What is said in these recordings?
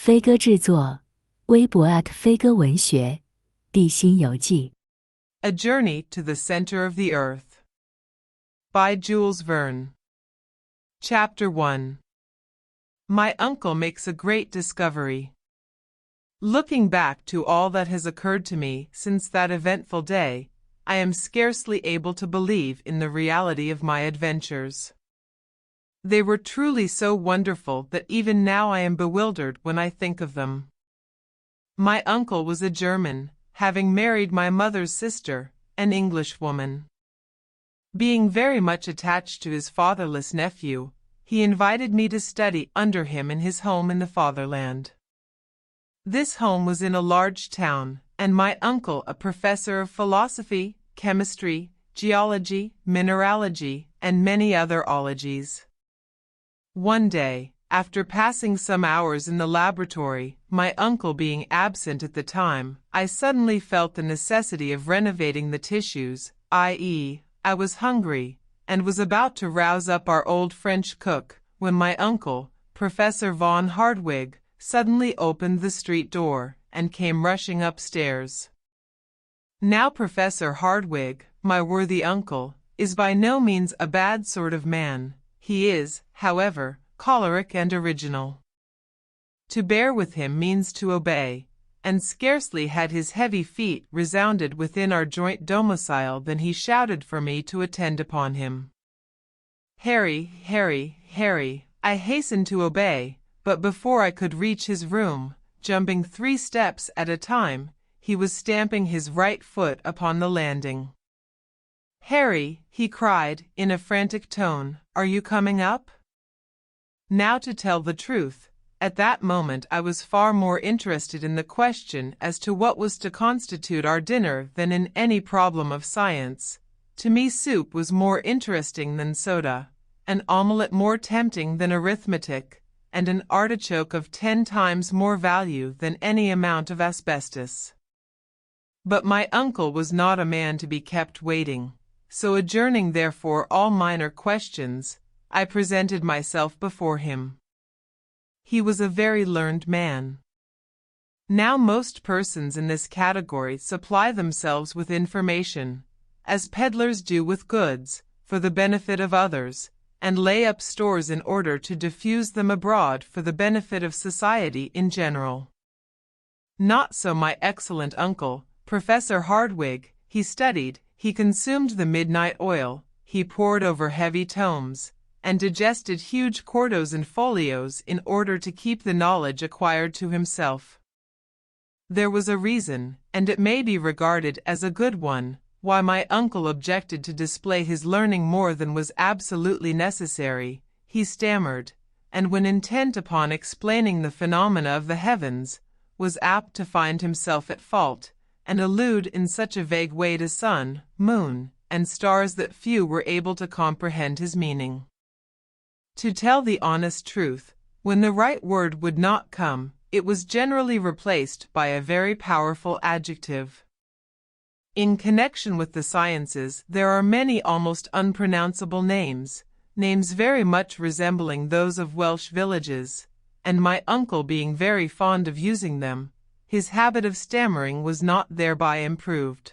飞鸽制作，微博飞鸽文学，地心游记。A Journey to the Center of the Earth by Jules Verne. Chapter 1. My uncle makes a great discovery. Looking back to all that has occurred to me since that eventful day, I am scarcely able to believe in the reality of my adventures. They were truly so wonderful that even now I am bewildered when I think of them. My uncle was a German, having married my mother's sister, an Englishwoman. Being very much attached to his fatherless nephew, he invited me to study under him in his home in the fatherland. This home was in a large town, and my uncle a professor of philosophy, chemistry, geology, mineralogy, and many other ologies. One day, after passing some hours in the laboratory, my uncle being absent at the time, I suddenly felt the necessity of renovating the tissues, i.e., I was hungry, and was about to rouse up our old French cook, when my uncle, Professor von Hardwigg, suddenly opened the street door, and came rushing upstairs. Now Professor Hardwigg, my worthy uncle, is by no means a bad sort of man. He is, however, choleric and original. To bear with him means to obey, and scarcely had his heavy feet resounded within our joint domicile than he shouted for me to attend upon him. Harry, Harry, Harry, I hastened to obey, but before I could reach his room, jumping 3 steps at a time, he was stamping his right foot upon the landing. "Harry," he cried, in a frantic tone, "are you coming up?" Now to tell the truth, at that moment I was far more interested in the question as to what was to constitute our dinner than in any problem of science. To me soup was more interesting than soda, an omelette more tempting than arithmetic, and an artichoke of 10 times more value than any amount of asbestos. But my uncle was not a man to be kept waiting. So adjourning therefore all minor questions, I presented myself before him. He was a very learned man. Now most persons in this category supply themselves with information, as peddlers do with goods, for the benefit of others, and lay up stores in order to diffuse them abroad for the benefit of society in general. Not so my excellent uncle, Professor Hardwigg. He studied, he consumed the midnight oil, he pored over heavy tomes, and digested huge quartos and folios in order to keep the knowledge acquired to himself. There was a reason, and it may be regarded as a good one, why my uncle objected to display his learning more than was absolutely necessary. He stammered, and when intent upon explaining the phenomena of the heavens, was apt to find himself at fault, and allude in such a vague way to sun, moon, and stars that few were able to comprehend his meaning. To tell the honest truth, when the right word would not come, it was generally replaced by a very powerful adjective. In connection with the sciences there are many almost unpronounceable names, names very much resembling those of Welsh villages, and my uncle being very fond of using them, his habit of stammering was not thereby improved.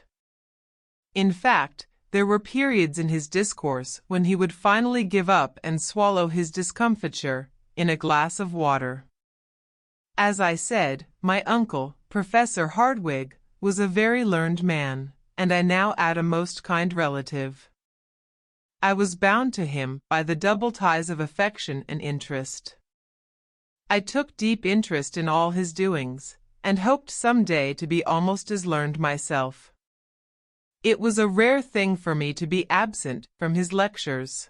In fact, there were periods in his discourse when he would finally give up and swallow his discomfiture in a glass of water. As I said, my uncle, Professor Hardwigg, was a very learned man, and I now add a most kind relative. I was bound to him by the double ties of affection and interest. I took deep interest in all his doings, and hoped some day to be almost as learned myself. It was a rare thing for me to be absent from his lectures.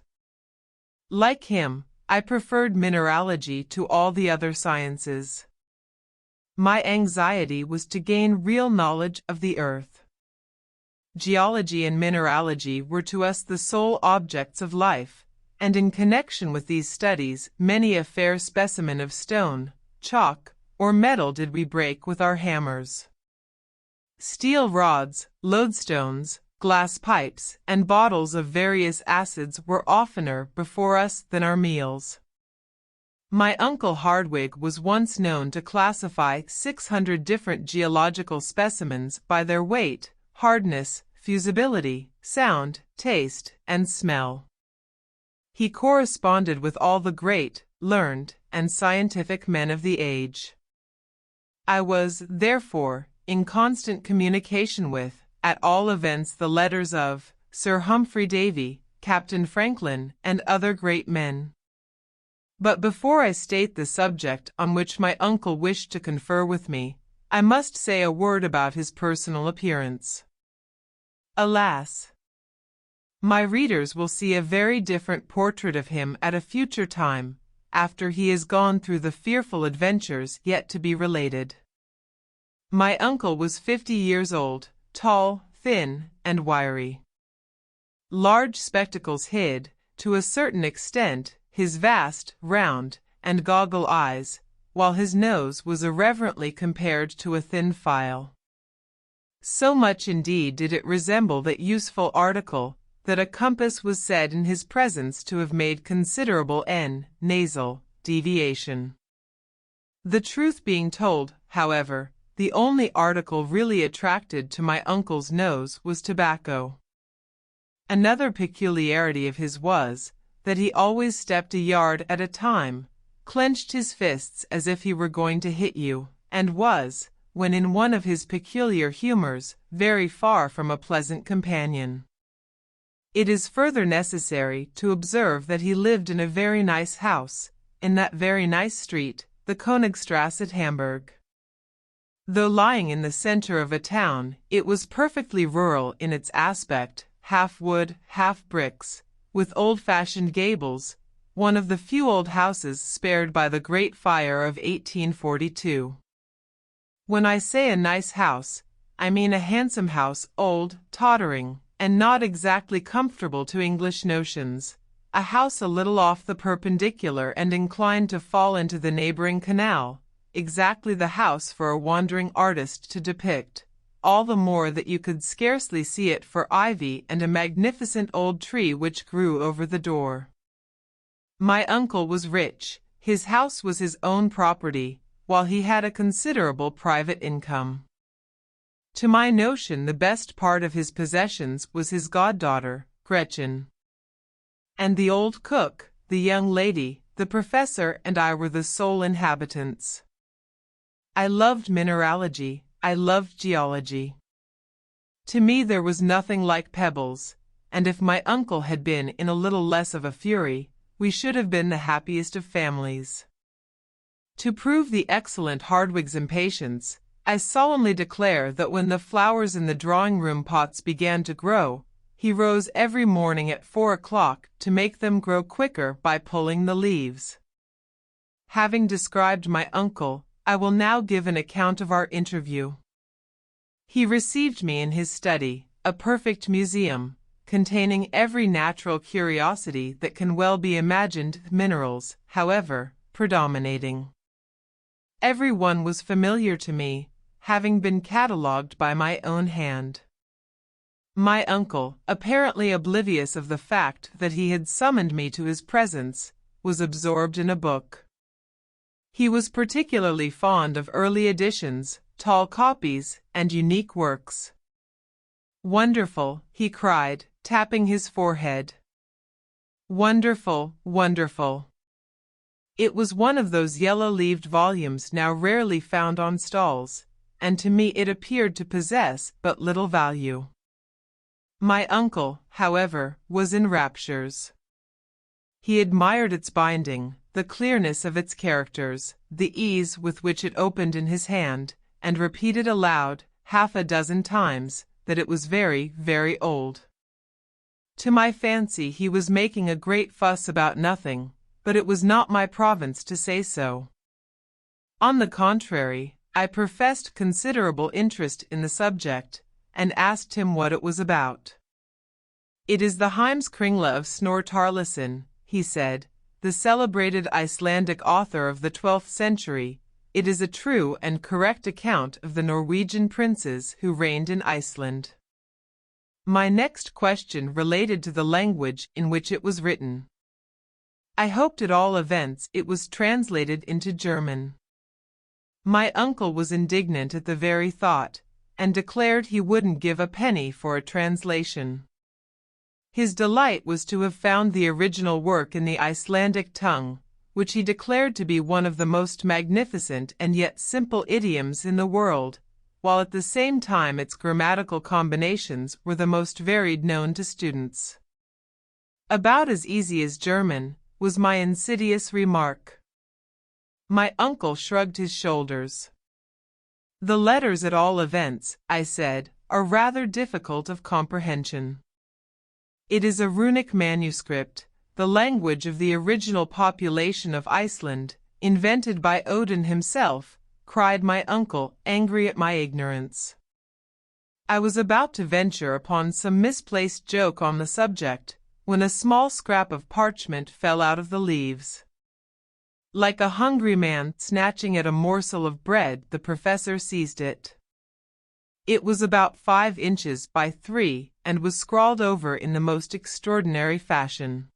Like him, I preferred mineralogy to all the other sciences. My anxiety was to gain real knowledge of the earth. Geology and mineralogy were to us the sole objects of life, and in connection with these studies many a fair specimen of stone, chalk, or metal did we break with our hammers. Steel rods, lodestones, glass pipes, and bottles of various acids were oftener before us than our meals. My uncle Hardwig was once known to classify 600 different geological specimens by their weight, hardness, fusibility, sound, taste, and smell. He corresponded with all the great, learned, and scientific men of the age. I was, therefore, in constant communication with, at all events, the letters of Sir Humphrey Davy, Captain Franklin, and other great men. But before I state the subject on which my uncle wished to confer with me, I must say a word about his personal appearance. Alas! My readers will see a very different portrait of him at a future time, after he has gone through the fearful adventures yet to be related. My uncle was 50 years old, tall, thin, and wiry. Large spectacles hid, to a certain extent, his vast, round, and goggle eyes, while his nose was irreverently compared to a thin file. So much indeed did it resemble that useful article, that a compass was said in his presence to have made considerable nasal deviation. The truth being told, however, the only article really attracted to my uncle's nose was tobacco. Another peculiarity of his was, that he always stepped a yard at a time, clenched his fists as if he were going to hit you, and was, when in one of his peculiar humors, very far from a pleasant companion. It is further necessary to observe that he lived in a very nice house, in that very nice street, the Königstrasse at Hamburg. Though lying in the center of a town, it was perfectly rural in its aspect, half wood, half bricks, with old-fashioned gables, one of the few old houses spared by the Great Fire of 1842. When I say a nice house, I mean a handsome house, old, tottering, and not exactly comfortable to English notions, a house a little off the perpendicular and inclined to fall into the neighboring canal, exactly the house for a wandering artist to depict, all the more that you could scarcely see it for ivy and a magnificent old tree which grew over the door. My uncle was rich, his house was his own property, while he had a considerable private income. To my notion the best part of his possessions was his goddaughter, Gretchen. And the old cook, the young lady, the professor, and I were the sole inhabitants. I loved mineralogy, I loved geology. To me there was nothing like pebbles, and if my uncle had been in a little less of a fury, we should have been the happiest of families. To prove the excellent Hardwig's impatience, I solemnly declare that when the flowers in the drawing-room pots began to grow, he rose every morning at 4 o'clock to make them grow quicker by pulling the leaves. Having described my uncle, I will now give an account of our interview. He received me in his study, a perfect museum, containing every natural curiosity that can well be imagined, minerals, however, predominating. Every one was familiar to me, having been catalogued by my own hand. My uncle, apparently oblivious of the fact that he had summoned me to his presence, was absorbed in a book. He was particularly fond of early editions, tall copies, and unique works. "Wonderful!" he cried, tapping his forehead. "Wonderful, wonderful!" It was one of those yellow-leaved volumes now rarely found on stalls, and to me it appeared to possess but little value. My uncle, however, was in raptures. He admired its binding, the clearness of its characters, the ease with which it opened in his hand, and repeated aloud, half a dozen times, that it was very, very old. To my fancy he was making a great fuss about nothing, but it was not my province to say so. On the contrary, I professed considerable interest in the subject, and asked him what it was about. "It is the Heimskringla of Snorre Tarleson," he said, "the celebrated Icelandic author of the 12th century. It is a true and correct account of the Norwegian princes who reigned in Iceland." My next question related to the language in which it was written. I hoped at all events it was translated into German. My uncle was indignant at the very thought, and declared he wouldn't give a penny for a translation. His delight was to have found the original work in the Icelandic tongue, which he declared to be one of the most magnificent and yet simple idioms in the world, while at the same time its grammatical combinations were the most varied known to students. About as easy as German, was my insidious remark. My uncle shrugged his shoulders. The letters at all events, I said, are rather difficult of comprehension. It is a runic manuscript, the language of the original population of Iceland, invented by Odin himself, cried my uncle, angry at my ignorance. I was about to venture upon some misplaced joke on the subject, when a small scrap of parchment fell out of the leaves. Like a hungry man snatching at a morsel of bread, the professor seized it. It was about 5 inches by 3 and was scrawled over in the most extraordinary fashion.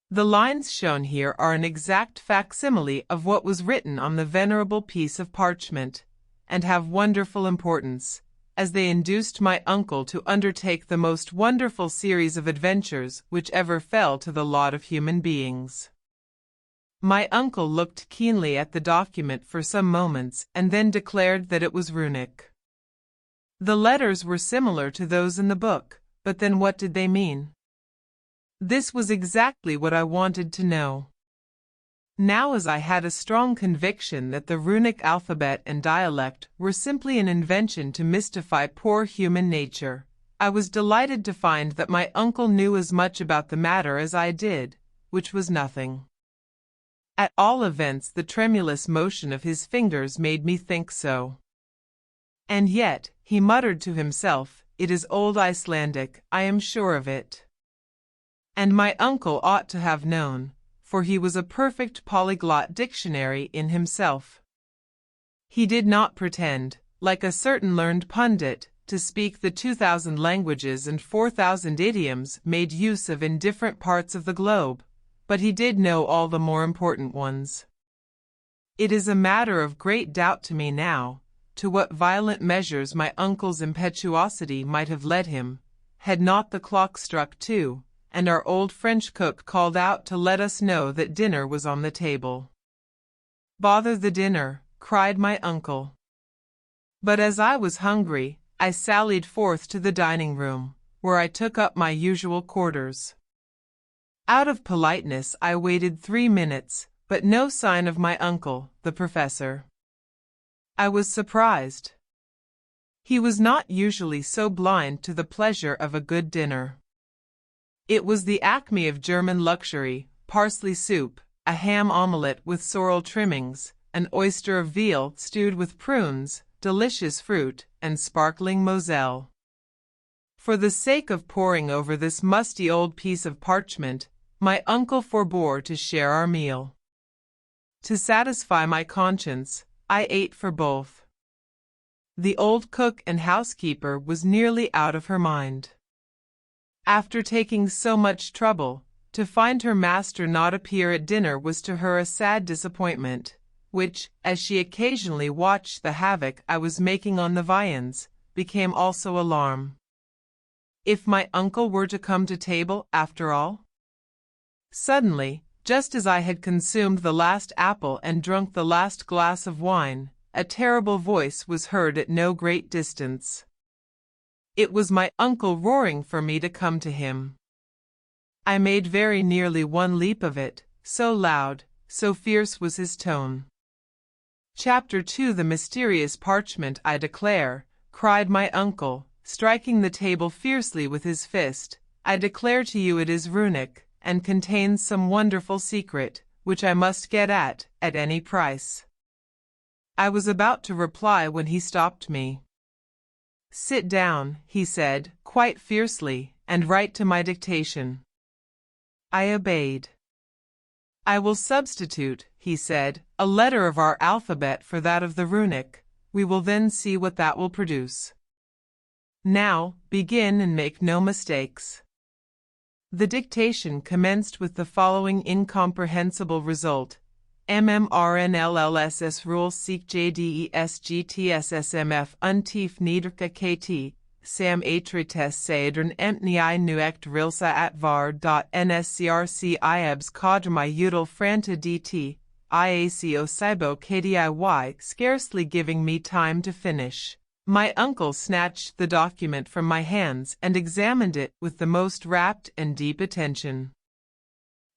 The lines shown here are an exact facsimile of what was written on the venerable piece of parchment, and have wonderful importance, as they induced my uncle to undertake the most wonderful series of adventures which ever fell to the lot of human beings. My uncle looked keenly at the document for some moments and then declared that it was runic. The letters were similar to those in the book, but then what did they mean? This was exactly what I wanted to know. Now, as I had a strong conviction that the runic alphabet and dialect were simply an invention to mystify poor human nature, I was delighted to find that my uncle knew as much about the matter as I did, which was nothing. At all events, the tremulous motion of his fingers made me think so. And yet, he muttered to himself, "It is old Icelandic, I am sure of it." And my uncle ought to have known, for he was a perfect polyglot dictionary in himself. He did not pretend, like a certain learned pundit, to speak the 2,000 languages and 4,000 idioms made use of in different parts of the globe, but he did know all the more important ones. It is a matter of great doubt to me now, to what violent measures my uncle's impetuosity might have led him, had not the clock struck 2, and our old French cook called out to let us know that dinner was on the table. "Bother the dinner," cried my uncle. But as I was hungry, I sallied forth to the dining room, where I took up my usual quarters. Out of politeness I waited 3 minutes, but no sign of my uncle, the professor. I was surprised. He was not usually so blind to the pleasure of a good dinner. It was the acme of German luxury: parsley soup, a ham omelette with sorrel trimmings, an oyster of veal stewed with prunes, delicious fruit, and sparkling Moselle. For the sake of poring over this musty old piece of parchment, my uncle forbore to share our meal. To satisfy my conscience, I ate for both. The old cook and housekeeper was nearly out of her mind. After taking so much trouble, to find her master not appear at dinner was to her a sad disappointment, which, as she occasionally watched the havoc I was making on the viands, became also alarm. If my uncle were to come to table after all? Suddenly, just as I had consumed the last apple and drunk the last glass of wine, a terrible voice was heard at no great distance. It was my uncle roaring for me to come to him. I made very nearly one leap of it, so loud, so fierce was his tone. Chapter 2 The mysterious parchment, I declare, cried my uncle, striking the table fiercely with his fist. I declare to you it is runic, and contains some wonderful secret, which I must get at any price. I was about to reply when he stopped me. "Sit down," he said, quite fiercely, "and write to my dictation." I obeyed. "I will substitute," he said, "a letter of our alphabet for that of the runic. We will then see what that will produce. Now, begin and make no mistakes." The dictation commenced with the following incomprehensible result. MMRNLLSS rule seek JDESGTSSMF untief niedrige KT, Sam atrites seidren empni nu ect rilsa at var.nscrc iebs kodrmi udal franta dt, IACO Sibo KDIY, scarcely giving me time to finish. My uncle snatched the document from my hands and examined it with the most rapt and deep attention.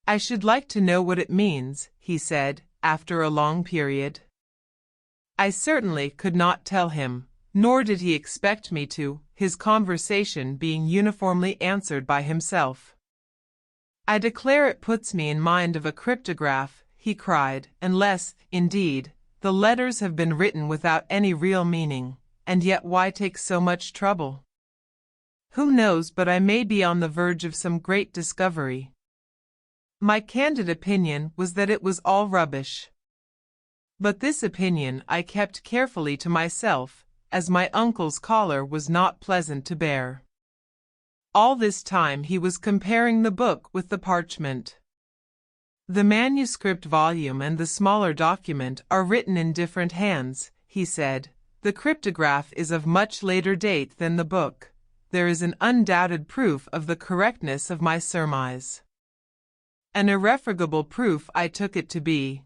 I should like to know what it means, he said, after a long period. I certainly could not tell him, nor did he expect me to, his conversation being uniformly answered by himself. I declare it puts me in mind of a cryptograph, he cried, unless, indeed, the letters have been written without any real meaning. And yet why take so much trouble? Who knows but I may be on the verge of some great discovery. My candid opinion was that it was all rubbish. But this opinion I kept carefully to myself, as my uncle's choler was not pleasant to bear. All this time he was comparing the book with the parchment. The manuscript volume and the smaller document are written in different hands, he said. The cryptograph is of much later date than the book. There is an undoubted proof of the correctness of my surmise. An irrefragable proof I took it to be.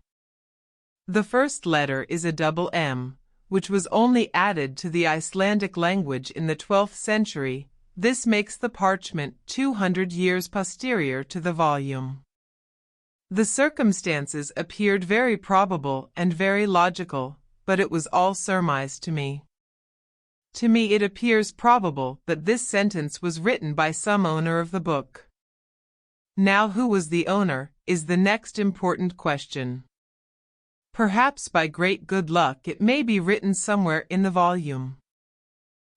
The first letter is a double M, which was only added to the Icelandic language in the 12th century. This makes the parchment 200 years posterior to the volume. The circumstances appeared very probable and very logical, but it was all surmise to me. To me it appears probable that this sentence was written by some owner of the book. Now who was the owner, is the next important question. Perhaps by great good luck it may be written somewhere in the volume.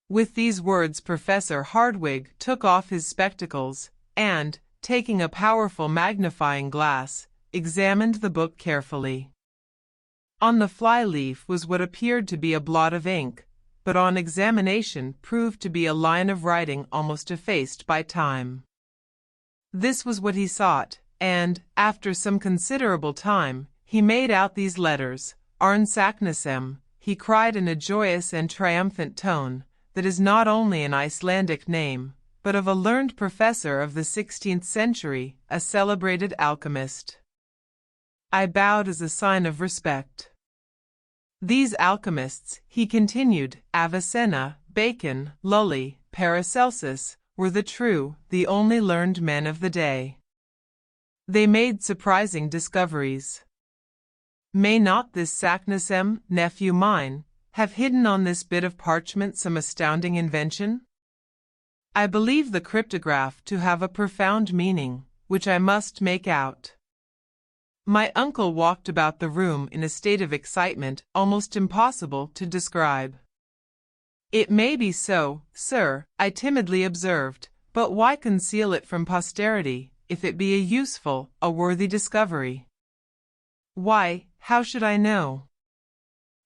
With these words Professor Hardwigg took off his spectacles, and, taking a powerful magnifying glass, examined the book carefully. On the fly-leaf was what appeared to be a blot of ink, but on examination proved to be a line of writing almost effaced by time. This was what he sought, and, after some considerable time, he made out these letters, Arnsaknasem, he cried in a joyous and triumphant tone, that is not only an Icelandic name, but of a learned professor of the 16th century, a celebrated alchemist. I bowed as a sign of respect. These alchemists, he continued, Avicenna, Bacon, Lully, Paracelsus, were the true, the only learned men of the day. They made surprising discoveries. May not this Saknussemm, nephew mine, have hidden on this bit of parchment some astounding invention? I believe the cryptograph to have a profound meaning, which I must make out. My uncle walked about the room in a state of excitement almost impossible to describe. It may be so, sir, I timidly observed, but why conceal it from posterity, if it be a useful, a worthy discovery? Why, how should I know?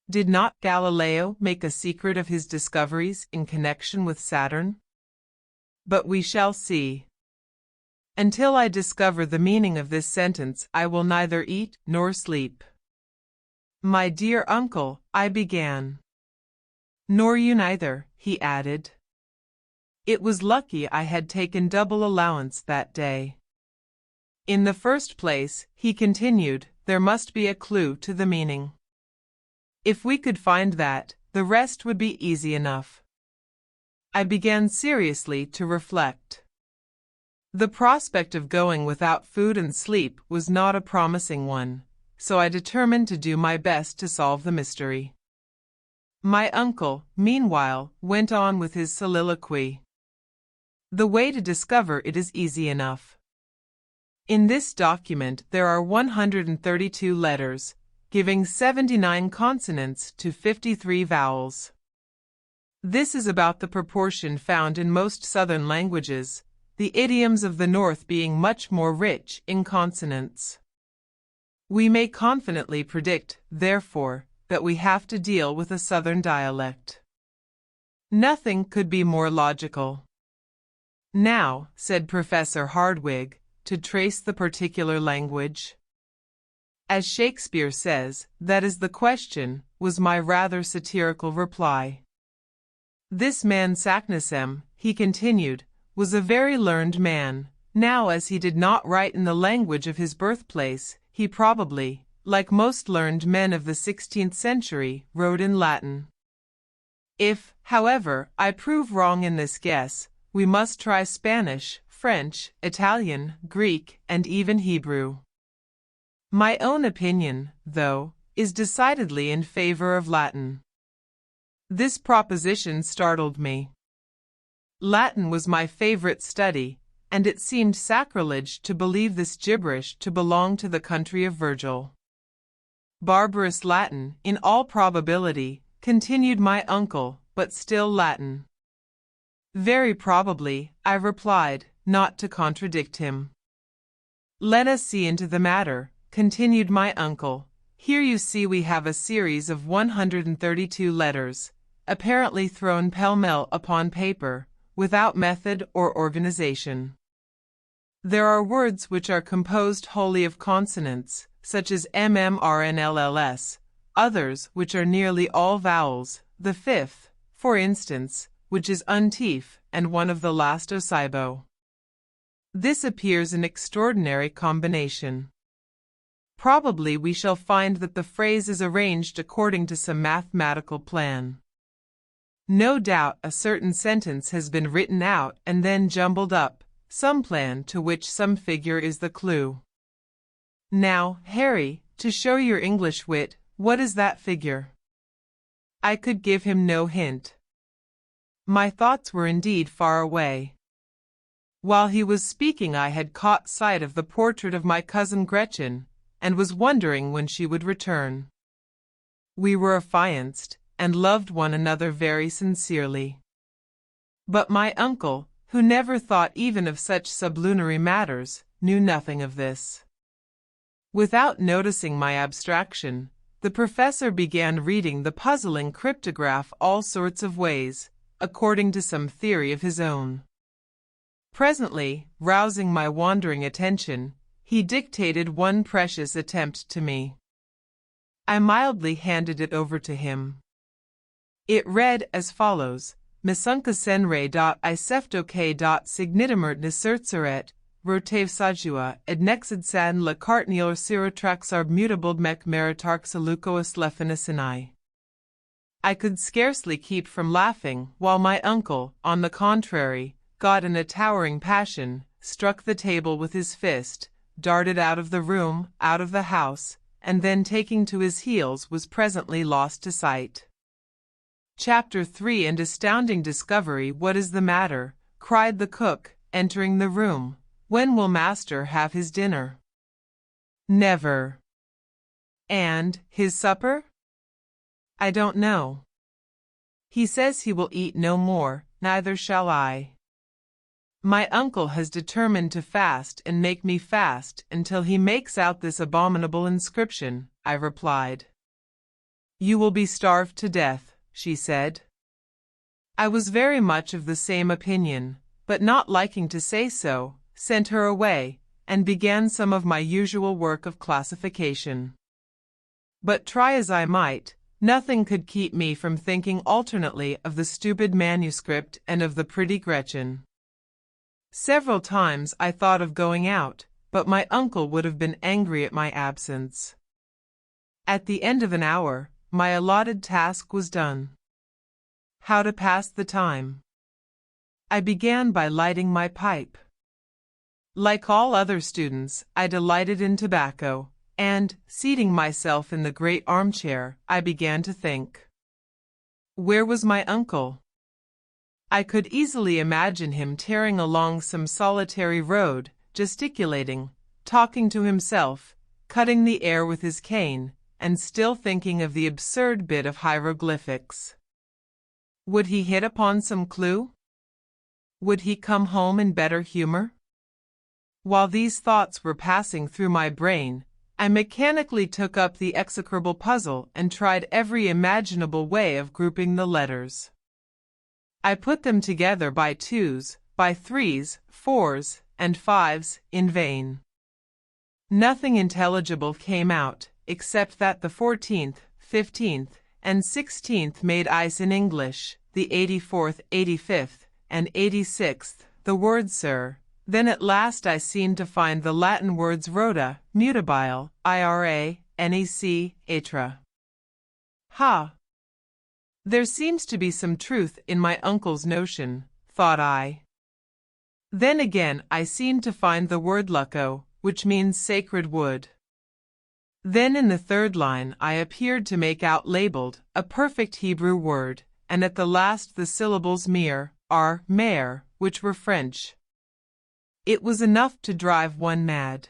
Did not Galileo make a secret of his discoveries in connection with Saturn? But we shall see. Until I discover the meaning of this sentence, I will neither eat nor sleep. My dear uncle, I began. Nor you neither, he added. It was lucky I had taken double allowance that day. In the first place, he continued, there must be a clue to the meaning. If we could find that, the rest would be easy enough. I began seriously to reflect. The prospect of going without food and sleep was not a promising one, so I determined to do my best to solve the mystery. My uncle, meanwhile, went on with his soliloquy. The way to discover it is easy enough. In this document there are 132 letters, giving 79 consonants to 53 vowels. This is about the proportion found in most southern languages, the idioms of the north being much more rich in consonants. We may confidently predict, therefore, that we have to deal with a southern dialect. Nothing could be more logical. Now, said Professor Hardwigg, to trace the particular language. As Shakespeare says, that is the question, was my rather satirical reply. This man Saknussemm, he continued, was a very learned man. Now, as he did not write in the language of his birthplace, he probably, like most learned men of the 16th century, wrote in Latin. If, however, I prove wrong in this guess, we must try Spanish, French, Italian, Greek, and even Hebrew. My own opinion, though, is decidedly in favor of Latin. This proposition startled me. Latin was my favorite study, and it seemed sacrilege to believe this gibberish to belong to the country of Virgil. Barbarous Latin, in all probability, continued my uncle, but still Latin. Very probably, I replied, not to contradict him. Let us see into the matter, continued my uncle. Here you see we have a series of 132 letters, apparently thrown pell-mell upon paper, without method or organization. There are words which are composed wholly of consonants, such as mmrnlls, others which are nearly all vowels, the fifth, for instance, which is unteef, and one of the last osibo. This appears an extraordinary combination. Probably we shall find that the phrase is arranged according to some mathematical plan. No doubt a certain sentence has been written out and then jumbled up, some plan to which some figure is the clue. Now, Harry, to show your English wit, what is that figure? I could give him no hint. My thoughts were indeed far away. While he was speaking I had caught sight of the portrait of my cousin Gretchen, and was wondering when she would return. We were affianced, and loved one another very sincerely. But my uncle, who never thought even of such sublunary matters, knew nothing of this. Without noticing my abstraction, the professor began reading the puzzling cryptograph all sorts of ways, according to some theory of his own. Presently, rousing my wandering attention, he dictated one precious attempt to me. I mildly handed it over to him. It read as follows: Missunkasenre.iseftoke.signitimer nesertseret, rotave sajua, ednexidsan la cartnior sirotraxarb mutabald mec meritarx alucoas lefinisinai. I could scarcely keep from laughing, while my uncle, on the contrary, got in a towering passion, struck the table with his fist, darted out of the room, out of the house, and then taking to his heels was presently lost to sight. Chapter 3 And astounding discovery. What is the matter? Cried the cook, entering the room. When will master have his dinner? Never. And his supper? I don't know. He says he will eat no more, neither shall I. My uncle has determined to fast and make me fast until he makes out this abominable inscription, I replied. You will be starved to death, she said. I was very much of the same opinion, but not liking to say so, sent her away, and began some of my usual work of classification. But try as I might, nothing could keep me from thinking alternately of the stupid manuscript and of the pretty Gretchen. Several times I thought of going out, but my uncle would have been angry at my absence. At the end of an hour, my allotted task was done. How to pass the time? I began by lighting my pipe. Like all other students, I delighted in tobacco, and, seating myself in the great armchair, I began to think. Where was my uncle? I could easily imagine him tearing along some solitary road, gesticulating, talking to himself, cutting the air with his cane, and still thinking of the absurd bit of hieroglyphics. Would he hit upon some clue? Would he come home in better humor? While these thoughts were passing through my brain, I mechanically took up the execrable puzzle and tried every imaginable way of grouping the letters. I put them together by twos, by 3s, 4s, and 5s, in vain. Nothing intelligible came out, except that the 14th, 15th, and 16th made ice in English, the 84th, 85th, and 86th, the word sir. Then at last I seemed to find the Latin words rota, mutabile, ira, nec, etra. Ha! There seems to be some truth in my uncle's notion, thought I. Then again I seemed to find the word luco, which means sacred wood. Then in the third line I appeared to make out labeled a perfect Hebrew word, and at the last the syllables mir, are, mer, which were French. It was enough to drive one mad.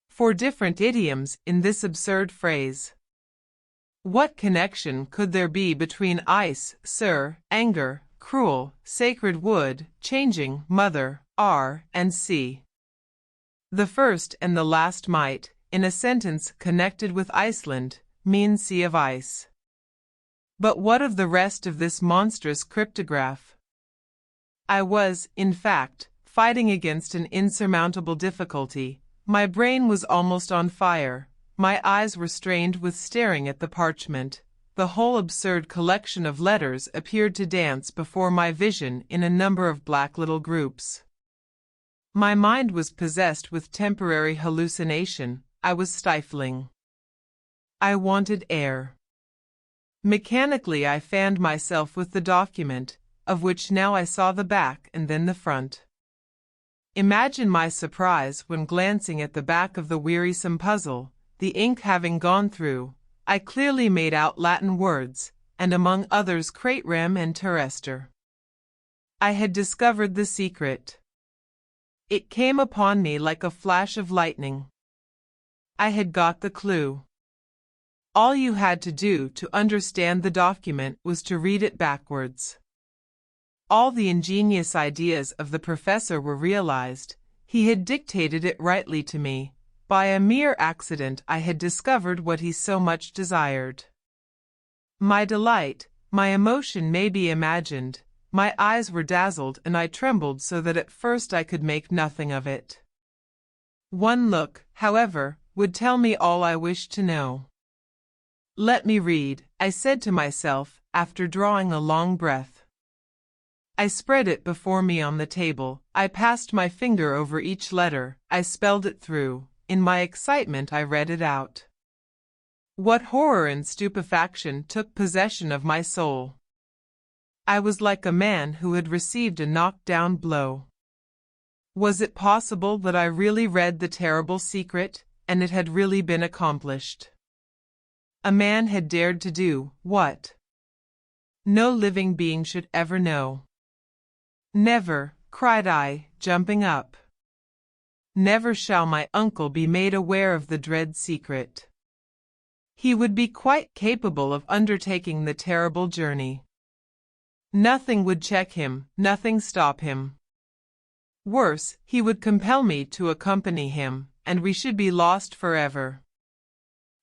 4 different idioms in this absurd phrase. What connection could there be between ice, sir, anger, cruel, sacred wood, changing, mother, r, and c? The first and the last might, in a sentence connected with Iceland, mean sea of ice. But what of the rest of this monstrous cryptograph? I was, in fact, fighting against an insurmountable difficulty. My brain was almost on fire. My eyes were strained with staring at the parchment. The whole absurd collection of letters appeared to dance before my vision in a number of black little groups. My mind was possessed with temporary hallucination. I was stifling. I wanted air. Mechanically I fanned myself with the document, of which now I saw the back and then the front. Imagine my surprise when glancing at the back of the wearisome puzzle, the ink having gone through, I clearly made out Latin words, and among others craterem and terrestre. I had discovered the secret. It came upon me like a flash of lightning. I had got the clue. All you had to do to understand the document was to read it backwards. All the ingenious ideas of the professor were realized. He had dictated it rightly to me. By a mere accident I had discovered what he so much desired. My delight, my emotion may be imagined. My eyes were dazzled and I trembled so that at first I could make nothing of it. One look, however, would tell me all I wished to know. Let me read, I said to myself, after drawing a long breath. I spread it before me on the table. I passed my finger over each letter. I spelled it through. In my excitement I read it out. What horror and stupefaction took possession of my soul. I was like a man who had received a knockdown blow. Was it possible that I really read the terrible secret, and it had really been accomplished? A man had dared to do what no living being should ever know. Never, cried I, jumping up. Never shall my uncle be made aware of the dread secret. He would be quite capable of undertaking the terrible journey. Nothing would check him, nothing stop him. Worse, he would compel me to accompany him, and we should be lost forever.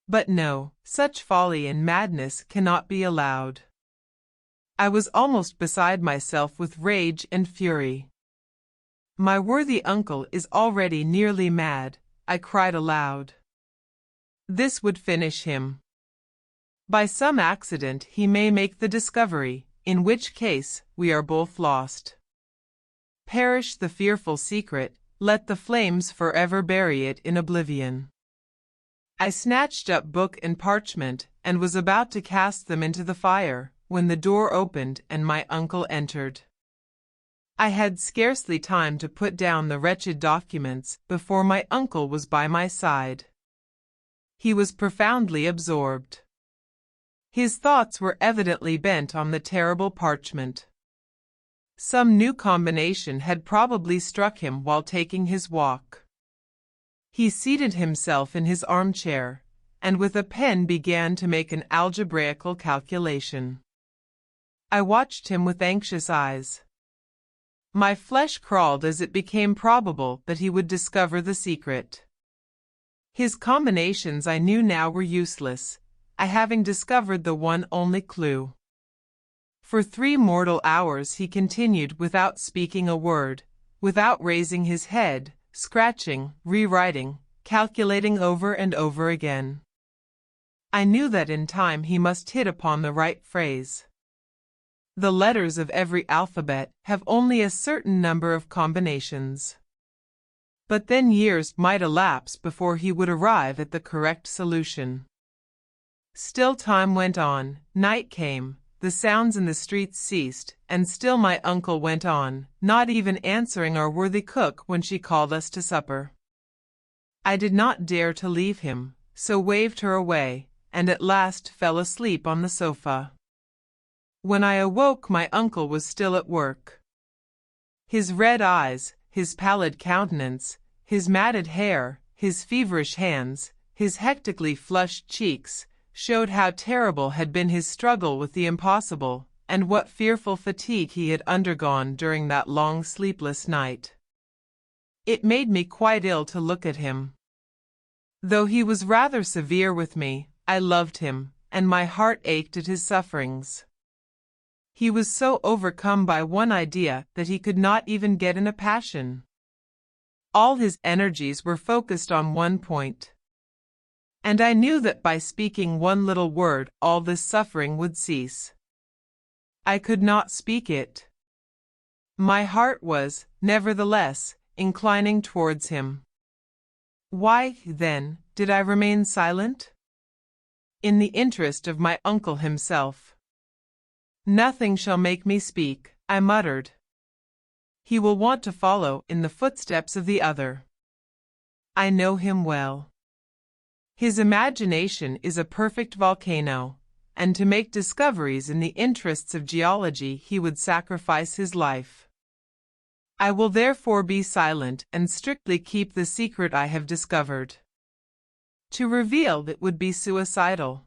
But no, such folly and madness cannot be allowed. I was almost beside myself with rage and fury. My worthy uncle is already nearly mad, I cried aloud. This would finish him. By some accident he may make the discovery, in which case we are both lost. Perish the fearful secret, let the flames forever bury it in oblivion. I snatched up book and parchment, and was about to cast them into the fire, when the door opened and my uncle entered. I had scarcely time to put down the wretched documents before my uncle was by my side. He was profoundly absorbed. His thoughts were evidently bent on the terrible parchment. Some new combination had probably struck him while taking his walk. He seated himself in his armchair, and with a pen began to make an algebraical calculation. I watched him with anxious eyes. My flesh crawled as it became probable that he would discover the secret. His combinations I knew now were useless, I having discovered the one only clue. For 3 mortal hours he continued without speaking a word, without raising his head, scratching, rewriting, calculating over and over again. I knew that in time he must hit upon the right phrase. The letters of every alphabet have only a certain number of combinations. But then years might elapse before he would arrive at the correct solution. Still time went on, night came, the sounds in the streets ceased, and still my uncle went on, not even answering our worthy cook when she called us to supper. I did not dare to leave him, so waved her away, and at last fell asleep on the sofa. When I awoke, my uncle was still at work. His red eyes, his pallid countenance, his matted hair, his feverish hands, his hectically flushed cheeks, showed how terrible had been his struggle with the impossible, and what fearful fatigue he had undergone during that long sleepless night. It made me quite ill to look at him. Though he was rather severe with me, I loved him, and my heart ached at his sufferings. He was so overcome by one idea that he could not even get in a passion. All his energies were focused on one point. And I knew that by speaking one little word all this suffering would cease. I could not speak it. My heart was, nevertheless, inclining towards him. Why, then, did I remain silent? In the interest of my uncle himself. Nothing shall make me speak, I muttered. He will want to follow in the footsteps of the other. I know him well. His imagination is a perfect volcano, and to make discoveries in the interests of geology he would sacrifice his life. I will therefore be silent and strictly keep the secret I have discovered. To reveal it would be suicidal.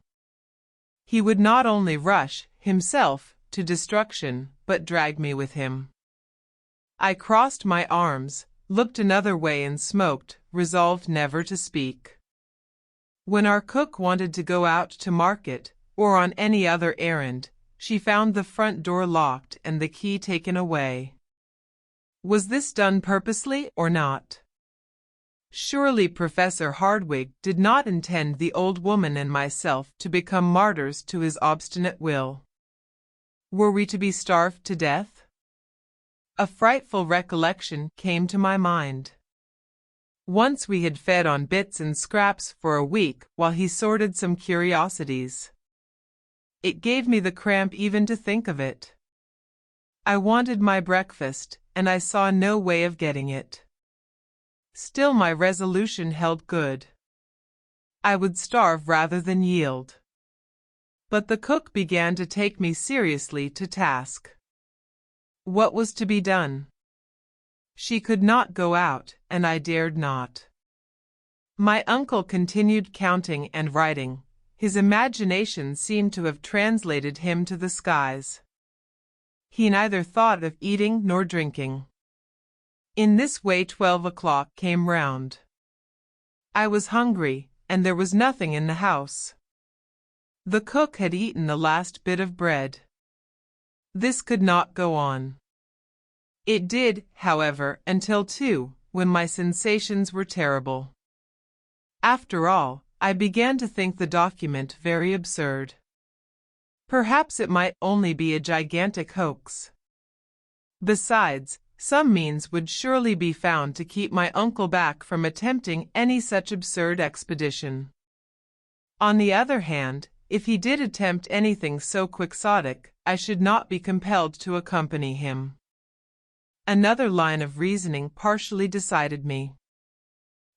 He would not only rush, himself, to destruction, but drag me with him. I crossed my arms, looked another way and smoked, resolved never to speak. When our cook wanted to go out to market, or on any other errand, she found the front door locked and the key taken away. Was this done purposely or not? Surely Professor Hardwigg did not intend the old woman and myself to become martyrs to his obstinate will. Were we to be starved to death? A frightful recollection came to my mind. Once we had fed on bits and scraps for a week while he sorted some curiosities. It gave me the cramp even to think of it. I wanted my breakfast, and I saw no way of getting it. Still my resolution held good. I would starve rather than yield. But the cook began to take me seriously to task. What was to be done? She could not go out, and I dared not. My uncle continued counting and writing. His imagination seemed to have translated him to the skies. He neither thought of eating nor drinking. In this way 12 o'clock came round. I was hungry, and there was nothing in the house. The cook had eaten the last bit of bread. This could not go on. It did, however, until 2, when my sensations were terrible. After all, I began to think the document very absurd. Perhaps it might only be a gigantic hoax. Besides, some means would surely be found to keep my uncle back from attempting any such absurd expedition. On the other hand, if he did attempt anything so quixotic, I should not be compelled to accompany him. Another line of reasoning partially decided me.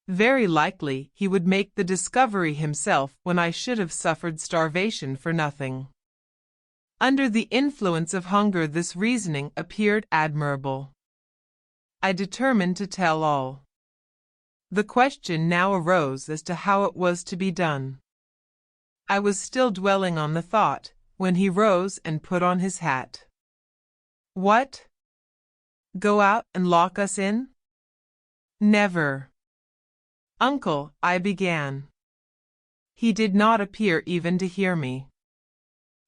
Very likely he would make the discovery himself when I should have suffered starvation for nothing. Under the influence of hunger this reasoning appeared admirable. I determined to tell all. The question now arose as to how it was to be done. I was still dwelling on the thought, when he rose and put on his hat. What? Go out and lock us in? Never. Uncle, I began. He did not appear even to hear me.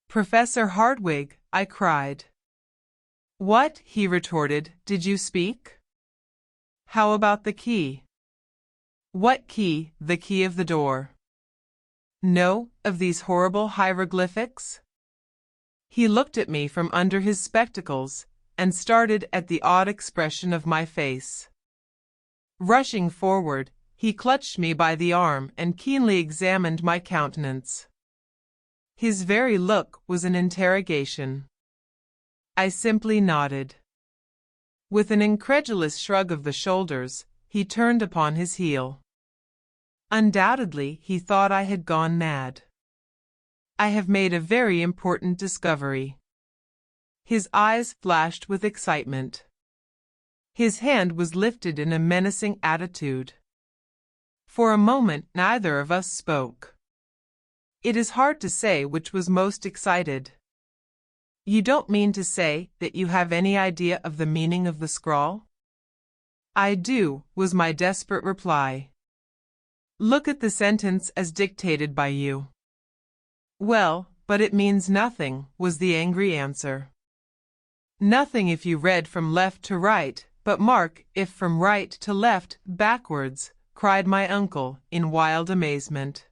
Professor Hardwig, I cried. What, he retorted, did you speak? How about the key? What key? The key of the door. No, of these horrible hieroglyphics? He looked at me from under his spectacles and started at the odd expression of my face. Rushing forward, he clutched me by the arm and keenly examined my countenance. His very look was an interrogation. I simply nodded. With an incredulous shrug of the shoulders, he turned upon his heel. Undoubtedly, he thought I had gone mad. I have made a very important discovery. His eyes flashed with excitement. His hand was lifted in a menacing attitude. For a moment, neither of us spoke. It is hard to say which was most excited. You don't mean to say that you have any idea of the meaning of the scrawl? I do, was my desperate reply. Look at the sentence as dictated by you. Well, but it means nothing, was the angry answer. Nothing if you read from left to right, but mark if from right to left, backwards, cried my uncle, in wild amazement.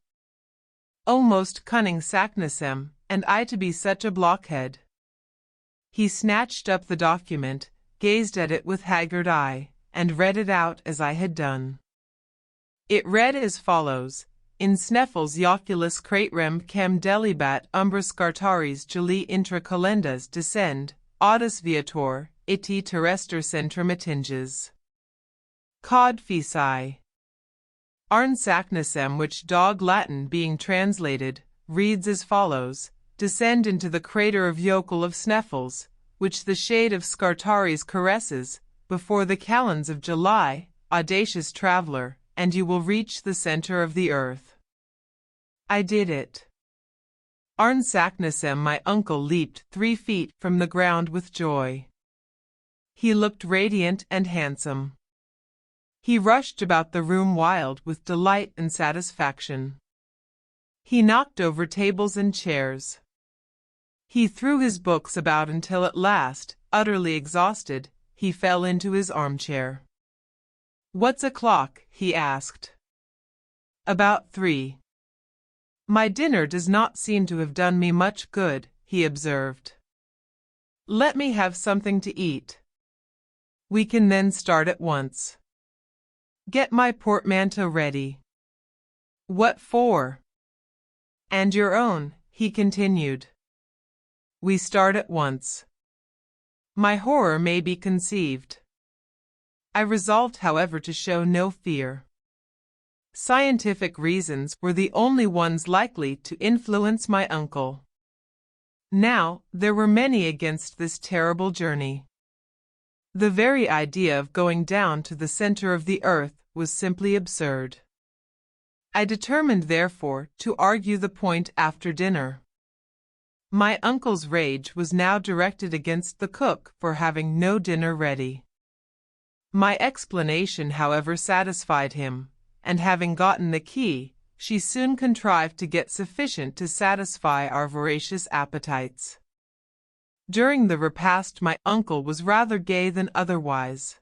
O most cunning Saknussemm, and I to be such a blockhead! He snatched up the document, gazed at it with haggard eye, and read it out as I had done. It read as follows: In Sneffels Joculus Craterem Cam Delibat Umbra Scartaris Juli Intra Calendas Descend, Audis Viator, Iti Terrester Centrum Attinges. Cod Feci. Arn Saknussemm, which dog Latin being translated, reads as follows: Descend into the crater of Jokul of Sneffels, which the shade of Scartaris caresses, before the calends of July, audacious traveler, and you will reach the center of the earth. I did it. Arn Saknussemm, my uncle, leaped 3 feet from the ground with joy. He looked radiant and handsome. He rushed about the room wild with delight and satisfaction. He knocked over tables and chairs. He threw his books about until at last, utterly exhausted, he fell into his armchair. What's o'clock? He asked. About 3. My dinner does not seem to have done me much good, he observed. Let me have something to eat. We can then start at once. Get my portmanteau ready. What for? And your own, he continued. We start at once. My horror may be conceived. I resolved, however, to show no fear. Scientific reasons were the only ones likely to influence my uncle. Now, there were many against this terrible journey. The very idea of going down to the center of the earth was simply absurd. I determined, therefore, to argue the point after dinner. My uncle's rage was now directed against the cook for having no dinner ready. My explanation, however, satisfied him, and having gotten the key, she soon contrived to get sufficient to satisfy our voracious appetites. During the repast my uncle was rather gay than otherwise.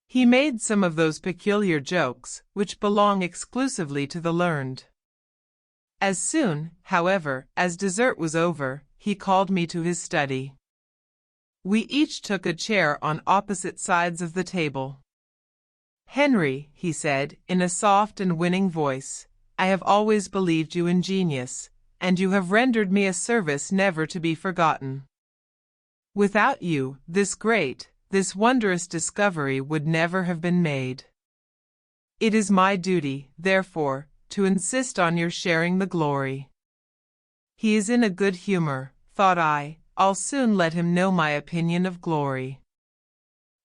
He made some of those peculiar jokes which belong exclusively to the learned. As soon, however, as dessert was over, he called me to his study. We each took a chair on opposite sides of the table. Henry, he said, in a soft and winning voice, I have always believed you ingenious, and you have rendered me a service never to be forgotten. Without you, this wondrous discovery would never have been made. It is my duty, therefore, to insist on your sharing the glory. He is in a good humor, thought I. I'll soon let him know my opinion of glory.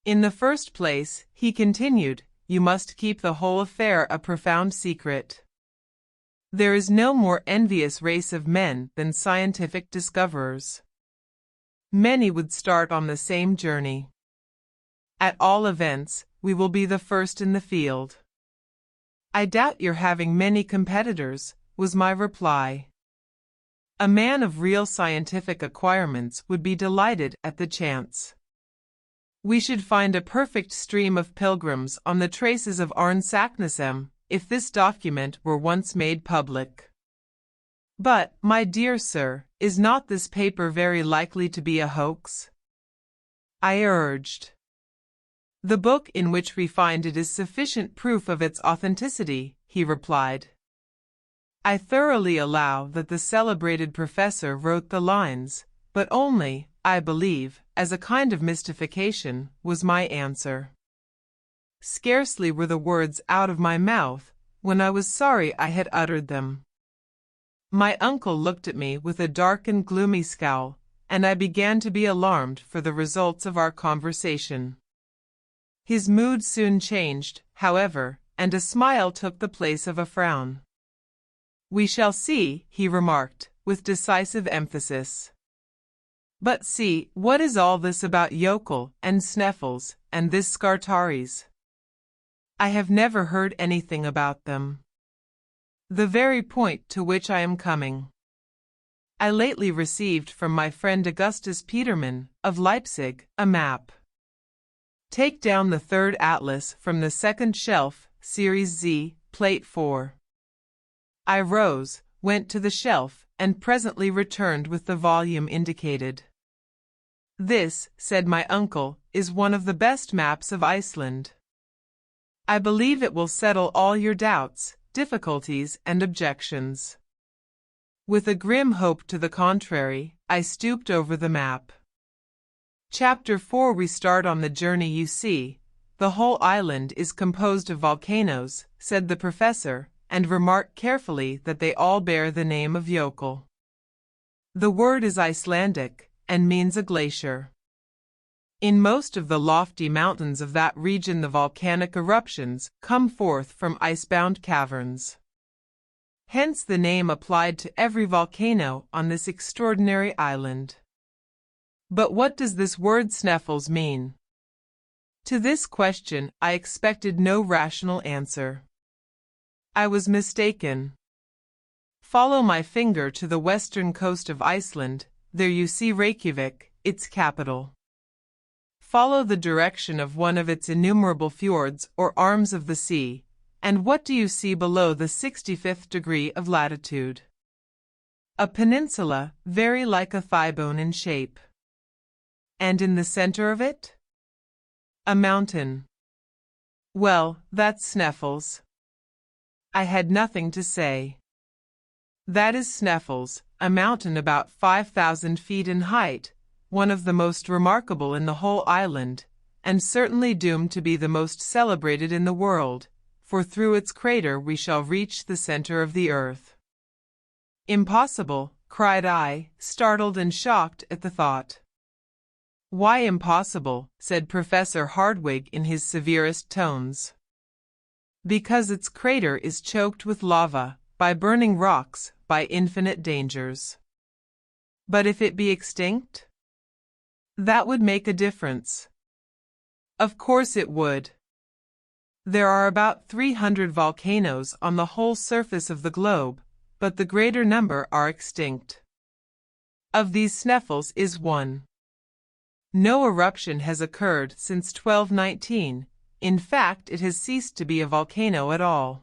In the first place, he continued, you must keep the whole affair a profound secret. There is no more envious race of men than scientific discoverers. Many would start on the same journey. At all events, we will be the first in the field. I doubt your having many competitors, was my reply. A man of real scientific acquirements would be delighted at the chance. We should find a perfect stream of pilgrims on the traces of Arne Saknussemm if this document were once made public. But, my dear sir, is not this paper very likely to be a hoax? I urged. The book in which we find it is sufficient proof of its authenticity, he replied. I thoroughly allow that the celebrated professor wrote the lines, but only, I believe, as a kind of mystification, was my answer. Scarcely were the words out of my mouth, when I was sorry I had uttered them. My uncle looked at me with a dark and gloomy scowl, and I began to be alarmed for the results of our conversation. His mood soon changed, however, and a smile took the place of a frown. We shall see, he remarked, with decisive emphasis. But see, what is all this about Yokel and Sneffels and this Scartaris? I have never heard anything about them. The very point to which I am coming. I lately received from my friend Augustus Petermann, of Leipzig, a map. Take down the third atlas from the second shelf, Series Z, Plate 4. I rose, went to the shelf, and presently returned with the volume indicated. This, said my uncle, is one of the best maps of Iceland. I believe it will settle all your doubts, difficulties, and objections. With a grim hope to the contrary, I stooped over the map. Chapter 4. We start on the journey. You see, the whole island is composed of volcanoes, said the professor, and remarked carefully that they all bear the name of Yokel. The word is Icelandic, and means a glacier. In most of the lofty mountains of that region the volcanic eruptions come forth from icebound caverns. Hence the name applied to every volcano on this extraordinary island. But what does this word Sneffels mean? To this question I expected no rational answer. I was mistaken. Follow my finger to the western coast of Iceland, there you see Reykjavik, its capital. Follow the direction of one of its innumerable fjords or arms of the sea, and what do you see below the 65th degree of latitude? A peninsula, very like a thigh bone in shape. And in the center of it? A mountain. Well, that's Sneffels. I had nothing to say. That is Sneffels, a mountain about 5,000 feet in height, one of the most remarkable in the whole island, and certainly doomed to be the most celebrated in the world, for through its crater we shall reach the center of the earth. Impossible, cried I, startled and shocked at the thought. Why impossible? Said Professor Hardwigg in his severest tones. Because its crater is choked with lava, by burning rocks, by infinite dangers. But if it be extinct? That would make a difference. Of course it would. There are about 300 volcanoes on the whole surface of the globe, but the greater number are extinct. Of these Sneffels is one. No eruption has occurred since 1219, in fact it has ceased to be a volcano at all.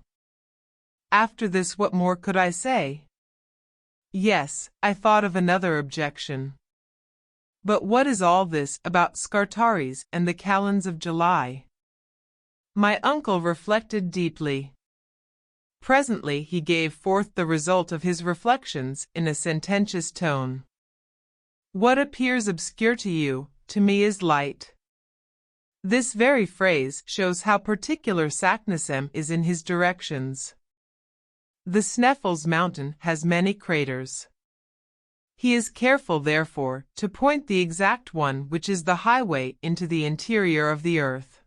After this what more could I say? Yes, I thought of another objection. But what is all this about Scartaris and the calends of July? My uncle reflected deeply. Presently he gave forth the result of his reflections in a sententious tone. What appears obscure to you, to me is light. This very phrase shows how particular Saknussemm is in his directions. The Sneffels mountain has many craters. He is careful, therefore, to point the exact one which is the highway into the interior of the earth.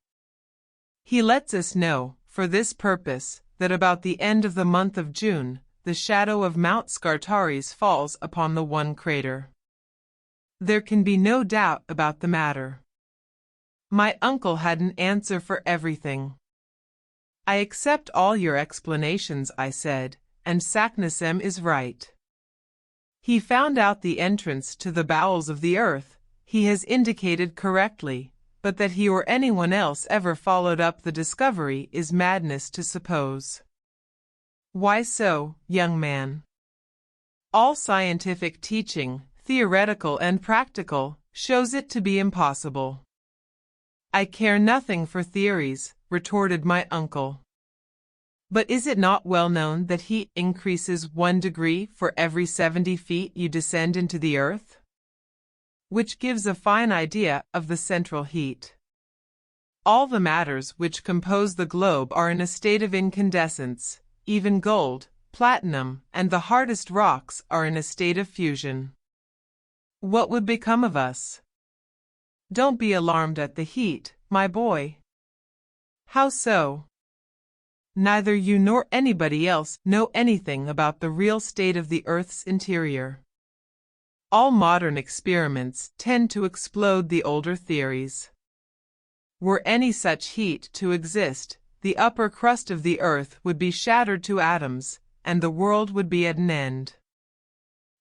He lets us know, for this purpose, that about the end of the month of June, the shadow of Mount Scartaris falls upon the one crater. There can be no doubt about the matter. My uncle had an answer for everything. I accept all your explanations, I said, and Saknussemm is right. He found out the entrance to the bowels of the earth, he has indicated correctly, but that he or anyone else ever followed up the discovery is madness to suppose. Why so, young man? All scientific teaching, theoretical and practical, shows it to be impossible. I care nothing for theories, retorted my uncle. But is it not well known that heat increases 1 degree for every 70 feet you descend into the earth? Which gives a fine idea of the central heat. All the matters which compose the globe are in a state of incandescence, even gold, platinum, and the hardest rocks are in a state of fusion. What would become of us? Don't be alarmed at the heat, my boy. How so? Neither you nor anybody else know anything about the real state of the Earth's interior. All modern experiments tend to explode the older theories. Were any such heat to exist, the upper crust of the Earth would be shattered to atoms, and the world would be at an end.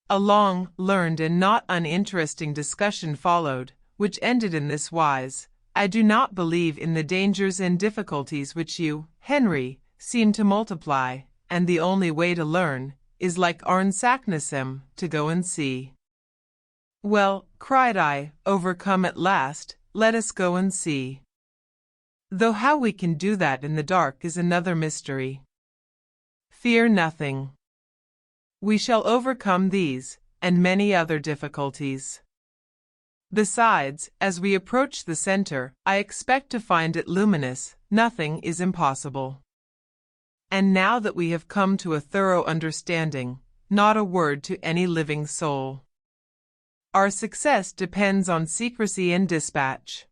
A long, learned and not uninteresting discussion followed, which ended in this wise: I do not believe in the dangers and difficulties which you, Henry, seem to multiply, and the only way to learn is, like Arne Saknussemm, to go and see. Well, cried I, overcome at last, let us go and see. Though how we can do that in the dark is another mystery. Fear nothing. We shall overcome these, and many other difficulties. Besides, as we approach the center, I expect to find it luminous. Nothing is impossible. And now that we have come to a thorough understanding, not a word to any living soul. Our success depends on secrecy and dispatch.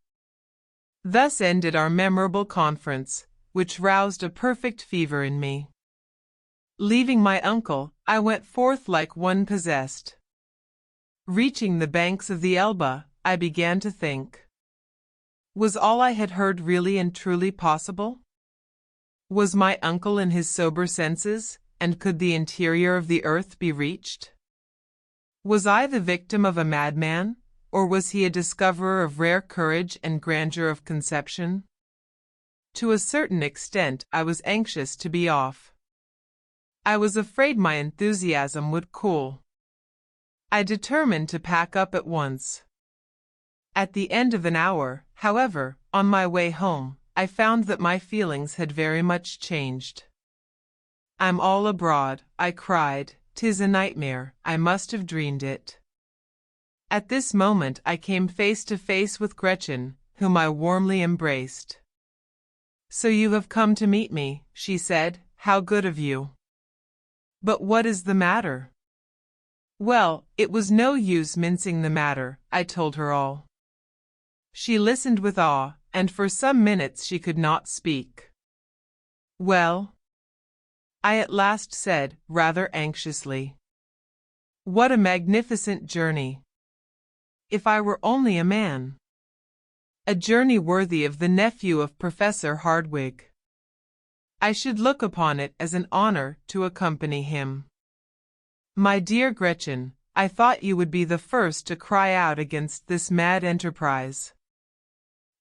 Thus ended our memorable conference, which roused a perfect fever in me. Leaving my uncle, I went forth like one possessed. Reaching the banks of the Elbe, I began to think. Was all I had heard really and truly possible? Was my uncle in his sober senses, and could the interior of the earth be reached? Was I the victim of a madman, or was he a discoverer of rare courage and grandeur of conception? To a certain extent I was anxious to be off. I was afraid my enthusiasm would cool. I determined to pack up at once. At the end of an hour, however, on my way home, I found that my feelings had very much changed. I'm all abroad, I cried. 'Tis a nightmare, I must have dreamed it. At this moment I came face to face with Gretchen, whom I warmly embraced. So you have come to meet me, she said, how good of you. But what is the matter? Well, it was no use mincing the matter, I told her all. She listened with awe, and for some minutes she could not speak. Well? I at last said, rather anxiously. What a magnificent journey! If I were only a man! A journey worthy of the nephew of Professor Hardwigg. I should look upon it as an honor to accompany him. My dear Gretchen, I thought you would be the first to cry out against this mad enterprise.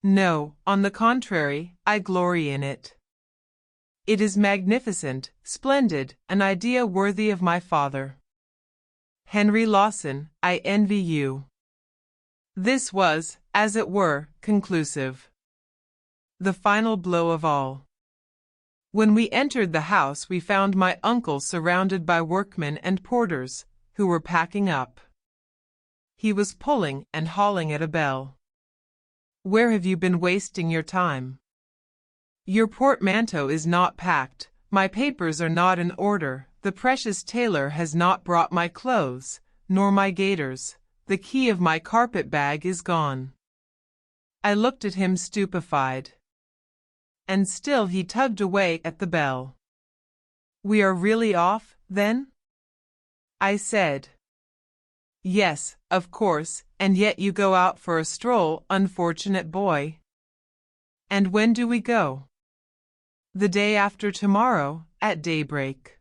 No, on the contrary, I glory in it. It is magnificent, splendid, an idea worthy of my father. Henry Lawson, I envy you. This was, as it were, conclusive. The final blow of all. When we entered the house we found my uncle surrounded by workmen and porters, who were packing up. He was pulling and hauling at a bell. Where have you been wasting your time? Your portmanteau is not packed, my papers are not in order, the precious tailor has not brought my clothes, nor my gaiters, the key of my carpet bag is gone. I looked at him stupefied. And still he tugged away at the bell. We are really off, then? I said. Yes, of course, and yet you go out for a stroll, unfortunate boy. And when do we go? The day after tomorrow, at daybreak.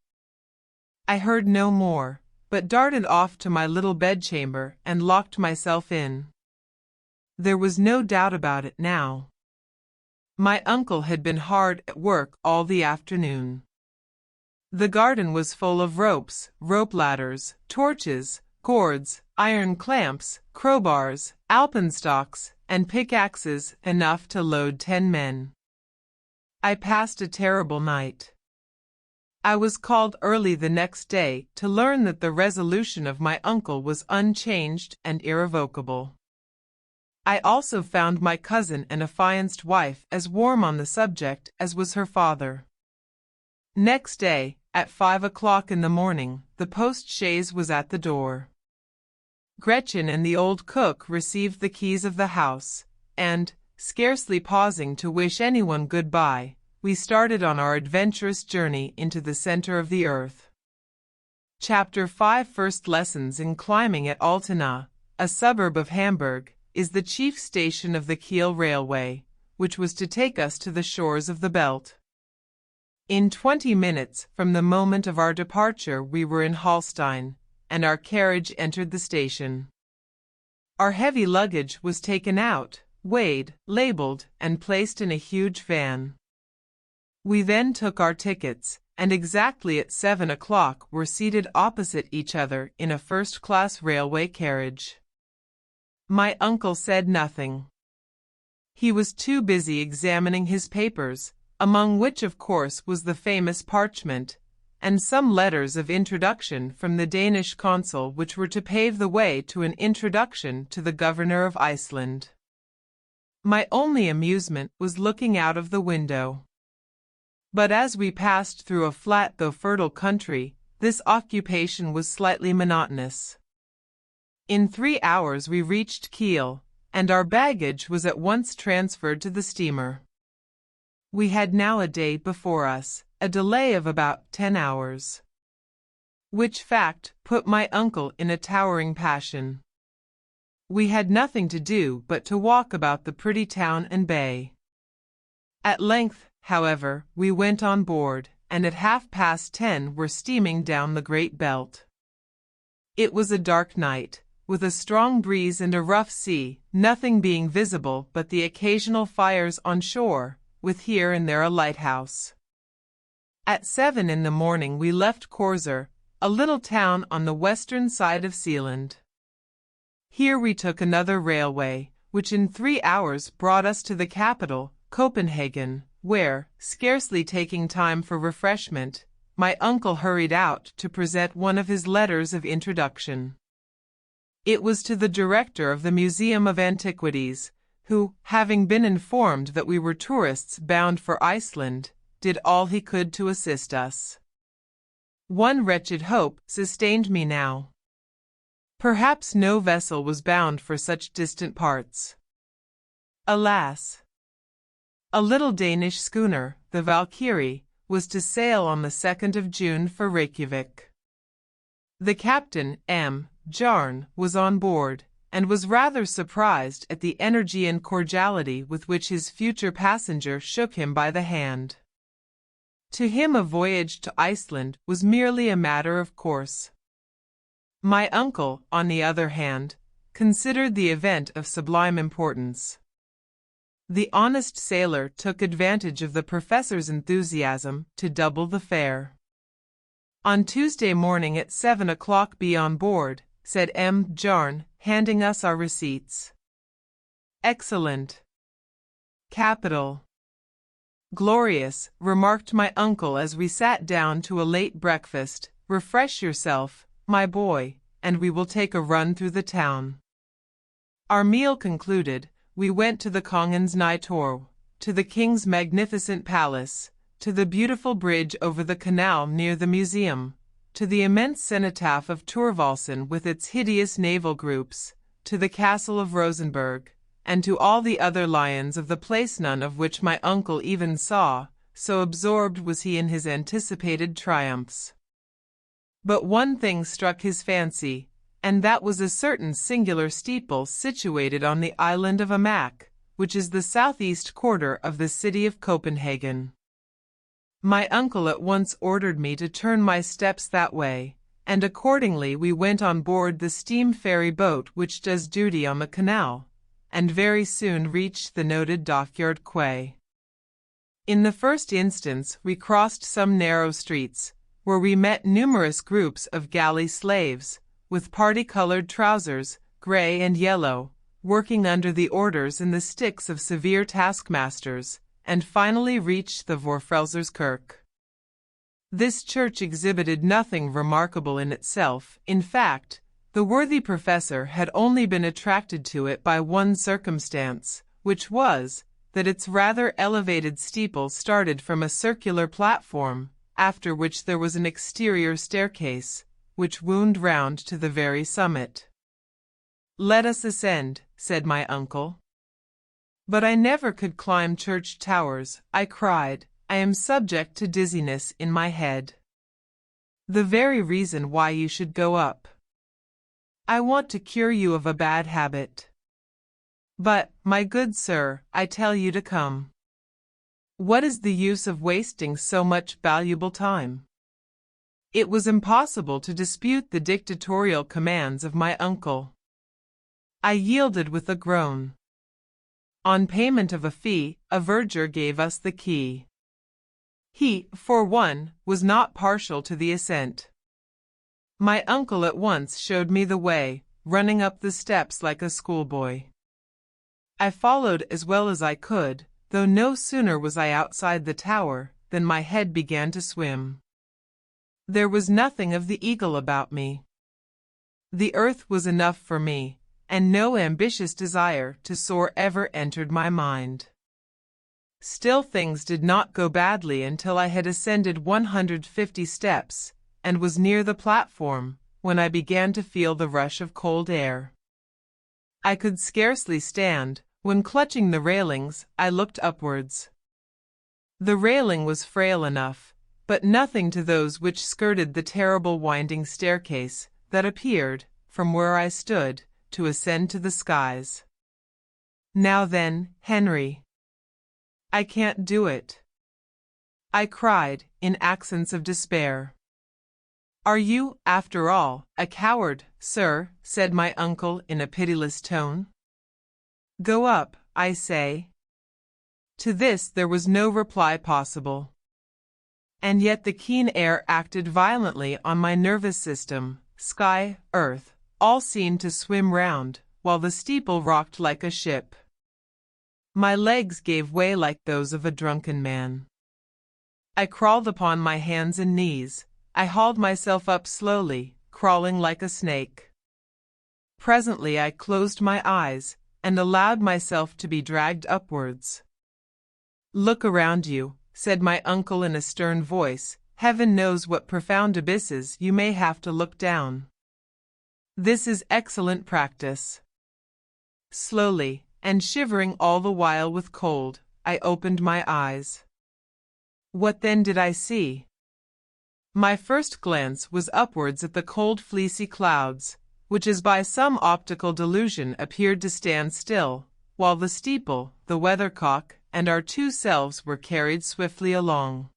I heard no more, but darted off to my little bedchamber and locked myself in. There was no doubt about it now. My uncle had been hard at work all the afternoon. The garden was full of ropes, rope ladders, torches, cords, iron clamps, crowbars, alpenstocks, and pickaxes, enough to load 10 men. I passed a terrible night. I was called early the next day to learn that the resolution of my uncle was unchanged and irrevocable. I also found my cousin and affianced wife as warm on the subject as was her father. Next day, at 5 o'clock in the morning, the post-chaise was at the door. Gretchen and the old cook received the keys of the house, and, scarcely pausing to wish anyone good-bye, we started on our adventurous journey into the center of the earth. Chapter 5 First Lessons in Climbing at Altena, a suburb of Hamburg, is the chief station of the Kiel Railway, which was to take us to the shores of the Belt. In 20 minutes from the moment of our departure we were in Hallstein, and our carriage entered the station. Our heavy luggage was taken out, weighed, labeled, and placed in a huge van. We then took our tickets, and exactly at 7 o'clock were seated opposite each other in a first-class railway carriage. My uncle said nothing. He was too busy examining his papers, among which of course was the famous parchment, and some letters of introduction from the Danish consul which were to pave the way to an introduction to the governor of Iceland. My only amusement was looking out of the window. But as we passed through a flat though fertile country, this occupation was slightly monotonous. In 3 hours we reached Kiel, and our baggage was at once transferred to the steamer. We had now a day before us, a delay of about 10 hours. Which fact put my uncle in a towering passion. We had nothing to do but to walk about the pretty town and bay. At length, however, we went on board, and at 10:30 were steaming down the Great Belt. It was a dark night, with a strong breeze and a rough sea, nothing being visible but the occasional fires on shore, with here and there a lighthouse. At 7 in the morning we left Korser, a little town on the western side of Sealand. Here we took another railway, which in 3 hours brought us to the capital, Copenhagen, where, scarcely taking time for refreshment, my uncle hurried out to present one of his letters of introduction. It was to the director of the Museum of Antiquities, who, having been informed that we were tourists bound for Iceland, did all he could to assist us. One wretched hope sustained me now. Perhaps no vessel was bound for such distant parts. Alas! A little Danish schooner, the Valkyrie, was to sail on the 2nd of June for Reykjavik. The captain, M. Jarn, was on board, and was rather surprised at the energy and cordiality with which his future passenger shook him by the hand. To him a voyage to Iceland was merely a matter of course. My uncle, on the other hand, considered the event of sublime importance. The honest sailor took advantage of the professor's enthusiasm to double the fare. On Tuesday morning at 7 o'clock be on board, said M. Jarn, handing us our receipts. Excellent. Capital. Glorious, remarked my uncle as we sat down to a late breakfast. Refresh yourself, my boy, and we will take a run through the town. Our meal concluded, we went to the Kongens Nytorv, to the king's magnificent palace, to the beautiful bridge over the canal near the museum, to the immense cenotaph of Thorvaldsen with its hideous naval groups, to the castle of Rosenberg, and to all the other lions of the place, none of which my uncle even saw, so absorbed was he in his anticipated triumphs. But one thing struck his fancy, and that was a certain singular steeple situated on the island of Amak, which is the southeast quarter of the city of Copenhagen. My uncle at once ordered me to turn my steps that way, and accordingly we went on board the steam ferry boat which does duty on the canal, and very soon reached the noted dockyard quay. In the first instance we crossed some narrow streets, where we met numerous groups of galley slaves, with party-colored trousers, gray and yellow, working under the orders and the sticks of severe taskmasters, and finally reached the Vorfelserskirk. This church exhibited nothing remarkable in itself. In fact, the worthy professor had only been attracted to it by one circumstance, which was, that its rather elevated steeple started from a circular platform, after which there was an exterior staircase, which wound round to the very summit. "Let us ascend," said my uncle. "But I never could climb church towers," I cried. "I am subject to dizziness in my head." "The very reason why you should go up. I want to cure you of a bad habit." "But, my good sir, I tell you to come. What is the use of wasting so much valuable time?" It was impossible to dispute the dictatorial commands of my uncle. I yielded with a groan. On payment of a fee, a verger gave us the key. He, for one, was not partial to the ascent. My uncle at once showed me the way, running up the steps like a schoolboy. I followed as well as I could, though no sooner was I outside the tower than my head began to swim. There was nothing of the eagle about me. The earth was enough for me, and no ambitious desire to soar ever entered my mind. Still things did not go badly until I had ascended 150 steps, and was near the platform, when I began to feel the rush of cold air. I could scarcely stand, when clutching the railings, I looked upwards. The railing was frail enough, but nothing to those which skirted the terrible winding staircase, that appeared, from where I stood, to ascend to the skies. "Now then, Henry, I can't do it," I cried, in accents of despair. "Are you, after all, a coward, sir?" said my uncle in a pitiless tone. "Go up, I say." To this there was no reply possible. And yet the keen air acted violently on my nervous system. Sky, earth, all seemed to swim round, while the steeple rocked like a ship. My legs gave way like those of a drunken man. I crawled upon my hands and knees. I hauled myself up slowly, crawling like a snake. Presently I closed my eyes, and allowed myself to be dragged upwards. "Look around you," said my uncle in a stern voice. "Heaven knows what profound abysses you may have to look down. This is excellent practice." Slowly, and shivering all the while with cold, I opened my eyes. What then did I see? My first glance was upwards at the cold fleecy clouds, which as by some optical delusion appeared to stand still, while the steeple, the weathercock, and our two selves were carried swiftly along.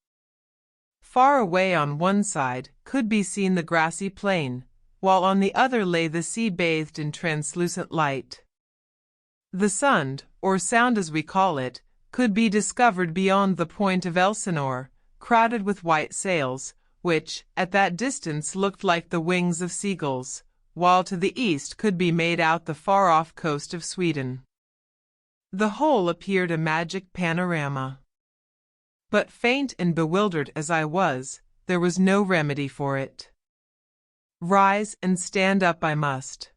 Far away on one side could be seen the grassy plain, while on the other lay the sea bathed in translucent light. The Sund, or Sound as we call it, could be discovered beyond the point of Elsinore, crowded with white sails, which, at that distance looked like the wings of seagulls, while to the east could be made out the far-off coast of Sweden. The whole appeared a magic panorama. But faint and bewildered as I was, there was no remedy for it. Rise and stand up I must.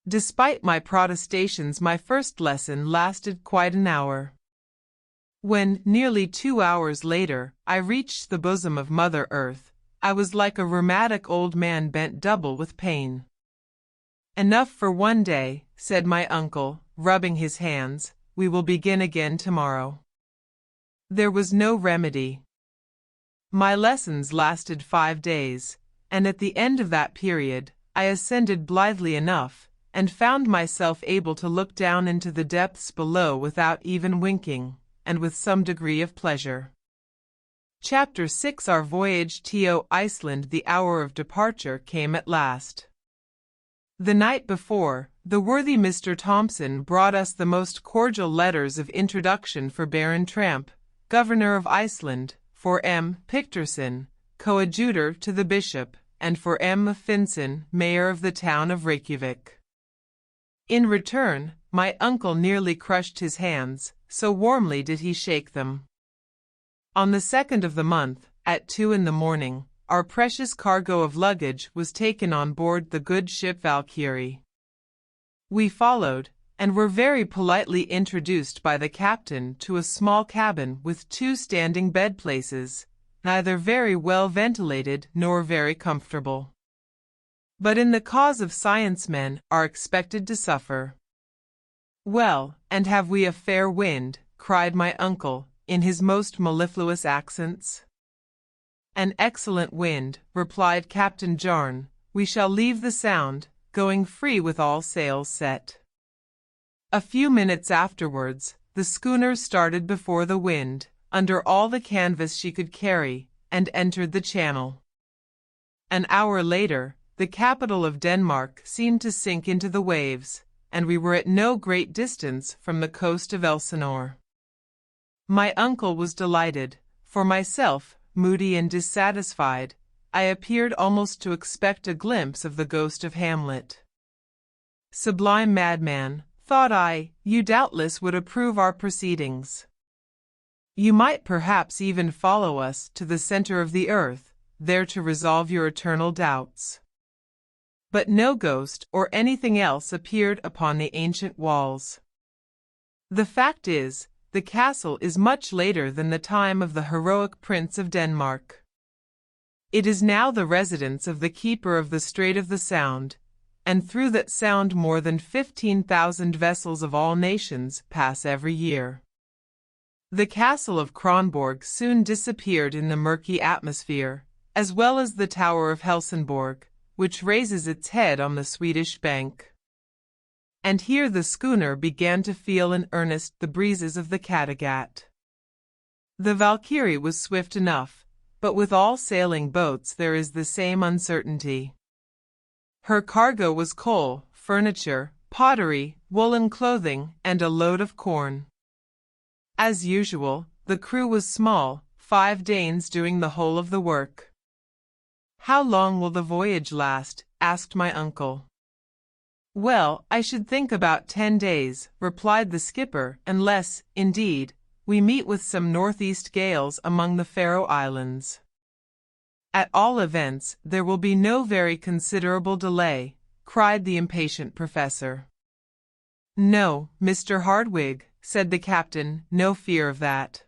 Despite my protestations, my first lesson lasted quite an hour. When, nearly 2 hours later, I reached the bosom of Mother Earth, I was like a rheumatic old man bent double with pain. "Enough for one day," said my uncle, rubbing his hands. "We will begin again tomorrow." There was no remedy. My lessons lasted 5 days, and at the end of that period, I ascended blithely enough, and found myself able to look down into the depths below without even winking, and with some degree of pleasure. Chapter 6 Our voyage to Iceland. The hour of departure came at last. The night before, the worthy Mr. Thompson brought us the most cordial letters of introduction for Baron Tramp, Governor of Iceland, for M. Picterson, coadjutor to the bishop, and for M. Finson, mayor of the town of Reykjavik. In return, my uncle nearly crushed his hands, so warmly did he shake them. On the 2nd of the month, at 2 in the morning, our precious cargo of luggage was taken on board the good ship Valkyrie. We followed, and were very politely introduced by the captain to a small cabin with 2 standing bed places, neither very well ventilated nor very comfortable. But in the cause of science men are expected to suffer. "Well, and have we a fair wind?" cried my uncle, in his most mellifluous accents. "An excellent wind," replied Captain Jarn. "We shall leave the Sound, going free with all sails set." A few minutes afterwards, the schooner started before the wind, under all the canvas she could carry, and entered the channel. An hour later, the capital of Denmark seemed to sink into the waves, and we were at no great distance from the coast of Elsinore. My uncle was delighted. For myself, moody and dissatisfied, I appeared almost to expect a glimpse of the ghost of Hamlet. "Sublime madman," thought I, "you doubtless would approve our proceedings. You might perhaps even follow us to the center of the earth, there to resolve your eternal doubts." But no ghost or anything else appeared upon the ancient walls. The fact is, the castle is much later than the time of the heroic Prince of Denmark. It is now the residence of the keeper of the Strait of the Sound, and through that sound more than 15,000 vessels of all nations pass every year. The castle of Kronborg soon disappeared in the murky atmosphere, as well as the Tower of Helsingborg, which raises its head on the Swedish bank. And here the schooner began to feel in earnest the breezes of the Kattegat. The Valkyrie was swift enough, but with all sailing boats there is the same uncertainty. Her cargo was coal, furniture, pottery, woolen clothing, and a load of corn. As usual, the crew was small, 5 Danes doing the whole of the work. "How long will the voyage last?" asked my uncle. "Well, I should think about 10 days, replied the skipper, unless, indeed, we meet with some northeast gales among the Faroe Islands. "At all events, there will be no very considerable delay," cried the impatient professor. "No, Mr. Hardwigg," said the captain, "no fear of that.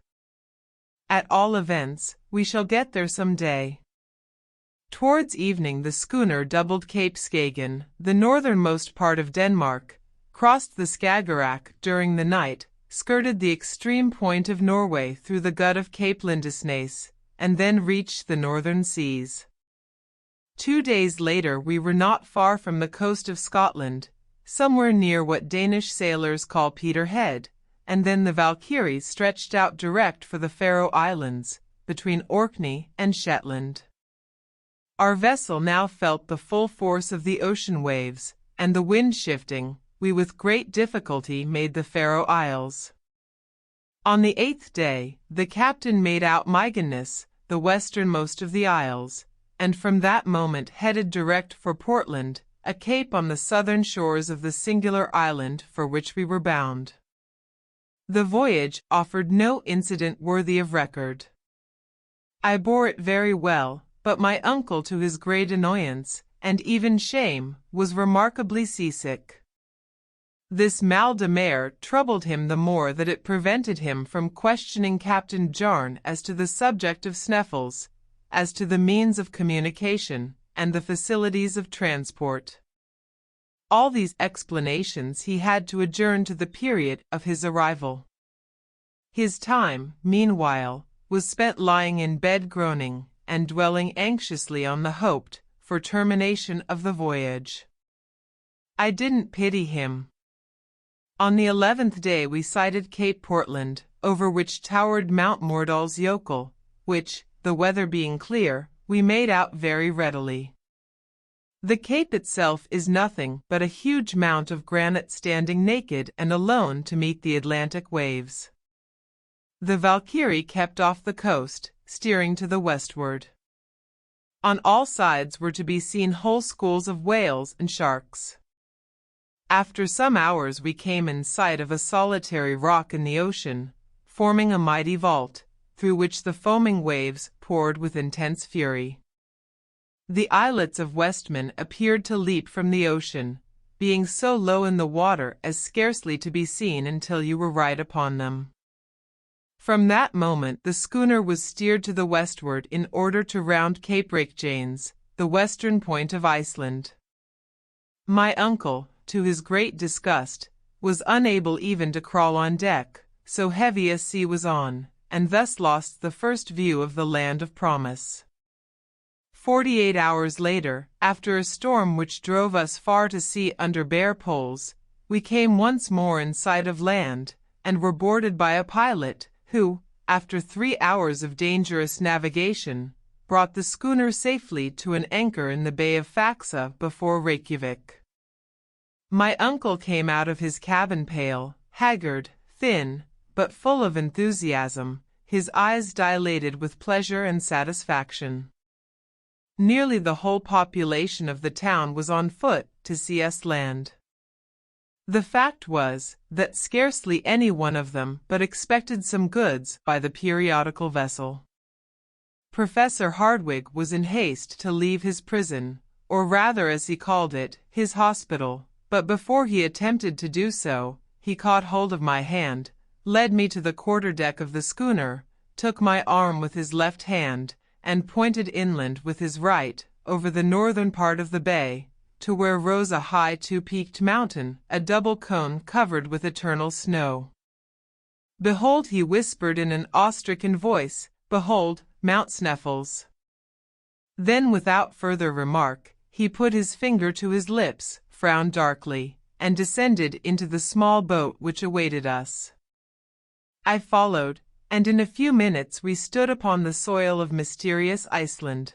At all events, we shall get there some day." Towards evening the schooner doubled Cape Skagen, the northernmost part of Denmark, crossed the Skagerrak during the night, skirted the extreme point of Norway through the gut of Cape Lindesnes, and then reached the northern seas. 2 days later we were not far from the coast of Scotland, somewhere near what Danish sailors call Peterhead, and then the Valkyrie stretched out direct for the Faroe Islands, between Orkney and Shetland. Our vessel now felt the full force of the ocean waves, and the wind shifting, we with great difficulty made the Faroe Isles. On the 8th day, the captain made out Mygonness, the westernmost of the isles, and from that moment headed direct for Portland, a cape on the southern shores of the singular island for which we were bound. The voyage offered no incident worthy of record. I bore it very well, but my uncle, to his great annoyance, and even shame, was remarkably seasick. This mal de mer troubled him the more that it prevented him from questioning Captain Jarn as to the subject of Sneffels, as to the means of communication, and the facilities of transport. All these explanations he had to adjourn to the period of his arrival. His time, meanwhile, was spent lying in bed groaning, and dwelling anxiously on the hoped for termination of the voyage. I didn't pity him. On the 11th day we sighted Cape Portland, over which towered Mount Mordalsjökull, which, the weather being clear, we made out very readily. The cape itself is nothing but a huge mount of granite standing naked and alone to meet the Atlantic waves. The Valkyrie kept off the coast, steering to the westward. On all sides were to be seen whole schools of whales and sharks. After some hours we came in sight of a solitary rock in the ocean, forming a mighty vault, through which the foaming waves poured with intense fury. The islets of Westman appeared to leap from the ocean, being so low in the water as scarcely to be seen until you were right upon them. From that moment the schooner was steered to the westward in order to round Cape Reykjanes, the western point of Iceland. My uncle, to his great disgust, was unable even to crawl on deck, so heavy a sea was on, and thus lost the first view of the land of promise. 48 hours later, after a storm which drove us far to sea under bare poles, we came once more in sight of land, and were boarded by a pilot, who, after 3 hours of dangerous navigation, brought the schooner safely to an anchor in the Bay of Faxa before Reykjavik. My uncle came out of his cabin pale, haggard, thin, but full of enthusiasm, his eyes dilated with pleasure and satisfaction. Nearly the whole population of the town was on foot to see us land. The fact was that scarcely any one of them but expected some goods by the periodical vessel. Professor Hardwigg was in haste to leave his prison, or rather, as he called it, his hospital, but before he attempted to do so, he caught hold of my hand, led me to the quarter-deck of the schooner, took my arm with his left hand, and pointed inland with his right, over the northern part of the bay, to where rose a high two-peaked mountain, a double cone covered with eternal snow. "Behold," he whispered in an awe-stricken voice, "behold, Mount Sneffels." Then, without further remark, he put his finger to his lips, frowned darkly, and descended into the small boat which awaited us. I followed, and in a few minutes we stood upon the soil of mysterious Iceland.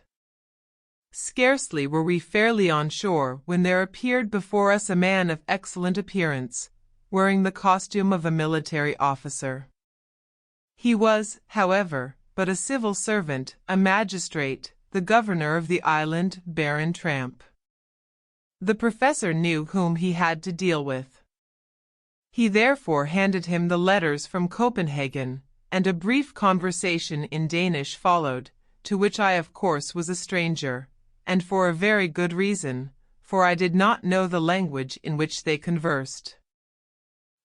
Scarcely were we fairly on shore when there appeared before us a man of excellent appearance, wearing the costume of a military officer. He was, however, but a civil servant, a magistrate, the governor of the island, Baron Tramp. The professor knew whom he had to deal with. He therefore handed him the letters from Copenhagen, and a brief conversation in Danish followed, to which I of course was a stranger, and for a very good reason, for I did not know the language in which they conversed.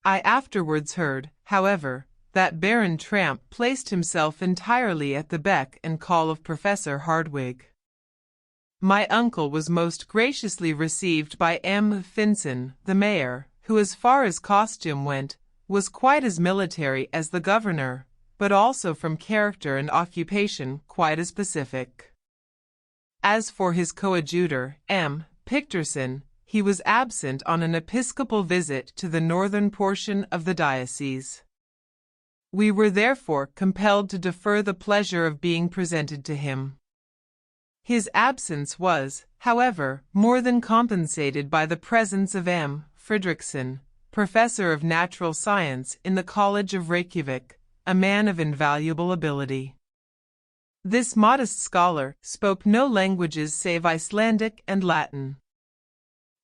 I afterwards heard, however, that Baron Tramp placed himself entirely at the beck and call of Professor Hardwigg. My uncle was most graciously received by M. Finson, the mayor, who, as far as costume went, was quite as military as the governor, but also from character and occupation quite as pacific. As for his coadjutor, M. Picterson, he was absent on an episcopal visit to the northern portion of the diocese. We were therefore compelled to defer the pleasure of being presented to him. His absence was, however, more than compensated by the presence of M. Fredriksson, professor of natural science in the College of Reykjavik, a man of invaluable ability. This modest scholar spoke no languages save Icelandic and Latin.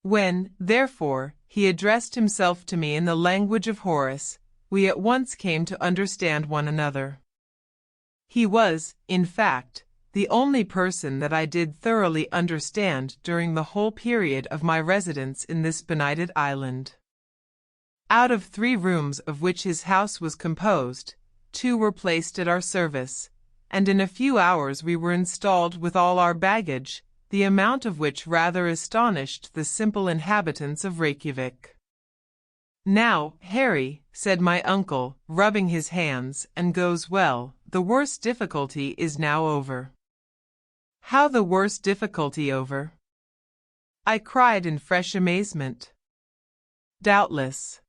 When, therefore, he addressed himself to me in the language of Horace, we at once came to understand one another. He was, in fact, the only person that I did thoroughly understand during the whole period of my residence in this benighted island. Out of 3 rooms of which his house was composed, 2 were placed at our service, and in a few hours we were installed with all our baggage, the amount of which rather astonished the simple inhabitants of Reykjavik. "Now, Harry," said my uncle, rubbing his hands, "and goes well, the worst difficulty is now over." "How the worst difficulty over?" I cried in fresh amazement. "Doubtless.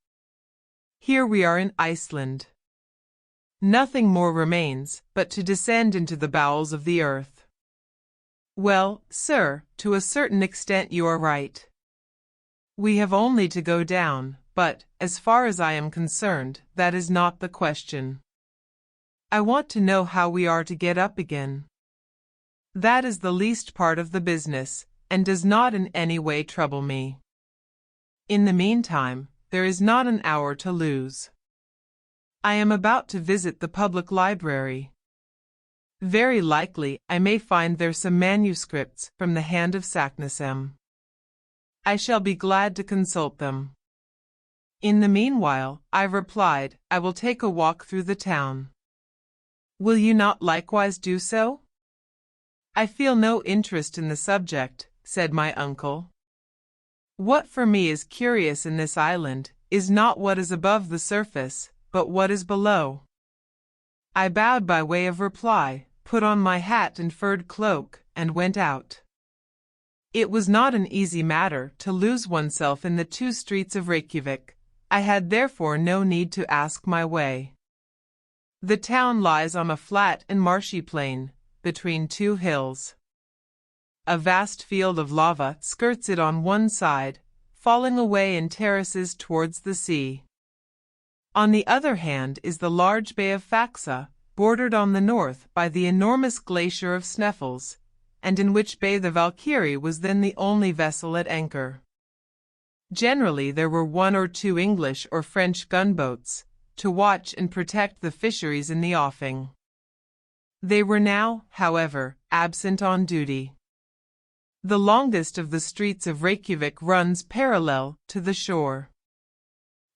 Here we are in Iceland. Nothing more remains but to descend into the bowels of the earth. Well, sir, to a certain extent you are right. We have only to go down, but, as far as I am concerned, that is not the question. I want to know how we are to get up again. That is the least part of the business, and does not in any way trouble me. In the meantime, there is not an hour to lose. I am about to visit the public library. Very likely I may find there some manuscripts from the hand of Saknussemm. I shall be glad to consult them. In the meanwhile, I replied, I will take a walk through the town. Will you not likewise do so? I feel no interest in the subject, said my uncle. What for me is curious in this island is not what is above the surface, but what is below. I bowed by way of reply, put on my hat and furred cloak, and went out. It was not an easy matter to lose oneself in the two streets of Reykjavik. I had therefore no need to ask my way. The town lies on a flat and marshy plain, between two hills. A vast field of lava skirts it on one side, falling away in terraces towards the sea. On the other hand is the large bay of Faxa, bordered on the north by the enormous glacier of Sneffels, and in which bay the Valkyrie was then the only vessel at anchor. Generally there were 1 or 2 English or French gunboats, to watch and protect the fisheries in the offing. They were now, however, absent on duty. The longest of the streets of Reykjavik runs parallel to the shore.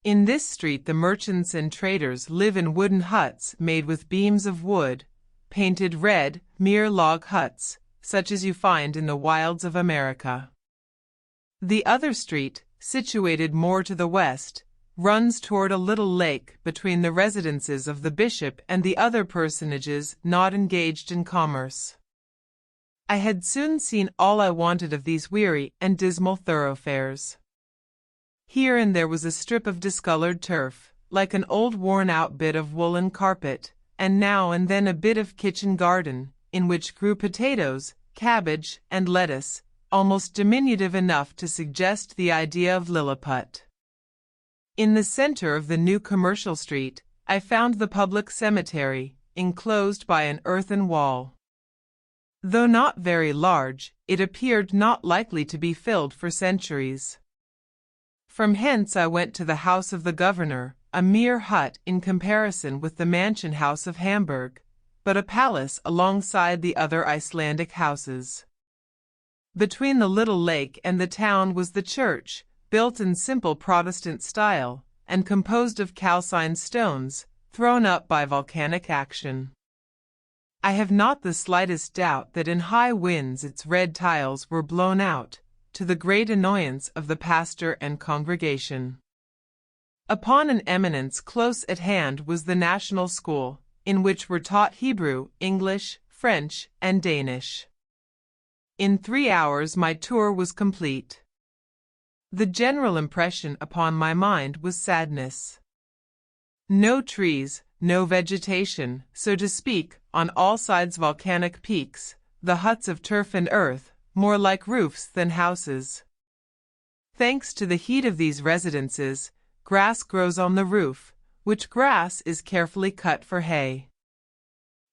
In this street the merchants and traders live in wooden huts made with beams of wood, painted red, mere log huts, such as you find in the wilds of America. The other street, situated more to the west, runs toward a little lake between the residences of the bishop and the other personages not engaged in commerce. I had soon seen all I wanted of these weary and dismal thoroughfares. Here and there was a strip of discolored turf, like an old worn-out bit of woolen carpet, and now and then a bit of kitchen garden, in which grew potatoes, cabbage, and lettuce, almost diminutive enough to suggest the idea of Lilliput. In the center of the new commercial street, I found the public cemetery, enclosed by an earthen wall. Though not very large, it appeared not likely to be filled for centuries. From hence I went to the house of the governor, a mere hut in comparison with the mansion house of Hamburg, but a palace alongside the other Icelandic houses. Between the little lake and the town was the church, built in simple Protestant style, and composed of calcined stones, thrown up by volcanic action. I have not the slightest doubt that in high winds its red tiles were blown out, to the great annoyance of the pastor and congregation. Upon an eminence close at hand was the National School, in which were taught Hebrew, English, French, and Danish. In 3 hours my tour was complete. The general impression upon my mind was sadness. No trees, no vegetation, so to speak, on all sides volcanic peaks, the huts of turf and earth, more like roofs than houses. Thanks to the heat of these residences, grass grows on the roof, which grass is carefully cut for hay.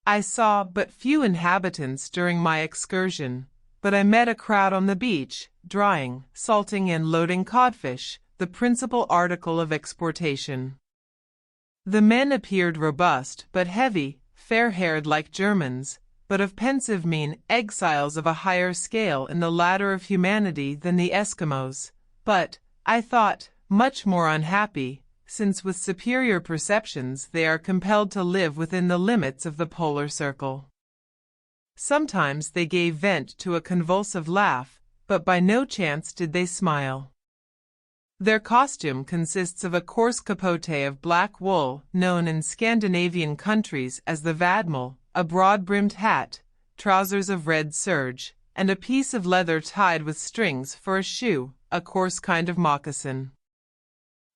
I saw but few inhabitants during my excursion, but I met a crowd on the beach, drying, salting and loading codfish, the principal article of exportation. The men appeared robust but heavy, fair-haired like Germans, but of pensive mien, exiles of a higher scale in the ladder of humanity than the Eskimos, but, I thought, much more unhappy, since with superior perceptions they are compelled to live within the limits of the polar circle. Sometimes they gave vent to a convulsive laugh, but by no chance did they smile. Their costume consists of a coarse capote of black wool, known in Scandinavian countries as the vadmal, a broad-brimmed hat, trousers of red serge, and a piece of leather tied with strings for a shoe, a coarse kind of moccasin.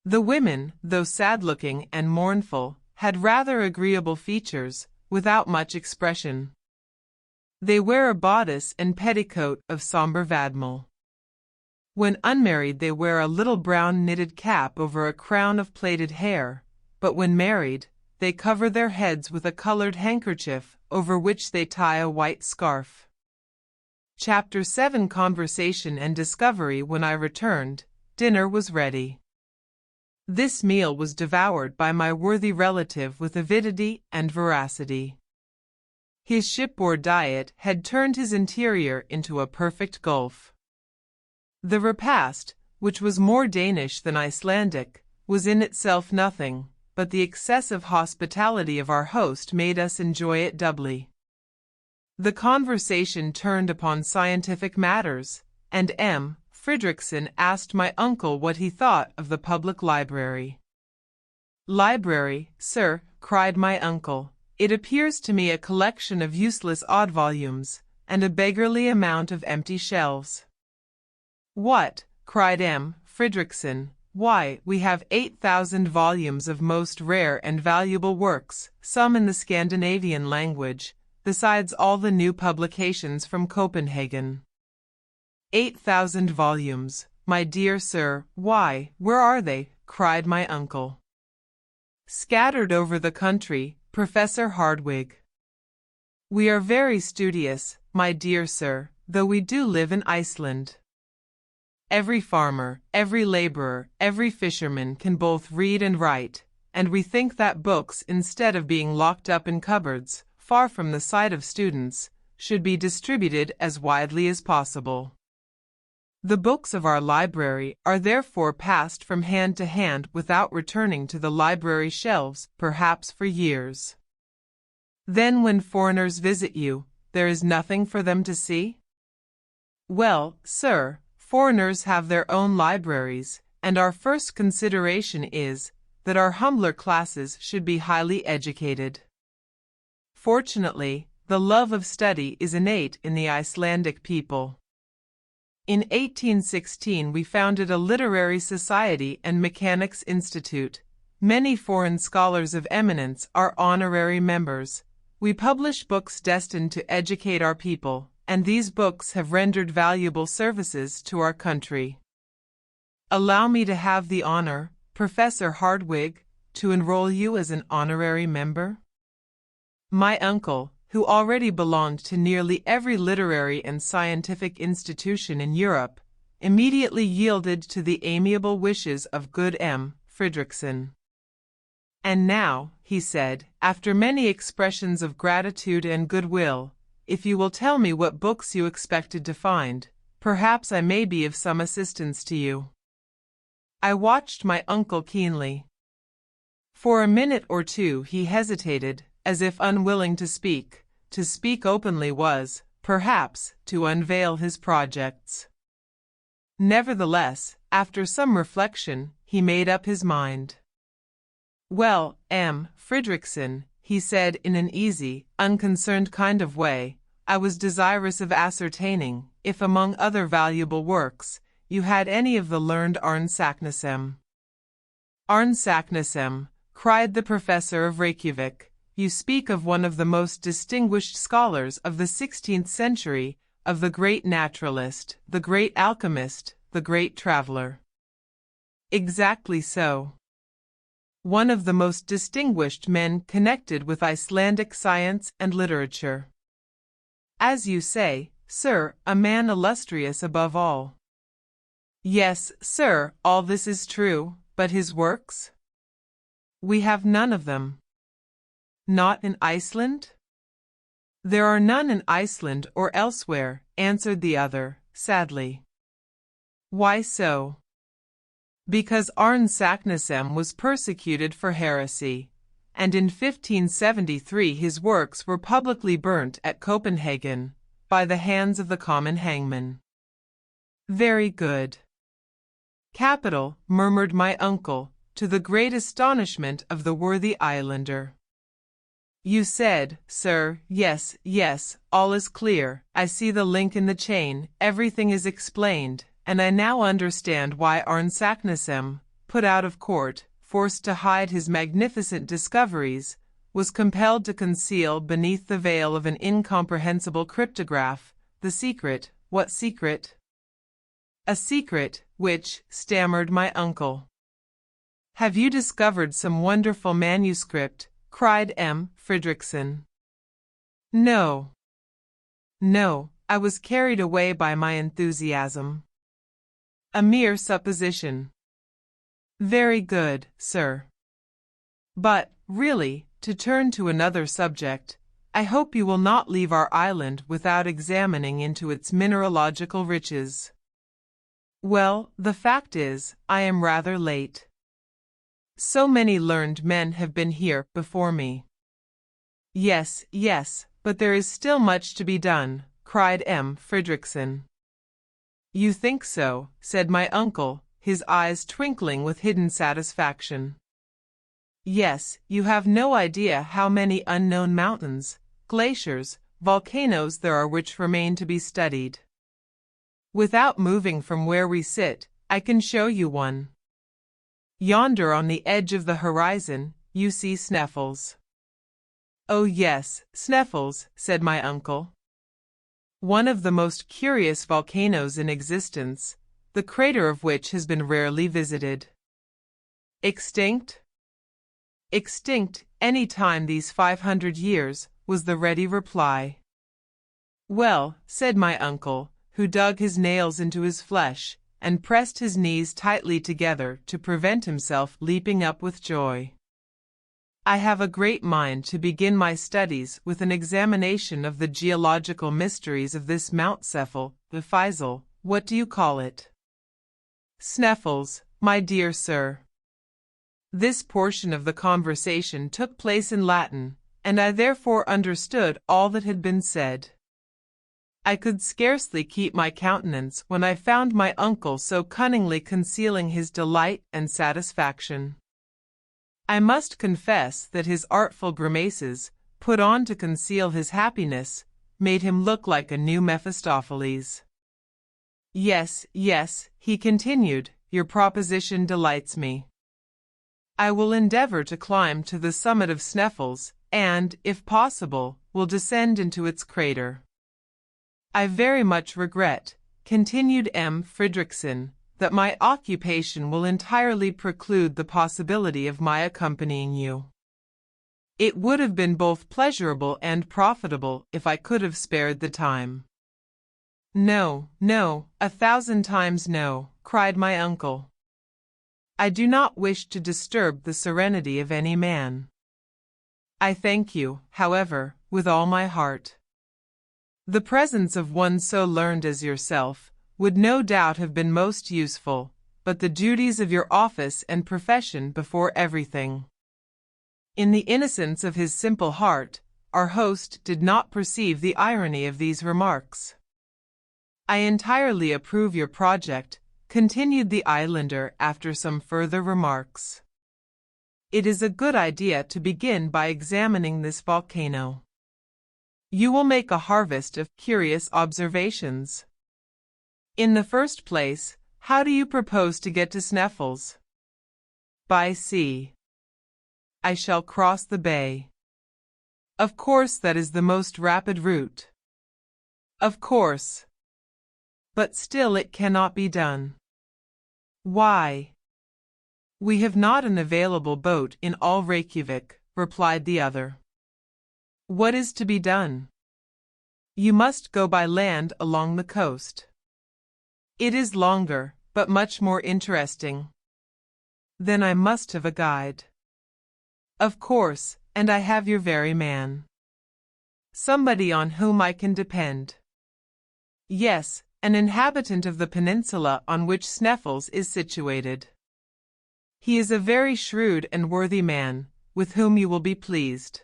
The women, though sad-looking and mournful, had rather agreeable features, without much expression. They wear a bodice and petticoat of sombre vadmel. When unmarried they wear a little brown knitted cap over a crown of plaited hair, but when married, they cover their heads with a colored handkerchief, over which they tie a white scarf. Chapter 7 Conversation and Discovery. When I returned, dinner was ready. This meal was devoured by my worthy relative with avidity and voracity. His shipboard diet had turned his interior into a perfect gulf. The repast, which was more Danish than Icelandic, was in itself nothing, but the excessive hospitality of our host made us enjoy it doubly. The conversation turned upon scientific matters, and M. Fridriksson asked my uncle what he thought of the public library. "Library, sir," cried my uncle. "It appears to me a collection of useless odd volumes, and a beggarly amount of empty shelves." "What?" cried M. Fridriksson. "Why, we have 8,000 volumes of most rare and valuable works, some in the Scandinavian language, besides all the new publications from Copenhagen." 8,000 volumes, my dear sir, why, where are they?" cried my uncle. "Scattered over the country, Professor Hardwigg." "We are very studious, my dear sir, though we do live in Iceland. Every farmer, every laborer, every fisherman can both read and write, and we think that books, instead of being locked up in cupboards, far from the sight of students, should be distributed as widely as possible. The books of our library are therefore passed from hand to hand without returning to the library shelves, perhaps for years. Then when foreigners visit you, there is nothing for them to see?" "Well, sir, foreigners have their own libraries, and our first consideration is that our humbler classes should be highly educated. Fortunately, the love of study is innate in the Icelandic people. In 1816 we founded a literary society and mechanics institute. Many foreign scholars of eminence are honorary members. We publish books destined to educate our people, and these books have rendered valuable services to our country. Allow me to have the honor, Professor Hardwigg, to enroll you as an honorary member." My uncle, who already belonged to nearly every literary and scientific institution in Europe, immediately yielded to the amiable wishes of good M. Fridriksson. "And now," he said, after many expressions of gratitude and goodwill, "if you will tell me what books you expected to find, perhaps I may be of some assistance to you." I watched my uncle keenly. For a minute or two he hesitated, as if unwilling to speak. To speak openly was, perhaps, to unveil his projects. Nevertheless, after some reflection, he made up his mind. "Well, M. Fridriksson," he said in an easy, unconcerned kind of way, "I was desirous of ascertaining, if among other valuable works, you had any of the learned Arnsaknessem." "Arnsaknessem," cried the professor of Reykjavik. "You speak of one of the most distinguished scholars of the 16th century, of the great naturalist, the great alchemist, the great traveler." "Exactly so. One of the most distinguished men connected with Icelandic science and literature. As you say, sir, a man illustrious above all." "Yes, sir, all this is true, but his works? We have none of them." "Not in Iceland?" "There are none in Iceland or elsewhere," answered the other, sadly. "Why so?" "Because Arnsaknessem was persecuted for heresy, and in 1573 his works were publicly burnt at Copenhagen, by the hands of the common hangman." "Very good." "Capital," murmured my uncle, to the great astonishment of the worthy islander. "You said, sir, yes, yes, all is clear, I see the link in the chain, everything is explained, and I now understand why Arnsaknessem, put out of court, forced to hide his magnificent discoveries, was compelled to conceal beneath the veil of an incomprehensible cryptograph the secret. What secret? A secret, which, stammered my uncle. Have you discovered some wonderful manuscript? Cried M. Fridriksson. No. No, I was carried away by my enthusiasm. A mere supposition. Very good, sir. But, really, to turn to another subject, I hope you will not leave our island without examining into its mineralogical riches. Well, the fact is, I am rather late. So many learned men have been here before me. Yes, yes, but there is still much to be done, cried M. Fridriksson. You think so, said my uncle, his eyes twinkling with hidden satisfaction. Yes, you have no idea how many unknown mountains, glaciers, volcanoes there are which remain to be studied. Without moving from where we sit, I can show you one. Yonder on the edge of the horizon, you see Sneffels. Oh yes, Sneffels, said my uncle. One of the most curious volcanoes in existence, the crater of which has been rarely visited. Extinct? Extinct any time these 500 years, was the ready reply. Well, said my uncle, who dug his nails into his flesh, and pressed his knees tightly together to prevent himself leaping up with joy. I have a great mind to begin my studies with an examination of the geological mysteries of this Mount Cephal, the Feisal, what do you call it? Sneffels, my dear sir. This portion of the conversation took place in Latin, and I therefore understood all that had been said. I could scarcely keep my countenance when I found my uncle so cunningly concealing his delight and satisfaction. I must confess that his artful grimaces, put on to conceal his happiness, made him look like a new Mephistopheles. Yes, yes, he continued, your proposition delights me. I will endeavor to climb to the summit of Sneffels, and, if possible, will descend into its crater. I very much regret, continued M. Fridriksson, that my occupation will entirely preclude the possibility of my accompanying you. It would have been both pleasurable and profitable if I could have spared the time. No, no, 1,000 times no, cried my uncle. I do not wish to disturb the serenity of any man. I thank you, however, with all my heart. The presence of one so learned as yourself would no doubt have been most useful, but the duties of your office and profession before everything. In the innocence of his simple heart, our host did not perceive the irony of these remarks. I entirely approve your project, continued the islander after some further remarks. It is a good idea to begin by examining this volcano. You will make a harvest of curious observations. In the first place, how do you propose to get to Sneffels? By sea. I shall cross the bay. Of course that is the most rapid route. Of course. But still it cannot be done. Why? We have not an available boat in all Reykjavik, replied the other. What is to be done? You must go by land along the coast. It is longer, but much more interesting. Then I must have a guide. Of course, and I have your very man. Somebody on whom I can depend. Yes, an inhabitant of the peninsula on which Sneffels is situated. He is a very shrewd and worthy man, with whom you will be pleased.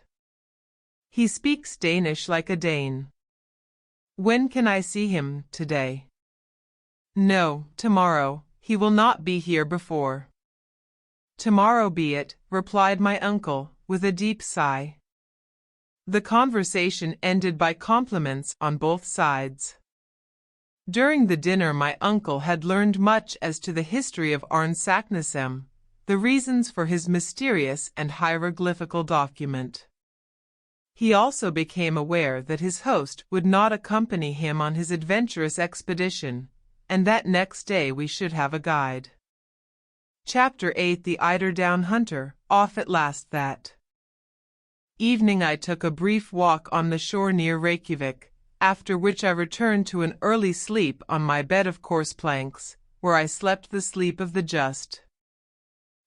He speaks Danish like a Dane. When can I see him? Today? No, tomorrow. He will not be here before. Tomorrow be it, replied my uncle, with a deep sigh. The conversation ended by compliments on both sides. During the dinner my uncle had learned much as to the history of Arne Saknussemm, the reasons for his mysterious and hieroglyphical document. He also became aware that his host would not accompany him on his adventurous expedition, and that next day we should have a guide. Chapter 8: The Eiderdown Hunter, off at last that evening I took a brief walk on the shore near Reykjavik, after which I returned to an early sleep on my bed of coarse planks, where I slept the sleep of the just.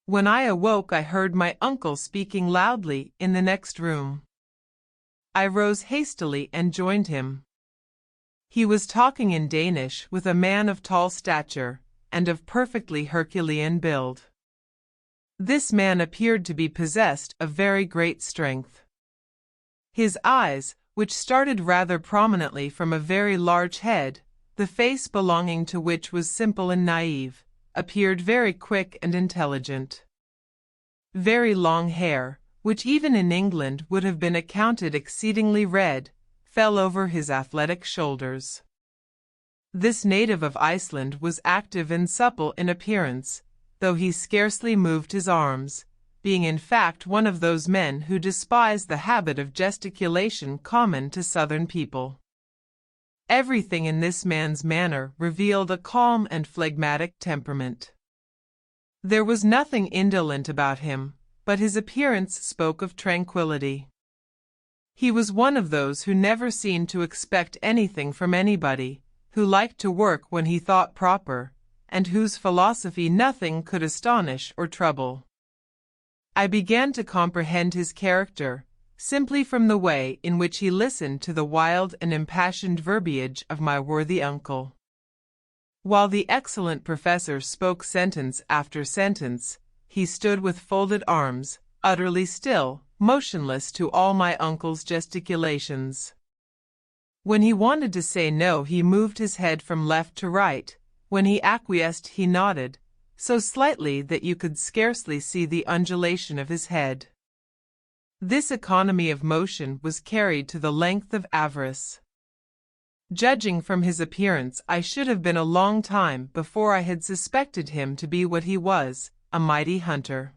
When I awoke I heard my uncle speaking loudly in the next room. I rose hastily and joined him. He was talking in Danish with a man of tall stature, and of perfectly Herculean build. This man appeared to be possessed of very great strength. His eyes, which started rather prominently from a very large head, the face belonging to which was simple and naive, appeared very quick and intelligent. Very long hair, which even in England would have been accounted exceedingly red, fell over his athletic shoulders. This native of Iceland was active and supple in appearance, though he scarcely moved his arms, being in fact one of those men who despise the habit of gesticulation common to southern people. Everything in this man's manner revealed a calm and phlegmatic temperament. There was nothing indolent about him, but his appearance spoke of tranquility. He was one of those who never seemed to expect anything from anybody, who liked to work when he thought proper, and whose philosophy nothing could astonish or trouble. I began to comprehend his character, simply from the way in which he listened to the wild and impassioned verbiage of my worthy uncle. While the excellent professor spoke sentence after sentence, he stood with folded arms, utterly still, motionless to all my uncle's gesticulations. When he wanted to say no, he moved his head from left to right. When he acquiesced, he nodded, so slightly that you could scarcely see the undulation of his head. This economy of motion was carried to the length of avarice. Judging from his appearance, I should have been a long time before I had suspected him to be what he was, a mighty hunter.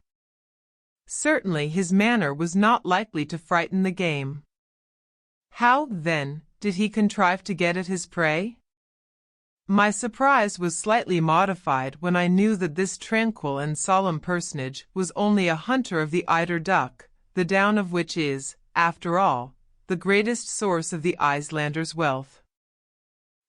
Certainly his manner was not likely to frighten the game. How, then, did he contrive to get at his prey? My surprise was slightly modified when I knew that this tranquil and solemn personage was only a hunter of the eider duck, the down of which is, after all, the greatest source of the Icelander's wealth.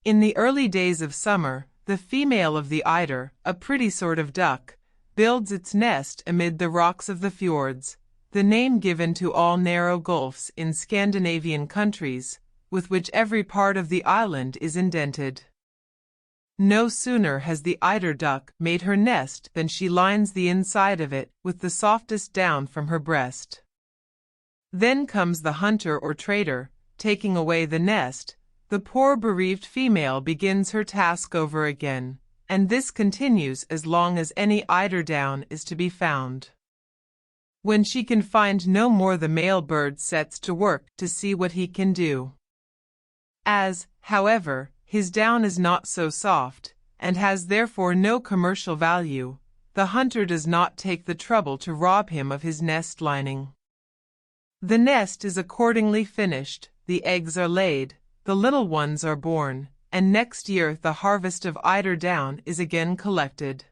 In the early days of summer, the female of the eider, a pretty sort of duck, builds its nest amid the rocks of the fjords, the name given to all narrow gulfs in Scandinavian countries, with which every part of the island is indented. No sooner has the eider duck made her nest than she lines the inside of it with the softest down from her breast. Then comes the hunter or trader, taking away the nest. The poor bereaved female begins her task over again, and this continues as long as any eider down is to be found. When she can find no more, the male bird sets to work to see what he can do. As, however, his down is not so soft, and has therefore no commercial value, the hunter does not take the trouble to rob him of his nest lining. The nest is accordingly finished, the eggs are laid, the little ones are born, and next year the harvest of eider down is again collected.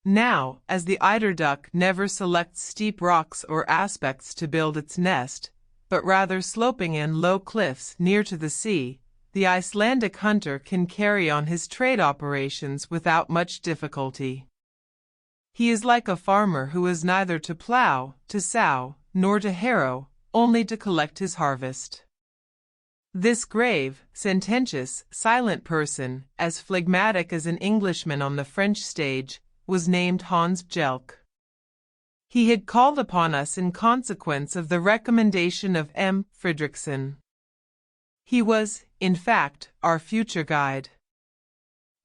Now, as the eider duck never selects steep rocks or aspects to build its nest, but rather sloping and low cliffs near to the sea, the Icelandic hunter can carry on his trade operations without much difficulty. He is like a farmer who is neither to plow, to sow, nor to harrow, only to collect his harvest. This grave, sententious, silent person, as phlegmatic as an Englishman on the French stage, was named Hans Bjelke. He had called upon us in consequence of the recommendation of M. Fridriksson. He was, in fact, our future guide.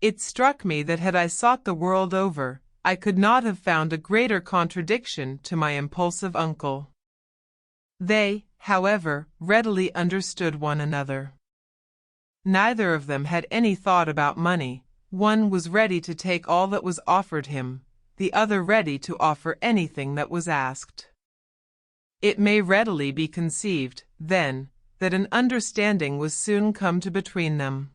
It struck me that had I sought the world over, I could not have found a greater contradiction to my impulsive uncle. They, however, readily understood one another. Neither of them had any thought about money. One was ready to take all that was offered him, the other ready to offer anything that was asked. It may readily be conceived, then, that an understanding was soon come to between them.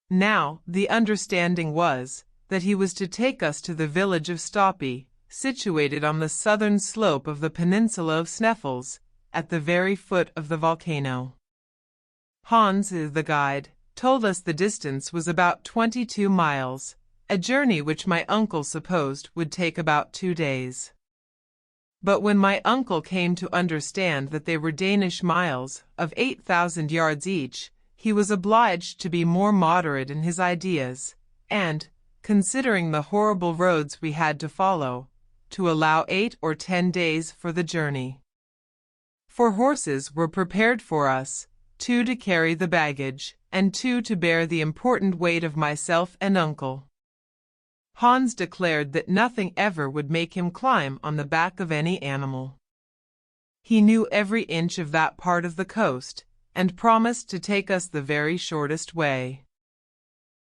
Now, the understanding was, that he was to take us to the village of Stoppy, situated on the southern slope of the peninsula of Sneffels, at the very foot of the volcano. Hans, the guide, told us the distance was about 22 miles, a journey which my uncle supposed would take about 2 days. But when my uncle came to understand that they were Danish miles of 8,000 yards each, he was obliged to be more moderate in his ideas, and, considering the horrible roads we had to follow, to allow 8 or 10 days for the journey. 4 horses were prepared for us, 2 to carry the baggage, and 2 to bear the important weight of myself and uncle. Hans declared that nothing ever would make him climb on the back of any animal. He knew every inch of that part of the coast, and promised to take us the very shortest way.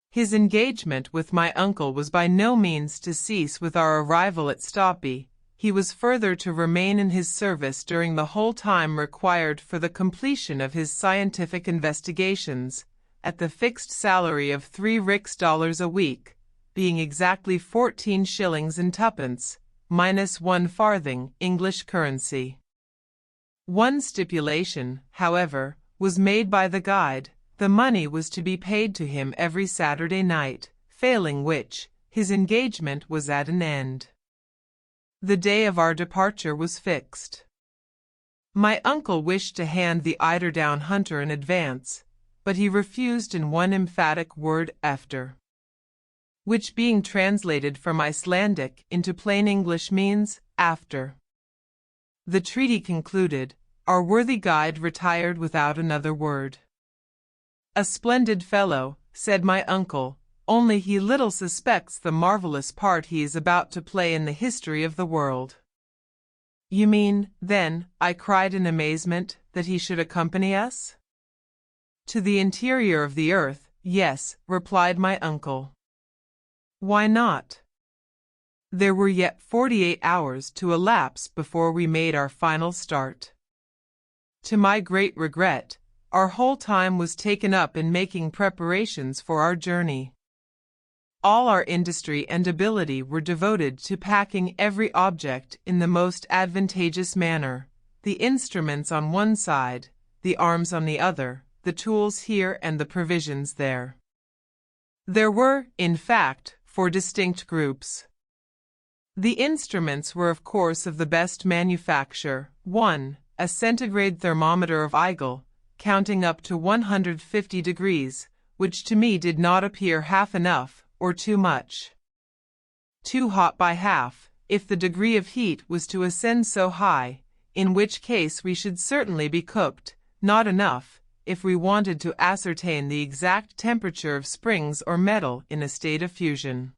His engagement with my uncle was by no means to cease with our arrival at Stoppy. He was further to remain in his service during the whole time required for the completion of his scientific investigations, at the fixed salary of 3 Riksdaler a week, being exactly 14 shillings and twopence, minus 1 farthing English currency. One stipulation, however, was made by the guide. The money was to be paid to him every Saturday night, failing which, his engagement was at an end. The day of our departure was fixed. My uncle wished to hand the eiderdown hunter in advance, but he refused in one emphatic word after, which being translated from Icelandic into plain English means after. The treaty concluded, our worthy guide retired without another word. A splendid fellow, said my uncle, only he little suspects the marvelous part he is about to play in the history of the world. You mean, then, I cried in amazement, that he should accompany us? To the interior of the earth, yes, replied my uncle. Why not? There were yet 48 hours to elapse before we made our final start. To my great regret, our whole time was taken up in making preparations for our journey. All our industry and ability were devoted to packing every object in the most advantageous manner, the instruments on one side, the arms on the other, the tools here and the provisions there. There were, in fact, 4 distinct groups. The instruments were of course of the best manufacture. 1. A centigrade thermometer of Eigel, counting up to 150 degrees, which to me did not appear half enough, or too much. Too hot by half, if the degree of heat was to ascend so high, in which case we should certainly be cooked. Not enough, if we wanted to ascertain the exact temperature of springs or metal in a state of fusion.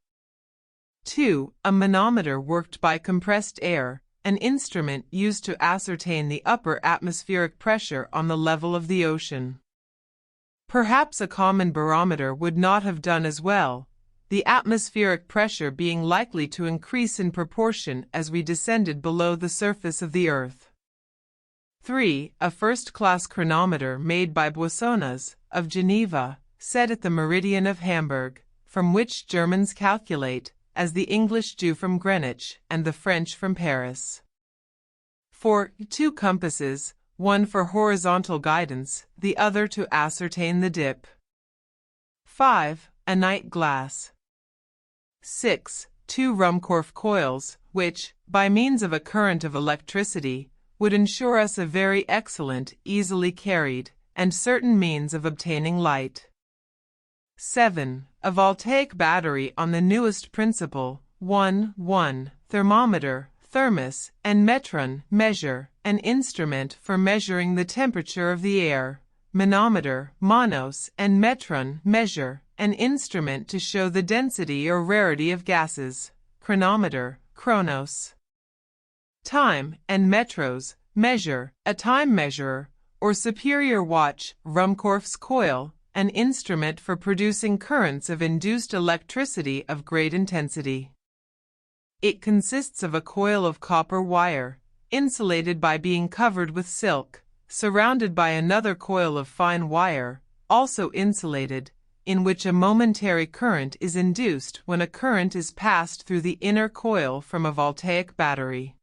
2. A manometer worked by compressed air, an instrument used to ascertain the upper atmospheric pressure on the level of the ocean. Perhaps a common barometer would not have done as well, the atmospheric pressure being likely to increase in proportion as we descended below the surface of the earth. 3. A first-class chronometer made by Boissonnas, of Geneva, set at the meridian of Hamburg, from which Germans calculate, as the English do from Greenwich and the French from Paris. 4. 2 compasses, one for horizontal guidance, the other to ascertain the dip. 5. A night glass. 6. 2 Ruhmkorff coils, which, by means of a current of electricity, would ensure us a very excellent, easily carried, and certain means of obtaining light. 7. A voltaic battery on the newest principle, 1 thermometer, thermos, and metron, measure, an instrument for measuring the temperature of the air, manometer, monos, and metron, measure, an instrument to show the density or rarity of gases, chronometer, chronos. Time, and metros, measure, a time measurer, or superior watch, Ruhmkorff's coil, an instrument for producing currents of induced electricity of great intensity. It consists of a coil of copper wire, insulated by being covered with silk, surrounded by another coil of fine wire, also insulated, in which a momentary current is induced when a current is passed through the inner coil from a voltaic battery.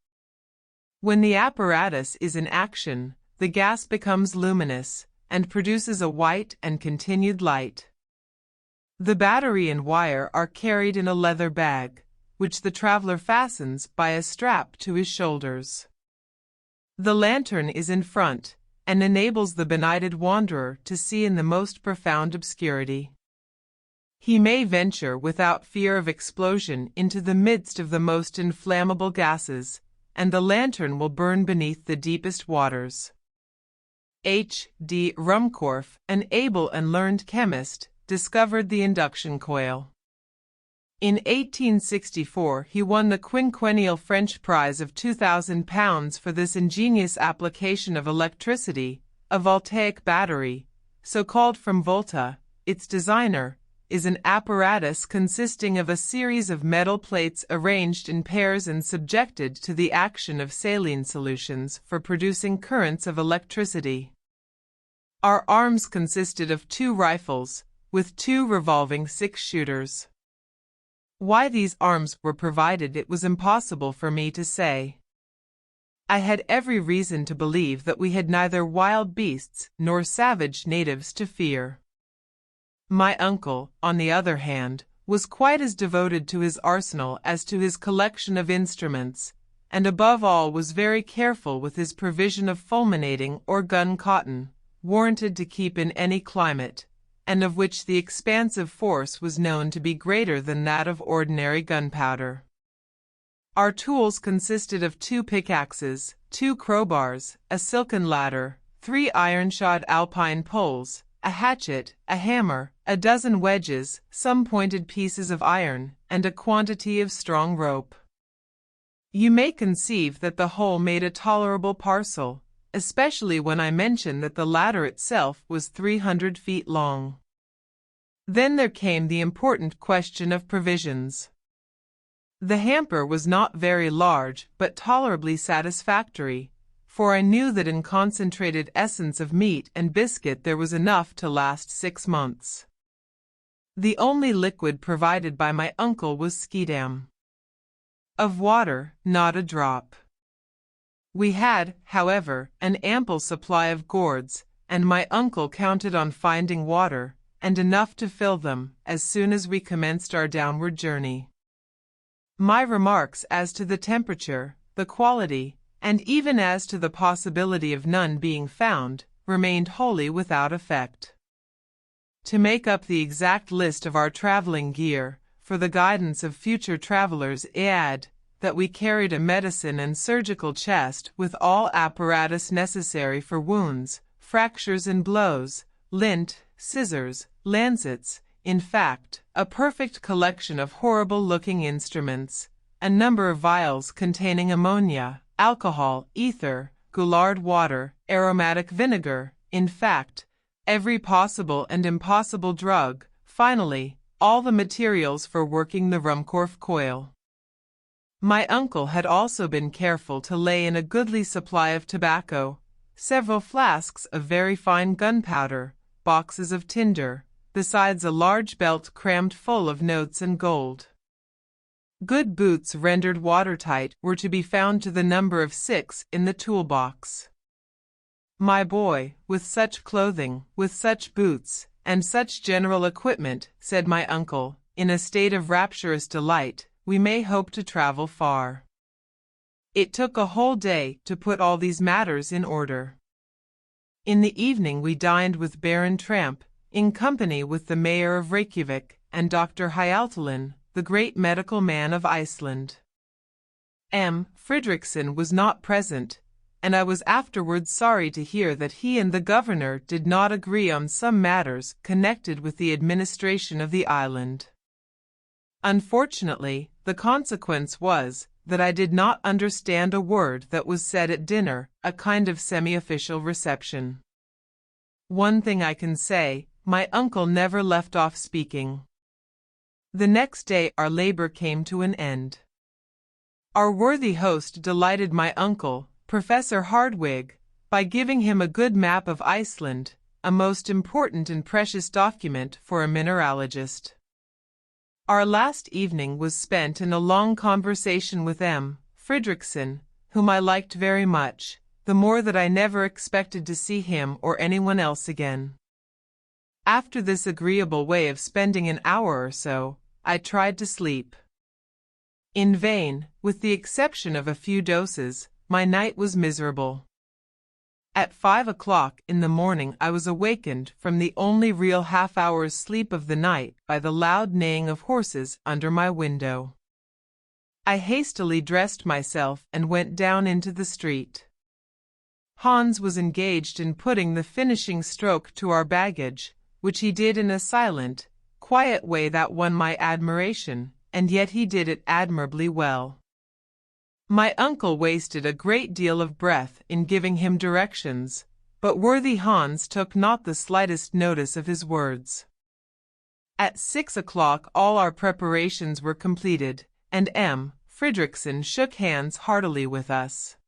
When the apparatus is in action, the gas becomes luminous and produces a white and continued light. The battery and wire are carried in a leather bag, which the traveler fastens by a strap to his shoulders. The lantern is in front, and enables the benighted wanderer to see in the most profound obscurity. He may venture without fear of explosion into the midst of the most inflammable gases, and the lantern will burn beneath the deepest waters. H. D. Ruhmkorff, an able and learned chemist, discovered the induction coil. In 1864 he won the quinquennial French prize of £2,000 for this ingenious application of electricity. A voltaic battery, so called from volta, its designer, is an apparatus consisting of a series of metal plates arranged in pairs and subjected to the action of saline solutions for producing currents of electricity. Our arms consisted of 2 rifles, with 2 revolving 6-shooters. Why these arms were provided it was impossible for me to say. I had every reason to believe that we had neither wild beasts nor savage natives to fear. My uncle, on the other hand, was quite as devoted to his arsenal as to his collection of instruments, and above all was very careful with his provision of fulminating or gun cotton, warranted to keep in any climate, and of which the expansive force was known to be greater than that of ordinary gunpowder. Our tools consisted of 2 pickaxes, 2 crowbars, a silken ladder, 3 iron-shod alpine poles, a hatchet, a hammer, a dozen wedges, some pointed pieces of iron, and a quantity of strong rope. You may conceive that the whole made a tolerable parcel, especially when I mention that the ladder itself was 300 feet long. Then there came the important question of provisions. The hamper was not very large, but tolerably satisfactory, for I knew that in concentrated essence of meat and biscuit there was enough to last 6 months. The only liquid provided by my uncle was schiedam. Of water, not a drop. We had, however, an ample supply of gourds, and my uncle counted on finding water, and enough to fill them, as soon as we commenced our downward journey. My remarks as to the temperature, the quality, and even as to the possibility of none being found, remained wholly without effect. To make up the exact list of our traveling gear, for the guidance of future travelers, add that we carried a medicine and surgical chest with all apparatus necessary for wounds, fractures and blows, lint, scissors, lancets, in fact, a perfect collection of horrible-looking instruments, a number of vials containing ammonia, alcohol, ether, Goulard water, aromatic vinegar, in fact, every possible and impossible drug, finally, all the materials for working the Ruhmkorff coil. My uncle had also been careful to lay in a goodly supply of tobacco, several flasks of very fine gunpowder, boxes of tinder, besides a large belt crammed full of notes and gold. Good boots rendered watertight were to be found to the number of 6 in the toolbox. My boy, with such clothing, with such boots, and such general equipment, said my uncle, in a state of rapturous delight, we may hope to travel far. It took a whole day to put all these matters in order. In the evening we dined with Baron Tramp, in company with the Mayor of Reykjavik, and Dr. Hjaltalin, the great medical man of Iceland. M. Fridriksson was not present, and I was afterwards sorry to hear that he and the governor did not agree on some matters connected with the administration of the island. Unfortunately, the consequence was that I did not understand a word that was said at dinner, a kind of semi-official reception. One thing I can say, my uncle never left off speaking. The next day our labor came to an end. Our worthy host delighted my uncle, Professor Hardwig, by giving him a good map of Iceland, a most important and precious document for a mineralogist. Our last evening was spent in a long conversation with M. Fridriksson, whom I liked very much, the more that I never expected to see him or anyone else again. After this agreeable way of spending an hour or so, I tried to sleep. In vain, with the exception of a few doses, my night was miserable. At 5 o'clock in the morning I was awakened from the only real half-hour's sleep of the night by the loud neighing of horses under my window. I hastily dressed myself and went down into the street. Hans was engaged in putting the finishing stroke to our baggage, which he did in a silent, quiet way that won my admiration, and yet he did it admirably well. My uncle wasted a great deal of breath in giving him directions, but worthy Hans took not the slightest notice of his words. At 6 o'clock all our preparations were completed, and M. Fridriksson shook hands heartily with us.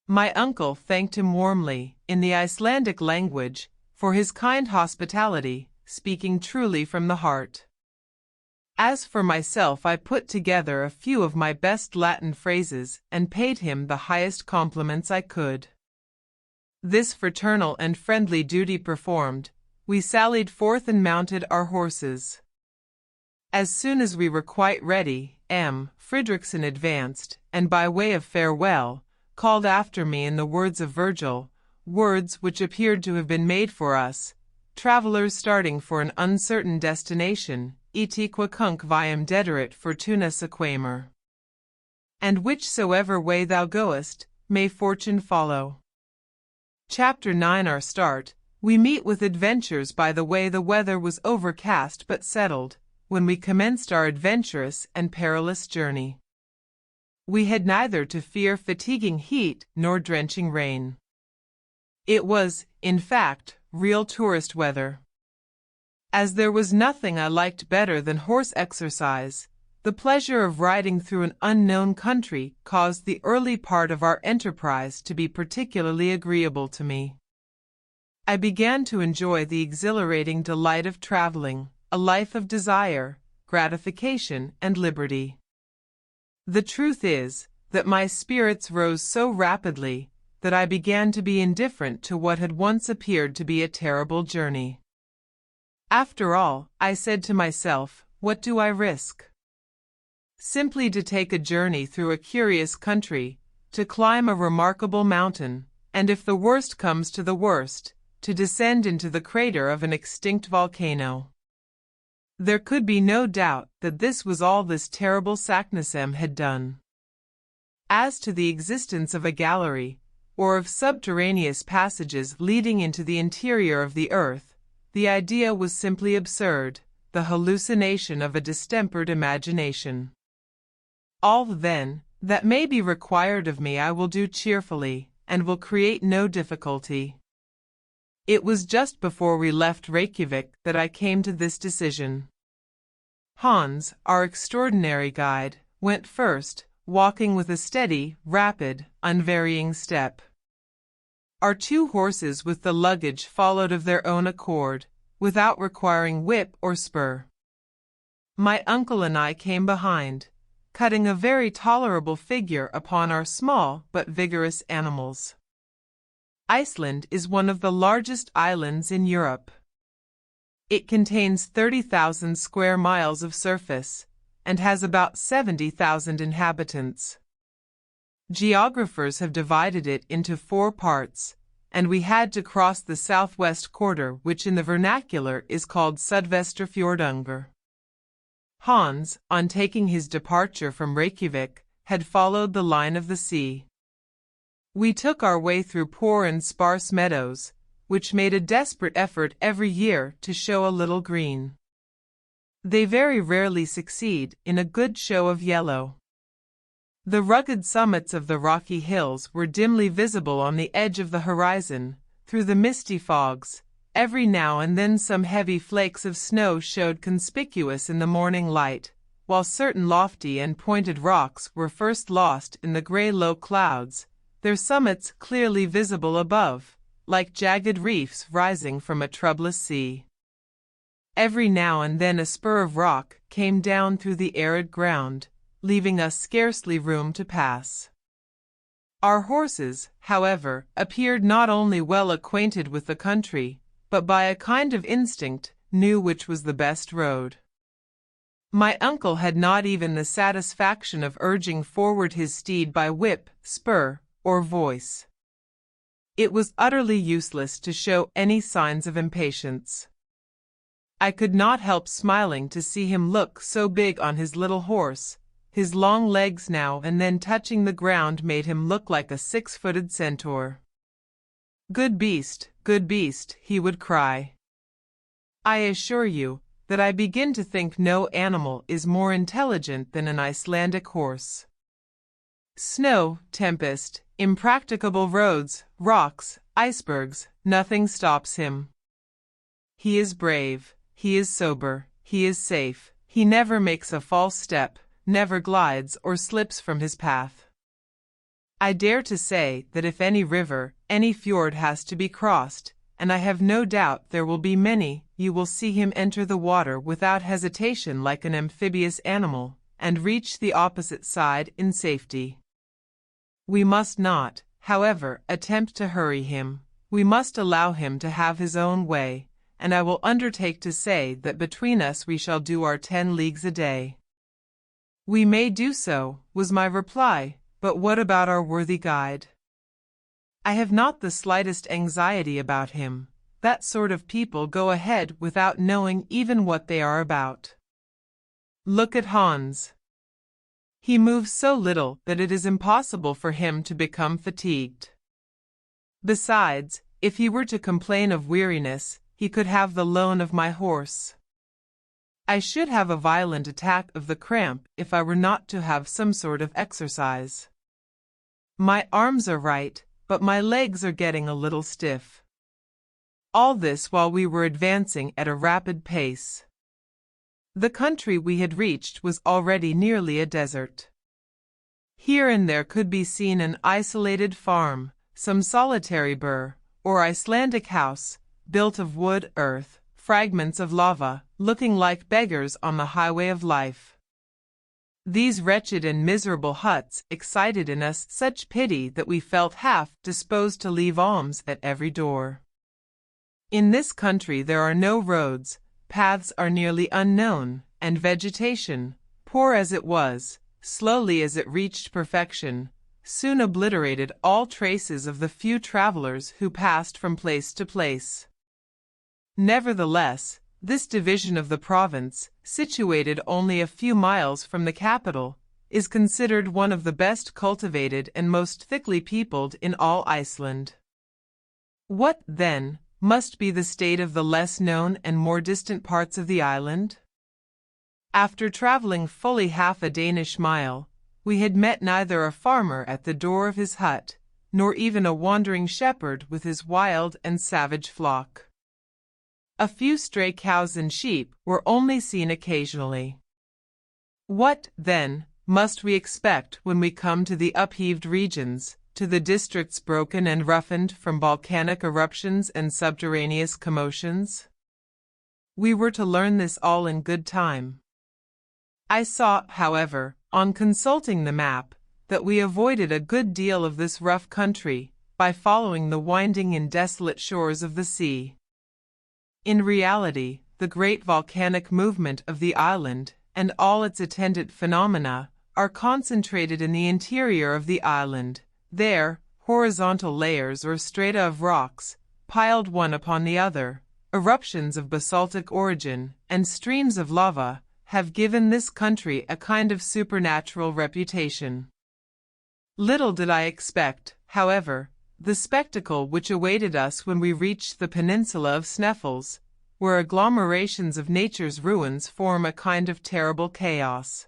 My uncle thanked him warmly, in the Icelandic language, for his kind hospitality, speaking truly from the heart. As for myself, I put together a few of my best Latin phrases and paid him the highest compliments I could. This fraternal and friendly duty performed, we sallied forth and mounted our horses. As soon as we were quite ready, M. Fridriksson advanced, and by way of farewell, called after me in the words of Virgil, words which appeared to have been made for us, travelers starting for an uncertain destination, ite quacunque viam dederit fortuna sequamer. And whichsoever way thou goest, may fortune follow. Chapter 9. Our start. We meet with adventures by the way. The weather was overcast but settled, when we commenced our adventurous and perilous journey. We had neither to fear fatiguing heat nor drenching rain. It was, in fact, real tourist weather. As there was nothing I liked better than horse exercise, the pleasure of riding through an unknown country caused the early part of our enterprise to be particularly agreeable to me. I began to enjoy the exhilarating delight of traveling, a life of desire, gratification, and liberty. The truth is, that my spirits rose so rapidly that I began to be indifferent to what had once appeared to be a terrible journey. After all, I said to myself, what do I risk? Simply to take a journey through a curious country, to climb a remarkable mountain, and if the worst comes to the worst, to descend into the crater of an extinct volcano. There could be no doubt that this was all this terrible Saknussemm had done. As to the existence of a gallery, or of subterraneous passages leading into the interior of the earth, the idea was simply absurd, the hallucination of a distempered imagination. All, then, that may be required of me I will do cheerfully, and will create no difficulty. It was just before we left Reykjavik that I came to this decision. Hans, our extraordinary guide, went first, walking with a steady, rapid, unvarying step. Our 2 horses with the luggage followed of their own accord, without requiring whip or spur. My uncle and I came behind, cutting a very tolerable figure upon our small but vigorous animals. Iceland is one of the largest islands in Europe. It contains 30,000 square miles of surface, and has about 70,000 inhabitants. Geographers have divided it into 4 parts, and we had to cross the southwest quarter, which in the vernacular is called Sudvestrafjordungur. Hans, on taking his departure from Reykjavik, had followed the line of the sea. We took our way through poor and sparse meadows, which made a desperate effort every year to show a little green. They very rarely succeed in a good show of yellow. The rugged summits of the rocky hills were dimly visible on the edge of the horizon, through the misty fogs. Every now and then some heavy flakes of snow showed conspicuous in the morning light, while certain lofty and pointed rocks were first lost in the grey low clouds, their summits clearly visible above, like jagged reefs rising from a troublous sea. Every now and then a spur of rock came down through the arid ground, leaving us scarcely room to pass. Our horses, however, appeared not only well acquainted with the country, but by a kind of instinct knew which was the best road. My uncle had not even the satisfaction of urging forward his steed by whip, spur, or voice. It was utterly useless to show any signs of impatience. I could not help smiling to see him look so big on his little horse. His long legs now and then touching the ground made him look like a 6-footed centaur. Good beast, he would cry. I assure you that I begin to think no animal is more intelligent than an Icelandic horse. Snow, tempest, impracticable roads, rocks, icebergs, nothing stops him. He is brave, he is sober, he is safe, he never makes a false step, never glides or slips from his path. I dare to say that if any river, any fjord has to be crossed, and I have no doubt there will be many, you will see him enter the water without hesitation like an amphibious animal, and reach the opposite side in safety. We must not, however, attempt to hurry him. We must allow him to have his own way, and I will undertake to say that between us we shall do our 10 leagues a day. We may do so, was my reply, but what about our worthy guide? I have not the slightest anxiety about him. That sort of people go ahead without knowing even what they are about. Look at Hans. He moves so little that it is impossible for him to become fatigued. Besides, if he were to complain of weariness, he could have the loan of my horse. I should have a violent attack of the cramp if I were not to have some sort of exercise. My arms are right, but my legs are getting a little stiff. All this while we were advancing at a rapid pace. The country we had reached was already nearly a desert. Here and there could be seen an isolated farm, some solitary burgh, or Icelandic house, built of wood, earth, fragments of lava, looking like beggars on the highway of life. These wretched and miserable huts excited in us such pity that we felt half disposed to leave alms at every door. In this country there are no roads, paths are nearly unknown, and vegetation, poor as it was, slowly as it reached perfection, soon obliterated all traces of the few travelers who passed from place to place. Nevertheless, this division of the province, situated only a few miles from the capital, is considered one of the best cultivated and most thickly peopled in all Iceland. What, then, must be the state of the less known and more distant parts of the island? After traveling fully half a Danish mile, we had met neither a farmer at the door of his hut, nor even a wandering shepherd with his wild and savage flock. A few stray cows and sheep were only seen occasionally. What, then, must we expect when we come to the upheaved regions, to the districts broken and roughened from volcanic eruptions and subterraneous commotions? We were to learn this all in good time. I saw, however, on consulting the map, that we avoided a good deal of this rough country by following the winding and desolate shores of the sea. In reality, the great volcanic movement of the island and all its attendant phenomena are concentrated in the interior of the island. There, horizontal layers or strata of rocks, piled one upon the other, eruptions of basaltic origin, and streams of lava, have given this country a kind of supernatural reputation. Little did I expect, however, the spectacle which awaited us when we reached the peninsula of Sneffels, where agglomerations of nature's ruins form a kind of terrible chaos.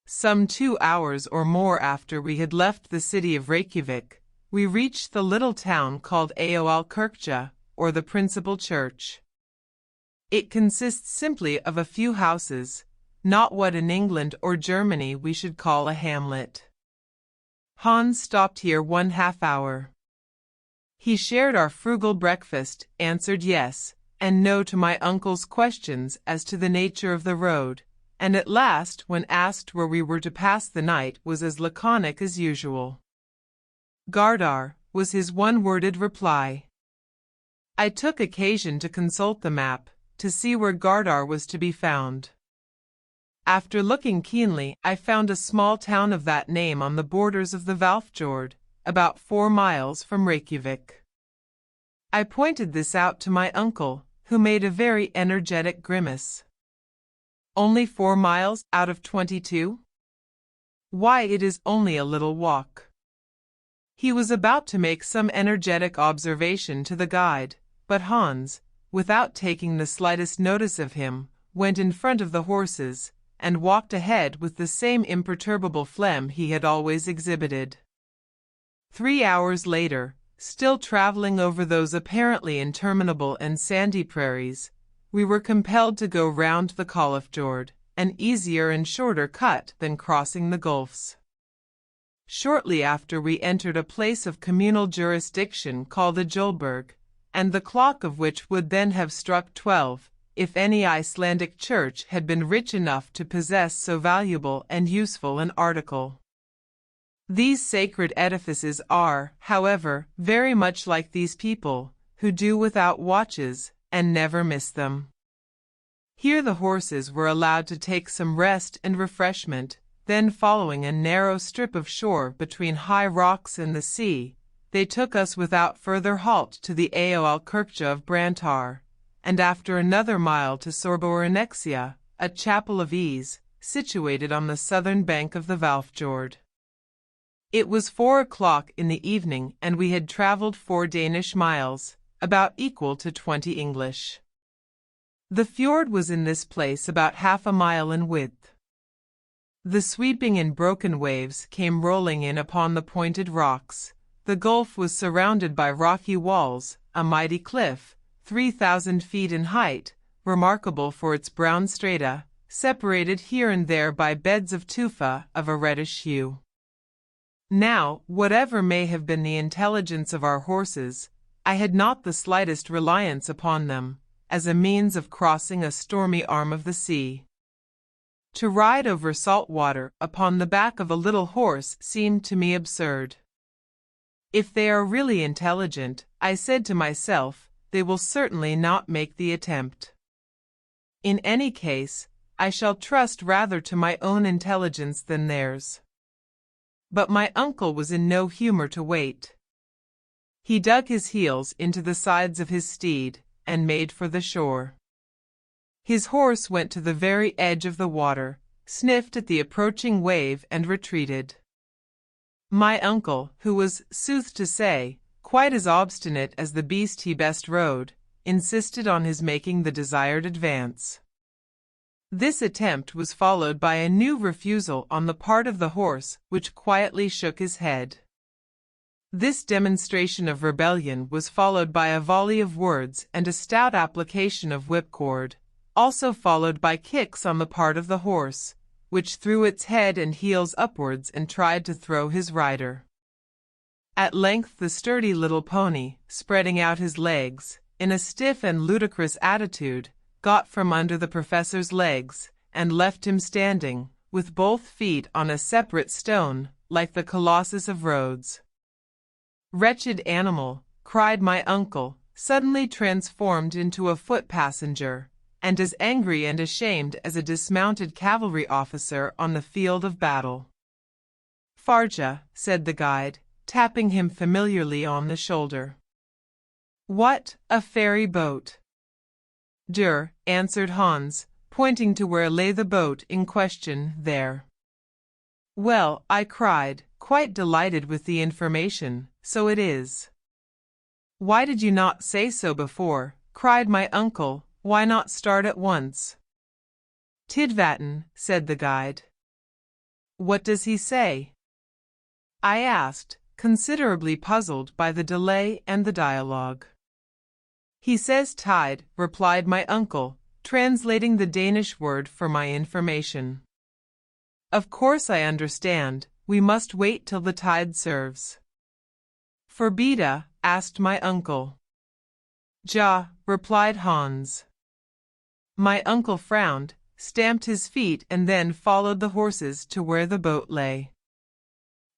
Some 2 hours or more after we had left the city of Reykjavik, we reached the little town called Aoalkirkja, or the principal church. It consists simply of a few houses, not what in England or Germany we should call a hamlet. Hans stopped here 1/2 hour. He shared our frugal breakfast, answered yes and no to my uncle's questions as to the nature of the road, and at last, when asked where we were to pass the night, was as laconic as usual. Gardar, was his one-worded reply. I took occasion to consult the map, to see where Gardar was to be found. After looking keenly, I found a small town of that name on the borders of the Hvalfjord, about 4 miles from Reykjavik. I pointed this out to my uncle, who made a very energetic grimace. Only 4 miles out of 22? Why, it is only a little walk. He was about to make some energetic observation to the guide, but Hans, without taking the slightest notice of him, went in front of the horses, and walked ahead with the same imperturbable phlegm he had always exhibited. 3 hours later, still traveling over those apparently interminable and sandy prairies, we were compelled to go round the Hvalfjord, an easier and shorter cut than crossing the gulfs. Shortly after we entered a place of communal jurisdiction called the Julberg, and the clock of which would then have struck 12, if any Icelandic church had been rich enough to possess so valuable and useful an article. These sacred edifices are, however, very much like these people, who do without watches, and never miss them. Here the horses were allowed to take some rest and refreshment, then following a narrow strip of shore between high rocks and the sea, they took us without further halt to the Aoalkirkja of Brantar, and after another mile to Sorboranexia, a chapel of ease, situated on the southern bank of the Hvalfjord. It was 4 o'clock in the evening, and we had traveled 4 Danish miles, about equal to 20 English. The fjord was in this place about half a mile in width. The sweeping and broken waves came rolling in upon the pointed rocks. The gulf was surrounded by rocky walls, a mighty cliff, 3,000 feet in height, remarkable for its brown strata, separated here and there by beds of tufa of a reddish hue. Now, whatever may have been the intelligence of our horses, I had not the slightest reliance upon them, as a means of crossing a stormy arm of the sea. To ride over salt water upon the back of a little horse seemed to me absurd. If they are really intelligent, I said to myself, they will certainly not make the attempt. In any case, I shall trust rather to my own intelligence than theirs. But my uncle was in no humor to wait. He dug his heels into the sides of his steed, and made for the shore. His horse went to the very edge of the water, sniffed at the approaching wave and retreated. My uncle, who was, sooth to say, quite as obstinate as the beast he best rode, insisted on his making the desired advance. This attempt was followed by a new refusal on the part of the horse, which quietly shook his head. This demonstration of rebellion was followed by a volley of words and a stout application of whipcord, also followed by kicks on the part of the horse, which threw its head and heels upwards and tried to throw his rider. At length the sturdy little pony, spreading out his legs, in a stiff and ludicrous attitude, got from under the professor's legs, and left him standing, with both feet on a separate stone, like the Colossus of Rhodes. Wretched animal, cried my uncle, suddenly transformed into a foot passenger, and as angry and ashamed as a dismounted cavalry officer on the field of battle. Farja, said the guide, tapping him familiarly on the shoulder. What, a ferry boat? Der, answered Hans, pointing to where lay the boat in question there. Well, I cried, quite delighted with the information, so it is. Why did you not say so before? Cried my uncle, why not start at once? Tidvatten, said the guide. What does he say? I asked, considerably puzzled by the delay and the dialogue. He says tide, replied my uncle, translating the Danish word for my information. Of course I understand, we must wait till the tide serves. For Beta? Asked my uncle. Ja, replied Hans. My uncle frowned, stamped his feet and then followed the horses to where the boat lay.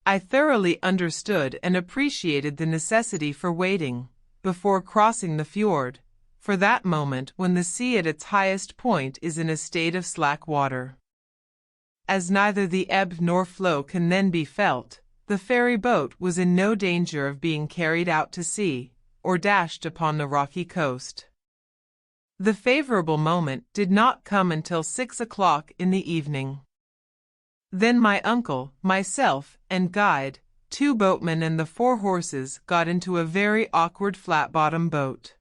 I thoroughly understood and appreciated the necessity for waiting, before crossing the fjord, for that moment when the sea at its highest point is in a state of slack water. As neither the ebb nor flow can then be felt, the ferry boat was in no danger of being carried out to sea, or dashed upon the rocky coast. The favorable moment did not come until 6 o'clock in the evening. Then my uncle, myself, and guide, 2 boatmen and the 4 horses got into a very awkward flat-bottom boat.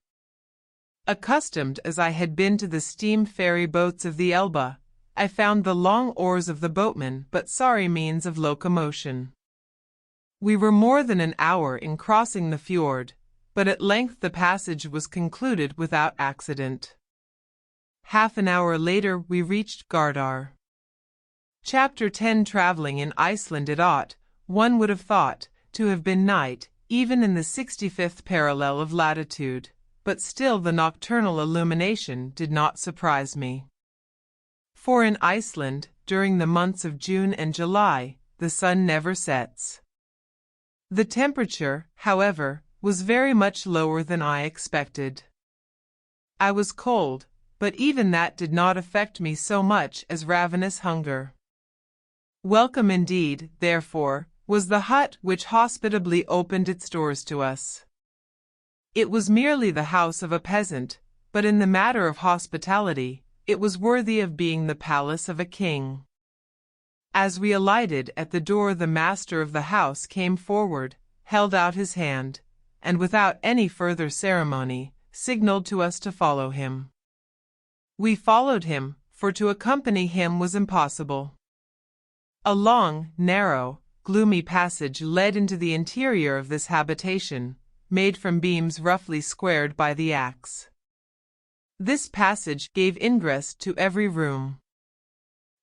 Accustomed as I had been to the steam ferry boats of the Elbe, I found the long oars of the boatmen but sorry means of locomotion. We were more than an hour in crossing the fjord, but at length the passage was concluded without accident. Half an hour later we reached Gardar. Chapter 10. Traveling in Iceland. It ought, one would have thought, to have been night, even in the 65th parallel of latitude, but still the nocturnal illumination did not surprise me. For in Iceland, during the months of June and July, the sun never sets. The temperature, however, was very much lower than I expected. I was cold, but even that did not affect me so much as ravenous hunger. Welcome indeed, therefore, was the hut which hospitably opened its doors to us. It was merely the house of a peasant, but in the matter of hospitality, it was worthy of being the palace of a king. As we alighted at the door, the master of the house came forward, held out his hand, and without any further ceremony, signaled to us to follow him. We followed him, for to accompany him was impossible. A long, narrow, gloomy passage led into the interior of this habitation, made from beams roughly squared by the axe. This passage gave ingress to every room.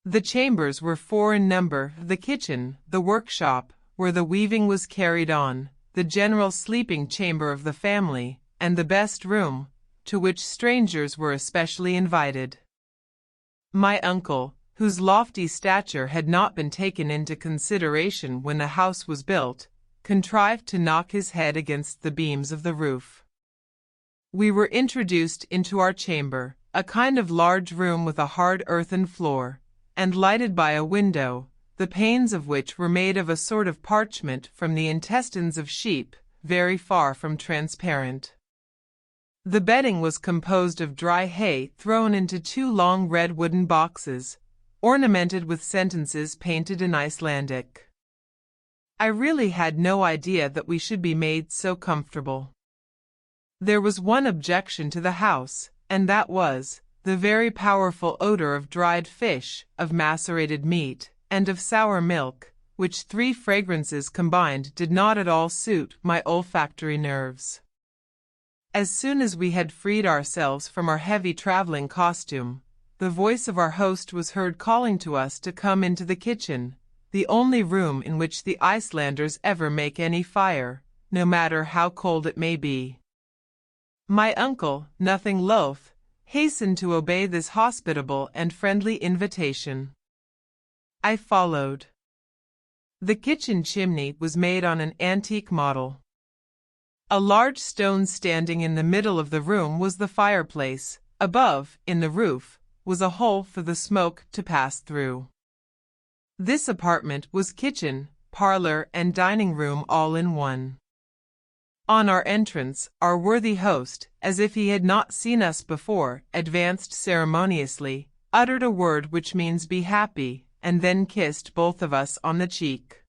The chambers were 4 in number: the kitchen, the workshop, where the weaving was carried on, the general sleeping chamber of the family, and the best room, to which strangers were especially invited. My uncle, whose lofty stature had not been taken into consideration when the house was built, contrived to knock his head against the beams of the roof. We were introduced into our chamber, a kind of large room with a hard earthen floor, and lighted by a window, the panes of which were made of a sort of parchment from the intestines of sheep, very far from transparent. The bedding was composed of dry hay thrown into 2 long red wooden boxes, ornamented with sentences painted in Icelandic. I really had no idea that we should be made so comfortable. There was one objection to the house, and that was the very powerful odor of dried fish, of macerated meat, and of sour milk, which 3 fragrances combined did not at all suit my olfactory nerves. As soon as we had freed ourselves from our heavy traveling costume, the voice of our host was heard calling to us to come into the kitchen, the only room in which the Icelanders ever make any fire, no matter how cold it may be. My uncle, nothing loath, hastened to obey this hospitable and friendly invitation. I followed. The kitchen chimney was made on an antique model. A large stone standing in the middle of the room was the fireplace. Above, in the roof, was a hole for the smoke to pass through. This apartment was kitchen, parlor, and dining room all in one. On our entrance, our worthy host, as if he had not seen us before, advanced ceremoniously, uttered a word which means "be happy," and then kissed both of us on the cheek.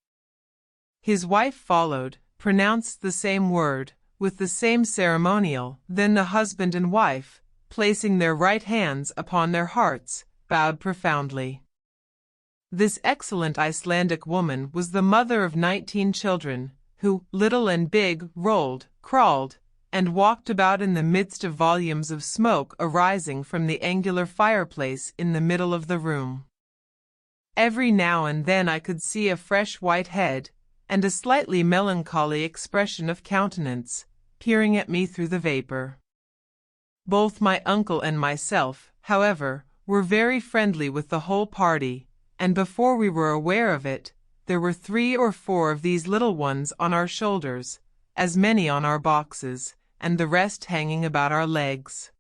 His wife followed, pronounced the same word, with the same ceremonial, then the husband and wife, placing their right hands upon their hearts, bowed profoundly. This excellent Icelandic woman was the mother of 19 children, who, little and big, rolled, crawled, and walked about in the midst of volumes of smoke arising from the angular fireplace in the middle of the room. Every now and then I could see a fresh white head, and a slightly melancholy expression of countenance, peering at me through the vapor. Both my uncle and myself, however, were very friendly with the whole party, and before we were aware of it, there were 3 or 4 of these little ones on our shoulders, as many on our boxes, and the rest hanging about our legs.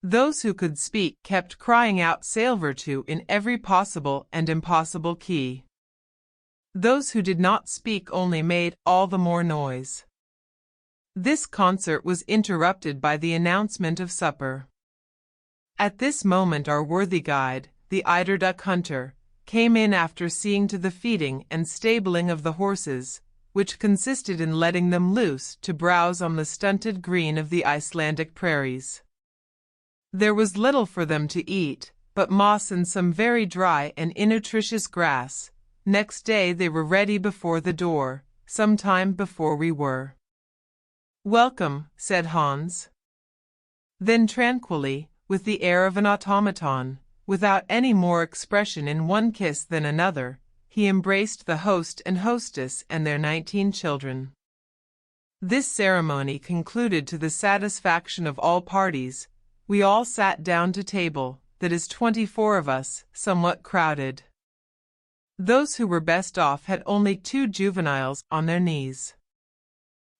Those who could speak kept crying out Sailvertu in every possible and impossible key. Those who did not speak only made all the more noise. This concert was interrupted by the announcement of supper. At this moment our worthy guide, the eiderduck hunter, came in after seeing to the feeding and stabling of the horses, which consisted in letting them loose to browse on the stunted green of the Icelandic prairies. There was little for them to eat, but moss and some very dry and innutritious grass. Next day they were ready before the door, some time before we were. "Welcome," said Hans. Then tranquilly, with the air of an automaton, without any more expression in one kiss than another, he embraced the host and hostess and their 19 children. This ceremony concluded to the satisfaction of all parties. We all sat down to table, that is 24 of us, somewhat crowded. Those who were best off had only 2 juveniles on their knees.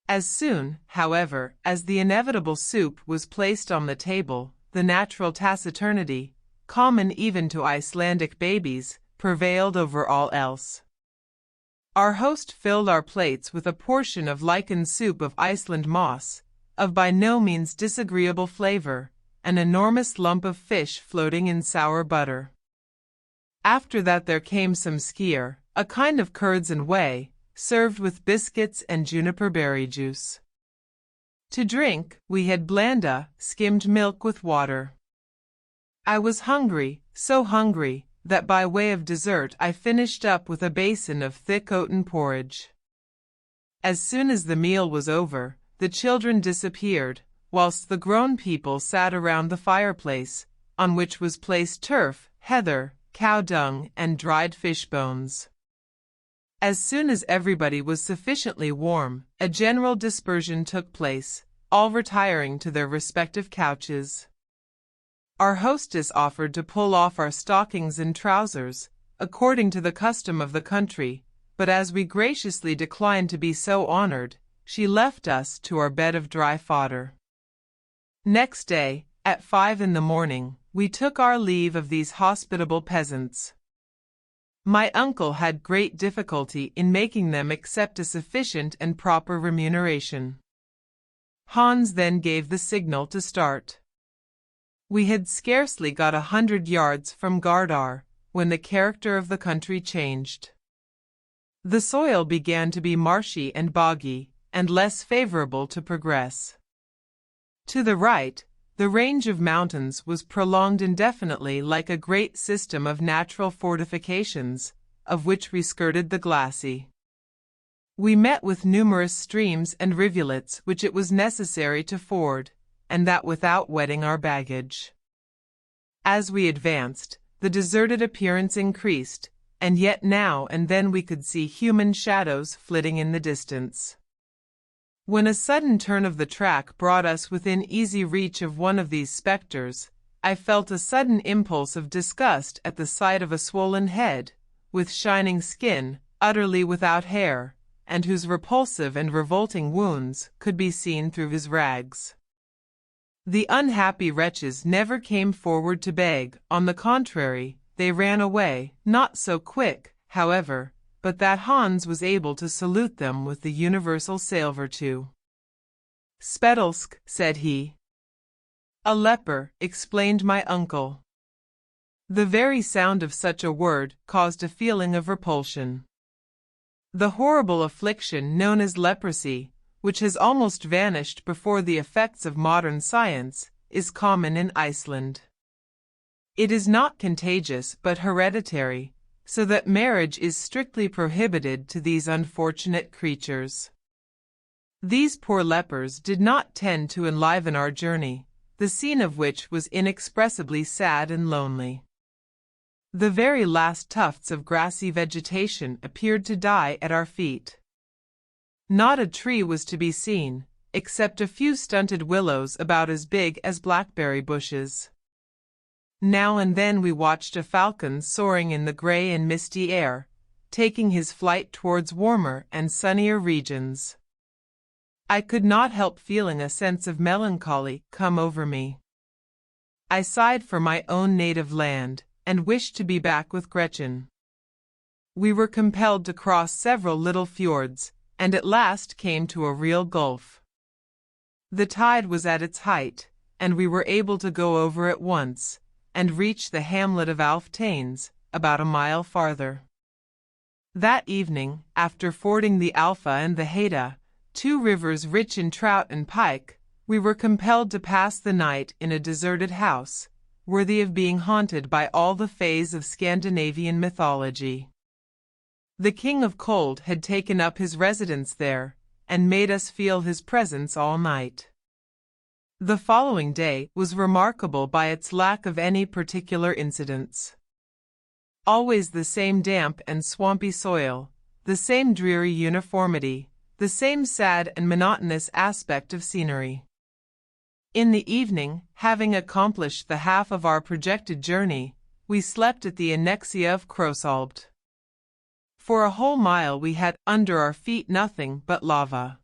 As soon, however, as the inevitable soup was placed on the table, the natural taciturnity, common even to Icelandic babies, prevailed over all else. Our host filled our plates with a portion of lichened soup of Iceland moss, of by no means disagreeable flavor, an enormous lump of fish floating in sour butter. After that there came some skyr, a kind of curds and whey, served with biscuits and juniper berry juice. To drink, we had blanda, skimmed milk with water. I was hungry, so hungry, that by way of dessert I finished up with a basin of thick oaten porridge. As soon as the meal was over, the children disappeared, whilst the grown people sat around the fireplace, on which was placed turf, heather, cow dung, and dried fish bones. As soon as everybody was sufficiently warm, a general dispersion took place, all retiring to their respective couches. Our hostess offered to pull off our stockings and trousers, according to the custom of the country, but as we graciously declined to be so honored, she left us to our bed of dry fodder. Next day, at 5 in the morning, we took our leave of these hospitable peasants. My uncle had great difficulty in making them accept a sufficient and proper remuneration. Hans then gave the signal to start. We had scarcely got 100 yards from Gardar, when the character of the country changed. The soil began to be marshy and boggy, and less favorable to progress. To the right, the range of mountains was prolonged indefinitely like a great system of natural fortifications, of which we skirted the glacis. We met with numerous streams and rivulets which it was necessary to ford, and that without wetting our baggage. As we advanced, the deserted appearance increased, and yet now and then we could see human shadows flitting in the distance. When a sudden turn of the track brought us within easy reach of one of these spectres, I felt a sudden impulse of disgust at the sight of a swollen head, with shining skin, utterly without hair, and whose repulsive and revolting wounds could be seen through his rags. The unhappy wretches never came forward to beg, on the contrary, they ran away, not so quick, however, but that Hans was able to salute them with the universal Sailvertu. "Spedalsk," said he. "A leper," explained my uncle. The very sound of such a word caused a feeling of repulsion. The horrible affliction known as leprosy, which has almost vanished before the effects of modern science, is common in Iceland. It is not contagious but hereditary, so that marriage is strictly prohibited to these unfortunate creatures. These poor lepers did not tend to enliven our journey, the scene of which was inexpressibly sad and lonely. The very last tufts of grassy vegetation appeared to die at our feet. Not a tree was to be seen, except a few stunted willows about as big as blackberry bushes. Now and then we watched a falcon soaring in the gray and misty air, taking his flight towards warmer and sunnier regions. I could not help feeling a sense of melancholy come over me. I sighed for my own native land, and wished to be back with Gretchen. We were compelled to cross several little fjords, and at last came to a real gulf. The tide was at its height, and we were able to go over at once, and reach the hamlet of Alftanes, about a mile farther. That evening, after fording the Alpha and the Haida, two rivers rich in trout and pike, we were compelled to pass the night in a deserted house, worthy of being haunted by all the fays of Scandinavian mythology. The King of Cold had taken up his residence there, and made us feel his presence all night. The following day was remarkable by its lack of any particular incidents. Always the same damp and swampy soil, the same dreary uniformity, the same sad and monotonous aspect of scenery. In the evening, having accomplished the half of our projected journey, we slept at the annexia of Krosalbt. For a whole mile we had under our feet nothing but lava.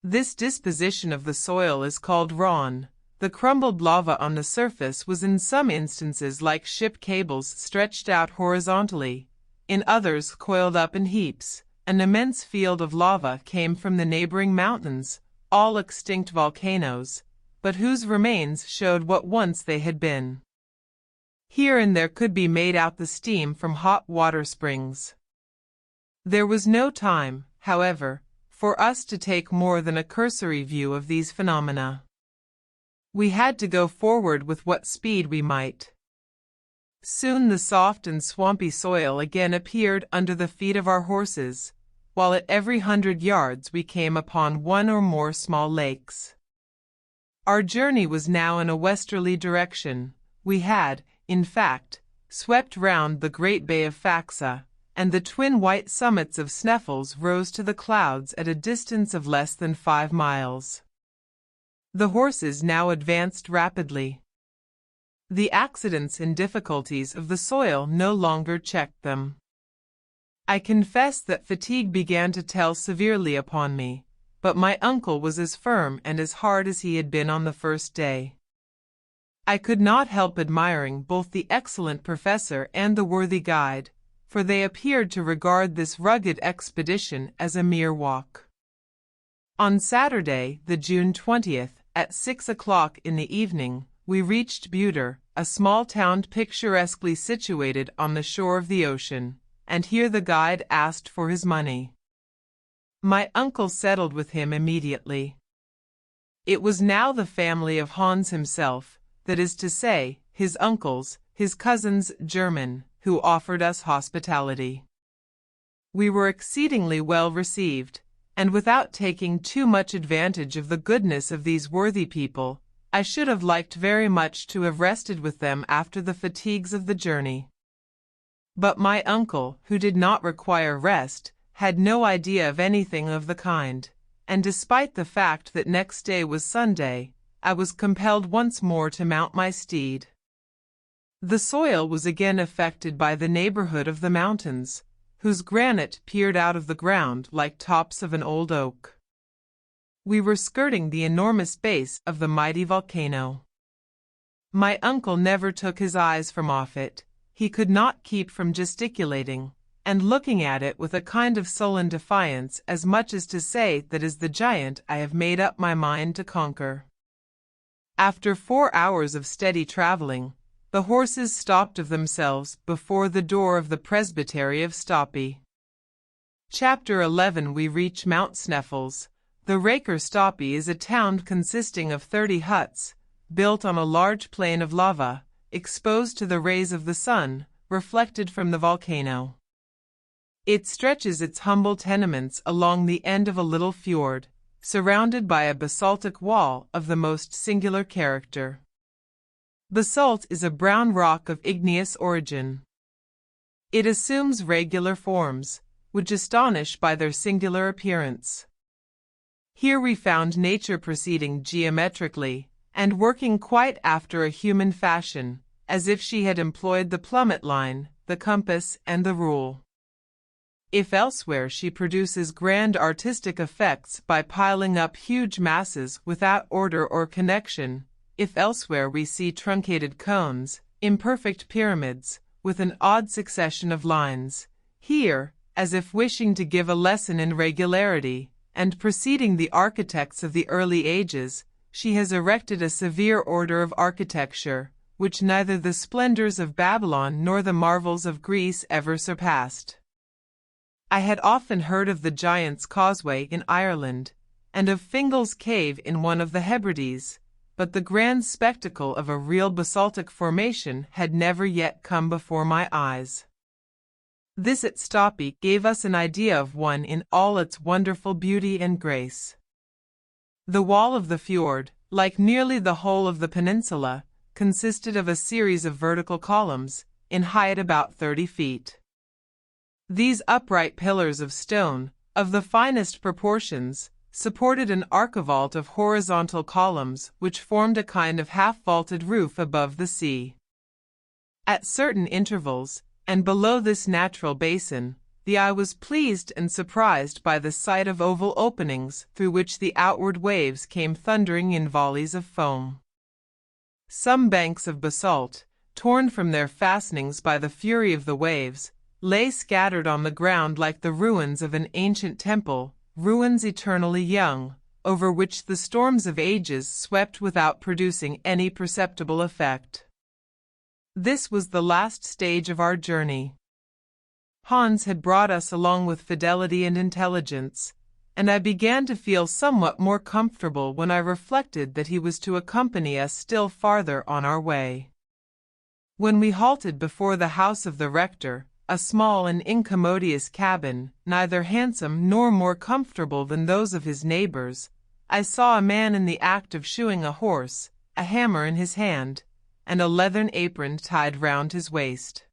This disposition of the soil is called raun. The crumbled lava on the surface was in some instances like ship cables stretched out horizontally, in others coiled up in heaps. An immense field of lava came from the neighboring mountains, all extinct volcanoes, but whose remains showed what once they had been. Here and there could be made out the steam from hot water springs. There was no time, however, for us to take more than a cursory view of these phenomena. We had to go forward with what speed we might. Soon the soft and swampy soil again appeared under the feet of our horses, while at every 100 yards we came upon one or more small lakes. Our journey was now in a westerly direction. We had, in fact, swept round the great bay of Faxa, and the twin white summits of Sneffels rose to the clouds at a distance of less than 5 miles. The horses now advanced rapidly. The accidents and difficulties of the soil no longer checked them. I confess that fatigue began to tell severely upon me, but my uncle was as firm and as hard as he had been on the first day. I could not help admiring both the excellent professor and the worthy guide, for they appeared to regard this rugged expedition as a mere walk. On Saturday, the June 20th, at 6 o'clock in the evening, we reached Buter, a small town picturesquely situated on the shore of the ocean, and here the guide asked for his money. My uncle settled with him immediately. It was now the family of Hans himself, that is to say, his uncles, his cousins German, who offered us hospitality. We were exceedingly well received, and without taking too much advantage of the goodness of these worthy people, I should have liked very much to have rested with them after the fatigues of the journey. But my uncle, who did not require rest, had no idea of anything of the kind, and despite the fact that next day was Sunday, I was compelled once more to mount my steed. The soil was again affected by the neighborhood of the mountains, whose granite peered out of the ground like tops of an old oak. We were skirting the enormous base of the mighty volcano. My uncle never took his eyes from off it. He could not keep from gesticulating, and looking at it with a kind of sullen defiance, as much as to say that is the giant I have made up my mind to conquer. After 4 hours of steady traveling, the horses stopped of themselves before the door of the presbytery of Stoppy. Chapter 11. We reach Mount Sneffels. The Raker Stoppy is a town consisting of 30 huts, built on a large plain of lava, exposed to the rays of the sun, reflected from the volcano. It stretches its humble tenements along the end of a little fjord, surrounded by a basaltic wall of the most singular character. Basalt is a brown rock of igneous origin. It assumes regular forms, which astonish by their singular appearance. Here we found nature proceeding geometrically, and working quite after a human fashion, as if she had employed the plummet line, the compass, and the rule. If elsewhere she produces grand artistic effects by piling up huge masses without order or connection, if elsewhere we see truncated cones, imperfect pyramids, with an odd succession of lines, here, as if wishing to give a lesson in regularity, and preceding the architects of the early ages, she has erected a severe order of architecture, which neither the splendors of Babylon nor the marvels of Greece ever surpassed. I had often heard of the Giant's Causeway in Ireland, and of Fingal's Cave in one of the Hebrides, but the grand spectacle of a real basaltic formation had never yet come before my eyes. This at Stoppy gave us an idea of one in all its wonderful beauty and grace. The wall of the fjord, like nearly the whole of the peninsula, consisted of a series of vertical columns, in height about 30 feet. These upright pillars of stone, of the finest proportions, supported an archivolt of horizontal columns which formed a kind of half-vaulted roof above the sea. At certain intervals, and below this natural basin, the eye was pleased and surprised by the sight of oval openings through which the outward waves came thundering in volleys of foam. Some banks of basalt, torn from their fastenings by the fury of the waves, lay scattered on the ground like the ruins of an ancient temple, ruins eternally young, over which the storms of ages swept without producing any perceptible effect. This was the last stage of our journey. Hans had brought us along with fidelity and intelligence, and I began to feel somewhat more comfortable when I reflected that he was to accompany us still farther on our way. When we halted before the house of the rector, a small and incommodious cabin, neither handsome nor more comfortable than those of his neighbors, I saw a man in the act of shoeing a horse, a hammer in his hand, and a leathern apron tied round his waist.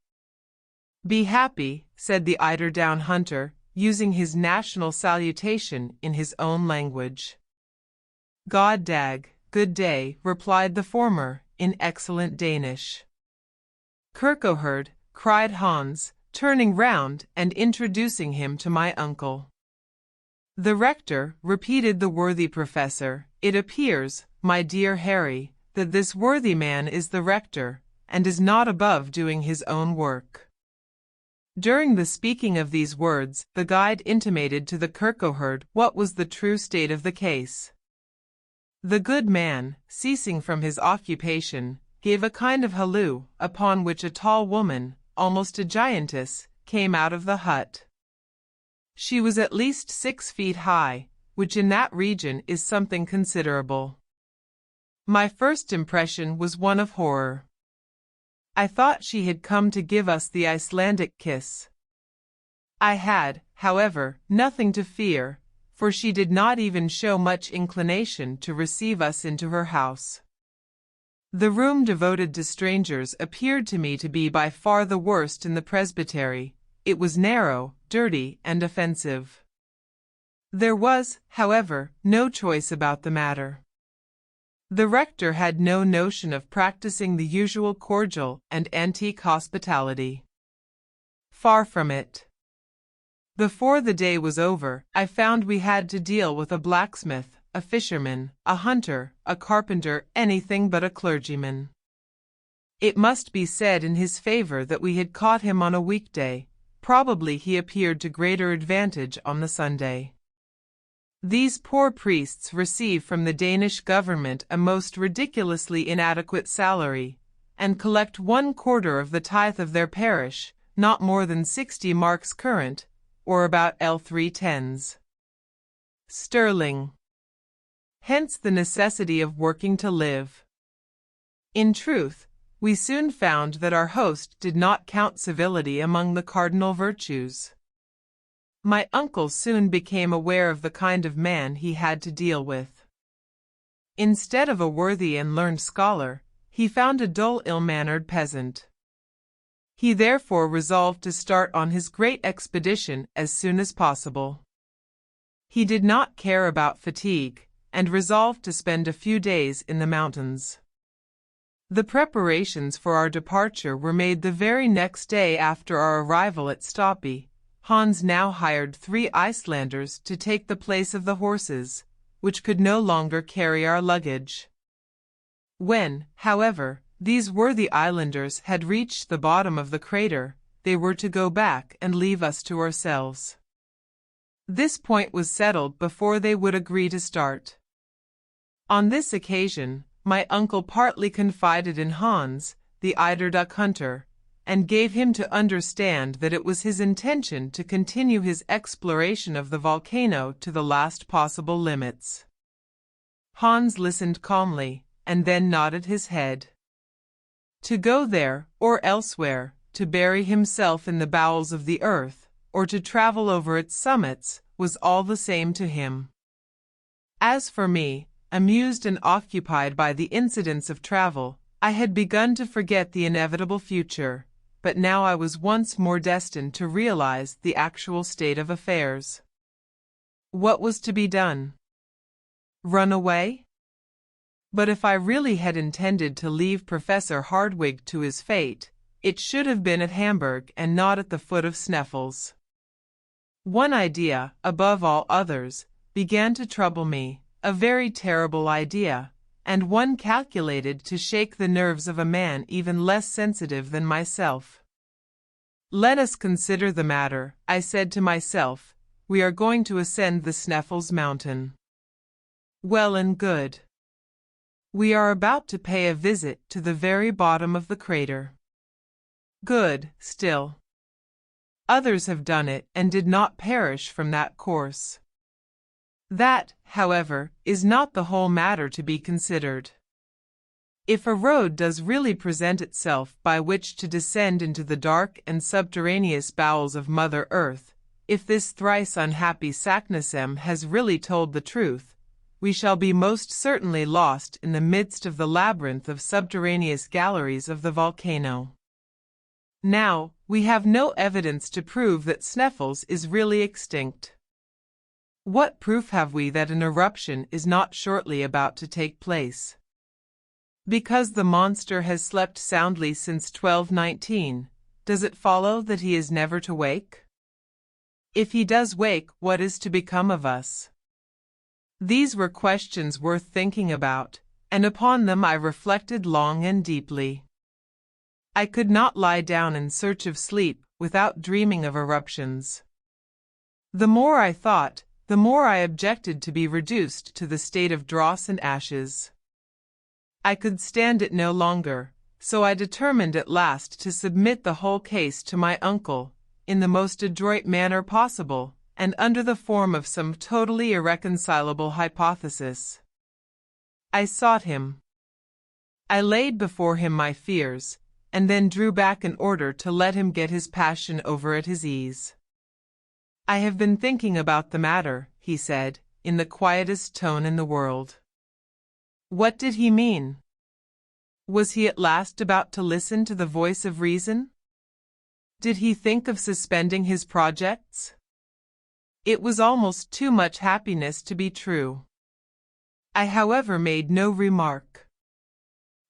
"Be happy," said the eider-down hunter, using his national salutation in his own language. "God dag, good day," replied the former, in excellent Danish. "Kirkoherde," cried Hans, turning round and introducing him to my uncle. "The rector," repeated the worthy professor. "It appears, my dear Harry, that this worthy man is the rector, and is not above doing his own work." During the speaking of these words, the guide intimated to the Kirkoherde what was the true state of the case. The good man, ceasing from his occupation, gave a kind of halloo, upon which a tall woman, almost a giantess, came out of the hut. She was at least 6 feet high, which in that region is something considerable. My first impression was one of horror. I thought she had come to give us the Icelandic kiss. I had, however, nothing to fear, for she did not even show much inclination to receive us into her house. The room devoted to strangers appeared to me to be by far the worst in the presbytery. It was narrow, dirty, and offensive. There was, however, no choice about the matter. The rector had no notion of practicing the usual cordial and antique hospitality. Far from it. Before the day was over, I found we had to deal with a blacksmith, a fisherman, a hunter, a carpenter, anything but a clergyman. It must be said in his favor that we had caught him on a weekday. Probably he appeared to greater advantage on the Sunday. These poor priests receive from the Danish government a most ridiculously inadequate salary, and collect 1/4 of the tithe of their parish, not more than 60 marks current, or about L3 sterling. Hence the necessity of working to live. In truth, we soon found that our host did not count civility among the cardinal virtues. My uncle soon became aware of the kind of man he had to deal with. Instead of a worthy and learned scholar, he found a dull, ill-mannered peasant. He therefore resolved to start on his great expedition as soon as possible. He did not care about fatigue, and resolved to spend a few days in the mountains. The preparations for our departure were made the very next day after our arrival at Stoppy. Hans now hired 3 Icelanders to take the place of the horses, which could no longer carry our luggage. When, however, these worthy islanders had reached the bottom of the crater, they were to go back and leave us to ourselves. This point was settled before they would agree to start. On this occasion, my uncle partly confided in Hans, the eiderduck hunter, and gave him to understand that it was his intention to continue his exploration of the volcano to the last possible limits. Hans listened calmly, and then nodded his head. To go there, or elsewhere, to bury himself in the bowels of the earth, or to travel over its summits, was all the same to him. As for me, amused and occupied by the incidents of travel, I had begun to forget the inevitable future, but now I was once more destined to realize the actual state of affairs. What was to be done? Run away? But if I really had intended to leave Professor Hardwigg to his fate, it should have been at Hamburg and not at the foot of Sneffels. One idea, above all others, began to trouble me, a very terrible idea, and one calculated to shake the nerves of a man even less sensitive than myself. Let us consider the matter, I said to myself. We are going to ascend the Sneffels mountain. Well and good. We are about to pay a visit to the very bottom of the crater. Good, still. Others have done it and did not perish from that course. That, however, is not the whole matter to be considered. If a road does really present itself by which to descend into the dark and subterraneous bowels of Mother Earth, if this thrice unhappy Saknussemm has really told the truth, we shall be most certainly lost in the midst of the labyrinth of subterraneous galleries of the volcano. Now, we have no evidence to prove that Sneffels is really extinct. What proof have we that an eruption is not shortly about to take place? Because the monster has slept soundly since 1219, does it follow that he is never to wake? If he does wake, what is to become of us? These were questions worth thinking about, and upon them I reflected long and deeply. I could not lie down in search of sleep without dreaming of eruptions. The more I thought, the more I objected to be reduced to the state of dross and ashes. I could stand it no longer, so I determined at last to submit the whole case to my uncle, in the most adroit manner possible, and under the form of some totally irreconcilable hypothesis. I sought him. I laid before him my fears, and then drew back in order to let him get his passion over at his ease. I have been thinking about the matter, he said, in the quietest tone in the world. What did he mean? Was he at last about to listen to the voice of reason? Did he think of suspending his projects? It was almost too much happiness to be true. I, however, made no remark.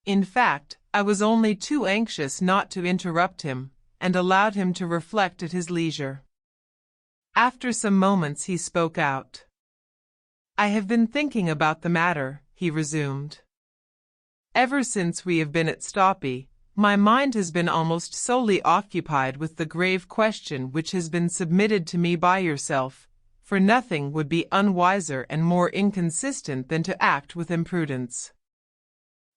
In fact, I was only too anxious not to interrupt him, and allowed him to reflect at his leisure. After some moments he spoke out. I have been thinking about the matter, he resumed. Ever since we have been at Stoppy, my mind has been almost solely occupied with the grave question which has been submitted to me by yourself, for nothing would be unwiser and more inconsistent than to act with imprudence.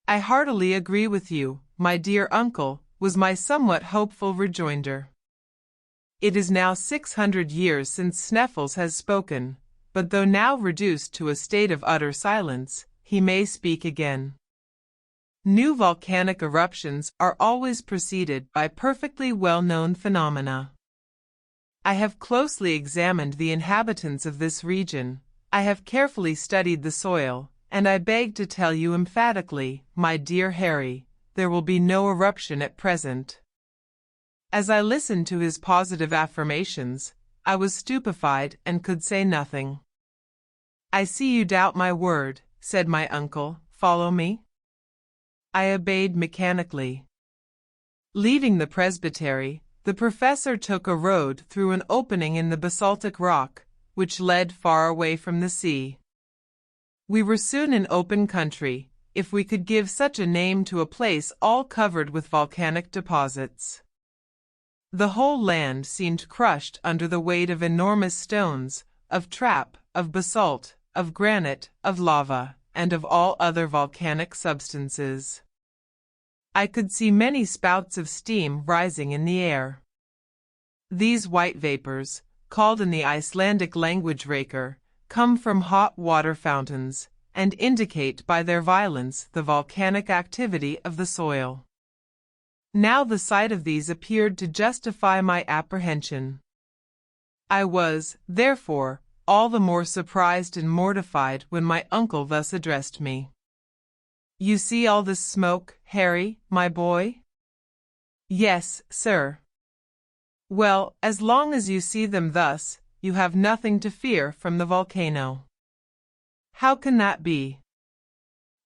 I heartily agree with you, my dear uncle, was my somewhat hopeful rejoinder. It is now 600 years since Sneffels has spoken, but though now reduced to a state of utter silence, he may speak again. New volcanic eruptions are always preceded by perfectly well-known phenomena. I have closely examined the inhabitants of this region. I have carefully studied the soil, and I beg to tell you emphatically, my dear Harry, there will be no eruption at present." As I listened to his positive affirmations, I was stupefied and could say nothing. "I see you doubt my word," said my uncle. "Follow me." I obeyed mechanically. Leaving the presbytery, the professor took a road through an opening in the basaltic rock, which led far away from the sea. We were soon in open country, if we could give such a name to a place all covered with volcanic deposits. The whole land seemed crushed under the weight of enormous stones, of trap, of basalt, of granite, of lava, and of all other volcanic substances. I could see many spouts of steam rising in the air. These white vapors, called in the Icelandic language raker, come from hot water fountains, and indicate by their violence the volcanic activity of the soil. Now the sight of these appeared to justify my apprehension. I was, therefore, all the more surprised and mortified when my uncle thus addressed me. "You see all this smoke, Harry, my boy?" "Yes, sir." "Well, as long as you see them thus, you have nothing to fear from the volcano." "How can that be?"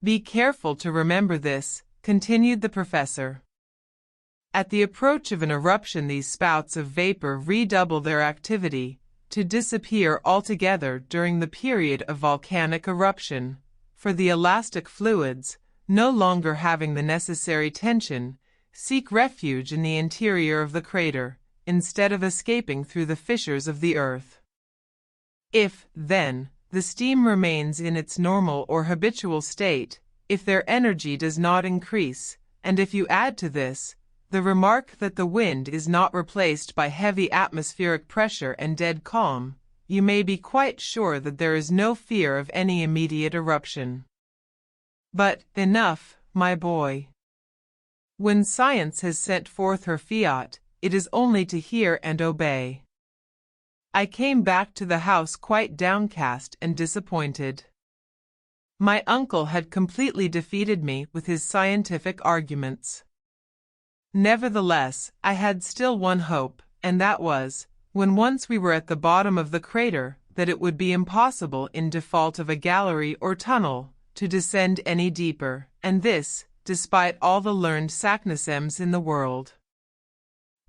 "Be careful to remember this," continued the professor. "At the approach of an eruption these spouts of vapor redouble their activity, to disappear altogether during the period of volcanic eruption, for the elastic fluids, no longer having the necessary tension, seek refuge in the interior of the crater, instead of escaping through the fissures of the earth. If, then, the steam remains in its normal or habitual state, if their energy does not increase, and if you add to this the remark that the wind is not replaced by heavy atmospheric pressure and dead calm, you may be quite sure that there is no fear of any immediate eruption. But enough, my boy. When science has sent forth her fiat, it is only to hear and obey." I came back to the house quite downcast and disappointed. My uncle had completely defeated me with his scientific arguments. Nevertheless, I had still one hope, and that was, when once we were at the bottom of the crater, that it would be impossible, in default of a gallery or tunnel, to descend any deeper, and this, despite all the learned Saknussemm's in the world.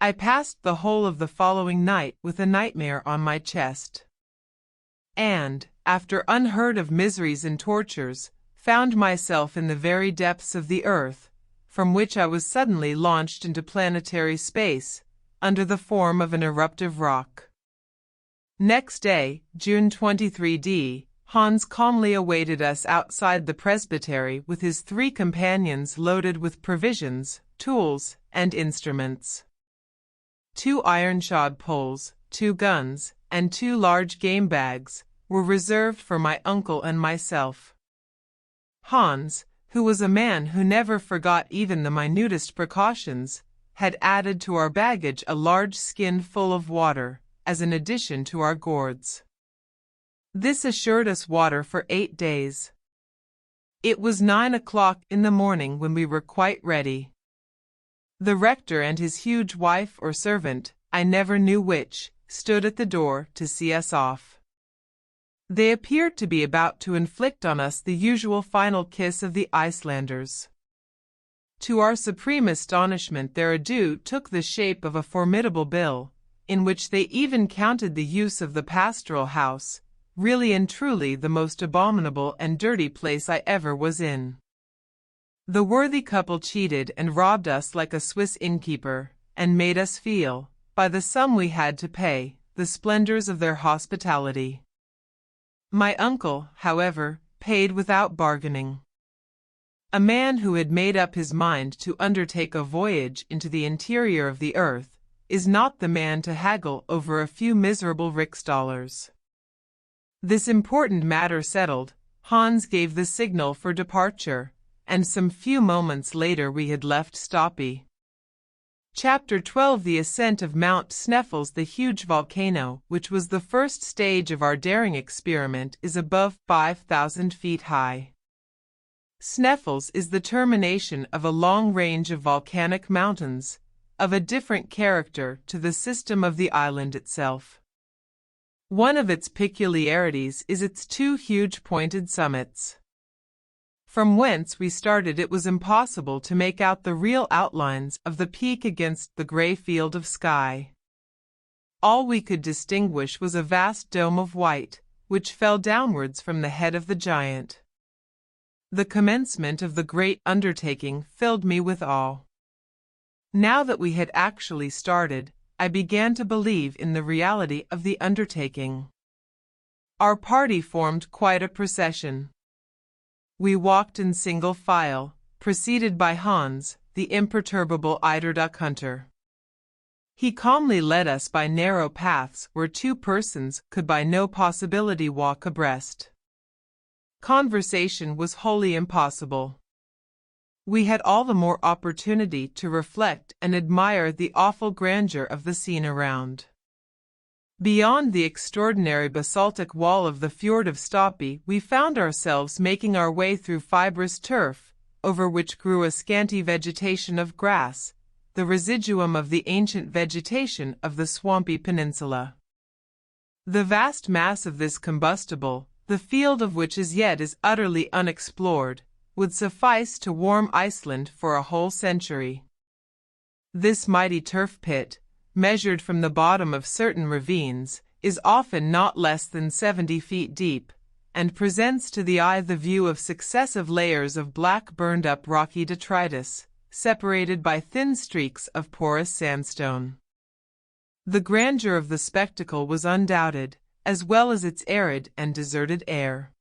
I passed the whole of the following night with a nightmare on my chest, and, after unheard of miseries and tortures, found myself in the very depths of the earth, from which I was suddenly launched into planetary space, under the form of an eruptive rock. Next day, June 23d, Hans calmly awaited us outside the presbytery with his 3 companions loaded with provisions, tools, and instruments. 2 iron-shod poles, 2 guns, and 2 large game bags were reserved for my uncle and myself. Hans, who was a man who never forgot even the minutest precautions, had added to our baggage a large skin full of water, as an addition to our gourds. This assured us water for 8 days. It was 9 o'clock in the morning when we were quite ready. The rector and his huge wife or servant, I never knew which, stood at the door to see us off. They appeared to be about to inflict on us the usual final kiss of the Icelanders. To our supreme astonishment, their adieu took the shape of a formidable bill, in which they even counted the use of the pastoral house, really and truly the most abominable and dirty place I ever was in. The worthy couple cheated and robbed us like a Swiss innkeeper, and made us feel, by the sum we had to pay, the splendors of their hospitality. My uncle, however, paid without bargaining. A man who had made up his mind to undertake a voyage into the interior of the earth is not the man to haggle over a few miserable riksdaler. This important matter settled, Hans gave the signal for departure, and some few moments later we had left Stoppy. Chapter 12: The Ascent of Mount Sneffels. The huge volcano, which was the first stage of our daring experiment, is above 5,000 feet high. Sneffels is the termination of a long range of volcanic mountains, of a different character to the system of the island itself. One of its peculiarities is its two huge pointed summits. From whence we started, it was impossible to make out the real outlines of the peak against the gray field of sky. All we could distinguish was a vast dome of white, which fell downwards from the head of the giant. The commencement of the great undertaking filled me with awe. Now that we had actually started, I began to believe in the reality of the undertaking. Our party formed quite a procession. We walked in single file, preceded by Hans, the imperturbable eiderduck hunter. He calmly led us by narrow paths where two persons could by no possibility walk abreast. Conversation was wholly impossible. We had all the more opportunity to reflect and admire the awful grandeur of the scene around. Beyond the extraordinary basaltic wall of the fjord of Stoppy, we found ourselves making our way through fibrous turf, over which grew a scanty vegetation of grass, the residuum of the ancient vegetation of the swampy peninsula. The vast mass of this combustible, the field of which as yet is utterly unexplored, would suffice to warm Iceland for a whole century. This mighty turf pit, measured from the bottom of certain ravines, is often not less than 70 feet deep, and presents to the eye the view of successive layers of black burned-up rocky detritus, separated by thin streaks of porous sandstone. The grandeur of the spectacle was undoubted, as well as its arid and deserted air.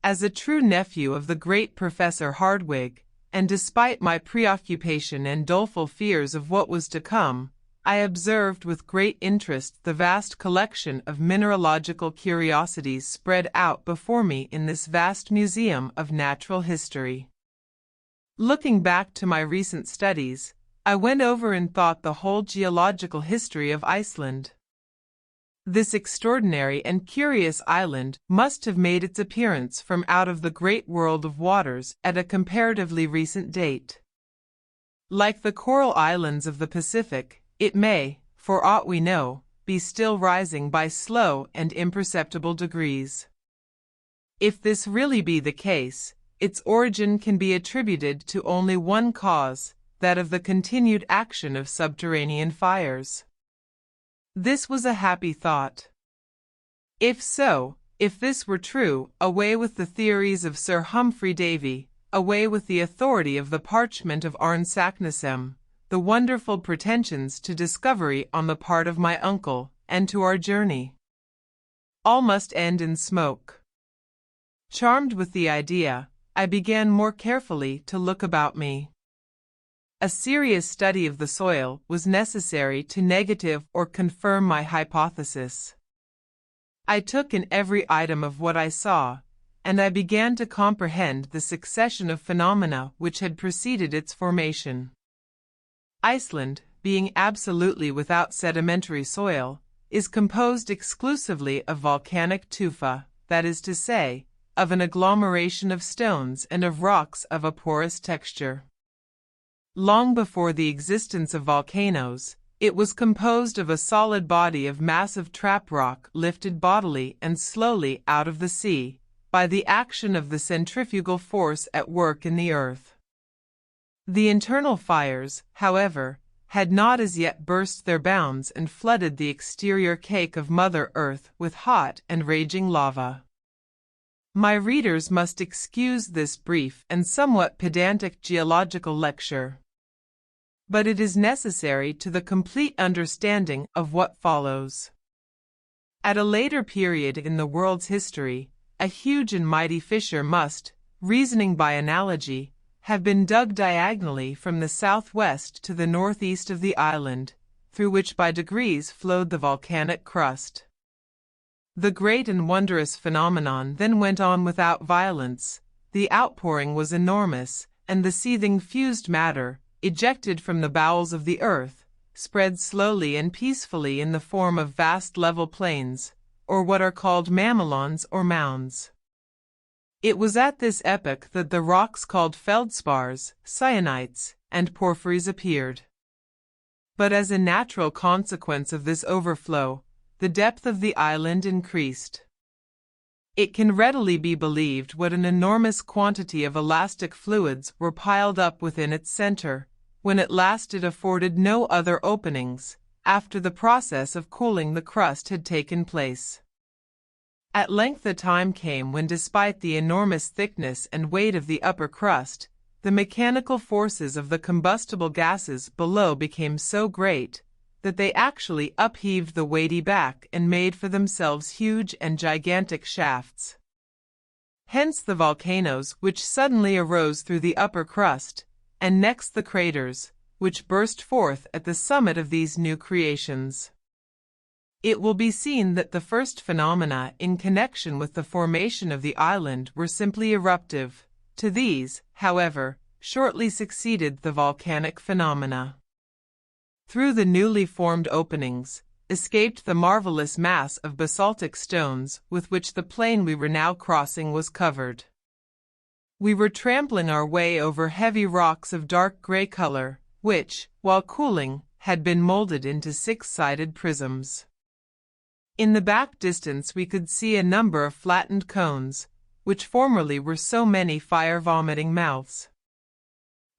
As a true nephew of the great Professor Hardwigg, and despite my preoccupation and doleful fears of what was to come, I observed with great interest the vast collection of mineralogical curiosities spread out before me in this vast museum of natural history. Looking back to my recent studies, I went over in thought the whole geological history of Iceland. This extraordinary and curious island must have made its appearance from out of the great world of waters at a comparatively recent date. Like the coral islands of the Pacific, it may, for aught we know, be still rising by slow and imperceptible degrees. If this really be the case, its origin can be attributed to only one cause, that of the continued action of subterranean fires. This was a happy thought. If so, if this were true, away with the theories of Sir Humphrey Davy, away with the authority of the parchment of Arne Saknussemm, the wonderful pretensions to discovery on the part of my uncle, and to our journey. All must end in smoke. Charmed with the idea, I began more carefully to look about me. A serious study of the soil was necessary to negative or confirm my hypothesis. I took in every item of what I saw, and I began to comprehend the succession of phenomena which had preceded its formation. Iceland, being absolutely without sedimentary soil, is composed exclusively of volcanic tufa, that is to say, of an agglomeration of stones and of rocks of a porous texture. Long before the existence of volcanoes, it was composed of a solid body of massive trap rock lifted bodily and slowly out of the sea, by the action of the centrifugal force at work in the earth. The internal fires, however, had not as yet burst their bounds and flooded the exterior cake of Mother Earth with hot and raging lava. My readers must excuse this brief and somewhat pedantic geological lecture. But it is necessary to the complete understanding of what follows. At a later period in the world's history, a huge and mighty fissure must, reasoning by analogy, have been dug diagonally from the southwest to the northeast of the island, through which by degrees flowed the volcanic crust. The great and wondrous phenomenon then went on without violence. The outpouring was enormous, and the seething fused matter, ejected from the bowels of the earth, spread slowly and peacefully in the form of vast level plains, or what are called mamelons or mounds. It was at this epoch that the rocks called feldspars, syenites, and porphyries appeared. But as a natural consequence of this overflow, the depth of the island increased. It can readily be believed what an enormous quantity of elastic fluids were piled up within its center, when at last it afforded no other openings, after the process of cooling the crust had taken place. At length the time came when, despite the enormous thickness and weight of the upper crust, the mechanical forces of the combustible gases below became so great that they actually upheaved the weighty back and made for themselves huge and gigantic shafts. Hence the volcanoes which suddenly arose through the upper crust, and next the craters, which burst forth at the summit of these new creations. It will be seen that the first phenomena in connection with the formation of the island were simply eruptive. To these, however, shortly succeeded the volcanic phenomena. Through the newly formed openings, escaped the marvelous mass of basaltic stones with which the plain we were now crossing was covered. We were trampling our way over heavy rocks of dark gray color, which, while cooling, had been molded into six-sided prisms. In the back distance we could see a number of flattened cones, which formerly were so many fire-vomiting mouths.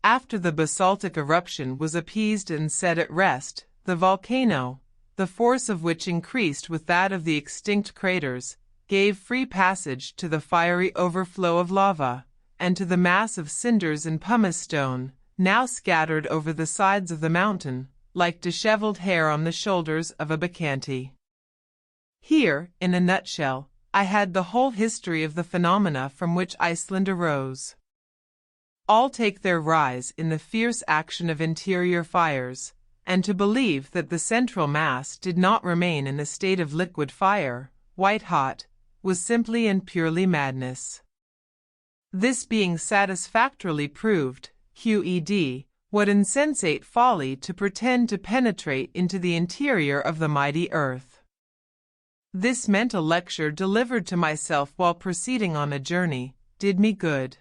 After the basaltic eruption was appeased and set at rest, the volcano, the force of which increased with that of the extinct craters, gave free passage to the fiery overflow of lava, and to the mass of cinders and pumice stone, now scattered over the sides of the mountain, like disheveled hair on the shoulders of a bacchante. Here, in a nutshell, I had the whole history of the phenomena from which Iceland arose. All take their rise in the fierce action of interior fires, and to believe that the central mass did not remain in a state of liquid fire, white-hot, was simply and purely madness. This being satisfactorily proved, QED, what insensate folly to pretend to penetrate into the interior of the mighty earth. This mental lecture delivered to myself while proceeding on a journey did me good.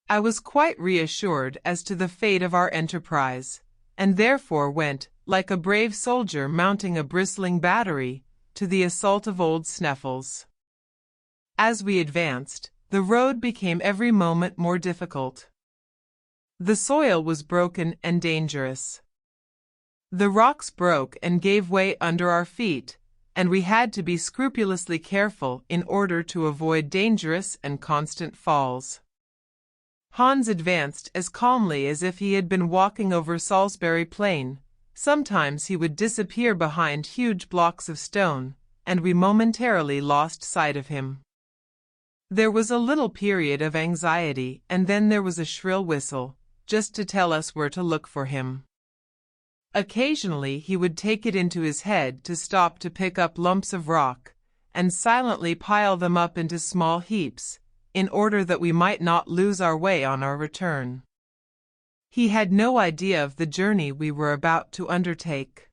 I was quite reassured as to the fate of our enterprise, and therefore went, like a brave soldier mounting a bristling battery, to the assault of old Sneffels. As we advanced, the road became every moment more difficult. The soil was broken and dangerous. The rocks broke and gave way under our feet, and we had to be scrupulously careful in order to avoid dangerous and constant falls. Hans advanced as calmly as if he had been walking over Salisbury Plain. Sometimes he would disappear behind huge blocks of stone, and we momentarily lost sight of him. There was a little period of anxiety, and then there was a shrill whistle, just to tell us where to look for him. Occasionally he would take it into his head to stop to pick up lumps of rock, and silently pile them up into small heaps, in order that we might not lose our way on our return. He had no idea of the journey we were about to undertake.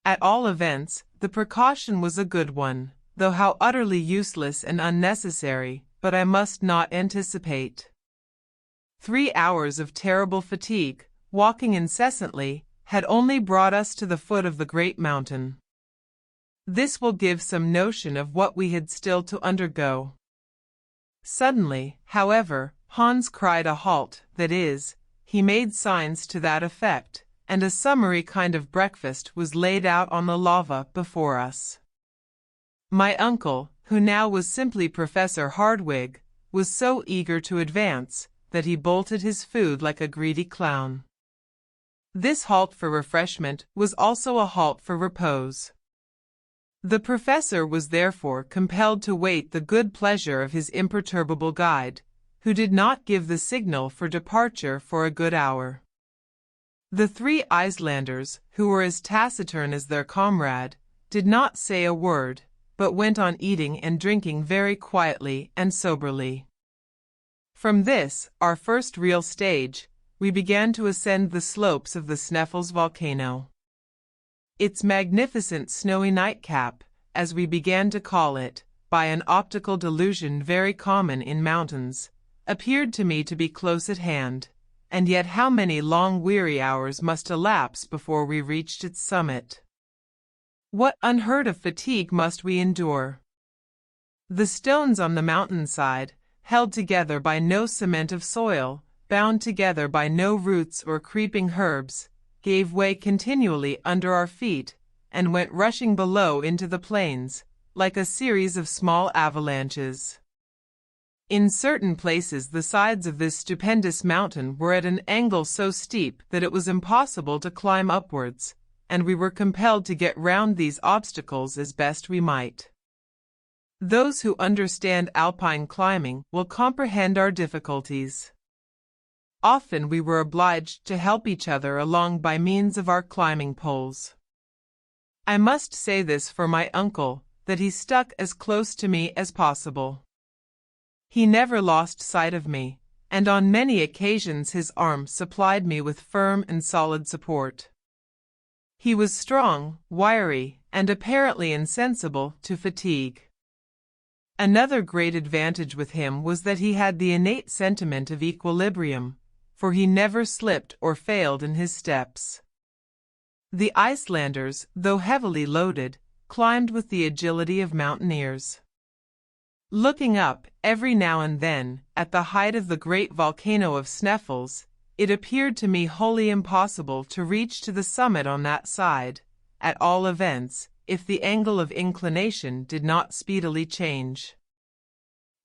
At all events, the precaution was a good one, though how utterly useless and unnecessary, but I must not anticipate. 3 hours of terrible fatigue, walking incessantly, had only brought us to the foot of the great mountain. This will give some notion of what we had still to undergo. Suddenly, however, Hans cried a halt, that is, he made signs to that effect, and a summary kind of breakfast was laid out on the lava before us. My uncle, who now was simply Professor Hardwigg, was so eager to advance that he bolted his food like a greedy clown. This halt for refreshment was also a halt for repose. The professor was therefore compelled to wait the good pleasure of his imperturbable guide, who did not give the signal for departure for a good hour. The 3 Icelanders, who were as taciturn as their comrade, did not say a word, but went on eating and drinking very quietly and soberly. From this, our first real stage, we began to ascend the slopes of the Sneffels volcano. Its magnificent snowy nightcap, as we began to call it, by an optical delusion very common in mountains, appeared to me to be close at hand, and yet how many long weary hours must elapse before we reached its summit? What unheard of fatigue must we endure? The stones on the mountainside, held together by no cement of soil, bound together by no roots or creeping herbs, gave way continually under our feet, and went rushing below into the plains, like a series of small avalanches. In certain places the sides of this stupendous mountain were at an angle so steep that it was impossible to climb upwards, and we were compelled to get round these obstacles as best we might. Those who understand alpine climbing will comprehend our difficulties. Often we were obliged to help each other along by means of our climbing poles. I must say this for my uncle, that he stuck as close to me as possible. He never lost sight of me, and on many occasions his arm supplied me with firm and solid support. He was strong, wiry, and apparently insensible to fatigue. Another great advantage with him was that he had the innate sentiment of equilibrium, for he never slipped or failed in his steps. The Icelanders, though heavily loaded, climbed with the agility of mountaineers. Looking up, every now and then, at the height of the great volcano of Sneffels, it appeared to me wholly impossible to reach to the summit on that side, at all events, if the angle of inclination did not speedily change.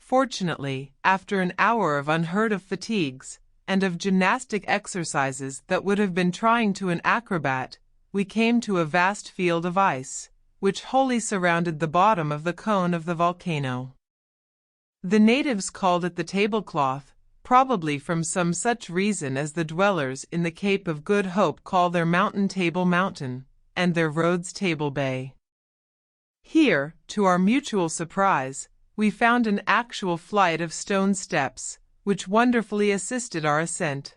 Fortunately, after an hour of unheard of fatigues, and of gymnastic exercises that would have been trying to an acrobat, we came to a vast field of ice, which wholly surrounded the bottom of the cone of the volcano. The natives called it the tablecloth, probably from some such reason as the dwellers in the Cape of Good Hope call their mountain Table Mountain, and their roads Table Bay. Here, to our mutual surprise, we found an actual flight of stone steps, which wonderfully assisted our ascent.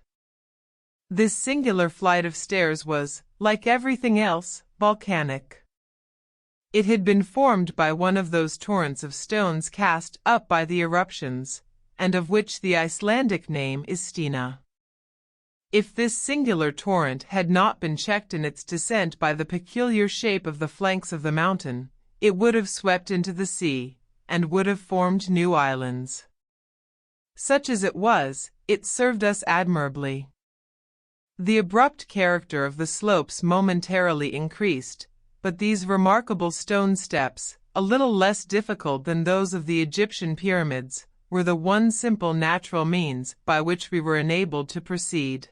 This singular flight of stairs was, like everything else, volcanic. It had been formed by one of those torrents of stones cast up by the eruptions, and of which the Icelandic name is Stina. If this singular torrent had not been checked in its descent by the peculiar shape of the flanks of the mountain, it would have swept into the sea, and would have formed new islands. Such as it was, it served us admirably. The abrupt character of the slopes momentarily increased, but these remarkable stone steps, a little less difficult than those of the Egyptian pyramids, were the one simple natural means by which we were enabled to proceed.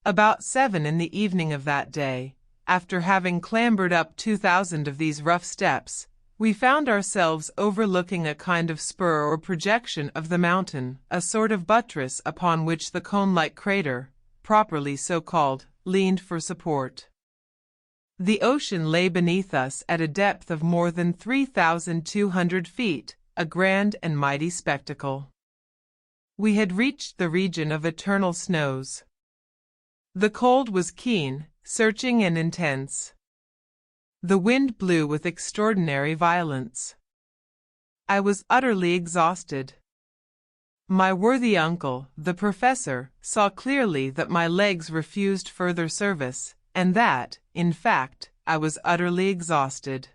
About 7 in the evening of that day, after having clambered up 2,000 of these rough steps, we found ourselves overlooking a kind of spur or projection of the mountain, a sort of buttress upon which the cone-like crater, properly so called, leaned for support. The ocean lay beneath us at a depth of more than 3,200 feet, a grand and mighty spectacle. We had reached the region of eternal snows. The cold was keen, searching and intense. The wind blew with extraordinary violence. I was utterly exhausted. My worthy uncle, the professor, saw clearly that my legs refused further service, and that, in fact, I was utterly exhausted.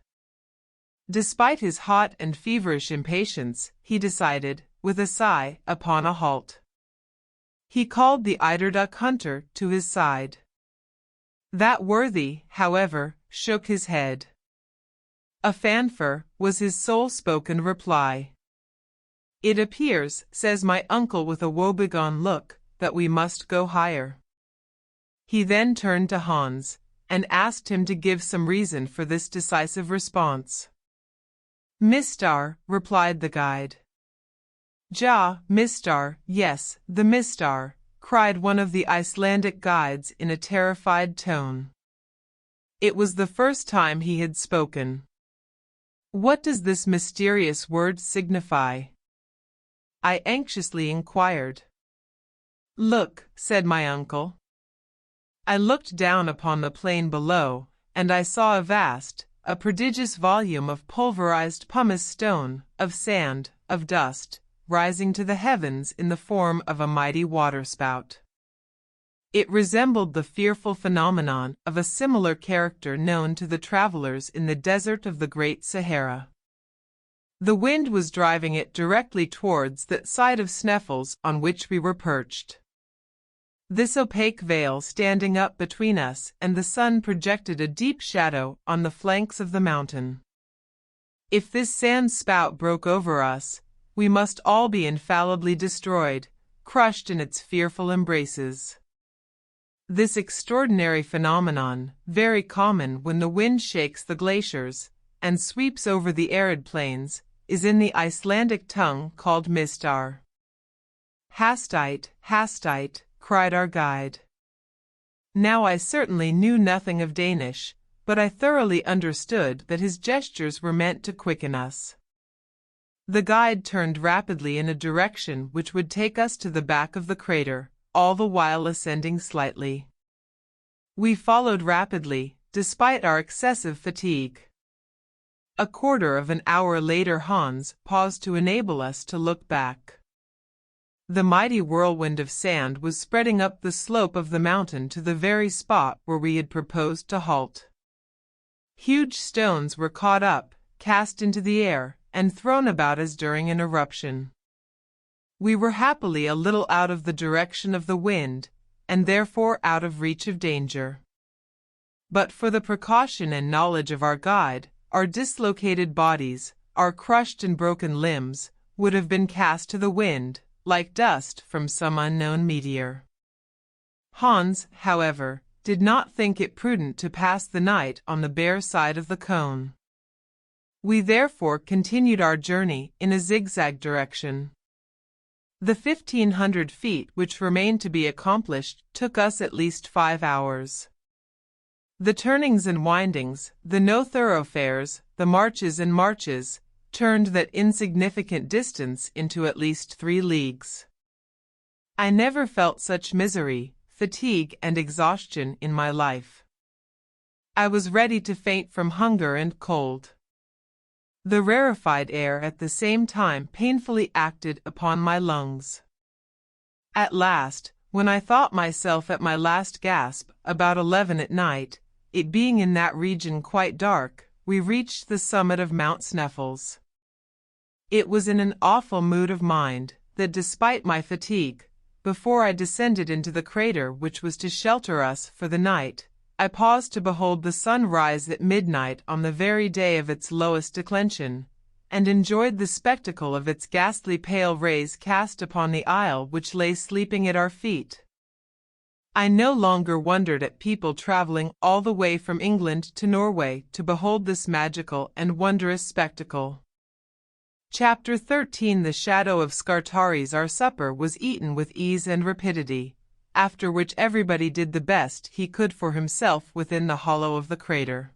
Despite his hot and feverish impatience, he decided, with a sigh, upon a halt. He called the eiderduck hunter to his side. That worthy, however, shook his head. A fanfare was his sole spoken reply. It appears, says my uncle with a woebegone look, that we must go higher. He then turned to Hans, and asked him to give some reason for this decisive response. Mistar, replied the guide. Ja, Mistar, yes, the Mistar, cried one of the Icelandic guides in a terrified tone. It was the first time he had spoken. What does this mysterious word signify? I anxiously inquired. "Look," said my uncle. I looked down upon the plain below, and I saw a prodigious volume of pulverized pumice stone, of sand, of dust, rising to the heavens in the form of a mighty waterspout. It resembled the fearful phenomenon of a similar character known to the travelers in the desert of the Great Sahara. The wind was driving it directly towards that side of Sneffels on which we were perched. This opaque veil standing up between us and the sun projected a deep shadow on the flanks of the mountain. If this sand spout broke over us, we must all be infallibly destroyed, crushed in its fearful embraces. This extraordinary phenomenon, very common when the wind shakes the glaciers and sweeps over the arid plains, is in the Icelandic tongue called mistar. "Hastite, hastite," cried our guide. Now I certainly knew nothing of Danish, but I thoroughly understood that his gestures were meant to quicken us. The guide turned rapidly in a direction which would take us to the back of the crater, all the while ascending slightly. We followed rapidly, despite our excessive fatigue. A quarter of an hour later Hans paused to enable us to look back. The mighty whirlwind of sand was spreading up the slope of the mountain to the very spot where we had proposed to halt. Huge stones were caught up, cast into the air, and thrown about as during an eruption. We were happily a little out of the direction of the wind, and therefore out of reach of danger. But for the precaution and knowledge of our guide, our dislocated bodies, our crushed and broken limbs, would have been cast to the wind, like dust from some unknown meteor. Hans, however, did not think it prudent to pass the night on the bare side of the cone. We therefore continued our journey in a zigzag direction. The 1,500 feet which remained to be accomplished took us at least 5 hours. The turnings and windings, the no thoroughfares, the marches and marches, turned that insignificant distance into at least 3 leagues. I never felt such misery, fatigue, and exhaustion in my life. I was ready to faint from hunger and cold. The rarefied air at the same time painfully acted upon my lungs. At last, when I thought myself at my last gasp, about 11 at night, it being in that region quite dark, we reached the summit of Mount Sneffels. It was in an awful mood of mind that, despite my fatigue, before I descended into the crater which was to shelter us for the night, I paused to behold the sun rise at midnight on the very day of its lowest declension, and enjoyed the spectacle of its ghastly pale rays cast upon the isle which lay sleeping at our feet. I no longer wondered at people traveling all the way from England to Norway to behold this magical and wondrous spectacle. Chapter 13. The shadow of Scartaris. Our supper was eaten with ease and rapidity, after which everybody did the best he could for himself within the hollow of the crater.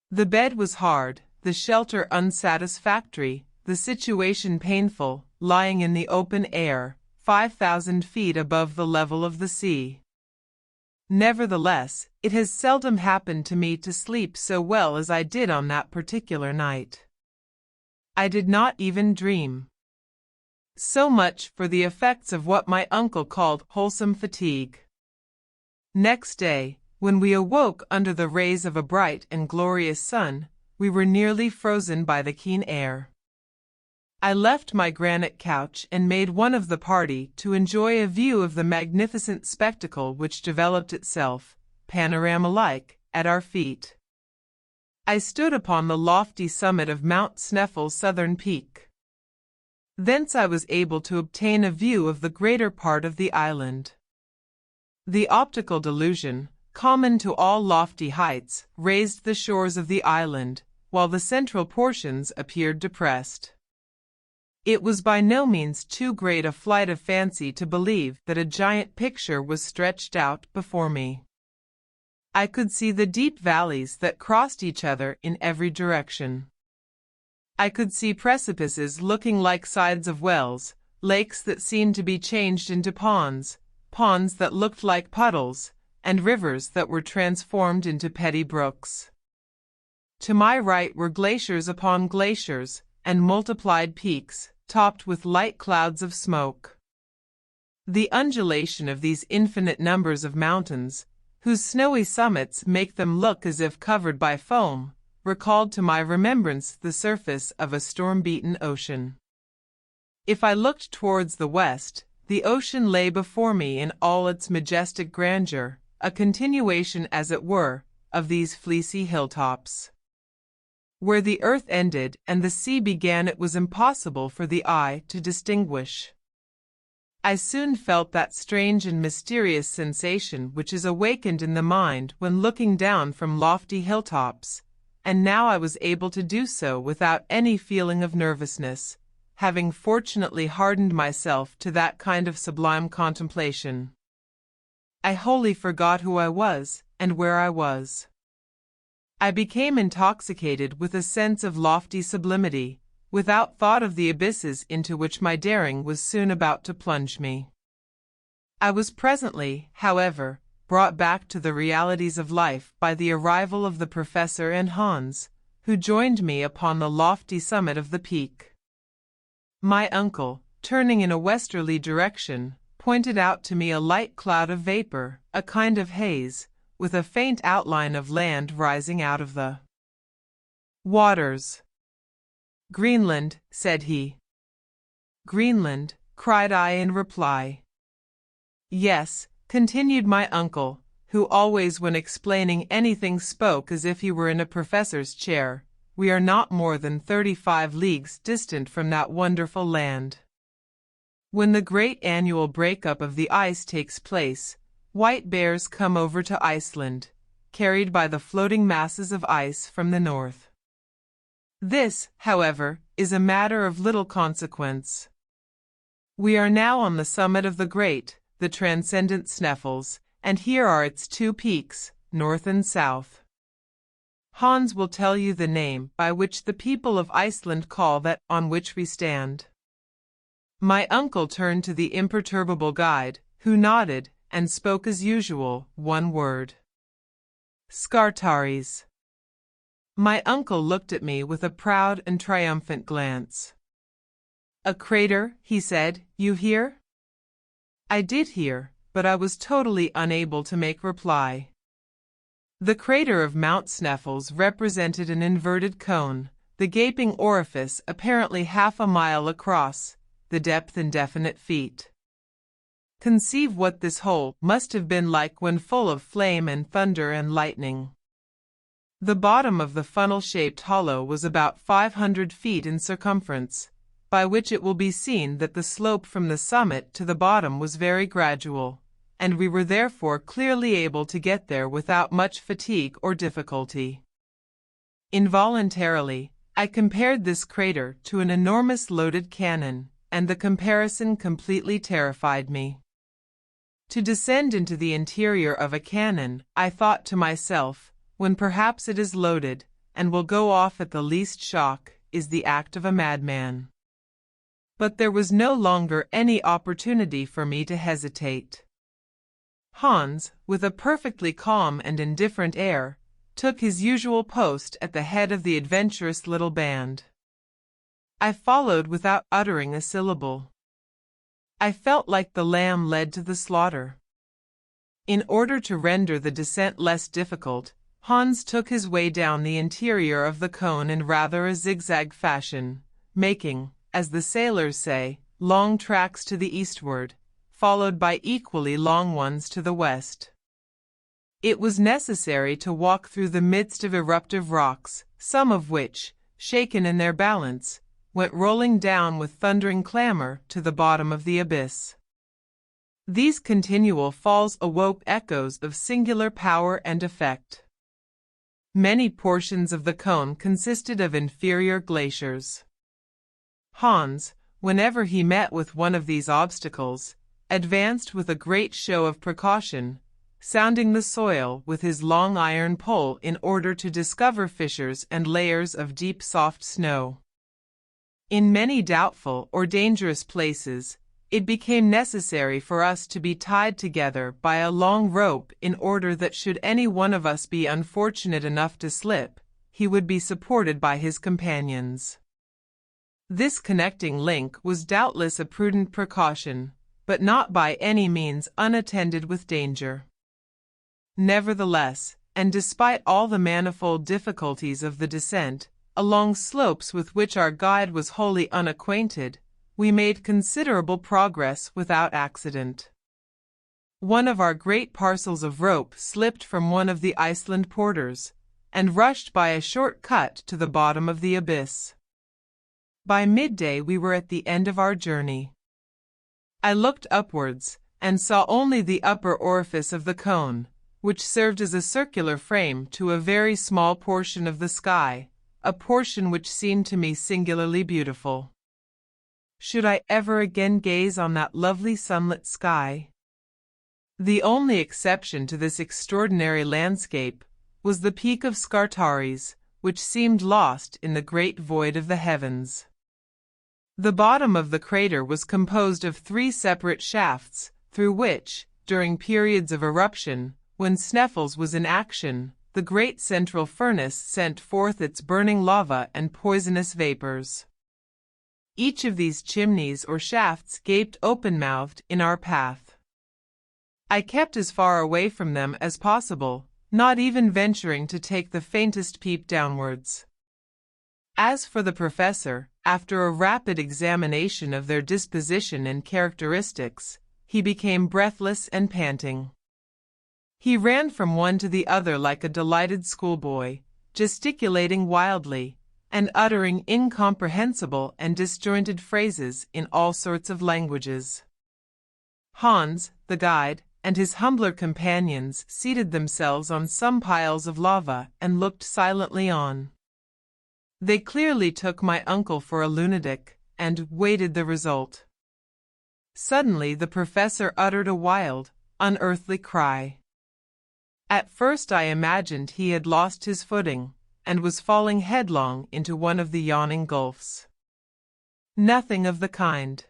The bed was hard, the shelter unsatisfactory, the situation painful, lying in the open air, 5,000 feet above the level of the sea. Nevertheless, it has seldom happened to me to sleep so well as I did on that particular night. I did not even dream. So much for the effects of what my uncle called wholesome fatigue. Next day, when we awoke under the rays of a bright and glorious sun, we were nearly frozen by the keen air. I left my granite couch and made one of the party to enjoy a view of the magnificent spectacle which developed itself, panorama-like, at our feet. I stood upon the lofty summit of Mount Sneffels' southern peak. Thence I was able to obtain a view of the greater part of the island. The optical delusion, common to all lofty heights, raised the shores of the island, while the central portions appeared depressed. It was by no means too great a flight of fancy to believe that a giant picture was stretched out before me. I could see the deep valleys that crossed each other in every direction. I could see precipices looking like sides of wells, lakes that seemed to be changed into ponds, ponds that looked like puddles, and rivers that were transformed into petty brooks. To my right were glaciers upon glaciers, and multiplied peaks, topped with light clouds of smoke. The undulation of these infinite numbers of mountains, whose snowy summits make them look as if covered by foam, recalled to my remembrance the surface of a storm-beaten ocean. If I looked towards the west, the ocean lay before me in all its majestic grandeur, a continuation, as it were, of these fleecy hilltops. Where the earth ended and the sea began, it was impossible for the eye to distinguish. I soon felt that strange and mysterious sensation which is awakened in the mind when looking down from lofty hilltops, and now I was able to do so without any feeling of nervousness, having fortunately hardened myself to that kind of sublime contemplation. I wholly forgot who I was and where I was. I became intoxicated with a sense of lofty sublimity, without thought of the abysses into which my daring was soon about to plunge me. I was presently, however, brought back to the realities of life by the arrival of the professor and Hans, who joined me upon the lofty summit of the peak. My uncle, turning in a westerly direction, pointed out to me a light cloud of vapor, a kind of haze, with a faint outline of land rising out of the waters. "Greenland," said he. "Greenland," cried I in reply. "Yes," continued my uncle, who always when explaining anything spoke as if he were in a professor's chair, "we are not more than 35 leagues distant from that wonderful land. When the great annual break-up of the ice takes place, white bears come over to Iceland, carried by the floating masses of ice from the north. This, however, is a matter of little consequence. We are now on the summit of the great, the transcendent Sneffels, and here are its two peaks, north and south. Hans will tell you the name by which the people of Iceland call that on which we stand." My uncle turned to the imperturbable guide, who nodded and spoke as usual, one word. "Skartaris." My uncle looked at me with a proud and triumphant glance. "A crater," he said, "you hear?" I did hear, but I was totally unable to make reply. The crater of Mount Sneffels represented an inverted cone, the gaping orifice apparently half a mile across, the depth indefinite feet. Conceive what this hole must have been like when full of flame and thunder and lightning. The bottom of the funnel-shaped hollow was about 500 feet in circumference, by which it will be seen that the slope from the summit to the bottom was very gradual, and we were therefore clearly able to get there without much fatigue or difficulty. Involuntarily, I compared this crater to an enormous loaded cannon, and the comparison completely terrified me. To descend into the interior of a cannon, I thought to myself, when perhaps it is loaded, and will go off at the least shock, is the act of a madman. But there was no longer any opportunity for me to hesitate. Hans, with a perfectly calm and indifferent air, took his usual post at the head of the adventurous little band. I followed without uttering a syllable. I felt like the lamb led to the slaughter. In order to render the descent less difficult, Hans took his way down the interior of the cone in rather a zigzag fashion, making, as the sailors say, long tracks to the eastward, followed by equally long ones to the west. It was necessary to walk through the midst of eruptive rocks, some of which, shaken in their balance, went rolling down with thundering clamor to the bottom of the abyss. These continual falls awoke echoes of singular power and effect. Many portions of the cone consisted of inferior glaciers. Hans, whenever he met with one of these obstacles, advanced with a great show of precaution, sounding the soil with his long iron pole in order to discover fissures and layers of deep soft snow. In many doubtful or dangerous places, it became necessary for us to be tied together by a long rope in order that should any one of us be unfortunate enough to slip, he would be supported by his companions. This connecting link was doubtless a prudent precaution, but not by any means unattended with danger. Nevertheless, and despite all the manifold difficulties of the descent, along slopes with which our guide was wholly unacquainted, we made considerable progress without accident. One of our great parcels of rope slipped from one of the Iceland porters, and rushed by a short cut to the bottom of the abyss. By midday we were at the end of our journey. I looked upwards, and saw only the upper orifice of the cone, which served as a circular frame to a very small portion of the sky, a portion which seemed to me singularly beautiful. Should I ever again gaze on that lovely sunlit sky? The only exception to this extraordinary landscape was the peak of Skartaris, which seemed lost in the great void of the heavens. The bottom of the crater was composed of 3 separate shafts, through which, during periods of eruption, when Sneffels was in action, the great central furnace sent forth its burning lava and poisonous vapors. Each of these chimneys or shafts gaped open-mouthed in our path. I kept as far away from them as possible, not even venturing to take the faintest peep downwards. As for the professor, after a rapid examination of their disposition and characteristics, he became breathless and panting. He ran from one to the other like a delighted schoolboy, gesticulating wildly, and uttering incomprehensible and disjointed phrases in all sorts of languages. Hans, the guide, and his humbler companions seated themselves on some piles of lava and looked silently on. They clearly took my uncle for a lunatic, and waited the result. Suddenly the professor uttered a wild, unearthly cry. At first I imagined he had lost his footing, and was falling headlong into one of the yawning gulfs. Nothing of the kind.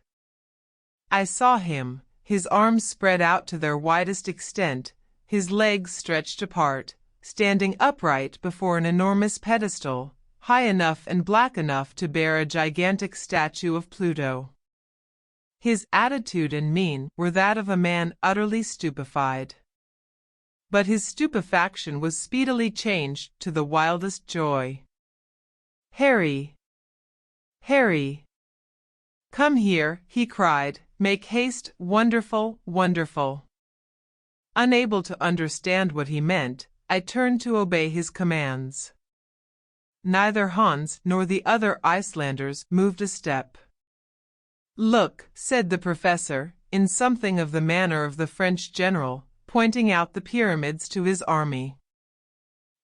I saw him, his arms spread out to their widest extent, his legs stretched apart, standing upright before an enormous pedestal, high enough and black enough to bear a gigantic statue of Pluto. His attitude and mien were that of a man utterly stupefied. But his stupefaction was speedily changed to the wildest joy. "Harry! Harry! Come here," he cried. "Make haste, wonderful, wonderful." Unable to understand what he meant, I turned to obey his commands. Neither Hans nor the other Icelanders moved a step. "Look," said the professor, in something of the manner of the French general, pointing out the pyramids to his army.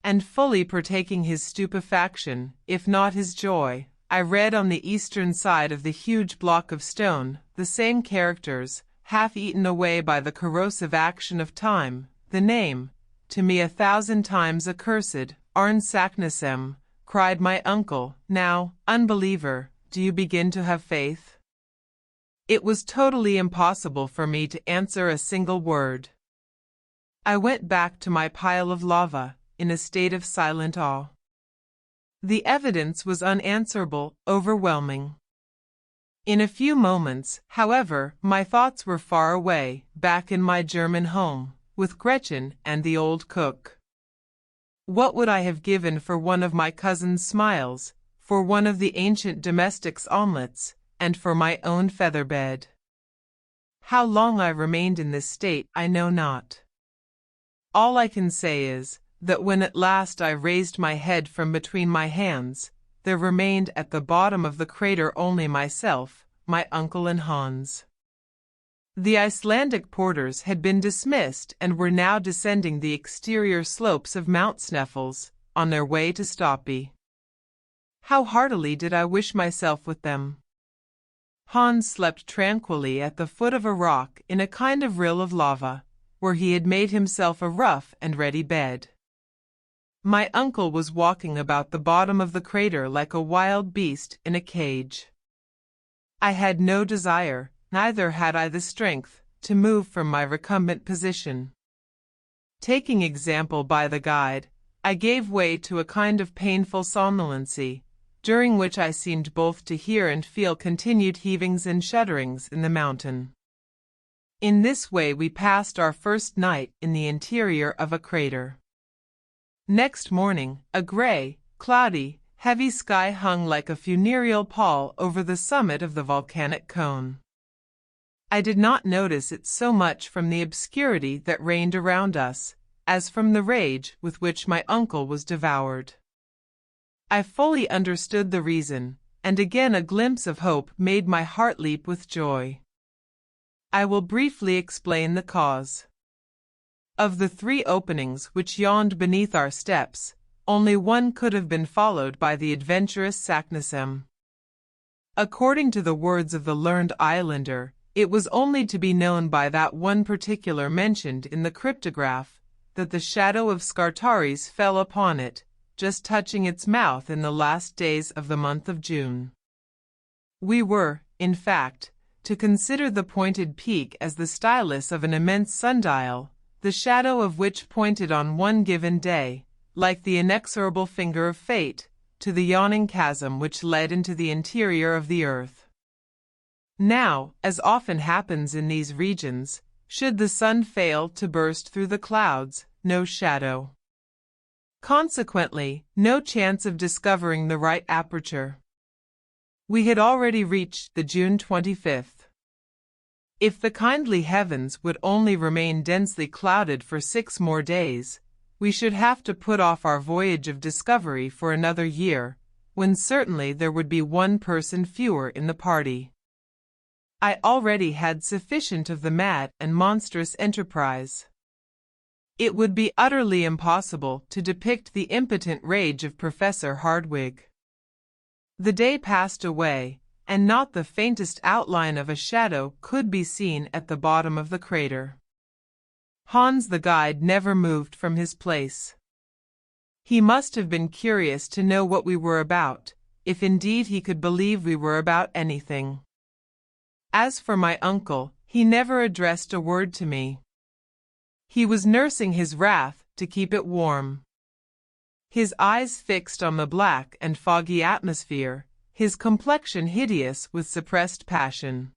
And fully partaking his stupefaction, if not his joy, I read on the eastern side of the huge block of stone the same characters, half eaten away by the corrosive action of time, the name, to me 1,000 times accursed, Arnsaknissem. Cried my uncle, "Now, unbeliever, do you begin to have faith?" It was totally impossible for me to answer a single word. I went back to my pile of lava, in a state of silent awe. The evidence was unanswerable, overwhelming. In a few moments, however, my thoughts were far away, back in my German home, with Gretchen and the old cook. What would I have given for one of my cousin's smiles, for one of the ancient domestic's omelettes, and for my own feather bed? How long I remained in this state I know not. All I can say is, that when at last I raised my head from between my hands, there remained at the bottom of the crater only myself, my uncle and Hans. The Icelandic porters had been dismissed and were now descending the exterior slopes of Mount Sneffels, on their way to Stoppy. How heartily did I wish myself with them! Hans slept tranquilly at the foot of a rock in a kind of rill of lava, where he had made himself a rough and ready bed. My uncle was walking about the bottom of the crater like a wild beast in a cage. I had no desire, neither had I the strength, to move from my recumbent position. Taking example by the guide, I gave way to a kind of painful somnolency, during which I seemed both to hear and feel continued heavings and shudderings in the mountain. In this way we passed our first night in the interior of a crater. Next morning, a gray, cloudy, heavy sky hung like a funereal pall over the summit of the volcanic cone. I did not notice it so much from the obscurity that reigned around us, as from the rage with which my uncle was devoured. I fully understood the reason, and again a glimpse of hope made my heart leap with joy. I will briefly explain the cause. Of the 3 openings which yawned beneath our steps, only one could have been followed by the adventurous Saknussemm. According to the words of the learned islander, it was only to be known by that one particular mentioned in the cryptograph, that the shadow of Scartaris fell upon it, just touching its mouth in the last days of the month of June. We were, in fact, to consider the pointed peak as the stylus of an immense sundial, the shadow of which pointed on one given day, like the inexorable finger of fate, to the yawning chasm which led into the interior of the earth. Now, as often happens in these regions, should the sun fail to burst through the clouds, no shadow. Consequently, no chance of discovering the right aperture. We had already reached the June 25th. If the kindly heavens would only remain densely clouded for 6 more days, we should have to put off our voyage of discovery for another year, when certainly there would be 1 person fewer in the party. I already had sufficient of the mad and monstrous enterprise. It would be utterly impossible to depict the impotent rage of Professor Hardwigg. The day passed away, and not the faintest outline of a shadow could be seen at the bottom of the crater. Hans the guide never moved from his place. He must have been curious to know what we were about, if indeed he could believe we were about anything. As for my uncle, he never addressed a word to me. He was nursing his wrath to keep it warm. His eyes fixed on the black and foggy atmosphere, his complexion hideous with suppressed passion.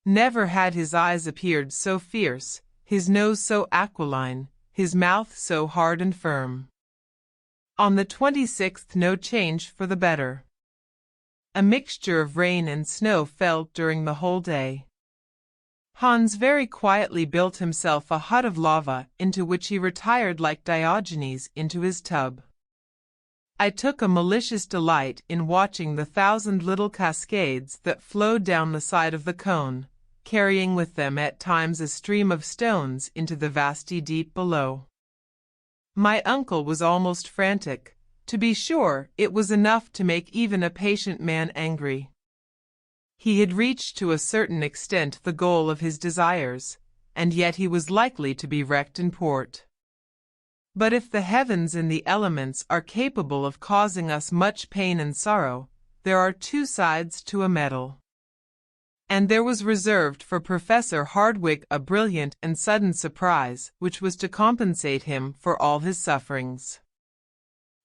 Never had his eyes appeared so fierce, his nose so aquiline, his mouth so hard and firm. On the 26th no change for the better. A mixture of rain and snow fell during the whole day. Hans very quietly built himself a hut of lava into which he retired like Diogenes into his tub. I took a malicious delight in watching the 1,000 little cascades that flowed down the side of the cone, carrying with them at times a stream of stones into the vasty deep below. My uncle was almost frantic. To be sure, it was enough to make even a patient man angry. He had reached to a certain extent the goal of his desires, and yet he was likely to be wrecked in port. But if the heavens and the elements are capable of causing us much pain and sorrow, there are 2 sides to a medal. And there was reserved for Professor Hardwigg a brilliant and sudden surprise which was to compensate him for all his sufferings.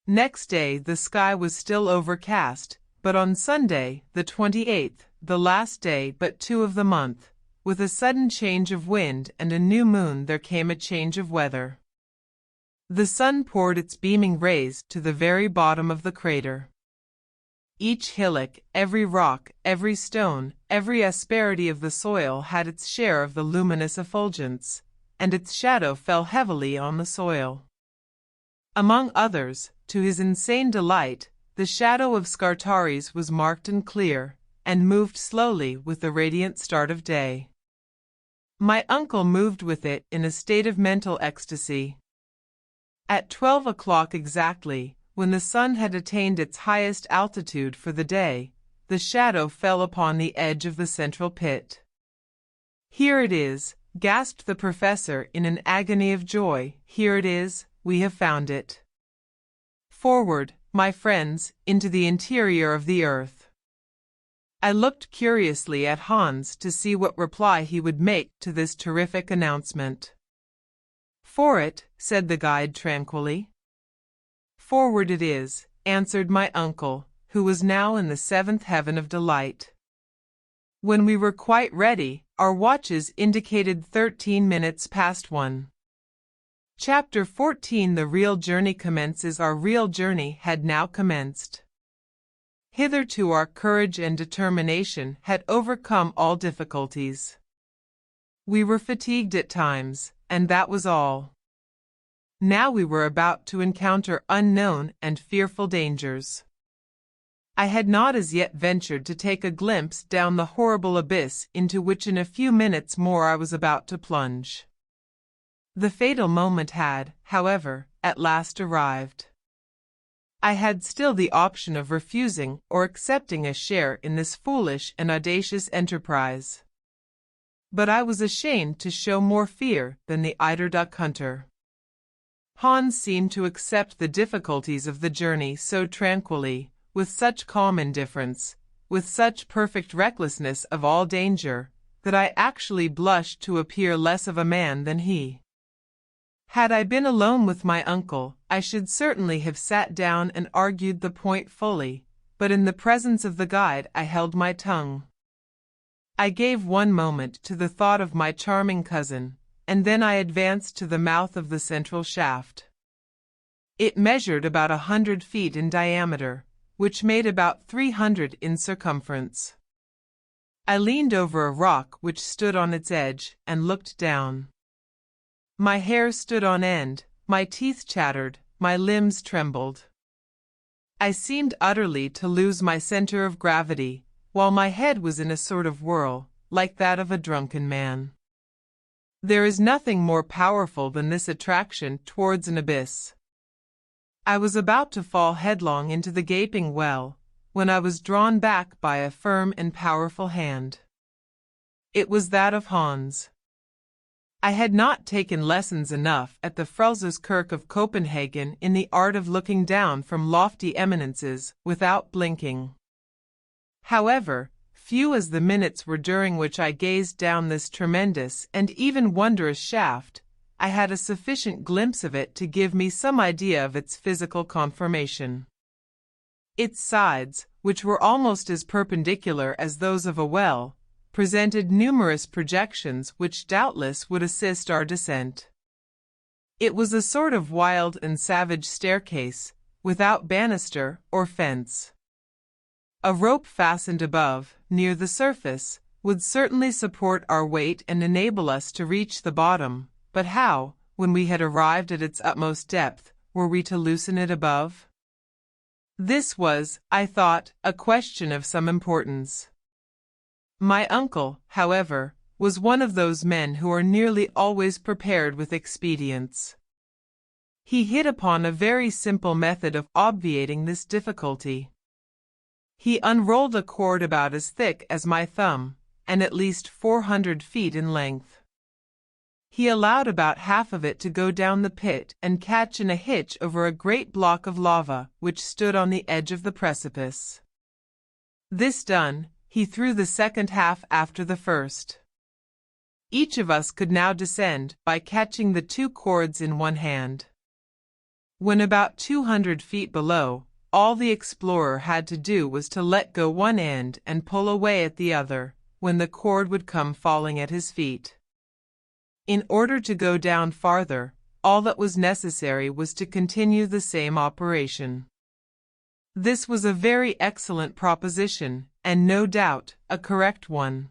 Next day the sky was still overcast, but on Sunday, the 28th, the last day but 2 of the month, with a sudden change of wind and a new moon there came a change of weather. The sun poured its beaming rays to the very bottom of the crater. Each hillock, every rock, every stone, every asperity of the soil had its share of the luminous effulgence, and its shadow fell heavily on the soil. Among others, to his insane delight, the shadow of Scartaris was marked and clear, and moved slowly with the radiant start of day. My uncle moved with it in a state of mental ecstasy. At 12 o'clock exactly, when the sun had attained its highest altitude for the day, the shadow fell upon the edge of the central pit. "Here it is," gasped the professor in an agony of joy. "Here it is, we have found it. Forward, my friends, into the interior of the earth." I looked curiously at Hans to see what reply he would make to this terrific announcement. "For it," said the guide tranquilly. "Forward it is," answered my uncle, who was now in the seventh heaven of delight. When we were quite ready, our watches indicated 13 minutes past 1. Chapter 14 The real journey commences. Our real journey had now commenced. Hitherto our courage and determination had overcome all difficulties. We were fatigued at times, and that was all. Now we were about to encounter unknown and fearful dangers. I had not as yet ventured to take a glimpse down the horrible abyss into which in a few minutes more I was about to plunge. The fatal moment had, however, at last arrived. I had still the option of refusing or accepting a share in this foolish and audacious enterprise. But I was ashamed to show more fear than the eider duck hunter. Hans seemed to accept the difficulties of the journey so tranquilly, with such calm indifference, with such perfect recklessness of all danger, that I actually blushed to appear less of a man than he. Had I been alone with my uncle, I should certainly have sat down and argued the point fully, but in the presence of the guide I held my tongue. I gave one moment to the thought of my charming cousin, and then I advanced to the mouth of the central shaft. It measured about 100 feet in diameter, which made about 300 in circumference. I leaned over a rock which stood on its edge and looked down. My hair stood on end, my teeth chattered, my limbs trembled. I seemed utterly to lose my center of gravity, while my head was in a sort of whirl, like that of a drunken man. There is nothing more powerful than this attraction towards an abyss. I was about to fall headlong into the gaping well, when I was drawn back by a firm and powerful hand. It was that of Hans. I had not taken lessons enough at the Frelseskirk of Copenhagen in the art of looking down from lofty eminences without blinking. However, few as the minutes were during which I gazed down this tremendous and even wondrous shaft, I had a sufficient glimpse of it to give me some idea of its physical conformation. Its sides, which were almost as perpendicular as those of a well, presented numerous projections which doubtless would assist our descent. It was a sort of wild and savage staircase, without banister or fence. A rope fastened above, near the surface, would certainly support our weight and enable us to reach the bottom, but how, when we had arrived at its utmost depth, were we to loosen it above? This was, I thought, a question of some importance. My uncle, however, was one of those men who are nearly always prepared with expedients. He hit upon a very simple method of obviating this difficulty. He unrolled a cord about as thick as my thumb, and at least 400 feet in length. He allowed about half of it to go down the pit and catch in a hitch over a great block of lava which stood on the edge of the precipice. This done, he threw the second half after the first. Each of us could now descend by catching the two cords in one hand. When about 200 feet below, all the explorer had to do was to let go one end and pull away at the other, when the cord would come falling at his feet. In order to go down farther, all that was necessary was to continue the same operation. This was a very excellent proposition, and no doubt, a correct one.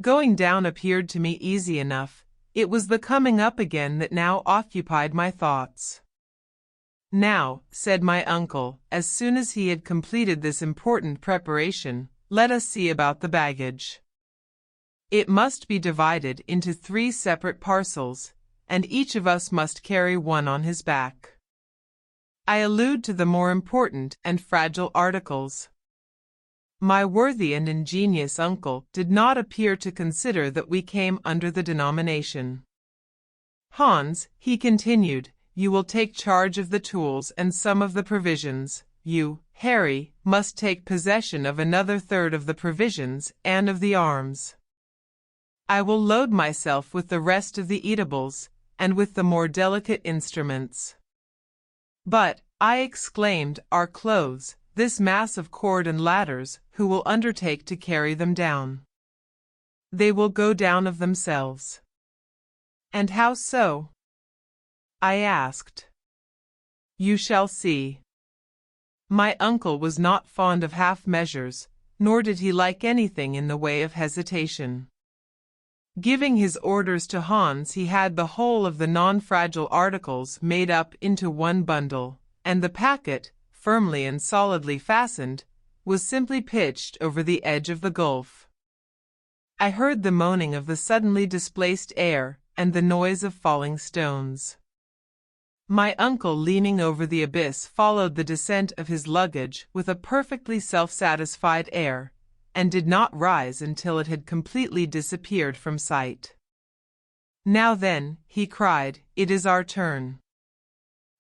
Going down appeared to me easy enough. It was the coming up again that now occupied my thoughts. "Now," said my uncle, as soon as he had completed this important preparation, "let us see about the baggage. It must be divided into 3 separate parcels, and each of us must carry one on his back. I allude to the more important and fragile articles." My worthy and ingenious uncle did not appear to consider that we came under the denomination. "Hans," he continued, "you will take charge of the tools and some of the provisions. You, Harry must take possession of another third of the provisions and of the arms. I will load myself with the rest of the eatables, and with the more delicate instruments. But, I exclaimed, our clothes, this mass of cord and ladders, who will undertake to carry them down? They will go down of themselves. And how so? I asked. You shall see. My uncle was not fond of half measures, nor did he like anything in the way of hesitation. Giving his orders to Hans, he had the whole of the non-fragile articles made up into one bundle, and the packet, firmly and solidly fastened, was simply pitched over the edge of the gulf. I heard the moaning of the suddenly displaced air and the noise of falling stones. My uncle, leaning over the abyss, followed the descent of his luggage with a perfectly self-satisfied air, and did not rise until it had completely disappeared from sight. Now then, he cried, it is our turn.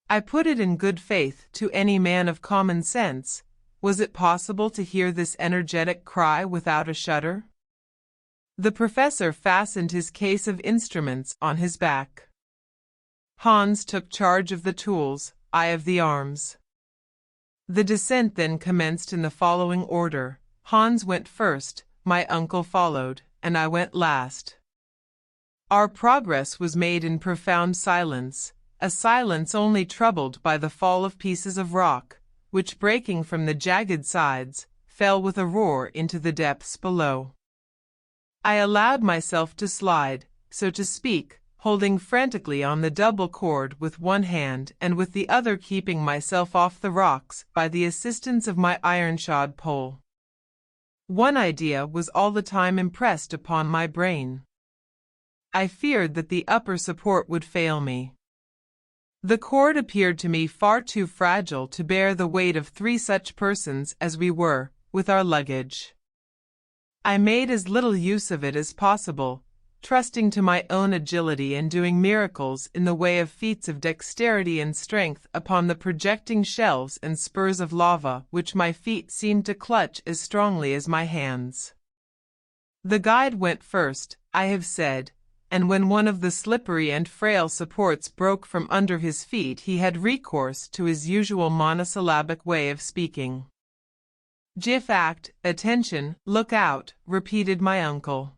I put it in good faith to any man of common sense. Was it possible to hear this energetic cry without a shudder? The professor fastened his case of instruments on his back. Hans took charge of the tools, I of the arms. The descent then commenced in the following order. Hans went first, my uncle followed, and I went last. Our progress was made in profound silence, a silence only troubled by the fall of pieces of rock, which, breaking from the jagged sides, fell with a roar into the depths below. I allowed myself to slide, so to speak, holding frantically on the double cord with one hand and with the other keeping myself off the rocks by the assistance of my iron-shod pole. One idea was all the time impressed upon my brain. I feared that the upper support would fail me. The cord appeared to me far too fragile to bear the weight of 3 such persons as we were, with our luggage. I made as little use of it as possible, trusting to my own agility and doing miracles in the way of feats of dexterity and strength upon the projecting shelves and spurs of lava which my feet seemed to clutch as strongly as my hands. The guide went first, I have said, and when one of the slippery and frail supports broke from under his feet he had recourse to his usual monosyllabic way of speaking. "Jiff act, attention, look out," repeated my uncle.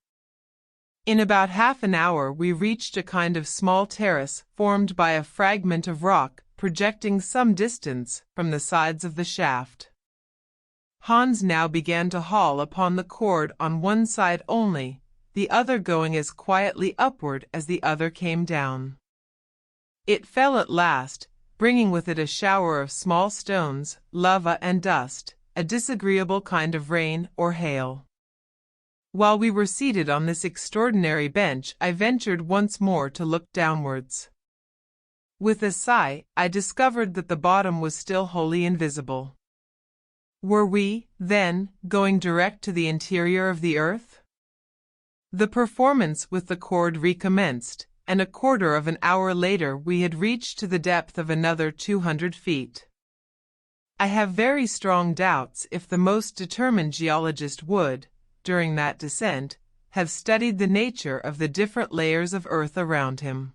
In about half an hour we reached a kind of small terrace formed by a fragment of rock projecting some distance from the sides of the shaft. Hans now began to haul upon the cord on one side only, the other going as quietly upward as the other came down. It fell at last, bringing with it a shower of small stones, lava and dust, a disagreeable kind of rain or hail. While we were seated on this extraordinary bench, I ventured once more to look downwards. With a sigh, I discovered that the bottom was still wholly invisible. Were we, then, going direct to the interior of the earth? The performance with the cord recommenced, and a quarter of an hour later we had reached to the depth of another 200 feet. I have very strong doubts if the most determined geologist would, during that descent, have studied the nature of the different layers of earth around him.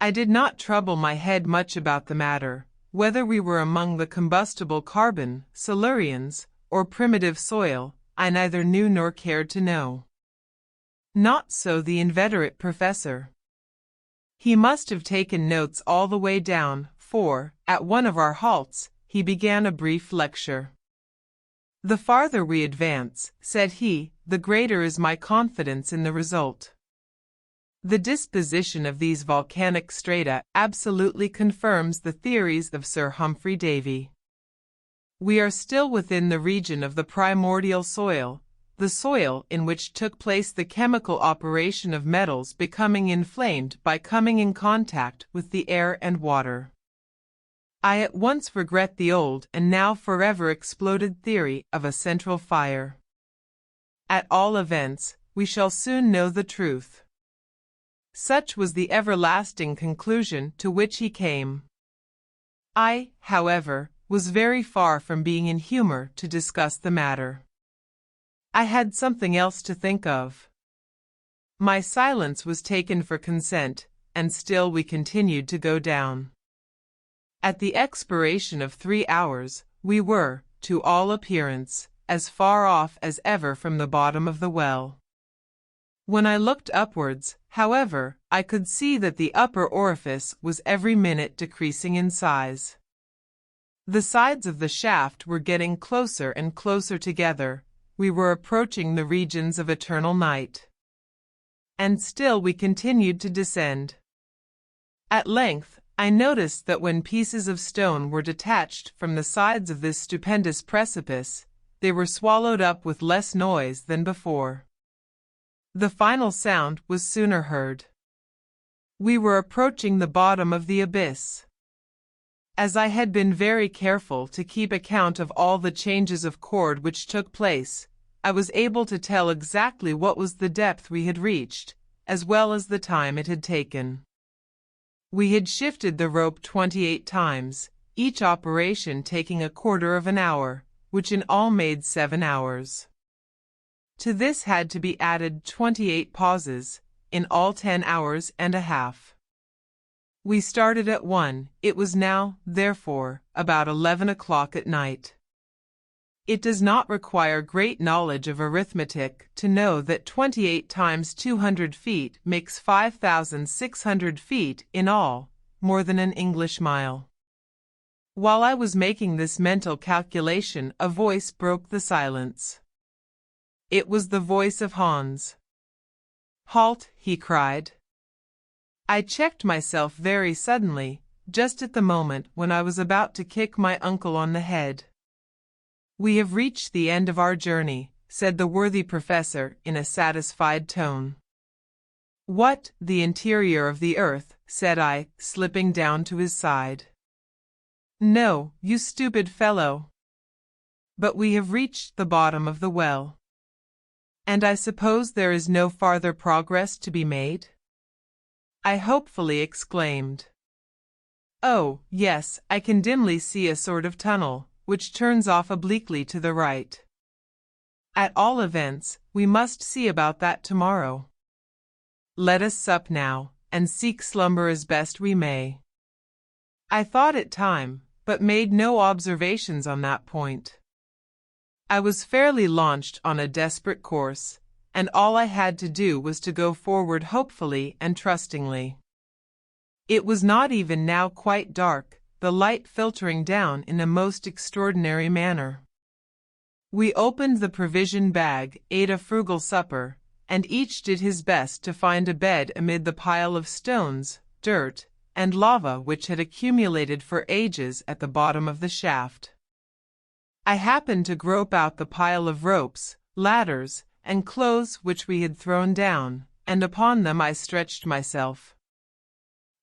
I did not trouble my head much about the matter, whether we were among the combustible carbon, Silurians, or primitive soil, I neither knew nor cared to know. Not so the inveterate professor. He must have taken notes all the way down, for, at one of our halts, he began a brief lecture. "The farther we advance," said he, "the greater is my confidence in the result. The disposition of these volcanic strata absolutely confirms the theories of Sir Humphrey Davy. We are still within the region of the primordial soil, the soil in which took place the chemical operation of metals becoming inflamed by coming in contact with the air and water. I at once regret the old and now forever exploded theory of a central fire. At all events, we shall soon know the truth." Such was the everlasting conclusion to which he came. I, however, was very far from being in humor to discuss the matter. I had something else to think of. My silence was taken for consent, and still we continued to go down. At the expiration of 3 hours, we were, to all appearance, as far off as ever from the bottom of the well. When I looked upwards, however, I could see that the upper orifice was every minute decreasing in size. The sides of the shaft were getting closer and closer together. We were approaching the regions of eternal night. And still we continued to descend. At length, I noticed that when pieces of stone were detached from the sides of this stupendous precipice, they were swallowed up with less noise than before. The final sound was sooner heard. We were approaching the bottom of the abyss. As I had been very careful to keep account of all the changes of chord which took place, I was able to tell exactly what was the depth we had reached, as well as the time it had taken. We had shifted the rope 28 times, each operation taking a quarter of an hour, which in all made 7 hours. To this had to be added 28 pauses, in all 10 hours and a half. We started at 1. It was now, therefore, about 11 o'clock at night. It does not require great knowledge of arithmetic to know that 28 times 200 feet makes 5,600 feet in all, more than an English mile. While I was making this mental calculation, a voice broke the silence. It was the voice of Hans. "Halt!" he cried. I checked myself very suddenly, just at the moment when I was about to kick my uncle on the head. "We have reached the end of our journey," said the worthy professor in a satisfied tone. "What, the interior of the earth?" said I, slipping down to his side. "No, you stupid fellow. But we have reached the bottom of the well. And I suppose there is no farther progress to be made?" I hopefully exclaimed. "Oh, yes, I can dimly see a sort of tunnel, which turns off obliquely to the right. At all events, we must see about that tomorrow. Let us sup now, and seek slumber as best we may." I thought it time, but made no observations on that point. I was fairly launched on a desperate course, and all I had to do was to go forward hopefully and trustingly. It was not even now quite dark, the light filtering down in a most extraordinary manner. We opened the provision bag, ate a frugal supper, and each did his best to find a bed amid the pile of stones, dirt, and lava which had accumulated for ages at the bottom of the shaft. I happened to grope out the pile of ropes, ladders, and clothes which we had thrown down, and upon them I stretched myself.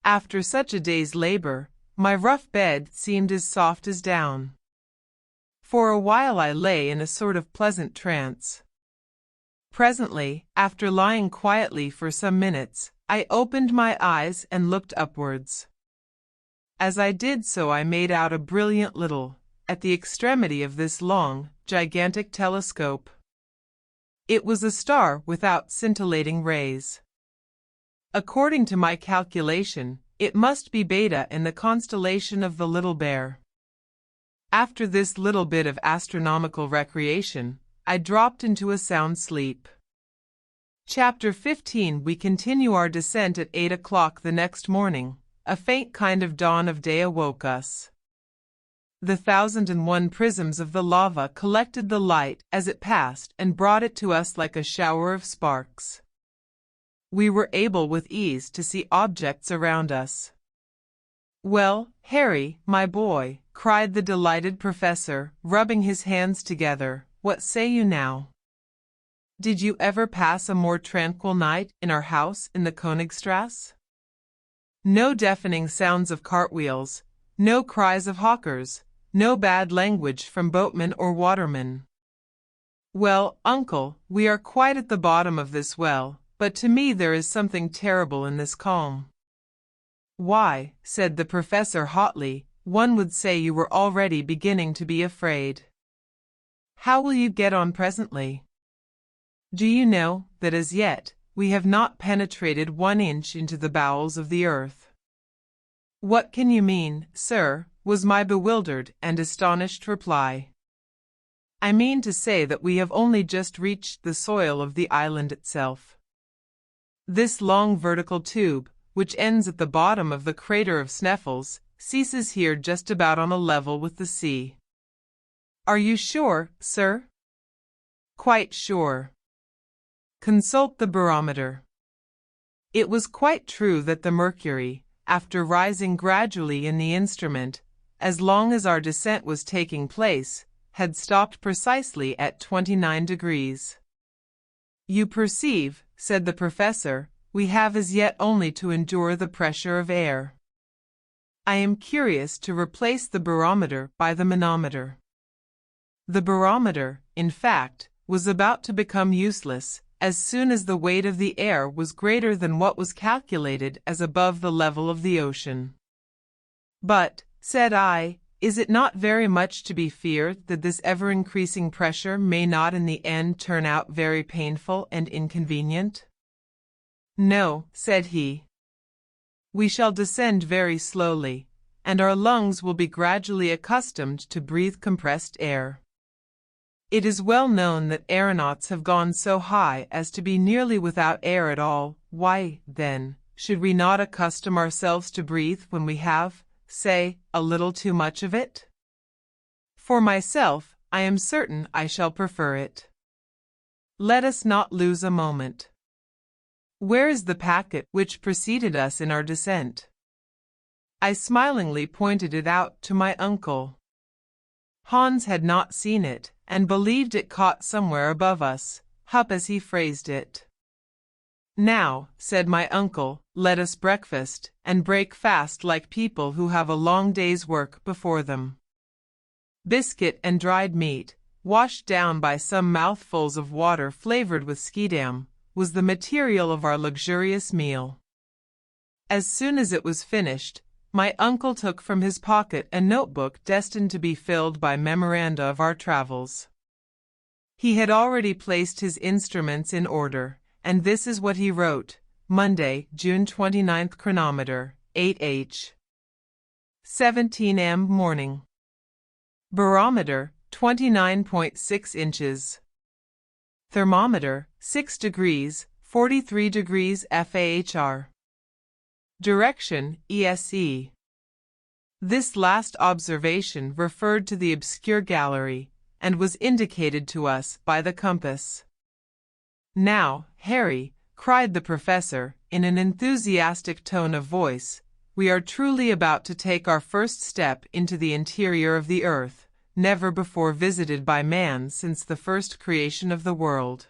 After such a day's labor, my rough bed seemed as soft as down. For a while I lay in a sort of pleasant trance. Presently, after lying quietly for some minutes, I opened my eyes and looked upwards. As I did so I made out a brilliant little, at the extremity of this long, gigantic telescope. It was a star without scintillating rays. According to my calculation, it must be Beta in the constellation of the Little Bear. After this little bit of astronomical recreation, I dropped into a sound sleep. Chapter 15. We continue our descent at 8 o'clock the next morning. A faint kind of dawn of day awoke us. The 1,001 prisms of the lava collected the light as it passed and brought it to us like a shower of sparks. We were able with ease to see objects around us. "Well, Harry, my boy," cried the delighted professor, rubbing his hands together, "what say you now? Did you ever pass a more tranquil night in our house in the Königstrasse? No deafening sounds of cartwheels, no cries of hawkers, no bad language from boatmen or watermen." "Well, uncle, we are quite at the bottom of this well, but to me there is something terrible in this calm." "Why," said the professor hotly, one would say you were already beginning to be afraid. How will you get on presently? Do you know that as yet we have not penetrated 1 inch into the bowels of the earth? What can you mean, sir? Was my bewildered and astonished reply. I mean to say that we have only just reached the soil of the island itself. This long vertical tube, which ends at the bottom of the crater of Sneffels, ceases here just about on a level with the sea. Are you sure, sir? Quite sure. Consult the barometer. It was quite true that the mercury, after rising gradually in the instrument, as long as our descent was taking place, had stopped precisely at 29 degrees. You perceive, said the professor, we have as yet only to endure the pressure of air. I am curious to replace the barometer by the manometer. The barometer, in fact, was about to become useless as soon as the weight of the air was greater than what was calculated as above the level of the ocean. But, said I, is it not very much to be feared that this ever-increasing pressure may not in the end turn out very painful and inconvenient? No, said he. We shall descend very slowly, and our lungs will be gradually accustomed to breathe compressed air. It is well known that aeronauts have gone so high as to be nearly without air at all. Why, then, should we not accustom ourselves to breathe when we have, say, a little too much of it? For myself, I am certain I shall prefer it. Let us not lose a moment. Where is the packet which preceded us in our descent? I smilingly pointed it out to my uncle. Hans had not seen it, and believed it caught somewhere above us, up as he phrased it. Now, said my uncle, let us breakfast, and break fast like people who have a long day's work before them. Biscuit and dried meat, washed down by some mouthfuls of water flavored with schiedam, was the material of our luxurious meal. As soon as it was finished, my uncle took from his pocket a notebook destined to be filled by memoranda of our travels. He had already placed his instruments in order, and this is what he wrote: Monday, June 29th, chronometer, 8h. 17 m. morning. Barometer, 29.6 inches. Thermometer, 6 degrees, 43 degrees FAHR. Direction, ESE. This last observation referred to the obscure gallery, and was indicated to us by the compass. Now, Harry, cried the professor, in an enthusiastic tone of voice, we are truly about to take our first step into the interior of the earth, never before visited by man since the first creation of the world.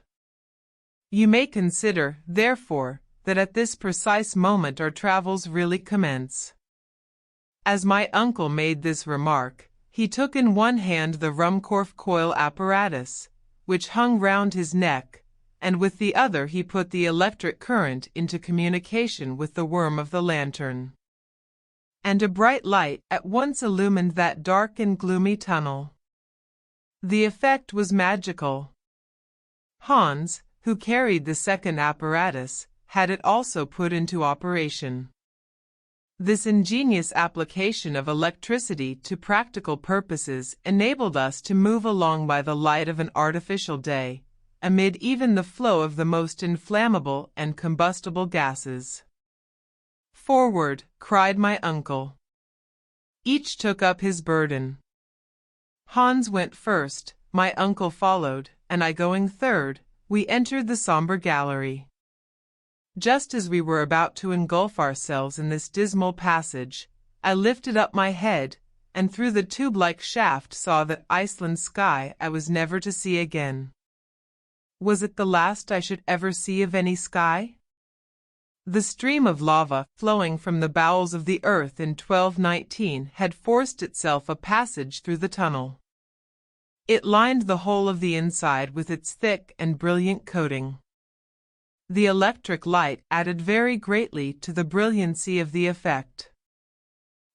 You may consider, therefore, that at this precise moment our travels really commence. As my uncle made this remark, he took in one hand the Ruhmkorff coil apparatus, which hung round his neck, and with the other he put the electric current into communication with the worm of the lantern. And a bright light at once illumined that dark and gloomy tunnel. The effect was magical. Hans, who carried the second apparatus, had it also put into operation. This ingenious application of electricity to practical purposes enabled us to move along by the light of an artificial day, amid even the flow of the most inflammable and combustible gases. Forward, cried my uncle. Each took up his burden. Hans went first, my uncle followed, and I going third, we entered the somber gallery. Just as we were about to engulf ourselves in this dismal passage, I lifted up my head, and through the tube-like shaft saw that Iceland sky I was never to see again. Was it the last I should ever see of any sky? The stream of lava flowing from the bowels of the earth in 1219 had forced itself a passage through the tunnel. It lined the whole of the inside with its thick and brilliant coating. The electric light added very greatly to the brilliancy of the effect.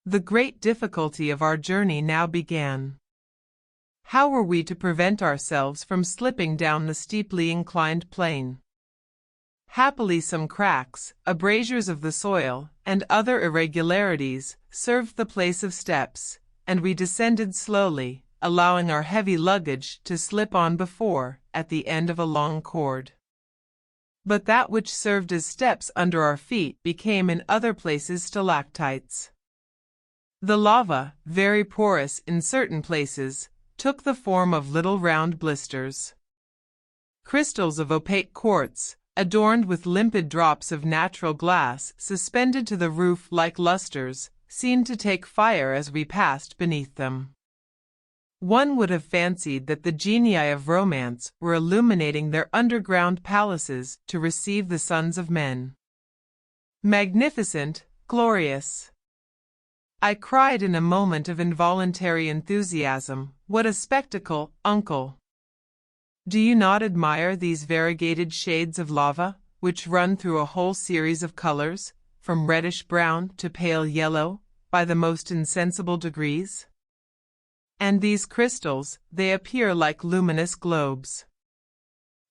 The great difficulty of our journey now began. How were we to prevent ourselves from slipping down the steeply inclined plane? Happily, some cracks, abrasures of the soil, and other irregularities served the place of steps, and we descended slowly, allowing our heavy luggage to slip on before, at the end of a long cord. But that which served as steps under our feet became in other places stalactites. The lava, very porous in certain places, took the form of little round blisters. Crystals of opaque quartz, adorned with limpid drops of natural glass suspended to the roof like lustres, seemed to take fire as we passed beneath them. One would have fancied that the genii of romance were illuminating their underground palaces to receive the sons of men. Magnificent, glorious! I cried in a moment of involuntary enthusiasm, "What a spectacle, uncle! Do you not admire these variegated shades of lava, which run through a whole series of colors, from reddish-brown to pale yellow, by the most insensible degrees? And these crystals, they appear like luminous globes.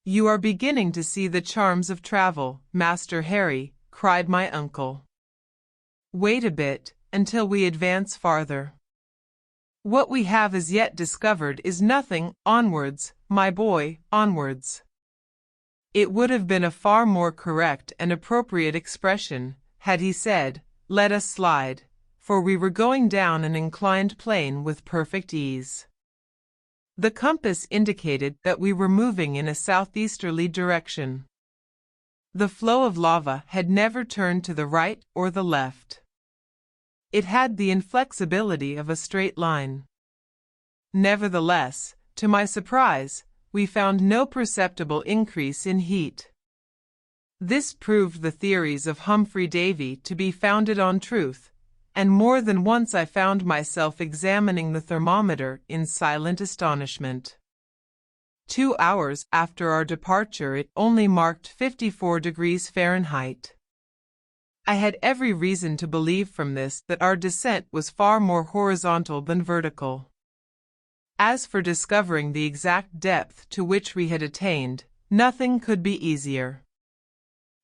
You are beginning to see the charms of travel, Master Harry," cried my uncle. "Wait a bit, until we advance farther. What we have as yet discovered is nothing. Onwards, my boy, onwards." It would have been a far more correct and appropriate expression had he said, "Let us slide," for we were going down an inclined plane with perfect ease. The compass indicated that we were moving in a southeasterly direction. The flow of lava had never turned to the right or the left. It had the inflexibility of a straight line. Nevertheless, to my surprise, we found no perceptible increase in heat. This proved the theories of Humphrey Davy to be founded on truth, and more than once I found myself examining the thermometer in silent astonishment. 2 hours after our departure it only marked 54 degrees Fahrenheit. I had every reason to believe from this that our descent was far more horizontal than vertical. As for discovering the exact depth to which we had attained, nothing could be easier.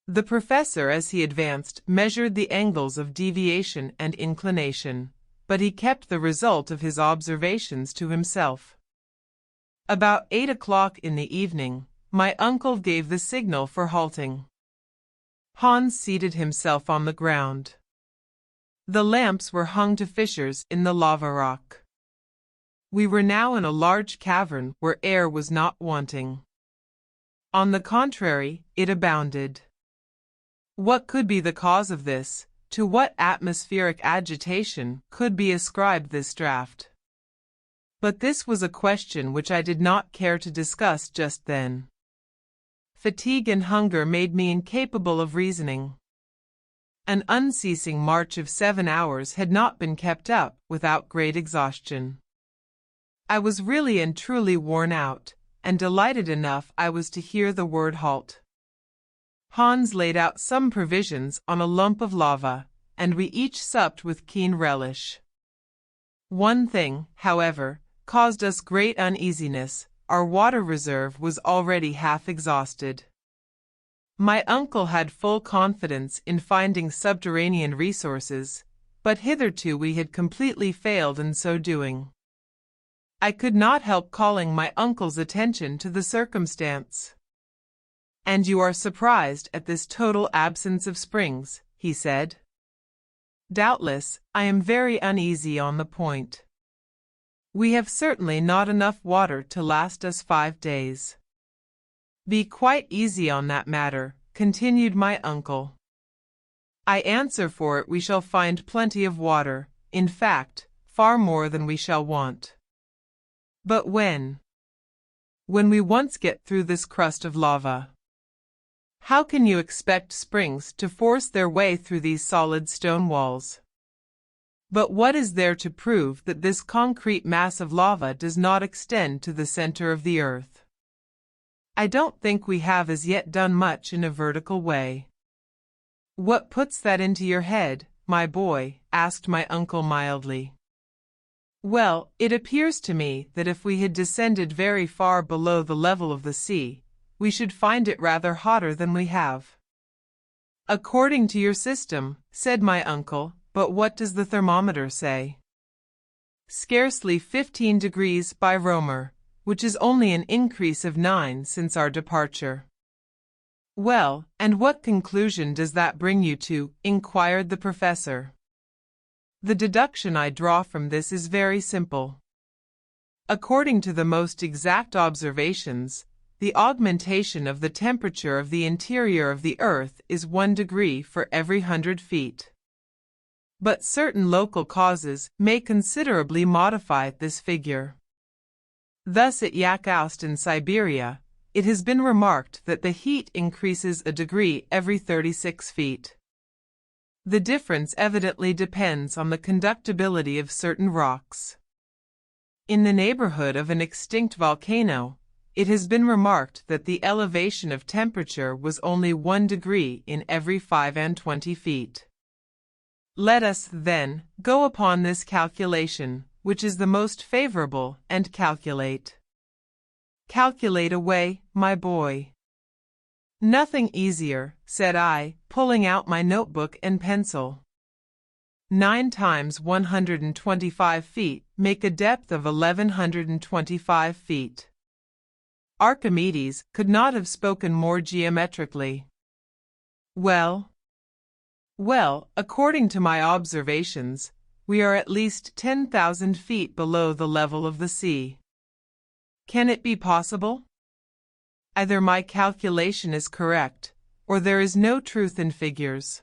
The professor, as he advanced, measured the angles of deviation and inclination, but he kept the result of his observations to himself. About 8 o'clock in the evening, my uncle gave the signal for halting. Hans seated himself on the ground. The lamps were hung to fissures in the lava rock. We were now in a large cavern where air was not wanting. On the contrary, it abounded. What could be the cause of this? To what atmospheric agitation could be ascribed this draught? But this was a question which I did not care to discuss just then. Fatigue and hunger made me incapable of reasoning. An unceasing march of 7 hours had not been kept up without great exhaustion. I was really and truly worn out, and delighted enough I was to hear the word halt. Hans laid out some provisions on a lump of lava, and we each supped with keen relish. One thing, however, caused us great uneasiness. Our water reserve was already half exhausted. My uncle had full confidence in finding subterranean resources, but hitherto we had completely failed in so doing. I could not help calling my uncle's attention to the circumstance. "And you are surprised at this total absence of springs," he said. "Doubtless, I am very uneasy on the point. We have certainly not enough water to last us 5 days. Be quite easy on that matter," continued my uncle. "I answer for it we shall find plenty of water, in fact, far more than we shall want. But when? When we once get through this crust of lava. How can you expect springs to force their way through these solid stone walls? But what is there to prove that this concrete mass of lava does not extend to the center of the earth? I don't think we have as yet done much in a vertical way." "What puts that into your head?" my boy?" asked my uncle mildly. "Well, it appears to me that if we had descended very far below the level of the sea, we should find it rather hotter than we have." "According to your system," said my uncle, "but what does the thermometer say?" "Scarcely 15 degrees by Romer, which is only an increase of 9 since our departure." "Well, and what conclusion does that bring you to?" inquired the professor. "The deduction I draw from this is very simple. According to the most exact observations, the augmentation of the temperature of the interior of the Earth is 1 degree for every 100 feet. But certain local causes may considerably modify this figure. Thus at Yakutsk in Siberia, it has been remarked that the heat increases a degree every 36 feet. The difference evidently depends on the conductibility of certain rocks. In the neighborhood of an extinct volcano, it has been remarked that the elevation of temperature was only 1 degree in every 25 feet. Let us, then, go upon this calculation, which is the most favorable, and calculate." "Calculate away, my boy." "Nothing easier," said I, pulling out my notebook and pencil. 9 times 125 feet make a depth of 1125 feet. Archimedes could not have spoken more geometrically. Well, according to my observations, we are at least 10,000 feet below the level of the sea. Can it be possible? Either my calculation is correct, or there is no truth in figures.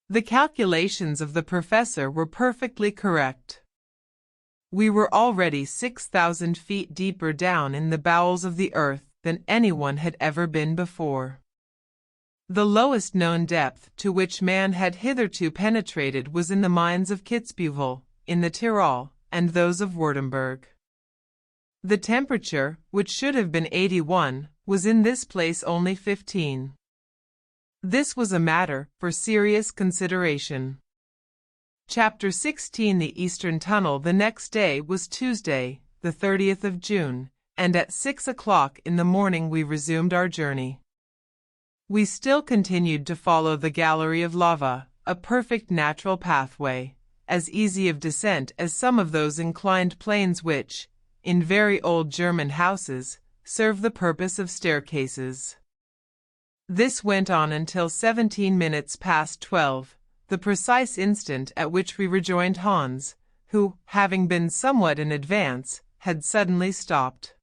The calculations of the professor were perfectly correct. We were already 6,000 feet deeper down in the bowels of the earth than anyone had ever been before. The lowest known depth to which man had hitherto penetrated was in the mines of Kitzbühel, in the Tyrol, and those of Württemberg. The temperature, which should have been 81, was in this place only 15. This was a matter for serious consideration. Chapter 16. The Eastern Tunnel. The next day was Tuesday, the 30th of June, and at 6 o'clock in the morning we resumed our journey. We still continued to follow the gallery of lava, a perfect natural pathway, as easy of descent as some of those inclined planes which, in very old German houses, serve the purpose of staircases. This went on until 17 minutes past 12, the precise instant at which we rejoined Hans, who, having been somewhat in advance, had suddenly stopped.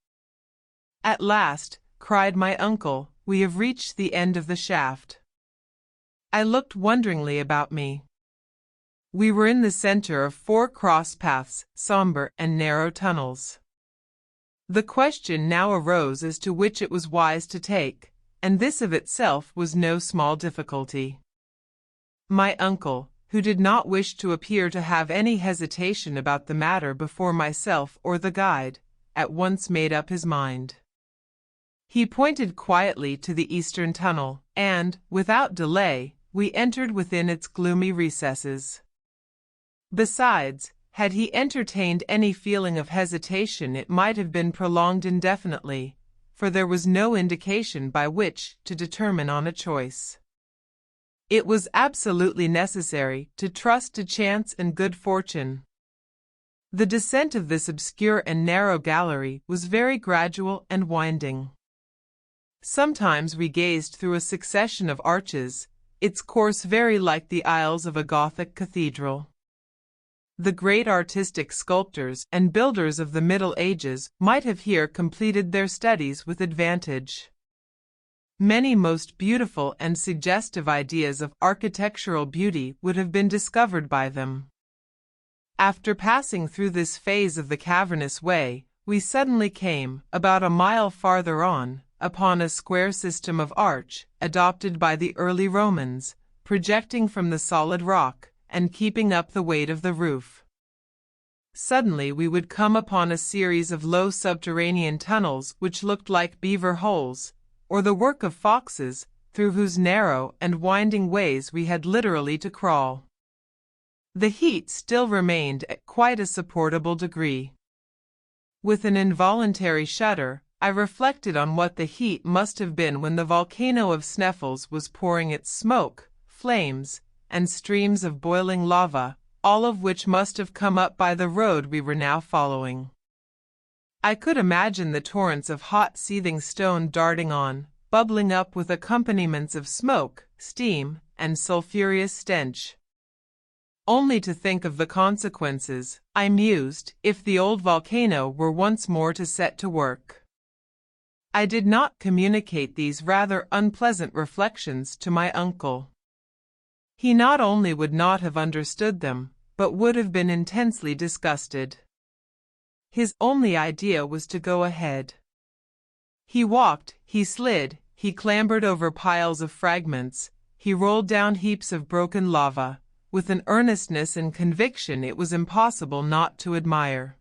"At last," cried my uncle, "we have reached the end of the shaft." I looked wonderingly about me. We were in the center of 4 cross paths, somber and narrow tunnels. The question now arose as to which it was wise to take, and this of itself was no small difficulty. My uncle, who did not wish to appear to have any hesitation about the matter before myself or the guide, at once made up his mind. He pointed quietly to the eastern tunnel, and, without delay, we entered within its gloomy recesses. Besides, had he entertained any feeling of hesitation, it might have been prolonged indefinitely, for there was no indication by which to determine on a choice. It was absolutely necessary to trust to chance and good fortune. The descent of this obscure and narrow gallery was very gradual and winding. Sometimes we gazed through a succession of arches, its course very like the aisles of a Gothic cathedral. The great artistic sculptors and builders of the Middle Ages might have here completed their studies with advantage. Many most beautiful and suggestive ideas of architectural beauty would have been discovered by them. After passing through this phase of the cavernous way, we suddenly came, about a mile farther on, upon a square system of arch, adopted by the early Romans, projecting from the solid rock, and keeping up the weight of the roof. Suddenly we would come upon a series of low subterranean tunnels which looked like beaver holes, or the work of foxes, through whose narrow and winding ways we had literally to crawl. The heat still remained at quite a supportable degree. With an involuntary shudder, I reflected on what the heat must have been when the volcano of Sneffels was pouring its smoke, flames, and streams of boiling lava, all of which must have come up by the road we were now following. I could imagine the torrents of hot seething stone darting on, bubbling up with accompaniments of smoke, steam, and sulphurous stench. Only to think of the consequences, I mused, if the old volcano were once more to set to work. I did not communicate these rather unpleasant reflections to my uncle. He not only would not have understood them, but would have been intensely disgusted. His only idea was to go ahead. He walked, he slid, he clambered over piles of fragments, he rolled down heaps of broken lava, with an earnestness and conviction it was impossible not to admire.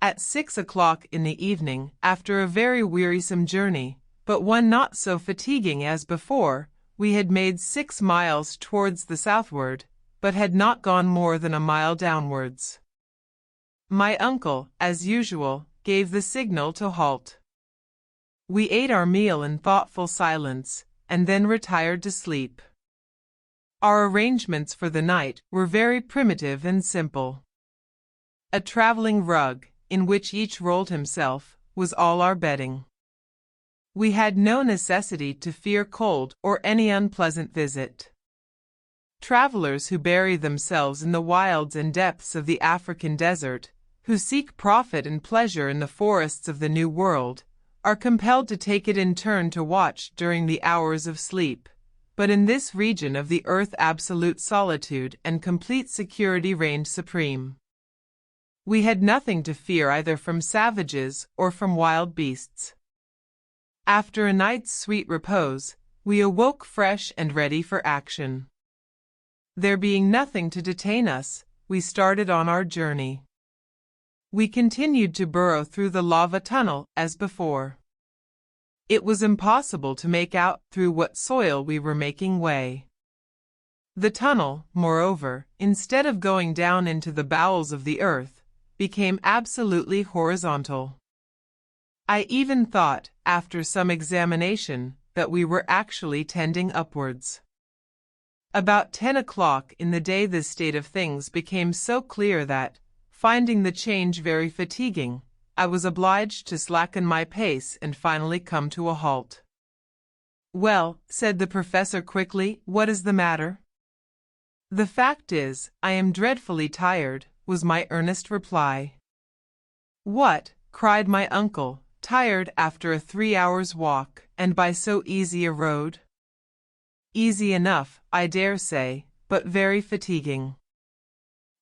At 6 o'clock in the evening, after a very wearisome journey, but one not so fatiguing as before, we had made 6 miles towards the southward, but had not gone more than a mile downwards. My uncle, as usual, gave the signal to halt. We ate our meal in thoughtful silence, and then retired to sleep. Our arrangements for the night were very primitive and simple. A traveling rug, in which each rolled himself, was all our bedding. We had no necessity to fear cold or any unpleasant visit. Travelers who bury themselves in the wilds and depths of the African desert, who seek profit and pleasure in the forests of the New World, are compelled to take it in turn to watch during the hours of sleep. But in this region of the earth absolute solitude and complete security reigned supreme. We had nothing to fear either from savages or from wild beasts. After a night's sweet repose, we awoke fresh and ready for action. There being nothing to detain us, we started on our journey. We continued to burrow through the lava tunnel as before. It was impossible to make out through what soil we were making way. The tunnel, moreover, instead of going down into the bowels of the earth, became absolutely horizontal. I even thought, after some examination, that we were actually tending upwards. About 10 o'clock in the day this state of things became so clear that, finding the change very fatiguing, I was obliged to slacken my pace and finally come to a halt. "Well," said the professor quickly, "what is the matter?" "The fact is, I am dreadfully tired," was my earnest reply. "What?" cried my uncle, "tired after a 3 hours' walk, and by so easy a road?" "Easy enough, I dare say, but very fatiguing."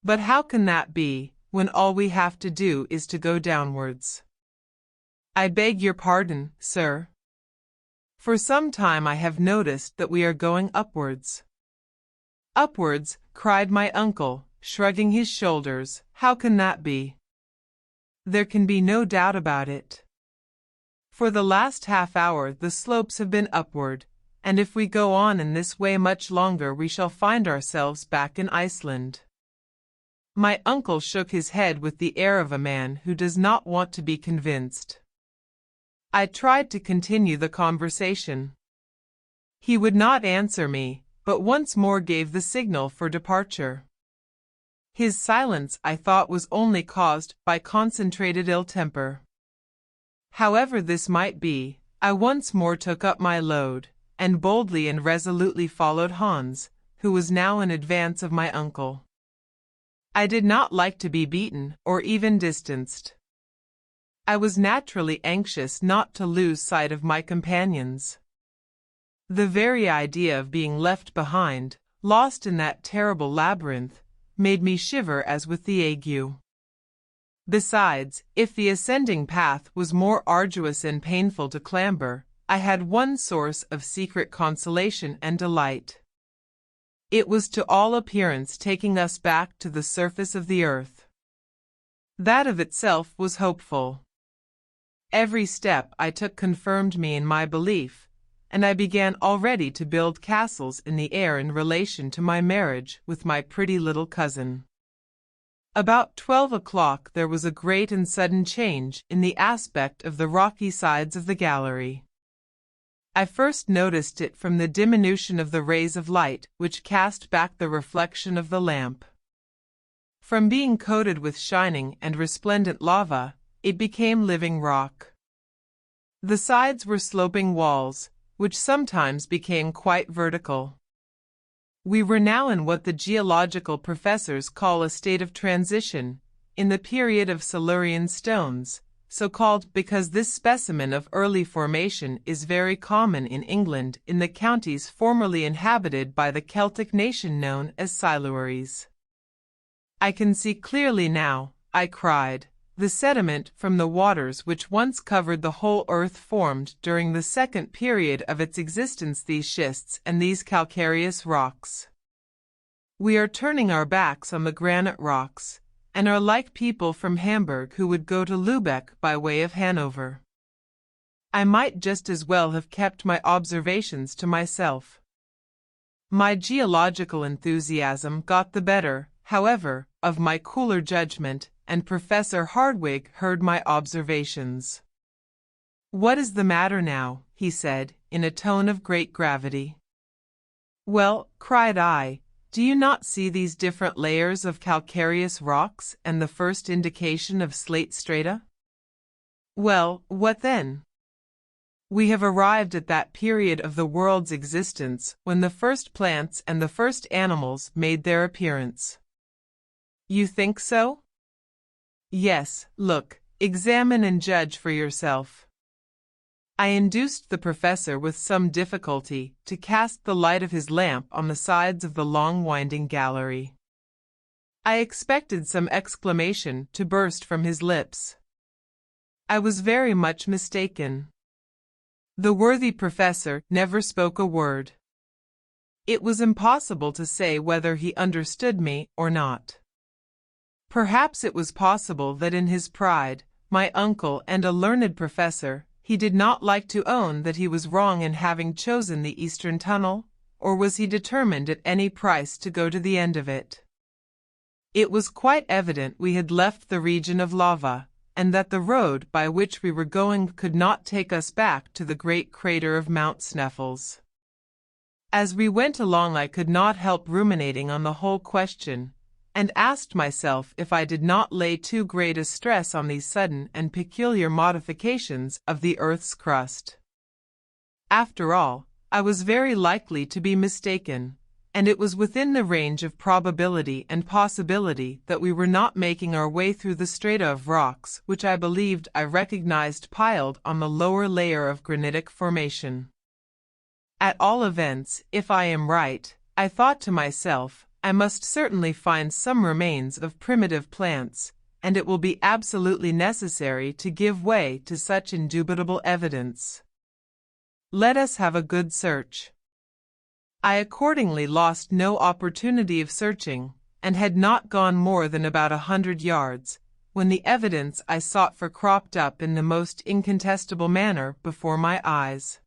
"But how can that be, when all we have to do is to go downwards?" "I beg your pardon, sir. For some time I have noticed that we are going upwards." "Upwards," cried my uncle, shrugging his shoulders, "how can that be?" "There can be no doubt about it. For the last half hour the slopes have been upward, and if we go on in this way much longer we shall find ourselves back in Iceland." My uncle shook his head with the air of a man who does not want to be convinced. I tried to continue the conversation. He would not answer me, but once more gave the signal for departure. His silence, I thought, was only caused by concentrated ill temper. However this might be, I once more took up my load, and boldly and resolutely followed Hans, who was now in advance of my uncle. I did not like to be beaten or even distanced. I was naturally anxious not to lose sight of my companions. The very idea of being left behind, lost in that terrible labyrinth, made me shiver as with the ague. Besides, if the ascending path was more arduous and painful to clamber, I had one source of secret consolation and delight. It was to all appearance taking us back to the surface of the earth. That of itself was hopeful. Every step I took confirmed me in my belief, and I began already to build castles in the air in relation to my marriage with my pretty little cousin. About 12 o'clock there was a great and sudden change in the aspect of the rocky sides of the gallery. I first noticed it from the diminution of the rays of light which cast back the reflection of the lamp. From being coated with shining and resplendent lava, it became living rock. The sides were sloping walls, which sometimes became quite vertical. We were now in what the geological professors call a state of transition, in the period of Silurian stones, so called because this specimen of early formation is very common in England in the counties formerly inhabited by the Celtic nation known as Silures. "I can see clearly now," I cried. "The sediment from the waters which once covered the whole earth formed during the second period of its existence these schists and these calcareous rocks. We are turning our backs on the granite rocks, and are like people from Hamburg who would go to Lübeck by way of Hanover." I might just as well have kept my observations to myself. My geological enthusiasm got the better, however, of my cooler judgment, and Professor Hardwigg heard my observations. "What is the matter now?" he said, in a tone of great gravity. "Well," cried I, "do you not see these different layers of calcareous rocks and the first indication of slate strata?" "Well, what then?" "We have arrived at that period of the world's existence when the first plants and the first animals made their appearance." "You think so?" "Yes, look, examine and judge for yourself." I induced the professor with some difficulty to cast the light of his lamp on the sides of the long winding gallery. I expected some exclamation to burst from his lips. I was very much mistaken. The worthy professor never spoke a word. It was impossible to say whether he understood me or not. Perhaps it was possible that in his pride, my uncle and a learned professor, he did not like to own that he was wrong in having chosen the eastern tunnel, or was he determined at any price to go to the end of it? It was quite evident we had left the region of lava, and that the road by which we were going could not take us back to the great crater of Mount Sneffels. As we went along I could not help ruminating on the whole question, and asked myself if I did not lay too great a stress on these sudden and peculiar modifications of the earth's crust. After all, I was very likely to be mistaken, and it was within the range of probability and possibility that we were not making our way through the strata of rocks which I believed I recognized piled on the lower layer of granitic formation. At all events, if I am right, I thought to myself, I must certainly find some remains of primitive plants, and it will be absolutely necessary to give way to such indubitable evidence. Let us have a good search. I accordingly lost no opportunity of searching, and had not gone more than about 100 yards, when the evidence I sought for cropped up in the most incontestable manner before my eyes.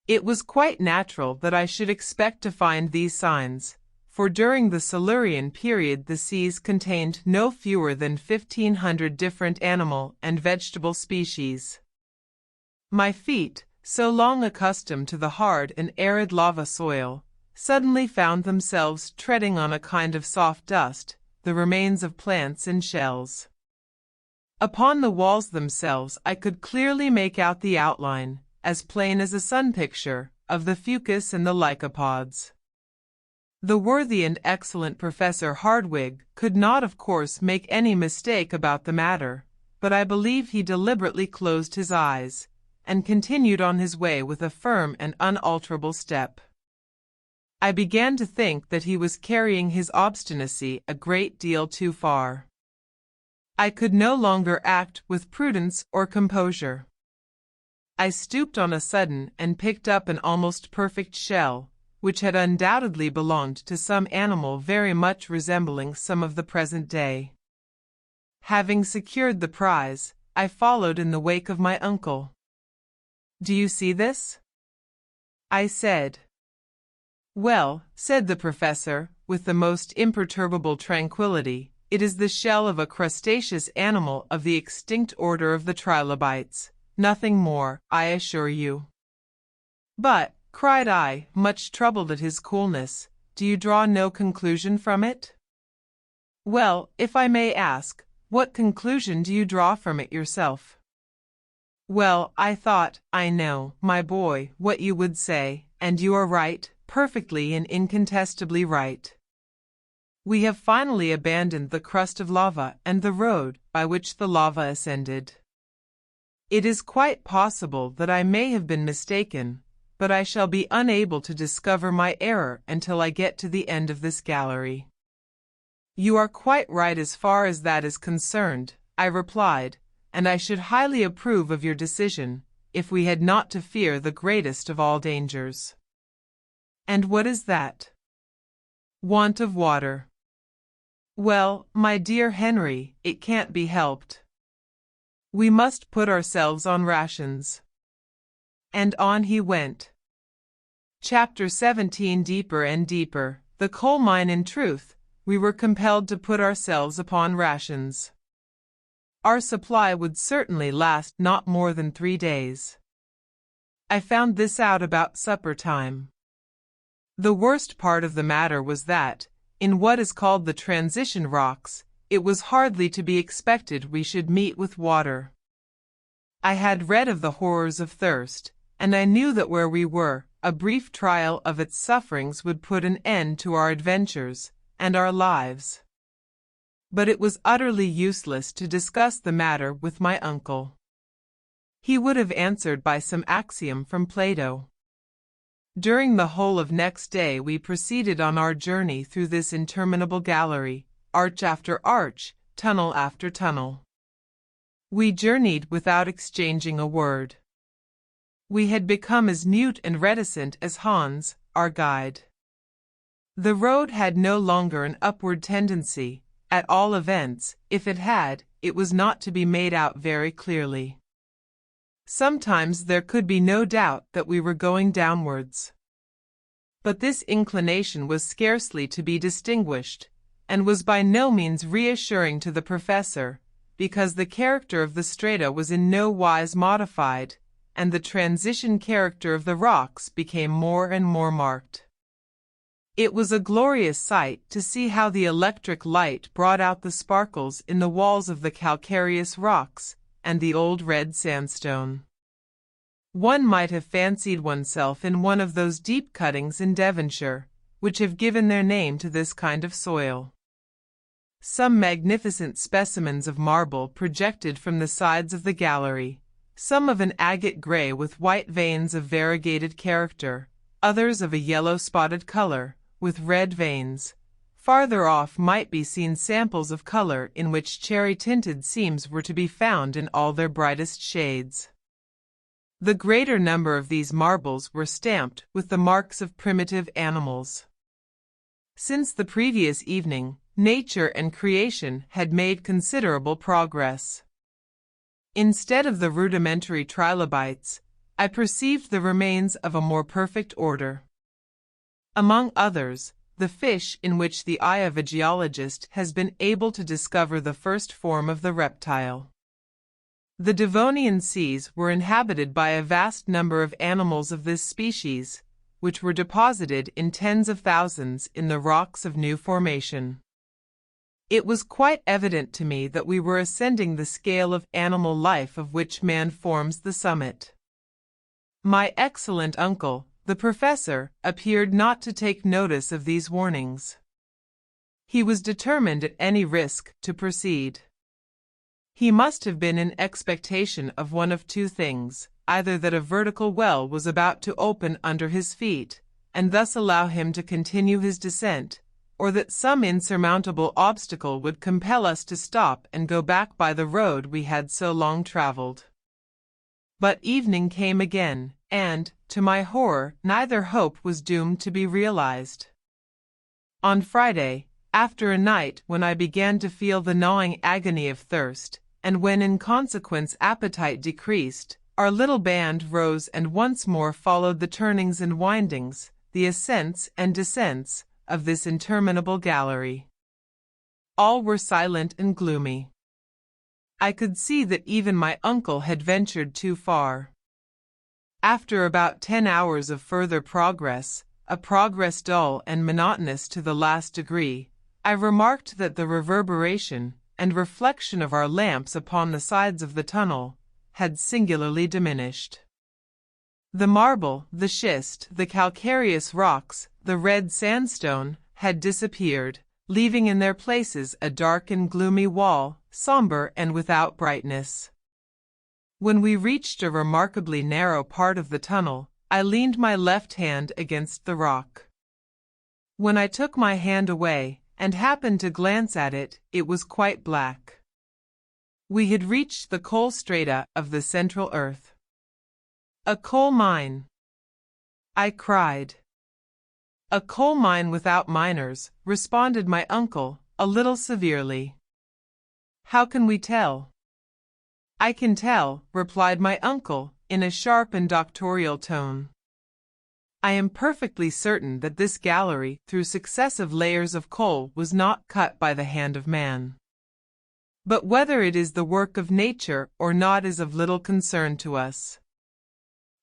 It was quite natural that I should expect to find these signs, for during the Silurian period the seas contained no fewer than 1,500 different animal and vegetable species. My feet, so long accustomed to the hard and arid lava soil, suddenly found themselves treading on a kind of soft dust, the remains of plants and shells. Upon the walls themselves I could clearly make out the outline, as plain as a sun picture, of the fucus and the lycopods. The worthy and excellent Professor Hardwigg could not of course make any mistake about the matter, but I believe he deliberately closed his eyes, and continued on his way with a firm and unalterable step. I began to think that he was carrying his obstinacy a great deal too far. I could no longer act with prudence or composure. I stooped on a sudden and picked up an almost perfect shell, which had undoubtedly belonged to some animal very much resembling some of the present day. Having secured the prize, I followed in the wake of my uncle. "Do you see this?" I said. Well, said the professor, with the most imperturbable tranquility, it is the shell of a crustaceous animal of the extinct order of the trilobites. Nothing more, I assure you. But, cried I, much troubled at his coolness, do you draw no conclusion from it? Well, if I may ask, what conclusion do you draw from it yourself? Well, I thought, I know, my boy, what you would say, and you are right, perfectly and incontestably right. We have finally abandoned the crust of lava and the road by which the lava ascended. It is quite possible that I may have been mistaken, but I shall be unable to discover my error until I get to the end of this gallery. You are quite right as far as that is concerned, I replied, and I should highly approve of your decision, if we had not to fear the greatest of all dangers. And what is that? Want of water. Well, my dear Henry, it can't be helped. We must put ourselves on rations. And on he went. Chapter 17. Deeper and deeper, the coal mine. In truth, we were compelled to put ourselves upon rations. Our supply would certainly last not more than 3 days. I found this out about supper time. The worst part of the matter was that, in what is called the transition rocks, it was hardly to be expected we should meet with water. I had read of the horrors of thirst, and I knew that where we were, a brief trial of its sufferings would put an end to our adventures and our lives. But it was utterly useless to discuss the matter with my uncle. He would have answered by some axiom from Plato. During the whole of next day we proceeded on our journey through this interminable gallery, arch after arch, tunnel after tunnel. We journeyed without exchanging a word. We had become as mute and reticent as Hans, our guide. The road had no longer an upward tendency. At all events, if it had, it was not to be made out very clearly. Sometimes there could be no doubt that we were going downwards. But this inclination was scarcely to be distinguished, and was by no means reassuring to the professor, because the character of the strata was in no wise modified, and the transition character of the rocks became more and more marked. It was a glorious sight to see how the electric light brought out the sparkles in the walls of the calcareous rocks and the old red sandstone. One might have fancied oneself in one of those deep cuttings in Devonshire, which have given their name to this kind of soil. Some magnificent specimens of marble projected from the sides of the gallery, some of an agate grey with white veins of variegated character, others of a yellow spotted color, with red veins. Farther off might be seen samples of color in which cherry-tinted seams were to be found in all their brightest shades. The greater number of these marbles were stamped with the marks of primitive animals. Since the previous evening, nature and creation had made considerable progress. Instead of the rudimentary trilobites, I perceived the remains of a more perfect order. Among others, the fish in which the eye of a geologist has been able to discover the first form of the reptile. The Devonian seas were inhabited by a vast number of animals of this species, which were deposited in tens of thousands in the rocks of new formation. It was quite evident to me that we were ascending the scale of animal life of which man forms the summit. My excellent uncle, the professor, appeared not to take notice of these warnings. He was determined at any risk to proceed. He must have been in expectation of one of two things, either that a vertical well was about to open under his feet, and thus allow him to continue his descent, or that some insurmountable obstacle would compel us to stop and go back by the road we had so long traveled. But evening came again, and, to my horror, neither hope was doomed to be realized. On Friday, after a night when I began to feel the gnawing agony of thirst, and when in consequence appetite decreased, our little band rose and once more followed the turnings and windings, the ascents and descents, of this interminable gallery. All were silent and gloomy. I could see that even my uncle had ventured too far. After about 10 hours of further progress, a progress dull and monotonous to the last degree, I remarked that the reverberation and reflection of our lamps upon the sides of the tunnel had singularly diminished. The marble, the schist, the calcareous rocks, the red sandstone, had disappeared, leaving in their places a dark and gloomy wall, somber and without brightness. When we reached a remarkably narrow part of the tunnel, I leaned my left hand against the rock. When I took my hand away, and happened to glance at it, it was quite black. We had reached the coal strata of the central earth. "A coal mine!" I cried. "A coal mine without miners," responded my uncle, a little severely. "How can we tell?" "I can tell," replied my uncle, in a sharp and doctorial tone. "I am perfectly certain that this gallery through successive layers of coal was not cut by the hand of man. But whether it is the work of nature or not is of little concern to us.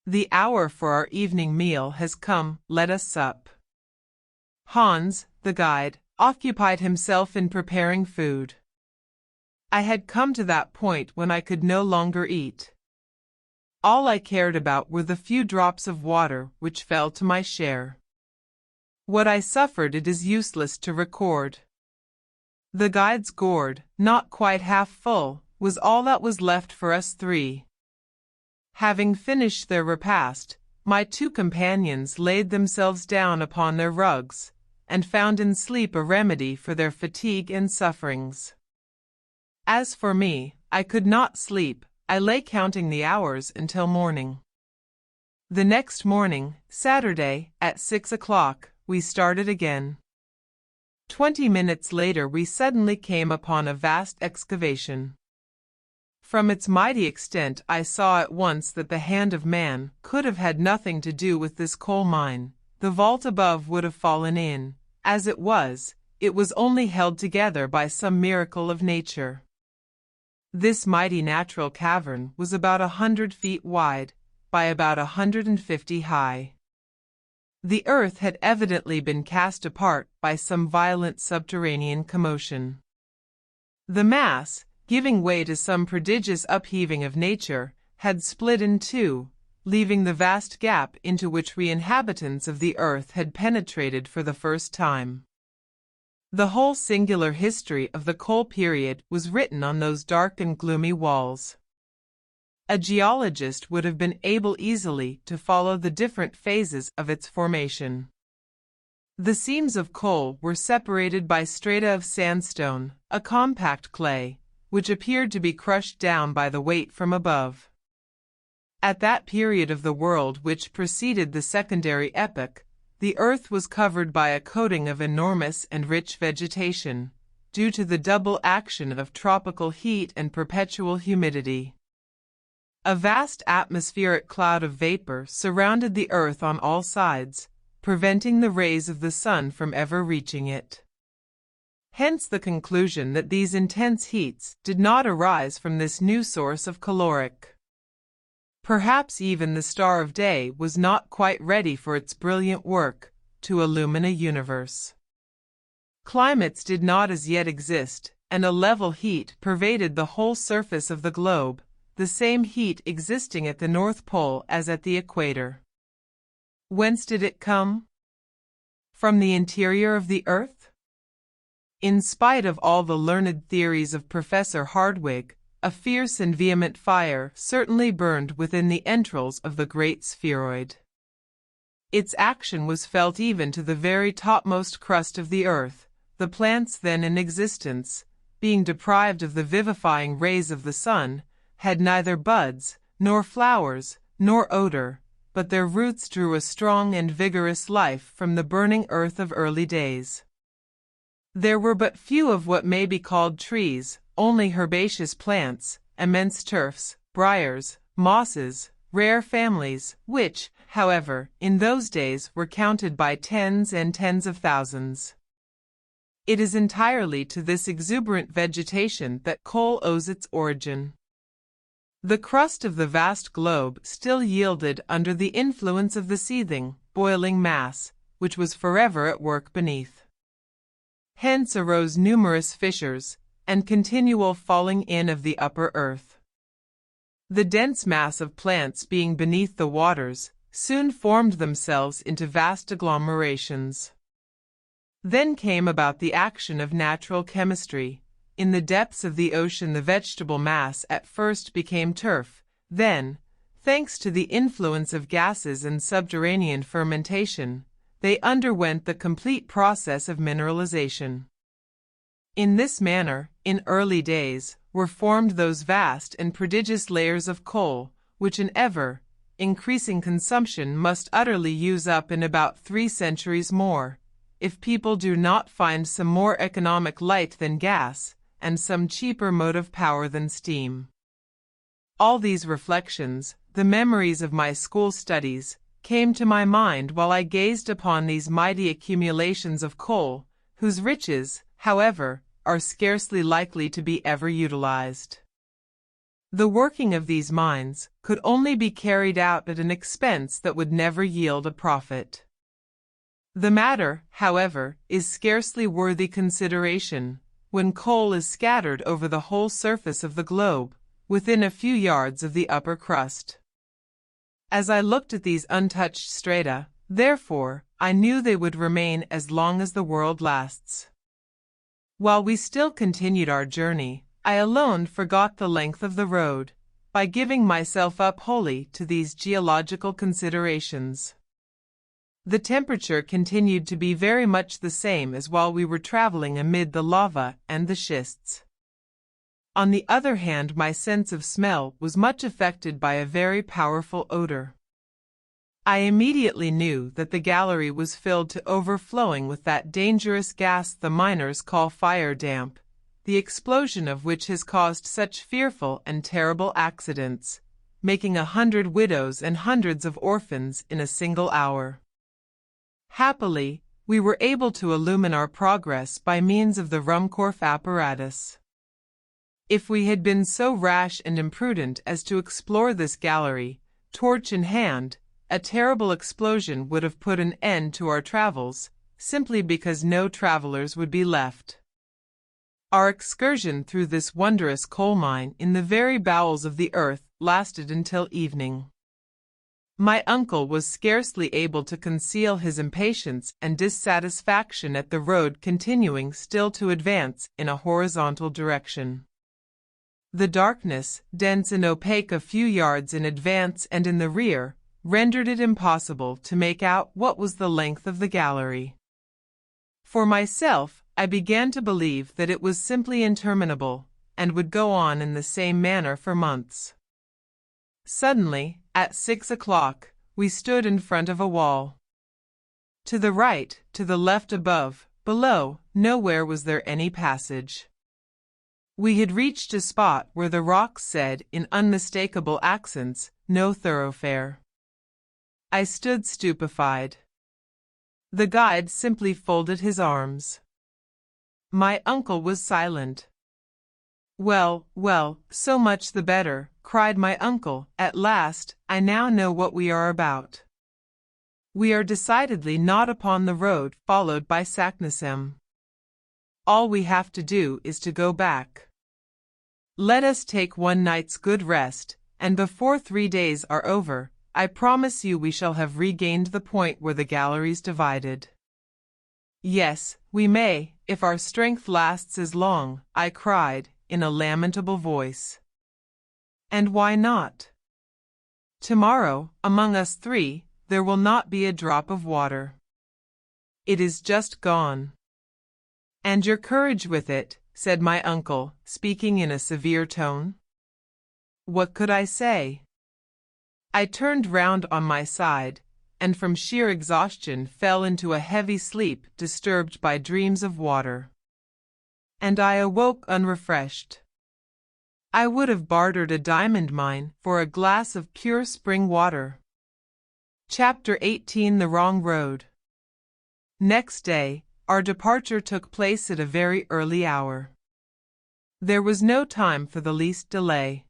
The hour for our evening meal has come, let us sup." Hans, the guide, occupied himself in preparing food. I had come to that point when I could no longer eat. All I cared about were the few drops of water which fell to my share. What I suffered it is useless to record. The guide's gourd, not quite half full, was all that was left for us three. Having finished their repast, my two companions laid themselves down upon their rugs, and found in sleep a remedy for their fatigue and sufferings. As for me, I could not sleep. I lay counting the hours until morning. The next morning, Saturday, at 6 o'clock, we started again. 20 minutes later we suddenly came upon a vast excavation. From its mighty extent I saw at once that the hand of man could have had nothing to do with this coal mine. The vault above would have fallen in. As it was only held together by some miracle of nature. This mighty natural cavern was about 100 feet wide, by about 150 high. The earth had evidently been cast apart by some violent subterranean commotion. The mass, giving way to some prodigious upheaving of nature, had split in two, leaving the vast gap into which we inhabitants of the earth had penetrated for the first time. The whole singular history of the coal period was written on those dark and gloomy walls. A geologist would have been able easily to follow the different phases of its formation. The seams of coal were separated by strata of sandstone, a compact clay, which appeared to be crushed down by the weight from above. At that period of the world which preceded the secondary epoch, the earth was covered by a coating of enormous and rich vegetation, due to the double action of tropical heat and perpetual humidity. A vast atmospheric cloud of vapor surrounded the earth on all sides, preventing the rays of the sun from ever reaching it. Hence the conclusion that these intense heats did not arise from this new source of caloric. Perhaps even the star of day was not quite ready for its brilliant work to illumine a universe. Climates did not as yet exist, and a level heat pervaded the whole surface of the globe, the same heat existing at the North Pole as at the equator. Whence did it come? From the interior of the earth? In spite of all the learned theories of Professor Hardwigg, a fierce and vehement fire certainly burned within the entrails of the great spheroid. Its action was felt even to the very topmost crust of the earth. The plants then in existence, being deprived of the vivifying rays of the sun, had neither buds, nor flowers, nor odor, but their roots drew a strong and vigorous life from the burning earth of early days. There were but few of what may be called trees, only herbaceous plants, immense turfs, briars, mosses, rare families, which, however, in those days were counted by tens and tens of thousands. It is entirely to this exuberant vegetation that coal owes its origin. The crust of the vast globe still yielded under the influence of the seething, boiling mass, which was forever at work beneath. Hence arose numerous fissures, and continual falling in of the upper earth. The dense mass of plants being beneath the waters, soon formed themselves into vast agglomerations. Then came about the action of natural chemistry. In the depths of the ocean the vegetable mass at first became turf, then, thanks to the influence of gases and subterranean fermentation, they underwent the complete process of mineralization. In this manner, in early days, were formed those vast and prodigious layers of coal, which an ever-increasing consumption must utterly use up in about 3 centuries more, if people do not find some more economic light than gas, and some cheaper motive power than steam. All these reflections, the memories of my school studies, came to my mind while I gazed upon these mighty accumulations of coal, whose riches, however, are scarcely likely to be ever utilized. The working of these mines could only be carried out at an expense that would never yield a profit. The matter, however, is scarcely worthy consideration, when coal is scattered over the whole surface of the globe, within a few yards of the upper crust. As I looked at these untouched strata, therefore, I knew they would remain as long as the world lasts. While we still continued our journey, I alone forgot the length of the road, by giving myself up wholly to these geological considerations. The temperature continued to be very much the same as while we were traveling amid the lava and the schists. On the other hand, my sense of smell was much affected by a very powerful odor. I immediately knew that the gallery was filled to overflowing with that dangerous gas the miners call fire damp, the explosion of which has caused such fearful and terrible accidents, making 100 widows and hundreds of orphans in a single hour. Happily, we were able to illumine our progress by means of the Ruhmkorff apparatus. If we had been so rash and imprudent as to explore this gallery, torch in hand, a terrible explosion would have put an end to our travels, simply because no travelers would be left. Our excursion through this wondrous coal mine in the very bowels of the earth lasted until evening. My uncle was scarcely able to conceal his impatience and dissatisfaction at the road continuing still to advance in a horizontal direction. The darkness, dense and opaque a few yards in advance and in the rear, rendered it impossible to make out what was the length of the gallery. For myself, I began to believe that it was simply interminable, and would go on in the same manner for months. Suddenly, at 6 o'clock, we stood in front of a wall. To the right, to the left, above, below, nowhere was there any passage. We had reached a spot where the rocks said, in unmistakable accents, "No thoroughfare." I stood stupefied. The guide simply folded his arms. My uncle was silent. "Well, well, so much the better," cried my uncle. "At last, I now know what we are about. We are decidedly not upon the road followed by Saknussemm. All we have to do is to go back. Let us take one night's good rest, and before 3 days are over, I promise you we shall have regained the point where the galleries divided." "Yes, we may, if our strength lasts as long," I cried, in a lamentable voice. "And why not? Tomorrow, among us 3, there will not be a drop of water. It is just gone." "And your courage with it," said my uncle, speaking in a severe tone. What could I say? I turned round on my side, and from sheer exhaustion fell into a heavy sleep disturbed by dreams of water. And I awoke unrefreshed. I would have bartered a diamond mine for a glass of pure spring water. Chapter 18: The Wrong Road. Next day, our departure took place at a very early hour. There was no time for the least delay.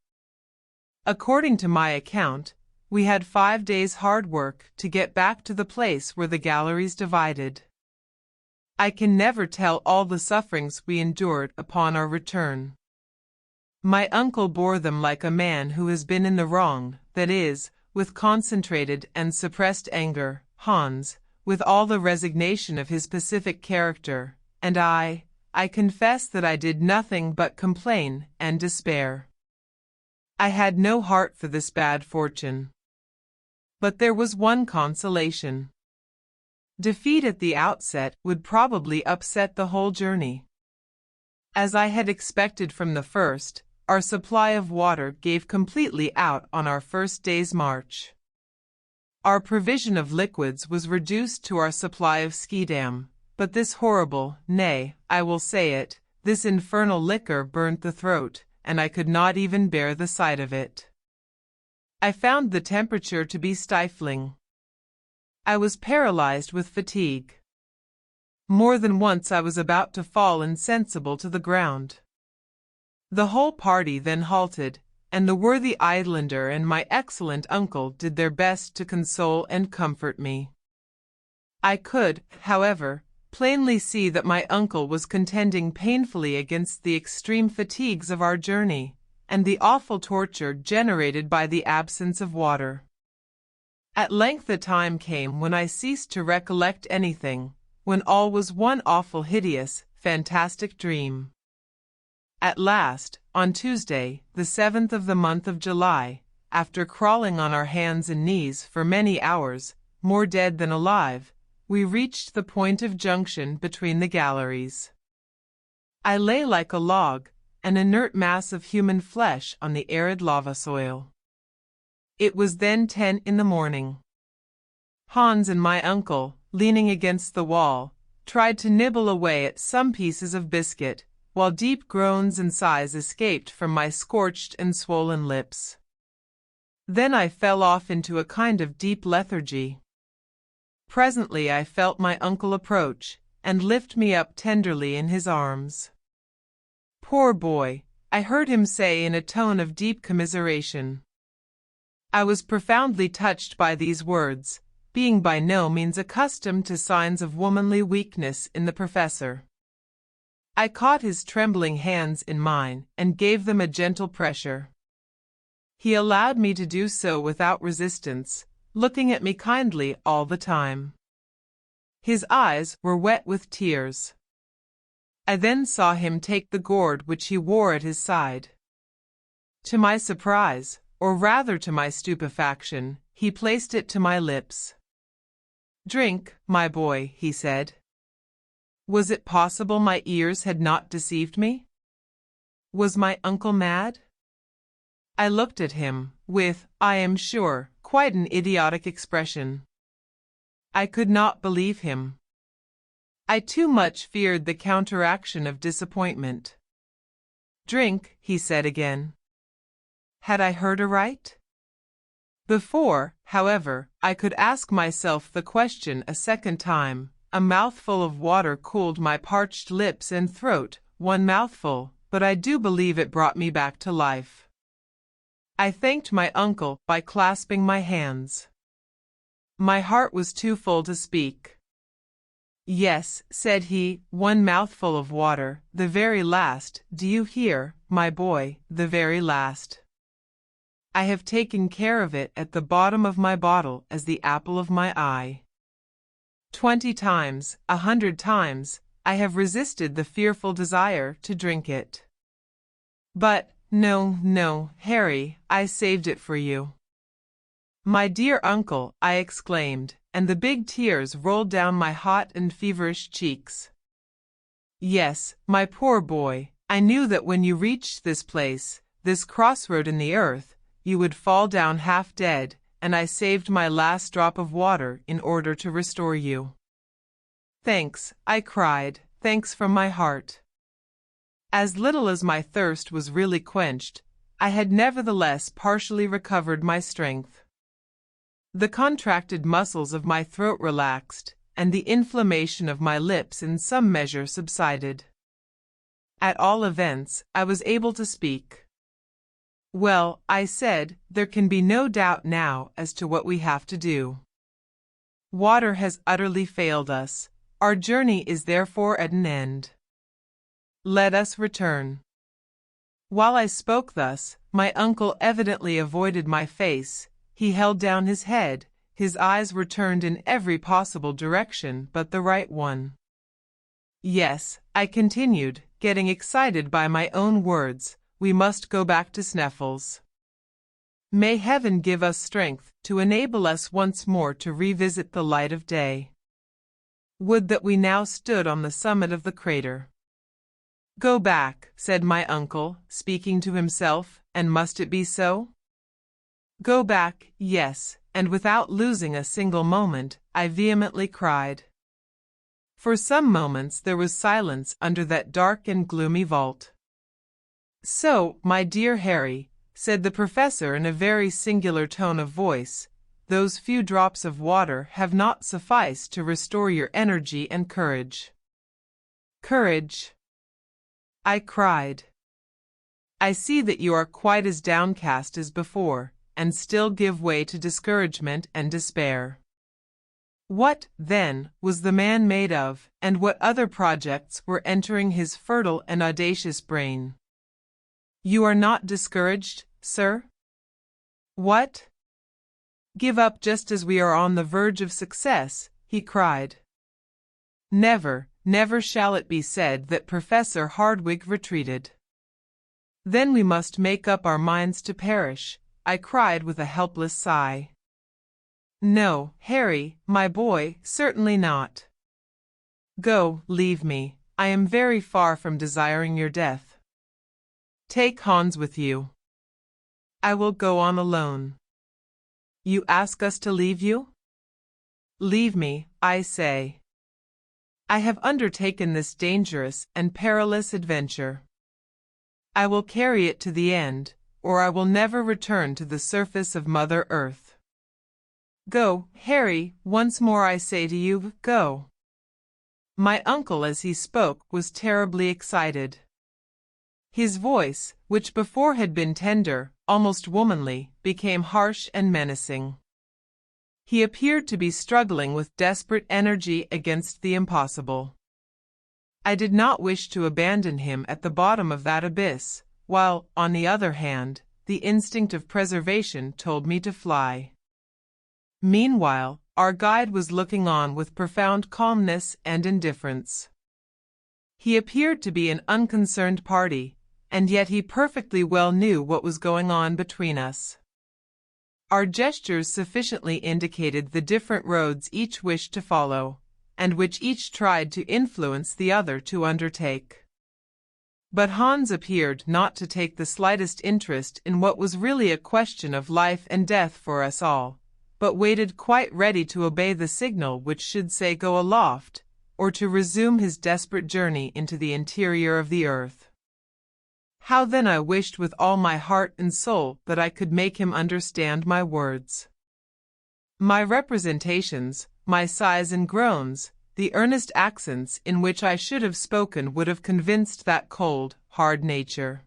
According to my account, we had 5 days' hard work to get back to the place where the galleries divided. I can never tell all the sufferings we endured upon our return. My uncle bore them like a man who has been in the wrong, that is, with concentrated and suppressed anger, Hans, with all the resignation of his pacific character, and I confess that I did nothing but complain and despair. I had no heart for this bad fortune. But there was one consolation. Defeat at the outset would probably upset the whole journey. As I had expected from the first, our supply of water gave completely out on our first day's march. Our provision of liquids was reduced to our supply of Schiedam, but this horrible, nay, I will say it, this infernal liquor burnt the throat, and I could not even bear the sight of it. I found the temperature to be stifling. I was paralyzed with fatigue. More than once I was about to fall insensible to the ground. The whole party then halted, and the worthy islander and my excellent uncle did their best to console and comfort me. I could, however, plainly see that my uncle was contending painfully against the extreme fatigues of our journey, and the awful torture generated by the absence of water. At length a time came when I ceased to recollect anything, when all was one awful, hideous, fantastic dream. At last, on Tuesday, the 7th of the month of July, after crawling on our hands and knees for many hours, more dead than alive, we reached the point of junction between the galleries. I lay like a log, an inert mass of human flesh on the arid lava soil. It was then 10 in the morning. Hans and my uncle, leaning against the wall, tried to nibble away at some pieces of biscuit, while deep groans and sighs escaped from my scorched and swollen lips. Then I fell off into a kind of deep lethargy. Presently I felt my uncle approach, and lift me up tenderly in his arms. "Poor boy," I heard him say in a tone of deep commiseration. I was profoundly touched by these words, being by no means accustomed to signs of womanly weakness in the professor. I caught his trembling hands in mine and gave them a gentle pressure. He allowed me to do so without resistance, looking at me kindly all the time. His eyes were wet with tears. I then saw him take the gourd which he wore at his side. To my surprise, or rather to my stupefaction, he placed it to my lips. "Drink, my boy," he said. Was it possible my ears had not deceived me? Was my uncle mad? I looked at him, with, I am sure, quite an idiotic expression. I could not believe him. I too much feared the counteraction of disappointment. "Drink," he said again. Had I heard aright? Before, however, I could ask myself the question a second time, a mouthful of water cooled my parched lips and throat, one mouthful, but I do believe it brought me back to life. I thanked my uncle by clasping my hands. My heart was too full to speak. "Yes," said he, "one mouthful of water, the very last, do you hear, my boy, the very last. I have taken care of it at the bottom of my bottle as the apple of my eye. 20 times, 100 times, I have resisted the fearful desire to drink it. But, no, Harry, I saved it for you." "My dear uncle," I exclaimed, and the big tears rolled down my hot and feverish cheeks. "Yes, my poor boy, I knew that when you reached this place, this crossroad in the earth, you would fall down half dead, and I saved my last drop of water in order to restore you." "Thanks," I cried, "thanks from my heart." As little as my thirst was really quenched, I had nevertheless partially recovered my strength. The contracted muscles of my throat relaxed, and the inflammation of my lips in some measure subsided. At all events, I was able to speak. "Well," I said, "there can be no doubt now as to what we have to do. Water has utterly failed us. Our journey is therefore at an end. Let us return." While I spoke thus, my uncle evidently avoided my face. He held down his head. His eyes were turned in every possible direction but the right one. "Yes," I continued, getting excited by my own words, "we must go back to Sneffels. May Heaven give us strength to enable us once more to revisit the light of day. Would that we now stood on the summit of the crater." "Go back," said my uncle, speaking to himself, "and must it be so?" "Go back, yes," and without losing a single moment, I vehemently cried. For some moments there was silence under that dark and gloomy vault. "So, my dear Harry," said the professor in a very singular tone of voice, "those few drops of water have not sufficed to restore your energy and courage." "Courage!" I cried. "I see that you are quite as downcast as before, and still give way to discouragement and despair. What, then, was the man made of, and what other projects were entering his fertile and audacious brain? You are not discouraged, sir? What? Give up just as we are on the verge of success," he cried. Never, never shall it be said that Professor Hardwigg retreated. "Then we must make up our minds to perish," I cried with a helpless sigh. "No, Harry, my boy, certainly not. Go, leave me. I am very far from desiring your death. Take Hans with you. I will go on alone." "You ask us to leave you?" "Leave me, I say. I have undertaken this dangerous and perilous adventure. I will carry it to the end, or I will never return to the surface of Mother Earth. Go, Harry, once more I say to you, go." My uncle as he spoke was terribly excited. His voice, which before had been tender, almost womanly, became harsh and menacing. He appeared to be struggling with desperate energy against the impossible. I did not wish to abandon him at the bottom of that abyss, while, on the other hand, the instinct of preservation told me to fly. Meanwhile, our guide was looking on with profound calmness and indifference. He appeared to be an unconcerned party, and yet he perfectly well knew what was going on between us. Our gestures sufficiently indicated the different roads each wished to follow, and which each tried to influence the other to undertake. But Hans appeared not to take the slightest interest in what was really a question of life and death for us all, but waited quite ready to obey the signal which should say go aloft, or to resume his desperate journey into the interior of the earth. How then I wished with all my heart and soul that I could make him understand my words. My representations, my sighs and groans, the earnest accents in which I should have spoken would have convinced that cold, hard nature.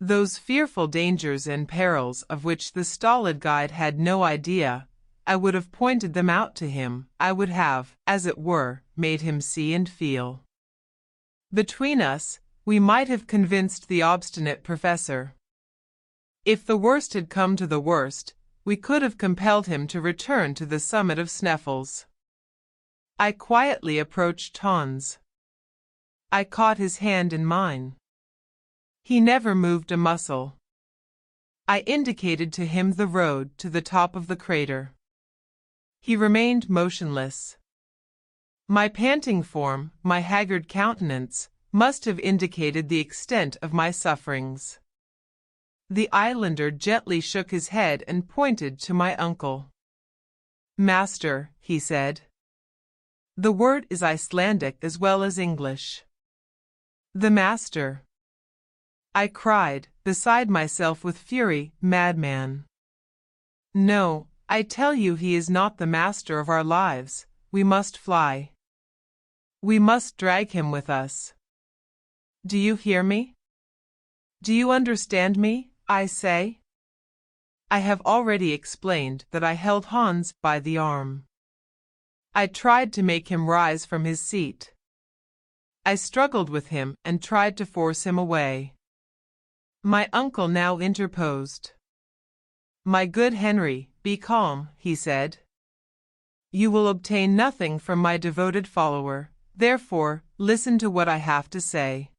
Those fearful dangers and perils of which the stolid guide had no idea, I would have pointed them out to him, I would have, as it were, made him see and feel. Between us, we might have convinced the obstinate professor. If the worst had come to the worst, we could have compelled him to return to the summit of Sneffels. I quietly approached Hans. I caught his hand in mine. He never moved a muscle. I indicated to him the road to the top of the crater. He remained motionless. My panting form, my haggard countenance, must have indicated the extent of my sufferings. The islander gently shook his head and pointed to my uncle. "Master," he said. The word is Icelandic as well as English. "The master." I cried, beside myself with fury. Madman! No, I tell you he is not the master of our lives. We must fly. We must drag him with us. Do you hear me? Do you understand me, I say? I have already explained that I held Hans by the arm. I tried to make him rise from his seat. I struggled with him and tried to force him away. My uncle now interposed. "My good Henry, be calm," he said. "You will obtain nothing from my devoted follower, therefore, listen to what I have to say."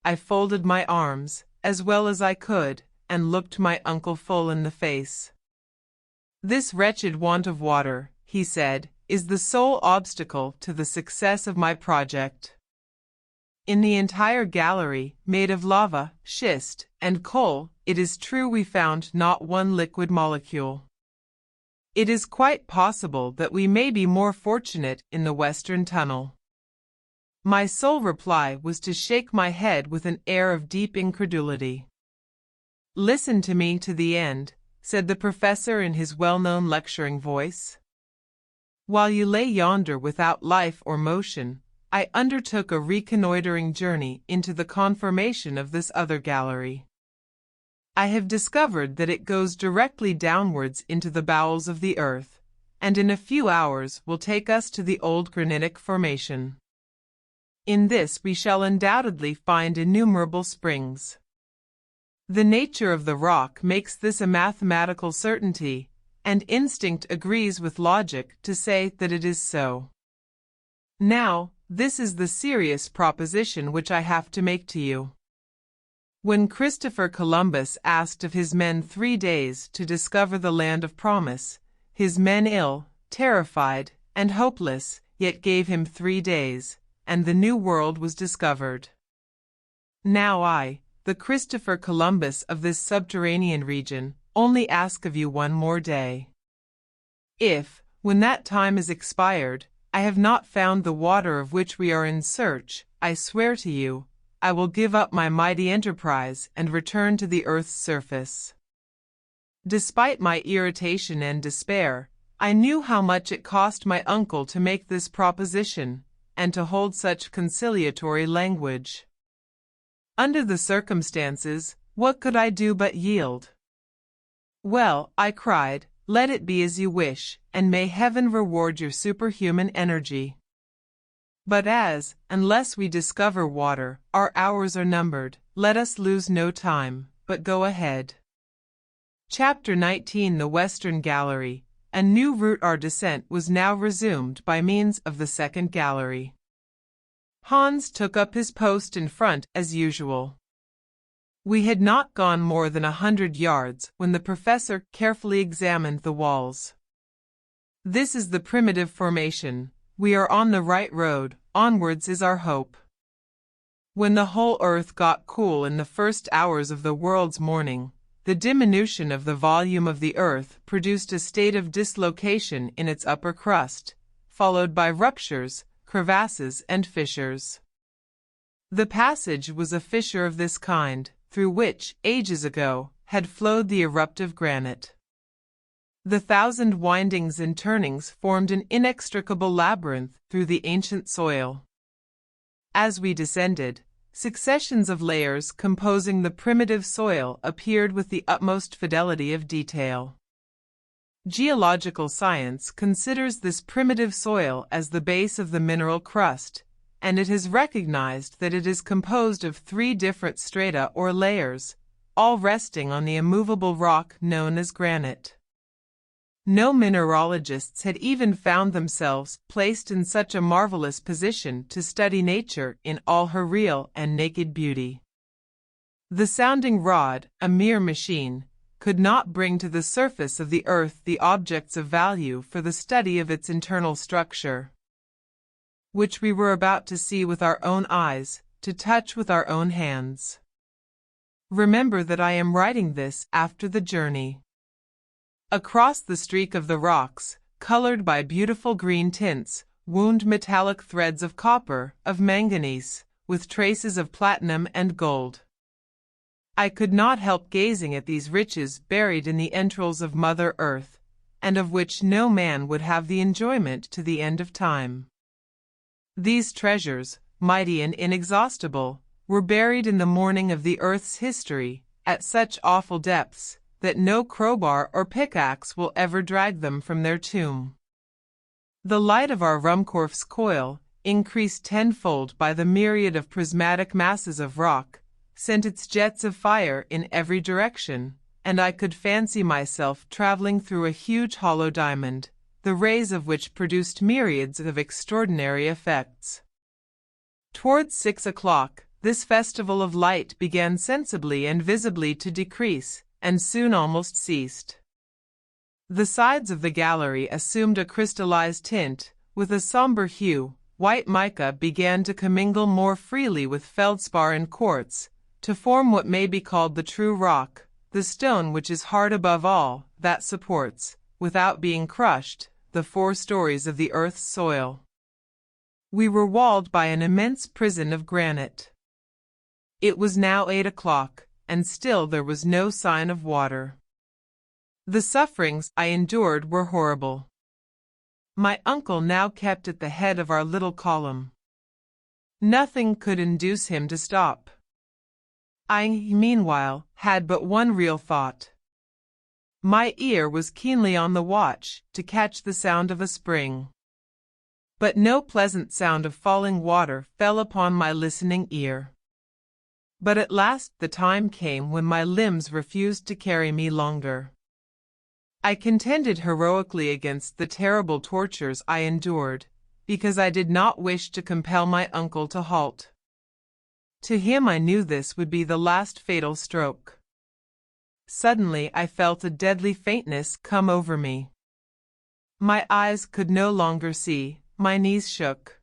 I folded my arms, as well as I could, and looked my uncle full in the face. "This wretched want of water," he said, "is the sole obstacle to the success of my project. In the entire gallery, made of lava, schist, and coal, it is true we found not one liquid molecule. It is quite possible that we may be more fortunate in the western tunnel." My sole reply was to shake my head with an air of deep incredulity. "Listen to me to the end," said the professor in his well-known lecturing voice. "While you lay yonder without life or motion, I undertook a reconnoitering journey into the conformation of this other gallery. I have discovered that it goes directly downwards into the bowels of the earth, and in a few hours will take us to the old granitic formation. In this we shall undoubtedly find innumerable springs. The nature of the rock makes this a mathematical certainty, and instinct agrees with logic to say that it is so. Now, this is the serious proposition which I have to make to you. When Christopher Columbus asked of his men 3 days to discover the land of promise, his men ill, terrified, and hopeless, yet gave him 3 days, and the New World was discovered. Now I, the Christopher Columbus of this subterranean region, only ask of you 1 more day. If, when that time is expired, I have not found the water of which we are in search, I swear to you, I will give up my mighty enterprise and return to the earth's surface." Despite my irritation and despair, I knew how much it cost my uncle to make this proposition, and to hold such conciliatory language. Under the circumstances, what could I do but yield? "Well," I cried, "let it be as you wish, and may heaven reward your superhuman energy. But as, unless we discover water, our hours are numbered, let us lose no time, but go ahead." Chapter 19. The Western Gallery. A new route. Our descent was now resumed by means of the second gallery. Hans took up his post in front as usual. We had not gone more than 100 yards when the professor carefully examined the walls. "This is the primitive formation. We are on the right road, onwards is our hope." When the whole earth got cool in the first hours of the world's morning, the diminution of the volume of the earth produced a state of dislocation in its upper crust, followed by ruptures, crevasses, and fissures. The passage was a fissure of this kind, through which, ages ago, had flowed the eruptive granite. The 1,000 windings and turnings formed an inextricable labyrinth through the ancient soil. As we descended, successions of layers composing the primitive soil appeared with the utmost fidelity of detail. Geological science considers this primitive soil as the base of the mineral crust, and it has recognized that it is composed of 3 different strata or layers, all resting on the immovable rock known as granite. No mineralogists had even found themselves placed in such a marvelous position to study nature in all her real and naked beauty. The sounding rod, a mere machine, could not bring to the surface of the earth the objects of value for the study of its internal structure, which we were about to see with our own eyes, to touch with our own hands. Remember that I am writing this after the journey. Across the streak of the rocks, colored by beautiful green tints, wound metallic threads of copper, of manganese, with traces of platinum and gold. I could not help gazing at these riches buried in the entrails of Mother Earth, and of which no man would have the enjoyment to the end of time. These treasures, mighty and inexhaustible, were buried in the morning of the earth's history, at such awful depths, that no crowbar or pickaxe will ever drag them from their tomb. The light of our Ruhmkorff's coil, increased tenfold by the myriad of prismatic masses of rock, sent its jets of fire in every direction, and I could fancy myself traveling through a huge hollow diamond, the rays of which produced myriads of extraordinary effects. Towards 6 o'clock, this festival of light began sensibly and visibly to decrease, and soon almost ceased. The sides of the gallery assumed a crystallized tint, with a somber hue. White mica began to commingle more freely with feldspar and quartz, to form what may be called the true rock, the stone which is hard above all, that supports, without being crushed, the 4 stories of the earth's soil. We were walled by an immense prison of granite. It was now 8 o'clock, and still there was no sign of water. The sufferings I endured were horrible. My uncle now kept at the head of our little column. Nothing could induce him to stop. I, meanwhile, had but one real thought. My ear was keenly on the watch to catch the sound of a spring. But no pleasant sound of falling water fell upon my listening ear. But at last the time came when my limbs refused to carry me longer. I contended heroically against the terrible tortures I endured, because I did not wish to compel my uncle to halt. To him I knew this would be the last fatal stroke. Suddenly I felt a deadly faintness come over me. My eyes could no longer see, my knees shook.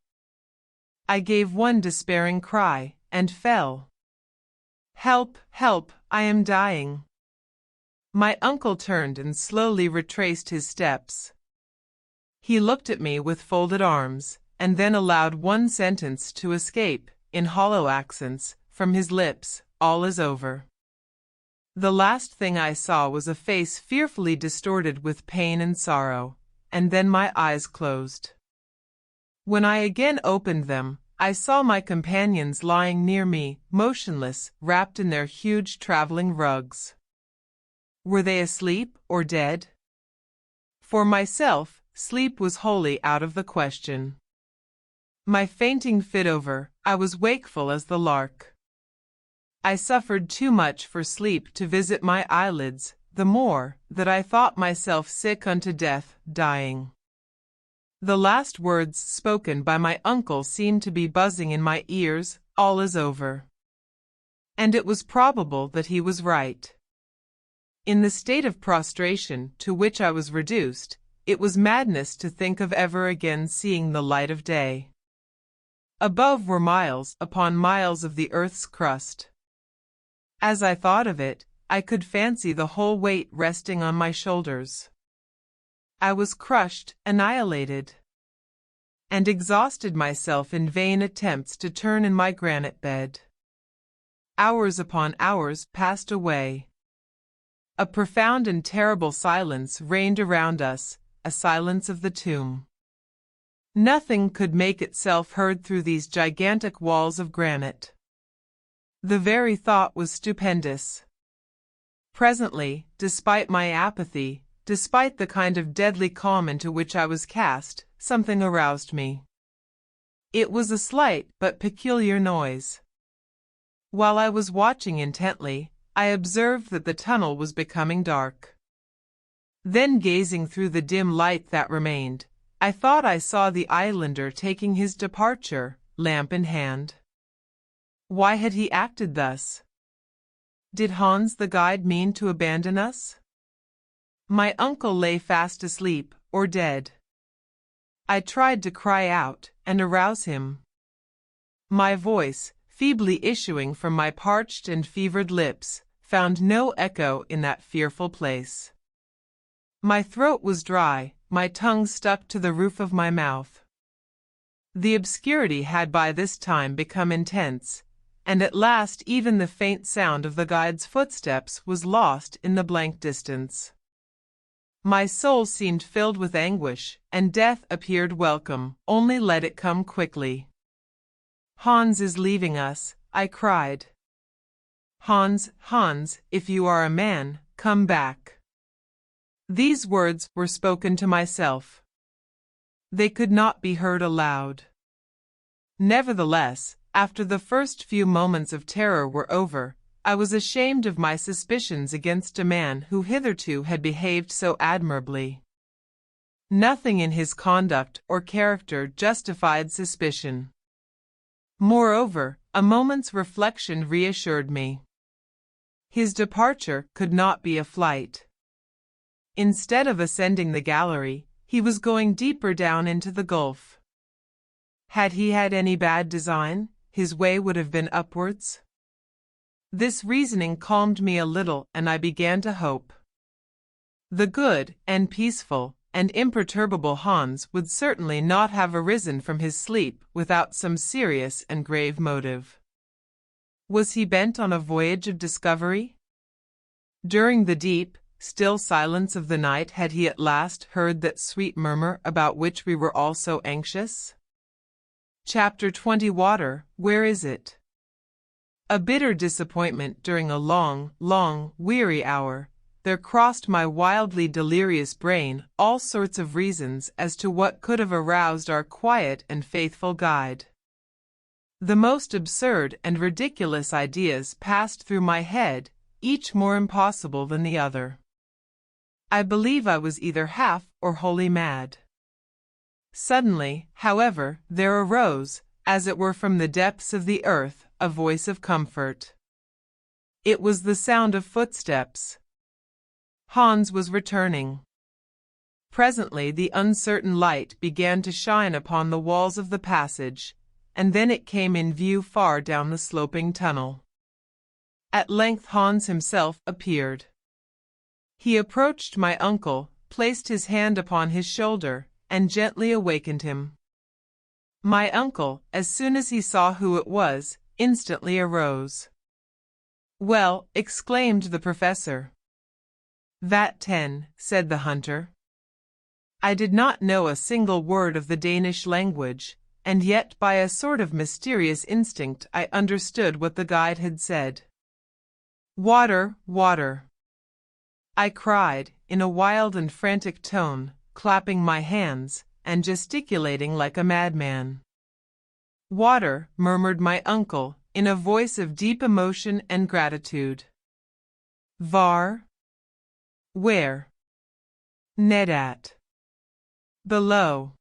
I gave one despairing cry, and fell. "Help, help, I am dying." My uncle turned and slowly retraced his steps. He looked at me with folded arms, and then allowed one sentence to escape, in hollow accents, from his lips: "All is over." The last thing I saw was a face fearfully distorted with pain and sorrow, and then my eyes closed. When I again opened them, I saw my companions lying near me, motionless, wrapped in their huge traveling rugs. Were they asleep or dead? For myself, sleep was wholly out of the question. My fainting fit over, I was wakeful as the lark. I suffered too much for sleep to visit my eyelids, the more that I thought myself sick unto death, dying. The last words spoken by my uncle seemed to be buzzing in my ears: "All is over." And it was probable that he was right. In the state of prostration to which I was reduced, it was madness to think of ever again seeing the light of day. Above were miles upon miles of the earth's crust. As I thought of it, I could fancy the whole weight resting on my shoulders. I was crushed, annihilated, and exhausted myself in vain attempts to turn in my granite bed. Hours upon hours passed away. A profound and terrible silence reigned around us, a silence of the tomb. Nothing could make itself heard through these gigantic walls of granite. The very thought was stupendous. Presently, despite my apathy, despite the kind of deadly calm into which I was cast, something aroused me. It was a slight but peculiar noise. While I was watching intently, I observed that the tunnel was becoming dark. Then, gazing through the dim light that remained, I thought I saw the islander taking his departure, lamp in hand. Why had he acted thus? Did Hans the guide mean to abandon us? My uncle lay fast asleep, or dead. I tried to cry out and arouse him. My voice, feebly issuing from my parched and fevered lips, found no echo in that fearful place. My throat was dry, my tongue stuck to the roof of my mouth. The obscurity had by this time become intense, and at last even the faint sound of the guide's footsteps was lost in the blank distance. My soul seemed filled with anguish, and death appeared welcome, only let it come quickly. "Hans is leaving us," I cried. "Hans, Hans, if you are a man, come back." These words were spoken to myself. They could not be heard aloud. Nevertheless, after the first few moments of terror were over, I was ashamed of my suspicions against a man who hitherto had behaved so admirably. Nothing in his conduct or character justified suspicion. Moreover, a moment's reflection reassured me. His departure could not be a flight. Instead of ascending the gallery, he was going deeper down into the gulf. Had he had any bad design, his way would have been upwards. This reasoning calmed me a little, and I began to hope. The good, and peaceful, and imperturbable Hans would certainly not have arisen from his sleep without some serious and grave motive. Was he bent on a voyage of discovery? During the deep, still silence of the night had he at last heard that sweet murmur about which we were all so anxious? Chapter 20 Water, where is it? A bitter disappointment during a long, weary hour. There crossed my wildly delirious brain all sorts of reasons as to what could have aroused our quiet and faithful guide. The most absurd and ridiculous ideas passed through my head, each more impossible than the other. I believe I was either half or wholly mad. Suddenly, however, there arose, as it were from the depths of the earth, a voice of comfort. It was the sound of footsteps. Hans was returning. Presently the uncertain light began to shine upon the walls of the passage, and then it came in view far down the sloping tunnel. At length Hans himself appeared. He approached my uncle, placed his hand upon his shoulder, and gently awakened him. My uncle, as soon as he saw who it was, instantly arose. "Well," exclaimed the professor. "That 10," said the hunter. I did not know a single word of the Danish language, and yet by a sort of mysterious instinct I understood what the guide had said. "Water, water," I cried, in a wild and frantic tone, clapping my hands, and gesticulating like a madman. "Water," murmured my uncle, in a voice of deep emotion and gratitude. "Var? Where? Nedat? Below.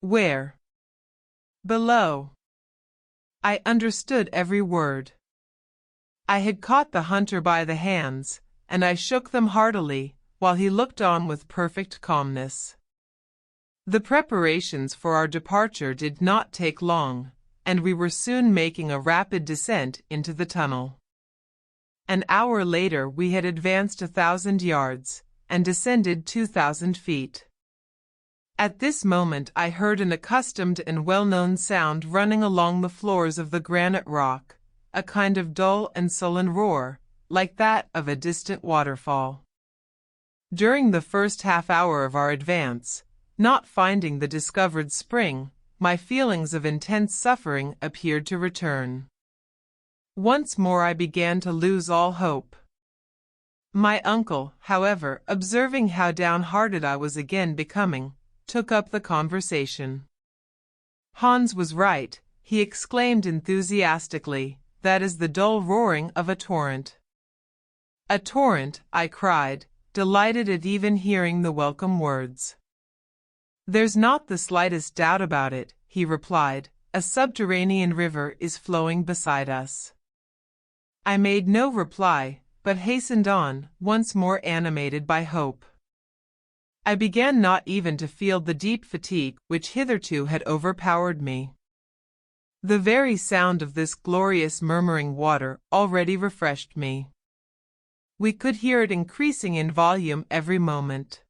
Where? Below." I understood every word. I had caught the hunter by the hands, and I shook them heartily, while he looked on with perfect calmness. The preparations for our departure did not take long, and we were soon making a rapid descent into the tunnel. An hour later we had advanced 1,000 yards, and descended 2,000 feet. At this moment I heard an accustomed and well-known sound running along the floors of the granite rock, a kind of dull and sullen roar, like that of a distant waterfall. During the first half-hour of our advance, not finding the discovered spring, my feelings of intense suffering appeared to return. Once more I began to lose all hope. My uncle, however, observing how downhearted I was again becoming, took up the conversation. "Hans was right," he exclaimed enthusiastically, "that is the dull roaring of a torrent." "A torrent," I cried, delighted at even hearing the welcome words. "There's not the slightest doubt about it," he replied, "a subterranean river is flowing beside us." I made no reply, but hastened on, once more animated by hope. I began not even to feel the deep fatigue which hitherto had overpowered me. The very sound of this glorious murmuring water already refreshed me. We could hear it increasing in volume every moment.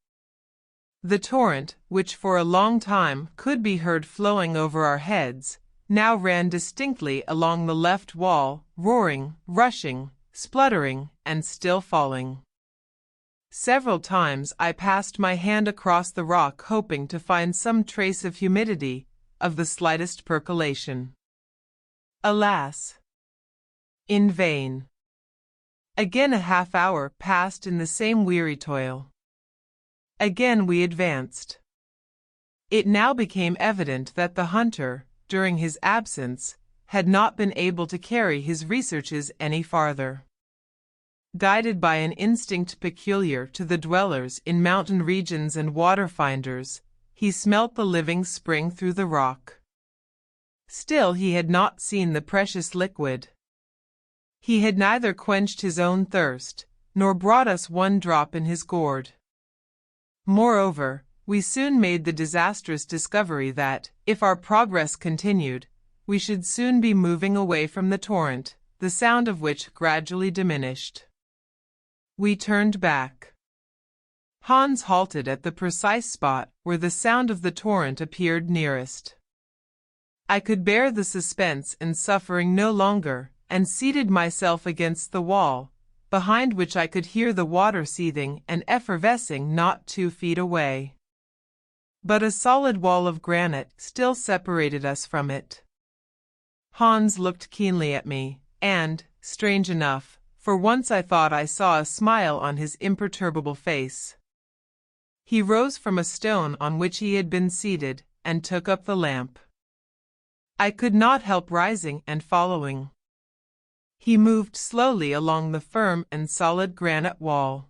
The torrent, which for a long time could be heard flowing over our heads, now ran distinctly along the left wall, roaring, rushing, spluttering, and still falling. Several times I passed my hand across the rock hoping to find some trace of humidity, of the slightest percolation. Alas! In vain. Again a half-hour passed in the same weary toil. Again we advanced. It now became evident that the hunter, during his absence, had not been able to carry his researches any farther. Guided by an instinct peculiar to the dwellers in mountain regions and water-finders, he smelt the living spring through the rock. Still he had not seen the precious liquid. He had neither quenched his own thirst, nor brought us one drop in his gourd. Moreover, we soon made the disastrous discovery that, if our progress continued, we should soon be moving away from the torrent, the sound of which gradually diminished. We turned back. Hans halted at the precise spot where the sound of the torrent appeared nearest. I could bear the suspense and suffering no longer, and seated myself against the wall, behind which I could hear the water seething and effervescing not 2 feet away. But a solid wall of granite still separated us from it. Hans looked keenly at me, and, strange enough, for once I thought I saw a smile on his imperturbable face. He rose from a stone on which he had been seated, and took up the lamp. I could not help rising and following. He moved slowly along the firm and solid granite wall.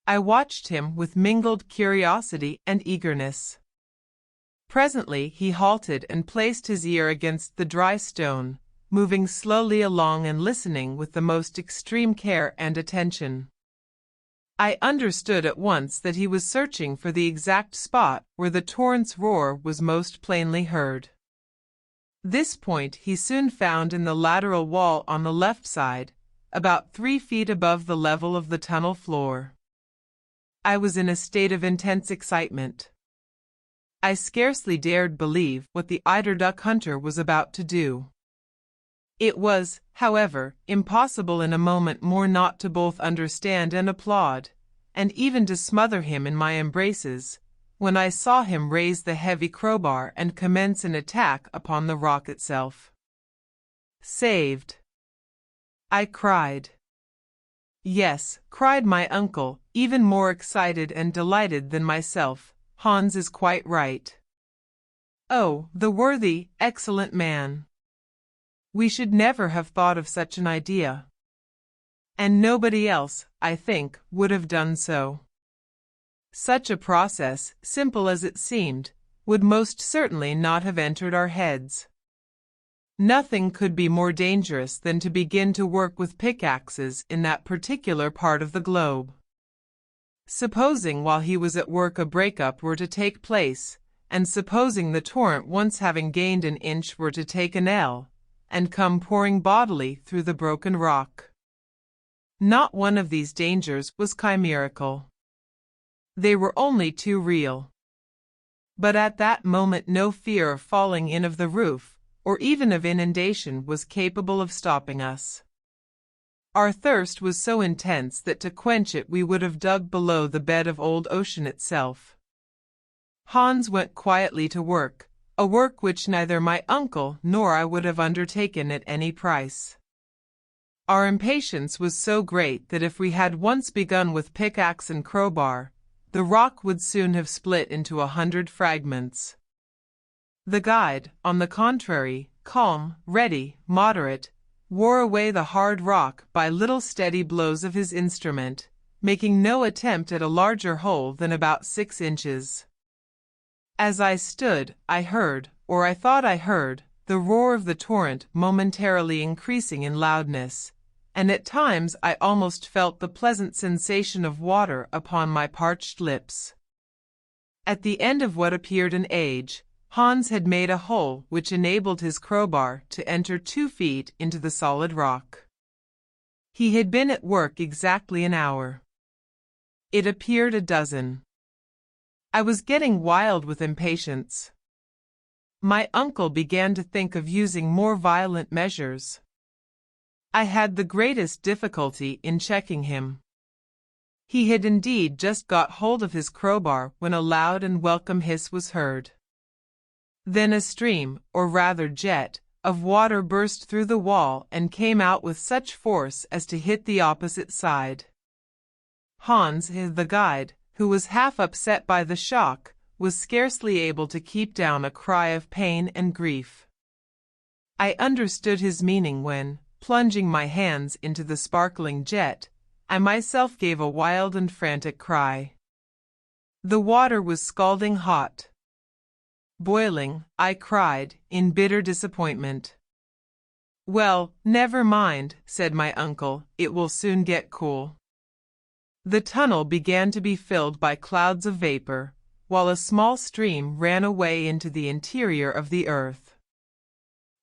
I watched him with mingled curiosity and eagerness. Presently he halted and placed his ear against the dry stone, moving slowly along and listening with the most extreme care and attention. I understood at once that he was searching for the exact spot where the torrent's roar was most plainly heard. This point he soon found in the lateral wall on the left side, about 3 feet above the level of the tunnel floor. I was in a state of intense excitement. I scarcely dared believe what the eiderduck hunter was about to do. It was, however, impossible in a moment more not to both understand and applaud, and even to smother him in my embraces, when I saw him raise the heavy crowbar and commence an attack upon the rock itself. Saved! I cried. Yes, cried my uncle, even more excited and delighted than myself. Hans is quite right. Oh, the worthy, excellent man! We should never have thought of such an idea. And nobody else, I think, would have done so. Such a process, simple as it seemed, would most certainly not have entered our heads. Nothing could be more dangerous than to begin to work with pickaxes in that particular part of the globe. Supposing while he was at work a break-up were to take place, and supposing the torrent once having gained an inch were to take an ell, and come pouring bodily through the broken rock. Not one of these dangers was chimerical. They were only too real. But at that moment no fear of falling in of the roof, or even of inundation, was capable of stopping us. Our thirst was so intense that to quench it we would have dug below the bed of old ocean itself. Hans went quietly to work, a work which neither my uncle nor I would have undertaken at any price. Our impatience was so great that if we had once begun with pickaxe and crowbar, the rock would soon have split into 100 fragments. The guide, on the contrary, calm, ready, moderate, wore away the hard rock by little steady blows of his instrument, making no attempt at a larger hole than about 6 inches. As I stood, I heard, or I thought I heard, the roar of the torrent momentarily increasing in loudness, and at times I almost felt the pleasant sensation of water upon my parched lips. At the end of what appeared an age, Hans had made a hole which enabled his crowbar to enter 2 feet into the solid rock. He had been at work exactly an hour. It appeared a dozen. I was getting wild with impatience. my uncle began to think of using more violent measures. I had the greatest difficulty in checking him. He had indeed just got hold of his crowbar when a loud and welcome hiss was heard. Then a stream, or rather jet, of water burst through the wall and came out with such force as to hit the opposite side. Hans, the guide, who was half upset by the shock, was scarcely able to keep down a cry of pain and grief. I understood his meaning when, plunging my hands into the sparkling jet, I myself gave a wild and frantic cry. The water was scalding hot. Boiling, I cried, in bitter disappointment. "Well, never mind," said my uncle, "it will soon get cool." The tunnel began to be filled by clouds of vapor, while a small stream ran away into the interior of the earth.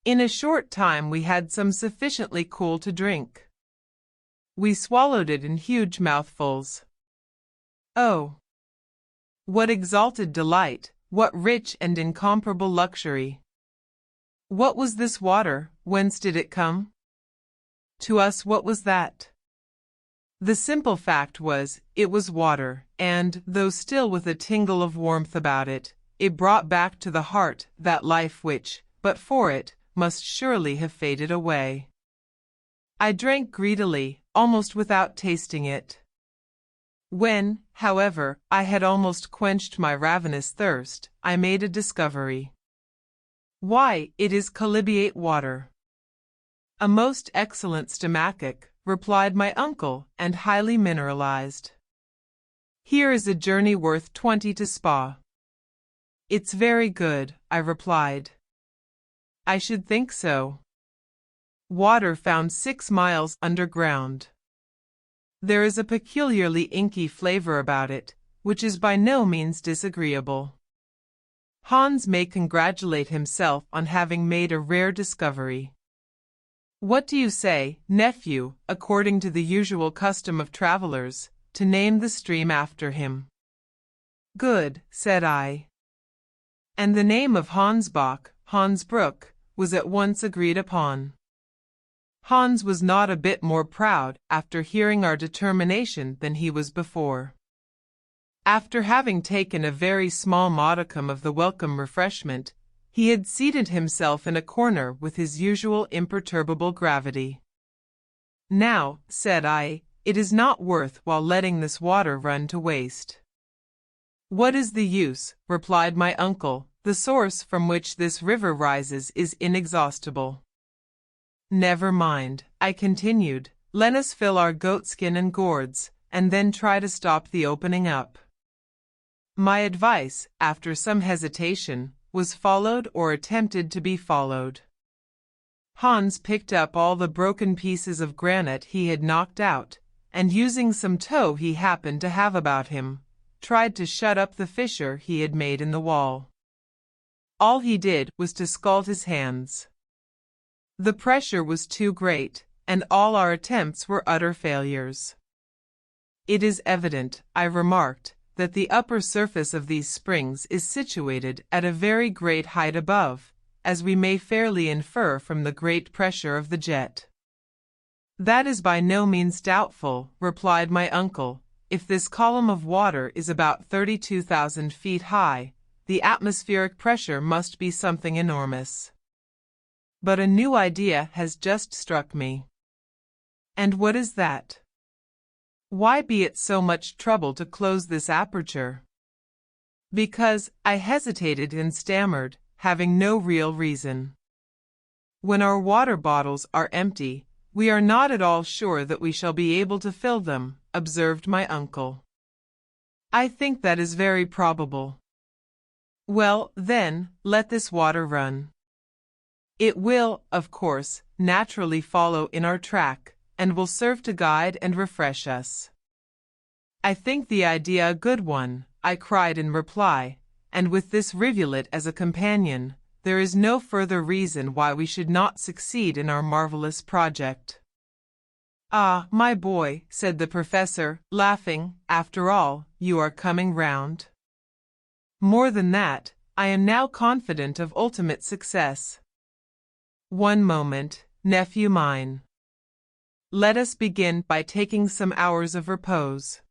In a short time we had some sufficiently cool to drink. We swallowed it in huge mouthfuls. Oh, what exalted delight, what rich and incomparable luxury! What was this water? Whence did it come? To us, what was that? The simple fact was, it was water, and, though still with a tingle of warmth about it, it brought back to the heart that life which, but for it, must surely have faded away. I drank greedily, almost without tasting it. When, however, I had almost quenched my ravenous thirst, I made a discovery. "Why, it is chalybeate water." "A most excellent stomachic," replied my uncle, "and highly mineralized. Here is a journey worth 20 to Spa." "It's very good," I replied. "I should think so." Water found 6 miles underground. There is a peculiarly inky flavor about it, which is by no means disagreeable. Hans may congratulate himself on having made a rare discovery. What do you say, nephew, according to the usual custom of travelers, to name the stream after him? "Good," said I. And the name of Hansbach, Hansbrook, was at once agreed upon. Hans was not a bit more proud after hearing our determination than he was before. After having taken a very small modicum of the welcome refreshment, he had seated himself in a corner with his usual imperturbable gravity. "Now," said I, "it is not worth while letting this water run to waste." "What is the use?" replied my uncle. "The source from which this river rises is inexhaustible." "Never mind," I continued, "let us fill our goatskin and gourds, and then try to stop the opening up." My advice, after some hesitation, was followed or attempted to be followed. Hans picked up all the broken pieces of granite he had knocked out, and using some tow he happened to have about him, tried to shut up the fissure he had made in the wall. All he did was to scald his hands. The pressure was too great, and all our attempts were utter failures. "It is evident," I remarked, "that the upper surface of these springs is situated at a very great height above, as we may fairly infer from the great pressure of the jet." "That is by no means doubtful," replied my uncle. "If this column of water is about 32,000 feet high, the atmospheric pressure must be something enormous. But a new idea has just struck me." "And what is that?" "Why be at so much trouble to close this aperture?" "Because," I hesitated and stammered, having no real reason. "When our water bottles are empty, we are not at all sure that we shall be able to fill them," observed my uncle. "I think that is very probable." "Well, then, let this water run. It will, of course, naturally follow in our track, and will serve to guide and refresh us." "I think the idea a good one," I cried in reply, "and with this rivulet as a companion, there is no further reason why we should not succeed in our marvelous project." "Ah, my boy," said the professor, laughing, "after all, you are coming round." "More than that, I am now confident of ultimate success. One moment, nephew mine. Let us begin by taking some hours of repose.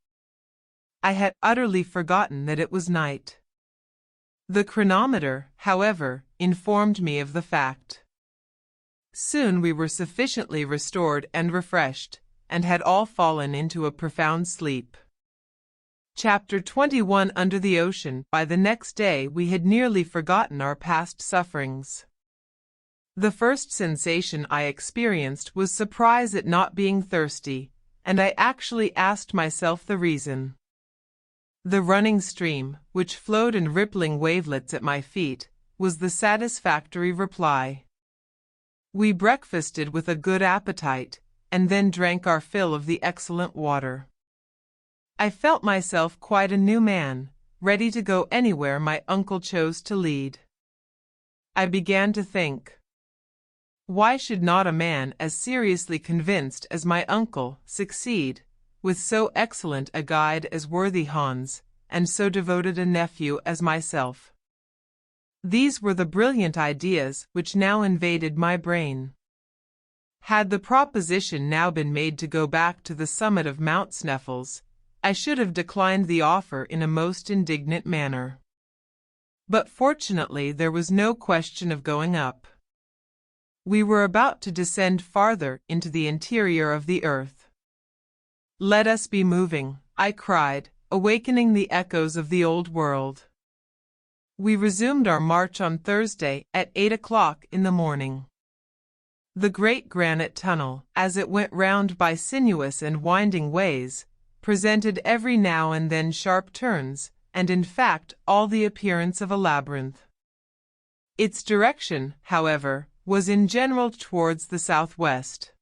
I had utterly forgotten that it was night. The chronometer, however, informed me of the fact. Soon we were sufficiently restored and refreshed, and had all fallen into a profound sleep. Chapter 21. Under the Ocean. By the next day we had nearly forgotten our past sufferings. The first sensation I experienced was surprise at not being thirsty, and I actually asked myself the reason. The running stream, which flowed in rippling wavelets at my feet, was the satisfactory reply. We breakfasted with a good appetite, and then drank our fill of the excellent water. I felt myself quite a new man, ready to go anywhere my uncle chose to lead. I began to think, why should not a man as seriously convinced as my uncle succeed, with so excellent a guide as worthy Hans, and so devoted a nephew as myself? These were the brilliant ideas which now invaded my brain. Had the proposition now been made to go back to the summit of Mount Sneffels, I should have declined the offer in a most indignant manner. But fortunately there was no question of going up. We were about to descend farther into the interior of the earth. Let us be moving, I cried, awakening the echoes of the old world. We resumed our march on Thursday at 8 o'clock in the morning. The great granite tunnel, as it went round by sinuous and winding ways, presented every now and then sharp turns, and in fact all the appearance of a labyrinth. Its direction, however, was in general towards the southwest.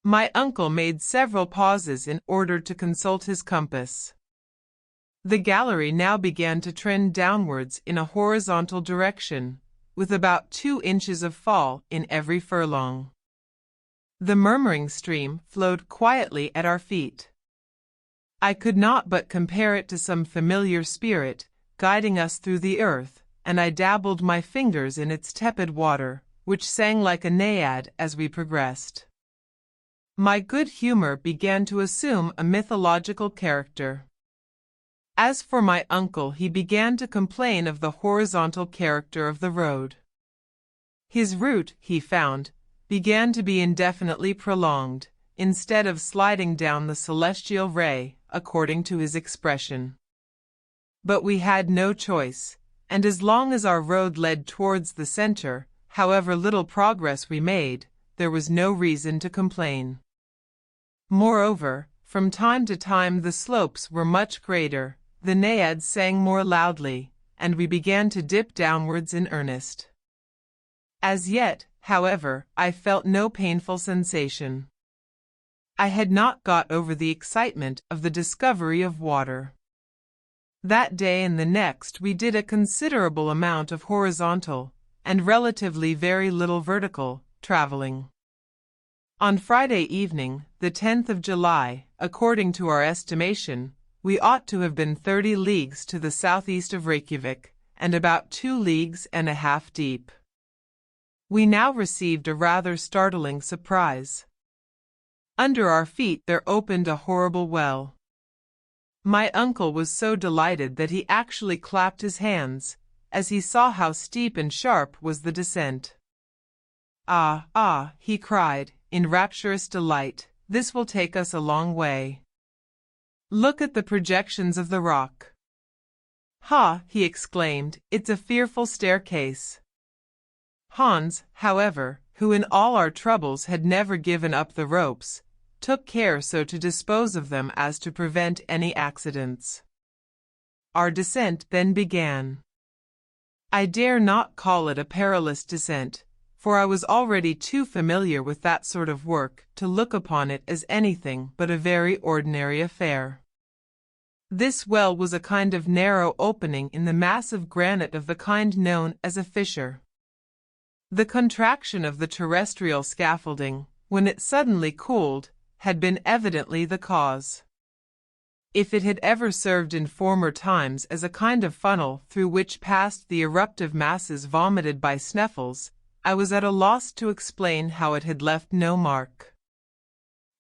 My uncle made several pauses in order to consult his compass. The gallery now began to trend downwards in a horizontal direction, with about 2 inches of fall in every furlong. The murmuring stream flowed quietly at our feet. I could not but compare it to some familiar spirit, guiding us through the earth, and I dabbled my fingers in its tepid water, which sang like a naiad as we progressed. My good humor began to assume a mythological character. As for my uncle, he began to complain of the horizontal character of the road. His route, he found, began to be indefinitely prolonged, instead of sliding down the celestial ray, according to his expression. But we had no choice, and as long as our road led towards the center, however little progress we made, there was no reason to complain. Moreover, from time to time the slopes were much greater, the naiads sang more loudly, and we began to dip downwards in earnest. As yet, however, I felt no painful sensation. I had not got over the excitement of the discovery of water. That day and the next we did a considerable amount of horizontal, and relatively very little vertical, traveling. On Friday evening, the 10th of July, according to our estimation, we ought to have been 30 leagues to the southeast of Reykjavik, and about 2.5 leagues deep. We now received a rather startling surprise. Under our feet there opened a horrible well. My uncle was so delighted that he actually clapped his hands, as he saw how steep and sharp was the descent. "Ah, ah," he cried, in rapturous delight, "this will take us a long way. Look at the projections of the rock." "Ha," he exclaimed, "it's a fearful staircase." Hans, however, who in all our troubles had never given up the ropes, took care so to dispose of them as to prevent any accidents. Our descent then began. I dare not call it a perilous descent, for I was already too familiar with that sort of work to look upon it as anything but a very ordinary affair. This well was a kind of narrow opening in the massive granite of the kind known as a fissure. The contraction of the terrestrial scaffolding, when it suddenly cooled, had been evidently the cause. If it had ever served in former times as a kind of funnel through which passed the eruptive masses vomited by Sneffels, I was at a loss to explain how it had left no mark.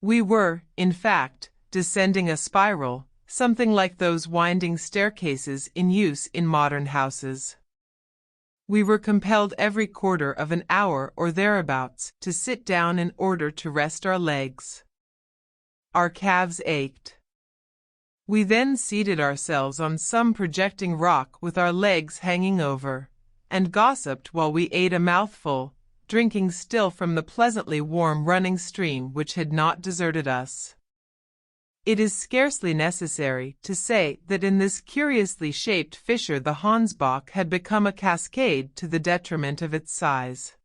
We were, in fact, descending a spiral, something like those winding staircases in use in modern houses. We were compelled every quarter of an hour or thereabouts to sit down in order to rest our legs. Our calves ached. We then seated ourselves on some projecting rock with our legs hanging over, and gossiped while we ate a mouthful, drinking still from the pleasantly warm running stream which had not deserted us. It is scarcely necessary to say that in this curiously shaped fissure the Hansbach had become a cascade to the detriment of its size.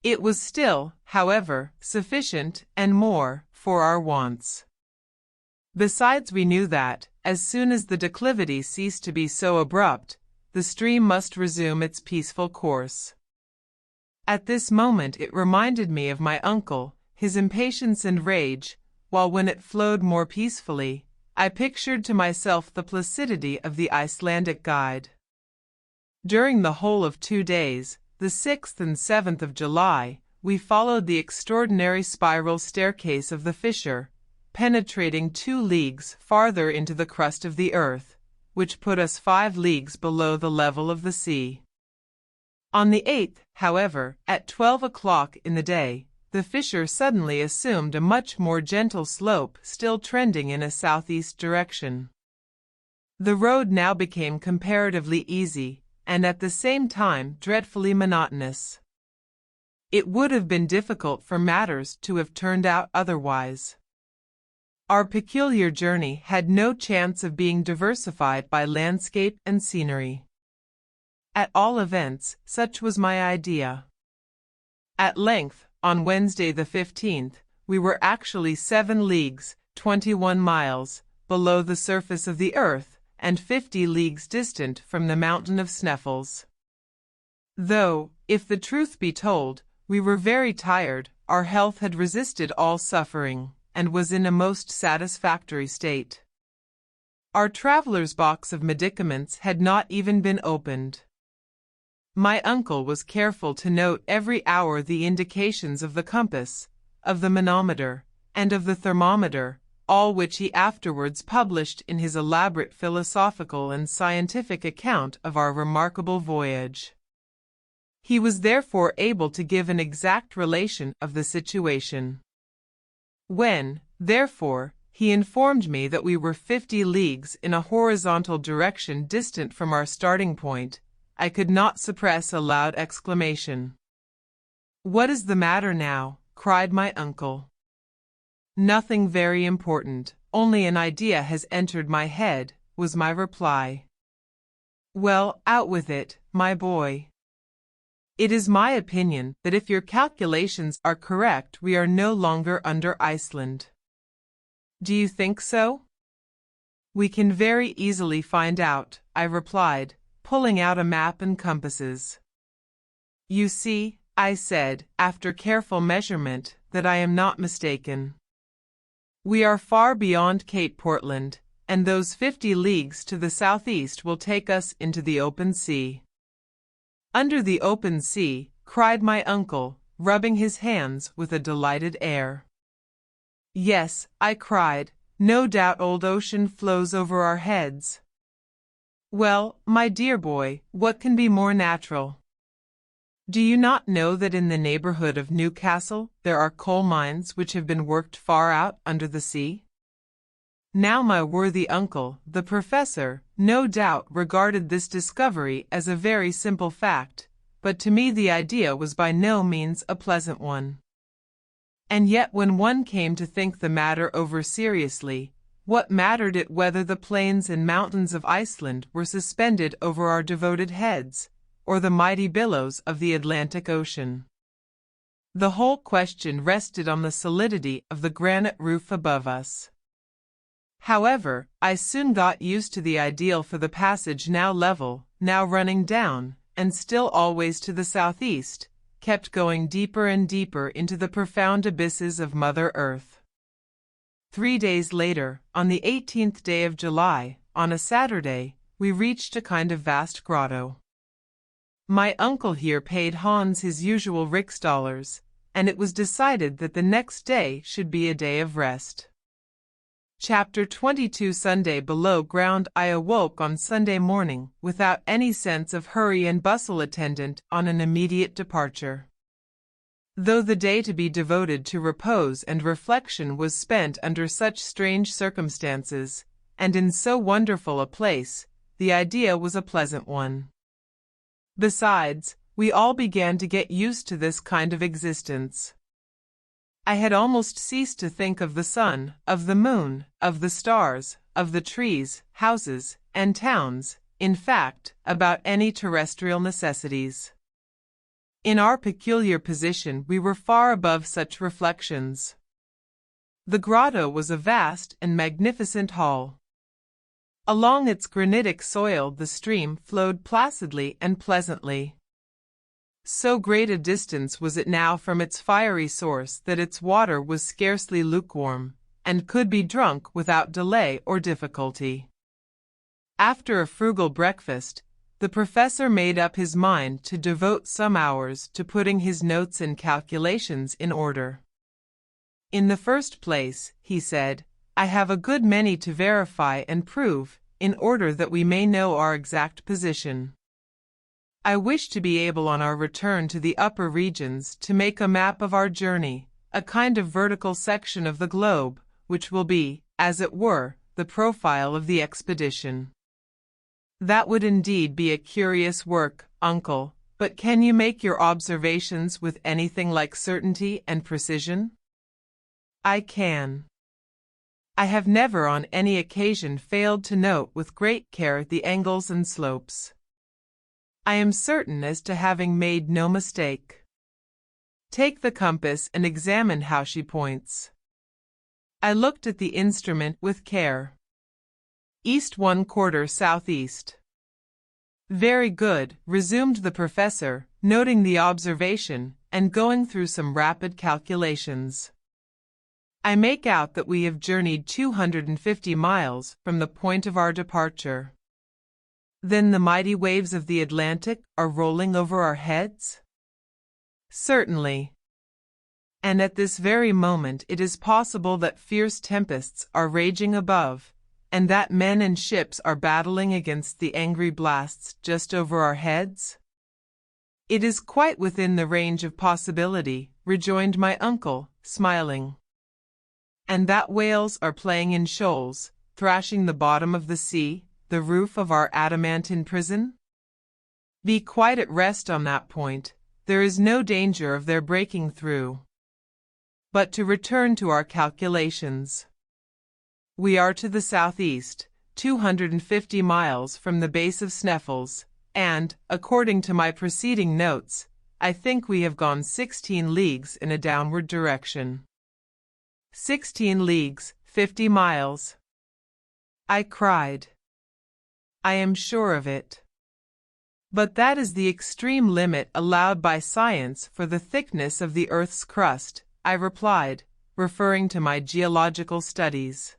It was still, however, sufficient and more for our wants. Besides, we knew that, as soon as the declivity ceased to be so abrupt, the stream must resume its peaceful course. At this moment it reminded me of my uncle, his impatience and rage, while when it flowed more peacefully, I pictured to myself the placidity of the Icelandic guide. During the whole of 2 days, the 6th and 7th of July, we followed the extraordinary spiral staircase of the fissure, penetrating 2 leagues farther into the crust of the earth, which put us 5 leagues below the level of the sea. On the 8th, however, at 12 o'clock in the day, the fissure suddenly assumed a much more gentle slope, still trending in a southeast direction. The road now became comparatively easy, and at the same time dreadfully monotonous. It would have been difficult for matters to have turned out otherwise. Our peculiar journey had no chance of being diversified by landscape and scenery. At all events, such was my idea. At length, on Wednesday the 15th, we were actually 7 leagues, 21 miles, below the surface of the earth, and 50 leagues distant from the mountain of Sneffels. Though, if the truth be told, we were very tired, our health had resisted all suffering, and was in a most satisfactory state. Our traveler's box of medicaments had not even been opened. My uncle was careful to note every hour the indications of the compass, of the manometer, and of the thermometer, all which he afterwards published in his elaborate philosophical and scientific account of our remarkable voyage. He was therefore able to give an exact relation of the situation. When, therefore, he informed me that we were 50 leagues in a horizontal direction distant from our starting point, I could not suppress a loud exclamation. "What is the matter now?" cried my uncle. "Nothing very important, only an idea has entered my head," was my reply. "Well, out with it, my boy." "It is my opinion that if your calculations are correct we are no longer under Iceland." "Do you think so?" "We can very easily find out," I replied, pulling out a map and compasses. "You see," I said, after careful measurement, "that I am not mistaken. We are far beyond Cape Portland, and those 50 leagues to the southeast will take us into the open sea." "Under the open sea," cried my uncle, rubbing his hands with a delighted air. "Yes," I cried, "no doubt old ocean flows over our heads." "Well, my dear boy, what can be more natural? Do you not know that in the neighborhood of Newcastle there are coal mines which have been worked far out under the sea?" Now my worthy uncle, the professor, no doubt regarded this discovery as a very simple fact, but to me the idea was by no means a pleasant one. And yet when one came to think the matter over seriously, what mattered it whether the plains and mountains of Iceland were suspended over our devoted heads, or the mighty billows of the Atlantic Ocean? The whole question rested on the solidity of the granite roof above us. However, I soon got used to the ideal for the passage, now level, now running down, and still always to the southeast, kept going deeper and deeper into the profound abysses of Mother Earth. 3 days later, on the 18th day of July, on a Saturday, we reached a kind of vast grotto. My uncle here paid Hans his usual Riksdollars, and it was decided that the next day should be a day of rest. Chapter 22 Sunday below ground. I awoke on Sunday morning without any sense of hurry and bustle attendant on an immediate departure. Though the day to be devoted to repose and reflection was spent under such strange circumstances, and in so wonderful a place, the idea was a pleasant one. Besides, we all began to get used to this kind of existence. I had almost ceased to think of the sun, of the moon, of the stars, of the trees, houses, and towns, in fact, about any terrestrial necessities. In our peculiar position we were far above such reflections. The grotto was a vast and magnificent hall. Along its granitic soil the stream flowed placidly and pleasantly. So great a distance was it now from its fiery source that its water was scarcely lukewarm, and could be drunk without delay or difficulty. After a frugal breakfast, the professor made up his mind to devote some hours to putting his notes and calculations in order. In the first place, he said, I have a good many to verify and prove, in order that we may know our exact position. I wish to be able on our return to the upper regions to make a map of our journey, a kind of vertical section of the globe, which will be, as it were, the profile of the expedition. That would indeed be a curious work, uncle, but can you make your observations with anything like certainty and precision? I can. I have never on any occasion failed to note with great care the angles and slopes. I am certain as to having made no mistake. Take the compass and examine how she points. I looked at the instrument with care. East 1/4 southeast. Very good, resumed the professor, noting the observation and going through some rapid calculations. I make out that we have journeyed 250 miles from the point of our departure. Then the mighty waves of the Atlantic are rolling over our heads? Certainly. And at this very moment it is possible that fierce tempests are raging above, and that men and ships are battling against the angry blasts just over our heads? It is quite within the range of possibility, rejoined my uncle, smiling. And that whales are playing in shoals, thrashing the bottom of the sea, the roof of our adamantine prison? Be quite at rest on that point, there is no danger of their breaking through. But to return to our calculations. We are to the southeast, 250 miles from the base of Sneffels, and, according to my preceding notes, I think we have gone 16 leagues in a downward direction. 16 leagues, 50 miles. I cried. I am sure of it. But that is the extreme limit allowed by science for the thickness of the earth's crust, I replied, referring to my geological studies.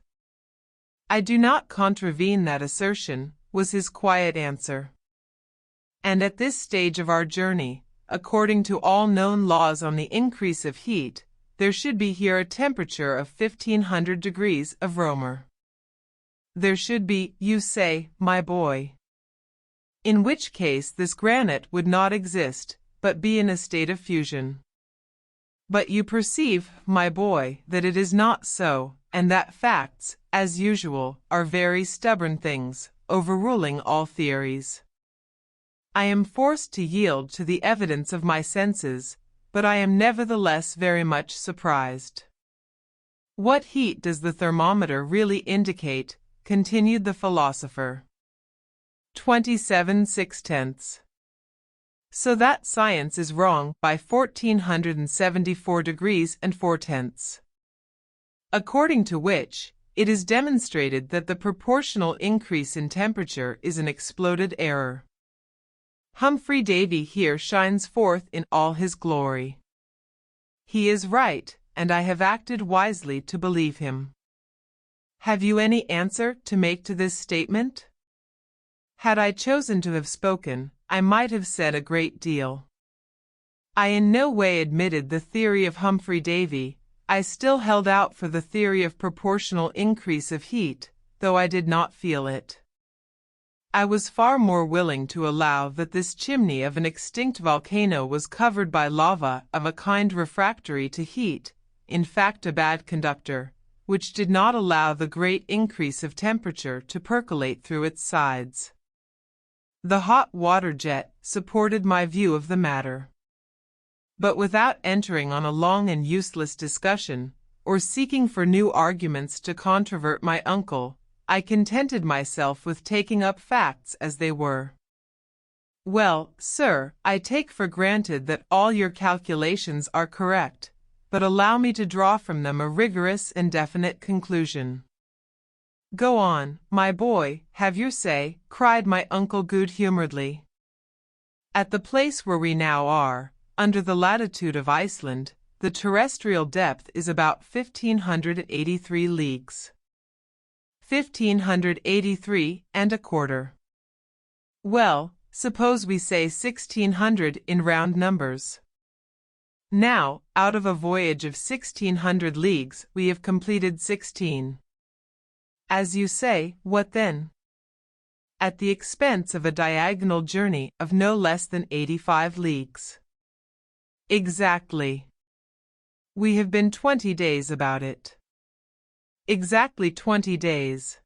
I do not contravene that assertion, was his quiet answer. And at this stage of our journey, according to all known laws on the increase of heat, there should be here a temperature of 1500 degrees of Romer. There should be, you say, my boy. In which case this granite would not exist, but be in a state of fusion. But you perceive, my boy, that it is not so, and that facts, as usual, are very stubborn things, overruling all theories. I am forced to yield to the evidence of my senses, but I am nevertheless very much surprised. What heat does the thermometer really indicate? Continued the philosopher. 27/6. So that science is wrong by 1474 degrees and 4/10. According to which, it is demonstrated that the proportional increase in temperature is an exploded error. Humphrey Davy here shines forth in all his glory. He is right, and I have acted wisely to believe him. Have you any answer to make to this statement? Had I chosen to have spoken, I might have said a great deal. I in no way admitted the theory of Humphrey Davy. I still held out for the theory of proportional increase of heat, though I did not feel it. I was far more willing to allow that this chimney of an extinct volcano was covered by lava of a kind refractory to heat, in fact a bad conductor, which did not allow the great increase of temperature to percolate through its sides. The hot water jet supported my view of the matter. But without entering on a long and useless discussion, or seeking for new arguments to controvert my uncle, I contented myself with taking up facts as they were. Well, sir, I take for granted that all your calculations are correct, but allow me to draw from them a rigorous and definite conclusion. Go on, my boy, have your say, cried my uncle good-humoredly. At the place where we now are, under the latitude of Iceland, the terrestrial depth is about 1,583 leagues. 1,583 and a quarter. Well, suppose we say 1,600 in round numbers. Now, out of a voyage of 1,600 leagues, we have completed 16. As you say, what then? At the expense of a diagonal journey of no less than 85 leagues. Exactly. We have been 20 days about it. Exactly 20 days.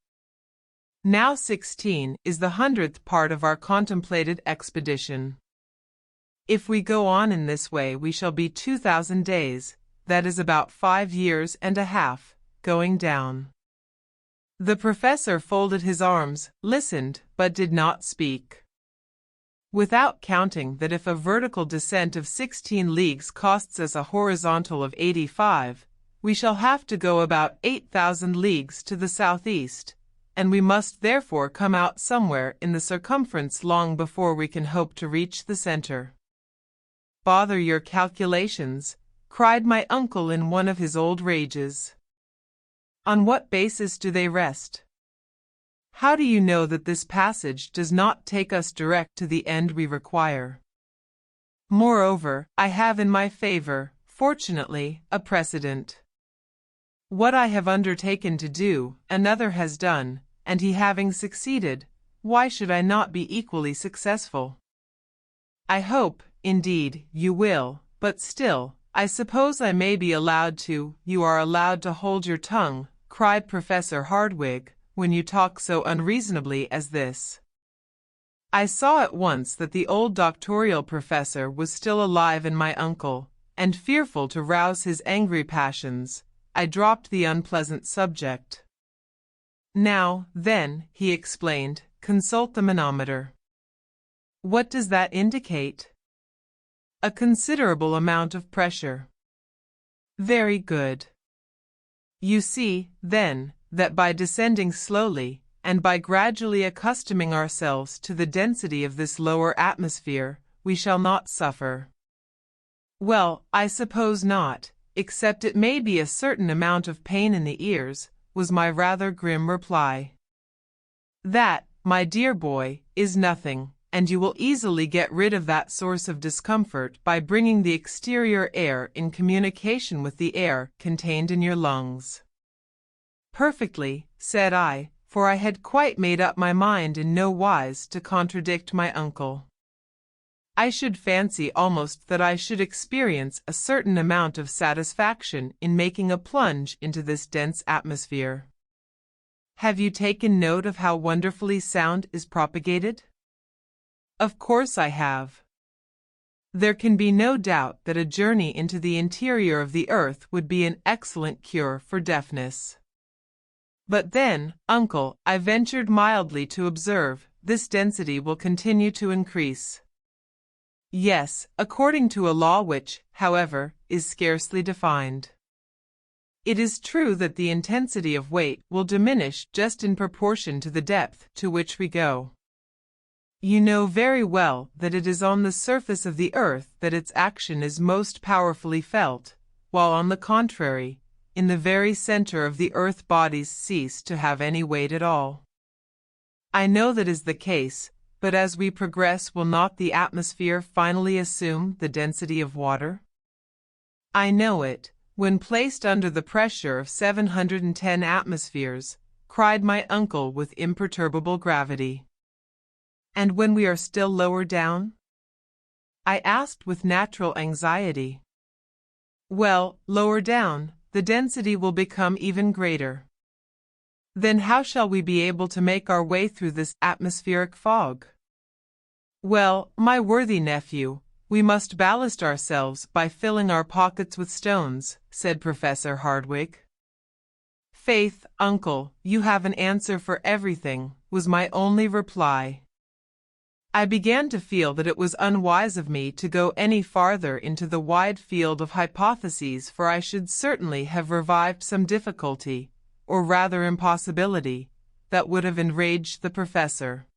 Now 16 is the 100th part of our contemplated expedition. If we go on in this way we shall be 2,000 days, that is about 5 years and a half, going down. The professor folded his arms, listened, but did not speak. Without counting that if a vertical descent of 16 leagues costs us a horizontal of 85, we shall have to go about 8,000 leagues to the southeast, and we must therefore come out somewhere in the circumference long before we can hope to reach the center. Bother your calculations, cried my uncle in one of his old rages. On what basis do they rest? How do you know that this passage does not take us direct to the end we require? Moreover, I have in my favor, fortunately, a precedent. What I have undertaken to do, another has done, and he having succeeded, why should I not be equally successful? I hope, indeed, you will, but still, I suppose I may be allowed to. You are allowed to hold your tongue, cried Professor Hardwigg, when you talk so unreasonably as this. I saw at once that the old doctorial professor was still alive in my uncle, and fearful to rouse his angry passions, I dropped the unpleasant subject. Now, then, he explained, consult the manometer. What does that indicate? A considerable amount of pressure. Very good. You see, then, that by descending slowly, and by gradually accustoming ourselves to the density of this lower atmosphere, we shall not suffer. Well, I suppose not, except it may be a certain amount of pain in the ears, was my rather grim reply. That, my dear boy, is nothing, and you will easily get rid of that source of discomfort by bringing the exterior air in communication with the air contained in your lungs. Perfectly, said I, for I had quite made up my mind in no wise to contradict my uncle. I should fancy almost that I should experience a certain amount of satisfaction in making a plunge into this dense atmosphere. Have you taken note of how wonderfully sound is propagated? Of course I have. There can be no doubt that a journey into the interior of the earth would be an excellent cure for deafness. But then, uncle, I ventured mildly to observe, this density will continue to increase. Yes, according to a law which, however, is scarcely defined. It is true that the intensity of weight will diminish just in proportion to the depth to which we go. You know very well that it is on the surface of the earth that its action is most powerfully felt, while on the contrary, in the very center of the Earth, bodies cease to have any weight at all. I know that is the case, but as we progress, will not the atmosphere finally assume the density of water? I know it, when placed under the pressure of 710 atmospheres, cried my uncle with imperturbable gravity. And when we are still lower down? I asked with natural anxiety. Well, lower down, the density will become even greater. Then how shall we be able to make our way through this atmospheric fog? Well, my worthy nephew, we must ballast ourselves by filling our pockets with stones, said Professor Hardwigg. Faith, uncle, you have an answer for everything, was my only reply. I began to feel that it was unwise of me to go any farther into the wide field of hypotheses, for I should certainly have revived some difficulty, or rather impossibility, that would have enraged the professor.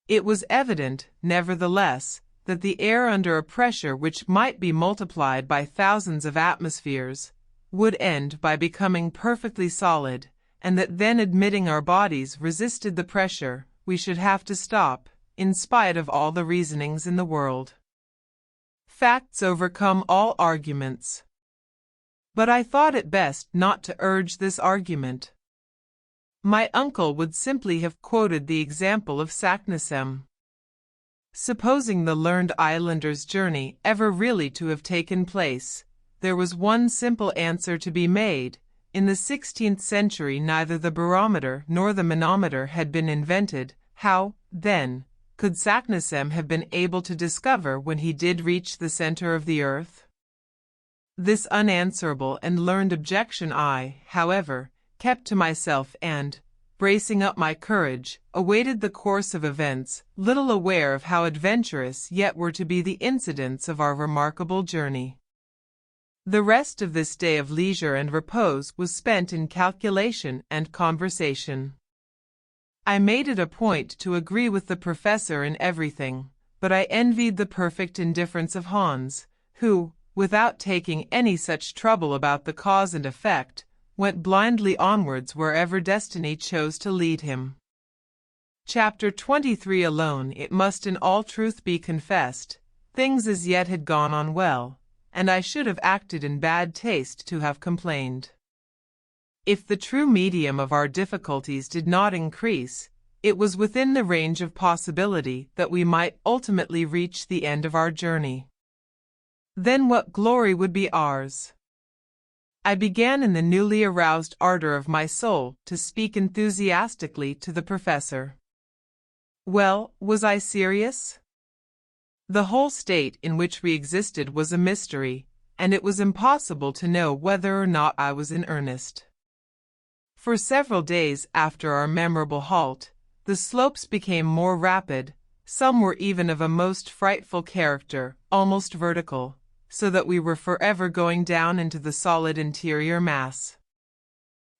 It was evident, nevertheless, that the air under a pressure which might be multiplied by thousands of atmospheres would end by becoming perfectly solid, and that then, admitting our bodies resisted the pressure, we should have to stop, in spite of all the reasonings in the world. Facts overcome all arguments. But I thought it best not to urge this argument. My uncle would simply have quoted the example of Saknussemm. Supposing the learned islander's journey ever really to have taken place, there was one simple answer to be made. In the 16th century neither the barometer nor the manometer had been invented. How, then, could Saknussemm have been able to discover when he did reach the center of the earth? This unanswerable and learned objection I, however, kept to myself and, bracing up my courage, awaited the course of events, little aware of how adventurous yet were to be the incidents of our remarkable journey. The rest of this day of leisure and repose was spent in calculation and conversation. I made it a point to agree with the professor in everything, but I envied the perfect indifference of Hans, who, without taking any such trouble about the cause and effect, went blindly onwards wherever destiny chose to lead him. Chapter 23. Alone, it must in all truth be confessed, things as yet had gone on well, and I should have acted in bad taste to have complained. If the true medium of our difficulties did not increase, it was within the range of possibility that we might ultimately reach the end of our journey. Then what glory would be ours! I began in the newly aroused ardor of my soul to speak enthusiastically to the professor. Well, was I serious? The whole state in which we existed was a mystery, and it was impossible to know whether or not I was in earnest. For several days after our memorable halt, the slopes became more rapid, some were even of a most frightful character, almost vertical, so that we were forever going down into the solid interior mass.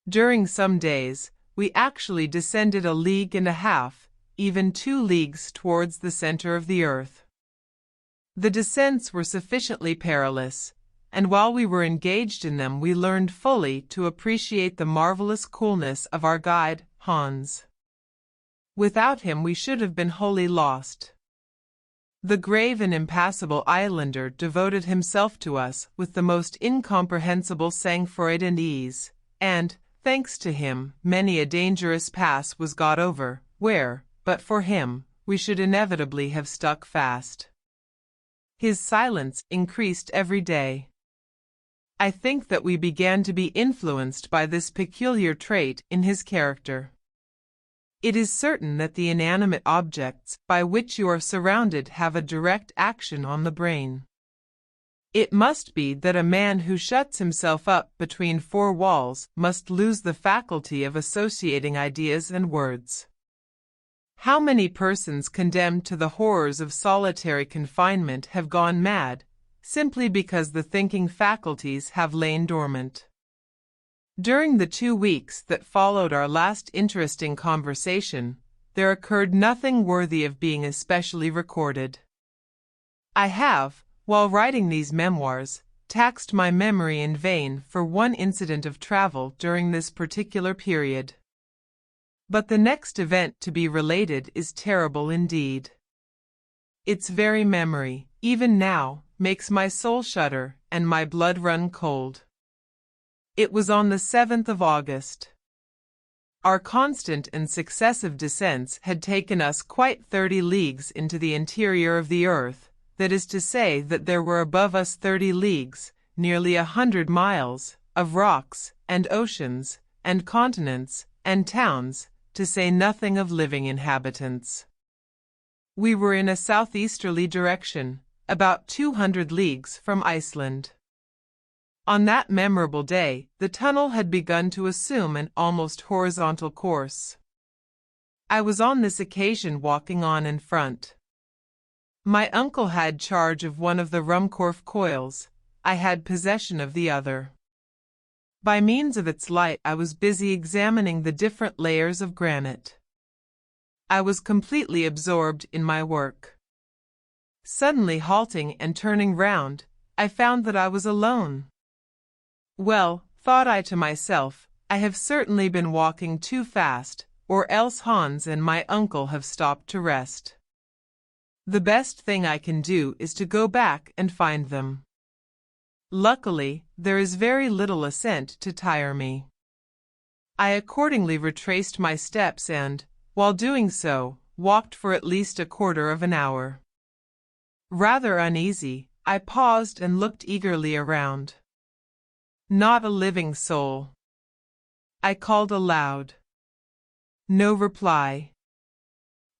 During some days, we actually descended 1.5 leagues, even 2 leagues towards the center of the earth. The descents were sufficiently perilous, and while we were engaged in them we learned fully to appreciate the marvelous coolness of our guide, Hans. Without him we should have been wholly lost. The grave and impassible islander devoted himself to us with the most incomprehensible sang-froid and ease, and, thanks to him, many a dangerous pass was got over, where, but for him, we should inevitably have stuck fast. His silence increased every day. I think that we began to be influenced by this peculiar trait in his character. It is certain that the inanimate objects by which you are surrounded have a direct action on the brain. It must be that a man who shuts himself up between 4 walls must lose the faculty of associating ideas and words. How many persons condemned to the horrors of solitary confinement have gone mad, simply because the thinking faculties have lain dormant? During the 2 weeks that followed our last interesting conversation, there occurred nothing worthy of being especially recorded. I have, while writing these memoirs, taxed my memory in vain for one incident of travel during this particular period. But the next event to be related is terrible indeed. Its very memory, even now, makes my soul shudder and my blood run cold. It was on the 7th of August. Our constant and successive descents had taken us quite 30 leagues into the interior of the earth, that is to say that there were above us 30 leagues, nearly 100 miles, of rocks, and oceans, and continents, and towns, to say nothing of living inhabitants. We were in a southeasterly direction, about 200 leagues from Iceland. On that memorable day, the tunnel had begun to assume an almost horizontal course. I was on this occasion walking on in front. My uncle had charge of one of the Ruhmkorff coils. I had possession of the other. By means of its light I was busy examining the different layers of granite. I was completely absorbed in my work. Suddenly halting and turning round, I found that I was alone. Well, thought I to myself, I have certainly been walking too fast, or else Hans and my uncle have stopped to rest. The best thing I can do is to go back and find them. Luckily, there is very little ascent to tire me. I accordingly retraced my steps and, while doing so, walked for at least a quarter of an hour. Rather uneasy, I paused and looked eagerly around. Not a living soul. I called aloud. No reply.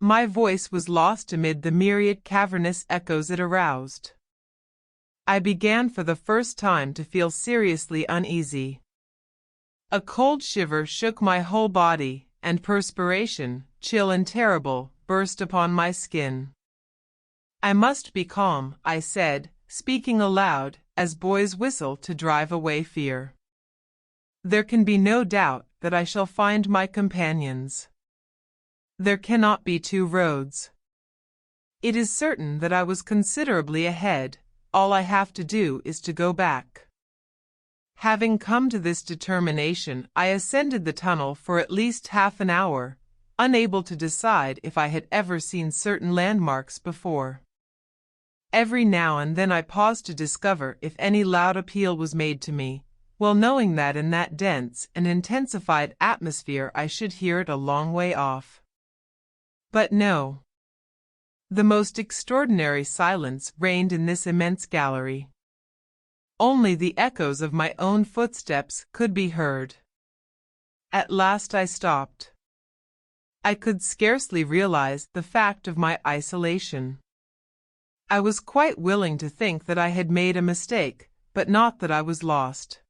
My voice was lost amid the myriad cavernous echoes it aroused. I began for the first time to feel seriously uneasy. A cold shiver shook my whole body, and perspiration, chill and terrible, burst upon my skin. I must be calm, I said, speaking aloud, as boys whistle to drive away fear. There can be no doubt that I shall find my companions. There cannot be two roads. It is certain that I was considerably ahead. All I have to do is to go back. Having come to this determination, I ascended the tunnel for at least half an hour, unable to decide if I had ever seen certain landmarks before. Every now and then I paused to discover if any loud appeal was made to me, well knowing that in that dense and intensified atmosphere I should hear it a long way off. But no. The most extraordinary silence reigned in this immense gallery. Only the echoes of my own footsteps could be heard. At last I stopped. I could scarcely realize the fact of my isolation. I was quite willing to think that I had made a mistake, but not that I was lost.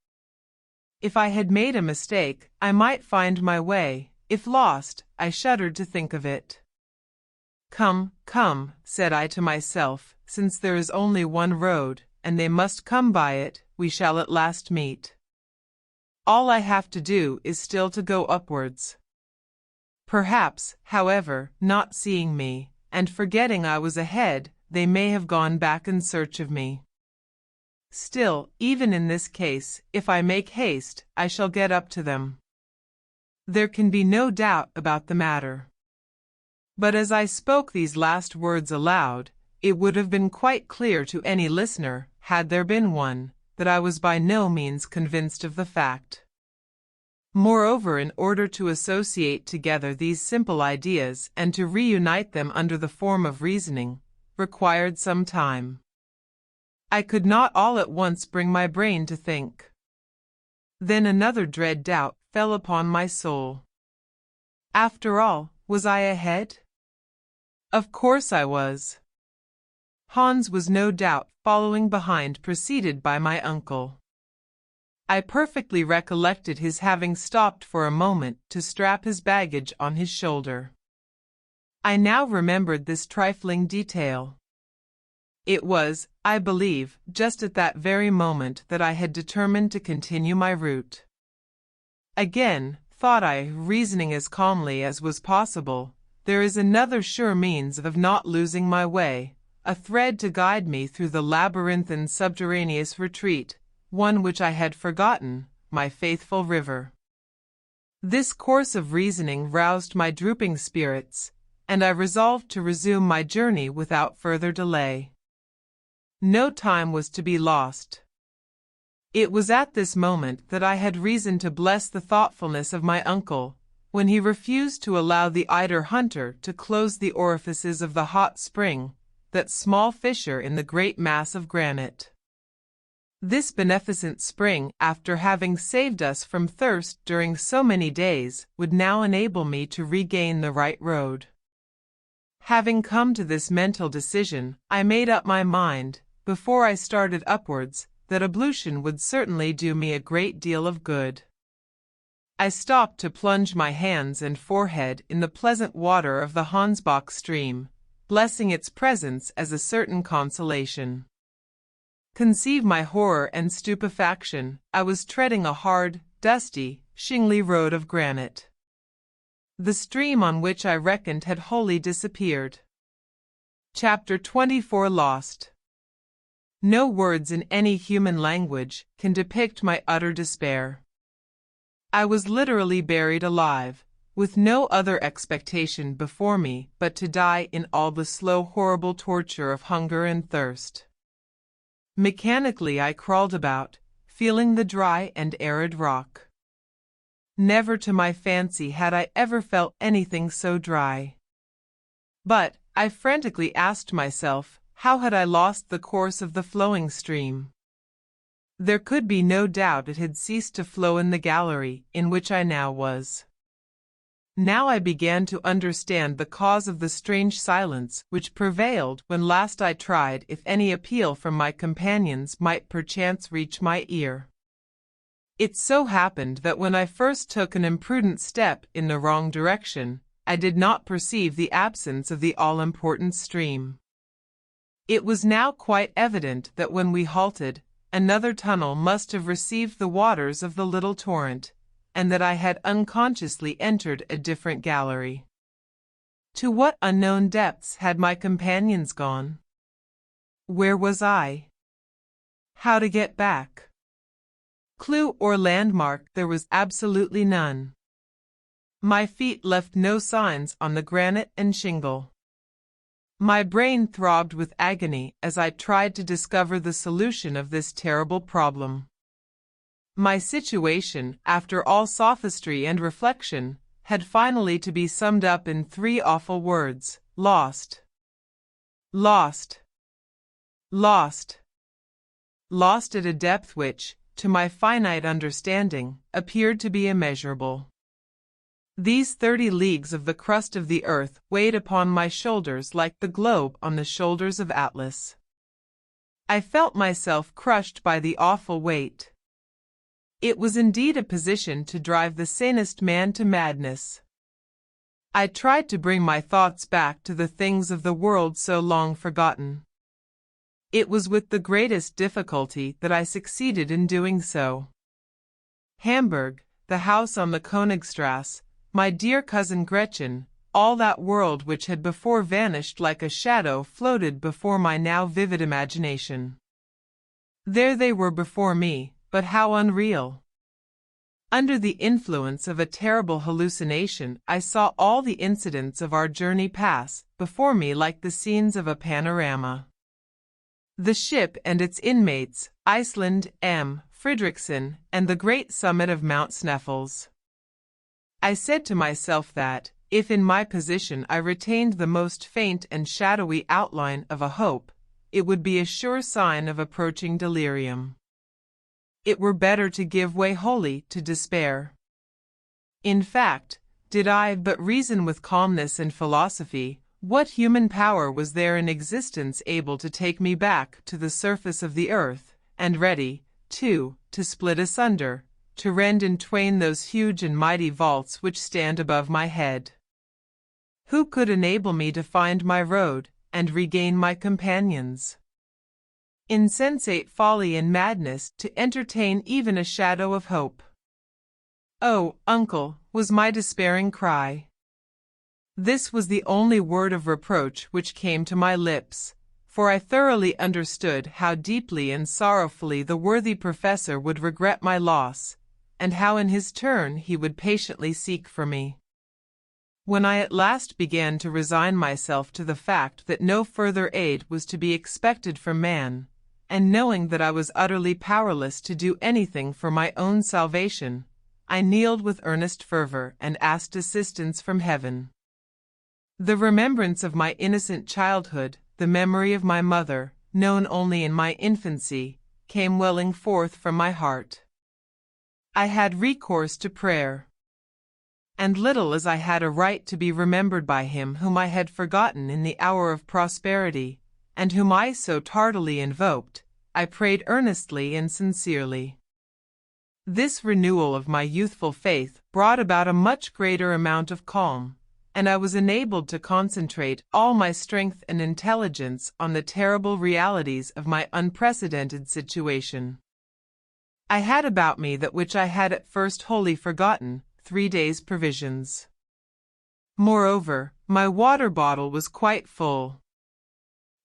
If I had made a mistake, I might find my way. If lost, I shuddered to think of it. Come, come, said I to myself, since there is only one road, and they must come by it, we shall at last meet. All I have to do is still to go upwards. Perhaps, however, not seeing me, and forgetting I was ahead, they may have gone back in search of me. Still, even in this case, if I make haste, I shall get up to them. There can be no doubt about the matter. But as I spoke these last words aloud, it would have been quite clear to any listener, had there been one, that I was by no means convinced of the fact. Moreover, in order to associate together these simple ideas and to reunite them under the form of reasoning, required some time. I could not all at once bring my brain to think. Then another dread doubt fell upon my soul. After all, was I ahead? Of course I was. Hans was no doubt following behind, preceded by my uncle. I perfectly recollected his having stopped for a moment to strap his baggage on his shoulder. I now remembered this trifling detail. It was, I believe, just at that very moment that I had determined to continue my route. Again, thought I, reasoning as calmly as was possible, there is another sure means of not losing my way. a thread to guide me through the labyrinthine subterraneous retreat, one which I had forgotten, my faithful river. This course of reasoning roused my drooping spirits, and I resolved to resume my journey without further delay. No time was to be lost. It was at this moment that I had reason to bless the thoughtfulness of my uncle, when he refused to allow the eider hunter to close the orifices of the hot spring, that small fissure in the great mass of granite. This beneficent spring, after having saved us from thirst during so many days, would now enable me to regain the right road. Having come to this mental decision, I made up my mind, before I started upwards, that ablution would certainly do me a great deal of good. I stopped to plunge my hands and forehead in the pleasant water of the Hansbach stream, blessing its presence as a certain consolation. Conceive my horror and stupefaction, I was treading a hard, dusty, shingly road of granite. The stream on which I reckoned had wholly disappeared. Chapter 24 Lost. No words in any human language can depict my utter despair. I was literally buried alive, with no other expectation before me but to die in all the slow horrible torture of hunger and thirst. Mechanically I crawled about, feeling the dry and arid rock. Never to my fancy had I ever felt anything so dry. But, I frantically asked myself, how had I lost the course of the flowing stream? There could be no doubt it had ceased to flow in the gallery in which I now was. Now I began to understand the cause of the strange silence which prevailed when last I tried if any appeal from my companions might perchance reach my ear. It so happened that when I first took an imprudent step in the wrong direction, I did not perceive the absence of the all-important stream. It was now quite evident that when we halted, another tunnel must have received the waters of the little torrent, and that I had unconsciously entered a different gallery. To what unknown depths had my companions gone? Where was I? How to get back? Clue or landmark there was absolutely none. My feet left no signs on the granite and shingle. My brain throbbed with agony as I tried to discover the solution of this terrible problem. My situation, after all sophistry and reflection, had finally to be summed up in 3 awful words: lost. Lost. Lost. Lost at a depth which, to my finite understanding, appeared to be immeasurable. These 30 leagues of the crust of the earth weighed upon my shoulders like the globe on the shoulders of Atlas. I felt myself crushed by the awful weight. It was indeed a position to drive the sanest man to madness. I tried to bring my thoughts back to the things of the world so long forgotten. It was with the greatest difficulty that I succeeded in doing so. Hamburg, the house on the Königstrasse, my dear cousin Gretchen, all that world which had before vanished like a shadow floated before my now vivid imagination. There they were before me, but how unreal! Under the influence of a terrible hallucination, I saw all the incidents of our journey pass before me like the scenes of a panorama. The ship and its inmates, Iceland, Fridriksson, and the great summit of Mount Sneffels. I said to myself that, if in my position I retained the most faint and shadowy outline of a hope, it would be a sure sign of approaching delirium. It were better to give way wholly to despair. In fact, did I but reason with calmness and philosophy, what human power was there in existence able to take me back to the surface of the earth, and ready, too, to split asunder, to rend in twain those huge and mighty vaults which stand above my head? Who could enable me to find my road, and regain my companions? Insensate folly and madness to entertain even a shadow of hope. "Oh, uncle," was my despairing cry. This was the only word of reproach which came to my lips, for I thoroughly understood how deeply and sorrowfully the worthy professor would regret my loss, and how in his turn he would patiently seek for me. When I at last began to resign myself to the fact that no further aid was to be expected from man, and knowing that I was utterly powerless to do anything for my own salvation, I kneeled with earnest fervor and asked assistance from heaven. The remembrance of my innocent childhood, the memory of my mother, known only in my infancy, came welling forth from my heart. I had recourse to prayer. And little as I had a right to be remembered by him whom I had forgotten in the hour of prosperity, and whom I so tardily invoked, I prayed earnestly and sincerely. This renewal of my youthful faith brought about a much greater amount of calm, and I was enabled to concentrate all my strength and intelligence on the terrible realities of my unprecedented situation. I had about me that which I had at first wholly forgotten, 3 days' provisions. Moreover, my water bottle was quite full.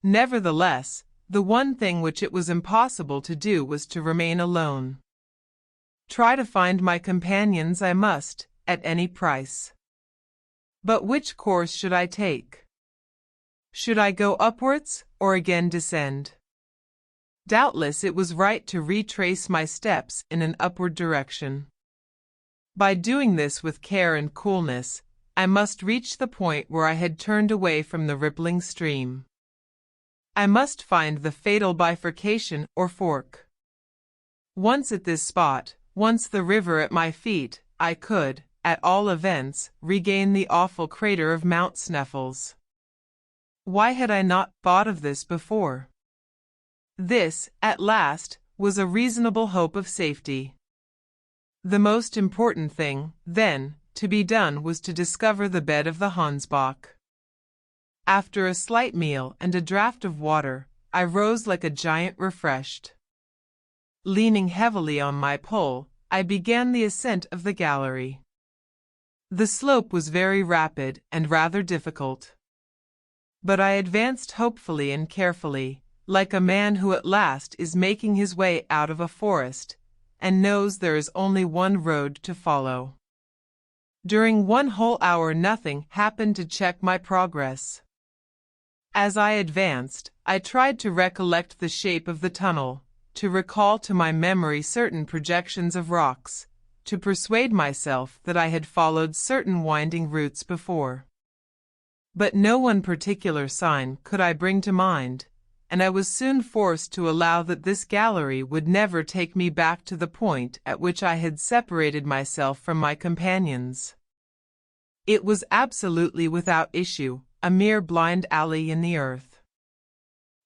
Nevertheless, the one thing which it was impossible to do was to remain alone. Try to find my companions I must, at any price. But which course should I take? Should I go upwards, or again descend? Doubtless it was right to retrace my steps in an upward direction. By doing this with care and coolness, I must reach the point where I had turned away from the rippling stream. I must find the fatal bifurcation or fork. Once at this spot, once the river at my feet, I could, at all events, regain the awful crater of Mount Sneffels. Why had I not thought of this before? This, at last, was a reasonable hope of safety. The most important thing, then, to be done was to discover the bed of the Hansbach. After a slight meal and a draught of water, I rose like a giant refreshed. Leaning heavily on my pole, I began the ascent of the gallery. The slope was very rapid and rather difficult. But I advanced hopefully and carefully, like a man who at last is making his way out of a forest, and knows there is only one road to follow. During 1 whole hour nothing happened to check my progress. As I advanced, I tried to recollect the shape of the tunnel, to recall to my memory certain projections of rocks, to persuade myself that I had followed certain winding routes before. But no one particular sign could I bring to mind, and I was soon forced to allow that this gallery would never take me back to the point at which I had separated myself from my companions. It was absolutely without issue, a mere blind alley in the earth.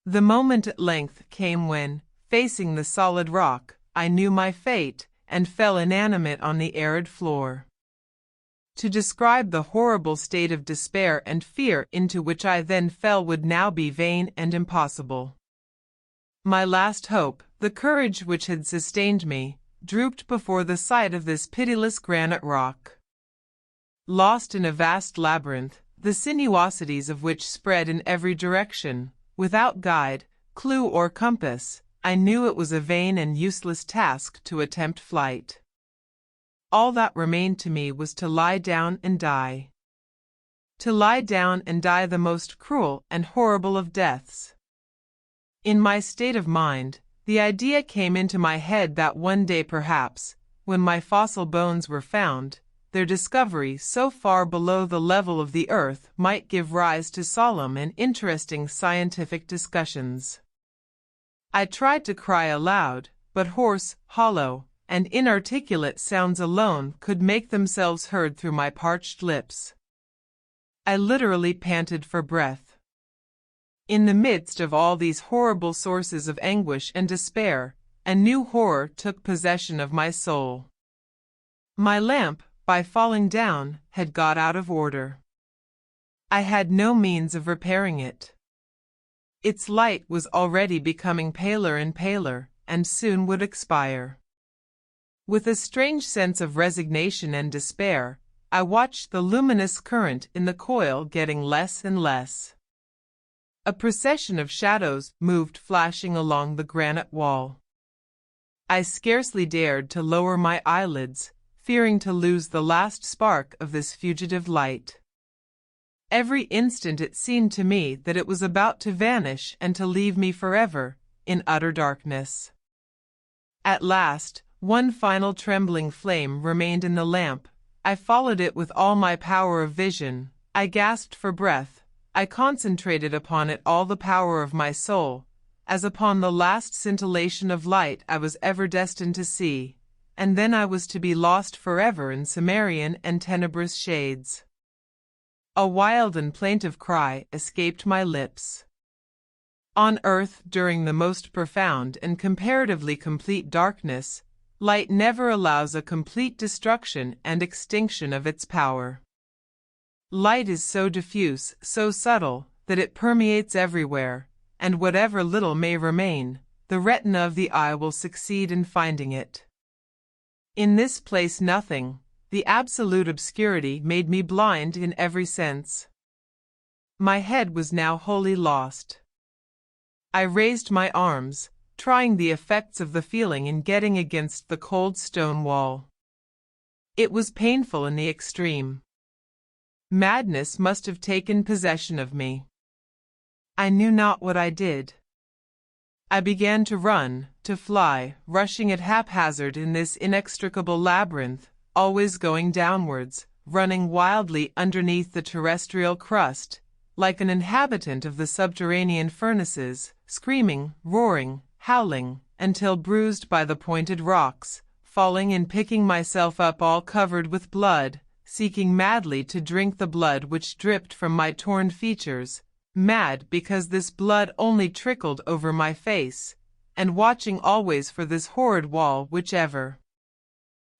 The moment at length came when, facing the solid rock, I knew my fate, and fell inanimate on the arid floor. To describe the horrible state of despair and fear into which I then fell would now be vain and impossible. My last hope, the courage which had sustained me, drooped before the sight of this pitiless granite rock. Lost in a vast labyrinth, the sinuosities of which spread in every direction, without guide, clue or compass, I knew it was a vain and useless task to attempt flight. All that remained to me was to lie down and die. To lie down and die the most cruel and horrible of deaths. In my state of mind, the idea came into my head that one day perhaps, when my fossil bones were found, their discovery so far below the level of the earth might give rise to solemn and interesting scientific discussions. I tried to cry aloud, but hoarse, hollow, and inarticulate sounds alone could make themselves heard through my parched lips. I literally panted for breath. In the midst of all these horrible sources of anguish and despair, a new horror took possession of my soul. My lamp, by falling down, had got out of order. I had no means of repairing it. Its light was already becoming paler and paler, and soon would expire. With a strange sense of resignation and despair, I watched the luminous current in the coil getting less and less. A procession of shadows moved flashing along the granite wall. I scarcely dared to lower my eyelids, fearing to lose the last spark of this fugitive light. Every instant it seemed to me that it was about to vanish and to leave me forever in utter darkness. At last, one final trembling flame remained in the lamp. I followed it with all my power of vision. I gasped for breath. I concentrated upon it all the power of my soul, as upon the last scintillation of light I was ever destined to see, and then I was to be lost forever in Cimmerian and tenebrous shades. A wild and plaintive cry escaped my lips. On earth, during the most profound and comparatively complete darkness, light never allows a complete destruction and extinction of its power. Light is so diffuse, so subtle, that it permeates everywhere, and whatever little may remain, the retina of the eye will succeed in finding it. In this place nothing, the absolute obscurity made me blind in every sense. My head was now wholly lost. I raised my arms, trying the effects of the feeling in getting against the cold stone wall. It was painful in the extreme. Madness must have taken possession of me. I knew not what I did. I began to run, to fly, rushing at haphazard in this inextricable labyrinth, always going downwards, running wildly underneath the terrestrial crust, like an inhabitant of the subterranean furnaces, screaming, roaring, howling, until bruised by the pointed rocks, falling and picking myself up all covered with blood, seeking madly to drink the blood which dripped from my torn features, mad because this blood only trickled over my face, and watching always for this horrid wall which ever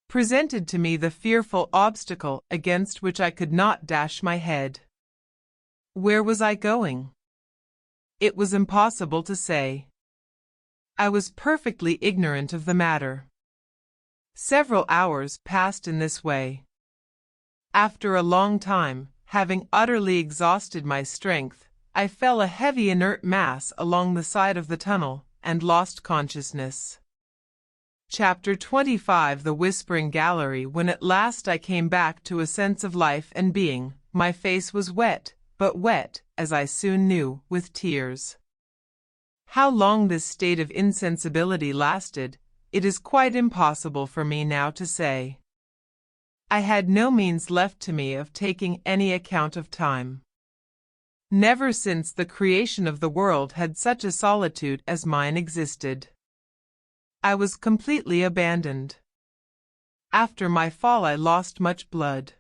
presented to me the fearful obstacle against which I could not dash my head. Where was I going? It was impossible to say. I was perfectly ignorant of the matter. Several hours passed in this way. After a long time, having utterly exhausted my strength, I fell a heavy inert mass along the side of the tunnel and lost consciousness. Chapter 25 The Whispering Gallery. When at last I came back to a sense of life and being, my face was wet, but wet, as I soon knew, with tears. How long this state of insensibility lasted, it is quite impossible for me now to say. I had no means left to me of taking any account of time. Never since the creation of the world had such a solitude as mine existed. I was completely abandoned. After my fall I lost much blood.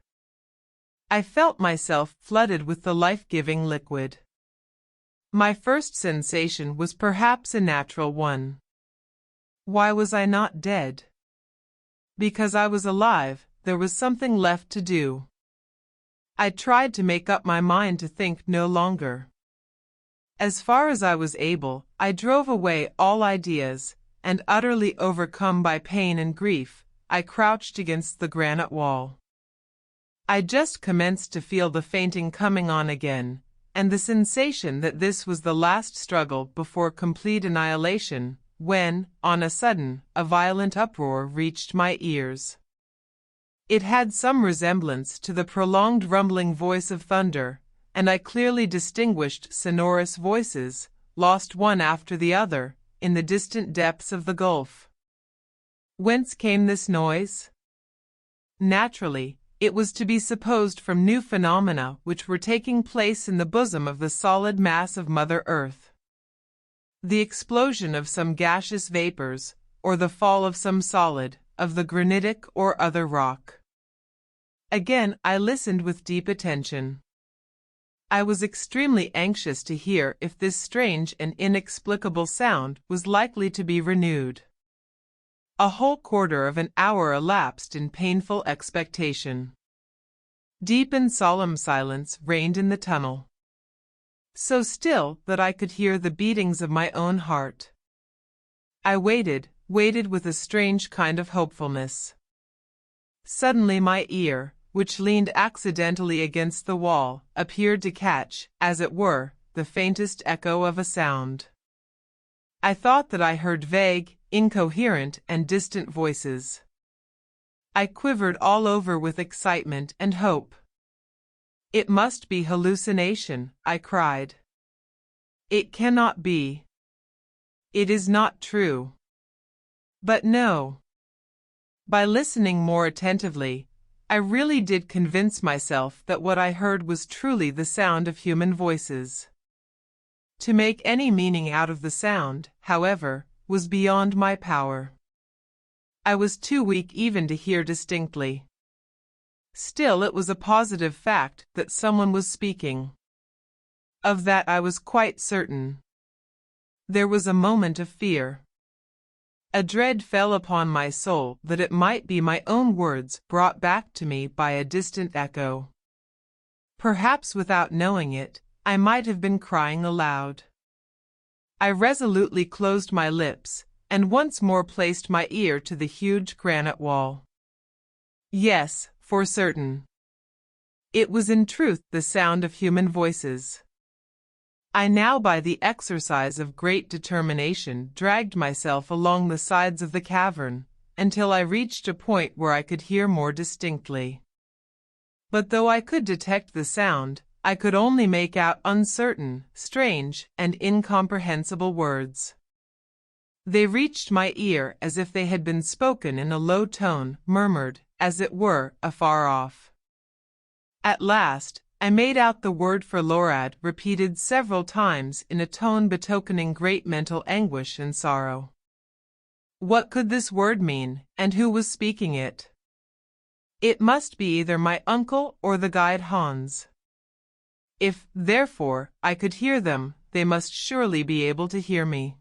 I felt myself flooded with the life-giving liquid. My first sensation was perhaps a natural one. Why was I not dead? Because I was alive, there was something left to do. I tried to make up my mind to think no longer. As far as I was able, I drove away all ideas, and utterly overcome by pain and grief, I crouched against the granite wall. I just commenced to feel the fainting coming on again, and the sensation that this was the last struggle before complete annihilation, when, on a sudden, a violent uproar reached my ears. It had some resemblance to the prolonged rumbling voice of thunder, and I clearly distinguished sonorous voices, lost one after the other, in the distant depths of the gulf. Whence came this noise? Naturally, it was to be supposed from new phenomena which were taking place in the bosom of the solid mass of Mother Earth. The explosion of some gaseous vapors, or the fall of some solid, of the granitic or other rock. Again I listened with deep attention. I was extremely anxious to hear if this strange and inexplicable sound was likely to be renewed. A whole quarter of an hour elapsed in painful expectation. Deep and solemn silence reigned in the tunnel. So still that I could hear the beatings of my own heart. I waited with a strange kind of hopefulness. Suddenly my ear, which leaned accidentally against the wall, appeared to catch, as it were, the faintest echo of a sound. I thought that I heard vague, incoherent, and distant voices. I quivered all over with excitement and hope. "It must be hallucination," I cried. "It cannot be. It is not true." But no. By listening more attentively, I really did convince myself that what I heard was truly the sound of human voices. To make any meaning out of the sound, however, was beyond my power. I was too weak even to hear distinctly. Still, it was a positive fact that someone was speaking. Of that I was quite certain. There was a moment of fear. A dread fell upon my soul that it might be my own words brought back to me by a distant echo. Perhaps without knowing it, I might have been crying aloud. I resolutely closed my lips, and once more placed my ear to the huge granite wall. Yes, for certain. It was in truth the sound of human voices. I now, by the exercise of great determination, dragged myself along the sides of the cavern, until I reached a point where I could hear more distinctly. But though I could detect the sound, I could only make out uncertain, strange, and incomprehensible words. They reached my ear as if they had been spoken in a low tone, murmured, as it were, afar off. At last, I made out the word for Lorad repeated several times in a tone betokening great mental anguish and sorrow. What could this word mean, and who was speaking it? It must be either my uncle or the guide Hans. If, therefore, I could hear them, they must surely be able to hear me.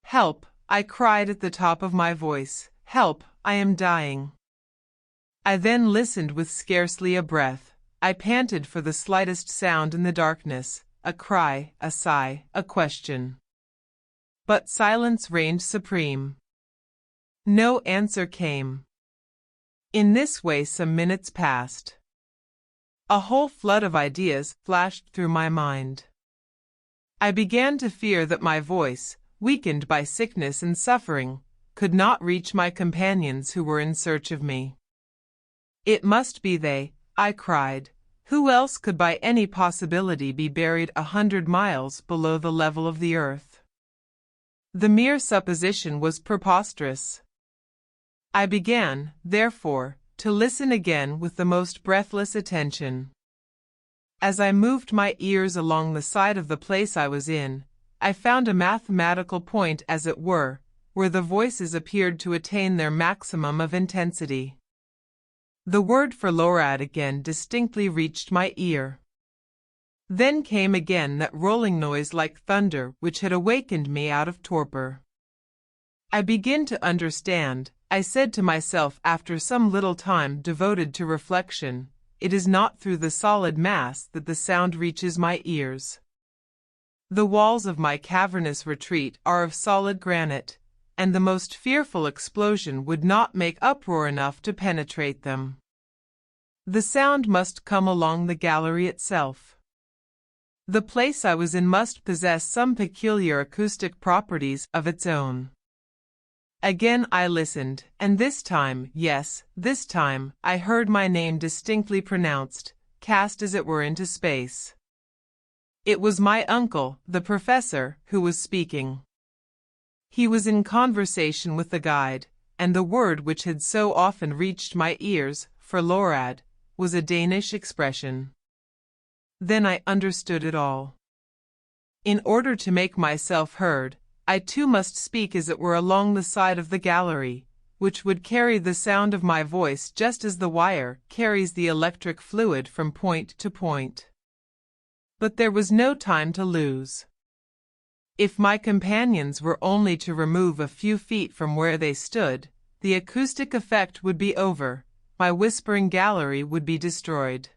"Help!" I cried at the top of my voice. "Help! I am dying." I then listened with scarcely a breath. I panted for the slightest sound in the darkness, a cry, a sigh, a question. But silence reigned supreme. No answer came. In this way some minutes passed. A whole flood of ideas flashed through my mind. I began to fear that my voice, weakened by sickness and suffering, could not reach my companions who were in search of me. It must be they, I cried. Who else could by any possibility be buried 100 miles below the level of the earth? The mere supposition was preposterous. I began, therefore, to listen again with the most breathless attention. As I moved my ears along the side of the place I was in, I found a mathematical point, as it were, where the voices appeared to attain their maximum of intensity. The word for Lorad again distinctly reached my ear. Then came again that rolling noise like thunder which had awakened me out of torpor. "I begin to understand," I said to myself after some little time devoted to reflection. "It is not through the solid mass that the sound reaches my ears. The walls of my cavernous retreat are of solid granite, and the most fearful explosion would not make uproar enough to penetrate them. The sound must come along the gallery itself. The place I was in must possess some peculiar acoustic properties of its own." Again I listened, and this time, yes, this time, I heard my name distinctly pronounced, cast as it were into space. It was my uncle, the professor, who was speaking. He was in conversation with the guide, and the word which had so often reached my ears, for Lorad, was a Danish expression. Then I understood it all. In order to make myself heard, I too must speak as it were along the side of the gallery, which would carry the sound of my voice just as the wire carries the electric fluid from point to point. But there was no time to lose. If my companions were only to remove a few feet from where they stood, the acoustic effect would be over, my whispering gallery would be destroyed.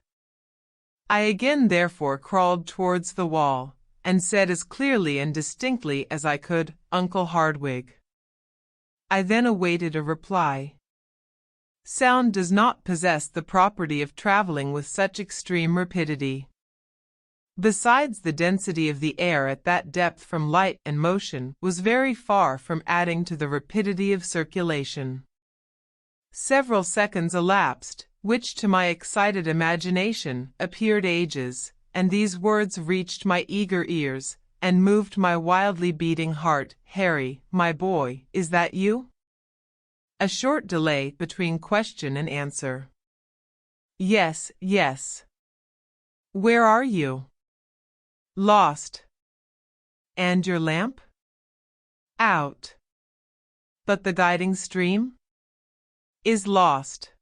I again therefore crawled towards the wall, and said as clearly and distinctly as I could, "Uncle Hardwigg." I then awaited a reply. Sound does not possess the property of traveling with such extreme rapidity. Besides, the density of the air at that depth from light and motion was very far from adding to the rapidity of circulation. Several seconds elapsed, which to my excited imagination appeared ages, and these words reached my eager ears and moved my wildly beating heart. "Harry, my boy, is that you?" A short delay between question and answer. "Yes, yes." "Where are you?" "Lost." "And your lamp?" "Out." "But the guiding stream?" "Is lost."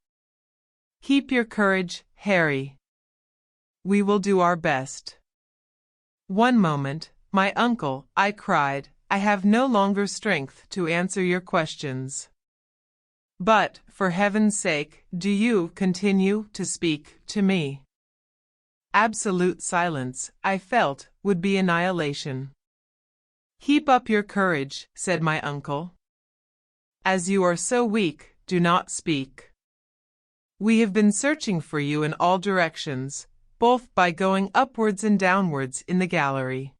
"Keep your courage, Harry. We will do our best." "One moment, my uncle," I cried. "I have no longer strength to answer your questions. But, for heaven's sake, do you continue to speak to me." Absolute silence, I felt, would be annihilation. "Keep up your courage," said my uncle. "As you are so weak, do not speak. We have been searching for you in all directions, both by going upwards and downwards in the gallery."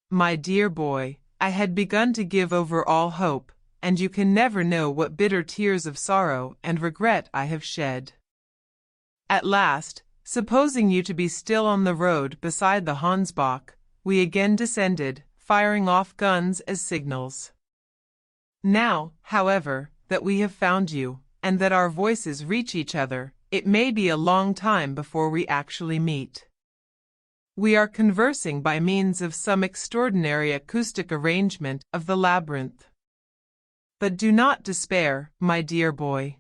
My dear boy, I had begun to give over all hope, and you can never know what bitter tears of sorrow and regret I have shed. At last, supposing you to be still on the road beside the Hansbach, we again descended, firing off guns as signals. Now, however, that we have found you, and that our voices reach each other, it may be a long time before we actually meet. We are conversing by means of some extraordinary acoustic arrangement of the labyrinth. But do not despair, my dear boy.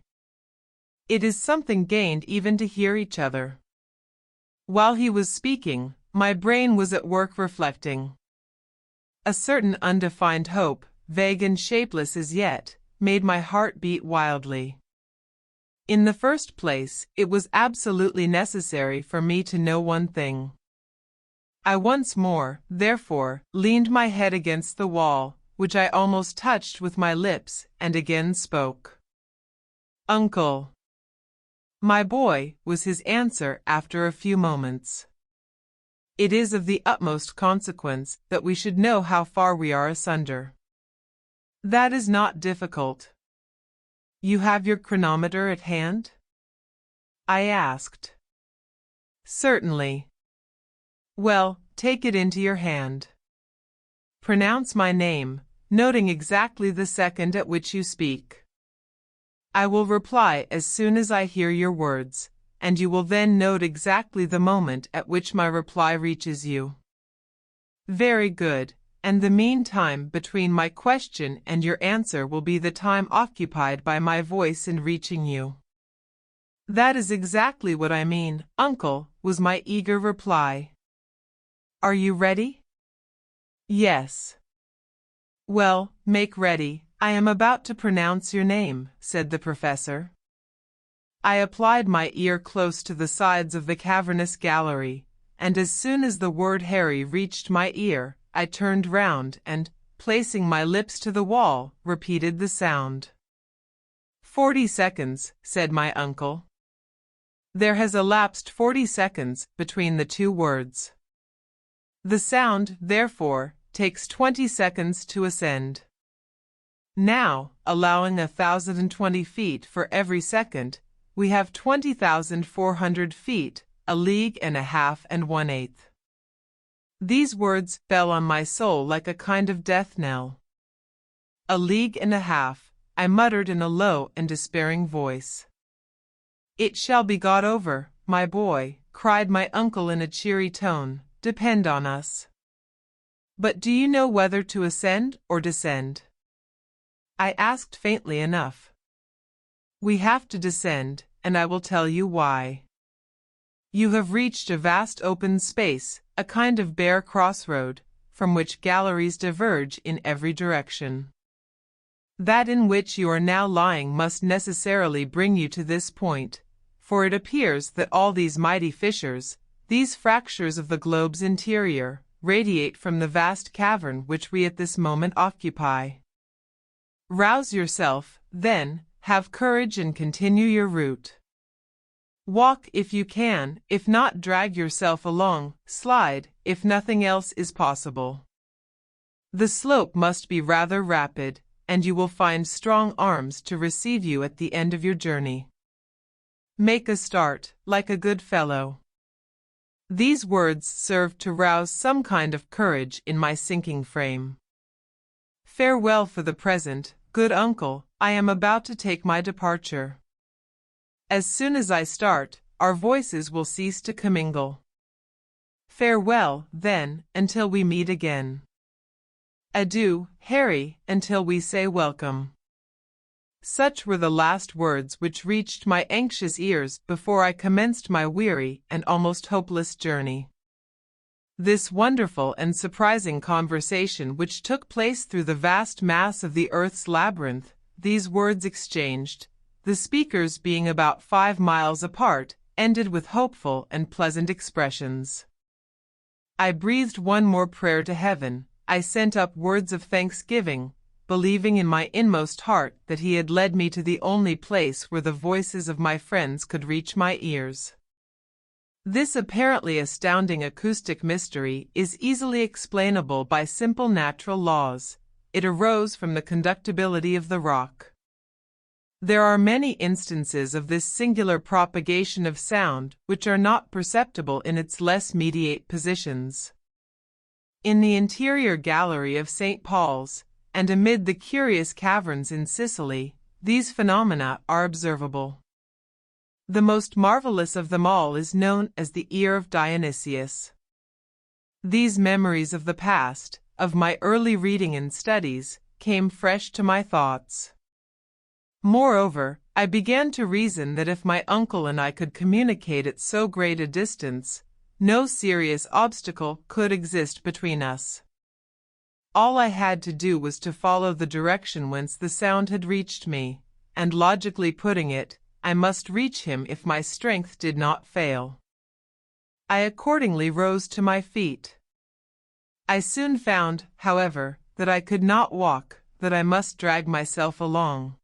It is something gained even to hear each other. While he was speaking, my brain was at work reflecting. A certain undefined hope, vague and shapeless as yet, made my heart beat wildly. In the first place, it was absolutely necessary for me to know one thing. I once more, therefore, leaned my head against the wall, which I almost touched with my lips, and again spoke. "Uncle." "My boy," was his answer after a few moments. "It is of the utmost consequence that we should know how far we are asunder." "That is not difficult." "You have your chronometer at hand?" I asked. "Certainly." "Well, take it into your hand. Pronounce my name, noting exactly the second at which you speak. I will reply as soon as I hear your words, and you will then note exactly the moment at which my reply reaches you." "Very good, and the mean time between my question and your answer will be the time occupied by my voice in reaching you." "That is exactly what I mean, uncle," was my eager reply. "Are you ready?" "Yes." "Well, make ready. I am about to pronounce your name," said the professor. I applied my ear close to the sides of the cavernous gallery, and as soon as the word Harry reached my ear, I turned round and, placing my lips to the wall, repeated the sound. 40 seconds, said my uncle. There has elapsed 40 seconds between the two words. The sound, therefore, takes 20 seconds to ascend. Now, allowing 1,020 feet for every second, we have 20,400 feet, a league and a half and 1/8. These words fell on my soul like a kind of death knell. A league and a half, I muttered in a low and despairing voice. It shall be got over, my boy, cried my uncle in a cheery tone, depend on us. But do you know whether to ascend or descend? I asked faintly enough. We have to descend, and I will tell you why. You have reached a vast open space, a kind of bare crossroad, from which galleries diverge in every direction. That in which you are now lying must necessarily bring you to this point, for it appears that all these mighty fissures, these fractures of the globe's interior, radiate from the vast cavern which we at this moment occupy. Rouse yourself, then, have courage and continue your route. Walk if you can, if not drag yourself along, slide, if nothing else is possible. The slope must be rather rapid, and you will find strong arms to receive you at the end of your journey. Make a start, like a good fellow. These words served to rouse some kind of courage in my sinking frame. Farewell for the present, good uncle, I am about to take my departure. As soon as I start, our voices will cease to commingle. Farewell, then, until we meet again. Adieu, Harry, until we say welcome. Such were the last words which reached my anxious ears before I commenced my weary and almost hopeless journey. This wonderful and surprising conversation which took place through the vast mass of the earth's labyrinth, these words exchanged, the speakers being about 5 miles apart, ended with hopeful and pleasant expressions. I breathed one more prayer to heaven, I sent up words of thanksgiving, believing in my inmost heart that he had led me to the only place where the voices of my friends could reach my ears. This apparently astounding acoustic mystery is easily explainable by simple natural laws. It arose from the conductibility of the rock. There are many instances of this singular propagation of sound which are not perceptible in its less mediate positions. In the interior gallery of St. Paul's, and amid the curious caverns in Sicily, these phenomena are observable. The most marvelous of them all is known as the ear of Dionysius. These memories of the past, of my early reading and studies, came fresh to my thoughts. Moreover, I began to reason that if my uncle and I could communicate at so great a distance, no serious obstacle could exist between us. All I had to do was to follow the direction whence the sound had reached me, and logically putting it, I must reach him if my strength did not fail. I accordingly rose to my feet. I soon found, however, that I could not walk, that I must drag myself along.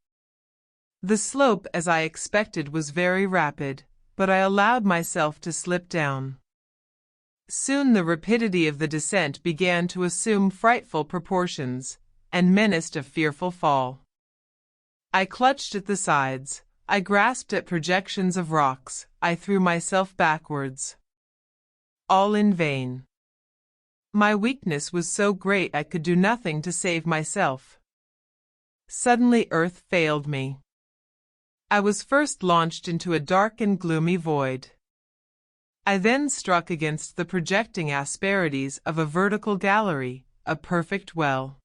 The slope, as I expected, was very rapid, but I allowed myself to slip down. Soon the rapidity of the descent began to assume frightful proportions, and menaced a fearful fall. I clutched at the sides, I grasped at projections of rocks, I threw myself backwards. All in vain. My weakness was so great I could do nothing to save myself. Suddenly earth failed me. I was first launched into a dark and gloomy void. I then struck against the projecting asperities of a vertical gallery, a perfect well.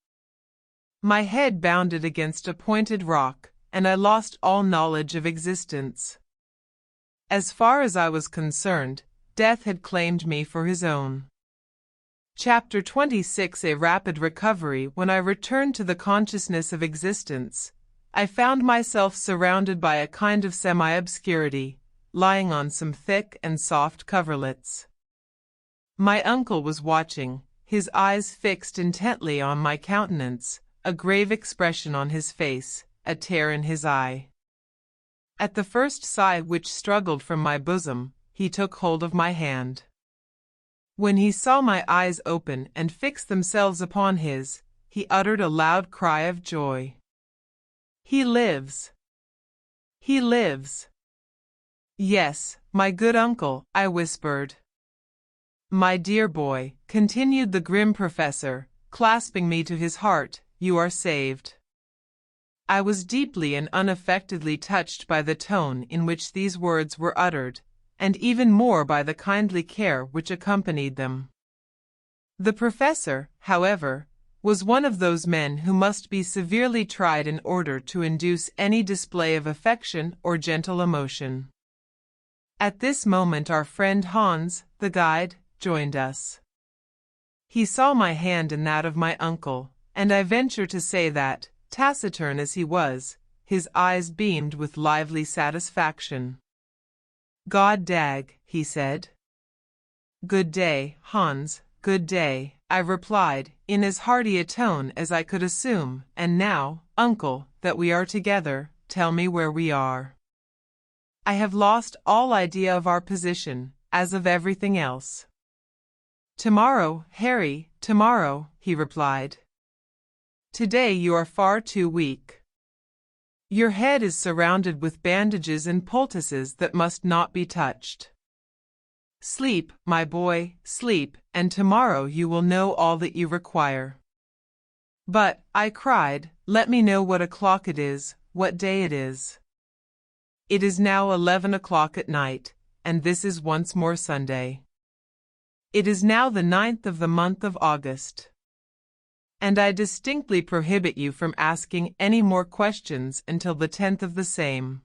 My head bounded against a pointed rock, and I lost all knowledge of existence. As far as I was concerned, death had claimed me for his own. Chapter 26. A rapid recovery. When I returned to the consciousness of existence, I found myself surrounded by a kind of semi-obscurity, lying on some thick and soft coverlets. My uncle was watching, his eyes fixed intently on my countenance, a grave expression on his face, a tear in his eye. At the first sigh which struggled from my bosom, he took hold of my hand. When he saw my eyes open and fix themselves upon his, he uttered a loud cry of joy. "He lives! He lives!" "Yes, my good uncle," I whispered. "My dear boy," continued the grim professor, clasping me to his heart, "you are saved." I was deeply and unaffectedly touched by the tone in which these words were uttered, and even more by the kindly care which accompanied them. The professor, however, was one of those men who must be severely tried in order to induce any display of affection or gentle emotion. At this moment our friend Hans, the guide, joined us. He saw my hand in that of my uncle, and I venture to say that, taciturn as he was, his eyes beamed with lively satisfaction. "God dag," he said. "Good day, Hans, good day," I replied, in as hearty a tone as I could assume. "And now, uncle, that we are together, tell me where we are." I have lost all idea of our position, as of everything else. Tomorrow, Harry, tomorrow, he replied. Today you are far too weak. Your head is surrounded with bandages and poultices that must not be touched. Sleep, my boy, sleep, and tomorrow you will know all that you require. But, I cried, let me know what o'clock it is, what day it is. It is now 11 o'clock at night, and this is once more Sunday. It is now the 9th of the month of August. And I distinctly prohibit you from asking any more questions until the 10th of the same.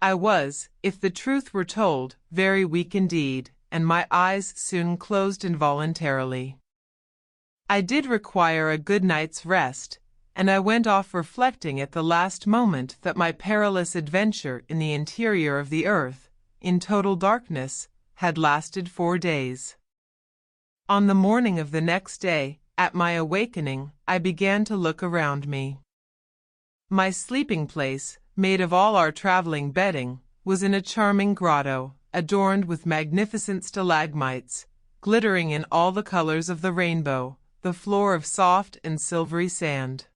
I was, if the truth were told, very weak indeed, and my eyes soon closed involuntarily. I did require a good night's rest, and I went off reflecting at the last moment that my perilous adventure in the interior of the earth, in total darkness, had lasted 4 days. On the morning of the next day, at my awakening, I began to look around me. My sleeping place, made of all our traveling bedding, was in a charming grotto, adorned with magnificent stalagmites, glittering in all the colors of the rainbow, the floor of soft and silvery sand.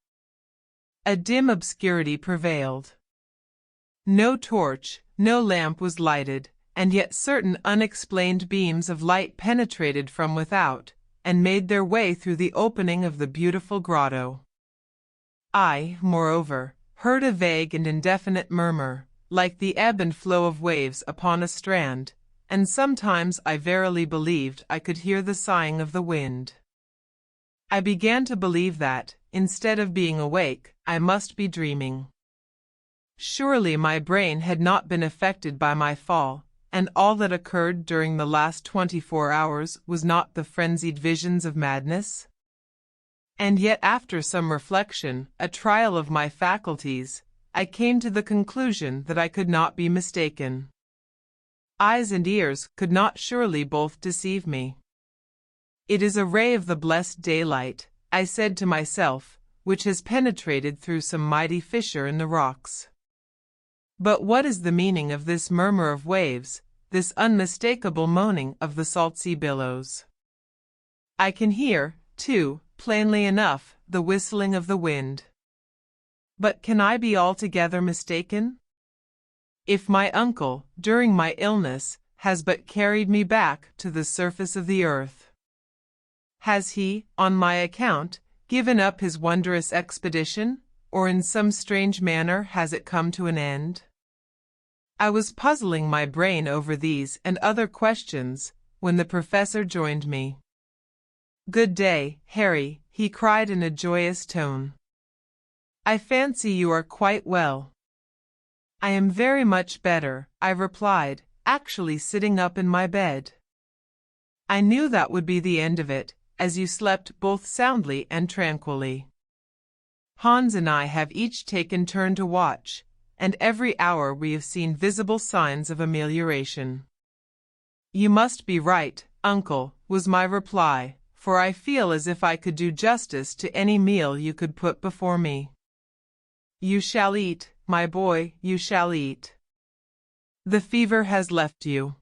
A dim obscurity prevailed. No torch, no lamp was lighted, and yet certain unexplained beams of light penetrated from without, and made their way through the opening of the beautiful grotto. I, moreover, heard a vague and indefinite murmur, like the ebb and flow of waves upon a strand, and sometimes I verily believed I could hear the sighing of the wind. I began to believe that, instead of being awake, I must be dreaming. Surely my brain had not been affected by my fall, and all that occurred during the last 24 hours was not the frenzied visions of madness? And yet after some reflection, a trial of my faculties, I came to the conclusion that I could not be mistaken. Eyes and ears could not surely both deceive me. It is a ray of the blessed daylight, I said to myself, which has penetrated through some mighty fissure in the rocks. But what is the meaning of this murmur of waves, this unmistakable moaning of the salt sea billows? I can hear, too, plainly enough, the whistling of the wind. But can I be altogether mistaken? If my uncle, during my illness, has but carried me back to the surface of the earth, has he, on my account, given up his wondrous expedition, or in some strange manner has it come to an end? I was puzzling my brain over these and other questions, when the professor joined me. "Good day, Harry," he cried in a joyous tone. "I fancy you are quite well." "I am very much better," I replied, actually sitting up in my bed. "I knew that would be the end of it, as you slept both soundly and tranquilly. Hans and I have each taken turn to watch, and every hour we have seen visible signs of amelioration." "You must be right, uncle," was my reply, "for I feel as if I could do justice to any meal you could put before me." "You shall eat, my boy, you shall eat. The fever has left you.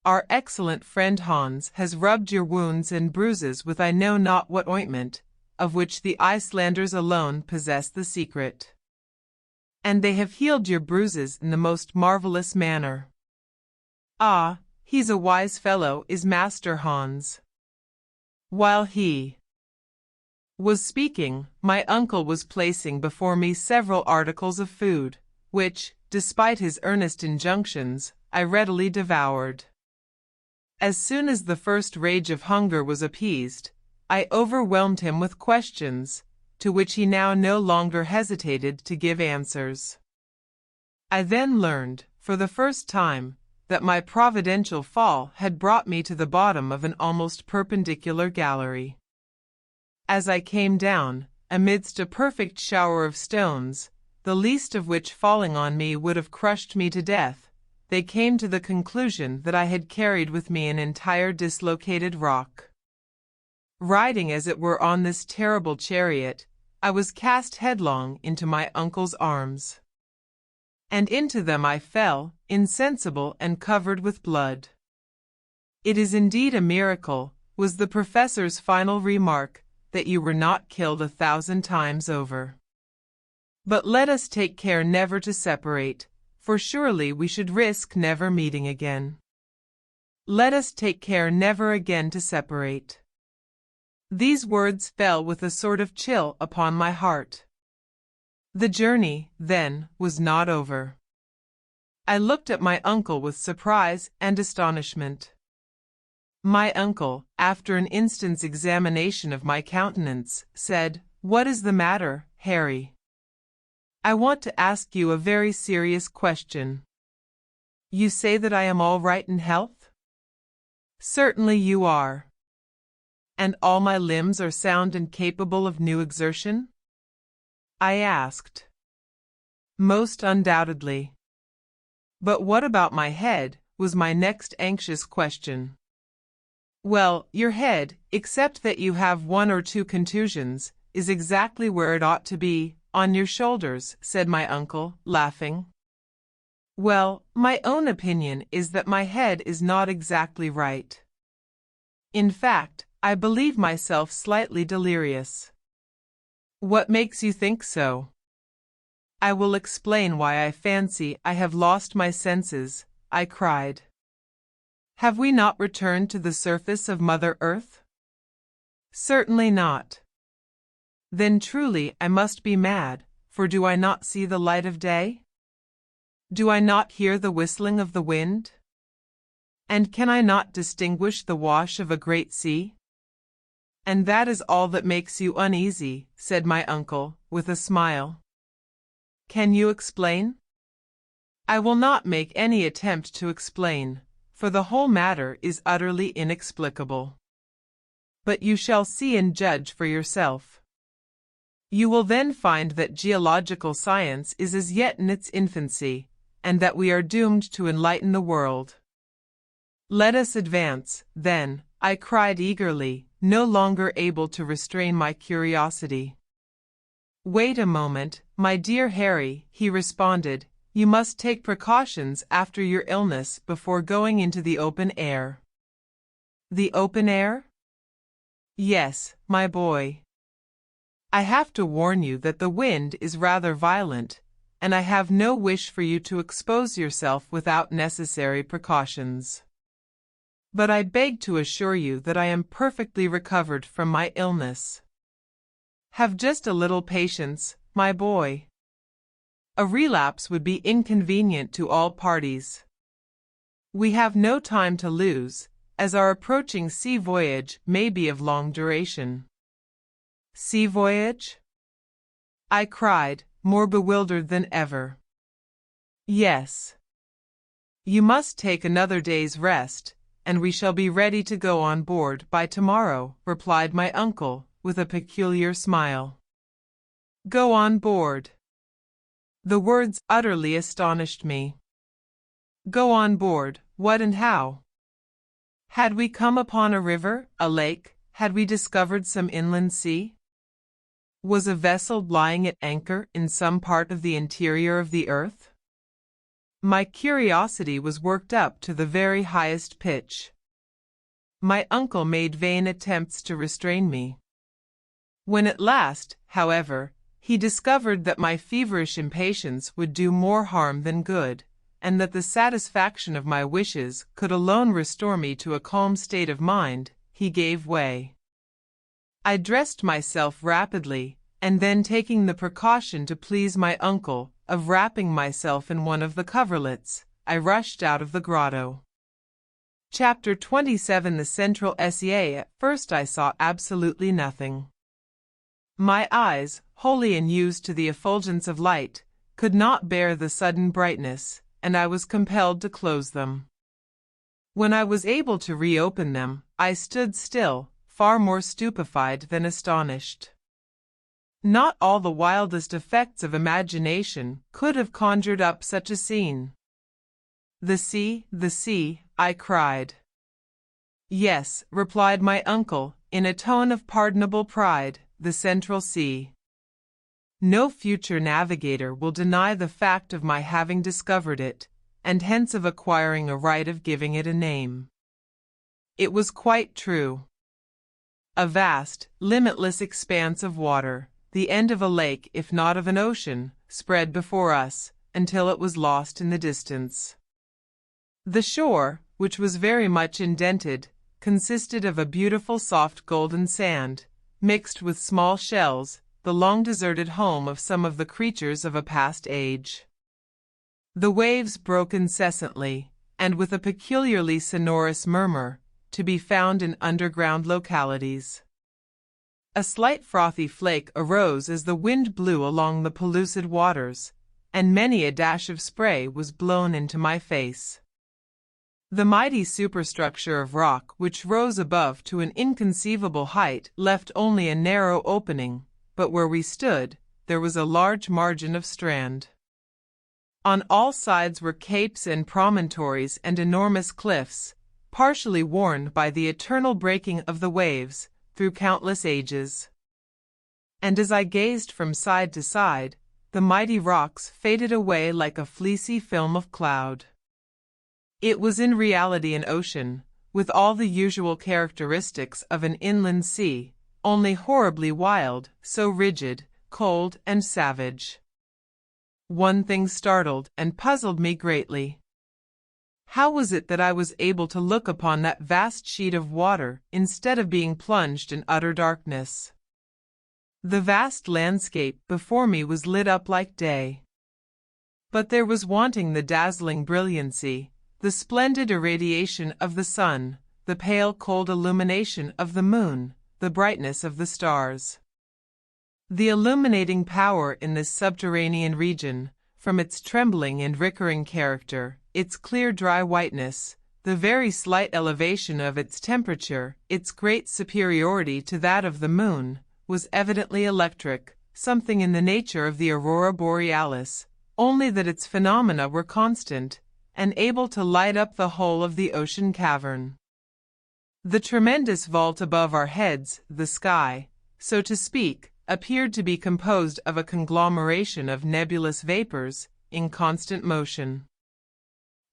Our excellent friend Hans has rubbed your wounds and bruises with I know not what ointment, of which the Icelanders alone possess the secret. And they have healed your bruises in the most marvelous manner. Ah, he's a wise fellow, is Master Hans." While he was speaking, my uncle was placing before me several articles of food, which, despite his earnest injunctions, I readily devoured. As soon as the first rage of hunger was appeased, I overwhelmed him with questions, to which he now no longer hesitated to give answers. I then learned, for the first time, that my providential fall had brought me to the bottom of an almost perpendicular gallery. As I came down, amidst a perfect shower of stones, the least of which falling on me would have crushed me to death, they came to the conclusion that I had carried with me an entire dislocated rock. Riding as it were on this terrible chariot, I was cast headlong into my uncle's arms. and into them I fell, insensible and covered with blood. It is indeed a miracle, was the professor's final remark, that you were not killed 1,000 times over. But let us take care never to separate, for surely we should risk never meeting again. Let us take care never again to separate. These words fell with a sort of chill upon my heart. The journey, then, was not over. I looked at my uncle with surprise and astonishment. My uncle, after an instant's examination of my countenance, said, "What is the matter, Harry? I want to ask you a very serious question. You say that I am all right in health? Certainly you are. And all my limbs are sound and capable of new exertion?" I asked. "Most undoubtedly." "But what about my head?" was my next anxious question. "Well, your head, except that you have 1 or 2 contusions, is exactly where it ought to be, on your shoulders," said my uncle, laughing. "Well, my own opinion is that my head is not exactly right. In fact, I believe myself slightly delirious." "What makes you think so?" "I will explain why I fancy I have lost my senses," I cried. "Have we not returned to the surface of Mother Earth?" "Certainly not." "Then truly I must be mad, for do I not see the light of day? Do I not hear the whistling of the wind? And can I not distinguish the wash of a great sea? And that is all that makes you uneasy," said my uncle, with a smile. "Can you explain?" "I will not make any attempt to explain, for the whole matter is utterly inexplicable. But you shall see and judge for yourself. You will then find that geological science is as yet in its infancy, and that we are doomed to enlighten the world." "Let us advance, then," I cried eagerly, no longer able to restrain my curiosity. "Wait a moment, my dear Harry," he responded. "You must take precautions after your illness before going into the open air." "The open air?" "Yes, my boy. I have to warn you that the wind is rather violent, and I have no wish for you to expose yourself without necessary precautions. But I beg to assure you that I am perfectly recovered from my illness. Have just a little patience, my boy. A relapse would be inconvenient to all parties. We have no time to lose, as our approaching sea voyage may be of long duration." "Sea voyage?" I cried, more bewildered than ever. "Yes. You must take another day's rest, and we shall be ready to go on board by tomorrow," replied my uncle, with a peculiar smile. "Go on board." The words utterly astonished me. Go on board, what and how? Had we come upon a river, a lake? Had we discovered some inland sea? Was a vessel lying at anchor in some part of the interior of the earth? My curiosity was worked up to the very highest pitch. My uncle made vain attempts to restrain me. When at last, however, he discovered that my feverish impatience would do more harm than good, and that the satisfaction of my wishes could alone restore me to a calm state of mind, he gave way. I dressed myself rapidly, and then taking the precaution to please my uncle of wrapping myself in one of the coverlets, I rushed out of the grotto. Chapter 27. The Central SEA. At first I saw absolutely nothing. My eyes, wholly unused to the effulgence of light, could not bear the sudden brightness, and I was compelled to close them. When I was able to reopen them, I stood still, far more stupefied than astonished. Not all the wildest effects of imagination could have conjured up such a scene. The sea, I cried. Yes, replied my uncle, in a tone of pardonable pride, the Central Sea. No future navigator will deny the fact of my having discovered it, and hence of acquiring a right of giving it a name. It was quite true. A vast, limitless expanse of water, the end of a lake if not of an ocean, spread before us, until it was lost in the distance. The shore, which was very much indented, consisted of a beautiful soft golden sand, mixed with small shells, the long deserted home of some of the creatures of a past age. The waves broke incessantly, and with a peculiarly sonorous murmur, to be found in underground localities. A slight frothy flake arose as the wind blew along the pellucid waters, and many a dash of spray was blown into my face. The mighty superstructure of rock which rose above to an inconceivable height left only a narrow opening, but where we stood, there was a large margin of strand. On all sides were capes and promontories and enormous cliffs, partially worn by the eternal breaking of the waves through countless ages. And as I gazed from side to side, the mighty rocks faded away like a fleecy film of cloud. It was in reality an ocean, with all the usual characteristics of an inland sea, only horribly wild, so rigid, cold, and savage. One thing startled and puzzled me greatly. How was it that I was able to look upon that vast sheet of water instead of being plunged in utter darkness? The vast landscape before me was lit up like day. But there was wanting the dazzling brilliancy, the splendid irradiation of the sun, the pale cold illumination of the moon, the brightness of the stars. The illuminating power in this subterranean region, from its trembling and recurring character, its clear dry whiteness, the very slight elevation of its temperature, its great superiority to that of the moon, was evidently electric, something in the nature of the aurora borealis, only that its phenomena were constant, and able to light up the whole of the ocean cavern. The tremendous vault above our heads, the sky, so to speak, appeared to be composed of a conglomeration of nebulous vapors, in constant motion.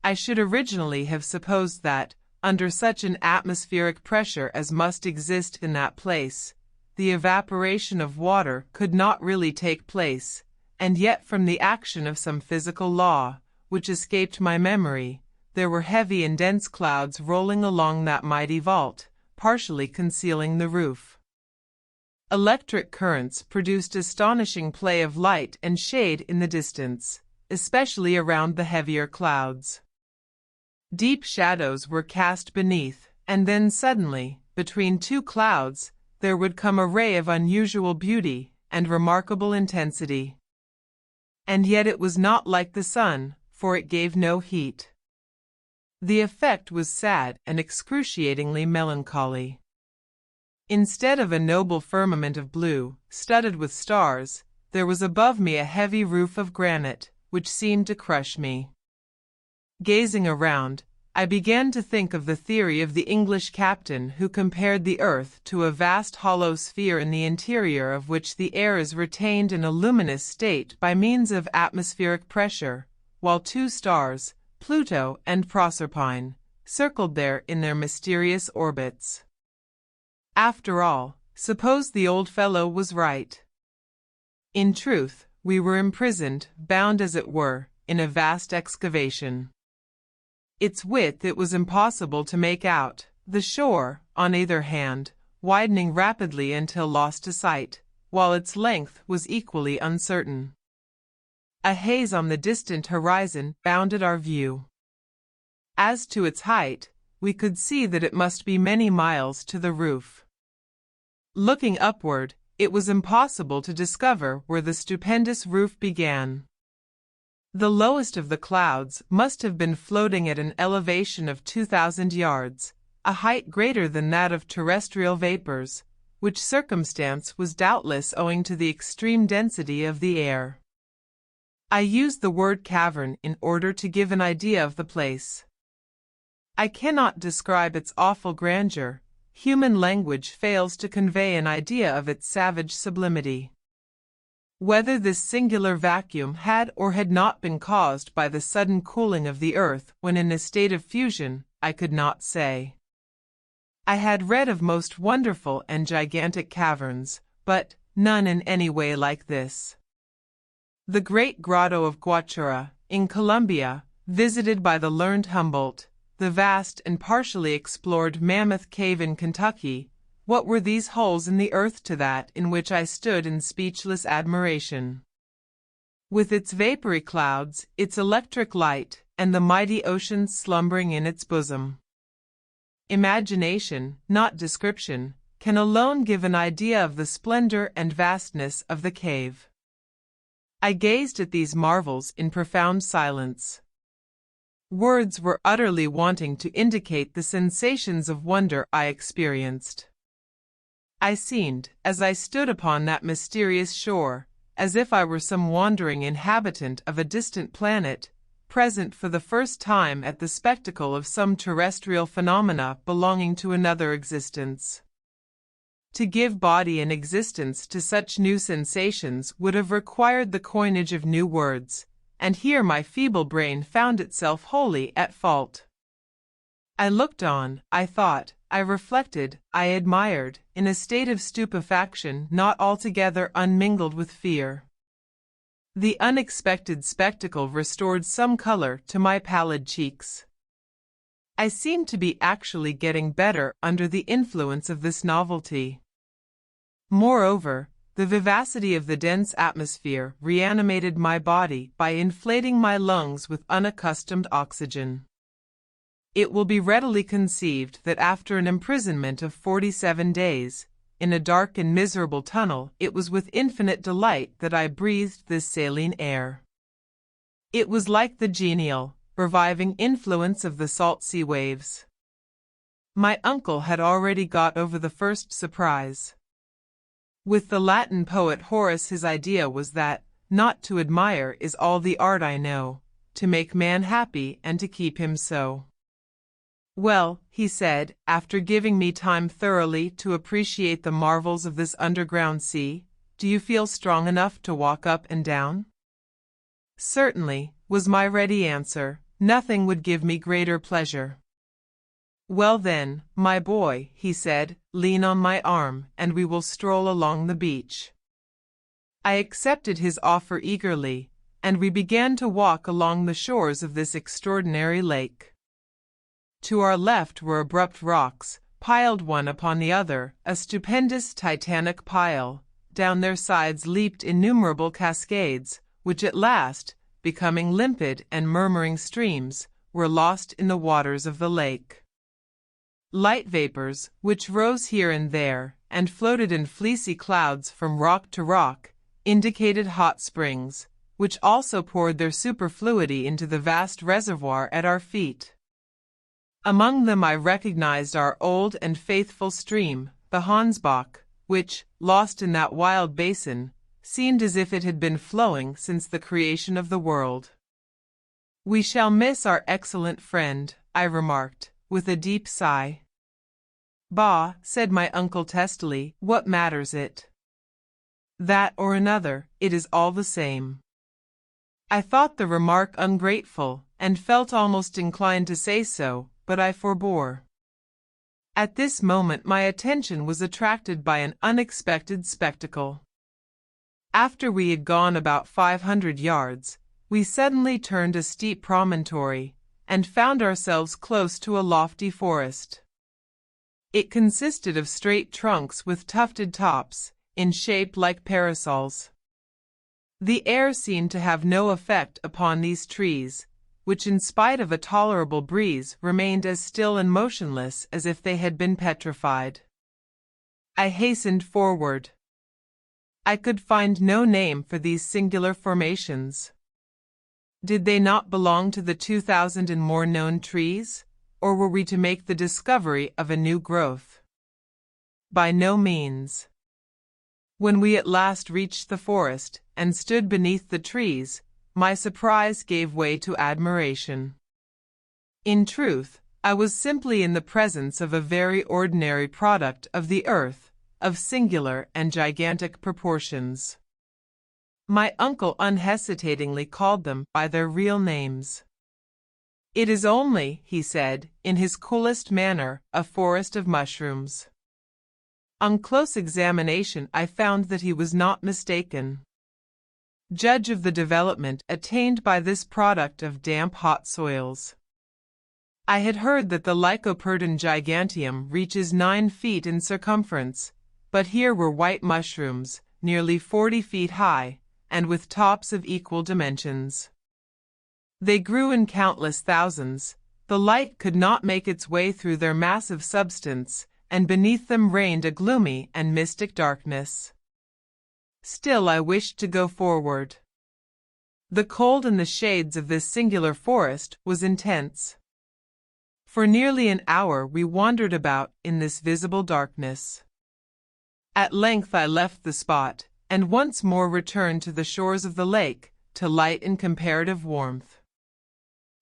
I should originally have supposed that, under such an atmospheric pressure as must exist in that place, the evaporation of water could not really take place, and yet from the action of some physical law, which escaped my memory, there were heavy and dense clouds rolling along that mighty vault, partially concealing the roof. Electric currents produced astonishing play of light and shade in the distance, especially around the heavier clouds. Deep shadows were cast beneath, and then suddenly, between two clouds, there would come a ray of unusual beauty and remarkable intensity. And yet it was not like the sun, for it gave no heat. The effect was sad and excruciatingly melancholy. Instead of a noble firmament of blue, studded with stars, there was above me a heavy roof of granite, which seemed to crush me. Gazing around, I began to think of the theory of the English captain who compared the earth to a vast hollow sphere in the interior of which the air is retained in a luminous state by means of atmospheric pressure, while two stars, Pluto and Proserpine, circled there in their mysterious orbits. After all, suppose the old fellow was right. In truth, we were imprisoned, bound as it were, in a vast excavation. Its width it was impossible to make out, the shore, on either hand, widening rapidly until lost to sight, while its length was equally uncertain. A haze on the distant horizon bounded our view. As to its height, we could see that it must be many miles to the roof. Looking upward, it was impossible to discover where the stupendous roof began. The lowest of the clouds must have been floating at an elevation of 2,000 yards, a height greater than that of terrestrial vapors, which circumstance was doubtless owing to the extreme density of the air. I use the word cavern in order to give an idea of the place. I cannot describe its awful grandeur. Human language fails to convey an idea of its savage sublimity. Whether this singular vacuum had or had not been caused by the sudden cooling of the earth when in a state of fusion, I could not say. I had read of most wonderful and gigantic caverns, but none in any way like this. The great grotto of Guachura, in Colombia, visited by the learned Humboldt, the vast and partially explored Mammoth Cave in Kentucky, what were these holes in the earth to that in which I stood in speechless admiration? With its vapory clouds, its electric light, and the mighty oceans slumbering in its bosom. Imagination, not description, can alone give an idea of the splendor and vastness of the cave. I gazed at these marvels in profound silence. Words were utterly wanting to indicate the sensations of wonder I experienced. I seemed, as I stood upon that mysterious shore, as if I were some wandering inhabitant of a distant planet, present for the first time at the spectacle of some terrestrial phenomena belonging to another existence. To give body and existence to such new sensations would have required the coinage of new words, and here my feeble brain found itself wholly at fault. I looked on, I thought, I reflected, I admired, in a state of stupefaction not altogether unmingled with fear. The unexpected spectacle restored some color to my pallid cheeks. I seemed to be actually getting better under the influence of this novelty. Moreover, the vivacity of the dense atmosphere reanimated my body by inflating my lungs with unaccustomed oxygen. It will be readily conceived that after an imprisonment of 47 days, in a dark and miserable tunnel, it was with infinite delight that I breathed this saline air. It was like the genial, reviving influence of the salt sea waves. My uncle had already got over the first surprise. With the Latin poet Horace, his idea was that, not to admire is all the art I know, to make man happy and to keep him so. Well, he said, after giving me time thoroughly to appreciate the marvels of this underground sea, do you feel strong enough to walk up and down? Certainly, was my ready answer, nothing would give me greater pleasure. Well then, my boy, he said, lean on my arm, and we will stroll along the beach. I accepted his offer eagerly, and we began to walk along the shores of this extraordinary lake. To our left were abrupt rocks, piled one upon the other, a stupendous titanic pile. Down their sides leaped innumerable cascades, which at last, becoming limpid and murmuring streams, were lost in the waters of the lake. Light vapors, which rose here and there, and floated in fleecy clouds from rock to rock, indicated hot springs, which also poured their superfluity into the vast reservoir at our feet. Among them I recognized our old and faithful stream, the Hansbach, which, lost in that wild basin, seemed as if it had been flowing since the creation of the world. We shall miss our excellent friend, I remarked, with a deep sigh. Bah, said my uncle testily, what matters it? That or another, it is all the same. I thought the remark ungrateful, and felt almost inclined to say so, but I forbore. At this moment my attention was attracted by an unexpected spectacle. After we had gone about 500 yards, we suddenly turned a steep promontory, and found ourselves close to a lofty forest. It consisted of straight trunks with tufted tops, in shape like parasols. The air seemed to have no effect upon these trees, which in spite of a tolerable breeze remained as still and motionless as if they had been petrified. I hastened forward. I could find no name for these singular formations. Did they not belong to the 2,000 and more known trees, or were we to make the discovery of a new growth? By no means. When we at last reached the forest, and stood beneath the trees, my surprise gave way to admiration. In truth, I was simply in the presence of a very ordinary product of the earth, of singular and gigantic proportions. My uncle unhesitatingly called them by their real names. It is only, he said, in his coolest manner, a forest of mushrooms. On close examination I found that he was not mistaken. Judge of the development attained by this product of damp hot soils. I had heard that the Lycoperdon giganteum reaches 9 feet in circumference, but here were white mushrooms, nearly 40 feet high, and with tops of equal dimensions. They grew in countless thousands. The light could not make its way through their massive substance, and beneath them reigned a gloomy and mystic darkness. Still I wished to go forward. The cold in the shades of this singular forest was intense. For nearly an hour we wandered about in this visible darkness. At length I left the spot, and once more returned to the shores of the lake, to light and comparative warmth.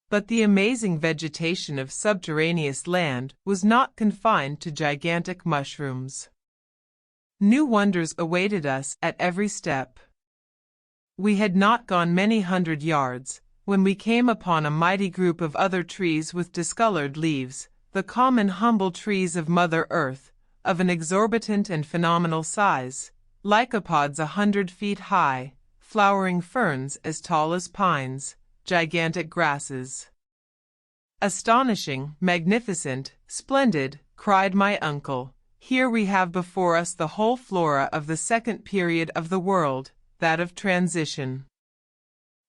But the amazing vegetation of subterraneous land was not confined to gigantic mushrooms. New wonders awaited us at every step. We had not gone many hundred yards, when we came upon a mighty group of other trees with discolored leaves, the common humble trees of Mother Earth, of an exorbitant and phenomenal size, lycopods 100 feet high, flowering ferns as tall as pines, gigantic grasses. Astonishing, magnificent, splendid, cried my uncle. Here we have before us the whole flora of the second period of the world, that of transition.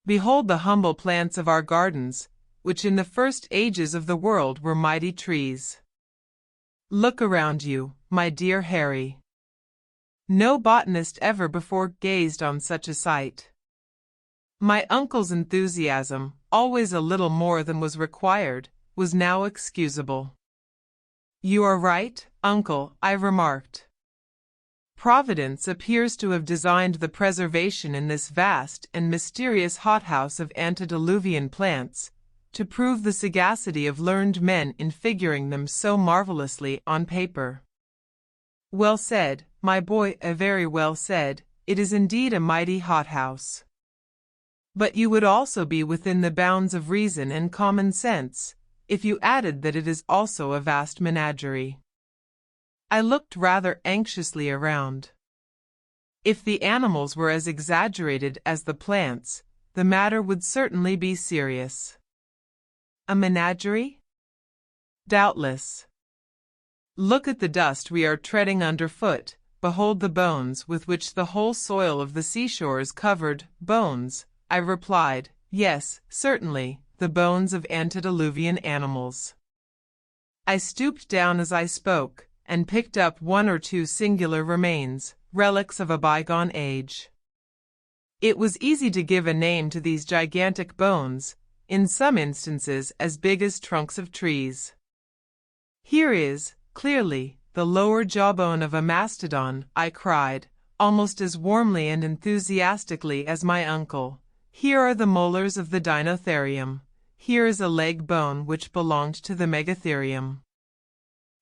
Behold the humble plants of our gardens, which in the first ages of the world were mighty trees. Look around you, my dear Harry. No botanist ever before gazed on such a sight. My uncle's enthusiasm, always a little more than was required, was now excusable. You are right, uncle, I remarked. Providence appears to have designed the preservation in this vast and mysterious hothouse of antediluvian plants, to prove the sagacity of learned men in figuring them so marvelously on paper. Well said, my boy, very well said. It is indeed a mighty hothouse. But you would also be within the bounds of reason and common sense, if you added that it is also a vast menagerie. I looked rather anxiously around. If the animals were as exaggerated as the plants, the matter would certainly be serious. A menagerie? Doubtless. Look at the dust we are treading underfoot. Behold the bones with which the whole soil of the seashore is covered. Bones, I replied. Yes, certainly, the bones of antediluvian animals. I stooped down as I spoke, and picked up 1 or 2 singular remains, relics of a bygone age. It was easy to give a name to these gigantic bones, in some instances as big as trunks of trees. Here is, clearly, the lower jawbone of a mastodon, I cried, almost as warmly and enthusiastically as my uncle. Here are the molars of the Dinotherium. Here is a leg bone which belonged to the Megatherium.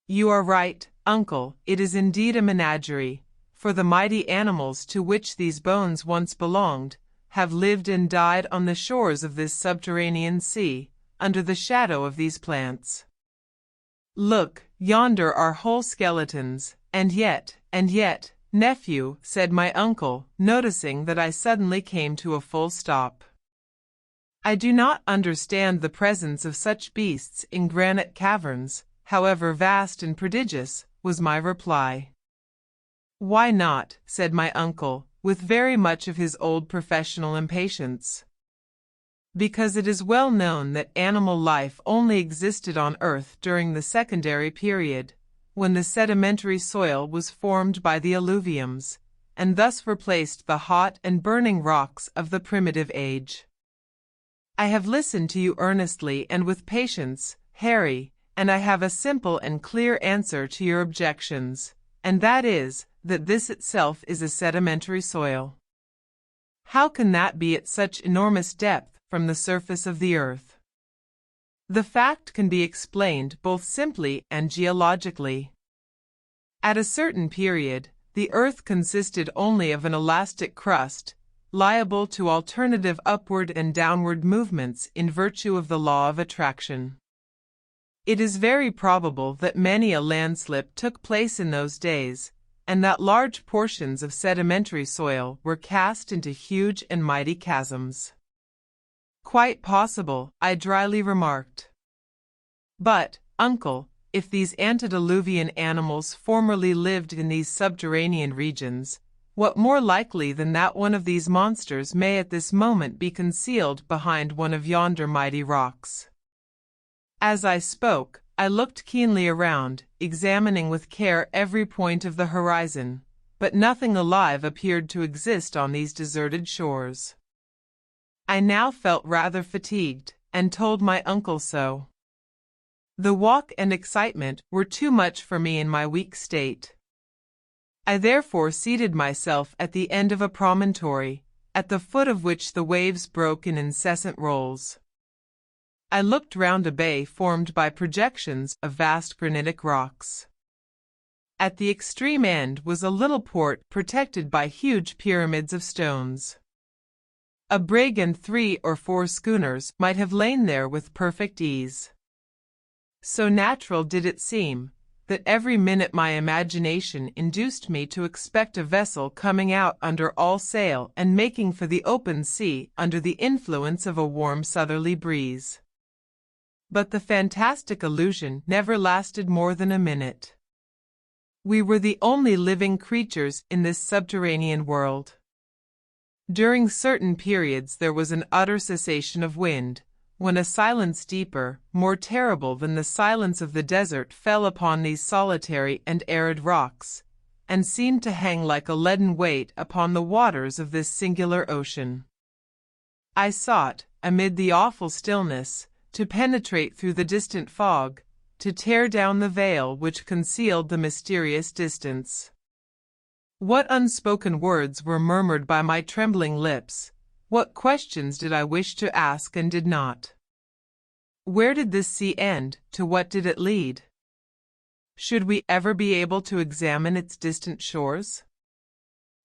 You are right, uncle, it is indeed a menagerie, for the mighty animals to which these bones once belonged have lived and died on the shores of this subterranean sea, under the shadow of these plants. Look, yonder are whole skeletons, and yet, nephew, said my uncle, noticing that I suddenly came to a full stop. I do not understand the presence of such beasts in granite caverns, however vast and prodigious, was my reply. Why not, said my uncle, with very much of his old professional impatience. Because it is well known that animal life only existed on Earth during the secondary period, when the sedimentary soil was formed by the alluviums, and thus replaced the hot and burning rocks of the primitive age. I have listened to you earnestly and with patience, Harry, and I have a simple and clear answer to your objections, and that is, that this itself is a sedimentary soil. How can that be at such enormous depth from the surface of the earth? The fact can be explained both simply and geologically. At a certain period, the earth consisted only of an elastic crust, liable to alternative upward and downward movements in virtue of the law of attraction. It is very probable that many a landslip took place in those days, and that large portions of sedimentary soil were cast into huge and mighty chasms. Quite possible, I dryly remarked. But, uncle, if these antediluvian animals formerly lived in these subterranean regions, what more likely than that one of these monsters may at this moment be concealed behind one of yonder mighty rocks? As I spoke, I looked keenly around, examining with care every point of the horizon, but nothing alive appeared to exist on these deserted shores. I now felt rather fatigued, and told my uncle so. The walk and excitement were too much for me in my weak state. I therefore seated myself at the end of a promontory, at the foot of which the waves broke in incessant rolls. I looked round a bay formed by projections of vast granitic rocks. At the extreme end was a little port protected by huge pyramids of stones. A brig and 3 or 4 schooners might have lain there with perfect ease. So natural did it seem, that every minute my imagination induced me to expect a vessel coming out under all sail and making for the open sea under the influence of a warm southerly breeze. But the fantastic illusion never lasted more than a minute. We were the only living creatures in this subterranean world. During certain periods there was an utter cessation of wind, when a silence deeper, more terrible than the silence of the desert fell upon these solitary and arid rocks, and seemed to hang like a leaden weight upon the waters of this singular ocean. I sought, amid the awful stillness, to penetrate through the distant fog, to tear down the veil which concealed the mysterious distance. What unspoken words were murmured by my trembling lips? What questions did I wish to ask and did not? Where did this sea end? To what did it lead? Should we ever be able to examine its distant shores?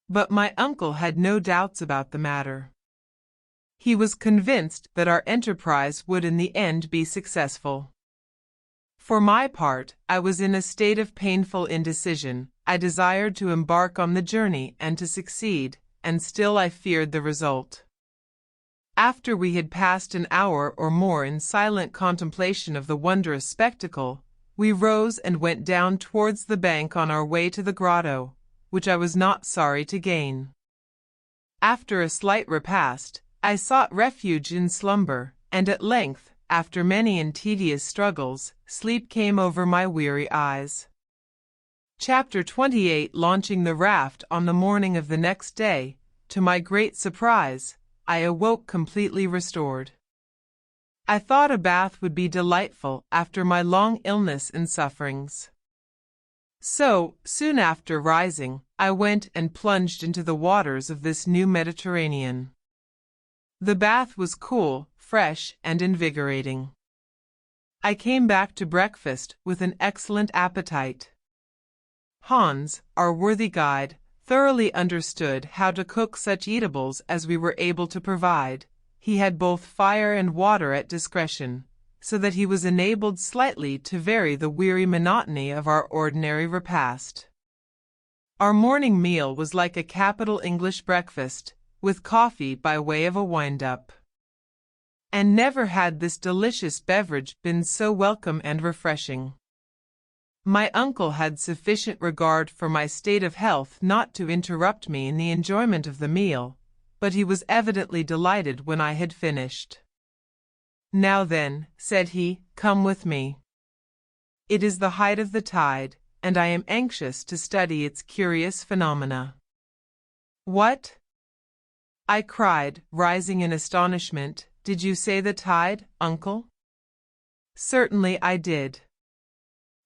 But my uncle had no doubts about the matter. He was convinced that our enterprise would in the end be successful. For my part, I was in a state of painful indecision. I desired to embark on the journey and to succeed, and still I feared the result. After we had passed an hour or more in silent contemplation of the wondrous spectacle, we rose and went down towards the bank on our way to the grotto, which I was not sorry to gain. After a slight repast, I sought refuge in slumber, and at length, after many and tedious struggles, sleep came over my weary eyes. Chapter 28. Launching the raft on the morning of the next day, to my great surprise, I awoke completely restored. I thought a bath would be delightful after my long illness and sufferings. So, soon after rising, I went and plunged into the waters of this new Mediterranean. The bath was cool, fresh, and invigorating. I came back to breakfast with an excellent appetite. Hans, our worthy guide, thoroughly understood how to cook such eatables as we were able to provide. He had both fire and water at discretion, so that he was enabled slightly to vary the weary monotony of our ordinary repast. Our morning meal was like a capital English breakfast, with coffee by way of a wind-up. And never had this delicious beverage been so welcome and refreshing. My uncle had sufficient regard for my state of health not to interrupt me in the enjoyment of the meal, but he was evidently delighted when I had finished. "Now then," said he, "come with me. It is the height of the tide, and I am anxious to study its curious phenomena." "What?" I cried, rising in astonishment. "Did you say the tide, uncle?" "Certainly I did."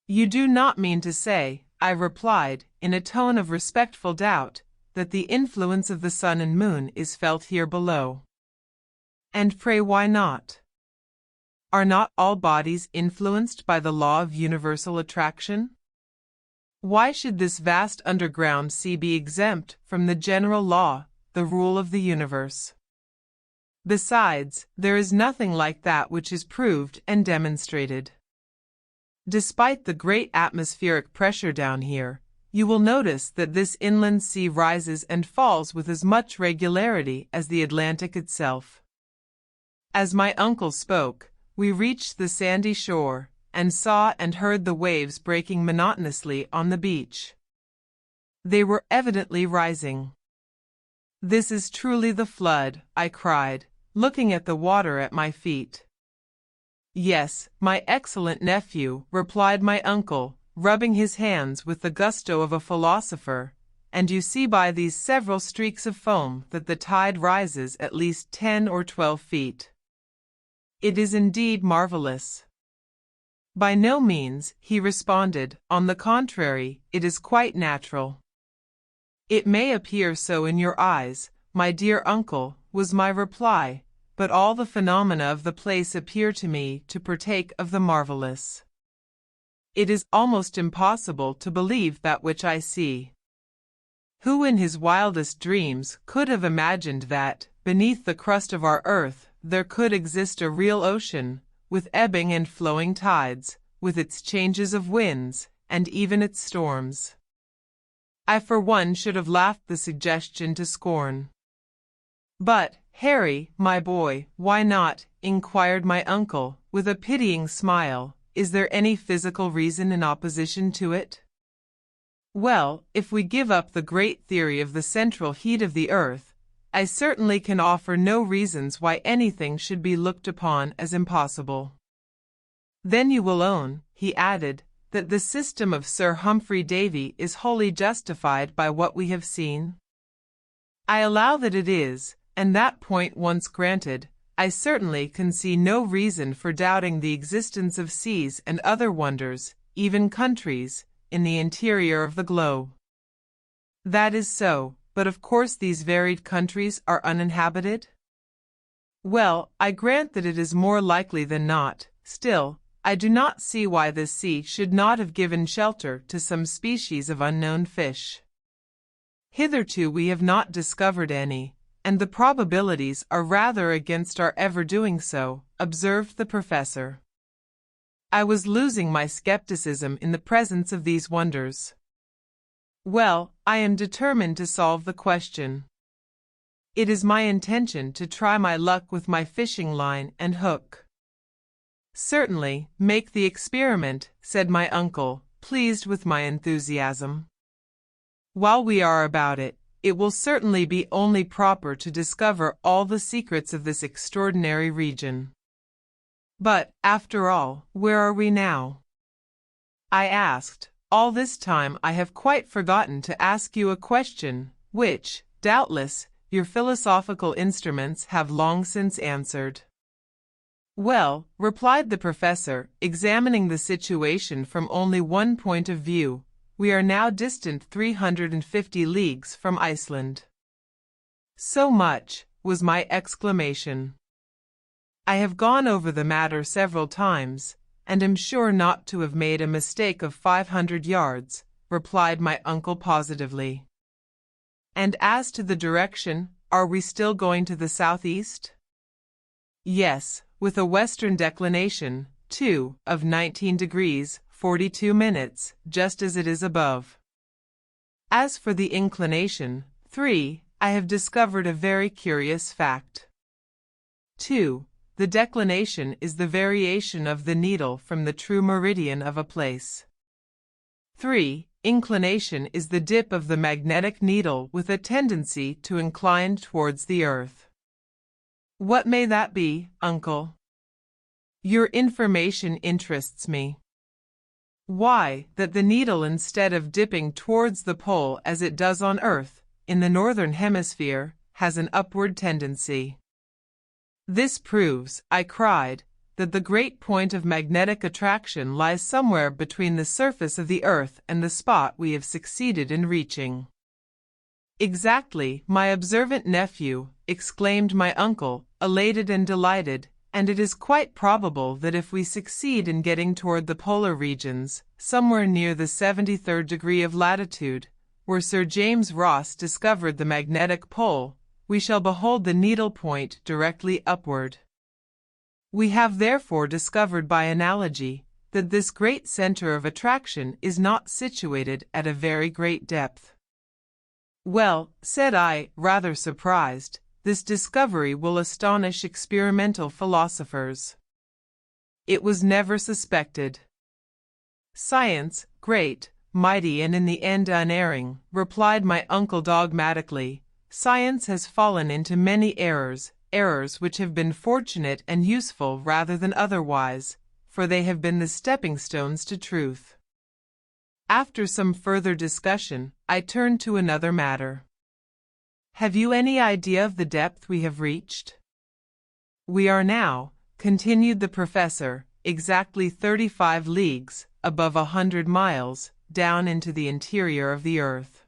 "You do not mean to say," I replied, in a tone of respectful doubt, "that the influence of the sun and moon is felt here below?" "And pray why not? Are not all bodies influenced by the law of universal attraction? Why should this vast underground sea be exempt from the general law, the rule of the universe. Besides, there is nothing like that which is proved and demonstrated. Despite the great atmospheric pressure down here, you will notice that this inland sea rises and falls with as much regularity as the Atlantic itself. As my uncle spoke, we reached the sandy shore, and saw and heard the waves breaking monotonously on the beach. They were evidently rising. "This is truly the flood," I cried, looking at the water at my feet. "Yes, my excellent nephew," replied my uncle, rubbing his hands with the gusto of a philosopher, "and you see by these several streaks of foam that the tide rises at least 10 or 12 feet. It is indeed marvelous." "By no means," he responded. "On the contrary, it is quite natural." "It may appear so in your eyes, my dear uncle," was my reply, "but all the phenomena of the place appear to me to partake of the marvelous. It is almost impossible to believe that which I see. Who in his wildest dreams could have imagined that, beneath the crust of our earth, there could exist a real ocean, with ebbing and flowing tides, with its changes of winds, and even its storms? I for one should have laughed the suggestion to scorn." "But, Harry, my boy, why not?" inquired my uncle, with a pitying smile. "Is there any physical reason in opposition to it?" "Well, if we give up the great theory of the central heat of the earth, I certainly can offer no reasons why anything should be looked upon as impossible." "Then you will own," he added, "that the system of Sir Humphry Davy is wholly justified by what we have seen?" "I allow that it is, and that point once granted, I certainly can see no reason for doubting the existence of seas and other wonders, even countries, in the interior of the globe." "That is so, but of course these varied countries are uninhabited?" "Well, I grant that it is more likely than not. Still, I do not see why this sea should not have given shelter to some species of unknown fish. Hitherto we have not discovered any, and the probabilities are rather against our ever doing so," observed the professor. I was losing my skepticism in the presence of these wonders. "Well, I am determined to solve the question. It is my intention to try my luck with my fishing line and hook." "Certainly, make the experiment," said my uncle, pleased with my enthusiasm. "While we are about it, it will certainly be only proper to discover all the secrets of this extraordinary region. But, after all, where are we now?" I asked. "All this time I have quite forgotten to ask you a question, which, doubtless, your philosophical instruments have long since answered." "Well," replied the professor, examining the situation from only one point of view, "we are now distant 350 leagues from Iceland." "So much," was my exclamation. "I have gone over the matter several times, and am sure not to have made a mistake of 500 yards, replied my uncle positively. "And as to the direction, are we still going to the southeast?" "Yes, with a western declination, too, of 19 degrees, 42 minutes, just as it is above. As for the inclination, 3, I have discovered a very curious fact. 2. The declination is the variation of the needle from the true meridian of a place. 3. Inclination is the dip of the magnetic needle with a tendency to incline towards the earth." "What may that be, uncle?" "Your information interests me." "Why, that the needle, instead of dipping towards the pole as it does on Earth, in the northern hemisphere, has an upward tendency." "This proves," I cried, "that the great point of magnetic attraction lies somewhere between the surface of the Earth and the spot we have succeeded in reaching." "Exactly, my observant nephew," exclaimed my uncle, elated and delighted, "and it is quite probable that if we succeed in getting toward the polar regions, somewhere near the 73rd degree of latitude, where Sir James Ross discovered the magnetic pole, we shall behold the needle point directly upward. We have therefore discovered by analogy that this great center of attraction is not situated at a very great depth. Well, said I, rather surprised, this discovery will astonish experimental philosophers. It was never suspected. Science, great, mighty and in the end unerring, replied my uncle dogmatically, science has fallen into many errors which have been fortunate and useful rather than otherwise, for they have been the stepping stones to truth. After some further discussion, I turned to another matter. Have you any idea of the depth we have reached? We are now, continued the professor, exactly 35 leagues, above 100 miles, down into the interior of the earth.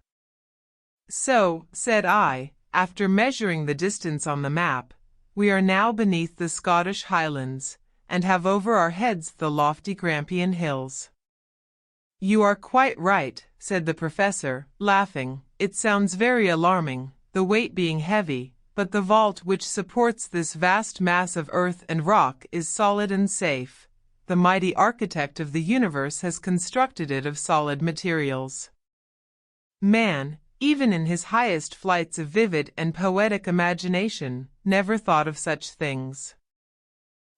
So, said I, after measuring the distance on the map, we are now beneath the Scottish Highlands, and have over our heads the lofty Grampian Hills. You are quite right, said the professor, laughing. It sounds very alarming, the weight being heavy, but the vault which supports this vast mass of earth and rock is solid and safe. The mighty architect of the universe has constructed it of solid materials. Man, even in his highest flights of vivid and poetic imagination, never thought of such things.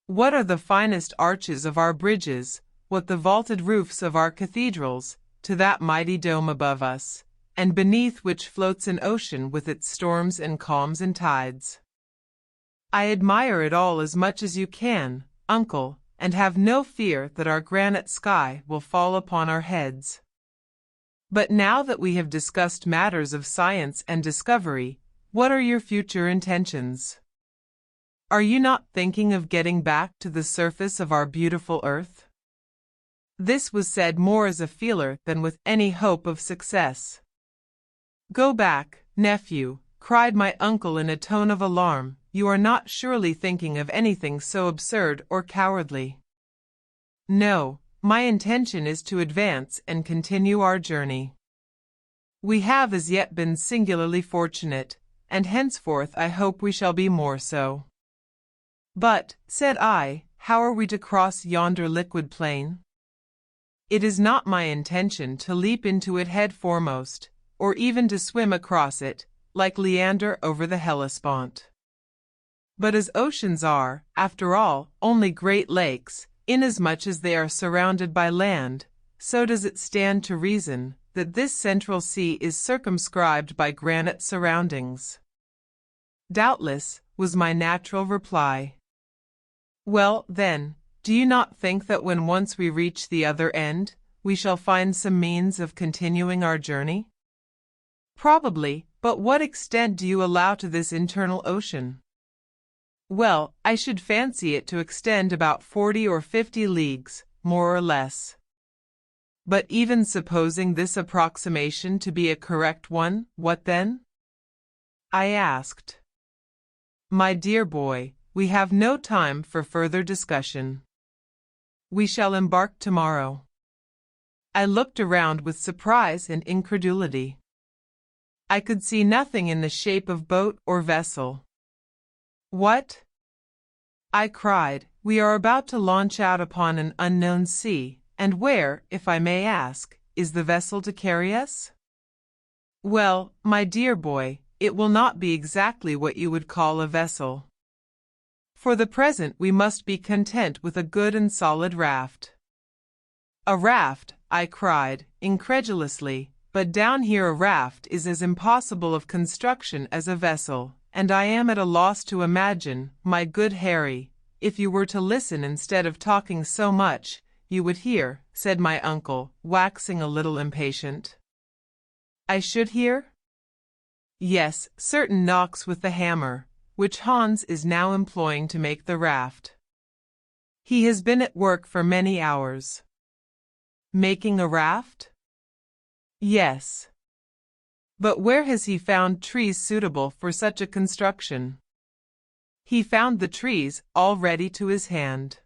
What are the finest arches of our bridges, what the vaulted roofs of our cathedrals, to that mighty dome above us, and beneath which floats an ocean with its storms and calms and tides. I admire it all as much as you can, uncle, and have no fear that our granite sky will fall upon our heads. But now that we have discussed matters of science and discovery, what are your future intentions? Are you not thinking of getting back to the surface of our beautiful earth? This was said more as a feeler than with any hope of success. Go back, nephew, cried my uncle in a tone of alarm. You are not surely thinking of anything so absurd or cowardly. No, my intention is to advance and continue our journey. We have as yet been singularly fortunate, and henceforth I hope we shall be more so. But, said I, how are we to cross yonder liquid plain? It is not my intention to leap into it head foremost, or even to swim across it, like Leander over the Hellespont. But as oceans are, after all, only great lakes, inasmuch as they are surrounded by land, so does it stand to reason that this central sea is circumscribed by granite surroundings. Doubtless, was my natural reply. Well, then, do you not think that when once we reach the other end, we shall find some means of continuing our journey? Probably, but what extent do you allow to this internal ocean? Well, I should fancy it to extend about 40 or 50 leagues, more or less. But even supposing this approximation to be a correct one, what then? I asked. My dear boy, we have no time for further discussion. We shall embark tomorrow. I looked around with surprise and incredulity. I could see nothing in the shape of boat or vessel. What? I cried, we are about to launch out upon an unknown sea, and where, if I may ask, is the vessel to carry us? Well, my dear boy, it will not be exactly what you would call a vessel. For the present we must be content with a good and solid raft. A raft, I cried, incredulously, but down here a raft is as impossible of construction as a vessel, and I am at a loss to imagine, my good Harry, if you were to listen instead of talking so much, you would hear, said my uncle, waxing a little impatient. I should hear? Yes, certain knocks with the hammer, which Hans is now employing to make the raft. He has been at work for many hours. Making a raft? Yes. But where has he found trees suitable for such a construction? He found the trees all ready to his hand.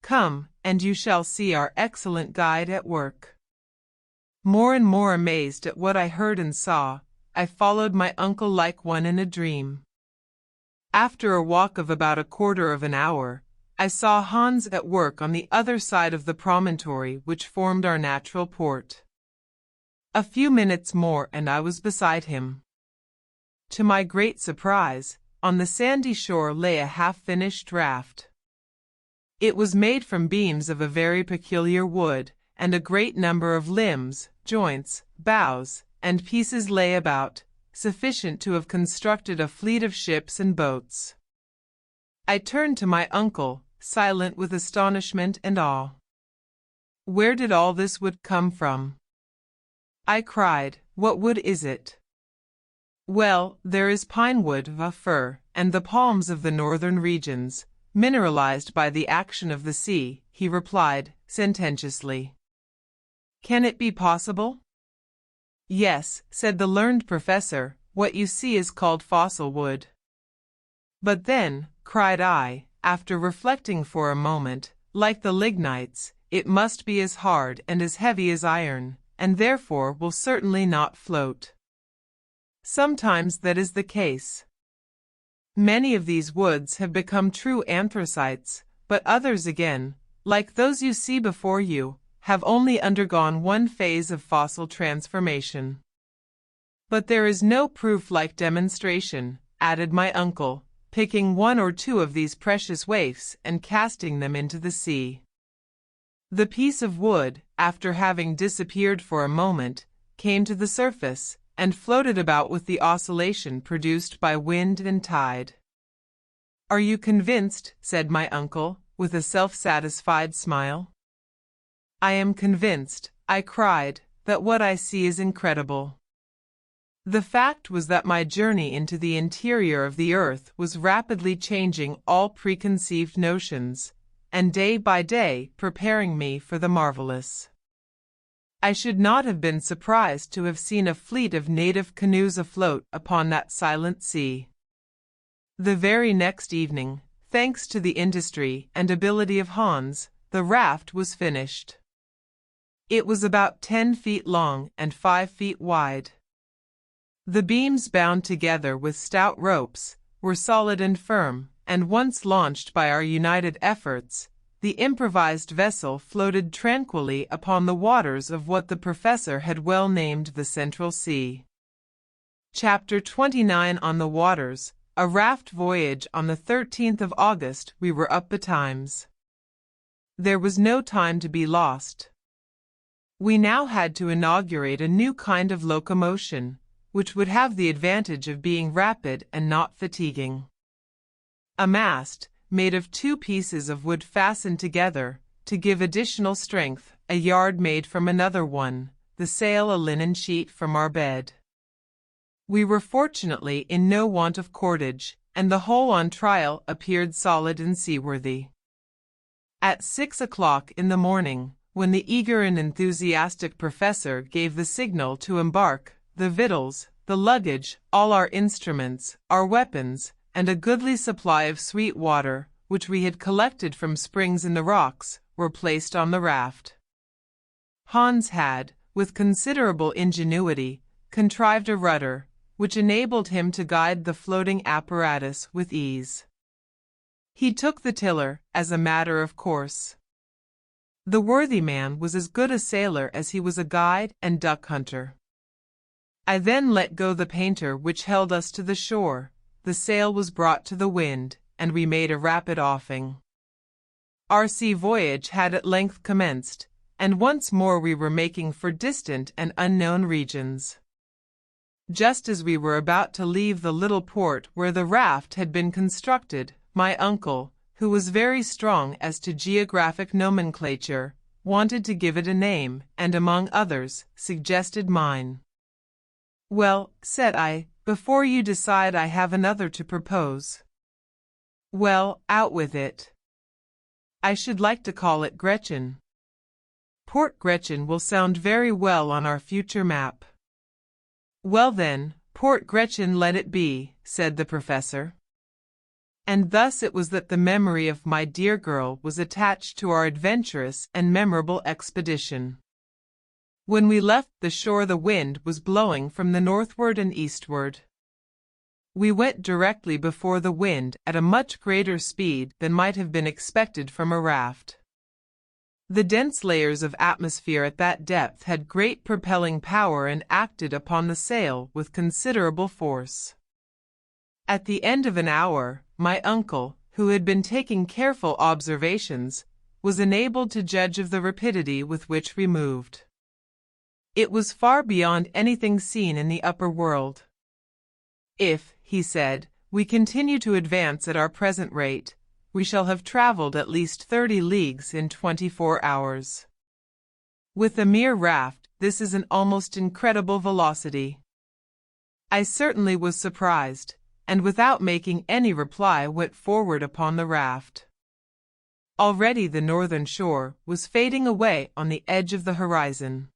Come, and you shall see our excellent guide at work. More and more amazed at what I heard and saw, I followed my uncle like one in a dream. After a walk of about a quarter of an hour, I saw Hans at work on the other side of the promontory which formed our natural port. A few minutes more and I was beside him. To my great surprise, on the sandy shore lay a half-finished raft. It was made from beams of a very peculiar wood, and a great number of limbs, joints, boughs, and pieces lay about, sufficient to have constructed a fleet of ships and boats. I turned to my uncle, silent with astonishment and awe. "Where did all this wood come from?" I cried. "What wood is it?" "Well, there is pine wood, fir, and the palms of the northern regions, mineralized by the action of the sea," he replied, sententiously. "Can it be possible?" "Yes," said the learned professor, "what you see is called fossil wood." "But then," cried I, after reflecting for a moment, "like the lignites, it must be as hard and as heavy as iron, and therefore will certainly not float." Sometimes that is the case. Many of these woods have become true anthracites, but others again, like those you see before you, have only undergone one phase of fossil transformation. "But there is no proof like demonstration," added my uncle, picking one or two of these precious waifs and casting them into the sea. The piece of wood, after having disappeared for a moment, came to the surface, and floated about with the oscillation produced by wind and tide. "Are you convinced?" said my uncle, with a self-satisfied smile. "I am convinced," I cried, "that what I see is incredible." The fact was that my journey into the interior of the earth was rapidly changing all preconceived notions, and day by day preparing me for the marvelous. I should not have been surprised to have seen a fleet of native canoes afloat upon that silent sea. The very next evening, thanks to the industry and ability of Hans, the raft was finished. It was about 10 feet long and 5 feet wide. The beams, bound together with stout ropes, were solid and firm, and once launched by our united efforts, the improvised vessel floated tranquilly upon the waters of what the professor had well named the Central Sea. Chapter 29 On the Waters, a Raft Voyage. On the 13th of August we were up betimes. There was no time to be lost. We now had to inaugurate a new kind of locomotion, which would have the advantage of being rapid and not fatiguing. A mast, made of 2 pieces of wood fastened together, to give additional strength, a yard made from another one, the sail a linen sheet from our bed. We were fortunately in no want of cordage, and the whole on trial appeared solid and seaworthy. At 6 o'clock in the morning, when the eager and enthusiastic professor gave the signal to embark, the victuals, the luggage, all our instruments, our weapons, and a goodly supply of sweet water, which we had collected from springs in the rocks, were placed on the raft. Hans had, with considerable ingenuity, contrived a rudder, which enabled him to guide the floating apparatus with ease. He took the tiller, as a matter of course. The worthy man was as good a sailor as he was a guide and duck hunter. I then let go the painter which held us to the shore, the sail was brought to the wind, and we made a rapid offing. Our sea voyage had at length commenced, and once more we were making for distant and unknown regions. Just as we were about to leave the little port where the raft had been constructed, my uncle, who was very strong as to geographic nomenclature, wanted to give it a name, and among others, suggested mine. "Well," said I, "before you decide I have another to propose." "Well, out with it." "I should like to call it Gretchen." "Port Gretchen will sound very well on our future map." "Well then, Port Gretchen let it be," said the professor. And thus it was that the memory of my dear girl was attached to our adventurous and memorable expedition. When we left the shore, the wind was blowing from the northward and eastward. We went directly before the wind at a much greater speed than might have been expected from a raft. The dense layers of atmosphere at that depth had great propelling power and acted upon the sail with considerable force. At the end of an hour, my uncle, who had been taking careful observations, was enabled to judge of the rapidity with which we moved. It was far beyond anything seen in the upper world. "If," he said, "we continue to advance at our present rate, we shall have traveled at least 30 leagues in 24 hours. With a mere raft, this is an almost incredible velocity." I certainly was surprised, and without making any reply went forward upon the raft. Already the northern shore was fading away on the edge of the horizon.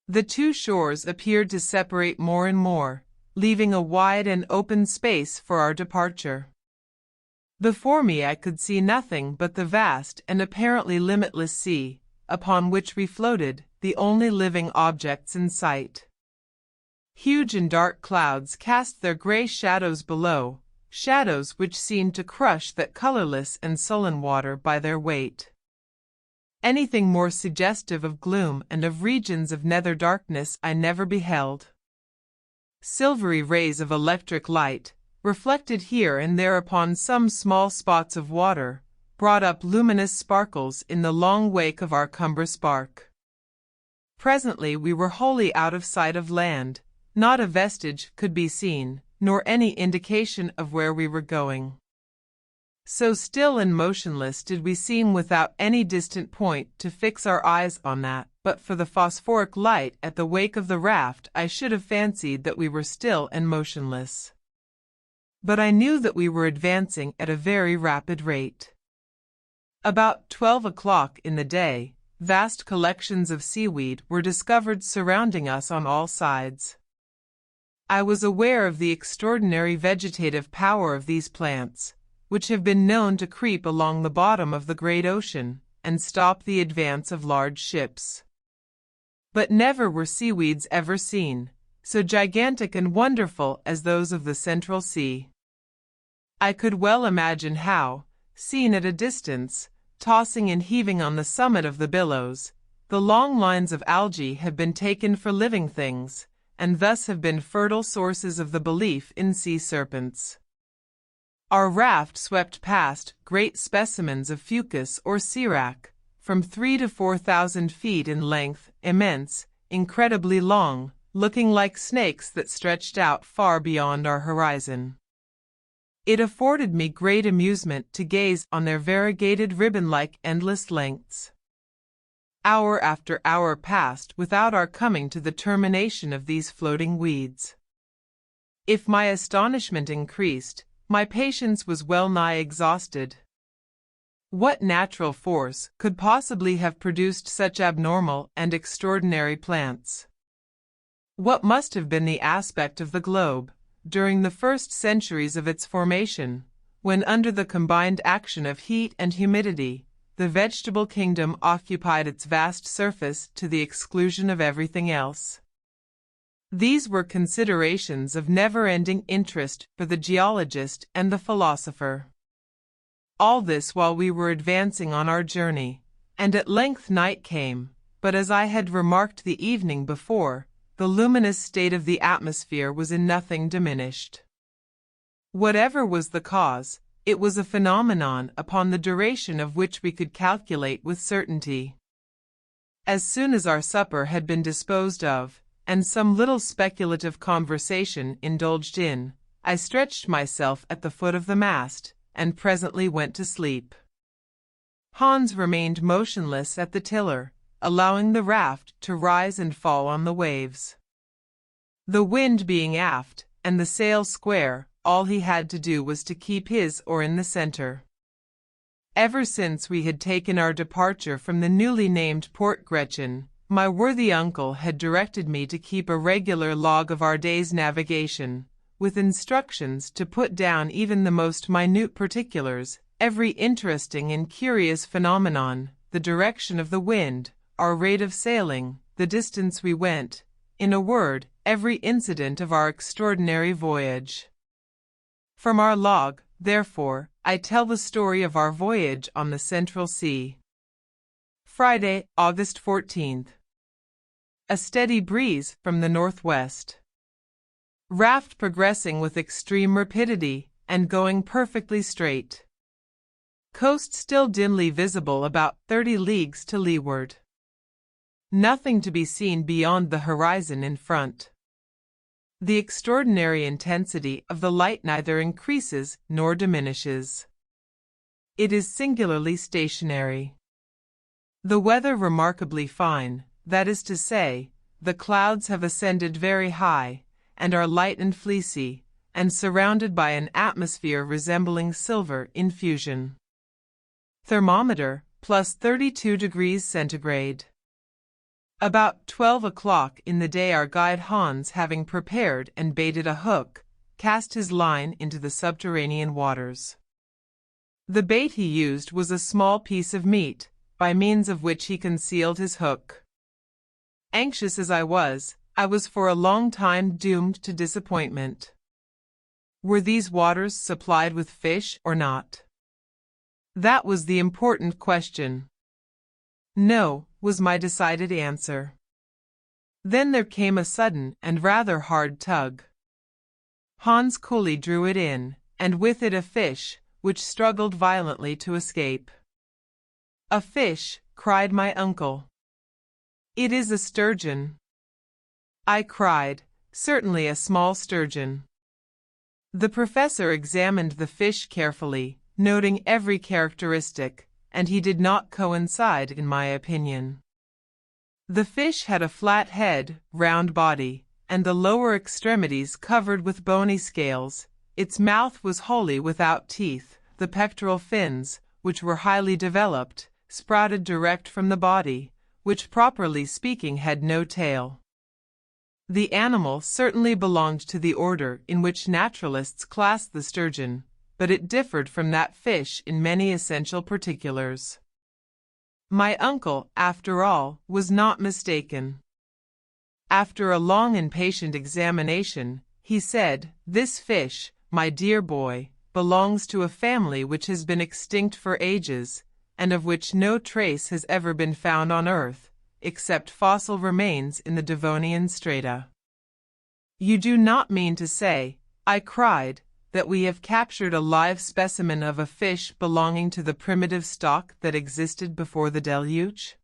The two shores appeared to separate more and more, leaving a wide and open space for our departure. Before me I could see nothing but the vast and apparently limitless sea, upon which we floated, the only living objects in sight. Huge and dark clouds cast their gray shadows below, shadows which seemed to crush that colorless and sullen water by their weight. Anything more suggestive of gloom and of regions of nether darkness I never beheld. Silvery rays of electric light, reflected here and there upon some small spots of water, brought up luminous sparkles in the long wake of our cumbrous bark. Presently we were wholly out of sight of land, not a vestige could be seen, nor any indication of where we were going. So still and motionless did we seem without any distant point to fix our eyes on that, but for the phosphoric light at the wake of the raft I should have fancied that we were still and motionless. But I knew that we were advancing at a very rapid rate. About 12 o'clock in the day, vast collections of seaweed were discovered surrounding us on all sides. I was aware of the extraordinary vegetative power of these plants, which have been known to creep along the bottom of the great ocean and stop the advance of large ships. But never were seaweeds ever seen, so gigantic and wonderful as those of the Central Sea. I could well imagine how, seen at a distance, tossing and heaving on the summit of the billows, the long lines of algae have been taken for living things, and thus have been fertile sources of the belief in sea serpents. Our raft swept past great specimens of fucus or sirac, from 3,000 to 4,000 feet in length, immense, incredibly long, looking like snakes that stretched out far beyond our horizon. It afforded me great amusement to gaze on their variegated ribbon-like endless lengths. Hour after hour passed without our coming to the termination of these floating weeds. If my astonishment increased, my patience was well nigh exhausted. What natural force could possibly have produced such abnormal and extraordinary plants? What must have been the aspect of the globe, during the first centuries of its formation, when under the combined action of heat and humidity, the vegetable kingdom occupied its vast surface to the exclusion of everything else? These were considerations of never-ending interest for the geologist and the philosopher. All this while we were advancing on our journey, and at length night came, but as I had remarked the evening before, the luminous state of the atmosphere was in nothing diminished. Whatever was the cause, it was a phenomenon upon the duration of which we could calculate with certainty. As soon as our supper had been disposed of, and some little speculative conversation indulged in, I stretched myself at the foot of the mast, and presently went to sleep. Hans remained motionless at the tiller, allowing the raft to rise and fall on the waves. The wind being aft, and the sail square, all he had to do was to keep his oar in the center. Ever since we had taken our departure from the newly named Port Gretchen, my worthy uncle had directed me to keep a regular log of our day's navigation, with instructions to put down even the most minute particulars, every interesting and curious phenomenon, the direction of the wind, our rate of sailing, the distance we went, in a word, every incident of our extraordinary voyage. From our log, therefore, I tell the story of our voyage on the Central Sea. Friday, August 14th. A steady breeze from the northwest. Raft progressing with extreme rapidity and going perfectly straight. Coast still dimly visible about 30 leagues to leeward. Nothing to be seen beyond the horizon in front. The extraordinary intensity of the light neither increases nor diminishes. It is singularly stationary. The weather remarkably fine, that is to say, the clouds have ascended very high, and are light and fleecy, and surrounded by an atmosphere resembling silver in fusion. Thermometer, plus 32 degrees centigrade. About 12 o'clock in the day our guide Hans, having prepared and baited a hook, cast his line into the subterranean waters. The bait he used was a small piece of meat, by means of which he concealed his hook. Anxious as I was for a long time doomed to disappointment. Were these waters supplied with fish or not? That was the important question. No, was my decided answer. Then there came a sudden and rather hard tug. Hans coolly drew it in, and with it a fish, which struggled violently to escape. "A fish," cried my uncle. "It is a sturgeon." I cried, "Certainly a small sturgeon." The professor examined the fish carefully, noting every characteristic, and he did not coincide in my opinion. The fish had a flat head, round body, and the lower extremities covered with bony scales. Its mouth was wholly without teeth. The pectoral fins, which were highly developed, sprouted direct from the body, which properly speaking had no tail. The animal certainly belonged to the order in which naturalists class the sturgeon, but it differed from that fish in many essential particulars. My uncle, after all, was not mistaken. After a long and patient examination, he said, "This fish, my dear boy, belongs to a family which has been extinct for ages, and of which no trace has ever been found on earth, except fossil remains in the Devonian strata." "You do not mean to say," I cried, "that we have captured a live specimen of a fish belonging to the primitive stock that existed before the deluge?"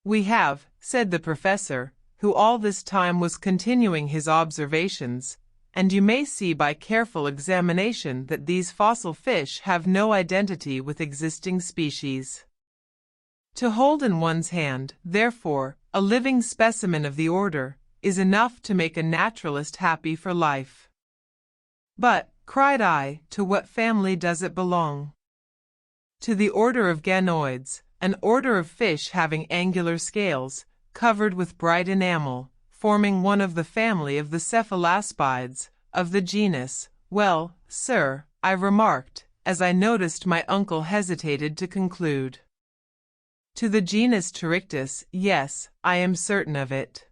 "We have," said the professor, who all this time was continuing his observations, "and you may see by careful examination that these fossil fish have no identity with existing species. To hold in one's hand, therefore, a living specimen of the order, is enough to make a naturalist happy for life." "But," cried I, "to what family does it belong?" "To the order of ganoids, an order of fish having angular scales, covered with bright enamel, forming one of the family of the cephalaspides, of the genus—" "Well, sir," I remarked, as I noticed my uncle hesitated to conclude. "To the genus Pterictis, yes, I am certain of it."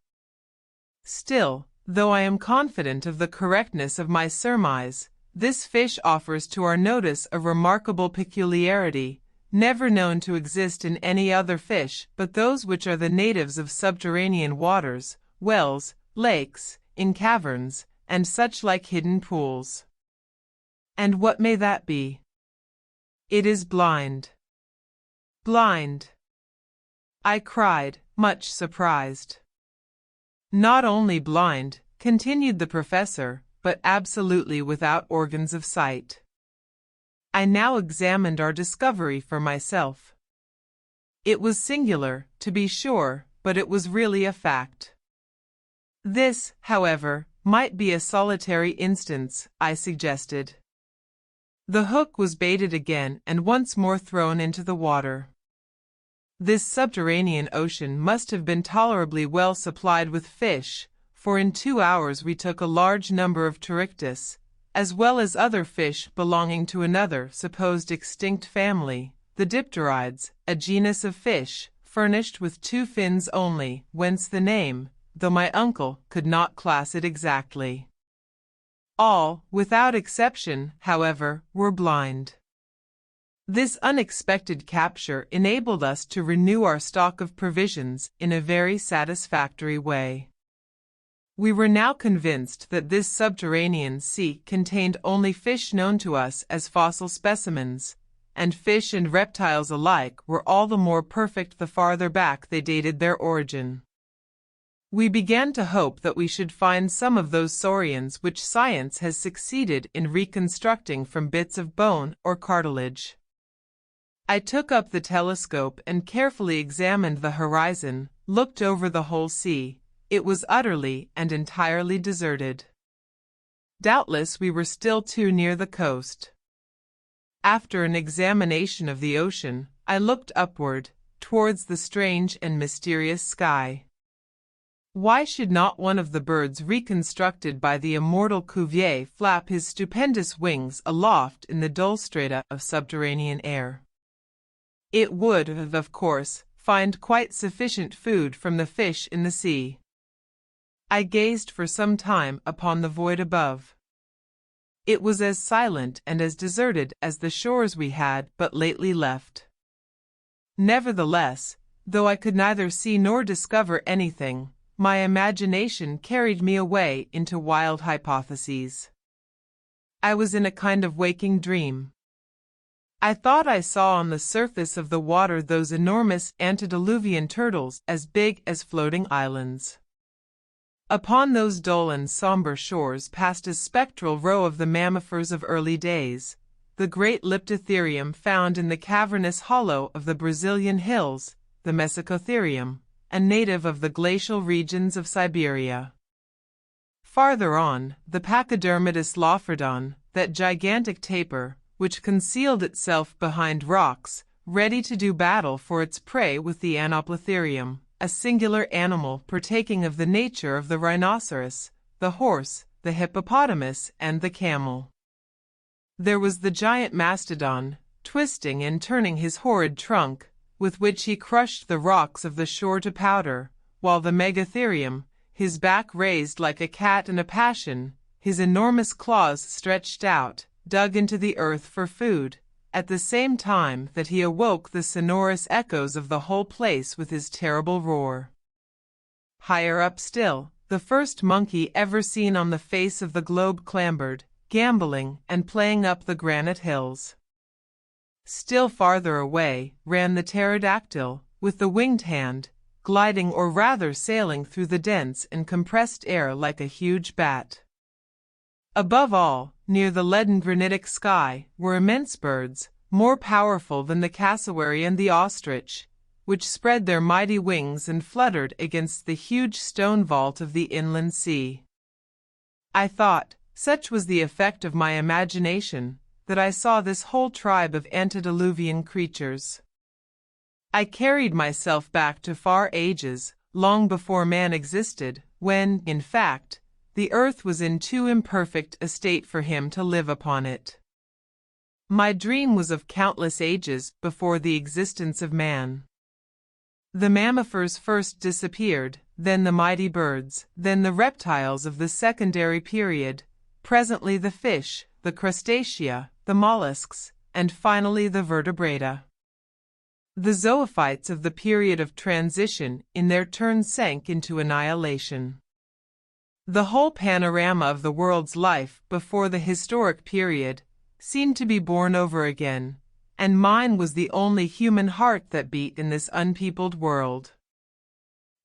Still, though I am confident of the correctness of my surmise, this fish offers to our notice a remarkable peculiarity, never known to exist in any other fish but those which are the natives of subterranean waters, wells, lakes, in caverns, and such like hidden pools. "And what may that be?" "It is blind." "Blind!" I cried, much surprised. "Not only blind," continued the professor, "but absolutely without organs of sight." I now examined our discovery for myself. It was singular, to be sure, but it was really a fact. This, however, might be a solitary instance, I suggested. The hook was baited again and once more thrown into the water. This subterranean ocean must have been tolerably well supplied with fish, for in 2 hours we took a large number of Pterictis, as well as other fish belonging to another supposed extinct family, the dipterides, a genus of fish, furnished with 2 fins only, whence the name, though my uncle could not class it exactly. All, without exception, however, were blind. This unexpected capture enabled us to renew our stock of provisions in a very satisfactory way. We were now convinced that this subterranean sea contained only fish known to us as fossil specimens, and fish and reptiles alike were all the more perfect the farther back they dated their origin. We began to hope that we should find some of those saurians which science has succeeded in reconstructing from bits of bone or cartilage. I took up the telescope and carefully examined the horizon, looked over the whole sea. It was utterly and entirely deserted. Doubtless we were still too near the coast. After an examination of the ocean, I looked upward, towards the strange and mysterious sky. Why should not one of the birds reconstructed by the immortal Cuvier flap his stupendous wings aloft in the dull strata of subterranean air? It would, of course, find quite sufficient food from the fish in the sea. I gazed for some time upon the void above. It was as silent and as deserted as the shores we had but lately left. Nevertheless, though I could neither see nor discover anything, my imagination carried me away into wild hypotheses. I was in a kind of waking dream. I thought I saw on the surface of the water those enormous antediluvian turtles as big as floating islands. Upon those dull and somber shores passed a spectral row of the mammifers of early days, the great Leptotherium found in the cavernous hollow of the Brazilian hills, the Mesocotherium, a native of the glacial regions of Siberia. Farther on, the Pachydermatous Lophrodon, that gigantic tapir, which concealed itself behind rocks, ready to do battle for its prey with the Anoplotherium, a singular animal partaking of the nature of the rhinoceros, the horse, the hippopotamus, and the camel. There was the giant mastodon, twisting and turning his horrid trunk, with which he crushed the rocks of the shore to powder, while the megatherium, his back raised like a cat in a passion, his enormous claws stretched out, dug into the earth for food, at the same time that he awoke the sonorous echoes of the whole place with his terrible roar. Higher up still, the first monkey ever seen on the face of the globe clambered, gambolling and playing up the granite hills. Still farther away ran the pterodactyl, with the winged hand, gliding or rather sailing through the dense and compressed air like a huge bat. Above all, near the leaden granitic sky, were immense birds, more powerful than the cassowary and the ostrich, which spread their mighty wings and fluttered against the huge stone vault of the inland sea. I thought, such was the effect of my imagination, that I saw this whole tribe of antediluvian creatures. I carried myself back to far ages, long before man existed, when, in fact, the earth was in too imperfect a state for him to live upon it. My dream was of countless ages before the existence of man. The mammifers first disappeared, then the mighty birds, then the reptiles of the secondary period, presently the fish, the crustacea, the mollusks, and finally the vertebrata. The zoophytes of the period of transition in their turn sank into annihilation. The whole panorama of the world's life before the historic period seemed to be born over again, and mine was the only human heart that beat in this unpeopled world.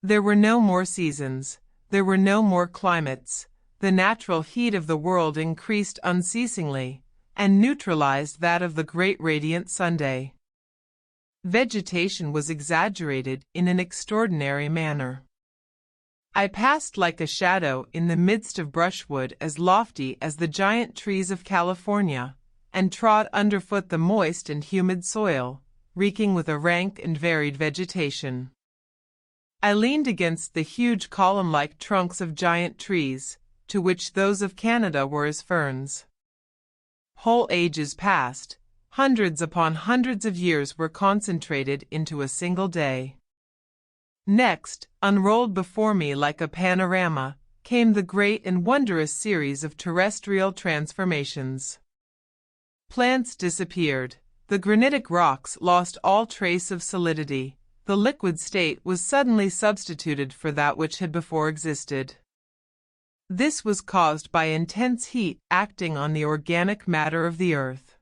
There were no more seasons, there were no more climates, the natural heat of the world increased unceasingly, and neutralized that of the great radiant Sunday. Vegetation was exaggerated in an extraordinary manner. I passed like a shadow in the midst of brushwood as lofty as the giant trees of California, and trod underfoot the moist and humid soil, reeking with a rank and varied vegetation. I leaned against the huge column-like trunks of giant trees, to which those of Canada were as ferns. Whole ages passed, hundreds upon hundreds of years were concentrated into a single day. Next, unrolled before me like a panorama, came the great and wondrous series of terrestrial transformations. Plants disappeared. The granitic rocks lost all trace of solidity. The liquid state was suddenly substituted for that which had before existed. This was caused by intense heat acting on the organic matter of the earth.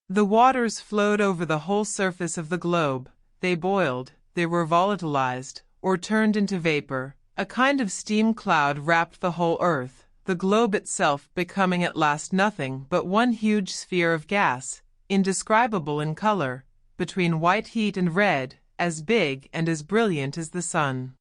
The waters flowed over the whole surface of the globe. They boiled, they were volatilized, or turned into vapor. A kind of steam cloud wrapped the whole earth, the globe itself becoming at last nothing but one huge sphere of gas, indescribable in color, between white heat and red, as big and as brilliant as the sun.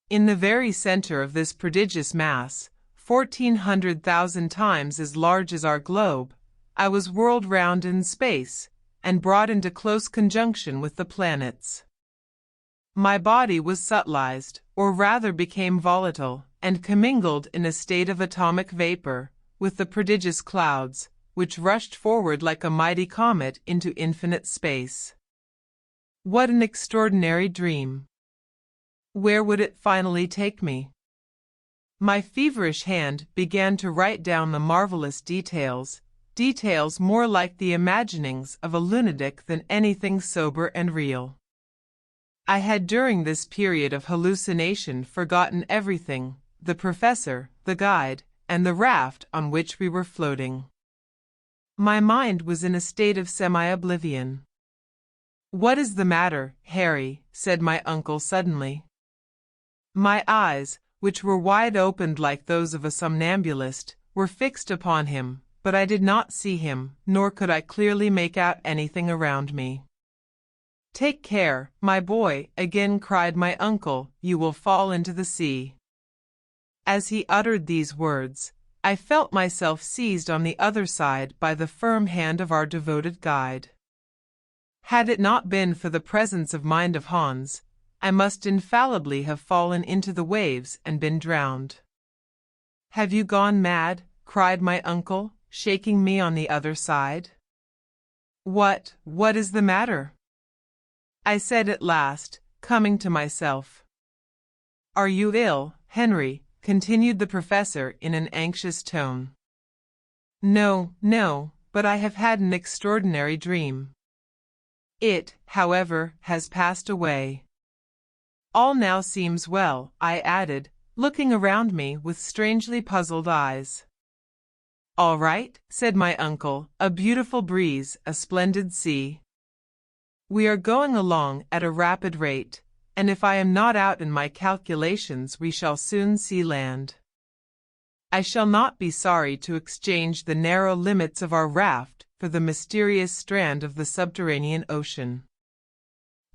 In the very center of this prodigious mass, 1,400,000 times as large as our globe, I was whirled round in space and brought into close conjunction with the planets. My body was subtilized, or rather became volatile, and commingled in a state of atomic vapor with the prodigious clouds, which rushed forward like a mighty comet into infinite space. What an extraordinary dream! Where would it finally take me? My feverish hand began to write down the marvelous details, details more like the imaginings of a lunatic than anything sober and real. I had during this period of hallucination forgotten everything, the professor, the guide, and the raft on which we were floating. My mind was in a state of semi-oblivion. "What is the matter, Harry?" said my uncle suddenly. My eyes, which were wide opened like those of a somnambulist, were fixed upon him, but I did not see him, nor could I clearly make out anything around me. "Take care, my boy," again cried my uncle, "you will fall into the sea." As he uttered these words, I felt myself seized on the other side by the firm hand of our devoted guide. Had it not been for the presence of mind of Hans, I must infallibly have fallen into the waves and been drowned. "Have you gone mad?" cried my uncle, shaking me on the other side. What is the matter?" I said at last, coming to myself. "Are you ill, Henry?" continued the professor in an anxious tone. No, but I have had an extraordinary dream. It, however, has passed away. All now seems well," I added, looking around me with strangely puzzled eyes. "All right," said my uncle, "a beautiful breeze, a splendid sea. We are going along at a rapid rate, and if I am not out in my calculations we shall soon see land. I shall not be sorry to exchange the narrow limits of our raft for the mysterious strand of the subterranean ocean."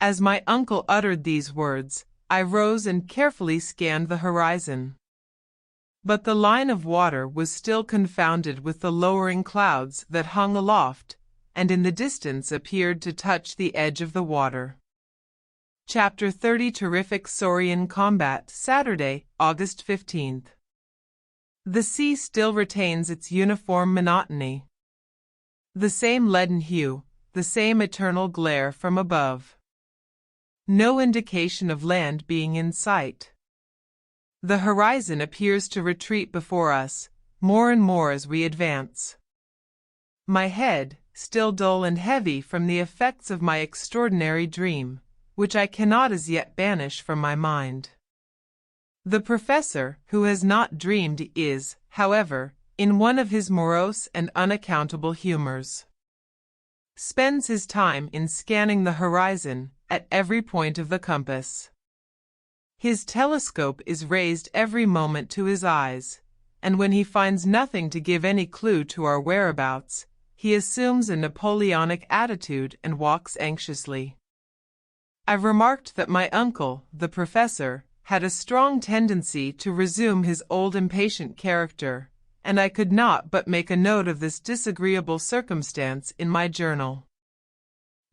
As my uncle uttered these words, I rose and carefully scanned the horizon. But the line of water was still confounded with the lowering clouds that hung aloft, and in the distance appeared to touch the edge of the water. Chapter 30 Terrific Saurian Combat, Saturday, August 15th. The sea still retains its uniform monotony. The same leaden hue, the same eternal glare from above. No indication of land being in sight. The horizon appears to retreat before us, more and more as we advance. My head, still dull and heavy from the effects of my extraordinary dream, which I cannot as yet banish from my mind. The professor, who has not dreamed, is, however, in one of his morose and unaccountable humors. Spends his time in scanning the horizon at every point of the compass. His telescope is raised every moment to his eyes, and when he finds nothing to give any clue to our whereabouts, he assumes a Napoleonic attitude and walks anxiously. I remarked that my uncle, the professor, had a strong tendency to resume his old impatient character, and I could not but make a note of this disagreeable circumstance in my journal.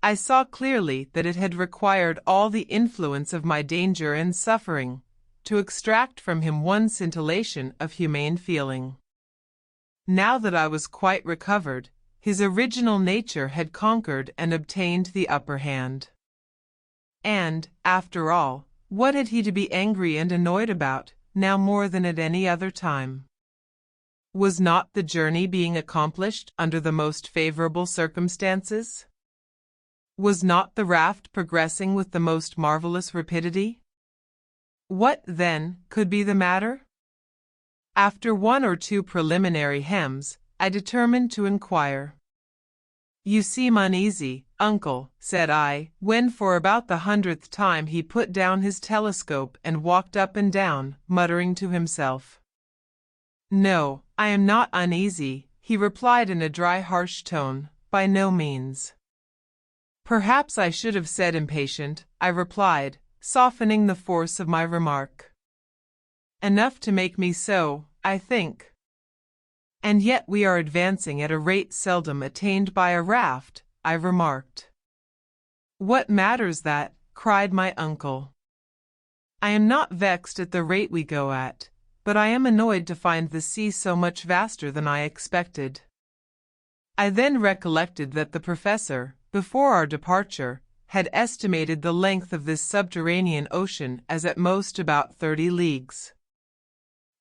I saw clearly that it had required all the influence of my danger and suffering to extract from him one scintillation of humane feeling. Now that I was quite recovered, his original nature had conquered and obtained the upper hand. And, after all, what had he to be angry and annoyed about, now more than at any other time? Was not the journey being accomplished under the most favorable circumstances? Was not the raft progressing with the most marvelous rapidity? What, then, could be the matter? After one or two preliminary hems, I determined to inquire. "You seem uneasy, uncle," said I, when for about the 100th time he put down his telescope and walked up and down, muttering to himself. "No, I am not uneasy," he replied in a dry, harsh tone, "by no means." "Perhaps I should have said impatient," I replied, softening the force of my remark. "Enough to make me so, I think." "And yet we are advancing at a rate seldom attained by a raft," I remarked. "What matters that?" cried my uncle. "I am not vexed at the rate we go at, but I am annoyed to find the sea so much vaster than I expected." I then recollected that the professor, before our departure, had estimated the length of this subterranean ocean as at most about 30 leagues.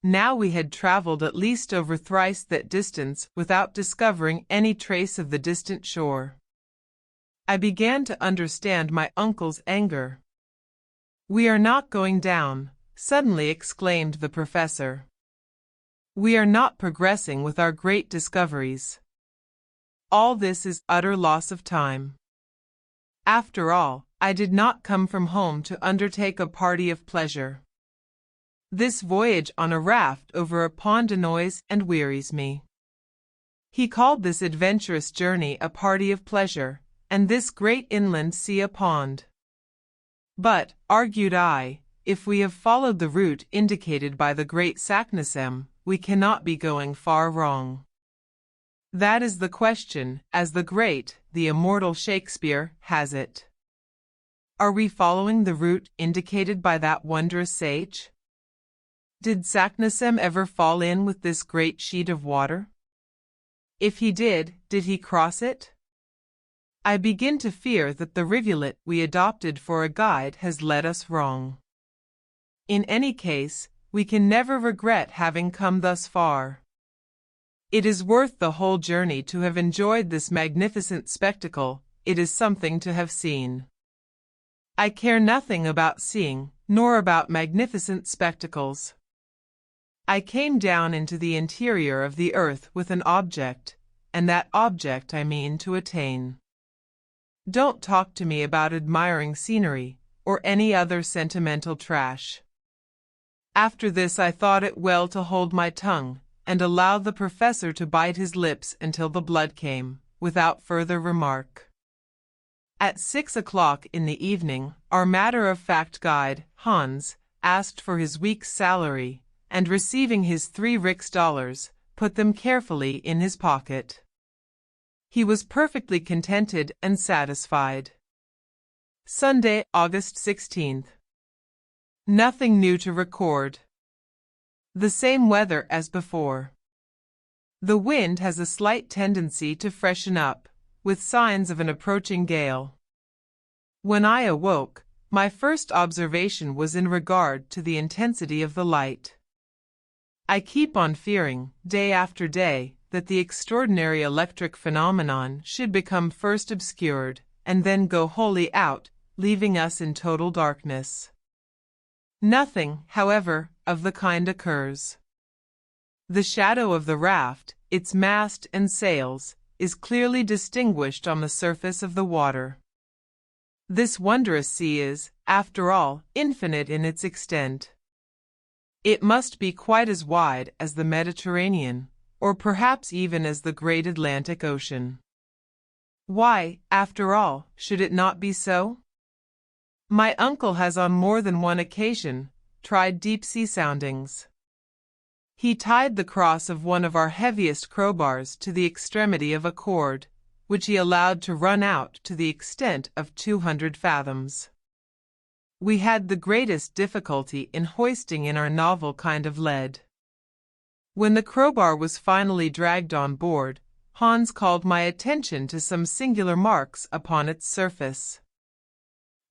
Now we had traveled at least over thrice that distance without discovering any trace of the distant shore. I began to understand my uncle's anger. "We are not going down," suddenly exclaimed the professor. "We are not progressing with our great discoveries. All this is utter loss of time. After all, I did not come from home to undertake a party of pleasure. This voyage on a raft over a pond annoys and wearies me." He called this adventurous journey a party of pleasure, and this great inland sea a pond. "But," argued I, "if we have followed the route indicated by the great Saknussemm, we cannot be going far wrong. That is the question, as the great, the immortal Shakespeare, has it. Are we following the route indicated by that wondrous sage? Did Saknussemm ever fall in with this great sheet of water? If he did he cross it? I begin to fear that the rivulet we adopted for a guide has led us wrong. In any case, we can never regret having come thus far. It is worth the whole journey to have enjoyed this magnificent spectacle. It is something to have seen. I care nothing about seeing, nor about magnificent spectacles. I came down into the interior of the earth with an object, and that object I mean to attain. Don't talk to me about admiring scenery, or any other sentimental trash." After this I thought it well to hold my tongue, and allow the professor to bite his lips until the blood came, without further remark. At 6 o'clock in the evening, our matter-of-fact guide, Hans, asked for his week's salary, and receiving his 3 Rix-dollars, put them carefully in his pocket. He was perfectly contented and satisfied. Sunday, August 16th. Nothing new to record. The same weather as before. The wind has a slight tendency to freshen up, with signs of an approaching gale. When I awoke, my first observation was in regard to the intensity of the light. I keep on fearing, day after day, that the extraordinary electric phenomenon should become first obscured, and then go wholly out, leaving us in total darkness. Nothing, however, of the kind occurs. The shadow of the raft, its mast and sails, is clearly distinguished on the surface of the water. This wondrous sea is, after all, infinite in its extent. It must be quite as wide as the Mediterranean, or perhaps even as the great Atlantic Ocean. Why, after all, should it not be so? My uncle has on more than one occasion tried deep-sea soundings. He tied the cross of one of our heaviest crowbars to the extremity of a cord, which he allowed to run out to the extent of 200 fathoms. We had the greatest difficulty in hoisting in our novel kind of lead. When the crowbar was finally dragged on board, Hans called my attention to some singular marks upon its surface.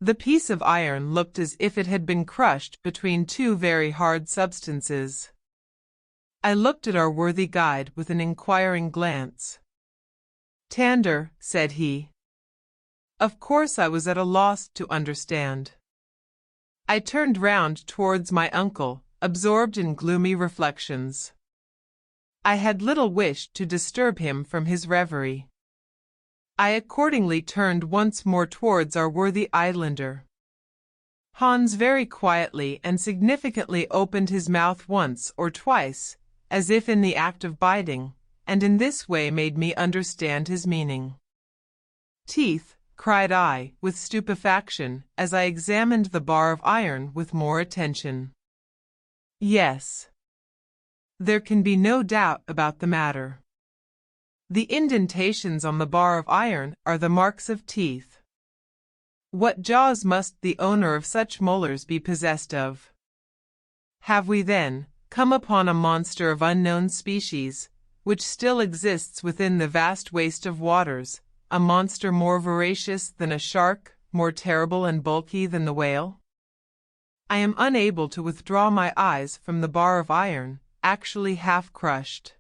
The piece of iron looked as if it had been crushed between two very hard substances. I looked at our worthy guide with an inquiring glance. "Tander," said he. Of course I was at a loss to understand. I turned round towards my uncle, absorbed in gloomy reflections. I had little wished to disturb him from his reverie. I accordingly turned once more towards our worthy islander. Hans very quietly and significantly opened his mouth once or twice, as if in the act of biting, and in this way made me understand his meaning. "Teeth," cried I, with stupefaction, as I examined the bar of iron with more attention. "Yes. There can be no doubt about the matter. The indentations on the bar of iron are the marks of teeth. What jaws must the owner of such molars be possessed of? Have we, then, come upon a monster of unknown species, which still exists within the vast waste of waters, a monster more voracious than a shark, more terrible and bulky than the whale? I am unable to withdraw my eyes from the bar of iron, actually half crushed.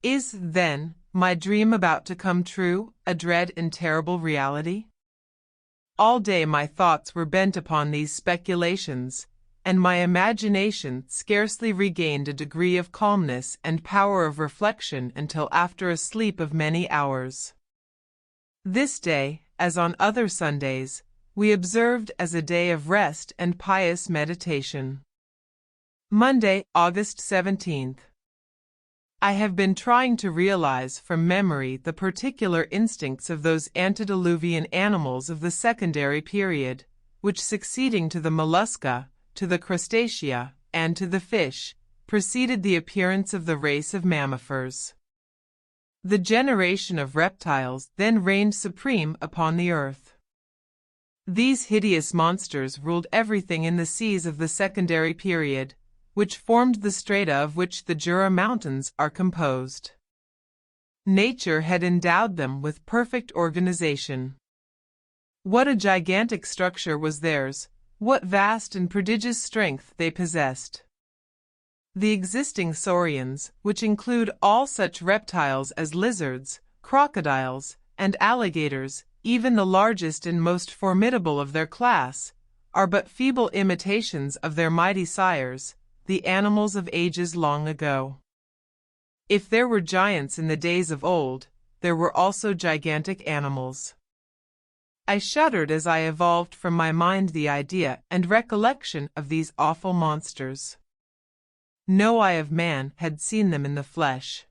Is, then, my dream about to come true, a dread and terrible reality? All day my thoughts were bent upon these speculations, and my imagination scarcely regained a degree of calmness and power of reflection until after a sleep of many hours. This day, as on other Sundays, we observed as a day of rest and pious meditation. Monday, August 17th. I have been trying to realize from memory the particular instincts of those antediluvian animals of the secondary period, which succeeding to the mollusca, to the crustacea, and to the fish, preceded the appearance of the race of mammifers. The generation of reptiles then reigned supreme upon the earth. These hideous monsters ruled everything in the seas of the secondary period, which formed the strata of which the Jura Mountains are composed. Nature had endowed them with perfect organization. What a gigantic structure was theirs, what vast and prodigious strength they possessed. The existing saurians, which include all such reptiles as lizards, crocodiles, and alligators, even the largest and most formidable of their class, are but feeble imitations of their mighty sires, the animals of ages long ago. If there were giants in the days of old, there were also gigantic animals. I shuddered as I evolved from my mind the idea and recollection of these awful monsters. No eye of man had seen them in the flesh.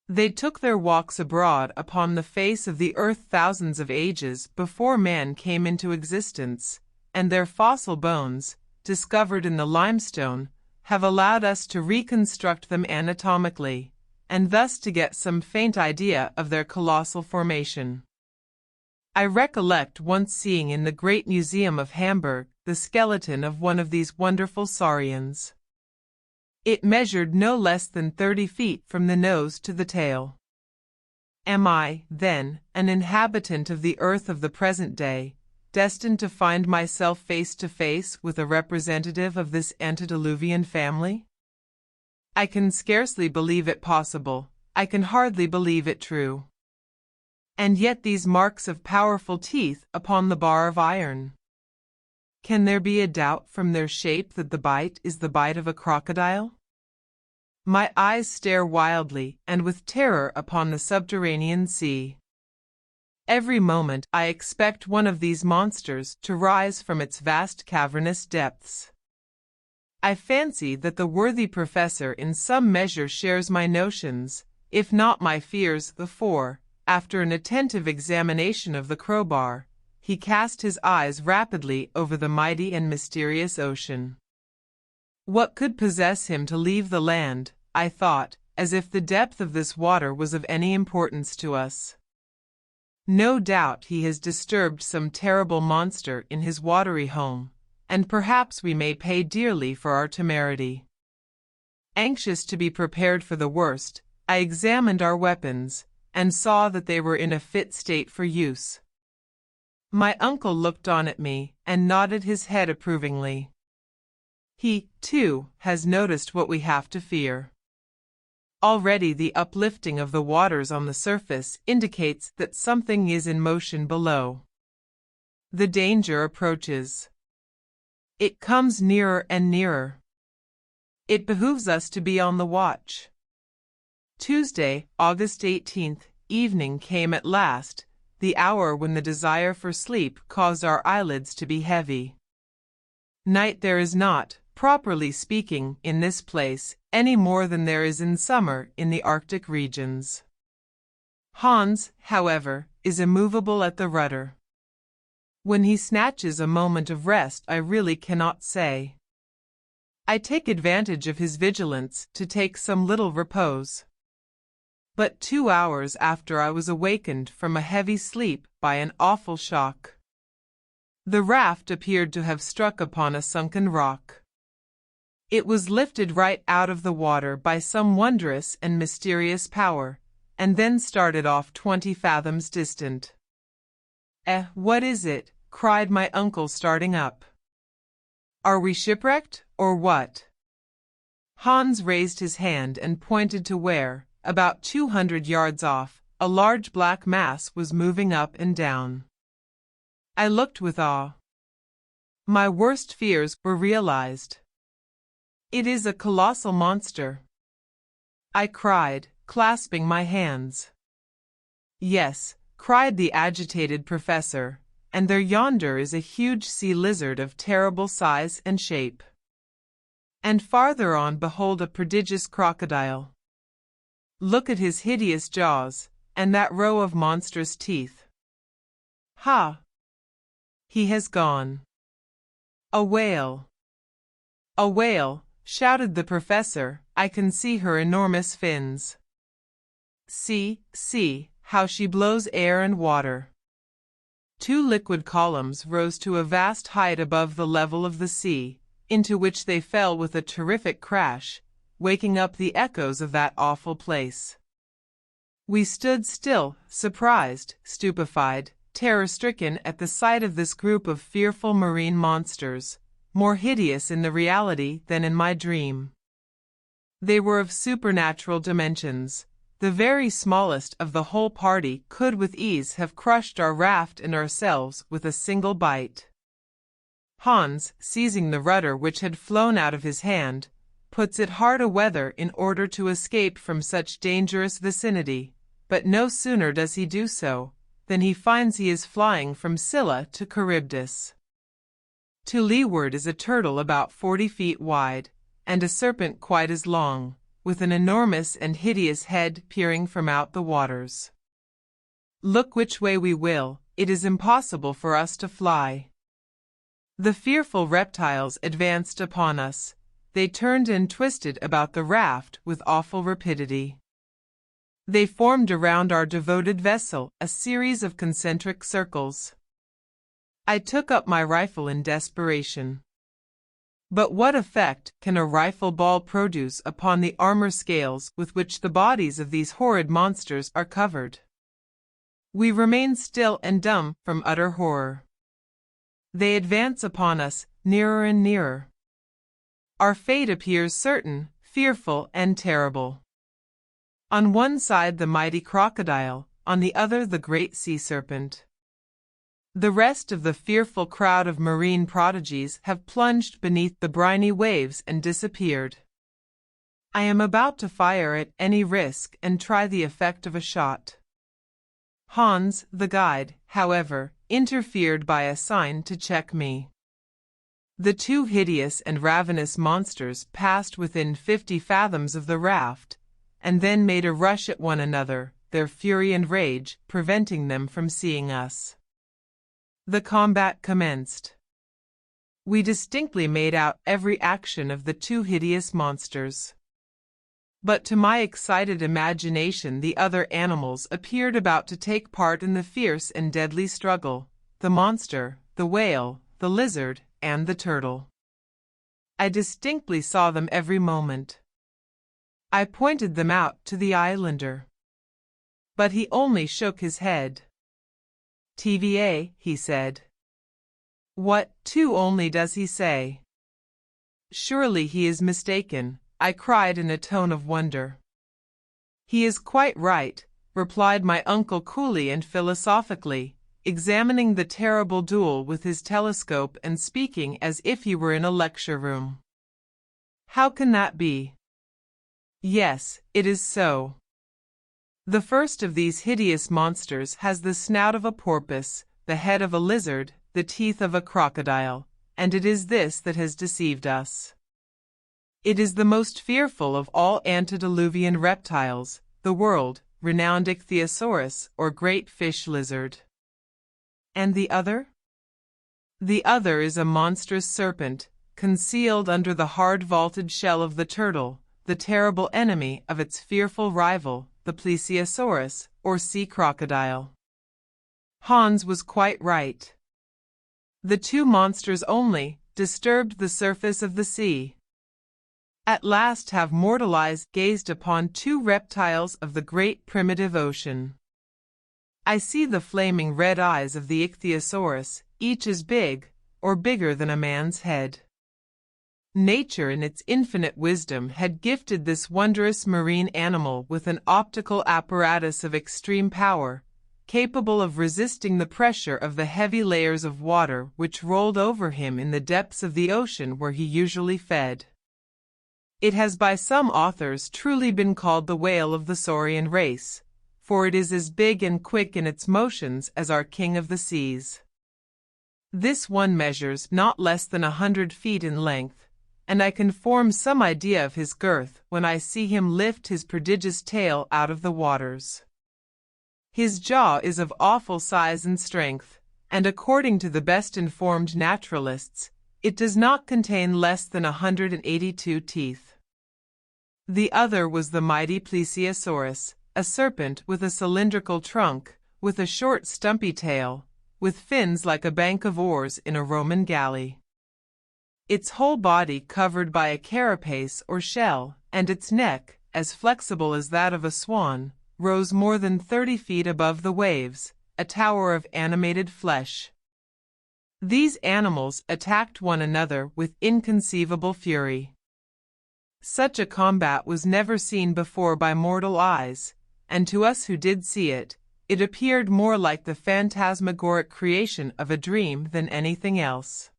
They took their walks abroad upon the face of the earth thousands of ages before man came into existence, and their fossil bones, discovered in the limestone, have allowed us to reconstruct them anatomically, and thus to get some faint idea of their colossal formation. I recollect once seeing in the Great Museum of Hamburg the skeleton of one of these wonderful saurians. It measured no less than 30 feet from the nose to the tail. Am I, then, an inhabitant of the earth of the present day, destined to find myself face to face with a representative of this antediluvian family? I can scarcely believe it possible, I can hardly believe it true. And yet these marks of powerful teeth upon the bar of iron. Can there be a doubt from their shape that the bite is the bite of a crocodile? My eyes stare wildly and with terror upon the subterranean sea. Every moment I expect one of these monsters to rise from its vast cavernous depths. I fancy that the worthy professor in some measure shares my notions, if not my fears, for, after an attentive examination of the crowbar, he cast his eyes rapidly over the mighty and mysterious ocean. What could possess him to leave the land, I thought, as if the depth of this water was of any importance to us. No doubt he has disturbed some terrible monster in his watery home, and perhaps we may pay dearly for our temerity. Anxious to be prepared for the worst, I examined our weapons, and saw that they were in a fit state for use. My uncle looked on at me and nodded his head approvingly. He, too, has noticed what we have to fear. Already the uplifting of the waters on the surface indicates that something is in motion below. The danger approaches. It comes nearer and nearer. It behooves us to be on the watch. Tuesday, August 18th, evening came at last, the hour when the desire for sleep caused our eyelids to be heavy. Night there is not, properly speaking, in this place, any more than there is in summer in the Arctic regions. Hans, however, is immovable at the rudder. When he snatches a moment of rest, I really cannot say. I take advantage of his vigilance to take some little repose. But 2 hours after I was awakened from a heavy sleep by an awful shock. The raft appeared to have struck upon a sunken rock. It was lifted right out of the water by some wondrous and mysterious power, and then started off 20 fathoms distant. What is it?" cried my uncle, starting up. "Are we shipwrecked, or what?" Hans raised his hand and pointed to where, about 200 yards off, a large black mass was moving up and down. I looked with awe. My worst fears were realized. "It is a colossal monster," I cried, clasping my hands. "Yes," cried the agitated professor, "and there yonder is a huge sea lizard of terrible size and shape. And farther on behold a prodigious crocodile. Look at his hideous jaws, and that row of monstrous teeth. Ha! He has gone. A whale! A whale!" shouted the professor. "I can see her enormous fins. See, how she blows air and water." 2 liquid columns rose to a vast height above the level of the sea, into which they fell with a terrific crash, waking up the echoes of that awful place. We stood still, surprised, stupefied, terror-stricken at the sight of this group of fearful marine monsters, more hideous in the reality than in my dream. They were of supernatural dimensions. The very smallest of the whole party could with ease have crushed our raft and ourselves with a single bite. Hans, seizing the rudder which had flown out of his hand, puts it hard a-weather in order to escape from such dangerous vicinity, but no sooner does he do so, than he finds he is flying from Scylla to Charybdis. To leeward is a turtle about 40 feet wide, and a serpent quite as long, with an enormous and hideous head peering from out the waters. Look which way we will, it is impossible for us to fly. The fearful reptiles advanced upon us. They turned and twisted about the raft with awful rapidity. They formed around our devoted vessel a series of concentric circles. I took up my rifle in desperation. But what effect can a rifle ball produce upon the armor scales with which the bodies of these horrid monsters are covered? We remain still and dumb from utter horror. They advance upon us, nearer and nearer. Our fate appears certain, fearful, and terrible. On one side the mighty crocodile, on the other the great sea serpent. The rest of the fearful crowd of marine prodigies have plunged beneath the briny waves and disappeared. I am about to fire at any risk and try the effect of a shot. Hans, the guide, however, interfered by a sign to check me. The 2 hideous and ravenous monsters passed within 50 fathoms of the raft, and then made a rush at one another, their fury and rage preventing them from seeing us. The combat commenced. We distinctly made out every action of the 2 hideous monsters. But to my excited imagination the other animals appeared about to take part in the fierce and deadly struggle, the monster, the whale, the lizard, and the turtle. I distinctly saw them every moment. I pointed them out to the islander. But he only shook his head. TVA, he said. What, two only does he say? Surely he is mistaken, I cried in a tone of wonder. He is quite right, replied my uncle coolly and philosophically, examining the terrible duel with his telescope and speaking as if he were in a lecture room. How can that be? Yes, it is so. The first of these hideous monsters has the snout of a porpoise, the head of a lizard, the teeth of a crocodile, and it is this that has deceived us. It is the most fearful of all antediluvian reptiles, the world-renowned ichthyosaurus or great fish lizard. And the other? The other is a monstrous serpent, concealed under the hard vaulted shell of the turtle, the terrible enemy of its fearful rival, the plesiosaurus, or sea crocodile. Hans was quite right. The two monsters only disturbed the surface of the sea. At last have mortal eyes gazed upon two reptiles of the great primitive ocean. I see the flaming red eyes of the ichthyosaurus, each as big, or bigger than a man's head. Nature in its infinite wisdom had gifted this wondrous marine animal with an optical apparatus of extreme power, capable of resisting the pressure of the heavy layers of water which rolled over him in the depths of the ocean where he usually fed. It has by some authors truly been called the whale of the saurian race, for it is as big and quick in its motions as our king of the seas. This one measures not less than 100 feet in length, and I can form some idea of his girth when I see him lift his prodigious tail out of the waters. His jaw is of awful size and strength, and according to the best informed naturalists, it does not contain less than 182 teeth. The other was the mighty plesiosaurus, a serpent with a cylindrical trunk, with a short stumpy tail, with fins like a bank of oars in a Roman galley. Its whole body covered by a carapace or shell, and its neck, as flexible as that of a swan, rose more than 30 feet above the waves, a tower of animated flesh. These animals attacked one another with inconceivable fury. Such a combat was never seen before by mortal eyes, and to us who did see it, it appeared more like the phantasmagoric creation of a dream than anything else.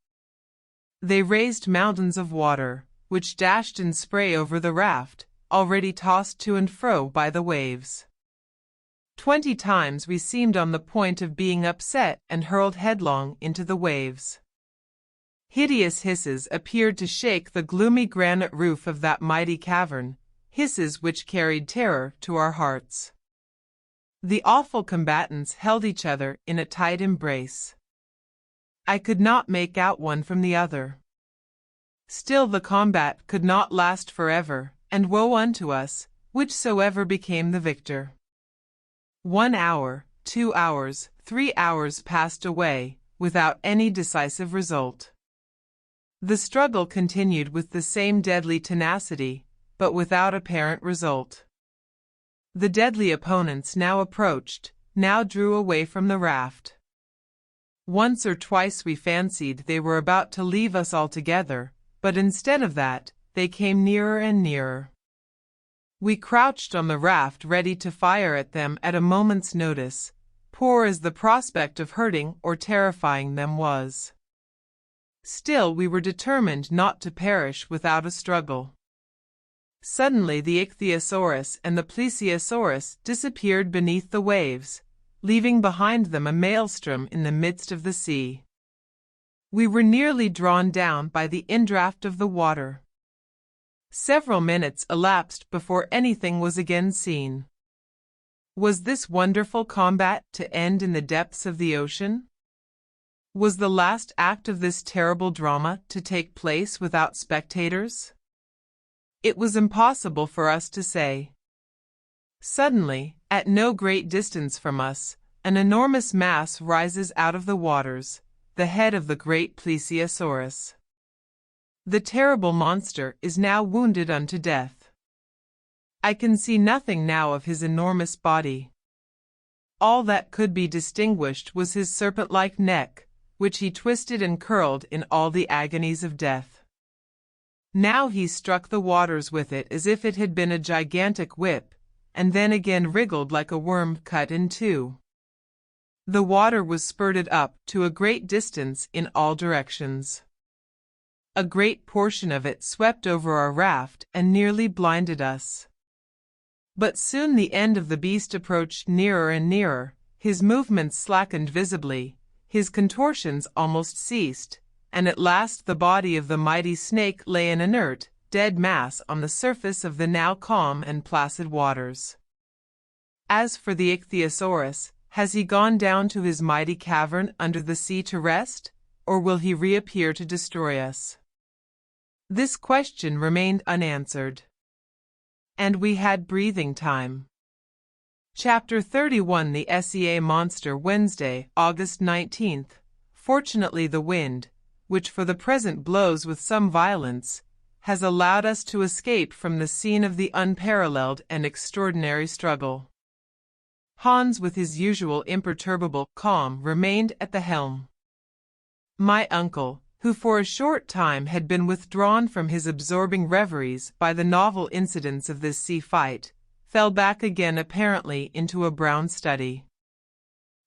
They raised mountains of water, which dashed in spray over the raft, already tossed to and fro by the waves. 20 times we seemed on the point of being upset and hurled headlong into the waves. Hideous hisses appeared to shake the gloomy granite roof of that mighty cavern, hisses which carried terror to our hearts. The awful combatants held each other in a tight embrace. I could not make out one from the other. Still the combat could not last forever, and woe unto us, whichsoever became the victor. 1 hour, 2 hours, 3 hours passed away, without any decisive result. The struggle continued with the same deadly tenacity, but without apparent result. The deadly opponents now approached, now drew away from the raft. Once or twice we fancied they were about to leave us altogether, but instead of that, they came nearer and nearer. We crouched on the raft ready to fire at them at a moment's notice, poor as the prospect of hurting or terrifying them was. Still we were determined not to perish without a struggle. Suddenly the ichthyosaurus and the plesiosaurus disappeared beneath the waves, leaving behind them a maelstrom in the midst of the sea. We were nearly drawn down by the indraft of the water. Several minutes elapsed before anything was again seen. Was this wonderful combat to end in the depths of the ocean? Was the last act of this terrible drama to take place without spectators? It was impossible for us to say. Suddenly, at no great distance from us, an enormous mass rises out of the waters, the head of the great plesiosaurus. The terrible monster is now wounded unto death. I can see nothing now of his enormous body. all that could be distinguished was his serpent-like neck, which he twisted and curled in all the agonies of death. Now he struck the waters with it as if it had been a gigantic whip, and then again wriggled like a worm cut in two. The water was spurted up to a great distance in all directions. A great portion of it swept over our raft and nearly blinded us. But soon the end of the beast approached nearer and nearer, his movements slackened visibly, his contortions almost ceased, and at last the body of the mighty snake lay an inert, dead mass on the surface of the now calm and placid waters. As for the ichthyosaurus, has he gone down to his mighty cavern under the sea to rest, or will he reappear to destroy us? This question remained unanswered. And we had breathing time. Chapter 31 The SEA Monster Wednesday, August 19th. Fortunately the wind, which for the present blows with some violence, has allowed us to escape from the scene of the unparalleled and extraordinary struggle. Hans, with his usual imperturbable calm, remained at the helm. My uncle, who for a short time had been withdrawn from his absorbing reveries by the novel incidents of this sea fight, fell back again apparently into a brown study.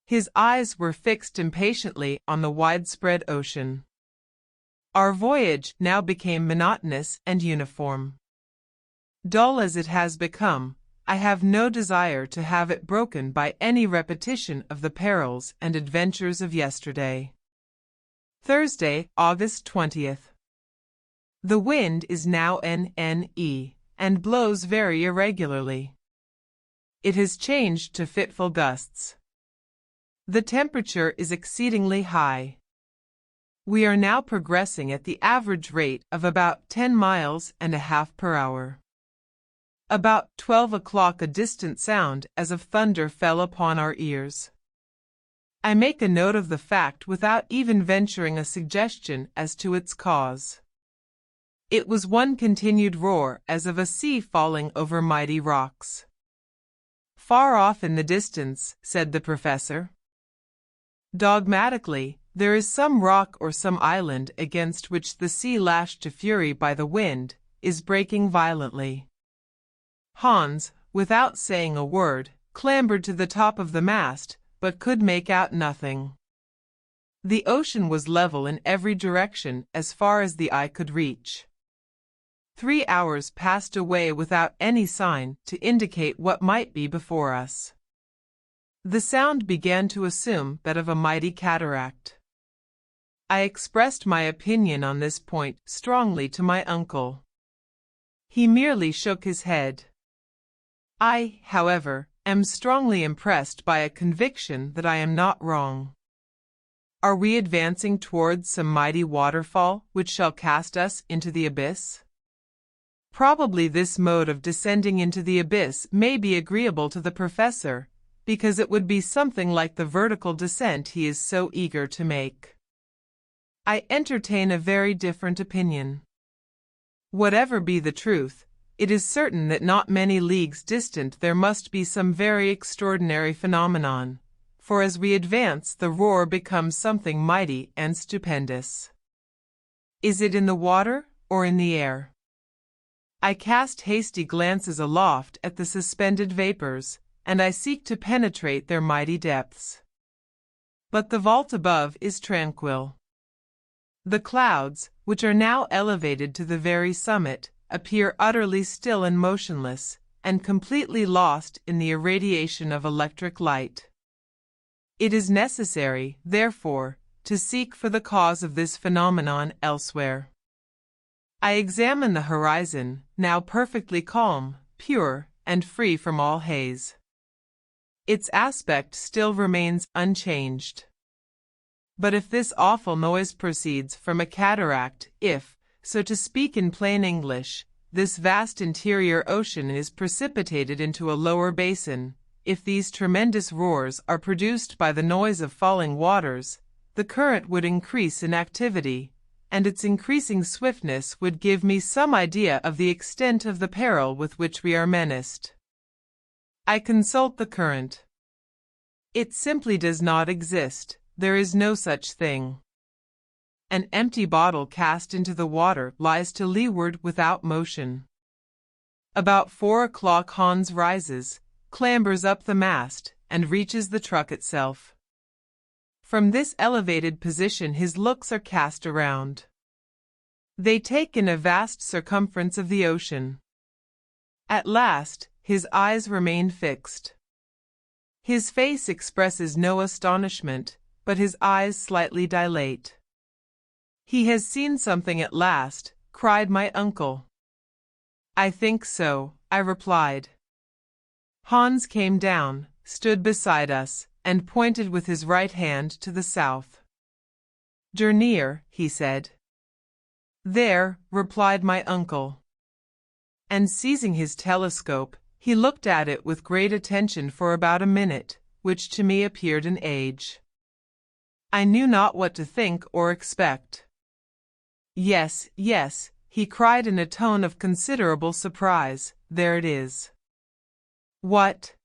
His eyes were fixed impatiently on the widespread ocean. Our voyage now became monotonous and uniform. Dull as it has become, I have no desire to have it broken by any repetition of the perils and adventures of yesterday. Thursday, August 20th. The wind is now NNE and blows very irregularly. It has changed to fitful gusts. The temperature is exceedingly high. We are now progressing at the average rate of about 10 miles and a half per hour. About 12 o'clock a distant sound as of thunder fell upon our ears. I make a note of the fact without even venturing a suggestion as to its cause. It was one continued roar as of a sea falling over mighty rocks. Far off in the distance, said the professor. Dogmatically, there is some rock or some island against which the sea, lashed to fury by the wind, is breaking violently. Hans, without saying a word, clambered to the top of the mast, but could make out nothing. The ocean was level in every direction as far as the eye could reach. 3 hours passed away without any sign to indicate what might be before us. The sound began to assume that of a mighty cataract. I expressed my opinion on this point strongly to my uncle. He merely shook his head. I, however, am strongly impressed by a conviction that I am not wrong. Are we advancing towards some mighty waterfall which shall cast us into the abyss? Probably this mode of descending into the abyss may be agreeable to the professor, because it would be something like the vertical descent he is so eager to make. I entertain a very different opinion. Whatever be the truth, it is certain that not many leagues distant there must be some very extraordinary phenomenon, for as we advance the roar becomes something mighty and stupendous. Is it in the water or in the air? I cast hasty glances aloft at the suspended vapors, and I seek to penetrate their mighty depths. But the vault above is tranquil. The clouds, which are now elevated to the very summit, appear utterly still and motionless, and completely lost in the irradiation of electric light. It is necessary, therefore, to seek for the cause of this phenomenon elsewhere. I examine the horizon, now perfectly calm, pure, and free from all haze. Its aspect still remains unchanged. But if this awful noise proceeds from a cataract, if, so to speak in plain English, this vast interior ocean is precipitated into a lower basin, if these tremendous roars are produced by the noise of falling waters, the current would increase in activity, and its increasing swiftness would give me some idea of the extent of the peril with which we are menaced. I consult the current. It simply does not exist. There is no such thing. An empty bottle cast into the water lies to leeward without motion. About 4 o'clock Hans rises, clambers up the mast, and reaches the truck itself. From this elevated position his looks are cast around. They take in a vast circumference of the ocean. At last, his eyes remain fixed. His face expresses no astonishment, but his eyes slightly dilate. "He has seen something at last," cried my uncle. "I think so," I replied. Hans came down, stood beside us, and pointed with his right hand to the south. "Der near," he said. "There," replied my uncle. And seizing his telescope, he looked at it with great attention for about a minute, which to me appeared an age. I knew not what to think or expect. "Yes, yes," he cried in a tone of considerable surprise, "there it is." "What?"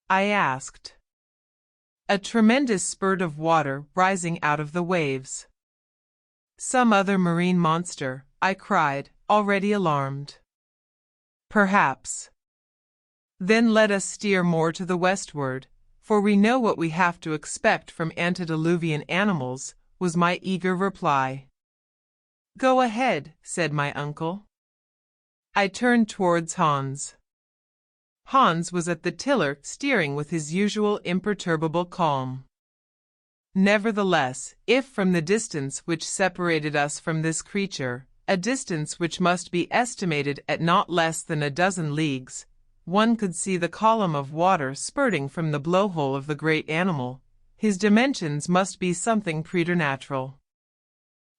I asked. "A tremendous spurt of water rising out of the waves." "Some other marine monster," I cried, already alarmed. "Perhaps. Then let us steer more to the westward, for we know what we have to expect from antediluvian animals," was my eager reply. "Go ahead," said my uncle. I turned towards Hans. Hans was at the tiller steering with his usual imperturbable calm. Nevertheless, if from the distance which separated us from this creature, a distance which must be estimated at not less than a dozen leagues, one could see the column of water spurting from the blowhole of the great animal, his dimensions must be something preternatural.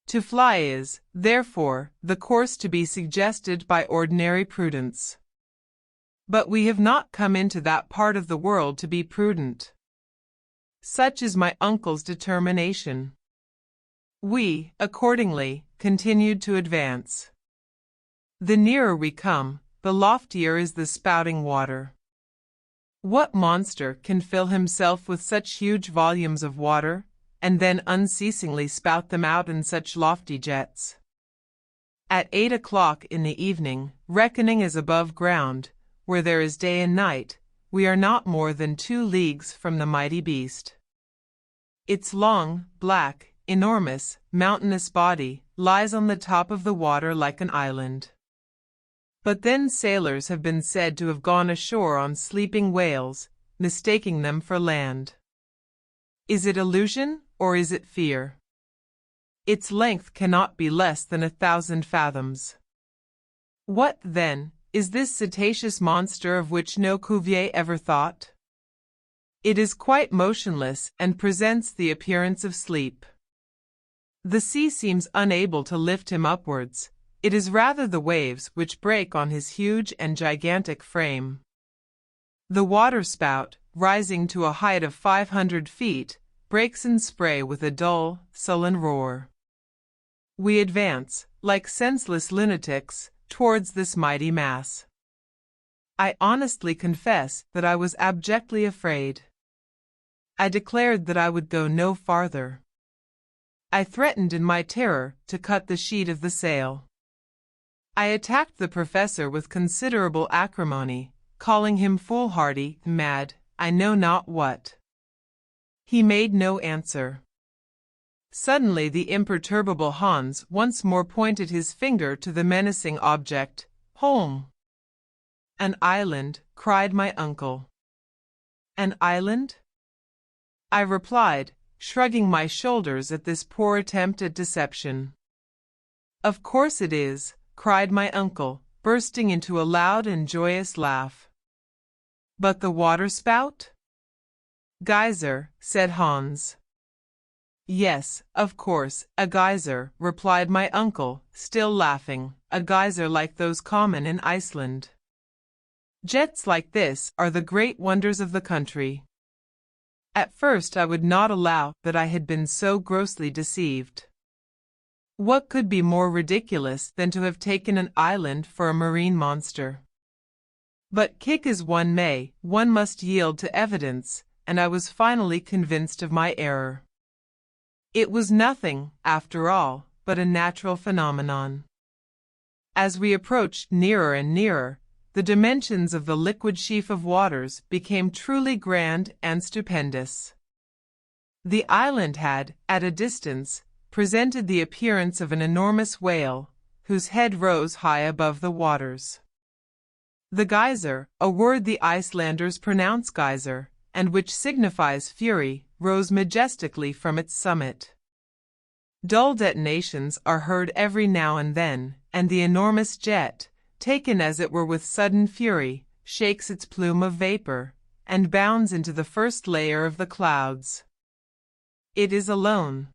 To fly is, therefore, the course to be suggested by ordinary prudence. But we have not come into that part of the world to be prudent. Such is my uncle's determination. We, accordingly, continued to advance. The nearer we come, the loftier is the spouting water. What monster can fill himself with such huge volumes of water, and then unceasingly spout them out in such lofty jets? At 8 o'clock in the evening, reckoning as above ground, where there is day and night, we are not more than 2 leagues from the mighty beast. Its long, black, enormous, mountainous body lies on the top of the water like an island. But then sailors have been said to have gone ashore on sleeping whales, mistaking them for land. Is it illusion, or is it fear? Its length cannot be less than 1,000 fathoms. What, then, is this cetaceous monster of which no Cuvier ever thought? It is quite motionless and presents the appearance of sleep. The sea seems unable to lift him upwards. It is rather the waves which break on his huge and gigantic frame. The waterspout, rising to a height of 500 feet, breaks in spray with a dull, sullen roar. We advance, like senseless lunatics, towards this mighty mass. I honestly confess that I was abjectly afraid. I declared that I would go no farther. I threatened in my terror to cut the sheet of the sail. I attacked the professor with considerable acrimony, calling him foolhardy, mad, I know not what. He made no answer. Suddenly the imperturbable Hans once more pointed his finger to the menacing object. "Home!" "An island," cried my uncle. "An island?" I replied, shrugging my shoulders at this poor attempt at deception. "Of course it is," cried my uncle, bursting into a loud and joyous laugh. "But the waterspout?" "Geyser," said Hans. "Yes, of course, a geyser," replied my uncle, still laughing, "a geyser like those common in Iceland. Jets like this are the great wonders of the country." At first I would not allow that I had been so grossly deceived. What could be more ridiculous than to have taken an island for a marine monster? But kick as one may, one must yield to evidence, and I was finally convinced of my error. It was nothing, after all, but a natural phenomenon. As we approached nearer and nearer, the dimensions of the liquid sheaf of waters became truly grand and stupendous. The island had, at a distance, presented the appearance of an enormous whale, whose head rose high above the waters. The geyser, a word the Icelanders pronounce geyser, and which signifies fury, rose majestically from its summit. Dull detonations are heard every now and then, and the enormous jet, taken as it were with sudden fury, shakes its plume of vapor, and bounds into the first layer of the clouds. It is alone.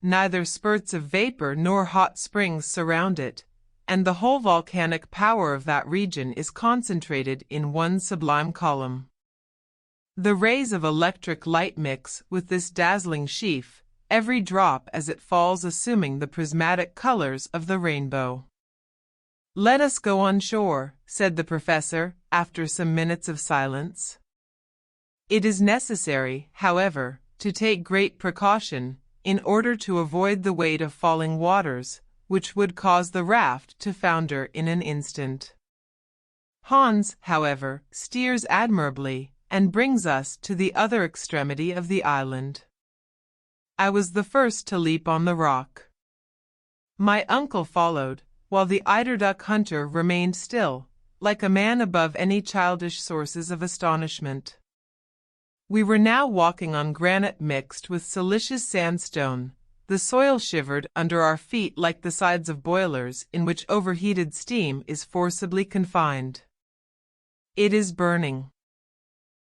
Neither spurts of vapor nor hot springs surround it, and the whole volcanic power of that region is concentrated in one sublime column. The rays of electric light mix with this dazzling sheaf, every drop as it falls assuming the prismatic colors of the rainbow. "Let us go on shore," said the professor, after some minutes of silence. "It is necessary, however, to take great precaution, in order to avoid the weight of falling waters, which would cause the raft to founder in an instant." Hans, however, steers admirably, and brings us to the other extremity of the island. I was the first to leap on the rock. My uncle followed, while the eiderduck hunter remained still, like a man above any childish sources of astonishment. We were now walking on granite mixed with silicious sandstone. The soil shivered under our feet like the sides of boilers in which overheated steam is forcibly confined. It is burning.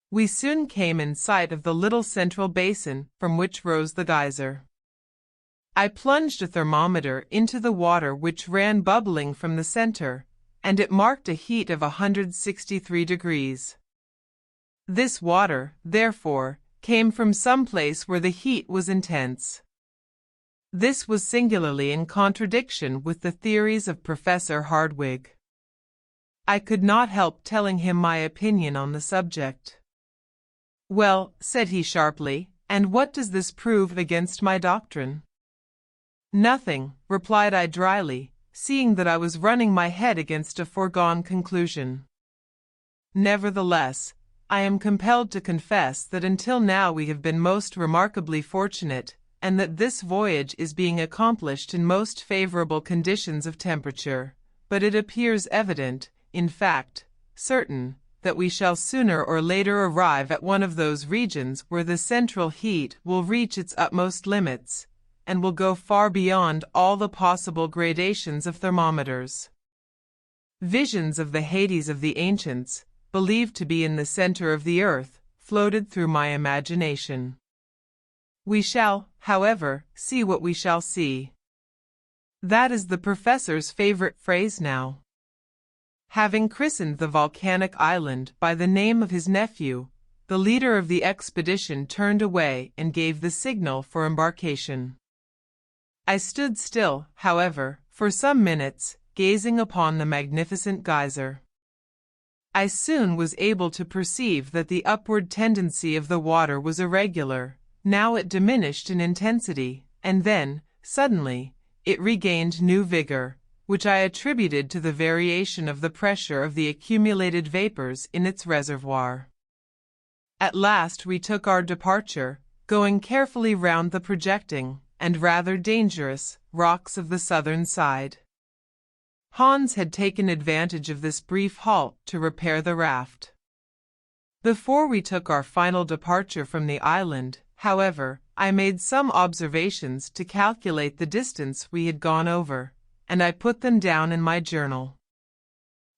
We soon came in sight of the little central basin from which rose the geyser. I plunged a thermometer into the water which ran bubbling from the center, and it marked a heat of 163 degrees. This water, therefore, came from some place where the heat was intense. This was singularly in contradiction with the theories of Professor Hardwigg. I could not help telling him my opinion on the subject. "Well," said he sharply, "and what does this prove against my doctrine?" "Nothing," replied I dryly, seeing that I was running my head against a foregone conclusion. "Nevertheless, I am compelled to confess that until now we have been most remarkably fortunate, and that this voyage is being accomplished in most favorable conditions of temperature, but it appears evident, in fact, certain, that we shall sooner or later arrive at one of those regions where the central heat will reach its utmost limits, and will go far beyond all the possible gradations of thermometers." Visions of the Hades of the ancients, believed to be in the center of the earth, floated through my imagination. We shall, however, see what we shall see. That is the professor's favorite phrase now. Having christened the volcanic island by the name of his nephew, the leader of the expedition turned away and gave the signal for embarkation. I stood still, however, for some minutes, gazing upon the magnificent geyser. I soon was able to perceive that the upward tendency of the water was irregular. Now it diminished in intensity, and then, suddenly, it regained new vigor, which I attributed to the variation of the pressure of the accumulated vapors in its reservoir. At last we took our departure, going carefully round the projecting, and rather dangerous, rocks of the southern side. Hans had taken advantage of this brief halt to repair the raft. Before we took our final departure from the island, however, I made some observations to calculate the distance we had gone over, and I put them down in my journal.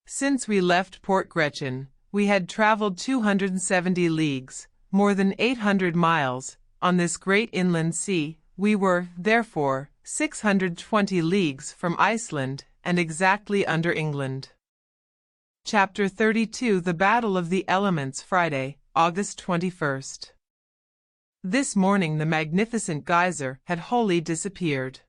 Since we left Port Gretchen, we had traveled 270 leagues, more than 800 miles, on this great inland sea. We were, therefore, 620 leagues from Iceland, and exactly under England. Chapter 32 The Battle of the Elements Friday, August 21st. This morning the magnificent geyser had wholly disappeared.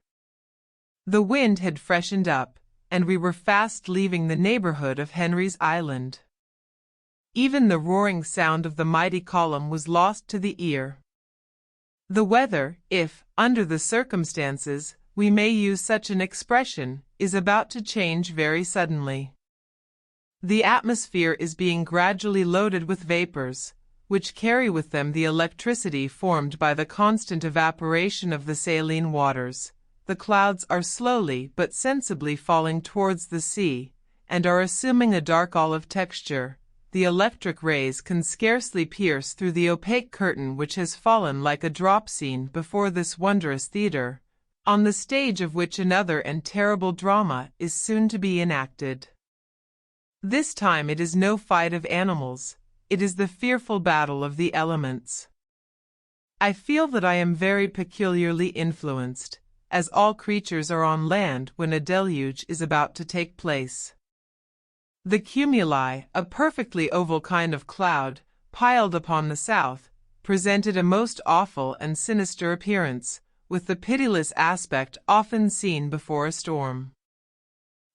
The wind had freshened up, and we were fast leaving the neighborhood of Henry's Island. Even the roaring sound of the mighty column was lost to the ear. The weather, if, under the circumstances, we may use such an expression, is about to change very suddenly. The atmosphere is being gradually loaded with vapors, which carry with them the electricity formed by the constant evaporation of the saline waters. The clouds are slowly but sensibly falling towards the sea, and are assuming a dark olive texture. The electric rays can scarcely pierce through the opaque curtain which has fallen like a drop scene before this wondrous theatre, on the stage of which another and terrible drama is soon to be enacted. This time it is no fight of animals, it is the fearful battle of the elements. I feel that I am very peculiarly influenced, as all creatures are on land when a deluge is about to take place. The cumuli, a perfectly oval kind of cloud, piled upon the south, presented a most awful and sinister appearance, with the pitiless aspect often seen before a storm.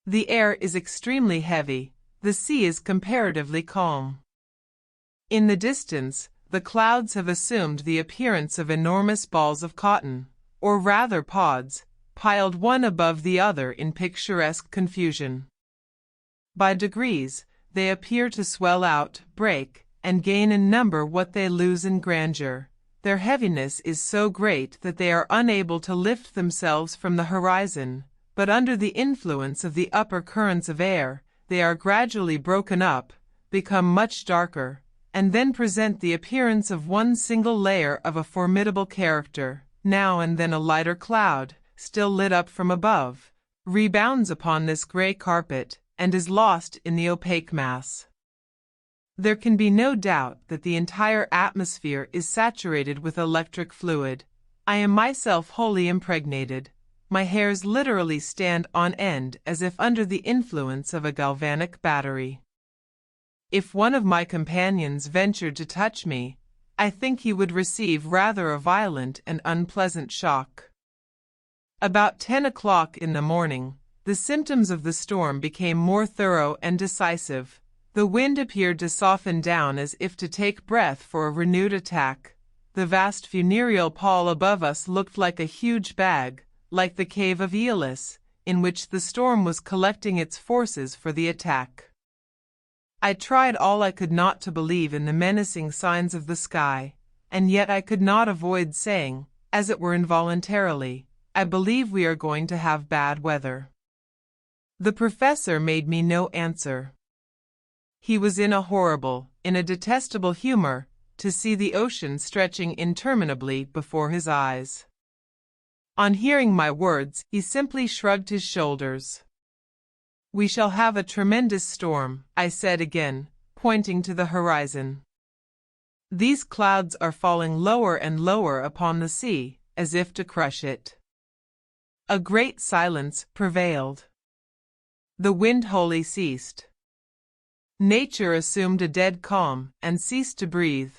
The air is extremely heavy, the sea is comparatively calm. In the distance, the clouds have assumed the appearance of enormous balls of cotton, or rather pods, piled one above the other in picturesque confusion. By degrees, they appear to swell out, break, and gain in number what they lose in grandeur. Their heaviness is so great that they are unable to lift themselves from the horizon, but under the influence of the upper currents of air, they are gradually broken up, become much darker, and then present the appearance of one single layer of a formidable character. Now and then a lighter cloud, still lit up from above, rebounds upon this gray carpet, and is lost in the opaque mass. There can be no doubt that the entire atmosphere is saturated with electric fluid. I am myself wholly impregnated. My hairs literally stand on end as if under the influence of a galvanic battery. If one of my companions ventured to touch me, I think he would receive rather a violent and unpleasant shock. About 10 o'clock in the morning, the symptoms of the storm became more thorough and decisive. The wind appeared to soften down as if to take breath for a renewed attack. The vast funereal pall above us looked like a huge bag, like the cave of Aeolus, in which the storm was collecting its forces for the attack. I tried all I could not to believe in the menacing signs of the sky, and yet I could not avoid saying, as it were involuntarily, I believe we are going to have bad weather. The professor made me no answer. He was in a horrible, in a detestable humor, to see the ocean stretching interminably before his eyes. On hearing my words, he simply shrugged his shoulders. "We shall have a tremendous storm," I said again, pointing to the horizon. "These clouds are falling lower and lower upon the sea, as if to crush it." A great silence prevailed. The wind wholly ceased. Nature assumed a dead calm and ceased to breathe.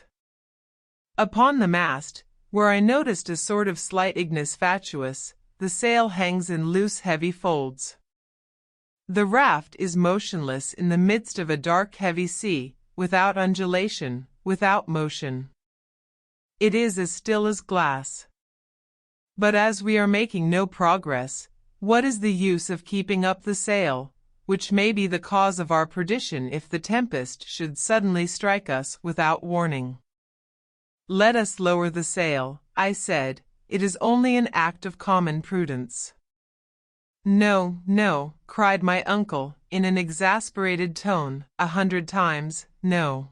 Upon the mast, where I noticed a sort of slight ignis fatuus, the sail hangs in loose heavy folds. The raft is motionless in the midst of a dark heavy sea, without undulation, without motion. It is as still as glass. But as we are making no progress, what is the use of keeping up the sail, which may be the cause of our perdition if the tempest should suddenly strike us without warning? "Let us lower the sail," I said. "It is only an act of common prudence." "No, no," cried my uncle, in an exasperated tone, 100 times, no.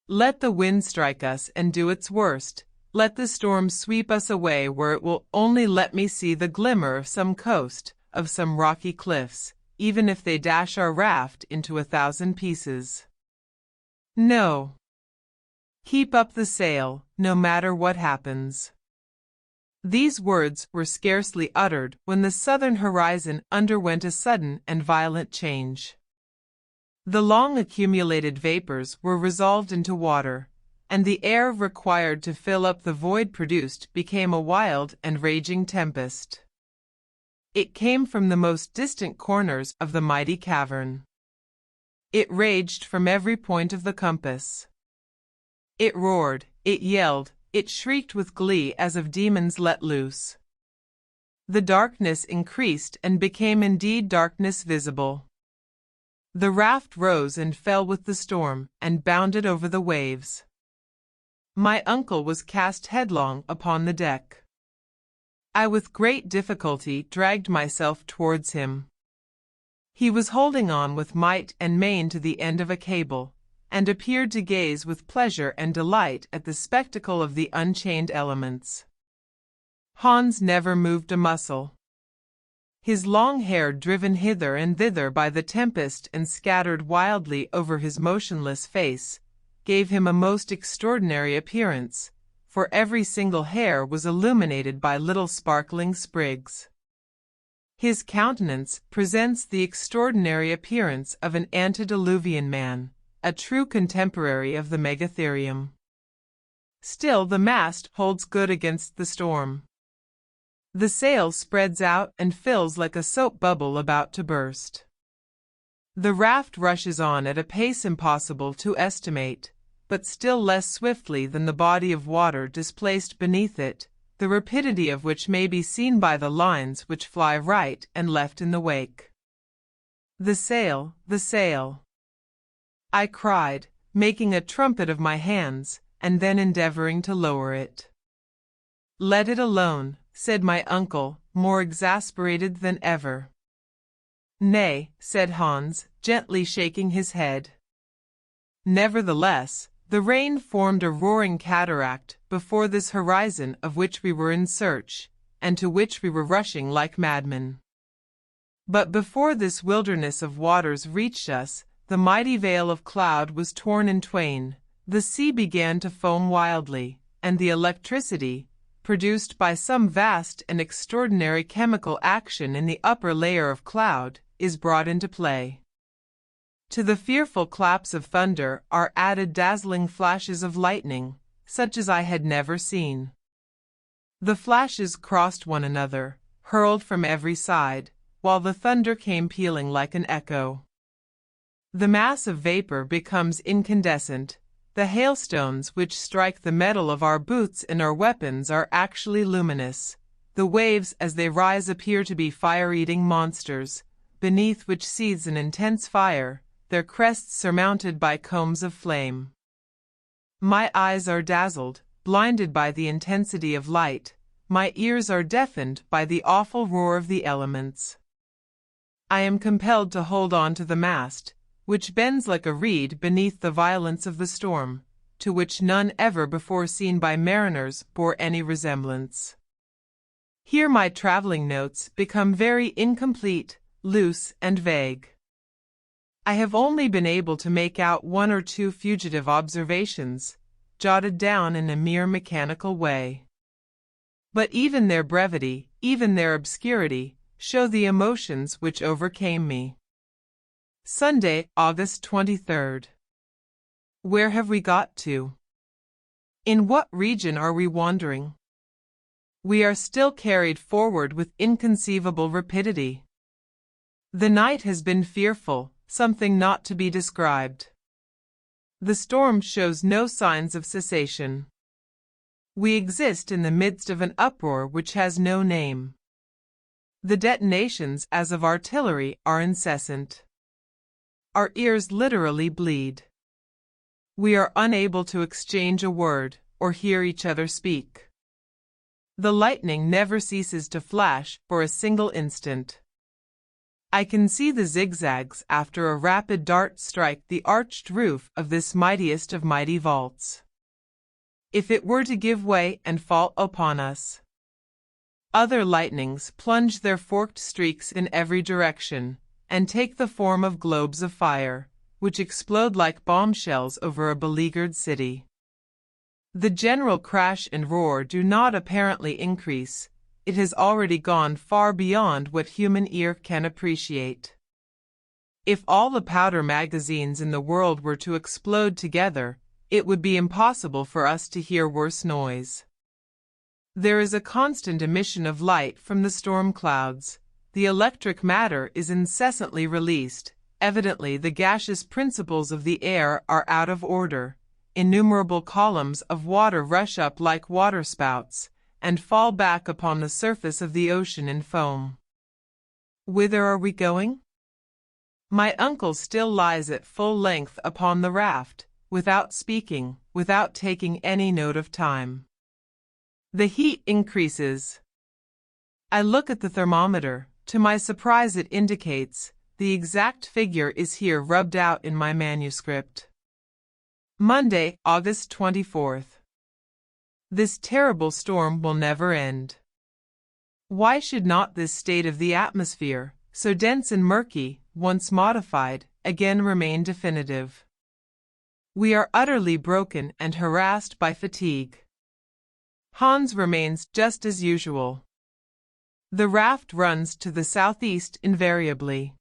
"Let the wind strike us and do its worst. Let the storm sweep us away where it will only let me see the glimmer of some coast, of some rocky cliffs, even if they dash our raft into 1,000 pieces. No. Keep up the sail, no matter what happens." These words were scarcely uttered when the southern horizon underwent a sudden and violent change. The long accumulated vapors were resolved into water, and the air required to fill up the void produced became a wild and raging tempest. It came from the most distant corners of the mighty cavern. It raged from every point of the compass. It roared, it yelled, it shrieked with glee as of demons let loose. The darkness increased and became indeed darkness visible. The raft rose and fell with the storm, and bounded over the waves. My uncle was cast headlong upon the deck. I with great difficulty dragged myself towards him. He was holding on with might and main to the end of a cable, and appeared to gaze with pleasure and delight at the spectacle of the unchained elements. Hans never moved a muscle. His long hair driven hither and thither by the tempest and scattered wildly over his motionless face, gave him a most extraordinary appearance, for every single hair was illuminated by little sparkling sprigs. His countenance presents the extraordinary appearance of an antediluvian man, a true contemporary of the megatherium. Still the mast holds good against the storm. The sail spreads out and fills like a soap bubble about to burst. The raft rushes on at a pace impossible to estimate, but still less swiftly than the body of water displaced beneath it, the rapidity of which may be seen by the lines which fly right and left in the wake. The sail, I cried, making a trumpet of my hands, and then endeavoring to lower it. Let it alone, said my uncle, more exasperated than ever. Nay, said Hans, gently shaking his head. Nevertheless, the rain formed a roaring cataract before this horizon of which we were in search, and to which we were rushing like madmen. But before this wilderness of waters reached us, the mighty veil of cloud was torn in twain, the sea began to foam wildly, and the electricity, produced by some vast and extraordinary chemical action in the upper layer of cloud, is brought into play. To the fearful claps of thunder are added dazzling flashes of lightning, such as I had never seen. The flashes crossed one another, hurled from every side, while the thunder came pealing like an echo. The mass of vapor becomes incandescent. The hailstones which strike the metal of our boots and our weapons are actually luminous. The waves as they rise appear to be fire-eating monsters, beneath which seethes an intense fire, their crests surmounted by combs of flame. My eyes are dazzled, blinded by the intensity of light. My ears are deafened by the awful roar of the elements. I am compelled to hold on to the mast, which bends like a reed beneath the violence of the storm, to which none ever before seen by mariners bore any resemblance. Here my traveling notes become very incomplete, loose, and vague. I have only been able to make out one or two fugitive observations, jotted down in a mere mechanical way. But even their brevity, even their obscurity, show the emotions which overcame me. Sunday, August 23rd. Where have we got to? In what region are we wandering? We are still carried forward with inconceivable rapidity. The night has been fearful, something not to be described. The storm shows no signs of cessation. We exist in the midst of an uproar which has no name. The detonations as of artillery are incessant. Our ears literally bleed. We are unable to exchange a word or hear each other speak. The lightning never ceases to flash for a single instant. I can see the zigzags after a rapid dart strike the arched roof of this mightiest of mighty vaults. If it were to give way and fall upon us. Other lightnings plunge their forked streaks in every direction, and take the form of globes of fire, which explode like bombshells over a beleaguered city. The general crash and roar do not apparently increase. It has already gone far beyond what human ear can appreciate. If all the powder magazines in the world were to explode together, it would be impossible for us to hear worse noise. There is a constant emission of light from the storm clouds. The electric matter is incessantly released, Evidently, the gaseous principles of the air are out of order. Innumerable columns of water rush up like waterspouts, and fall back upon the surface of the ocean in foam. Whither are we going? My uncle still lies at full length upon the raft, without speaking, without taking any note of time. The heat increases. I look at the thermometer. To my surprise, it indicates, the exact figure is here rubbed out in my manuscript. Monday, August 24th. This terrible storm will never end. Why should not this state of the atmosphere, so dense and murky, once modified, again remain definitive? We are utterly broken and harassed by fatigue. Hans remains just as usual. The raft runs to the southeast invariably.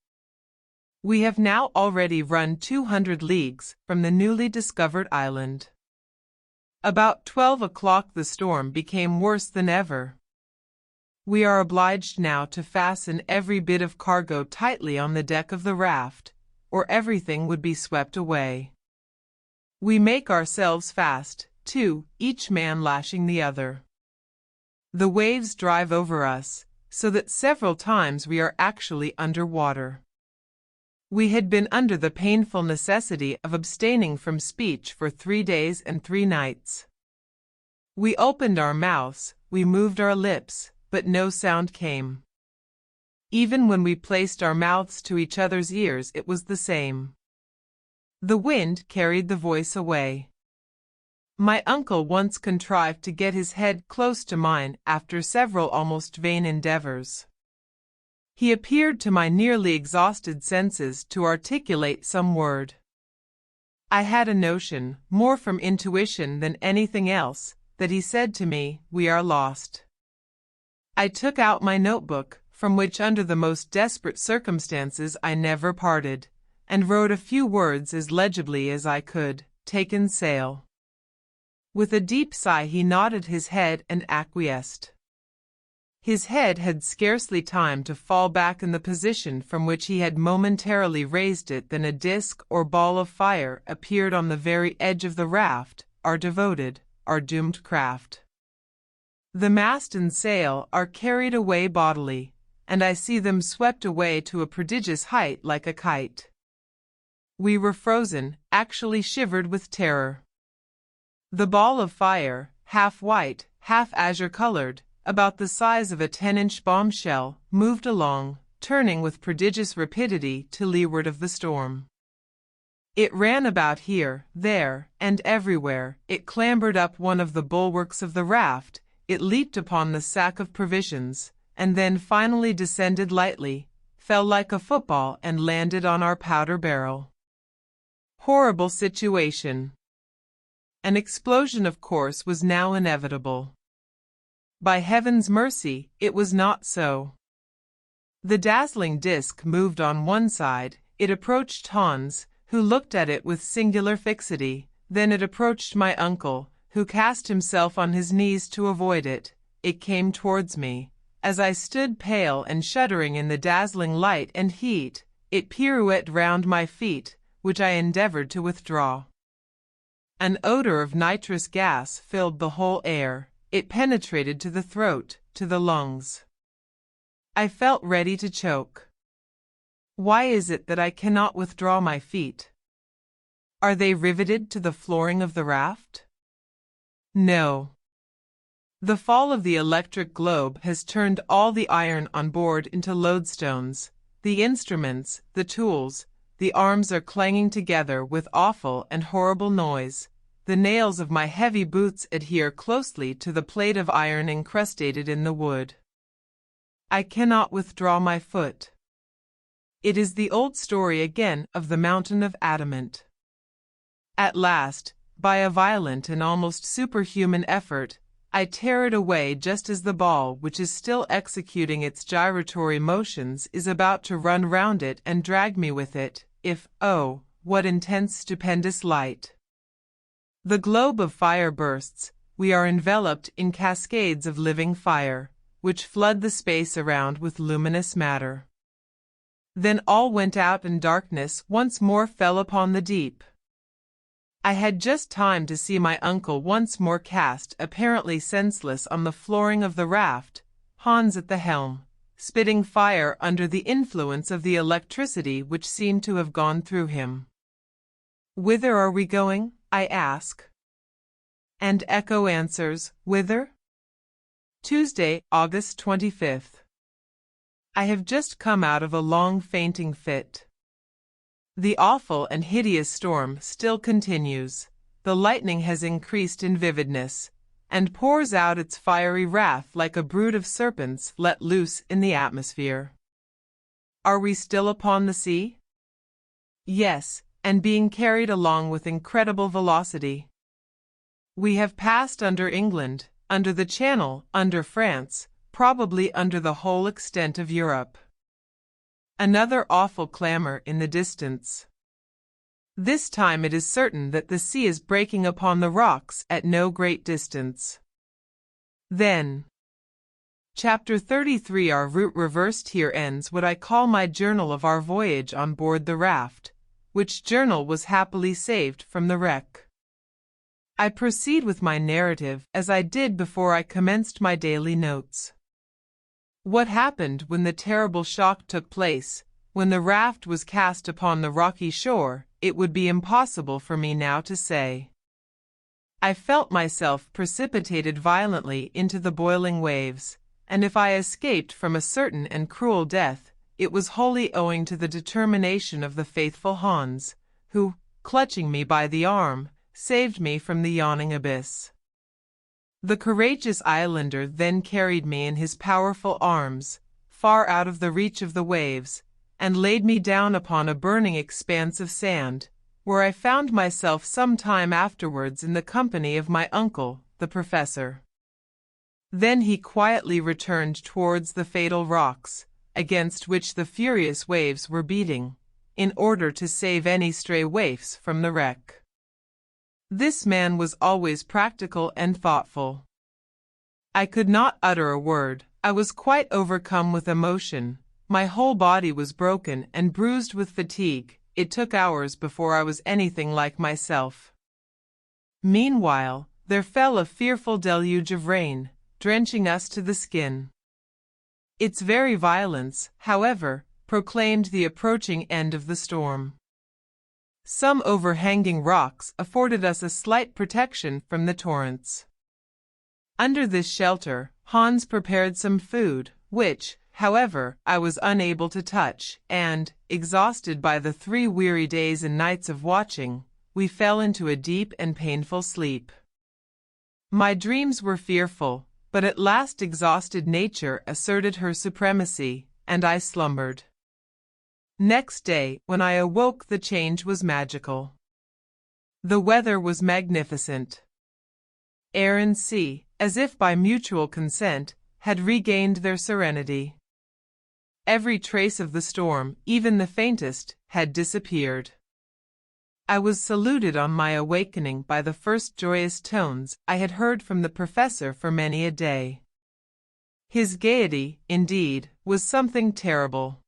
We have now already run 200 leagues from the newly discovered island. About 12 o'clock the storm became worse than ever. We are obliged now to fasten every bit of cargo tightly on the deck of the raft, or everything would be swept away. We make ourselves fast, too, each man lashing the other. The waves drive over us, so that several times we are actually under water. We had been under the painful necessity of abstaining from speech for 3 days and 3 nights. We opened our mouths, we moved our lips, but no sound came. Even when we placed our mouths to each other's ears, it was the same. The wind carried the voice away. My uncle once contrived to get his head close to mine after several almost vain endeavors. He appeared to my nearly exhausted senses to articulate some word. I had a notion, more from intuition than anything else, that he said to me, "We are lost." I took out my notebook, from which under the most desperate circumstances I never parted, and wrote a few words as legibly as I could, "Taken sail." With a deep sigh he nodded his head and acquiesced. His head had scarcely time to fall back in the position from which he had momentarily raised it than a disk or ball of fire appeared on the very edge of the raft, our devoted, our doomed craft. The mast and sail are carried away bodily, and I see them swept away to a prodigious height like a kite. We were frozen, actually shivered with terror. The ball of fire, half white, half azure-colored, about the size of a 10-inch bombshell, moved along, turning with prodigious rapidity to leeward of the storm. It ran about here, there, and everywhere. It clambered up one of the bulwarks of the raft, it leaped upon the sack of provisions, and then finally descended lightly, fell like a football and landed on our powder barrel. Horrible situation. An explosion, of course, was now inevitable. By heaven's mercy, it was not so. The dazzling disk moved on one side, it approached Hans, who looked at it with singular fixity, then it approached my uncle, who cast himself on his knees to avoid it. It came towards me. As I stood pale and shuddering in the dazzling light and heat, it pirouetted round my feet, which I endeavored to withdraw. An odor of nitrous gas filled the whole air. It penetrated to the throat, to the lungs. I felt ready to choke. Why is it that I cannot withdraw my feet? Are they riveted to the flooring of the raft? No. The fall of the electric globe has turned all the iron on board into lodestones. The instruments, the tools, the arms are clanging together with awful and horrible noise. The nails of my heavy boots adhere closely to the plate of iron incrustated in the wood. I cannot withdraw my foot. It is the old story again of the mountain of adamant. At last, by a violent and almost superhuman effort, I tear it away just as the ball, which is still executing its gyratory motions, is about to run round it and drag me with it, if, oh, what intense stupendous light! The globe of fire bursts, we are enveloped in cascades of living fire, which flood the space around with luminous matter. Then all went out and darkness once more fell upon the deep. I had just time to see my uncle once more cast apparently senseless on the flooring of the raft, Hans at the helm, spitting fire under the influence of the electricity which seemed to have gone through him. "Whither are we going?" I ask. And echo answers, "Whither?" Tuesday, August 25th. I have just come out of a long fainting fit. The awful and hideous storm still continues. The lightning has increased in vividness, and pours out its fiery wrath like a brood of serpents let loose in the atmosphere. Are we still upon the sea? Yes, and being carried along with incredible velocity. We have passed under England, under the Channel, under France, probably under the whole extent of Europe. Another awful clamor in the distance. This time it is certain that the sea is breaking upon the rocks at no great distance. Then, Chapter 33 Our route reversed. Here ends what I call my journal of our voyage on board the raft, which journal was happily saved from the wreck. I proceed with my narrative as I did before I commenced my daily notes. What happened when the terrible shock took place, when the raft was cast upon the rocky shore, it would be impossible for me now to say. I felt myself precipitated violently into the boiling waves, and if I escaped from a certain and cruel death, it was wholly owing to the determination of the faithful Hans, who, clutching me by the arm, saved me from the yawning abyss. The courageous islander then carried me in his powerful arms, far out of the reach of the waves, and laid me down upon a burning expanse of sand, where I found myself some time afterwards in the company of my uncle, the professor. Then he quietly returned towards the fatal rocks, against which the furious waves were beating, in order to save any stray waifs from the wreck. This man was always practical and thoughtful. I could not utter a word. I was quite overcome with emotion. My whole body was broken and bruised with fatigue. It took hours before I was anything like myself. Meanwhile, there fell a fearful deluge of rain, drenching us to the skin. Its very violence, however, proclaimed the approaching end of the storm. Some overhanging rocks afforded us a slight protection from the torrents. Under this shelter, Hans prepared some food, which, however, I was unable to touch, and, exhausted by the 3 weary days and nights of watching, we fell into a deep and painful sleep. My dreams were fearful, but at last exhausted nature asserted her supremacy, and I slumbered. Next day, when I awoke, the change was magical. The weather was magnificent. Air and sea, as if by mutual consent, had regained their serenity. Every trace of the storm, even the faintest, had disappeared. I was saluted on my awakening by the first joyous tones I had heard from the professor for many a day. His gaiety, indeed, was something terrible.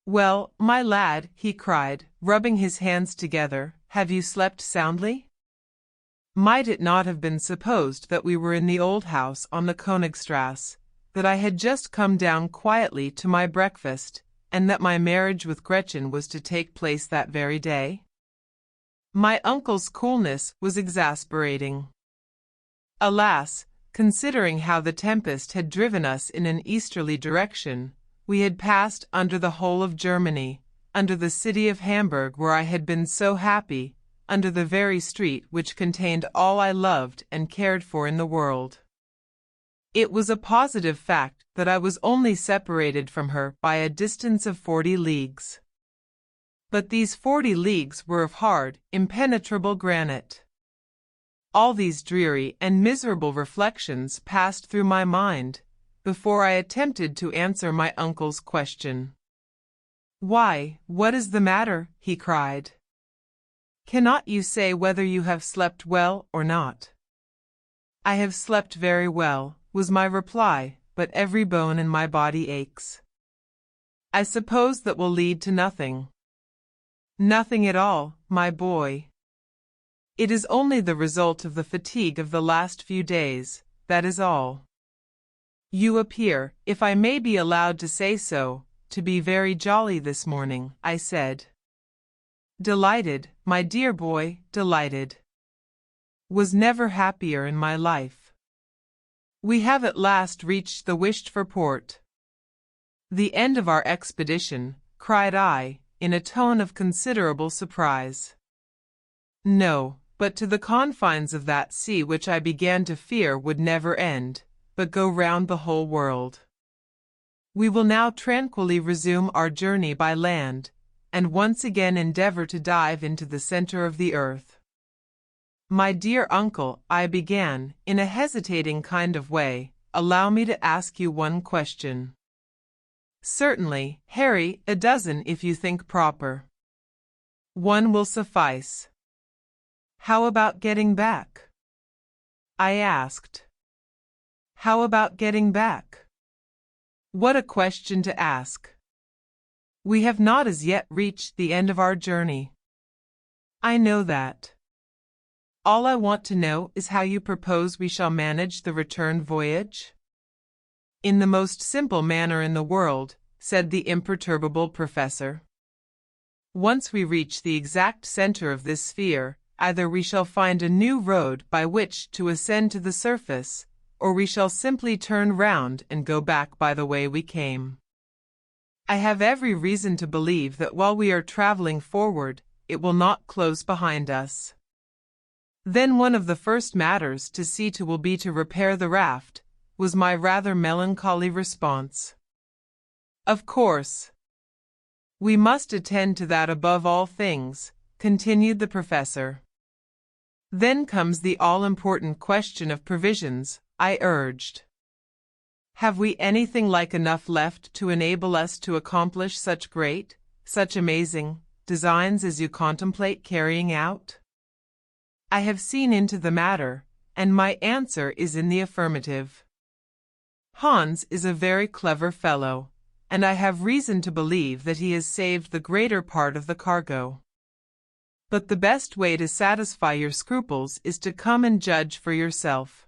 "Well, my lad," he cried, rubbing his hands together, "have you slept soundly?" Might it not have been supposed that we were in the old house on the Königstrasse, that I had just come down quietly to my breakfast, and that my marriage with Gretchen was to take place that very day? My uncle's coolness was exasperating. Alas, considering how the tempest had driven us in an easterly direction, we had passed under the whole of Germany, under the city of Hamburg where I had been so happy, under the very street which contained all I loved and cared for in the world. It was a positive fact that I was only separated from her by a distance of 40 leagues. But these 40 leagues were of hard, impenetrable granite. All these dreary and miserable reflections passed through my mind, before I attempted to answer my uncle's question. "Why, what is the matter?" he cried. "Cannot you say whether you have slept well or not?" "I have slept very well," was my reply, "but every bone in my body aches." I suppose that will lead to nothing. Nothing at all, my boy. It is only the result of the fatigue of the last few days, that is all. You appear, if I may be allowed to say so, to be very jolly this morning, I said. Delighted, my dear boy, delighted. Was never happier in my life. We have at last reached the wished-for port. The end of our expedition, cried I, in a tone of considerable surprise. No, but to the confines of that sea which I began to fear would never end, but go round the whole world. We will now tranquilly resume our journey by land, and once again endeavor to dive into the center of the earth. My dear uncle, I began, in a hesitating kind of way, allow me to ask you one question. Certainly, Harry, a dozen if you think proper. One will suffice. How about getting back? I asked. How about getting back? What a question to ask. We have not as yet reached the end of our journey. I know that. All I want to know is how you propose we shall manage the return voyage? In the most simple manner in the world, said the imperturbable professor. Once we reach the exact center of this sphere, either we shall find a new road by which to ascend to the surface, or we shall simply turn round and go back by the way we came. I have every reason to believe that while we are traveling forward, it will not close behind us. Then one of the first matters to see to will be to repair the raft, was my rather melancholy response. Of course. We must attend to that above all things, continued the professor. Then comes the all-important question of provisions, I urged. Have we anything like enough left to enable us to accomplish such great, such amazing, designs as you contemplate carrying out? I have seen into the matter, and my answer is in the affirmative. Hans is a very clever fellow, and I have reason to believe that he has saved the greater part of the cargo. But the best way to satisfy your scruples is to come and judge for yourself.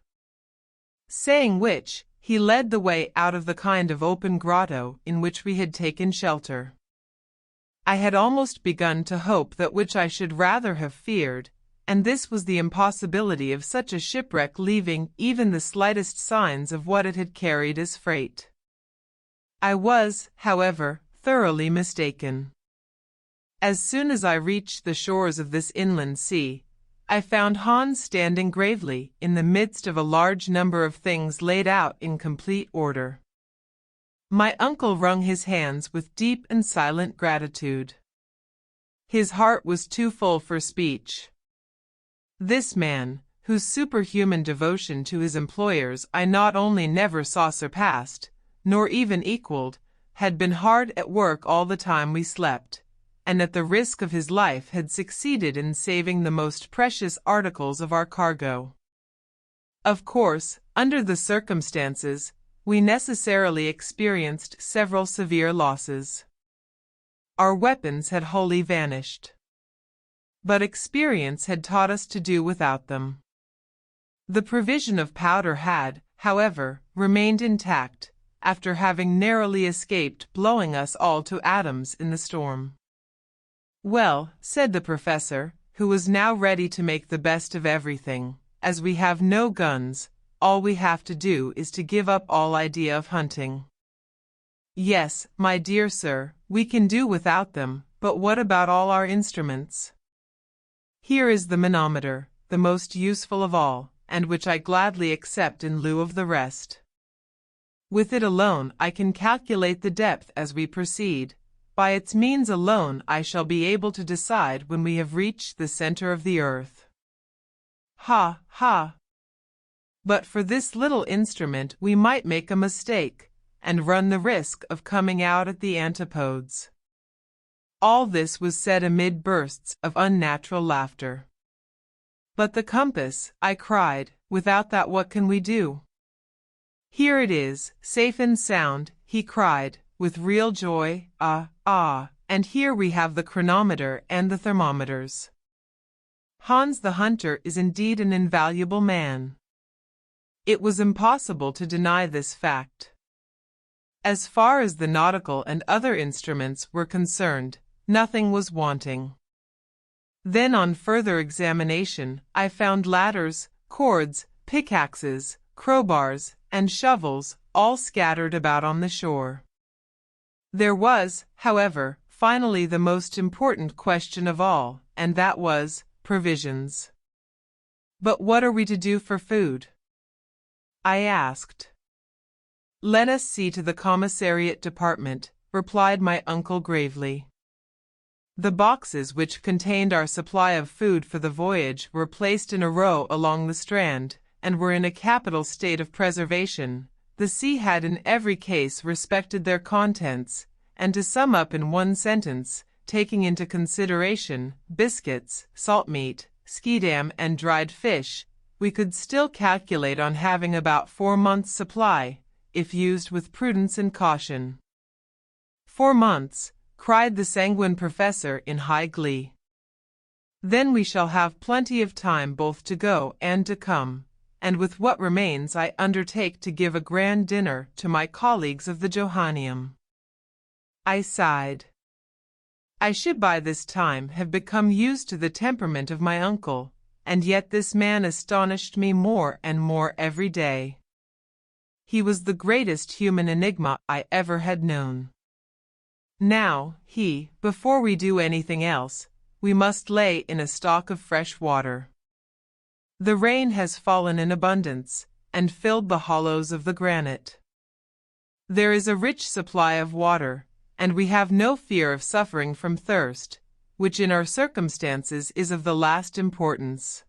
Saying which, he led the way out of the kind of open grotto in which we had taken shelter. I had almost begun to hope that which I should rather have feared, and this was the impossibility of such a shipwreck leaving even the slightest signs of what it had carried as freight. I was, however, thoroughly mistaken. As soon as I reached the shores of this inland sea, I found Hans standing gravely in the midst of a large number of things laid out in complete order. My uncle wrung his hands with deep and silent gratitude. His heart was too full for speech. This man, whose superhuman devotion to his employers I not only never saw surpassed, nor even equaled, had been hard at work all the time we slept, and at the risk of his life had succeeded in saving the most precious articles of our cargo. Of course, under the circumstances, we necessarily experienced several severe losses. Our weapons had wholly vanished. But experience had taught us to do without them. The provision of powder had, however, remained intact, after having narrowly escaped blowing us all to atoms in the storm. Well, said the professor, who was now ready to make the best of everything, as we have no guns, all we have to do is to give up all idea of hunting. Yes, my dear sir, we can do without them, but what about all our instruments? Here is the manometer, the most useful of all, and which I gladly accept in lieu of the rest. With it alone I can calculate the depth as we proceed. By its means alone I shall be able to decide when we have reached the center of the earth. Ha, ha! But for this little instrument we might make a mistake, and run the risk of coming out at the antipodes. All this was said amid bursts of unnatural laughter. But the compass, I cried, without that what can we do? Here it is, safe and sound, he cried, with real joy, and here we have the chronometer and the thermometers. Hans the hunter is indeed an invaluable man. It was impossible to deny this fact. As far as the nautical and other instruments were concerned, nothing was wanting. Then on further examination, I found ladders, cords, pickaxes, crowbars, and shovels, all scattered about on the shore. There was, however, finally the most important question of all, and that was provisions. But what are we to do for food? I asked. Let us see to the commissariat department, replied my uncle gravely. The boxes which contained our supply of food for the voyage were placed in a row along the strand, and were in a capital state of preservation. The sea had in every case respected their contents, and to sum up in one sentence, taking into consideration biscuits, salt meat, schiedam and dried fish, we could still calculate on having about 4 months' supply, if used with prudence and caution. 4 months, cried the sanguine professor in high glee. Then we shall have plenty of time both to go and to come, and with what remains I undertake to give a grand dinner to my colleagues of the Johanneum. I sighed. I should by this time have become used to the temperament of my uncle, and yet this man astonished me more and more every day. He was the greatest human enigma I ever had known. Now, before we do anything else, we must lay in a stock of fresh water. The rain has fallen in abundance, and filled the hollows of the granite. There is a rich supply of water, and we have no fear of suffering from thirst, which in our circumstances is of the last importance.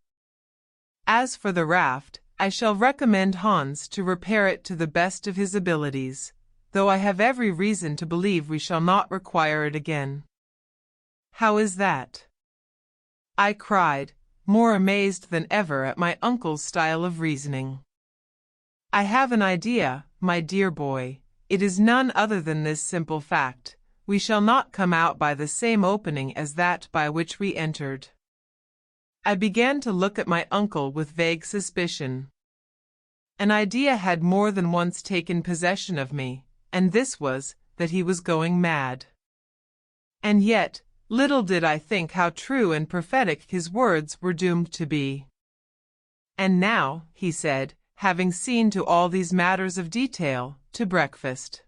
As for the raft, I shall recommend Hans to repair it to the best of his abilities, though I have every reason to believe we shall not require it again. How is that? I cried, more amazed than ever at my uncle's style of reasoning. I have an idea, my dear boy. It is none other than this simple fact: we shall not come out by the same opening as that by which we entered. I began to look at my uncle with vague suspicion. An idea had more than once taken possession of me, and this was, that he was going mad. And yet, little did I think how true and prophetic his words were doomed to be. And now, he said, having seen to all these matters of detail, to breakfast.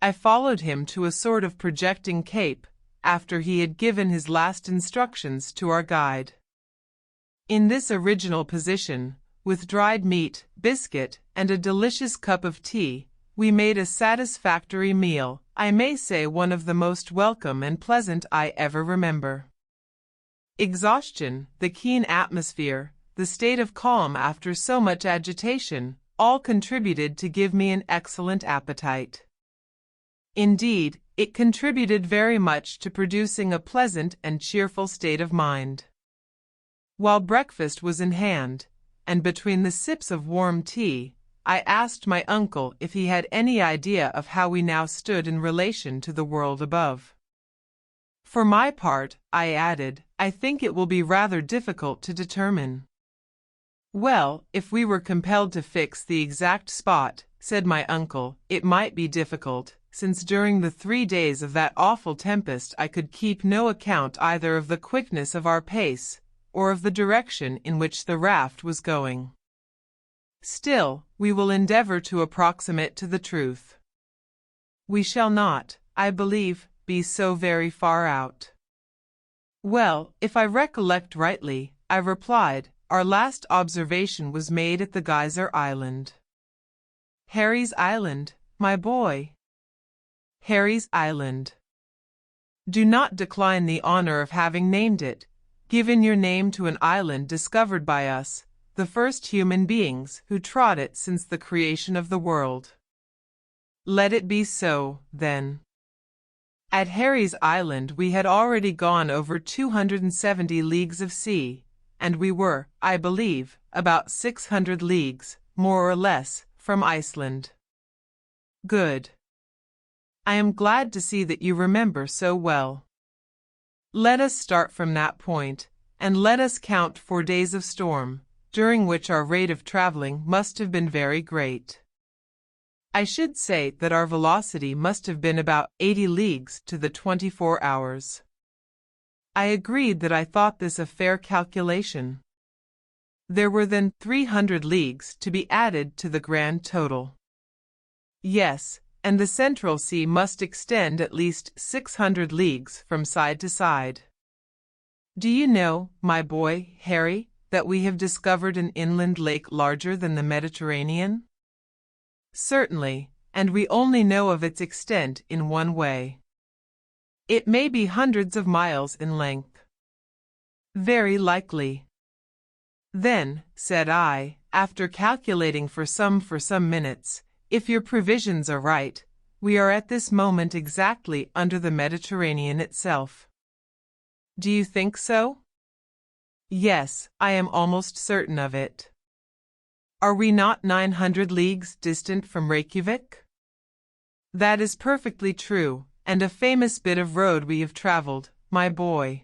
I followed him to a sort of projecting cape, after he had given his last instructions to our guide. In this original position, with dried meat, biscuit, and a delicious cup of tea, we made a satisfactory meal, I may say one of the most welcome and pleasant I ever remember. Exhaustion, the keen atmosphere, the state of calm after so much agitation, all contributed to give me an excellent appetite. Indeed, it contributed very much to producing a pleasant and cheerful state of mind. While breakfast was in hand, and between the sips of warm tea, I asked my uncle if he had any idea of how we now stood in relation to the world above. For my part, I added, I think it will be rather difficult to determine. Well, if we were compelled to fix the exact spot, said my uncle, it might be difficult, since during the 3 days of that awful tempest I could keep no account either of the quickness of our pace, or of the direction in which the raft was going. Still, we will endeavor to approximate to the truth. We shall not, I believe, be so very far out. Well, if I recollect rightly, I replied, our last observation was made at the Geyser Island. Harry's Island, my boy. Harry's Island. Do not decline the honor of having named it, given your name to an island discovered by us, the first human beings who trod it since the creation of the world. Let it be so, then. At Harry's Island we had already gone over 270 leagues of sea, and we were, I believe, about 600 leagues, more or less, from Iceland. Good. I am glad to see that you remember so well. Let us start from that point, and let us count 4 days of storm, during which our rate of traveling must have been very great. I should say that our velocity must have been about 80 leagues to the 24 hours. I agreed that I thought this a fair calculation. There were then 300 leagues to be added to the grand total. Yes, and the Central Sea must extend at least 600 leagues from side to side. Do you know, my boy, Harry, that we have discovered an inland lake larger than the Mediterranean? Certainly, and we only know of its extent in one way. It may be hundreds of miles in length. Very likely. Then, said I, after calculating for some minutes, if your previsions are right, we are at this moment exactly under the Mediterranean itself. Do you think so? Yes, I am almost certain of it. Are we not 900 leagues distant from Reykjavik? That is perfectly true, and a famous bit of road we have traveled, my boy.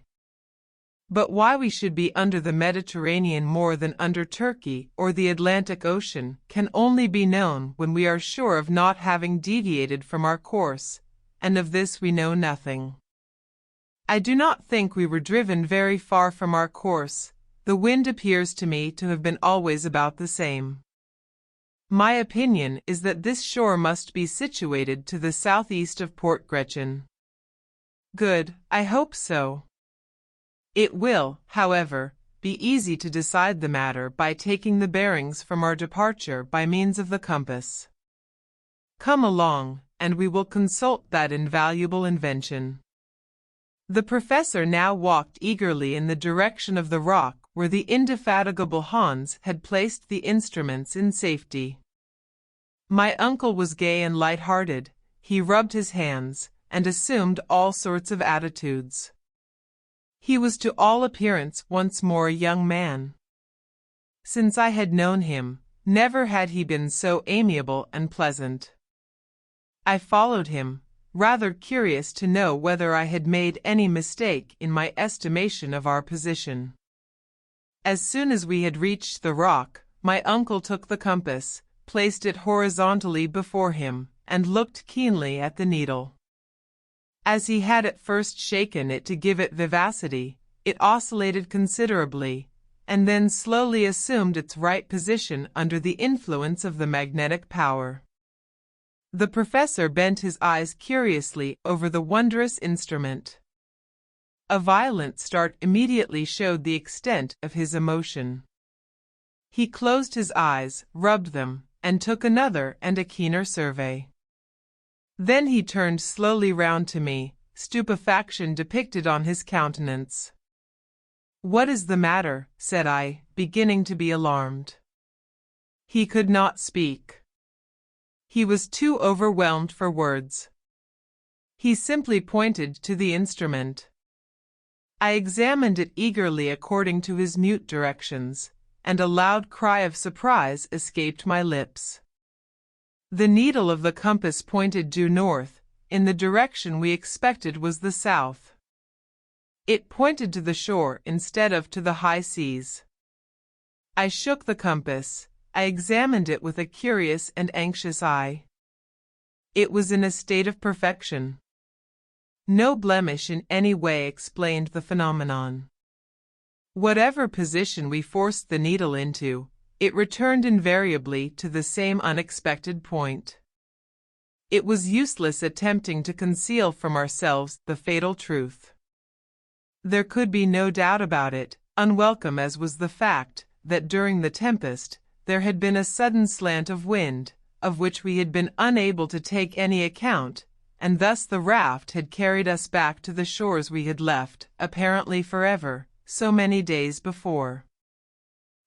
But why we should be under the Mediterranean more than under Turkey or the Atlantic Ocean can only be known when we are sure of not having deviated from our course, and of this we know nothing. I do not think we were driven very far from our course. The wind appears to me to have been always about the same. My opinion is that this shore must be situated to the southeast of Port Gretchen. Good, I hope so. It will, however, be easy to decide the matter by taking the bearings from our departure by means of the compass. Come along, and we will consult that invaluable invention. The professor now walked eagerly in the direction of the rock where the indefatigable Hans had placed the instruments in safety. My uncle was gay and light-hearted. He rubbed his hands, and assumed all sorts of attitudes. He was to all appearance once more a young man. Since I had known him, never had he been so amiable and pleasant. I followed him, rather curious to know whether I had made any mistake in my estimation of our position. As soon as we had reached the rock, my uncle took the compass, placed it horizontally before him, and looked keenly at the needle. As he had at first shaken it to give it vivacity, it oscillated considerably, and then slowly assumed its right position under the influence of the magnetic power. The professor bent his eyes curiously over the wondrous instrument. A violent start immediately showed the extent of his emotion. He closed his eyes, rubbed them, and took another and a keener survey. Then he turned slowly round to me, stupefaction depicted on his countenance. "What is the matter?" said I, beginning to be alarmed. He could not speak. He was too overwhelmed for words. He simply pointed to the instrument. I examined it eagerly according to his mute directions, and a loud cry of surprise escaped my lips. The needle of the compass pointed due north, in the direction we expected was the south. It pointed to the shore instead of to the high seas. I shook the compass. I examined it with a curious and anxious eye. It was in a state of perfection. No blemish in any way explained the phenomenon. Whatever position we forced the needle into, it returned invariably to the same unexpected point. It was useless attempting to conceal from ourselves the fatal truth. There could be no doubt about it, unwelcome as was the fact that during the tempest there had been a sudden slant of wind, of which we had been unable to take any account, and thus the raft had carried us back to the shores we had left, apparently forever, so many days before.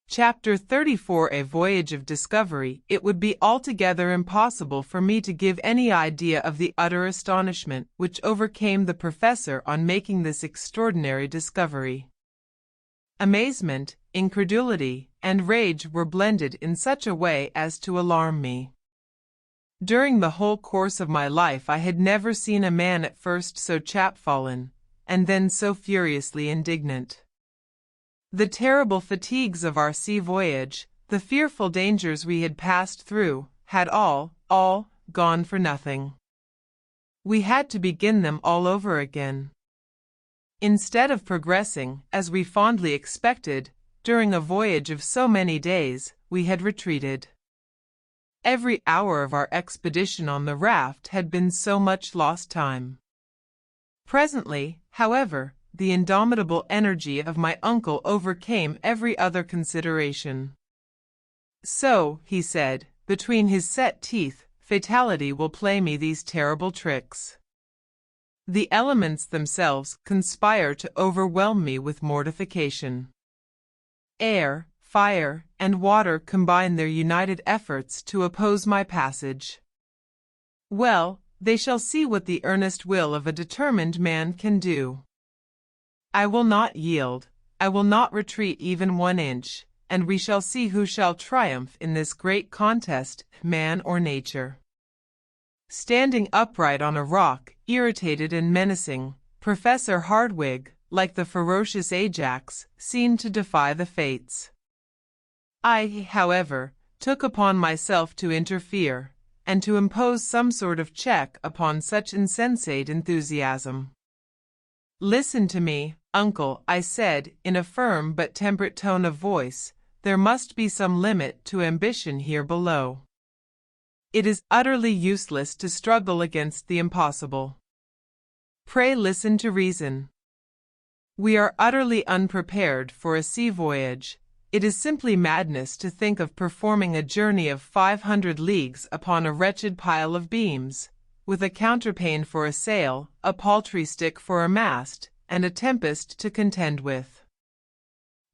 Chapter 34 A Voyage of Discovery. It would be altogether impossible for me to give any idea of the utter astonishment which overcame the professor on making this extraordinary discovery. Amazement, incredulity, and rage were blended in such a way as to alarm me. During the whole course of my life I had never seen a man at first so chapfallen, and then so furiously indignant. The terrible fatigues of our sea voyage, the fearful dangers we had passed through, had all gone for nothing. We had to begin them all over again. Instead of progressing, as we fondly expected, during a voyage of so many days, we had retreated. Every hour of our expedition on the raft had been so much lost time. Presently, however, the indomitable energy of my uncle overcame every other consideration. "So," he said, between his set teeth, "fatality will play me these terrible tricks. The elements themselves conspire to overwhelm me with mortification. Air, fire, and water combine their united efforts to oppose my passage. Well, they shall see what the earnest will of a determined man can do. I will not yield, I will not retreat even 1 inch, and we shall see who shall triumph in this great contest, man or nature." Standing upright on a rock, irritated and menacing, Professor Hardwigg, like the ferocious Ajax, seemed to defy the fates. I, however, took upon myself to interfere, and to impose some sort of check upon such insensate enthusiasm. "Listen to me, uncle," I said, in a firm but temperate tone of voice. "There must be some limit to ambition here below. It is utterly useless to struggle against the impossible. Pray listen to reason. We are utterly unprepared for a sea voyage. It is simply madness to think of performing a journey of 500 leagues upon a wretched pile of beams, with a counterpane for a sail, a paltry stick for a mast, and a tempest to contend with.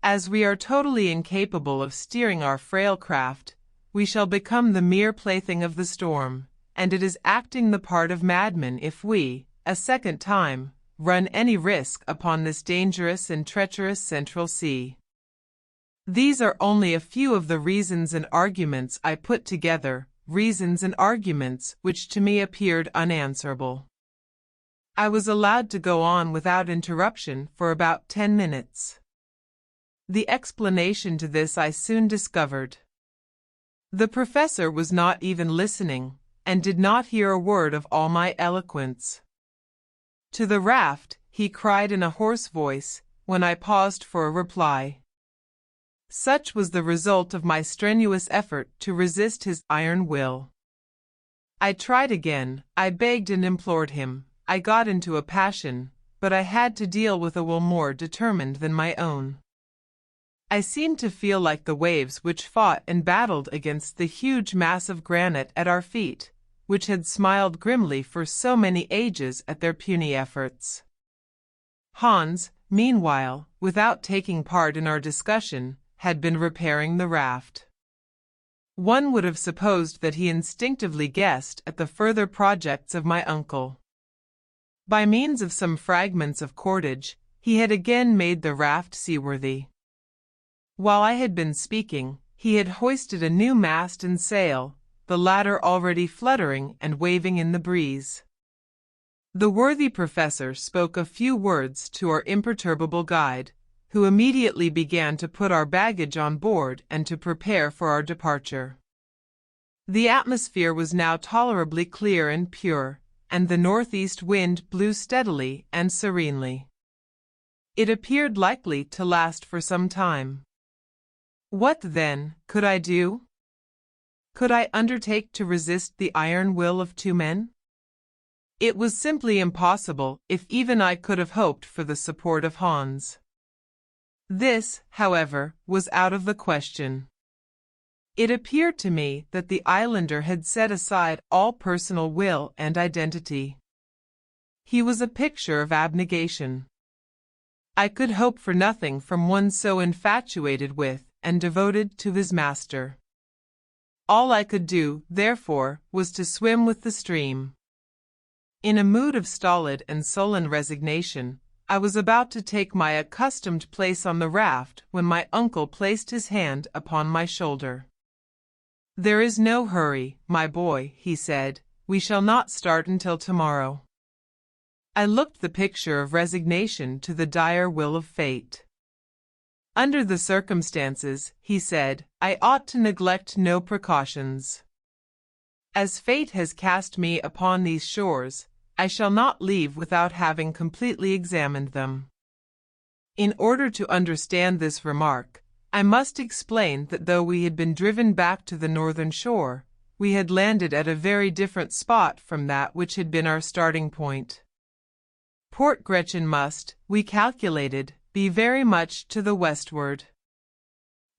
As we are totally incapable of steering our frail craft, we shall become the mere plaything of the storm, and it is acting the part of madmen if we, a second time, run any risk upon this dangerous and treacherous central sea. These are only a few of the reasons and arguments I put together, reasons and arguments which to me appeared unanswerable. I was allowed to go on without interruption for about 10 minutes. The explanation to this I soon discovered. The professor was not even listening, and did not hear a word of all my eloquence. "To the raft," he cried in a hoarse voice, when I paused for a reply. Such was the result of my strenuous effort to resist his iron will. I tried again, I begged and implored him, I got into a passion, but I had to deal with a will more determined than my own. I seemed to feel like the waves which fought and battled against the huge mass of granite at our feet, which had smiled grimly for so many ages at their puny efforts. Hans, meanwhile, without taking part in our discussion, had been repairing the raft. One would have supposed that he instinctively guessed at the further projects of my uncle. By means of some fragments of cordage, he had again made the raft seaworthy. While I had been speaking, he had hoisted a new mast and sail, the latter already fluttering and waving in the breeze. The worthy professor spoke a few words to our imperturbable guide, who immediately began to put our baggage on board and to prepare for our departure. The atmosphere was now tolerably clear and pure, and the northeast wind blew steadily and serenely. It appeared likely to last for some time. What, then, could I do? Could I undertake to resist the iron will of 2 men? It was simply impossible, if even I could have hoped for the support of Hans. This, however, was out of the question. It appeared to me that the islander had set aside all personal will and identity. He was a picture of abnegation. I could hope for nothing from one so infatuated with and devoted to his master. All I could do, therefore, was to swim with the stream. In a mood of stolid and sullen resignation, I was about to take my accustomed place on the raft when my uncle placed his hand upon my shoulder. "There is no hurry, my boy," he said. "We shall not start until tomorrow." I looked the picture of resignation to the dire will of fate. "Under the circumstances," he said, "I ought to neglect no precautions. As fate has cast me upon these shores, I shall not leave without having completely examined them." In order to understand this remark, I must explain that though we had been driven back to the northern shore, we had landed at a very different spot from that which had been our starting point. Port Gretchen must, we calculated, be very much to the westward.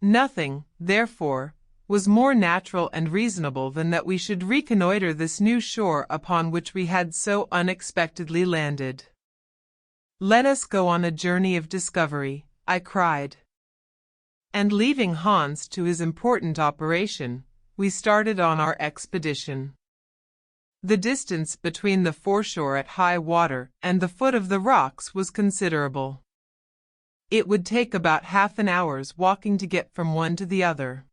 Nothing, therefore, was more natural and reasonable than that we should reconnoiter this new shore upon which we had so unexpectedly landed. "Let us go on a journey of discovery," I cried. And leaving Hans to his important operation, we started on our expedition. The distance between the foreshore at high water and the foot of the rocks was considerable. It would take about half an hour's walking to get from one to the other.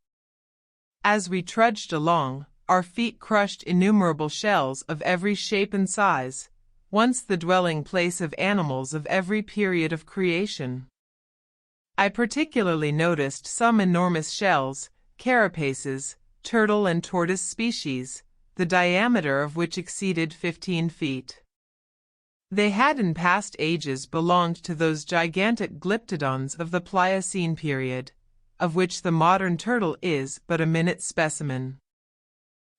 As we trudged along, our feet crushed innumerable shells of every shape and size, once the dwelling place of animals of every period of creation. I particularly noticed some enormous shells, carapaces, turtle and tortoise species, the diameter of which exceeded 15 feet. They had in past ages belonged to those gigantic glyptodons of the Pliocene period, of which the modern turtle is but a minute specimen.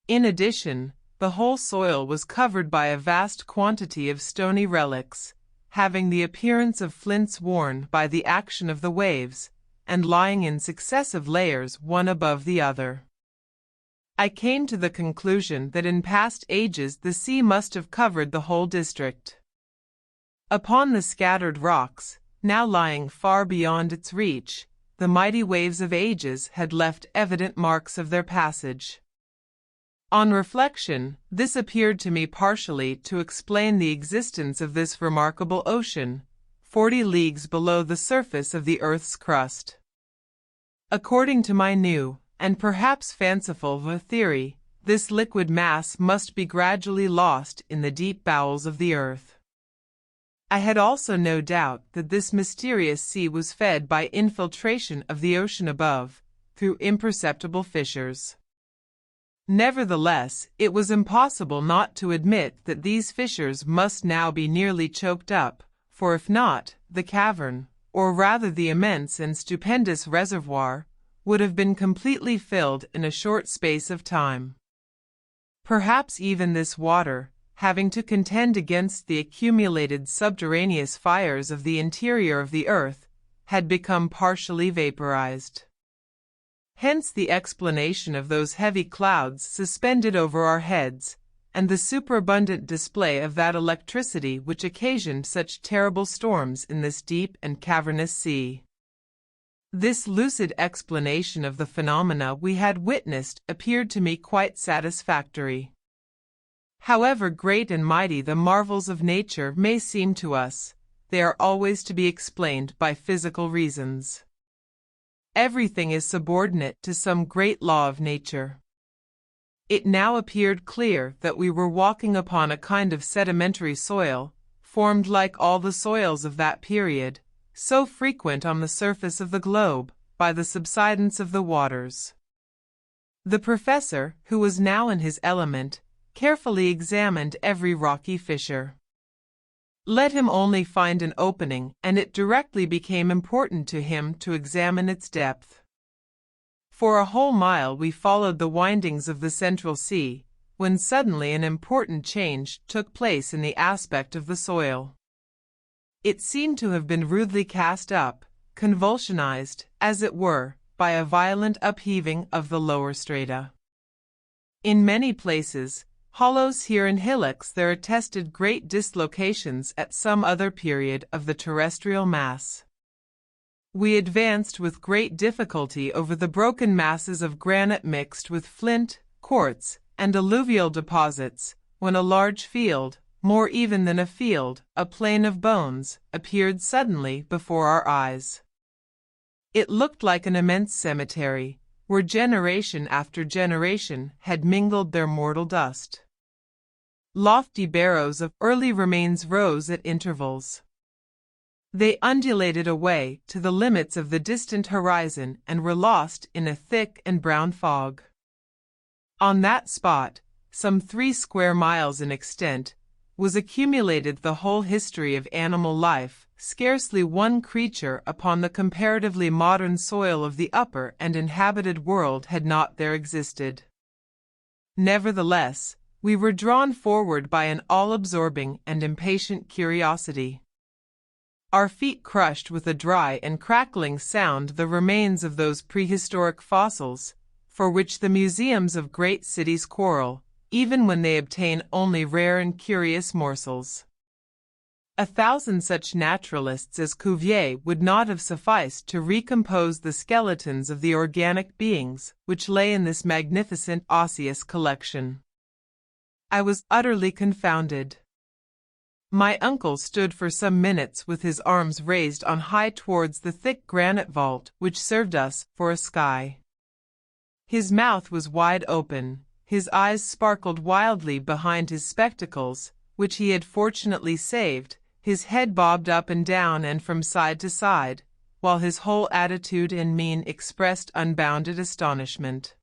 In addition, the whole soil was covered by a vast quantity of stony relics, having the appearance of flints worn by the action of the waves, and lying in successive layers one above the other. I came to the conclusion that in past ages the sea must have covered the whole district. Upon the scattered rocks, now lying far beyond its reach, the mighty waves of ages had left evident marks of their passage. On reflection, this appeared to me partially to explain the existence of this remarkable ocean, 40 leagues below the surface of the earth's crust. According to my new, and perhaps fanciful theory, this liquid mass must be gradually lost in the deep bowels of the earth. I had also no doubt that this mysterious sea was fed by infiltration of the ocean above, through imperceptible fissures. Nevertheless, it was impossible not to admit that these fissures must now be nearly choked up, for if not, the cavern, or rather the immense and stupendous reservoir, would have been completely filled in a short space of time. Perhaps even this water, having to contend against the accumulated subterraneous fires of the interior of the earth, had become partially vaporized. Hence the explanation of those heavy clouds suspended over our heads, and the superabundant display of that electricity which occasioned such terrible storms in this deep and cavernous sea. This lucid explanation of the phenomena we had witnessed appeared to me quite satisfactory. However great and mighty the marvels of nature may seem to us, they are always to be explained by physical reasons. Everything is subordinate to some great law of nature. It now appeared clear that we were walking upon a kind of sedimentary soil, formed like all the soils of that period, so frequent on the surface of the globe, by the subsidence of the waters. The professor, who was now in his element, carefully examined every rocky fissure. Let him only find an opening, and it directly became important to him to examine its depth. For a whole mile we followed the windings of the Central Sea, when suddenly an important change took place in the aspect of the soil. It seemed to have been rudely cast up, convulsionized, as it were, by a violent upheaving of the lower strata. In many places, hollows here and hillocks there attested great dislocations at some other period of the terrestrial mass. We advanced with great difficulty over the broken masses of granite mixed with flint, quartz, and alluvial deposits, when a large field, more even than a field, a plain of bones, appeared suddenly before our eyes. It looked like an immense cemetery, where generation after generation had mingled their mortal dust. Lofty barrows of early remains rose at intervals. They undulated away to the limits of the distant horizon and were lost in a thick and brown fog. On that spot, some 3 square miles in extent, was accumulated the whole history of animal life. Scarcely one creature upon the comparatively modern soil of the upper and inhabited world had not there existed. Nevertheless, we were drawn forward by an all-absorbing and impatient curiosity. Our feet crushed with a dry and crackling sound the remains of those prehistoric fossils, for which the museums of great cities quarrel, even when they obtain only rare and curious morsels. 1,000 such naturalists as Cuvier would not have sufficed to recompose the skeletons of the organic beings which lay in this magnificent osseous collection. I was utterly confounded. My uncle stood for some minutes with his arms raised on high towards the thick granite vault which served us for a sky. His mouth was wide open, his eyes sparkled wildly behind his spectacles, which he had fortunately saved, his head bobbed up and down and from side to side, while his whole attitude and mien expressed unbounded astonishment.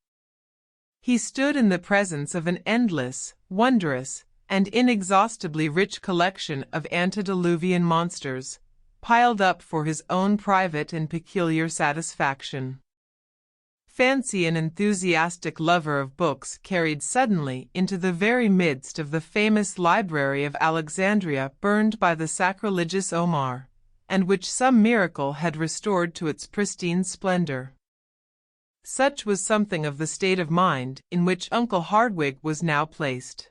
He stood in the presence of an endless, wondrous, and inexhaustibly rich collection of antediluvian monsters, piled up for his own private and peculiar satisfaction. Fancy an enthusiastic lover of books carried suddenly into the very midst of the famous library of Alexandria burned by the sacrilegious Omar, and which some miracle had restored to its pristine splendor. Such was something of the state of mind in which Uncle Hardwigg was now placed.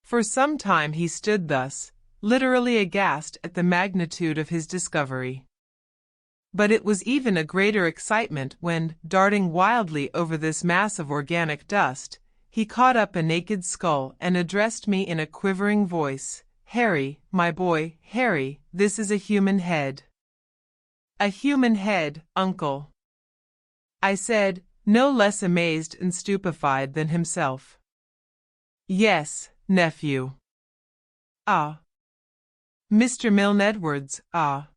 For some time he stood thus, literally aghast at the magnitude of his discovery. But it was even a greater excitement when, darting wildly over this mass of organic dust, he caught up a naked skull and addressed me in a quivering voice, "Harry, my boy, Harry, this is a human head." "A human head, uncle," I said, no less amazed and stupefied than himself. "Yes, nephew." "Ah." "Mr. Milne Edwards, ah."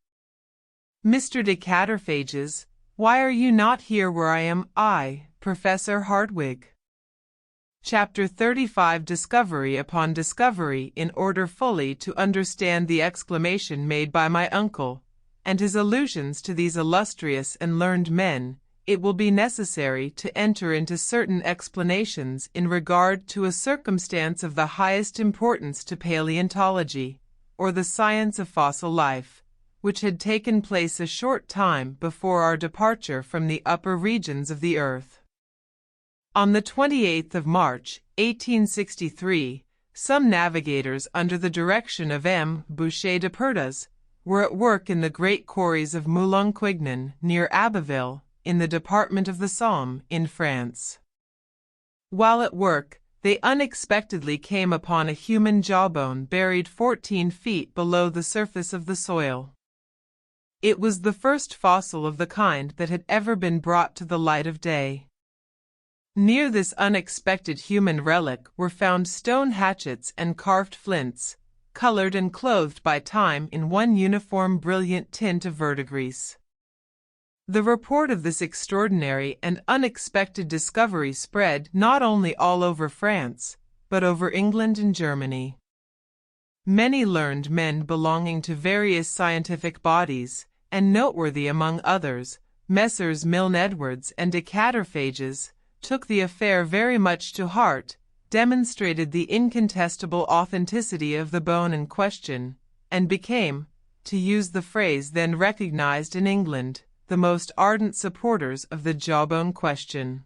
"Mr. de Catterphages, why are you not here where I am, Professor Hardwigg?" Chapter 35 Discovery upon Discovery. In order fully to understand the exclamation made by my uncle, and his allusions to these illustrious and learned men, it will be necessary to enter into certain explanations in regard to a circumstance of the highest importance to paleontology, or the science of fossil life, which had taken place a short time before our departure from the upper regions of the earth. On the 28th of March, 1863, some navigators under the direction of M. Boucher de Perdas were at work in the great quarries of Moulin-Quignon near Abbeville, in the department of the Somme, in France. While at work, they unexpectedly came upon a human jawbone buried 14 feet below the surface of the soil. It was the first fossil of the kind that had ever been brought to the light of day. Near this unexpected human relic were found stone hatchets and carved flints, colored and clothed by time in one uniform brilliant tint of verdigris. The report of this extraordinary and unexpected discovery spread not only all over France, but over England and Germany. Many learned men belonging to various scientific bodies, and noteworthy among others, Messrs. Milne Edwards and de Catterphages, took the affair very much to heart, demonstrated the incontestable authenticity of the bone in question, and became, to use the phrase then recognized in England, the most ardent supporters of the jawbone question.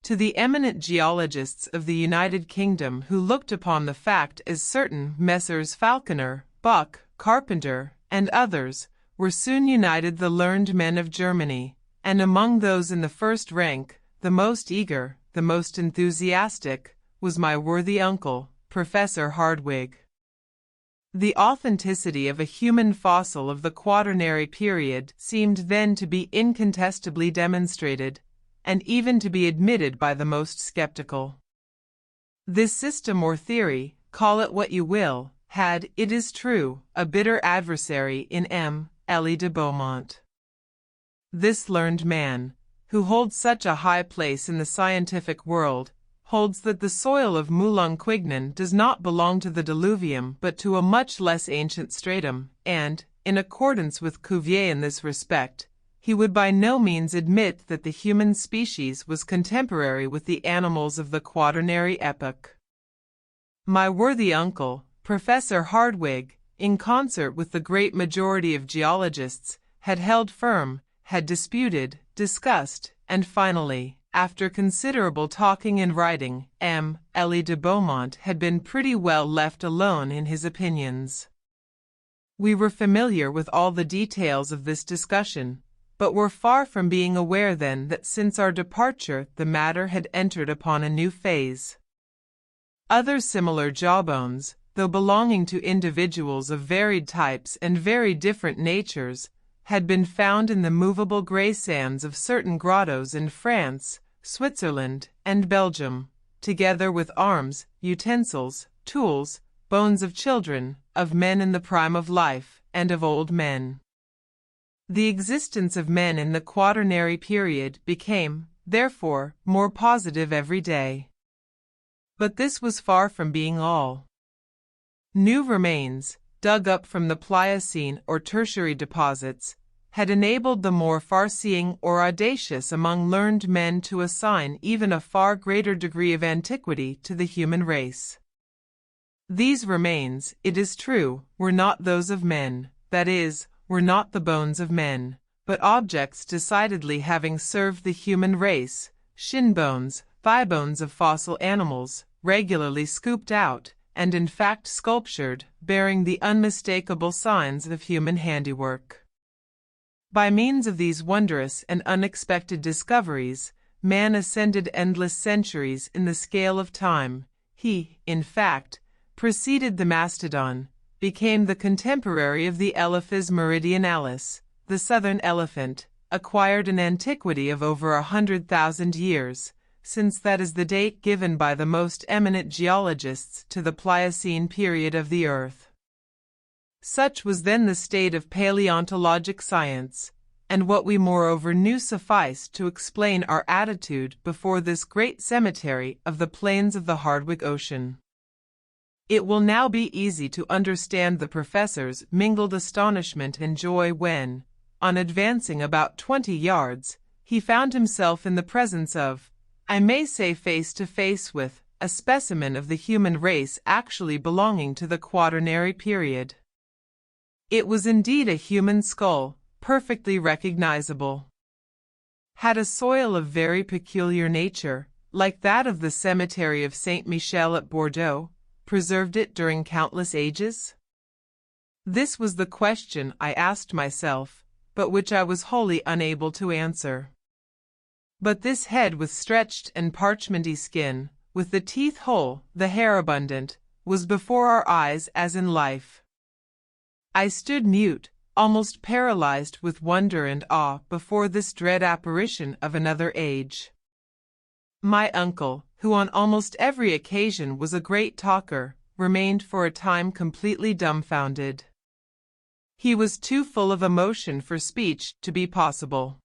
To the eminent geologists of the United Kingdom who looked upon the fact as certain, Messrs. Falconer, Buck, Carpenter, and others, were soon united the learned men of Germany, and among those in the first rank, the most eager, the most enthusiastic, was my worthy uncle, Professor Hardwigg. The authenticity of a human fossil of the Quaternary period seemed then to be incontestably demonstrated, and even to be admitted by the most skeptical. This system or theory, call it what you will, had, it is true, a bitter adversary in M. Elie de Beaumont. This learned man, who holds such a high place in the scientific world, holds that the soil of Moulin Quignon does not belong to the diluvium but to a much less ancient stratum, and, in accordance with Cuvier in this respect, he would by no means admit that the human species was contemporary with the animals of the Quaternary epoch. My worthy uncle, Professor Hardwigg, in concert with the great majority of geologists, had held firm, had disputed, discussed, and finally, after considerable talking and writing, M. Elie de Beaumont had been pretty well left alone in his opinions. We were familiar with all the details of this discussion, but were far from being aware then that since our departure the matter had entered upon a new phase. Other similar jawbones, though belonging to individuals of varied types and very different natures, had been found in the movable grey sands of certain grottos in France, Switzerland, and Belgium, together with arms, utensils, tools, bones of children, of men in the prime of life, and of old men. The existence of men in the Quaternary period became, therefore, more positive every day. But this was far from being all. New remains, dug up from the Pliocene or Tertiary deposits, had enabled the more far-seeing or audacious among learned men to assign even a far greater degree of antiquity to the human race. These remains, it is true, were not those of men, that is, were not the bones of men, but objects decidedly having served the human race, shin bones, thigh bones of fossil animals, regularly scooped out, and in fact sculptured, bearing the unmistakable signs of human handiwork. By means of these wondrous and unexpected discoveries, man ascended endless centuries in the scale of time. He, in fact, preceded the mastodon, became the contemporary of the Elephas meridionalis, the southern elephant, acquired an antiquity of over 100,000 years, since that is the date given by the most eminent geologists to the Pliocene period of the earth. Such was then the state of paleontologic science, and what we moreover knew sufficed to explain our attitude before this great cemetery of the plains of the Hardwigg Ocean. It will now be easy to understand the professor's mingled astonishment and joy when, on advancing about 20 yards, he found himself in the presence of, I may say face to face with, a specimen of the human race actually belonging to the Quaternary period. It was indeed a human skull, perfectly recognizable. Had a soil of very peculiar nature, like that of the cemetery of Saint Michel at Bordeaux, preserved it during countless ages? This was the question I asked myself, but which I was wholly unable to answer. But this head with stretched and parchmenty skin, with the teeth whole, the hair abundant, was before our eyes as in life. I stood mute, almost paralyzed with wonder and awe before this dread apparition of another age. My uncle, who on almost every occasion was a great talker, remained for a time completely dumbfounded. He was too full of emotion for speech to be possible.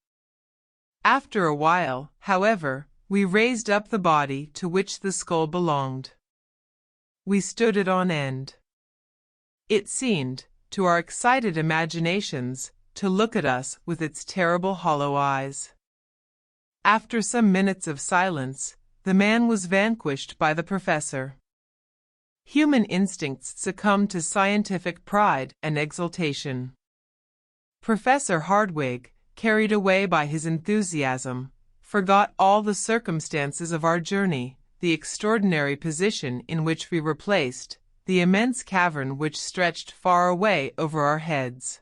After a while, however, we raised up the body to which the skull belonged. We stood it on end. It seemed, to our excited imaginations, to look at us with its terrible hollow eyes. After some minutes of silence, the man was vanquished by the professor. Human instincts succumbed to scientific pride and exultation. Professor Hardwigg, carried away by his enthusiasm, forgot all the circumstances of our journey, the extraordinary position in which we were placed, the immense cavern which stretched far away over our heads.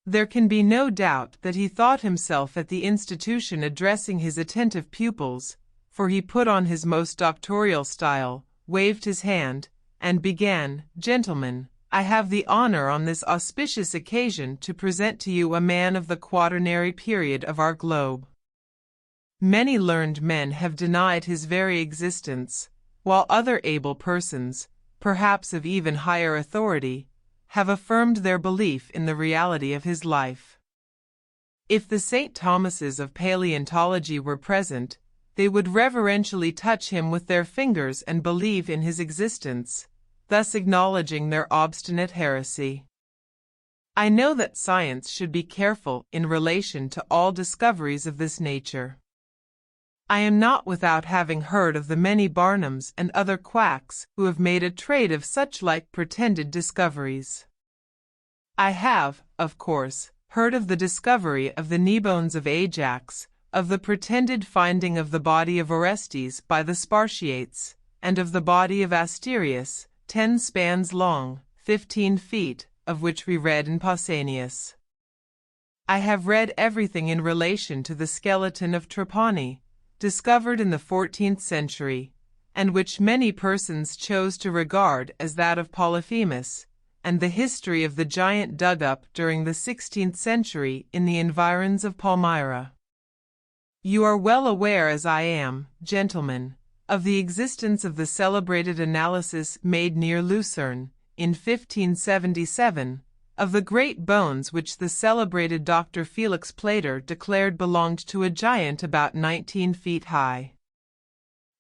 There can be no doubt that he thought himself at the institution addressing his attentive pupils, for he put on his most doctorial style, waved his hand, and began, Gentlemen, I have the honor on this auspicious occasion to present to you a man of the Quaternary period of our globe. Many learned men have denied his very existence, while other able persons, perhaps of even higher authority, have affirmed their belief in the reality of his life. If the St. Thomases of paleontology were present, they would reverentially touch him with their fingers and believe in his existence, thus acknowledging their obstinate heresy. I know that science should be careful in relation to all discoveries of this nature. I am not without having heard of the many Barnums and other quacks who have made a trade of such like pretended discoveries. I have, of course, heard of the discovery of the knee bones of Ajax, of the pretended finding of the body of Orestes by the Spartiates, and of the body of Asterius, 10 spans long, 15 feet, of which we read in Pausanias. I have read everything in relation to the skeleton of Trapani, discovered in the 14th century, and which many persons chose to regard as that of Polyphemus, and the history of the giant dug up during the 16th century in the environs of Palmyra. You are well aware, as I am, gentlemen, of the existence of the celebrated analysis made near Lucerne, in 1577, of the great bones which the celebrated Dr. Felix Plater declared belonged to a giant about 19 feet high.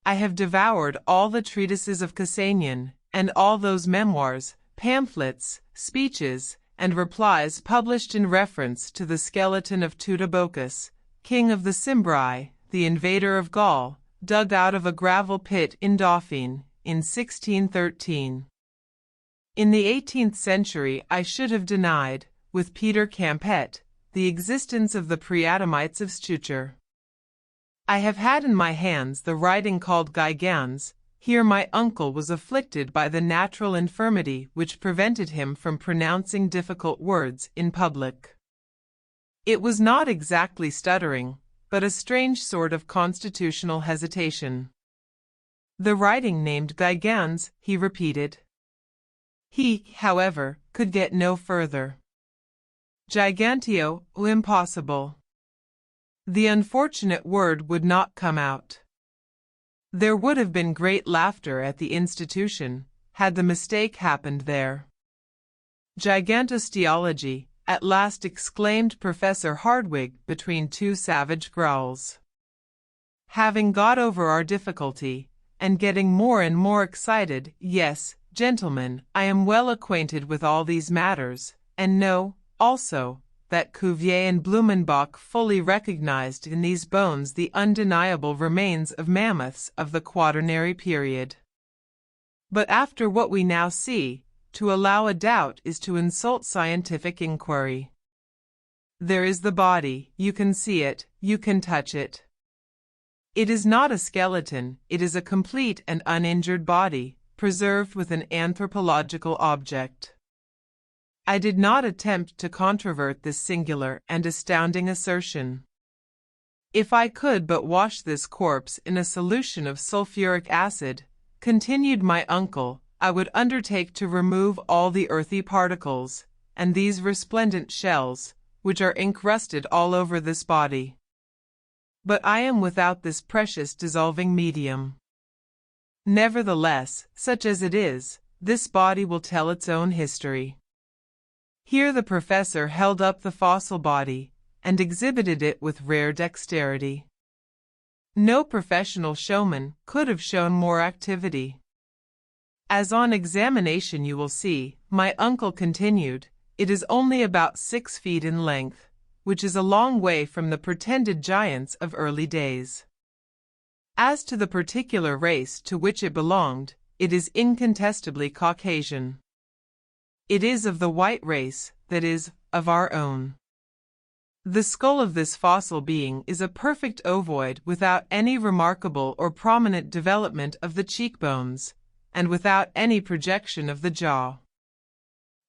I have devoured all the treatises of Cassanian, and all those memoirs, pamphlets, speeches, and replies published in reference to the skeleton of Teutobochus, king of the Cimbri, the invader of Gaul, dug out of a gravel pit in Dauphine, in 1613. In the 18th century I should have denied, with Peter Campet, the existence of the pre-Adamites of Stuttgart. I have had in my hands the writing called Gyganes. Here my uncle was afflicted by the natural infirmity which prevented him from pronouncing difficult words in public. It was not exactly stuttering, but a strange sort of constitutional hesitation. The writing named Gyganes, he repeated. He, however, could get no further. Gigantio, impossible. The unfortunate word would not come out. There would have been great laughter at the institution, had the mistake happened there. Gigantosteology, at last exclaimed Professor Hardwigg between two savage growls. Having got over our difficulty, and getting more and more excited, yes, gentlemen, I am well acquainted with all these matters, and know, also, that Cuvier and Blumenbach fully recognized in these bones the undeniable remains of mammoths of the Quaternary period. But after what we now see, to allow a doubt is to insult scientific inquiry. There is the body, you can see it, you can touch it. It is not a skeleton, it is a complete and uninjured body, preserved with an anthropological object. I did not attempt to controvert this singular and astounding assertion. If I could but wash this corpse in a solution of sulphuric acid, continued my uncle, I would undertake to remove all the earthy particles, and these resplendent shells, which are encrusted all over this body. But I am without this precious dissolving medium. Nevertheless, such as it is, this body will tell its own history. Here the professor held up the fossil body, and exhibited it with rare dexterity. No professional showman could have shown more activity. As on examination you will see, my uncle continued, it is only about 6 feet in length, which is a long way from the pretended giants of early days. As to the particular race to which it belonged, it is incontestably Caucasian. It is of the white race, that is, of our own. The skull of this fossil being is a perfect ovoid without any remarkable or prominent development of the cheekbones, and without any projection of the jaw.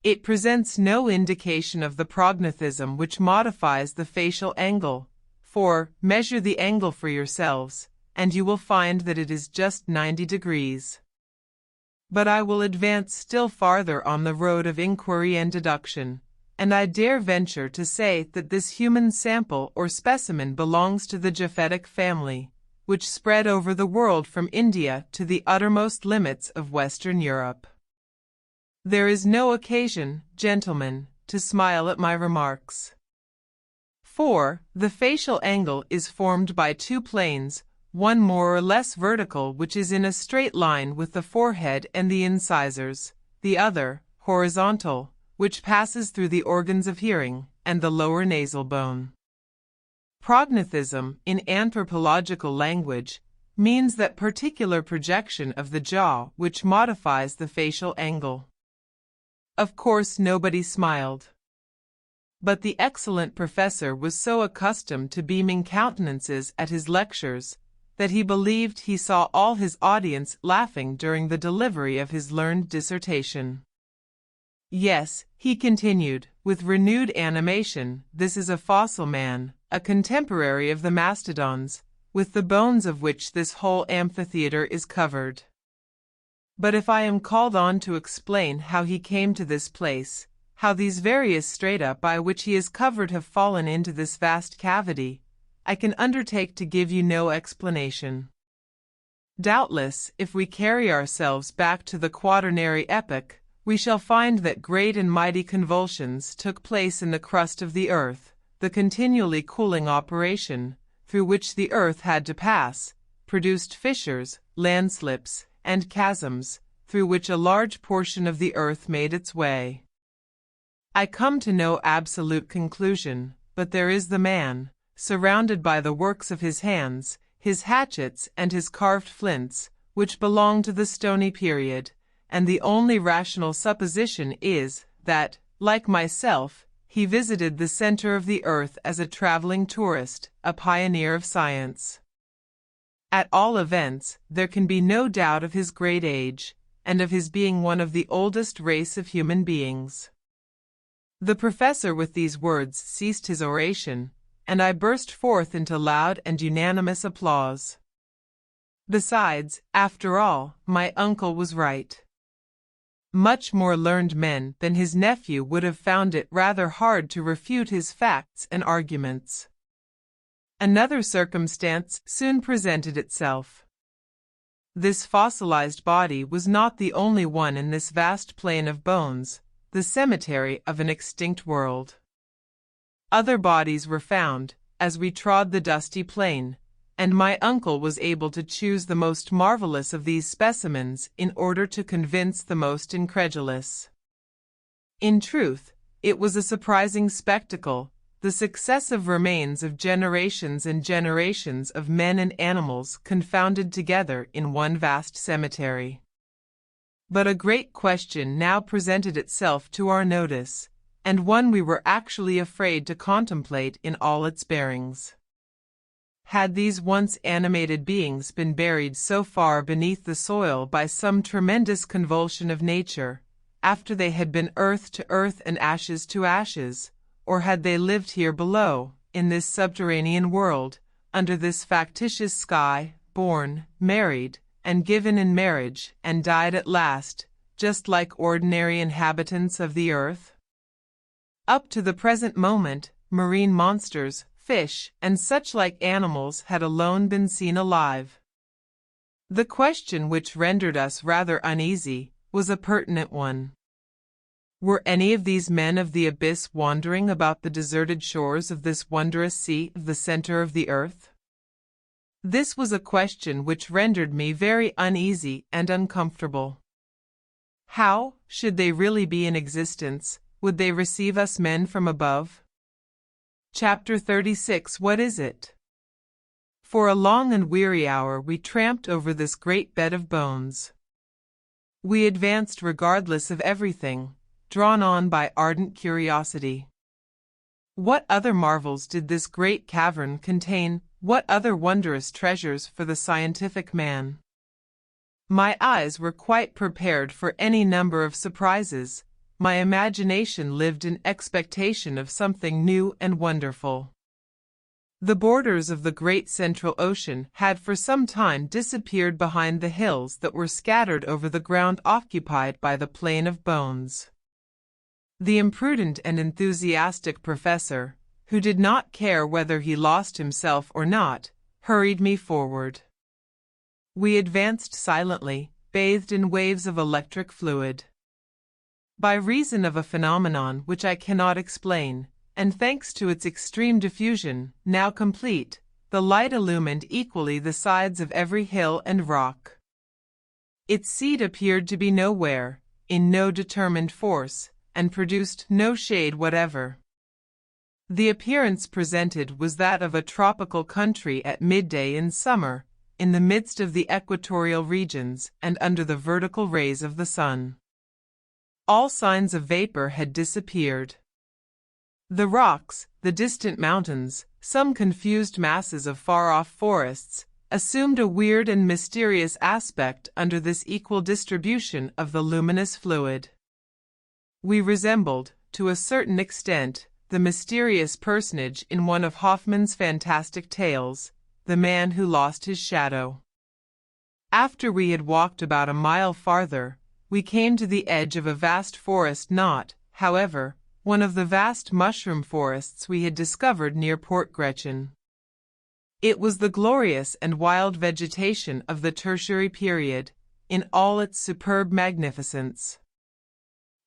It presents no indication of the prognathism which modifies the facial angle, for, measure the angle for yourselves, and you will find that it is just 90 degrees. But I will advance still farther on the road of inquiry and deduction, and I dare venture to say that this human sample or specimen belongs to the Japhetic family, which spread over the world from India to the uttermost limits of Western Europe. There is no occasion, gentlemen, to smile at my remarks. 4. The facial angle is formed by two planes, one more or less vertical which is in a straight line with the forehead and the incisors, the other, horizontal, which passes through the organs of hearing and the lower nasal bone. Prognathism, in anthropological language, means that particular projection of the jaw which modifies the facial angle. Of course, nobody smiled. But the excellent professor was so accustomed to beaming countenances at his lectures that he believed he saw all his audience laughing during the delivery of his learned dissertation. Yes, he continued, with renewed animation, this is a fossil man, a contemporary of the mastodons, with the bones of which this whole amphitheater is covered. But if I am called on to explain how he came to this place, how these various strata by which he is covered have fallen into this vast cavity, I can undertake to give you no explanation. Doubtless, if we carry ourselves back to the quaternary epoch, we shall find that great and mighty convulsions took place in the crust of the earth, the continually cooling operation, through which the earth had to pass, produced fissures, landslips, and chasms, through which a large portion of the earth made its way. I come to no absolute conclusion, but there is the man, surrounded by the works of his hands, his hatchets and his carved flints, which belong to the stony period, and the only rational supposition is, that, like myself, he visited the center of the earth as a traveling tourist, a pioneer of science. At all events, there can be no doubt of his great age, and of his being one of the oldest race of human beings. The professor with these words ceased his oration, and I burst forth into loud and unanimous applause. Besides, after all, my uncle was right. Much more learned men than his nephew would have found it rather hard to refute his facts and arguments. Another circumstance soon presented itself. This fossilized body was not the only one in this vast plain of bones, the cemetery of an extinct world. Other bodies were found, as we trod the dusty plain, and my uncle was able to choose the most marvelous of these specimens in order to convince the most incredulous. In truth, it was a surprising spectacle, the successive remains of generations and generations of men and animals confounded together in one vast cemetery. But a great question now presented itself to our notice, and one we were actually afraid to contemplate in all its bearings. Had these once animated beings been buried so far beneath the soil by some tremendous convulsion of nature, after they had been earth to earth and ashes to ashes, or had they lived here below, in this subterranean world, under this factitious sky, born, married, and given in marriage, and died at last, just like ordinary inhabitants of the earth? Up to the present moment, marine monsters, fish, and such-like animals had alone been seen alive. The question which rendered us rather uneasy was a pertinent one. Were any of these men of the abyss wandering about the deserted shores of this wondrous sea of the center of the earth? This was a question which rendered me very uneasy and uncomfortable. How, should they really be in existence, would they receive us men from above? Chapter 36. What is it? For a long and weary hour we tramped over this great bed of bones. We advanced regardless of everything, drawn on by ardent curiosity. What other marvels did this great cavern contain? What other wondrous treasures for the scientific man? My eyes were quite prepared for any number of surprises. My imagination lived in expectation of something new and wonderful. The borders of the great central ocean had for some time disappeared behind the hills that were scattered over the ground occupied by the plain of bones. The imprudent and enthusiastic professor, who did not care whether he lost himself or not, hurried me forward. We advanced silently, bathed in waves of electric fluid. By reason of a phenomenon which I cannot explain, and thanks to its extreme diffusion, now complete, the light illumined equally the sides of every hill and rock. Its seat appeared to be nowhere, in no determined force, and produced no shade whatever. The appearance presented was that of a tropical country at midday in summer, in the midst of the equatorial regions and under the vertical rays of the sun. All signs of vapor had disappeared. The rocks, the distant mountains, some confused masses of far-off forests, assumed a weird and mysterious aspect under this equal distribution of the luminous fluid. We resembled, to a certain extent, the mysterious personage in one of Hoffmann's fantastic tales, the man who lost his shadow. After we had walked about a mile farther, we came to the edge of a vast forest, not, however, one of the vast mushroom forests we had discovered near Port Gretchen. It was the glorious and wild vegetation of the Tertiary period, in all its superb magnificence.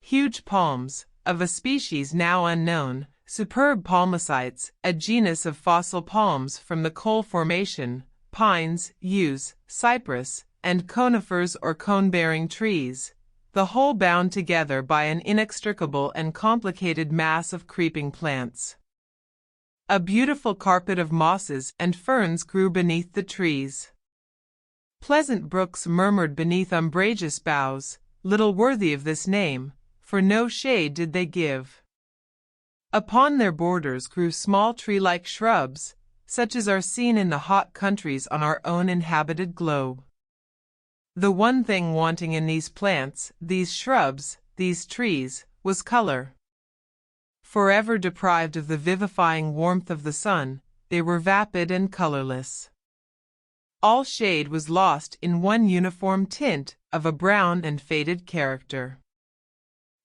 Huge palms, of a species now unknown, superb palmacites, a genus of fossil palms from the coal formation, pines, yews, cypress, and conifers or cone-bearing trees, the whole bound together by an inextricable and complicated mass of creeping plants. A beautiful carpet of mosses and ferns grew beneath the trees. Pleasant brooks murmured beneath umbrageous boughs, little worthy of this name, for no shade did they give. Upon their borders grew small tree-like shrubs, such as are seen in the hot countries on our own inhabited globe. The one thing wanting in these plants, these shrubs, these trees, was color. Forever deprived of the vivifying warmth of the sun, they were vapid and colorless. All shade was lost in one uniform tint of a brown and faded character.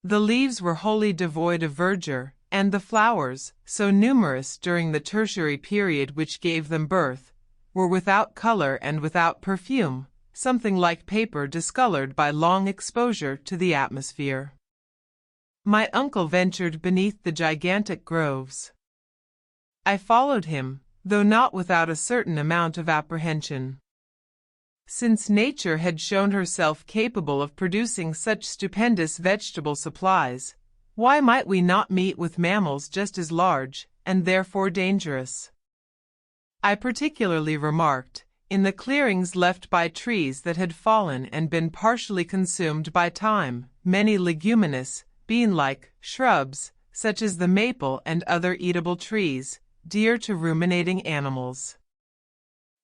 The leaves were wholly devoid of verdure, and the flowers, so numerous during the Tertiary period which gave them birth, were without color and without perfume, something like paper discolored by long exposure to the atmosphere. My uncle ventured beneath the gigantic groves. I followed him, though not without a certain amount of apprehension. Since nature had shown herself capable of producing such stupendous vegetable supplies, why might we not meet with mammals just as large, and therefore dangerous? I particularly remarked, in the clearings left by trees that had fallen and been partially consumed by time, many leguminous, bean-like shrubs, such as the maple and other eatable trees, dear to ruminating animals.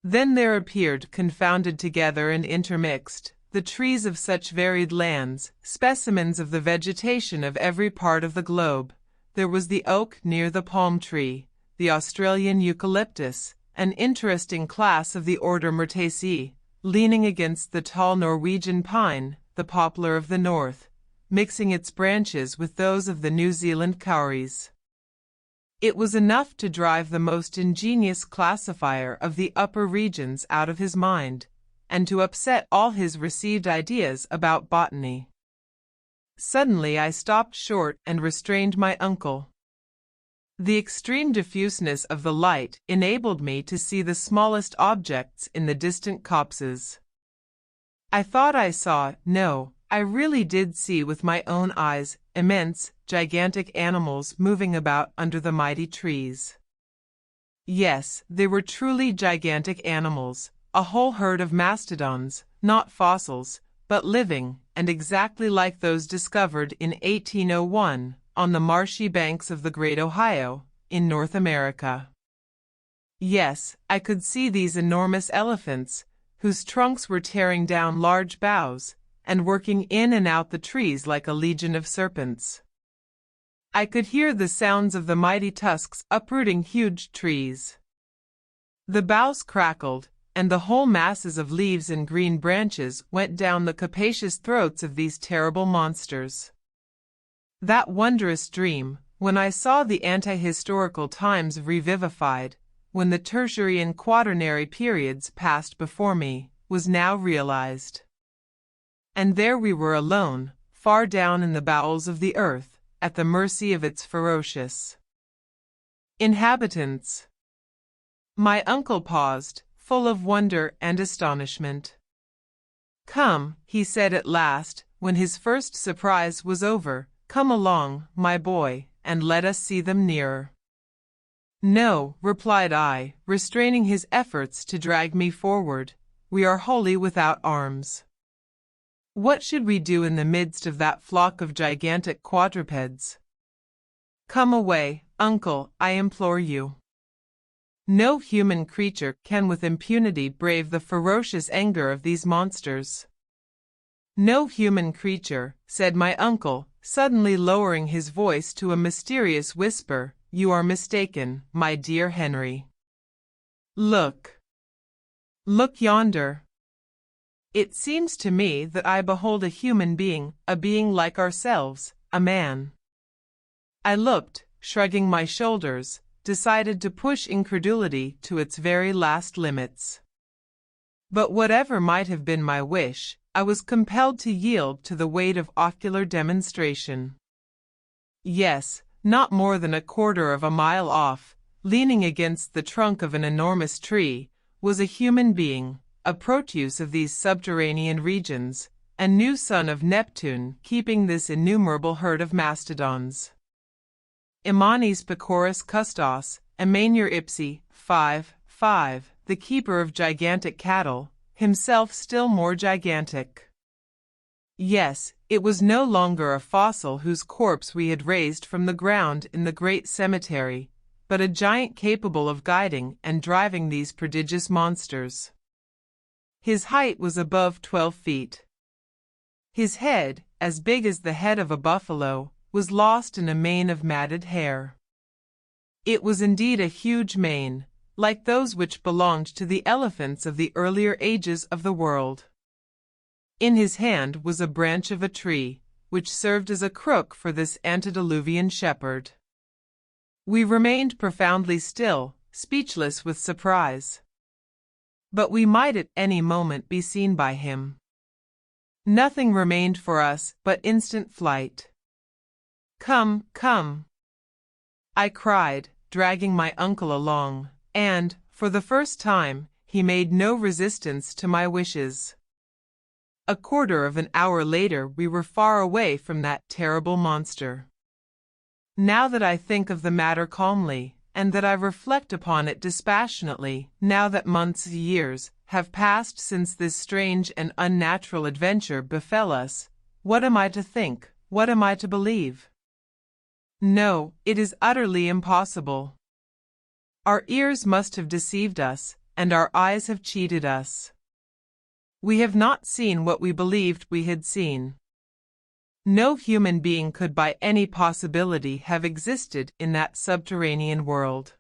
Then there appeared, confounded together and intermixed, the trees of such varied lands, specimens of the vegetation of every part of the globe. There was the oak near the palm tree, the Australian eucalyptus, an interesting class of the order Myrtaceae, leaning against the tall Norwegian pine, the poplar of the north, mixing its branches with those of the New Zealand kauris. It was enough to drive the most ingenious classifier of the upper regions out of his mind, and to upset all his received ideas about botany. Suddenly I stopped short and restrained my uncle. The extreme diffuseness of the light enabled me to see the smallest objects in the distant copses. I thought I saw, no, I really did see with my own eyes, immense, gigantic animals moving about under the mighty trees. Yes, they were truly gigantic animals, a whole herd of mastodons, not fossils, but living, and exactly like those discovered in 1801, on the marshy banks of the Great Ohio, in North America. Yes, I could see these enormous elephants, whose trunks were tearing down large boughs, and working in and out the trees like a legion of serpents. I could hear the sounds of the mighty tusks uprooting huge trees. The boughs crackled, and the whole masses of leaves and green branches went down the capacious throats of these terrible monsters. That wondrous dream, when I saw the anti-historical times revivified, when the tertiary and quaternary periods passed before me, was now realized. And there we were alone, far down in the bowels of the earth, at the mercy of its ferocious inhabitants. My uncle paused, full of wonder and astonishment. "Come," he said at last, when his first surprise was over, "come along, my boy, and let us see them nearer." "No," replied I, restraining his efforts to drag me forward, "we are wholly without arms. What should we do in the midst of that flock of gigantic quadrupeds? Come away, uncle, I implore you. No human creature can with impunity brave the ferocious anger of these monsters." "No human creature," said my uncle, suddenly lowering his voice to a mysterious whisper. "You are mistaken, my dear Henry. Look. Look yonder. It seems to me that I behold a human being, a being like ourselves, a man." I looked, shrugging my shoulders, decided to push incredulity to its very last limits. But whatever might have been my wish, I was compelled to yield to the weight of ocular demonstration. Yes, not more than a quarter of a mile off, leaning against the trunk of an enormous tree, was a human being, a proteus of these subterranean regions, a new son of Neptune keeping this innumerable herd of mastodons. Immanis pecoris custos, emanior ipsi, 5, the keeper of gigantic cattle, himself still more gigantic. Yes, it was no longer a fossil whose corpse we had raised from the ground in the great cemetery, but a giant capable of guiding and driving these prodigious monsters. His height was above 12 feet. His head, as big as the head of a buffalo, was lost in a mane of matted hair. It was indeed a huge mane, like those which belonged to the elephants of the earlier ages of the world. In his hand was a branch of a tree, which served as a crook for this antediluvian shepherd. We remained profoundly still, speechless with surprise. But we might at any moment be seen by him. Nothing remained for us but instant flight. "Come, come," I cried, dragging my uncle along, and, for the first time, he made no resistance to my wishes. A quarter of an hour later we were far away from that terrible monster. Now that I think of the matter calmly, and that I reflect upon it dispassionately, now that months, years, have passed since this strange and unnatural adventure befell us, what am I to think, what am I to believe? No, it is utterly impossible. Our ears must have deceived us, and our eyes have cheated us. We have not seen what we believed we had seen. No human being could by any possibility have existed in that subterranean world.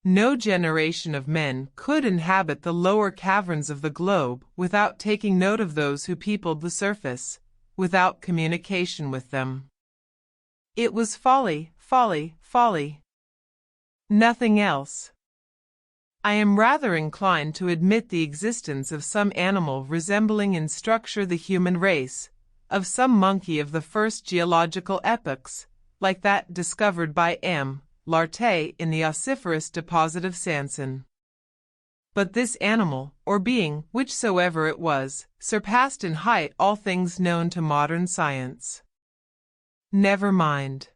No generation of men could inhabit the lower caverns of the globe without taking note of those who peopled the surface, without communication with them. It was folly, folly, folly. Nothing else. I am rather inclined to admit the existence of some animal resembling in structure the human race, of some monkey of the first geological epochs, like that discovered by M. Lartet in the ossiferous deposit of Sanson. But this animal, or being, whichsoever it was, surpassed in height all things known to modern science. Never mind.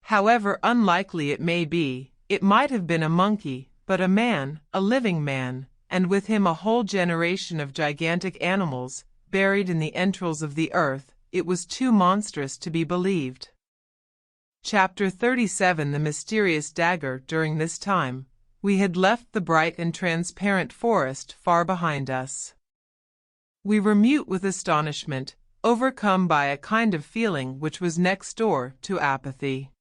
However unlikely it may be, it might have been a monkey, but a man, a living man, and with him a whole generation of gigantic animals, buried in the entrails of the earth. It was too monstrous to be believed. Chapter 37. The mysterious dagger. During this time, we had left the bright and transparent forest far behind us. We were mute with astonishment, overcome by a kind of feeling which was next door to apathy.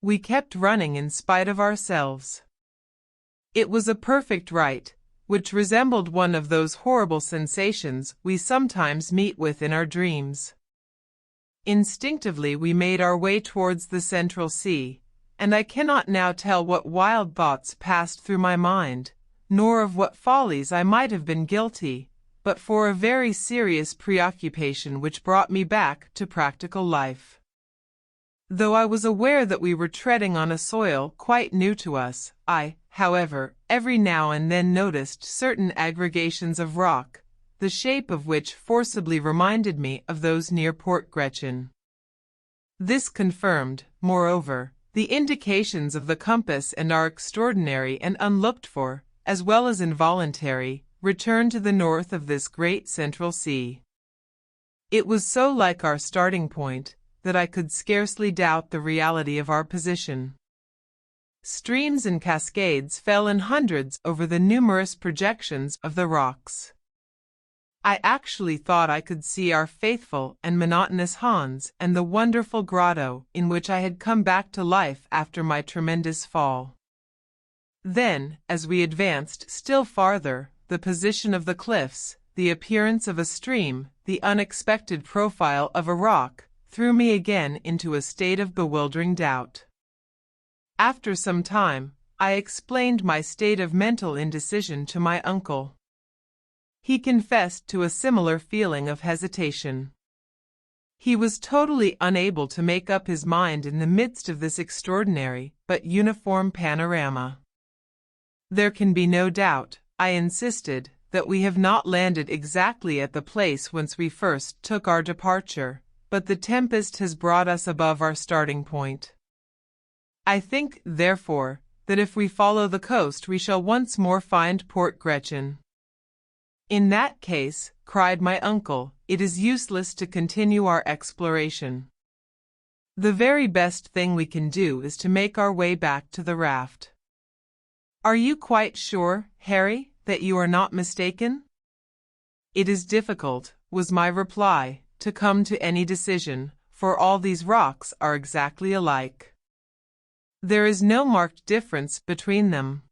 We kept running in spite of ourselves. It was a perfect right, which resembled one of those horrible sensations we sometimes meet with in our dreams. Instinctively we made our way towards the Central Sea, and I cannot now tell what wild thoughts passed through my mind, nor of what follies I might have been guilty, but for a very serious preoccupation which brought me back to practical life. Though I was aware that we were treading on a soil quite new to us, I, however, every now and then noticed certain aggregations of rock, the shape of which forcibly reminded me of those near Port Gretchen. This confirmed, moreover, the indications of the compass and our extraordinary and unlooked for, as well as involuntary, return to the north of this great Central Sea. It was so like our starting point that I could scarcely doubt the reality of our position. Streams and cascades fell in hundreds over the numerous projections of the rocks. I actually thought I could see our faithful and monotonous Hans and the wonderful grotto in which I had come back to life after my tremendous fall. Then, as we advanced still farther, the position of the cliffs, the appearance of a stream, the unexpected profile of a rock, threw me again into a state of bewildering doubt. After some time, I explained my state of mental indecision to my uncle. He confessed to a similar feeling of hesitation. He was totally unable to make up his mind in the midst of this extraordinary but uniform panorama. There can be no doubt, I insisted, that we have not landed exactly at the place whence we first took our departure, but the tempest has brought us above our starting point. I think, therefore, that if we follow the coast we shall once more find Port Gretchen. In that case, cried my uncle, it is useless to continue our exploration. The very best thing we can do is to make our way back to the raft. Are you quite sure, Harry, that you are not mistaken? It is difficult, was my reply, to come to any decision, for all these rocks are exactly alike. There is no marked difference between them.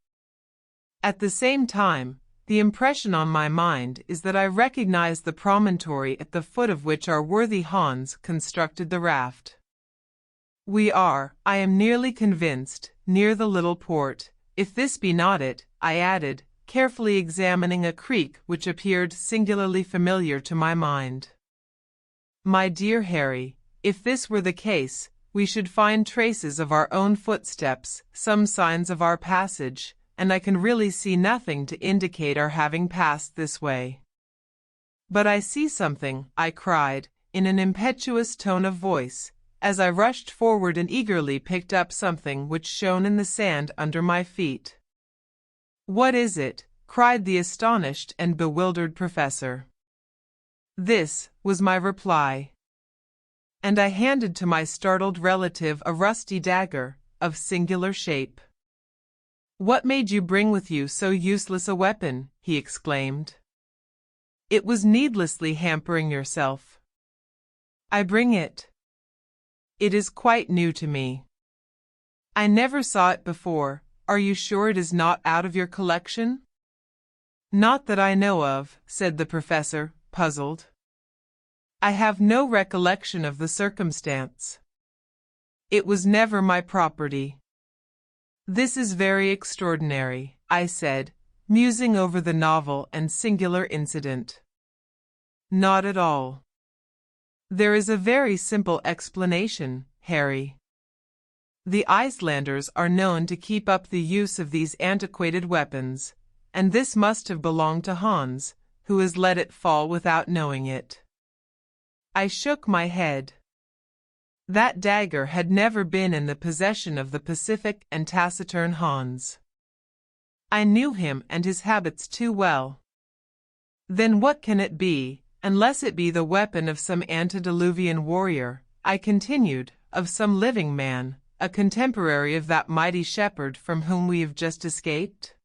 At the same time, the impression on my mind is that I recognize the promontory at the foot of which our worthy Hans constructed the raft. We are, I am nearly convinced, near the little port. If this be not it, I added, carefully examining a creek which appeared singularly familiar to my mind. My dear Harry, if this were the case, we should find traces of our own footsteps, some signs of our passage, and I can really see nothing to indicate our having passed this way. But I see something, I cried, in an impetuous tone of voice, as I rushed forward and eagerly picked up something which shone in the sand under my feet. What is it? Cried the astonished and bewildered professor. This, was my reply. And I handed to my startled relative a rusty dagger, of singular shape. What made you bring with you so useless a weapon? He exclaimed. It was needlessly hampering yourself. I bring it. It is quite new to me. I never saw it before. Are you sure it is not out of your collection? Not that I know of, said the professor, puzzled. I have no recollection of the circumstance. It was never my property. This is very extraordinary, I said, musing over the novel and singular incident. Not at all. There is a very simple explanation, Harry. The Icelanders are known to keep up the use of these antiquated weapons, and this must have belonged to Hans, who has let it fall without knowing it. I shook my head. That dagger had never been in the possession of the pacific and taciturn Hans. I knew him and his habits too well. Then what can it be, unless it be the weapon of some antediluvian warrior, I continued, of some living man, a contemporary of that mighty shepherd from whom we have just escaped?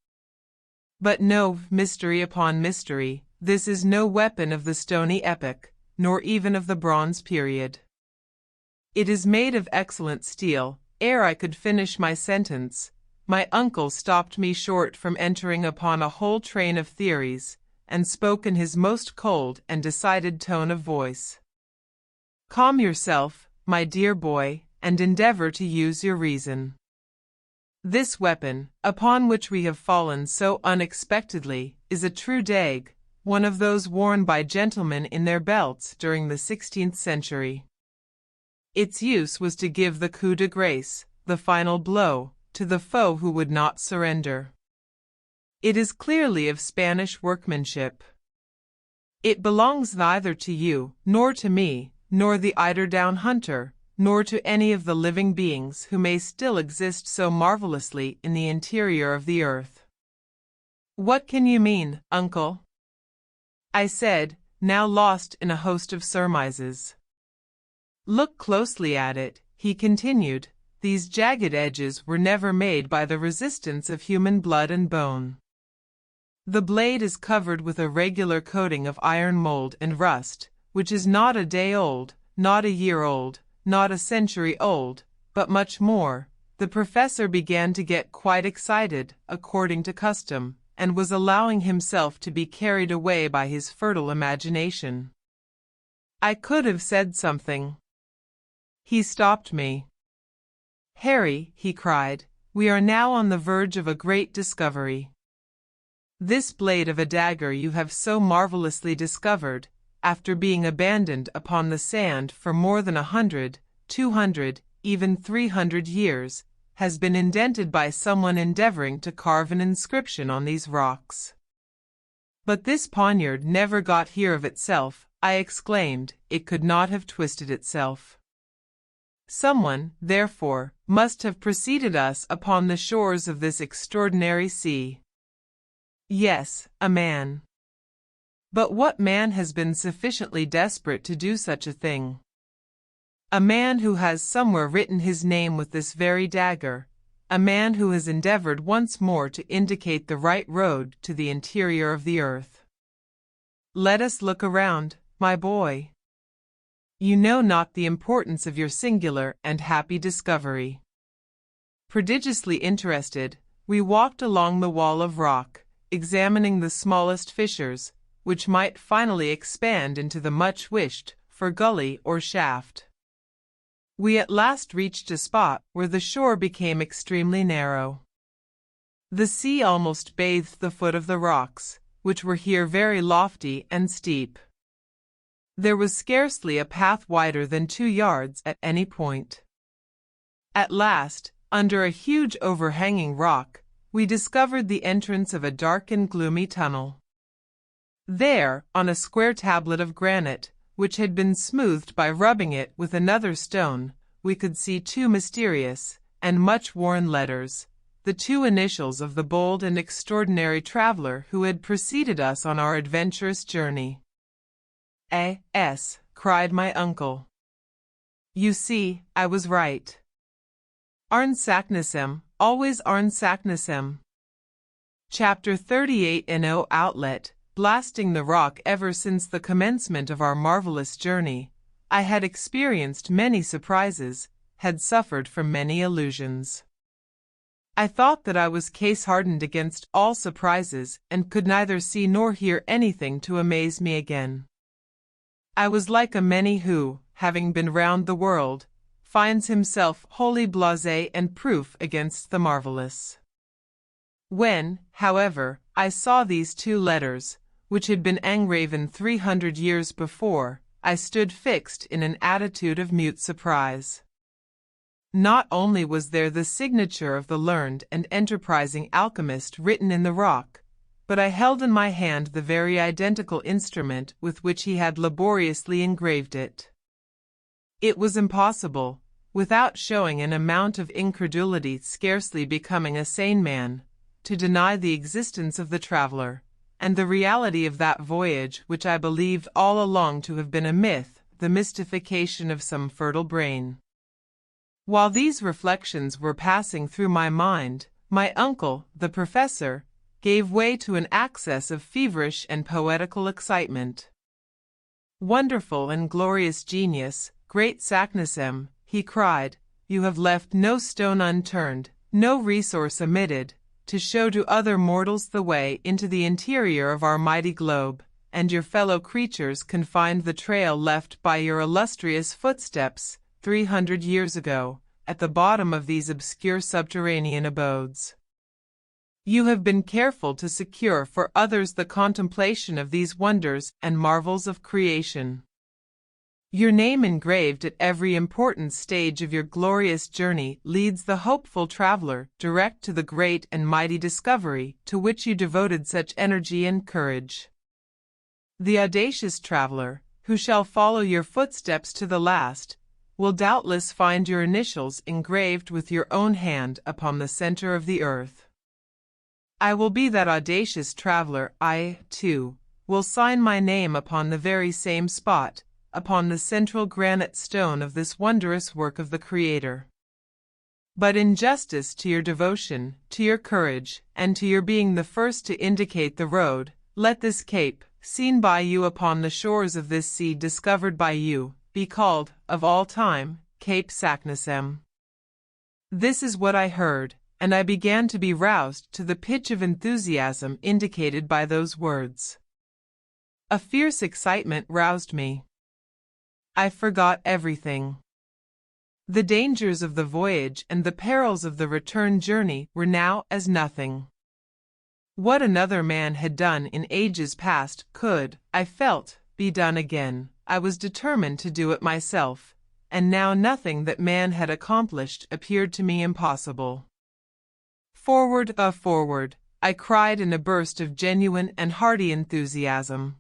But no, mystery upon mystery, this is no weapon of the stony epoch, nor even of the bronze period. It is made of excellent steel. Ere I could finish my sentence, my uncle stopped me short from entering upon a whole train of theories, and spoke in his most cold and decided tone of voice. Calm yourself, my dear boy, and endeavor to use your reason. This weapon, upon which we have fallen so unexpectedly, is a true dague, one of those worn by gentlemen in their belts during the 16th century. Its use was to give the coup de grace, the final blow, to the foe who would not surrender. It is clearly of Spanish workmanship. It belongs neither to you, nor to me, nor the eider-down hunter, nor to any of the living beings who may still exist so marvelously in the interior of the earth. What can you mean, uncle? I said, now lost in a host of surmises. Look closely at it, he continued. These jagged edges were never made by the resistance of human blood and bone. The blade is covered with a regular coating of iron mold and rust, which is not a day old, not a year old, not a century old, but much more. The professor began to get quite excited, according to custom, and was allowing himself to be carried away by his fertile imagination. I could have said something. He stopped me. Harry, he cried, we are now on the verge of a great discovery. This blade of a dagger you have so marvelously discovered, after being abandoned upon the sand for more than 100, 200, even 300 years, has been indented by someone endeavoring to carve an inscription on these rocks. But this poniard never got here of itself, I exclaimed. It could not have twisted itself. Someone, therefore, must have preceded us upon the shores of this extraordinary sea. Yes, a man. But what man has been sufficiently desperate to do such a thing? A man who has somewhere written his name with this very dagger, a man who has endeavored once more to indicate the right road to the interior of the earth. Let us look around, my boy. You know not the importance of your singular and happy discovery. Prodigiously interested, we walked along the wall of rock, examining the smallest fissures, which might finally expand into the much wished-for gully or shaft. We at last reached a spot where the shore became extremely narrow. The sea almost bathed the foot of the rocks, which were here very lofty and steep. There was scarcely a path wider than 2 yards at any point. At last, under a huge overhanging rock, we discovered the entrance of a dark and gloomy tunnel. There, on a square tablet of granite, which had been smoothed by rubbing it with another stone, we could see 2 mysterious and much worn letters, the 2 initials of the bold and extraordinary traveler who had preceded us on our adventurous journey. A.S., cried my uncle. You see, I was right. Arn Saknissem, always Arn Saknissem. Chapter 38. No outlet. Blasting the rock. Ever since the commencement of our marvelous journey, I had experienced many surprises, had suffered from many illusions. I thought that I was case-hardened against all surprises, and could neither see nor hear anything to amaze me again. I was like a many who, having been round the world, finds himself wholly blasé and proof against the marvelous. When, however, I saw these 2 letters, which had been engraven 300 years before, I stood fixed in an attitude of mute surprise. Not only was there the signature of the learned and enterprising alchemist written in the rock, but I held in my hand the very identical instrument with which he had laboriously engraved it. It was impossible, without showing an amount of incredulity scarcely becoming a sane man, to deny the existence of the traveler, and the reality of that voyage which I believed all along to have been a myth, the mystification of some fertile brain. While these reflections were passing through my mind, my uncle, the professor, gave way to an access of feverish and poetical excitement. Wonderful and glorious genius, great Saknissem, he cried, you have left no stone unturned, no resource omitted, to show to other mortals the way into the interior of our mighty globe, and your fellow creatures can find the trail left by your illustrious footsteps 300 years ago at the bottom of these obscure subterranean abodes. You have been careful to secure for others the contemplation of these wonders and marvels of creation. Your name engraved at every important stage of your glorious journey leads the hopeful traveler direct to the great and mighty discovery to which you devoted such energy and courage. The audacious traveler, who shall follow your footsteps to the last, will doubtless find your initials engraved with your own hand upon the center of the earth. I will be that audacious traveler. I, too, will sign my name upon the very same spot, upon the central granite stone of this wondrous work of the Creator. But in justice to your devotion, to your courage, and to your being the first to indicate the road, let this cape, seen by you upon the shores of this sea discovered by you, be called, of all time, Cape Saknussemm. This is what I heard, and I began to be roused to the pitch of enthusiasm indicated by those words. A fierce excitement roused me. I forgot everything. The dangers of the voyage and the perils of the return journey were now as nothing. What another man had done in ages past could, I felt, be done again. I was determined to do it myself, and now nothing that man had accomplished appeared to me impossible. Forward, forward, I cried in a burst of genuine and hearty enthusiasm.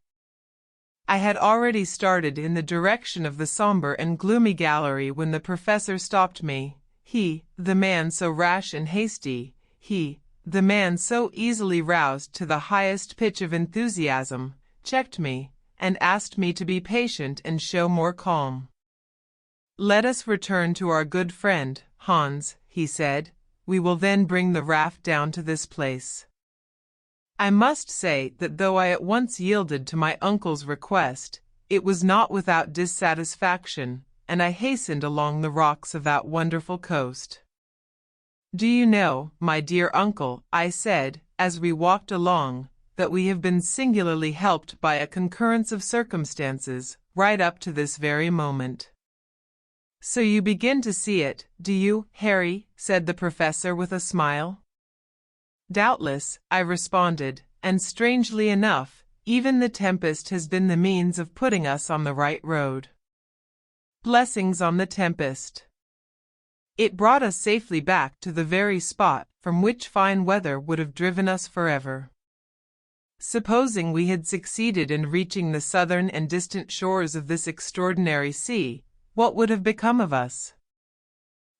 I had already started in the direction of the somber and gloomy gallery when the professor stopped me. He, the man so rash and hasty, he, the man so easily roused to the highest pitch of enthusiasm, checked me, and asked me to be patient and show more calm. "Let us return to our good friend, Hans," he said. "We will then bring the raft down to this place." I must say that though I at once yielded to my uncle's request, it was not without dissatisfaction, and I hastened along the rocks of that wonderful coast. "Do you know, my dear uncle," I said, as we walked along, "that we have been singularly helped by a concurrence of circumstances, right up to this very moment." "So you begin to see it, do you, Harry?" said the professor with a smile. "Doubtless," I responded, "and strangely enough, even the tempest has been the means of putting us on the right road." Blessings on the tempest! It brought us safely back to the very spot from which fine weather would have driven us forever. Supposing we had succeeded in reaching the southern and distant shores of this extraordinary sea, what would have become of us?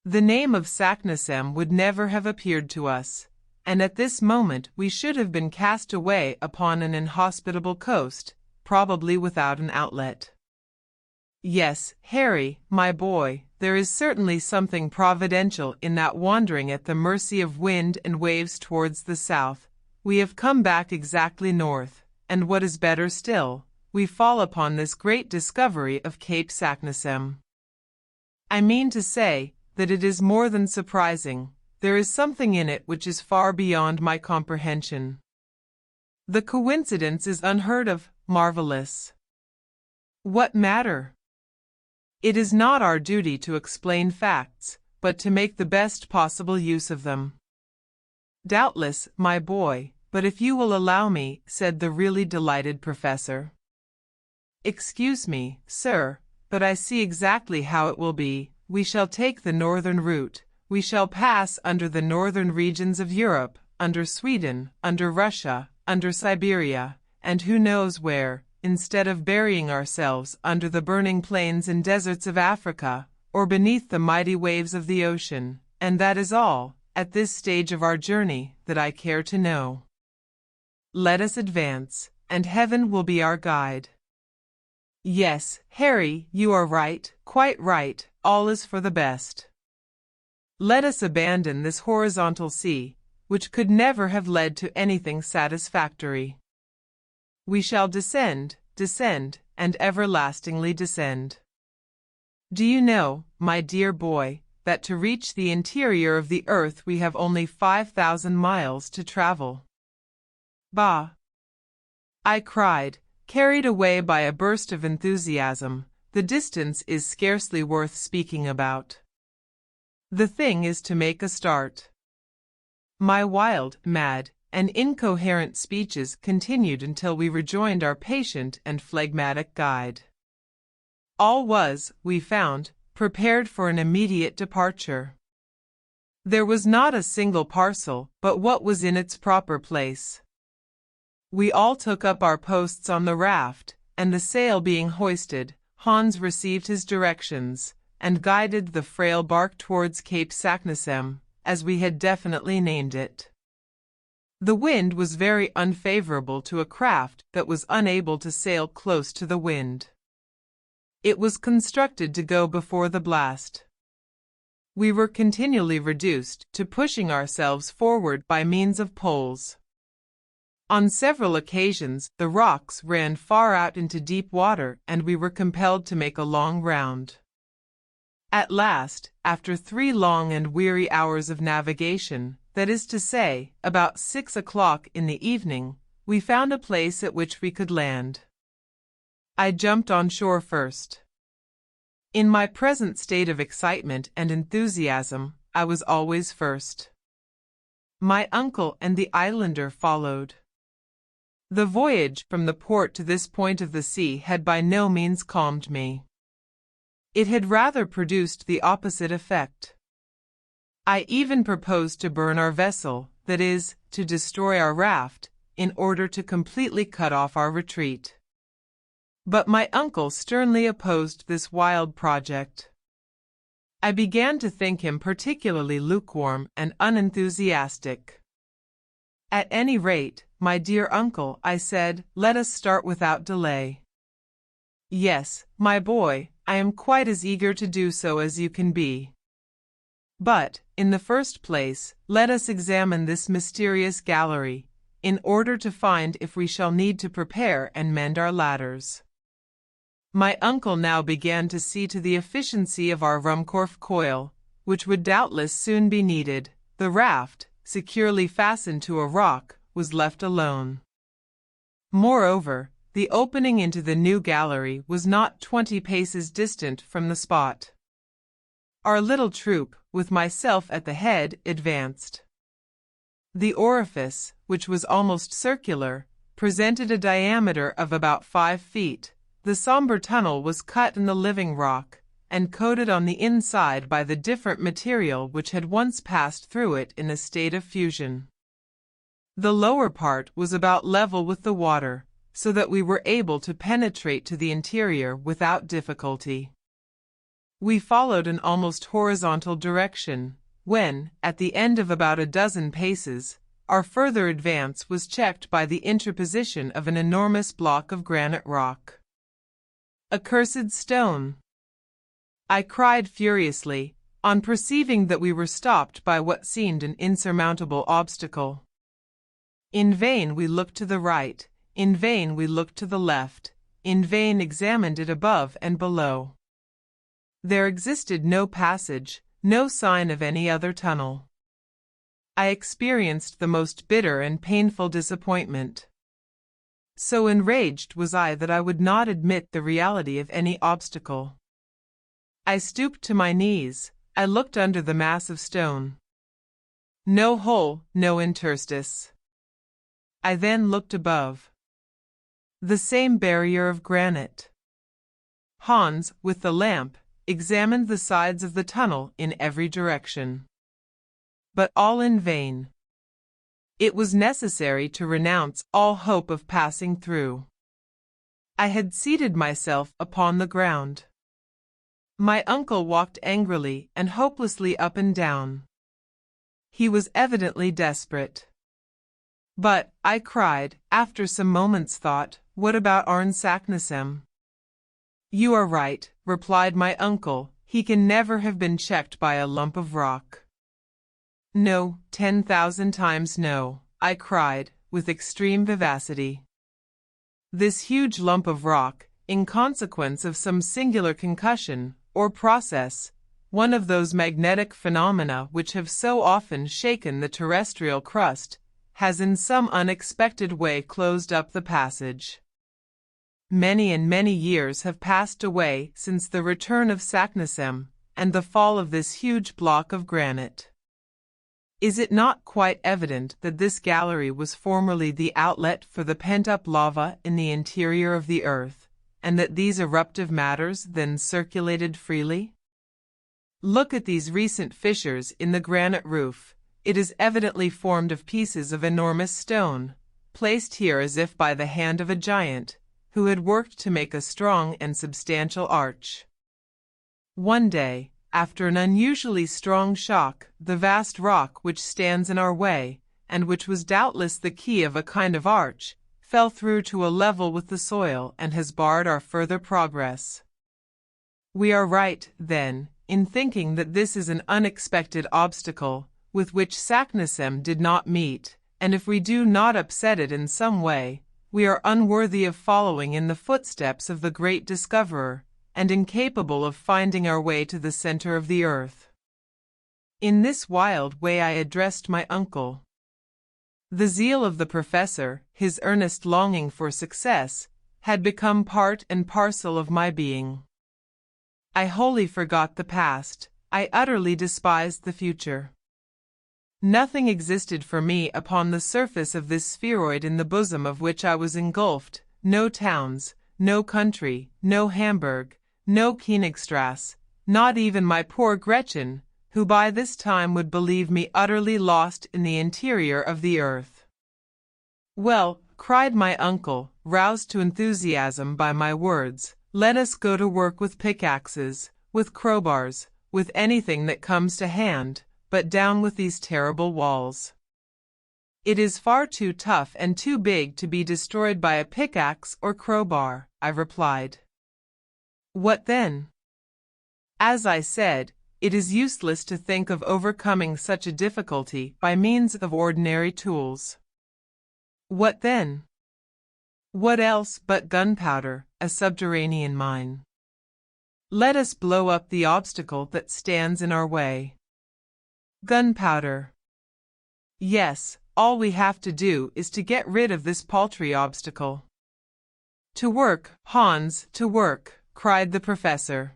The name of Saknussemm would never have appeared to us, and at this moment we should have been cast away upon an inhospitable coast, probably without an outlet. Yes, Harry, my boy, there is certainly something providential in that wandering at the mercy of wind and waves towards the south. We have come back exactly north, and what is better still, we fall upon this great discovery of Cape Saknussemm. I mean to say that it is more than surprising. There is something in it which is far beyond my comprehension. The coincidence is unheard of, marvelous. What matter? It is not our duty to explain facts, but to make the best possible use of them. Doubtless, my boy, but if you will allow me, said the really delighted professor. Excuse me, sir, but I see exactly how it will be. We shall take the northern route. We shall pass under the northern regions of Europe, under Sweden, under Russia, under Siberia, and who knows where, instead of burying ourselves under the burning plains and deserts of Africa, or beneath the mighty waves of the ocean, and that is all, at this stage of our journey, that I care to know. Let us advance, and heaven will be our guide. Yes, Harry, you are right, quite right, all is for the best. Let us abandon this horizontal sea, which could never have led to anything satisfactory. We shall descend, descend, and everlastingly descend. Do you know, my dear boy, that to reach the interior of the earth we have only 5,000 miles to travel? Bah! I cried, carried away by a burst of enthusiasm, the distance is scarcely worth speaking about. The thing is to make a start. My wild, mad, and incoherent speeches continued until we rejoined our patient and phlegmatic guide. All was, we found, prepared for an immediate departure. There was not a single parcel but what was in its proper place. We all took up our posts on the raft, and the sail being hoisted, Hans received his directions, and guided the frail bark towards Cape Saknussemm, as we had definitely named it. The wind was very unfavorable to a craft that was unable to sail close to the wind. It was constructed to go before the blast. We were continually reduced to pushing ourselves forward by means of poles. On several occasions the rocks ran far out into deep water and we were compelled to make a long round. At last, after 3 long and weary hours of navigation, that is to say, about 6 o'clock in the evening, we found a place at which we could land. I jumped on shore first. In my present state of excitement and enthusiasm, I was always first. My uncle and the islander followed. The voyage from the port to this point of the sea had by no means calmed me. It had rather produced the opposite effect. I even proposed to burn our vessel, that is, to destroy our raft, in order to completely cut off our retreat. But my uncle sternly opposed this wild project. I began to think him particularly lukewarm and unenthusiastic. At any rate, my dear uncle, I said, let us start without delay. Yes, my boy, I am quite as eager to do so as you can be. But, in the first place, let us examine this mysterious gallery, in order to find if we shall need to prepare and mend our ladders. My uncle now began to see to the efficiency of our Ruhmkorff coil, which would doubtless soon be needed. The raft, securely fastened to a rock, was left alone. Moreover, the opening into the new gallery was not 20 paces distant from the spot. Our little troop, with myself at the head, advanced. The orifice, which was almost circular, presented a diameter of about 5 feet. The somber tunnel was cut in the living rock, and coated on the inside by the different material which had once passed through it in a state of fusion. The lower part was about level with the water, so that we were able to penetrate to the interior without difficulty. We followed an almost horizontal direction, when, at the end of about a dozen paces, our further advance was checked by the interposition of an enormous block of granite rock. Accursed stone! I cried furiously, on perceiving that we were stopped by what seemed an insurmountable obstacle. In vain we looked to the right, in vain we looked to the left, in vain examined it above and below. There existed no passage, no sign of any other tunnel. I experienced the most bitter and painful disappointment. So enraged was I that I would not admit the reality of any obstacle. I stooped to my knees, I looked under the mass of stone. No hole, no interstice. I then looked above. The same barrier of granite. Hans, with the lamp, examined the sides of the tunnel in every direction. But all in vain. It was necessary to renounce all hope of passing through. I had seated myself upon the ground. My uncle walked angrily and hopelessly up and down. He was evidently desperate. But, I cried, after some moments' thought, what about Arne Saknussemm? You are right, replied my uncle, he can never have been checked by a lump of rock. No, 10,000 times no, I cried, with extreme vivacity. This huge lump of rock, in consequence of some singular concussion, or process, one of those magnetic phenomena which have so often shaken the terrestrial crust, has in some unexpected way closed up the passage. Many and many years have passed away since the return of Saknussemm and the fall of this huge block of granite. Is it not quite evident that this gallery was formerly the outlet for the pent-up lava in the interior of the earth, and that these eruptive matters then circulated freely? Look at these recent fissures in the granite roof. It is evidently formed of pieces of enormous stone, placed here as if by the hand of a giant, who had worked to make a strong and substantial arch. One day, after an unusually strong shock, the vast rock which stands in our way, and which was doubtless the key of a kind of arch, fell through to a level with the soil and has barred our further progress. We are right, then, in thinking that this is an unexpected obstacle, with which Saknussemm did not meet, and if we do not upset it in some way, we are unworthy of following in the footsteps of the great discoverer, and incapable of finding our way to the center of the earth. In this wild way I addressed my uncle. The zeal of the professor, his earnest longing for success, had become part and parcel of my being. I wholly forgot the past. I utterly despised the future. Nothing existed for me upon the surface of this spheroid in the bosom of which I was engulfed, no towns, no country, no Hamburg, no Königstrasse, not even my poor Gretchen, who by this time would believe me utterly lost in the interior of the earth. "Well," cried my uncle, roused to enthusiasm by my words, "let us go to work with pickaxes, with crowbars, with anything that comes to hand, but down with these terrible walls. It is far too tough and too big to be destroyed by a pickaxe or crowbar," I replied. "What then?" "As I said, it is useless to think of overcoming such a difficulty by means of ordinary tools." "What then?" "What else but gunpowder, a subterranean mine. Let us blow up the obstacle that stands in our way." "Gunpowder." "Yes, all we have to do is to get rid of this paltry obstacle." "To work, Hans, to work," cried the professor.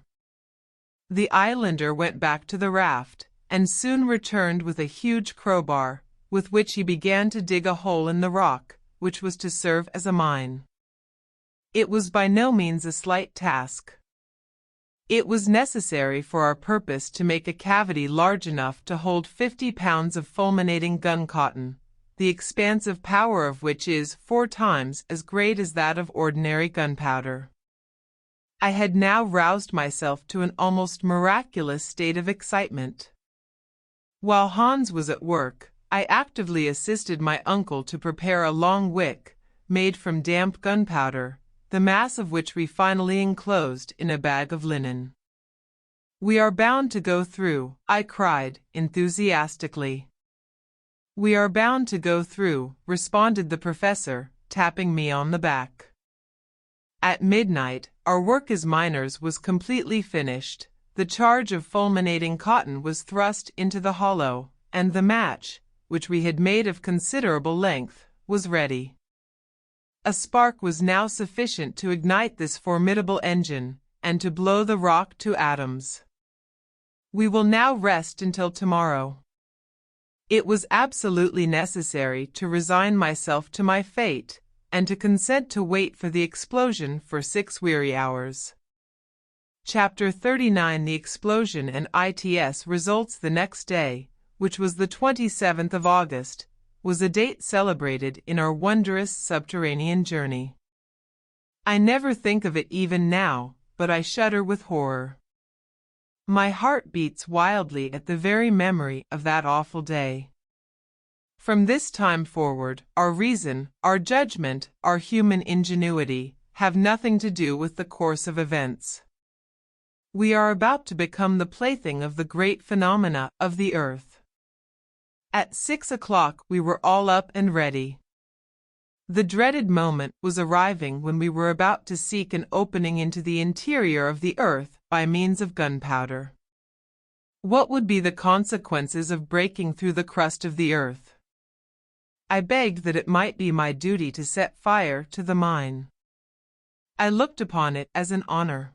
The islander went back to the raft, and soon returned with a huge crowbar, with which he began to dig a hole in the rock, which was to serve as a mine. It was by no means a slight task. It was necessary for our purpose to make a cavity large enough to hold 50 pounds of fulminating gun-cotton, the expansive power of which is 4 times as great as that of ordinary gunpowder. I had now roused myself to an almost miraculous state of excitement. While Hans was at work, I actively assisted my uncle to prepare a long wick, made from damp gunpowder, the mass of which we finally enclosed in a bag of linen. "We are bound to go through," I cried, enthusiastically. "We are bound to go through," responded the professor, tapping me on the back. At midnight, our work as miners was completely finished, the charge of fulminating cotton was thrust into the hollow, and the match, which we had made of considerable length, was ready. A spark was now sufficient to ignite this formidable engine, and to blow the rock to atoms. We will now rest until tomorrow. It was absolutely necessary to resign myself to my fate, and to consent to wait for the explosion for 6 weary hours. Chapter 39. The explosion and its results. The next day, which was the 27th of August, was a date celebrated in our wondrous subterranean journey. I never think of it even now, but I shudder with horror. My heart beats wildly at the very memory of that awful day. From this time forward, our reason, our judgment, our human ingenuity, have nothing to do with the course of events. We are about to become the plaything of the great phenomena of the earth. At 6 o'clock we were all up and ready. The dreaded moment was arriving when we were about to seek an opening into the interior of the earth by means of gunpowder. What would be the consequences of breaking through the crust of the earth? I begged that it might be my duty to set fire to the mine. I looked upon it as an honor.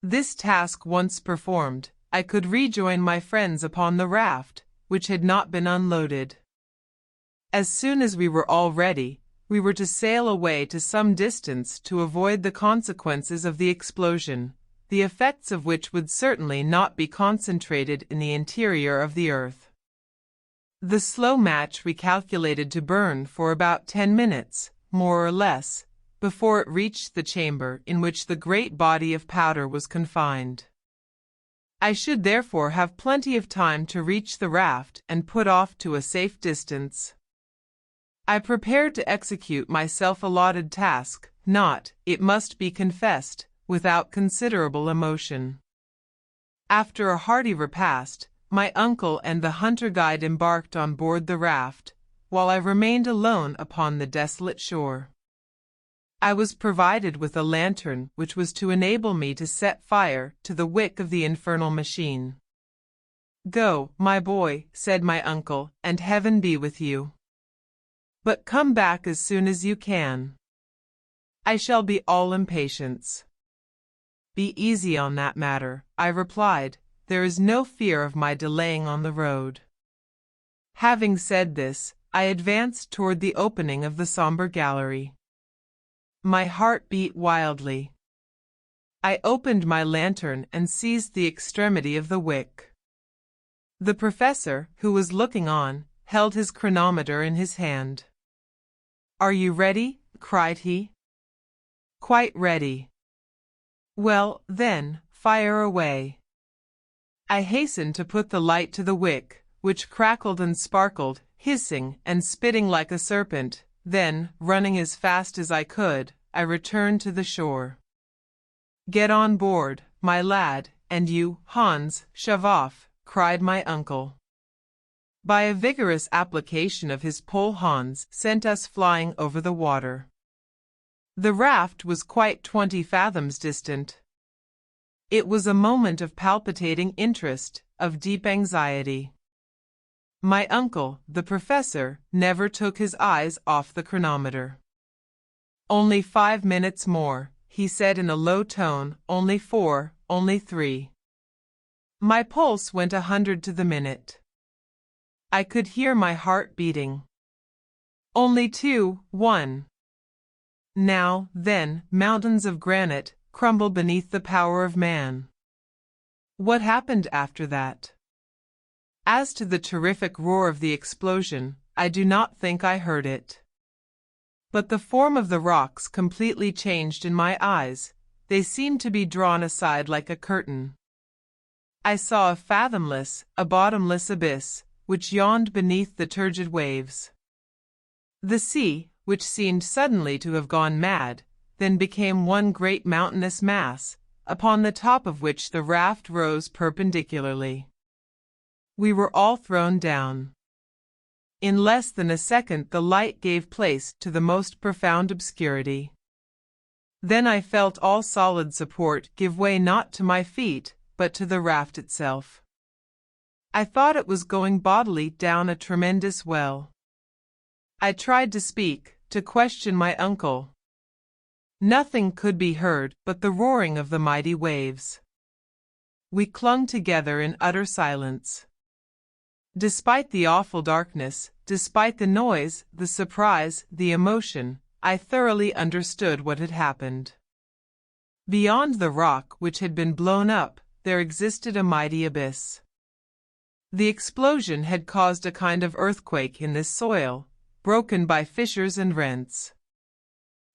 This task once performed, I could rejoin my friends upon the raft, which had not been unloaded. As soon as we were all ready, we were to sail away to some distance to avoid the consequences of the explosion, the effects of which would certainly not be concentrated in the interior of the earth. The slow match we calculated to burn for about 10 minutes, more or less, before it reached the chamber in which the great body of powder was confined. I should therefore have plenty of time to reach the raft and put off to a safe distance. I prepared to execute my self-allotted task, not, it must be confessed, without considerable emotion. After a hearty repast, my uncle and the hunter-guide embarked on board the raft, while I remained alone upon the desolate shore. I was provided with a lantern which was to enable me to set fire to the wick of the infernal machine. "Go, my boy," said my uncle, "and heaven be with you. But come back as soon as you can. I shall be all impatience." "Be easy on that matter," I replied. "There is no fear of my delaying on the road." Having said this, I advanced toward the opening of the somber gallery. My heart beat wildly. I opened my lantern and seized the extremity of the wick. The professor, who was looking on, held his chronometer in his hand. "Are you ready?" cried he. "Quite ready." "Well, then, fire away." I hastened to put the light to the wick, which crackled and sparkled, hissing and spitting like a serpent. Then, running as fast as I could, I returned to the shore. "Get on board, my lad, and you, Hans, shove off," cried my uncle. By a vigorous application of his pole Hans sent us flying over the water. The raft was quite 20 fathoms distant. It was a moment of palpitating interest, of deep anxiety. My uncle, the professor, never took his eyes off the chronometer. "Only 5 minutes more," he said in a low tone, "only 4, only 3. My pulse went 100 to the minute. I could hear my heart beating. "Only 2, 1. Now, then, mountains of granite crumble beneath the power of man. What happened after that? As to the terrific roar of the explosion, I do not think I heard it. But the form of the rocks completely changed in my eyes. They seemed to be drawn aside like a curtain. I saw a fathomless, a bottomless abyss, which yawned beneath the turgid waves. The sea, which seemed suddenly to have gone mad, then became one great mountainous mass, upon the top of which the raft rose perpendicularly. We were all thrown down. In less than a second the light gave place to the most profound obscurity. Then I felt all solid support give way not to my feet, but to the raft itself. I thought it was going bodily down a tremendous well. I tried to speak, to question my uncle. Nothing could be heard but the roaring of the mighty waves. We clung together in utter silence. Despite the awful darkness, despite the noise, the surprise, the emotion, I thoroughly understood what had happened. Beyond the rock which had been blown up, there existed a mighty abyss. The explosion had caused a kind of earthquake in this soil, broken by fissures and rents.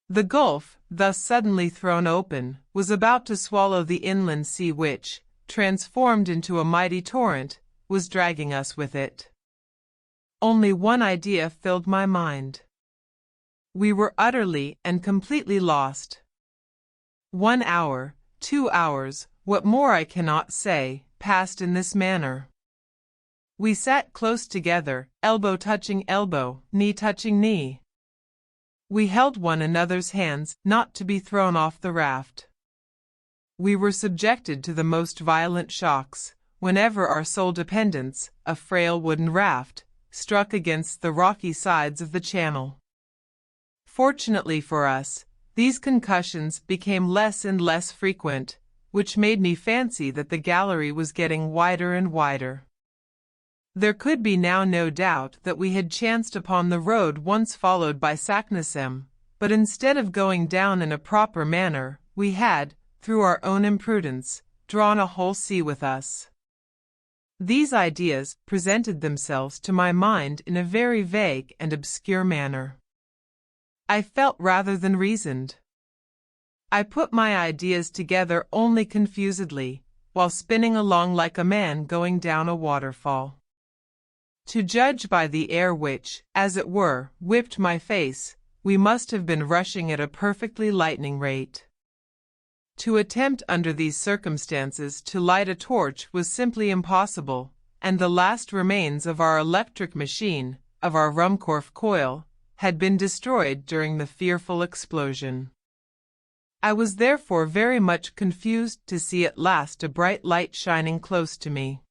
The gulf, thus suddenly thrown open, was about to swallow the inland sea which, transformed into a mighty torrent, was dragging us with it. Only one idea filled my mind. We were utterly and completely lost. 1 hour, 2 hours, what more I cannot say, passed in this manner. We sat close together, elbow touching elbow, knee touching knee. We held one another's hands not to be thrown off the raft. We were subjected to the most violent shocks, whenever our sole dependence, a frail wooden raft, struck against the rocky sides of the channel. Fortunately for us, these concussions became less and less frequent, which made me fancy that the gallery was getting wider and wider. There could be now no doubt that we had chanced upon the road once followed by Saknussemm, but instead of going down in a proper manner, we had, through our own imprudence, drawn a whole sea with us. These ideas presented themselves to my mind in a very vague and obscure manner. I felt rather than reasoned. I put my ideas together only confusedly, while spinning along like a man going down a waterfall. To judge by the air which, as it were, whipped my face, we must have been rushing at a perfectly lightning rate. To attempt under these circumstances to light a torch was simply impossible, and the last remains of our electric machine, of our Ruhmkorff coil, had been destroyed during the fearful explosion. I was therefore very much confused to see at last a bright light shining close to me.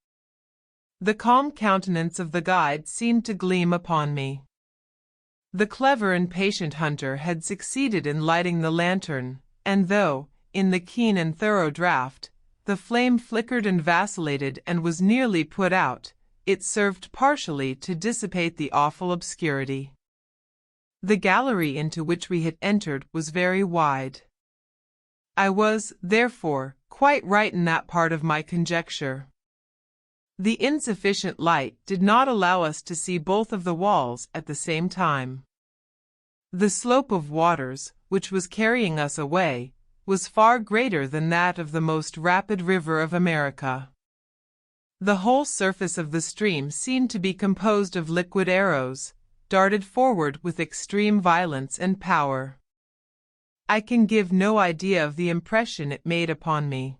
The calm countenance of the guide seemed to gleam upon me. The clever and patient hunter had succeeded in lighting the lantern, and though, in the keen and thorough draught, the flame flickered and vacillated and was nearly put out, it served partially to dissipate the awful obscurity. The gallery into which we had entered was very wide. I was, therefore, quite right in that part of my conjecture. The insufficient light did not allow us to see both of the walls at the same time. The slope of waters, which was carrying us away, was far greater than that of the most rapid river of America. The whole surface of the stream seemed to be composed of liquid arrows, darted forward with extreme violence and power. I can give no idea of the impression it made upon me.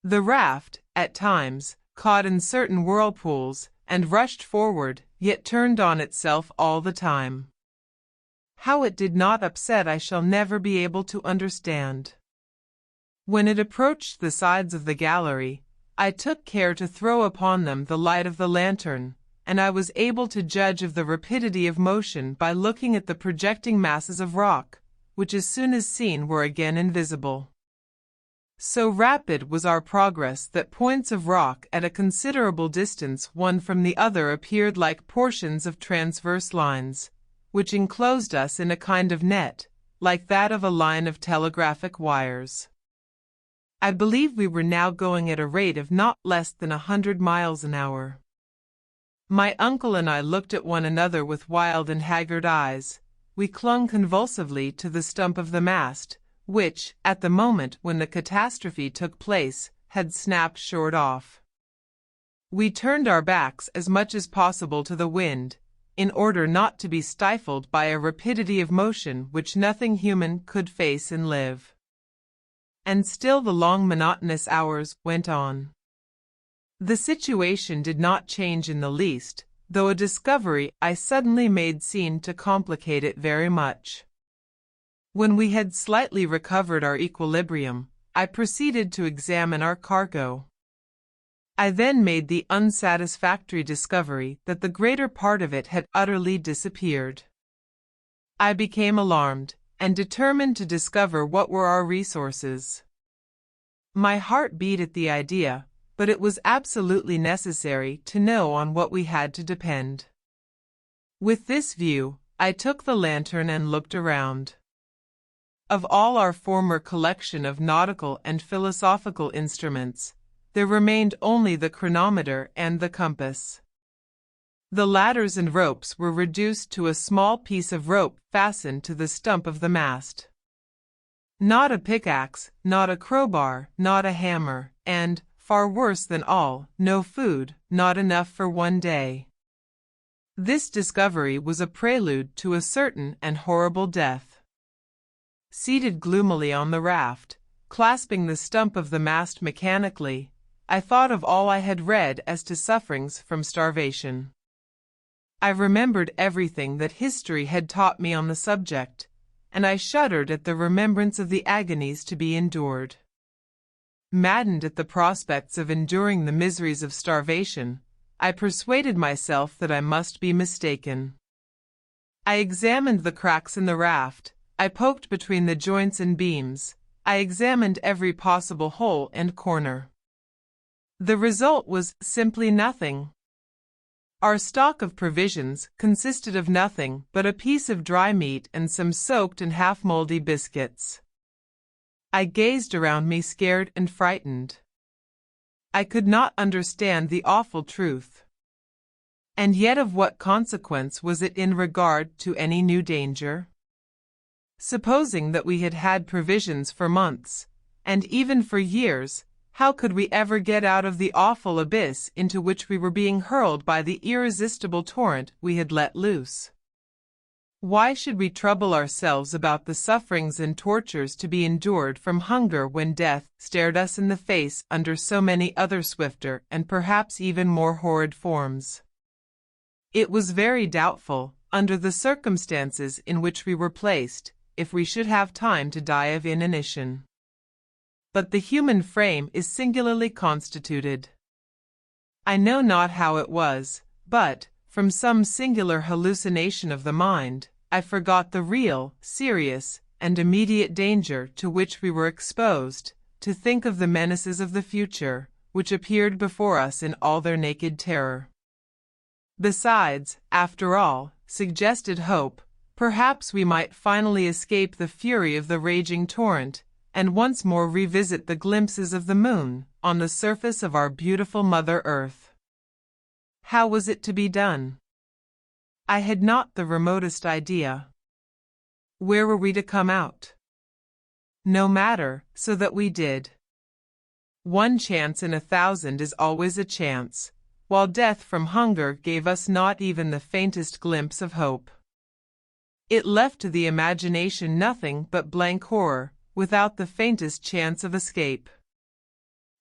The raft, at times, caught in certain whirlpools, and rushed forward, yet turned on itself all the time. How it did not upset I shall never be able to understand. When it approached the sides of the gallery, I took care to throw upon them the light of the lantern, and I was able to judge of the rapidity of motion by looking at the projecting masses of rock, which as soon as seen were again invisible. So rapid was our progress that points of rock at a considerable distance one from the other appeared like portions of transverse lines, which enclosed us in a kind of net, like that of a line of telegraphic wires. I believe we were now going at a rate of not less than 100 miles an hour. My uncle and I looked at one another with wild and haggard eyes. We clung convulsively to the stump of the mast, which, at the moment when the catastrophe took place, had snapped short off. We turned our backs as much as possible to the wind, in order not to be stifled by a rapidity of motion which nothing human could face and live. And still the long monotonous hours went on. The situation did not change in the least, though a discovery I suddenly made seemed to complicate it very much. When we had slightly recovered our equilibrium, I proceeded to examine our cargo. I then made the unsatisfactory discovery that the greater part of it had utterly disappeared. I became alarmed, and determined to discover what were our resources. My heart beat at the idea, but it was absolutely necessary to know on what we had to depend. With this view, I took the lantern and looked around. Of all our former collection of nautical and philosophical instruments, there remained only the chronometer and the compass. The ladders and ropes were reduced to a small piece of rope fastened to the stump of the mast. Not a pickaxe, not a crowbar, not a hammer, and, far worse than all, no food, not enough for one day. This discovery was a prelude to a certain and horrible death. Seated gloomily on the raft, clasping the stump of the mast mechanically, I thought of all I had read as to sufferings from starvation. I remembered everything that history had taught me on the subject, and I shuddered at the remembrance of the agonies to be endured. Maddened at the prospects of enduring the miseries of starvation, I persuaded myself that I must be mistaken. I examined the cracks in the raft, I poked between the joints and beams. I examined every possible hole and corner. The result was simply nothing. Our stock of provisions consisted of nothing but a piece of dry meat and some soaked and half-moldy biscuits. I gazed around me scared and frightened. I could not understand the awful truth. And yet of what consequence was it in regard to any new danger? Supposing that we had had provisions for months, and even for years, how could we ever get out of the awful abyss into which we were being hurled by the irresistible torrent we had let loose? Why should we trouble ourselves about the sufferings and tortures to be endured from hunger when death stared us in the face under so many other swifter and perhaps even more horrid forms? It was very doubtful, under the circumstances in which we were placed, if we should have time to die of inanition. But the human frame is singularly constituted. I know not how it was, but, from some singular hallucination of the mind, I forgot the real, serious, and immediate danger to which we were exposed, to think of the menaces of the future, which appeared before us in all their naked terror. Besides, after all, suggested hope, perhaps we might finally escape the fury of the raging torrent, and once more revisit the glimpses of the moon on the surface of our beautiful Mother Earth. How was it to be done? I had not the remotest idea. Where were we to come out? No matter, so that we did. One chance in 1,000 is always a chance, while death from hunger gave us not even the faintest glimpse of hope. It left to the imagination nothing but blank horror, without the faintest chance of escape.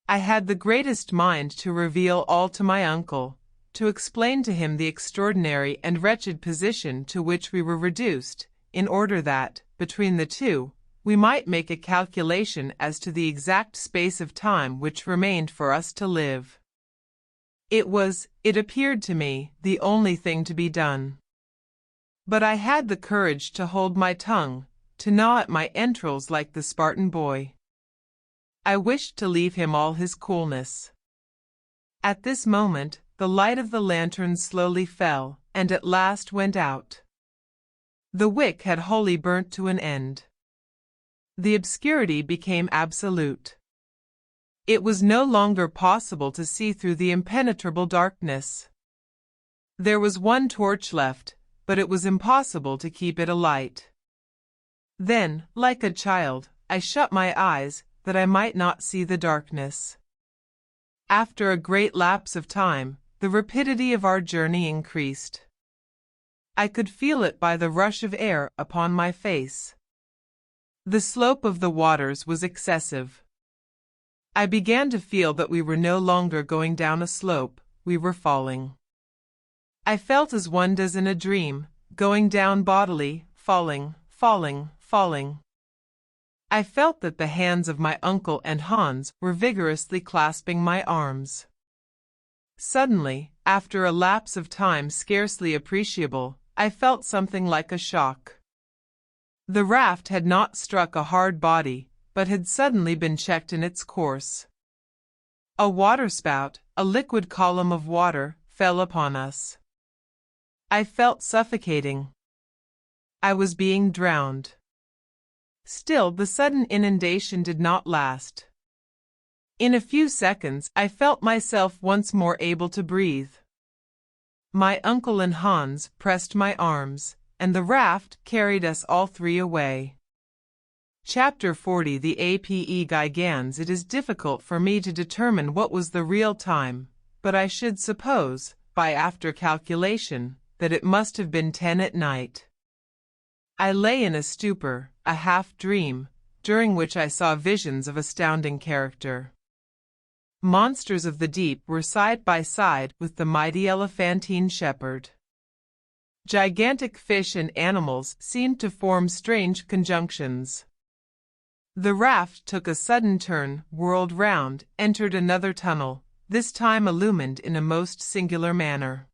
I had the greatest mind to reveal all to my uncle, to explain to him the extraordinary and wretched position to which we were reduced, in order that, between the two, we might make a calculation as to the exact space of time which remained for us to live. It was, it appeared to me, the only thing to be done. But I had the courage to hold my tongue, to gnaw at my entrails like the Spartan boy. I wished to leave him all his coolness. At this moment, the light of the lantern slowly fell, and at last went out. The wick had wholly burnt to an end. The obscurity became absolute. It was no longer possible to see through the impenetrable darkness. There was one torch left, but it was impossible to keep it alight. Then, like a child, I shut my eyes, that I might not see the darkness. After a great lapse of time, the rapidity of our journey increased. I could feel it by the rush of air upon my face. The slope of the waters was excessive. I began to feel that we were no longer going down a slope, we were falling. I felt as one does in a dream, going down bodily, falling, falling, falling. I felt that the hands of my uncle and Hans were vigorously clasping my arms. Suddenly, after a lapse of time scarcely appreciable, I felt something like a shock. The raft had not struck a hard body, but had suddenly been checked in its course. A waterspout, a liquid column of water, fell upon us. I felt suffocating. I was being drowned. Still, the sudden inundation did not last. In a few seconds, I felt myself once more able to breathe. My uncle and Hans pressed my arms, and the raft carried us all three away. Chapter 40 The APE Gigans. It is difficult for me to determine what was the real time, but I should suppose, by after calculation, that it must have been 10 at night. I lay in a stupor, a half-dream, during which I saw visions of astounding character. Monsters of the deep were side by side with the mighty elephantine shepherd. Gigantic fish and animals seemed to form strange conjunctions. The raft took a sudden turn, whirled round, entered another tunnel, this time illumined in a most singular manner.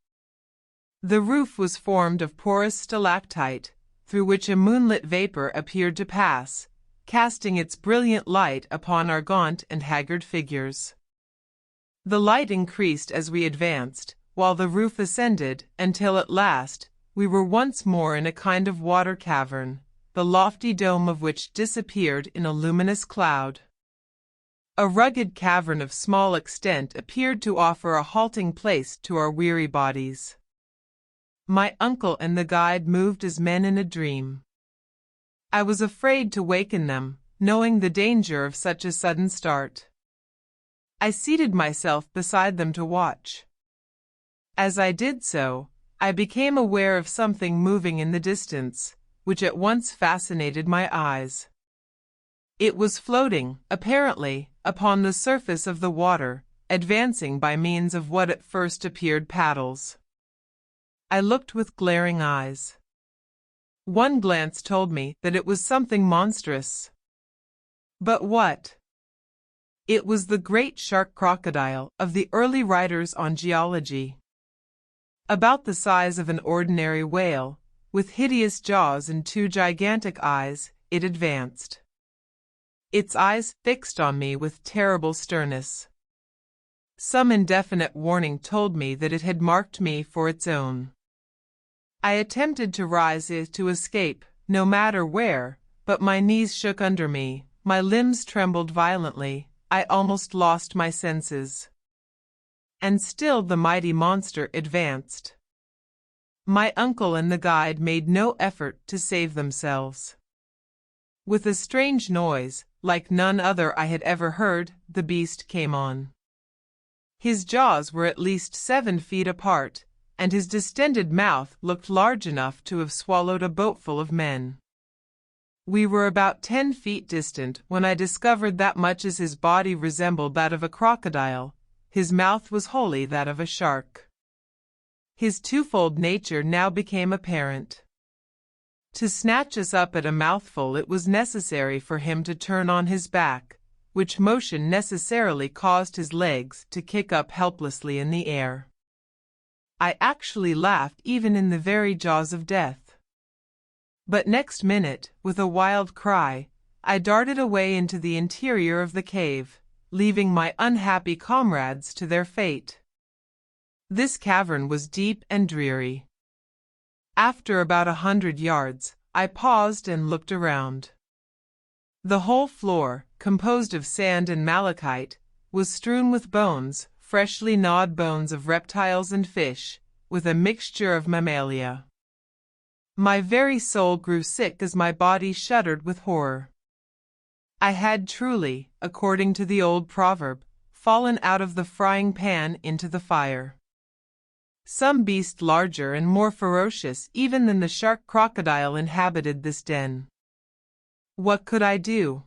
The roof was formed of porous stalactite, through which a moonlit vapor appeared to pass, casting its brilliant light upon our gaunt and haggard figures. The light increased as we advanced, while the roof ascended, until at last we were once more in a kind of water cavern, the lofty dome of which disappeared in a luminous cloud. A rugged cavern of small extent appeared to offer a halting place to our weary bodies. My uncle and the guide moved as men in a dream. I was afraid to waken them, knowing the danger of such a sudden start. I seated myself beside them to watch. As I did so, I became aware of something moving in the distance, which at once fascinated my eyes. It was floating, apparently, upon the surface of the water, advancing by means of what at first appeared paddles. I looked with glaring eyes. One glance told me that it was something monstrous. But what? It was the great shark crocodile of the early writers on geology. About the size of an ordinary whale, with hideous jaws and two gigantic eyes, it advanced. Its eyes fixed on me with terrible sternness. Some indefinite warning told me that it had marked me for its own. I attempted to rise to escape, no matter where, but my knees shook under me, my limbs trembled violently, I almost lost my senses. And still the mighty monster advanced. My uncle and the guide made no effort to save themselves. With a strange noise, like none other I had ever heard, the beast came on. His jaws were at least 7 feet apart, and his distended mouth looked large enough to have swallowed a boatful of men. We were about 10 feet distant when I discovered that much as his body resembled that of a crocodile, his mouth was wholly that of a shark. His twofold nature now became apparent. To snatch us up at a mouthful it was necessary for him to turn on his back, which motion necessarily caused his legs to kick up helplessly in the air. I actually laughed even in the very jaws of death. But next minute, with a wild cry, I darted away into the interior of the cave, leaving my unhappy comrades to their fate. This cavern was deep and dreary. After about 100 yards, I paused and looked around. The whole floor, composed of sand and malachite, was strewn with bones, freshly gnawed bones of reptiles and fish, with a mixture of mammalia. My very soul grew sick as my body shuddered with horror. I had truly, according to the old proverb, fallen out of the frying pan into the fire. Some beast larger and more ferocious even than the shark crocodile inhabited this den. What could I do?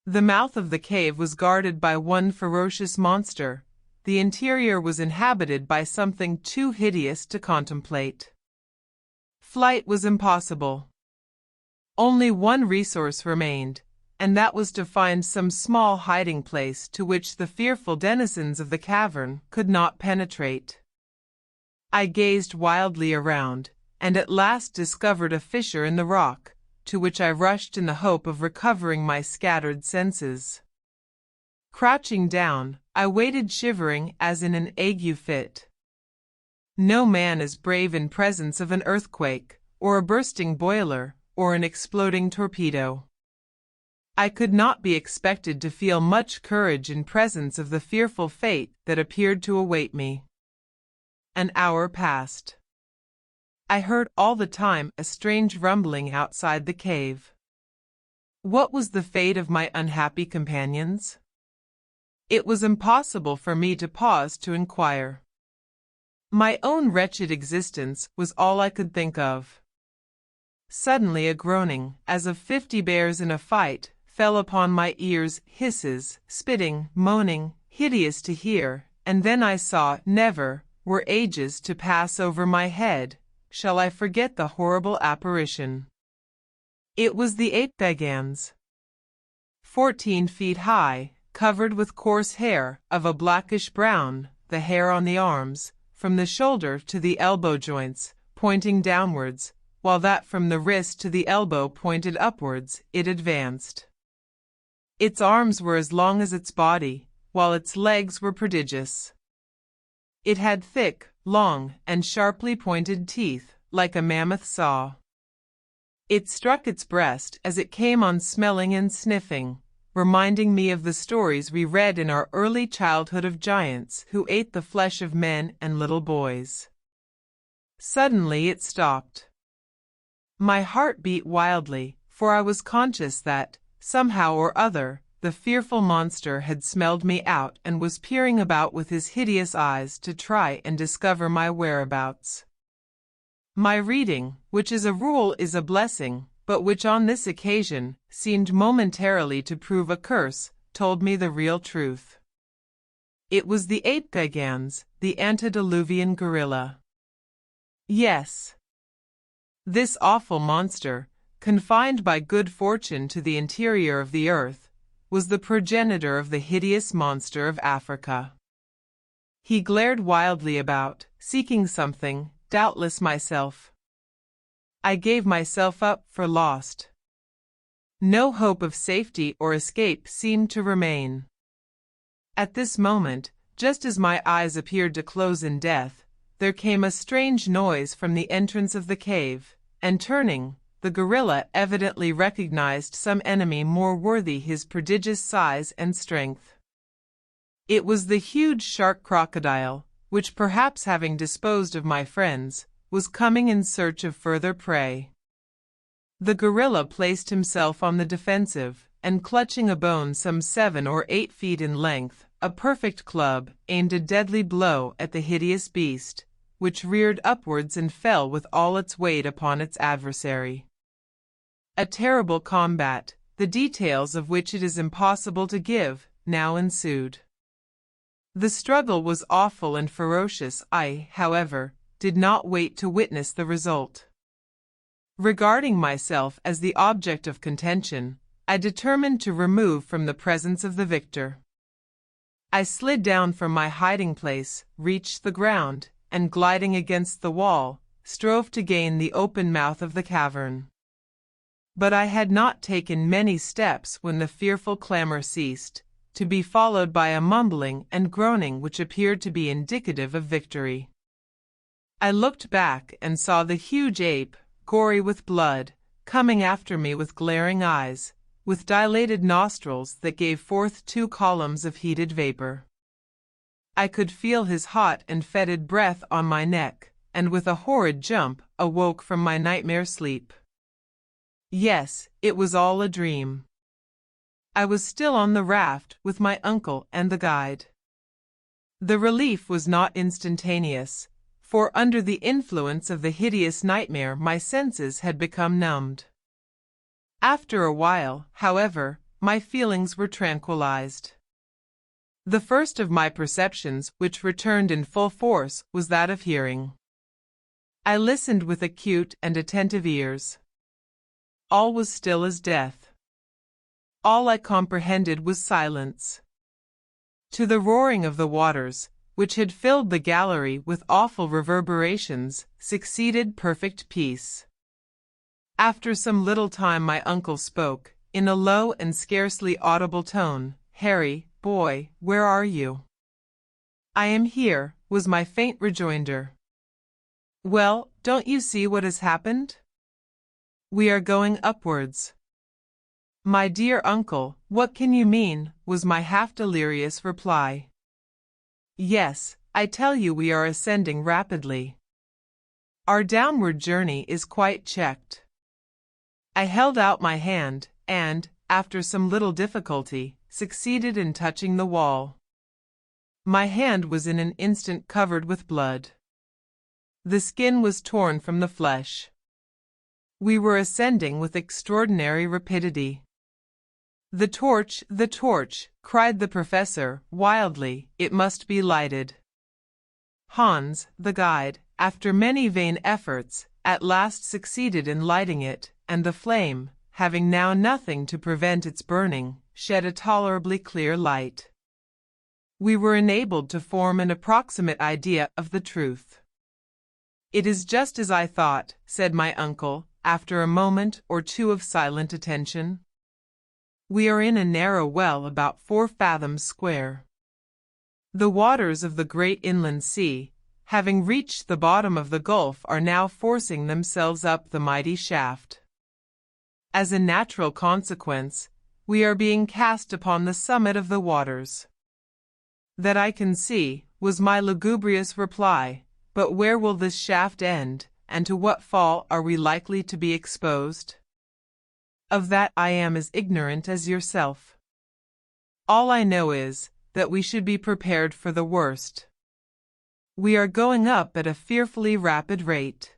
The mouth of the cave was guarded by one ferocious monster. The interior was inhabited by something too hideous to contemplate. Flight was impossible. Only one resource remained, and that was to find some small hiding place to which the fearful denizens of the cavern could not penetrate. I gazed wildly around, and at last discovered a fissure in the rock, to which I rushed in the hope of recovering my scattered senses. Crouching down, I waited shivering as in an ague fit. No man is brave in presence of an earthquake, or a bursting boiler, or an exploding torpedo. I could not be expected to feel much courage in presence of the fearful fate that appeared to await me. An hour passed. I heard all the time a strange rumbling outside the cave. What was the fate of my unhappy companions? It was impossible for me to pause to inquire. My own wretched existence was all I could think of. Suddenly a groaning, as of 50 bears in a fight, fell upon my ears, hisses, spitting, moaning, hideous to hear, and then I saw, never, were ages to pass over my head, shall I forget the horrible apparition. It was the ape Begans. 14 feet high, covered with coarse hair, of a blackish brown, the hair on the arms, from the shoulder to the elbow joints, pointing downwards, while that from the wrist to the elbow pointed upwards, it advanced. Its arms were as long as its body, while its legs were prodigious. It had thick, long, and sharply pointed teeth, like a mammoth saw. It struck its breast as it came on, smelling and sniffing, reminding me of the stories we read in our early childhood of giants who ate the flesh of men and little boys. Suddenly it stopped. My heart beat wildly, for I was conscious that, somehow or other, the fearful monster had smelled me out and was peering about with his hideous eyes to try and discover my whereabouts. My reading, which as a rule is a blessing, but which on this occasion seemed momentarily to prove a curse, told me the real truth. It was the ape gigans, the antediluvian gorilla. Yes. This awful monster, confined by good fortune to the interior of the earth, was the progenitor of the hideous monster of Africa. He glared wildly about, seeking something, doubtless myself. I gave myself up for lost. No hope of safety or escape seemed to remain. At this moment, just as my eyes appeared to close in death, there came a strange noise from the entrance of the cave, and turning, the gorilla evidently recognized some enemy more worthy his prodigious size and strength. It was the huge shark crocodile, which, perhaps having disposed of my friends, was coming in search of further prey. The gorilla placed himself on the defensive, and clutching a bone some 7 or 8 feet in length, a perfect club, aimed a deadly blow at the hideous beast, which reared upwards and fell with all its weight upon its adversary. A terrible combat, the details of which it is impossible to give, now ensued. The struggle was awful and ferocious. I, however, did not wait to witness the result. Regarding myself as the object of contention, I determined to remove from the presence of the victor. I slid down from my hiding place, reached the ground, and gliding against the wall, strove to gain the open mouth of the cavern. But I had not taken many steps when the fearful clamor ceased, to be followed by a mumbling and groaning which appeared to be indicative of victory. I looked back and saw the huge ape, gory with blood, coming after me with glaring eyes, with dilated nostrils that gave forth 2 columns of heated vapor. I could feel his hot and fetid breath on my neck, and with a horrid jump awoke from my nightmare sleep. Yes, it was all a dream. I was still on the raft with my uncle and the guide. The relief was not instantaneous, for under the influence of the hideous nightmare my senses had become numbed. After a while, however, my feelings were tranquilized. The first of my perceptions which returned in full force was that of hearing. I listened with acute and attentive ears. All was still as death. All I comprehended was silence. To the roaring of the waters, which had filled the gallery with awful reverberations, succeeded perfect peace. After some little time my uncle spoke, in a low and scarcely audible tone, "Harry, boy, where are you?" "I am here," was my faint rejoinder. "Well, don't you see what has happened? We are going upwards." "My dear uncle, what can you mean?" was my half-delirious reply. "Yes, I tell you we are ascending rapidly. Our downward journey is quite checked." I held out my hand, and, after some little difficulty, succeeded in touching the wall. My hand was in an instant covered with blood. The skin was torn from the flesh. We were ascending with extraordinary rapidity. The torch," cried the professor, wildly, "it must be lighted." Hans, the guide, after many vain efforts, at last succeeded in lighting it, and the flame, having now nothing to prevent its burning, shed a tolerably clear light. We were enabled to form an approximate idea of the truth. "It is just as I thought," said my uncle, after a moment or two of silent attention. "We are in a narrow well about 4 fathoms square. The waters of the great inland sea, having reached the bottom of the gulf, are now forcing themselves up the mighty shaft. As a natural consequence, we are being cast upon the summit of the waters." "That I can see," was my lugubrious reply, "but where will this shaft end, and to what fall are we likely to be exposed?" "Of that I am as ignorant as yourself. All I know is, that we should be prepared for the worst. We are going up at a fearfully rapid rate.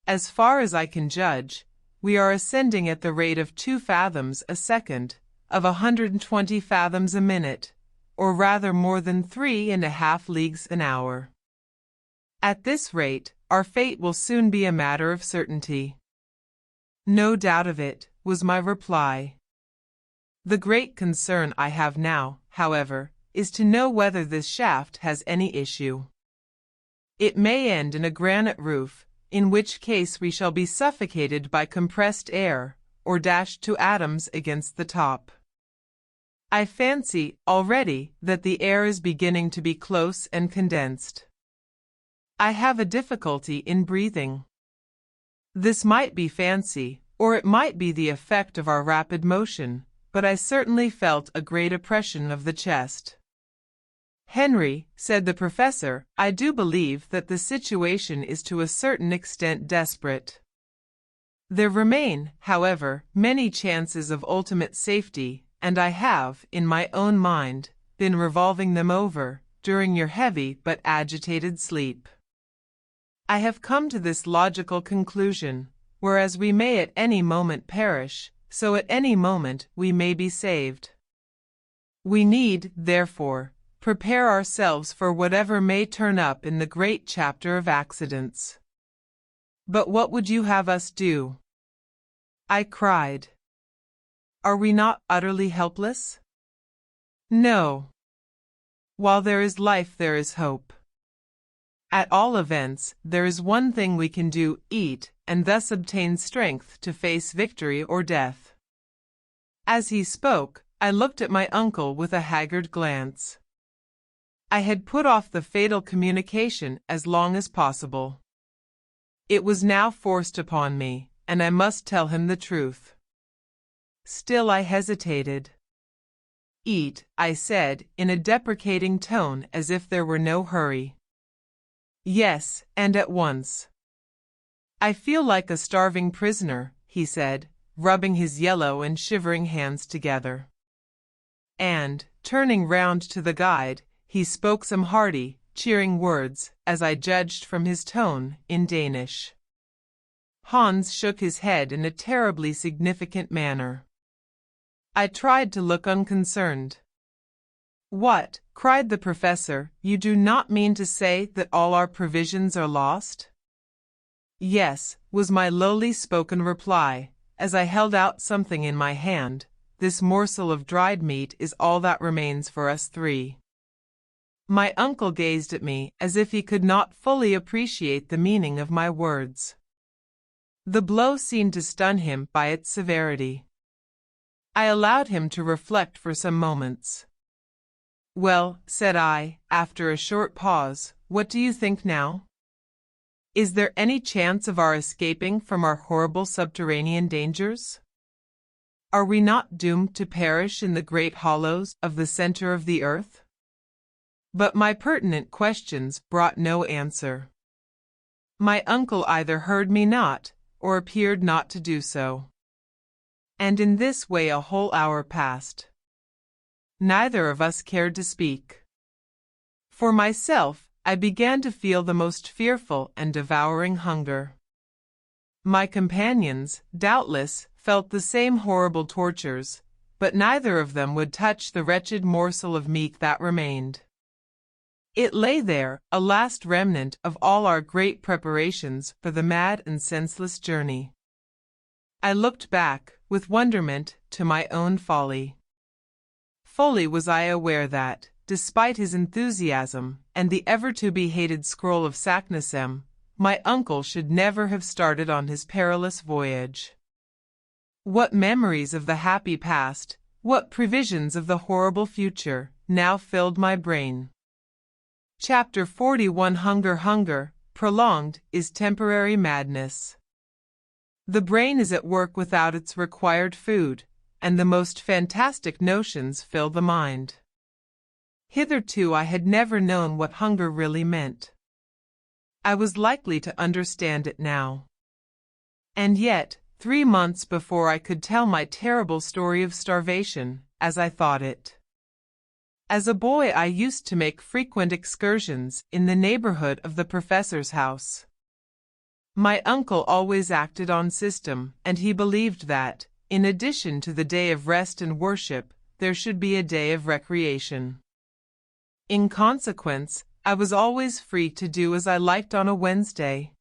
As far as I can judge, we are ascending at the rate of 2 fathoms a second, of 120 fathoms a minute, or rather more than 3½ leagues an hour. At this rate, our fate will soon be a matter of certainty." "No doubt of it," was my reply. "The great concern I have now, however, is to know whether this shaft has any issue. It may end in a granite roof, in which case we shall be suffocated by compressed air, or dashed to atoms against the top. I fancy, already, that the air is beginning to be close and condensed. I have a difficulty in breathing. This might be fancy, or it might be the effect of our rapid motion, but I certainly felt a great oppression of the chest." "Henry," said the professor, "I do believe that the situation is to a certain extent desperate. There remain, however, many chances of ultimate safety, and I have, in my own mind, been revolving them over, during your heavy but agitated sleep. I have come to this logical conclusion: whereas we may at any moment perish, so at any moment we may be saved. We need, therefore, prepare ourselves for whatever may turn up in the great chapter of accidents." "But what would you have us do?" I cried. "Are we not utterly helpless?" "No. While there is life there is hope. At all events, there is one thing we can do: eat, and thus obtain strength to face victory or death." As he spoke, I looked at my uncle with a haggard glance. I had put off the fatal communication as long as possible. It was now forced upon me, and I must tell him the truth. Still I hesitated. "Eat," I said, in a deprecating tone, as if there were no hurry. "Yes, and at once." "I feel like a starving prisoner," he said, rubbing his yellow and shivering hands together. And, turning round to the guide, he spoke some hearty, cheering words, as I judged from his tone, in Danish. Hans shook his head in a terribly significant manner. I tried to look unconcerned. "What?" cried the professor. "You do not mean to say that all our provisions are lost?" "Yes," was my lowly spoken reply, as I held out something in my hand. "This morsel of dried meat is all that remains for us 3. My uncle gazed at me as if he could not fully appreciate the meaning of my words. The blow seemed to stun him by its severity. I allowed him to reflect for some moments. "Well," said I, after a short pause, "what do you think now? Is there any chance of our escaping from our horrible subterranean dangers? Are we not doomed to perish in the great hollows of the center of the earth?" But my pertinent questions brought no answer. My uncle either heard me not, or appeared not to do so. And in this way a whole hour passed. Neither of us cared to speak. For myself, I began to feel the most fearful and devouring hunger. My companions, doubtless, felt the same horrible tortures, but neither of them would touch the wretched morsel of meat that remained. It lay there, a last remnant of all our great preparations for the mad and senseless journey. I looked back, with wonderment, to my own folly. Fully was I aware that, despite his enthusiasm, and the ever-to-be-hated scroll of Saknussemm, my uncle should never have started on his perilous voyage. What memories of the happy past, what previsions of the horrible future, now filled my brain. Chapter 41 Hunger, prolonged, is temporary madness. The brain is at work without its required food, and the most fantastic notions fill the mind. Hitherto I had never known what hunger really meant. I was likely to understand it now. And yet, 3 months before I could tell my terrible story of starvation, as I thought it. As a boy I used to make frequent excursions in the neighborhood of the professor's house. My uncle always acted on system, and he believed that, in addition to the day of rest and worship, there should be a day of recreation. In consequence, I was always free to do as I liked on a Wednesday.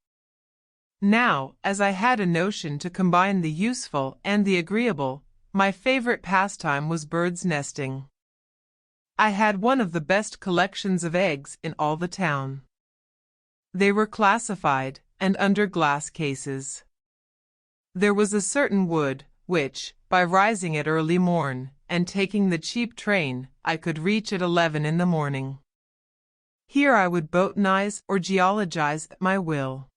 Now, as I had a notion to combine the useful and the agreeable, my favorite pastime was bird's nesting. I had one of the best collections of eggs in all the town. They were classified, and under glass cases. There was a certain wood, which, by rising at early morn, and taking the cheap train, I could reach at 11 in the morning. Here I would botanize or geologize at my will.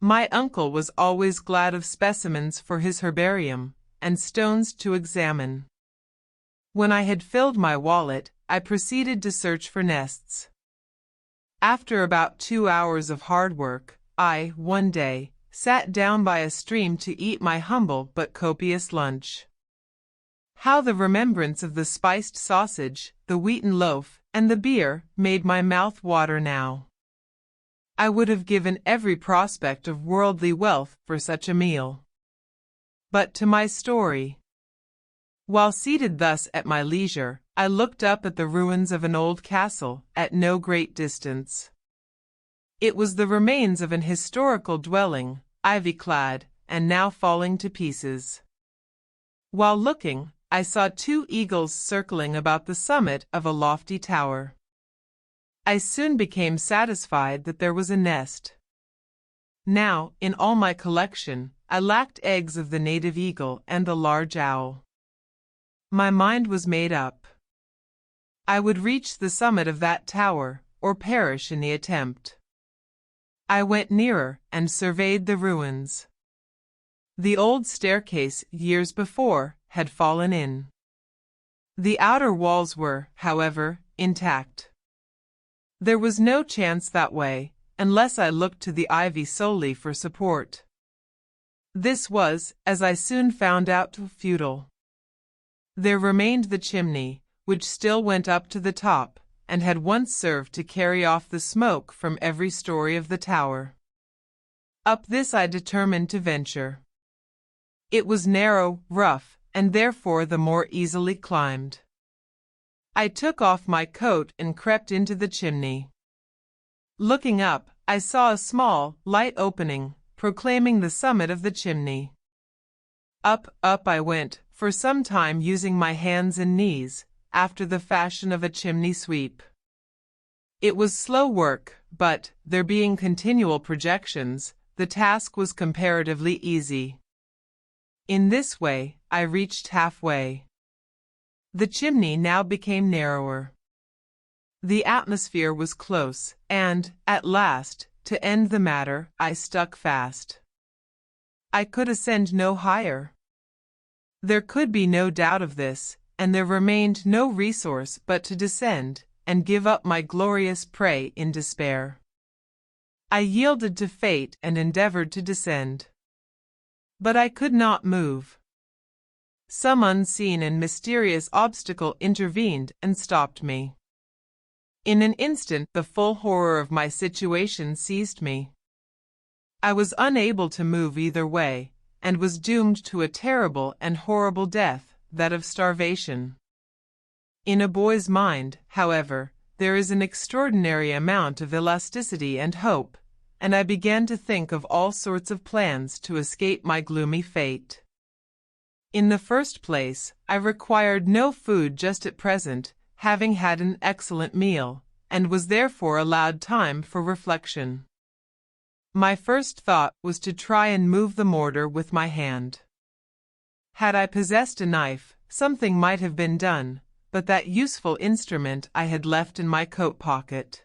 My uncle was always glad of specimens for his herbarium, and stones to examine. When I had filled my wallet, I proceeded to search for nests. After about 2 hours of hard work, I, one day, sat down by a stream to eat my humble but copious lunch. How the remembrance of the spiced sausage, the wheaten loaf, and the beer made my mouth water now. I would have given every prospect of worldly wealth for such a meal. But to my story. While seated thus at my leisure, I looked up at the ruins of an old castle, at no great distance. It was the remains of an historical dwelling, ivy-clad, and now falling to pieces. While looking, I saw 2 eagles circling about the summit of a lofty tower. I soon became satisfied that there was a nest. Now, in all my collection, I lacked eggs of the native eagle and the large owl. My mind was made up. I would reach the summit of that tower, or perish in the attempt. I went nearer and surveyed the ruins. The old staircase, years before, had fallen in. The outer walls were, however, intact. There was no chance that way, unless I looked to the ivy solely for support. This was, as I soon found out, futile. There remained the chimney, which still went up to the top, and had once served to carry off the smoke from every story of the tower. Up this I determined to venture. It was narrow, rough, and therefore the more easily climbed. I took off my coat and crept into the chimney. Looking up, I saw a small, light opening, proclaiming the summit of the chimney. Up I went, for some time using my hands and knees, after the fashion of a chimney sweep. It was slow work, but, there being continual projections, the task was comparatively easy. In this way, I reached halfway. The chimney now became narrower. The atmosphere was close, and, at last, to end the matter, I stuck fast. I could ascend no higher. There could be no doubt of this, and there remained no resource but to descend, and give up my glorious prey in despair. I yielded to fate and endeavored to descend. But I could not move. Some unseen and mysterious obstacle intervened and stopped me. In an instant the full horror of my situation seized me. I was unable to move either way, and was doomed to a terrible and horrible death, that of starvation. In a boy's mind, however, there is an extraordinary amount of elasticity and hope, and I began to think of all sorts of plans to escape my gloomy fate. In the first place, I required no food just at present, having had an excellent meal, and was therefore allowed time for reflection. My first thought was to try and move the mortar with my hand. Had I possessed a knife, something might have been done, but that useful instrument I had left in my coat pocket.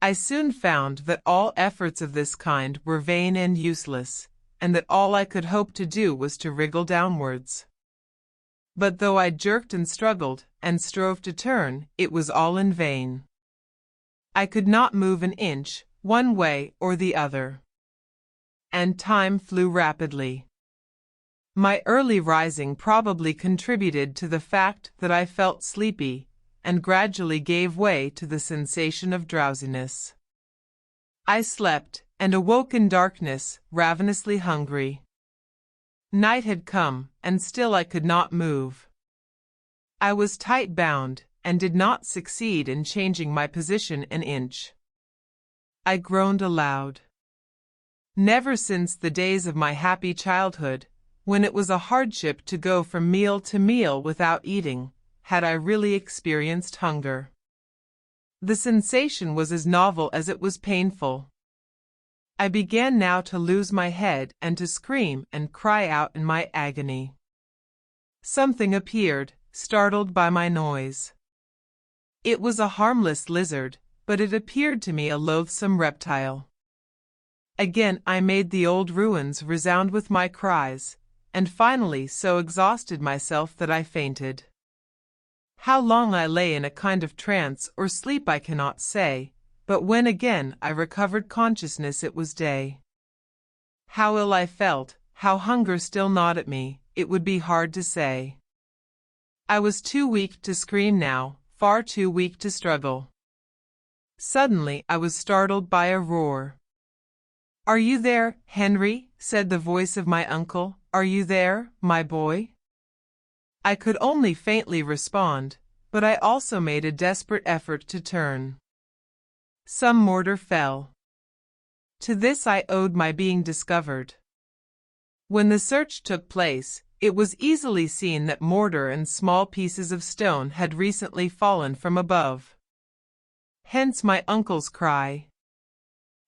I soon found that all efforts of this kind were vain and useless, and that all I could hope to do was to wriggle downwards. But though I jerked and struggled, and strove to turn, it was all in vain. I could not move an inch, one way or the other. And time flew rapidly. My early rising probably contributed to the fact that I felt sleepy, and gradually gave way to the sensation of drowsiness. I slept, and awoke in darkness, ravenously hungry. Night had come, and still I could not move. I was tight bound, and did not succeed in changing my position an inch. I groaned aloud. Never since the days of my happy childhood, when it was a hardship to go from meal to meal without eating, had I really experienced hunger. The sensation was as novel as it was painful. I began now to lose my head and to scream and cry out in my agony. Something appeared, startled by my noise. It was a harmless lizard, but it appeared to me a loathsome reptile. Again I made the old ruins resound with my cries, and finally so exhausted myself that I fainted. How long I lay in a kind of trance or sleep I cannot say, but when again I recovered consciousness it was day. How ill I felt, how hunger still gnawed at me, it would be hard to say. I was too weak to scream now, far too weak to struggle. Suddenly I was startled by a roar. "Are you there, Henry?" said the voice of my uncle. "Are you there, my boy?" I could only faintly respond, but I also made a desperate effort to turn. Some mortar fell. To this I owed my being discovered. When the search took place, it was easily seen that mortar and small pieces of stone had recently fallen from above. Hence my uncle's cry.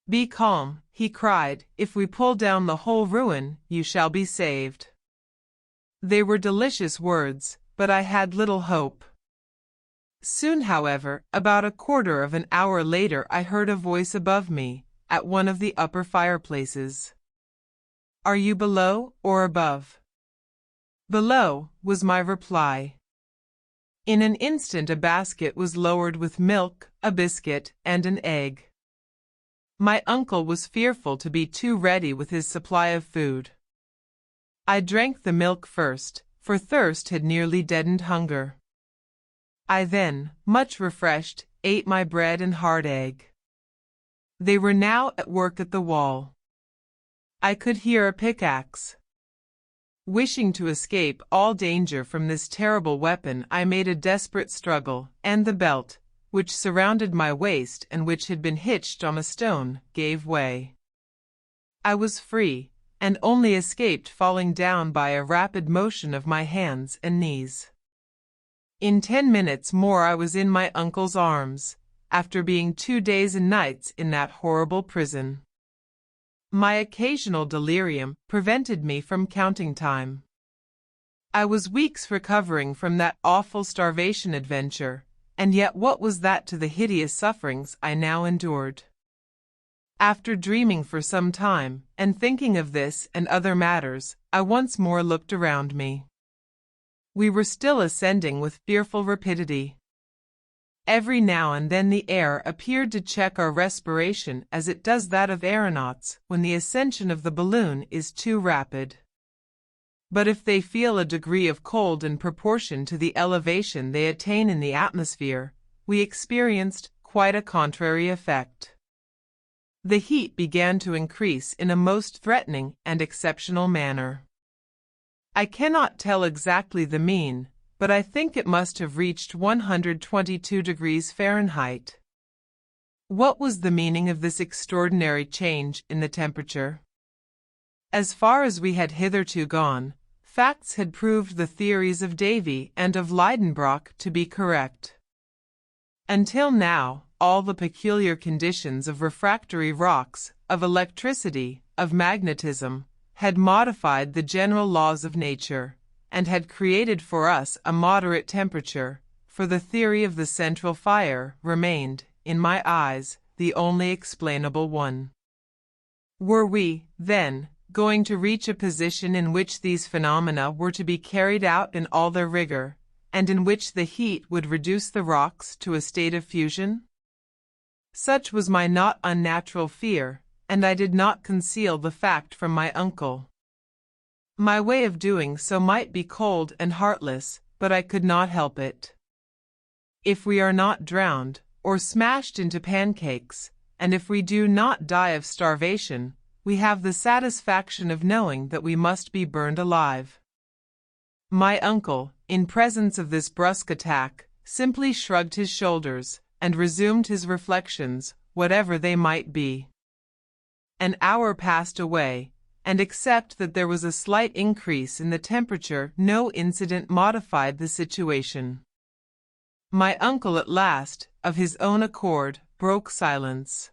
"Be calm," he cried, "if we pull down the whole ruin, you shall be saved." They were delicious words, but I had little hope. Soon, however, about a quarter of an hour later, I heard a voice above me, at one of the upper fireplaces. "Are you below or above?" "Below," was my reply. In an instant a basket was lowered with milk, a biscuit, and an egg. My uncle was fearful to be too ready with his supply of food. I drank the milk first, for thirst had nearly deadened hunger. I then, much refreshed, ate my bread and hard egg. They were now at work at the wall. I could hear a pickaxe. Wishing to escape all danger from this terrible weapon, I made a desperate struggle, and the belt, which surrounded my waist and which had been hitched on a stone, gave way. I was free, and only escaped falling down by a rapid motion of my hands and knees. In 10 minutes more I was in my uncle's arms, after being 2 days and nights in that horrible prison. My occasional delirium prevented me from counting time. I was weeks recovering from that awful starvation adventure, and yet what was that to the hideous sufferings I now endured? After dreaming for some time, and thinking of this and other matters, I once more looked around me. We were still ascending with fearful rapidity. Every now and then the air appeared to check our respiration as it does that of aeronauts when the ascension of the balloon is too rapid. But if they feel a degree of cold in proportion to the elevation they attain in the atmosphere, we experienced quite a contrary effect. The heat began to increase in a most threatening and exceptional manner. I cannot tell exactly the mean, but I think it must have reached 122 degrees Fahrenheit. What was the meaning of this extraordinary change in the temperature? As far as we had hitherto gone, facts had proved the theories of Davy and of Lidenbrock to be correct. Until now, all the peculiar conditions of refractory rocks, of electricity, of magnetism, had modified the general laws of nature, and had created for us a moderate temperature, for the theory of the central fire remained, in my eyes, the only explainable one. Were we, then, going to reach a position in which these phenomena were to be carried out in all their rigor, and in which the heat would reduce the rocks to a state of fusion? Such was my not unnatural fear, and I did not conceal the fact from my uncle. My way of doing so might be cold and heartless, but I could not help it. If we are not drowned, or smashed into pancakes, and if we do not die of starvation, we have the satisfaction of knowing that we must be burned alive. My uncle, in presence of this brusque attack, simply shrugged his shoulders, and resumed his reflections, whatever they might be. An hour passed away, and except that there was a slight increase in the temperature, no incident modified the situation. My uncle at last, of his own accord, broke silence.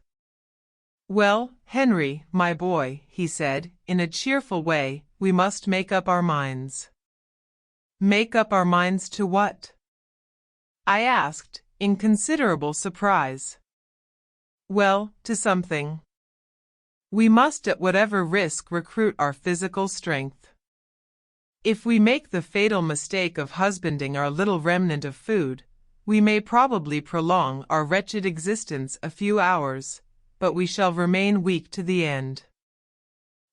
"Well, Henry, my boy," he said, in a cheerful way, "we must make up our minds." "Make up our minds to what?" I asked, in considerable surprise. "Well, to something. We must at whatever risk recruit our physical strength. If we make the fatal mistake of husbanding our little remnant of food, we may probably prolong our wretched existence a few hours, but we shall remain weak to the end."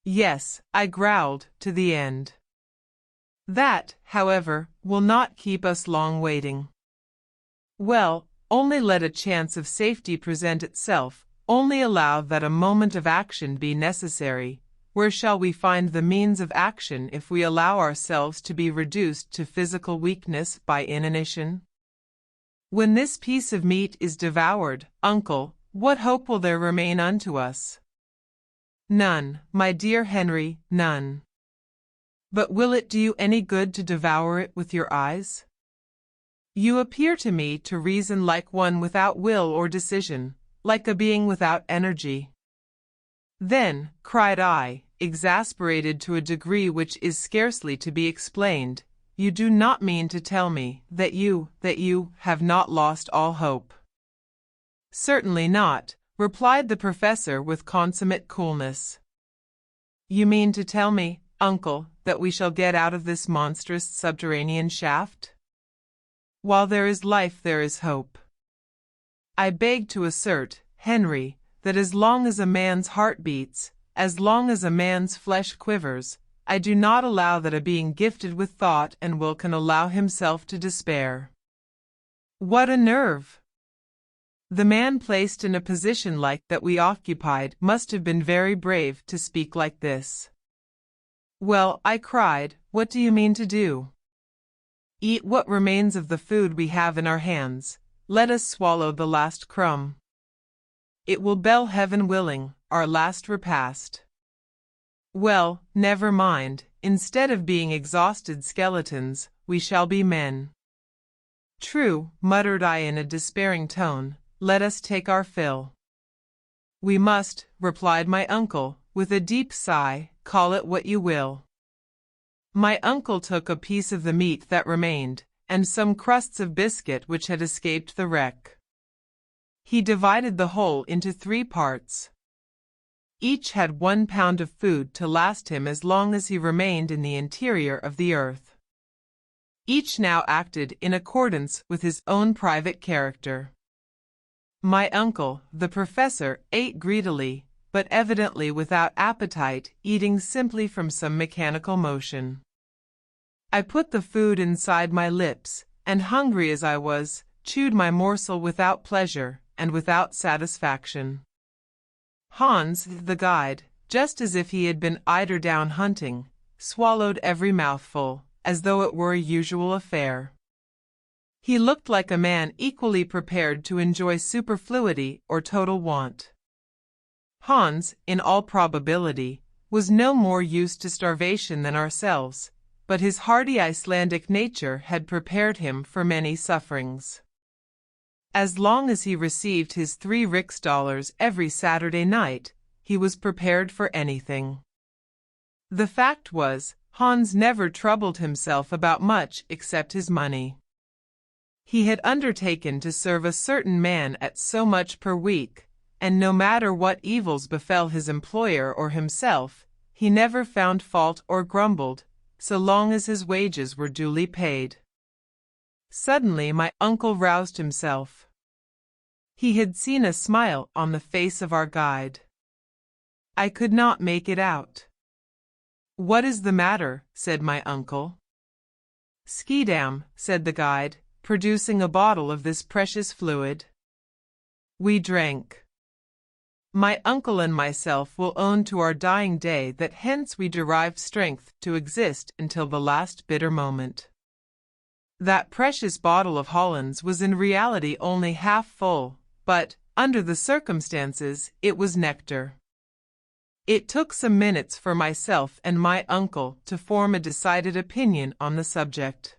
"Yes," I growled, "to the end. That, however, will not keep us long waiting." "Well, only let a chance of safety present itself, only allow that a moment of action be necessary. Where shall we find the means of action if we allow ourselves to be reduced to physical weakness by inanition? When this piece of meat is devoured, uncle, what hope will there remain unto us?" "None, my dear Henry, none." "But will it do you any good to devour it with your eyes? You appear to me to reason like one without will or decision, like a being without energy." "Then," cried I, exasperated to a degree which is scarcely to be explained, "you do not mean to tell me that you have not lost all hope?" "Certainly not," replied the professor with consummate coolness. "You mean to tell me, uncle, that we shall get out of this monstrous subterranean shaft? While there is life there is hope. I beg to assert, Henry, that as long as a man's heart beats, as long as a man's flesh quivers, I do not allow that a being gifted with thought and will can allow himself to despair." "What a nerve! The man placed in a position like that we occupied must have been very brave to speak like this." "Well," I cried, "what do you mean to do?" "Eat what remains of the food we have in our hands. Let us swallow the last crumb. It will be, heaven willing, our last repast. Well, never mind, instead of being exhausted skeletons, we shall be men." "True," muttered I in a despairing tone, "let us take our fill." "We must," replied my uncle, with a deep sigh, "call it what you will." My uncle took a piece of the meat that remained, and some crusts of biscuit which had escaped the wreck. He divided the whole into 3 parts. Each had 1 pound of food to last him as long as he remained in the interior of the earth. Each now acted in accordance with his own private character. My uncle, the professor, ate greedily, but evidently without appetite, eating simply from some mechanical motion. I put the food inside my lips, and hungry as I was, chewed my morsel without pleasure and without satisfaction. Hans, the guide, just as if he had been eider-down hunting, swallowed every mouthful, as though it were a usual affair. He looked like a man equally prepared to enjoy superfluity or total want. Hans, in all probability, was no more used to starvation than ourselves, but his hardy Icelandic nature had prepared him for many sufferings. As long as he received his 3 Rixdollars every Saturday night, he was prepared for anything. The fact was, Hans never troubled himself about much except his money. He had undertaken to serve a certain man at so much per week, and no matter what evils befell his employer or himself, he never found fault or grumbled, so long as his wages were duly paid. Suddenly my uncle roused himself. He had seen a smile on the face of our guide. I could not make it out. "What is the matter?" said my uncle. "Skeedam," said the guide, producing a bottle of this precious fluid. We drank. My uncle and myself will own to our dying day that hence we derived strength to exist until the last bitter moment. That precious bottle of Hollands was in reality only half full, but, under the circumstances, it was nectar. It took some minutes for myself and my uncle to form a decided opinion on the subject.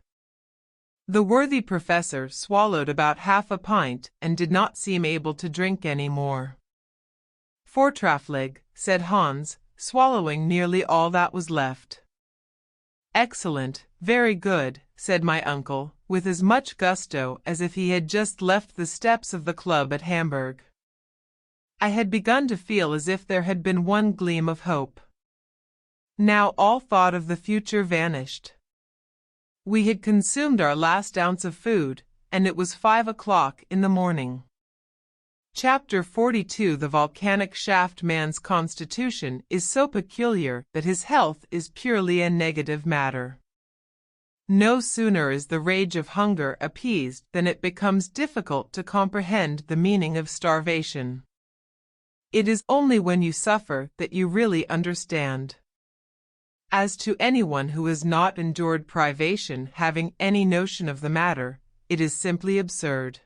The worthy professor swallowed about half a pint and did not seem able to drink any more. "Fortraflig," said Hans, swallowing nearly all that was left. "Excellent, very good," said my uncle, with as much gusto as if he had just left the steps of the club at Hamburg. I had begun to feel as if there had been one gleam of hope. Now all thought of the future vanished. We had consumed our last ounce of food, and it was 5 o'clock in the morning. Chapter 42. The volcanic shaft. Man's constitution is so peculiar that his health is purely a negative matter. No sooner is the rage of hunger appeased than it becomes difficult to comprehend the meaning of starvation. It is only when you suffer that you really understand. As to anyone who has not endured privation having any notion of the matter, it is simply absurd.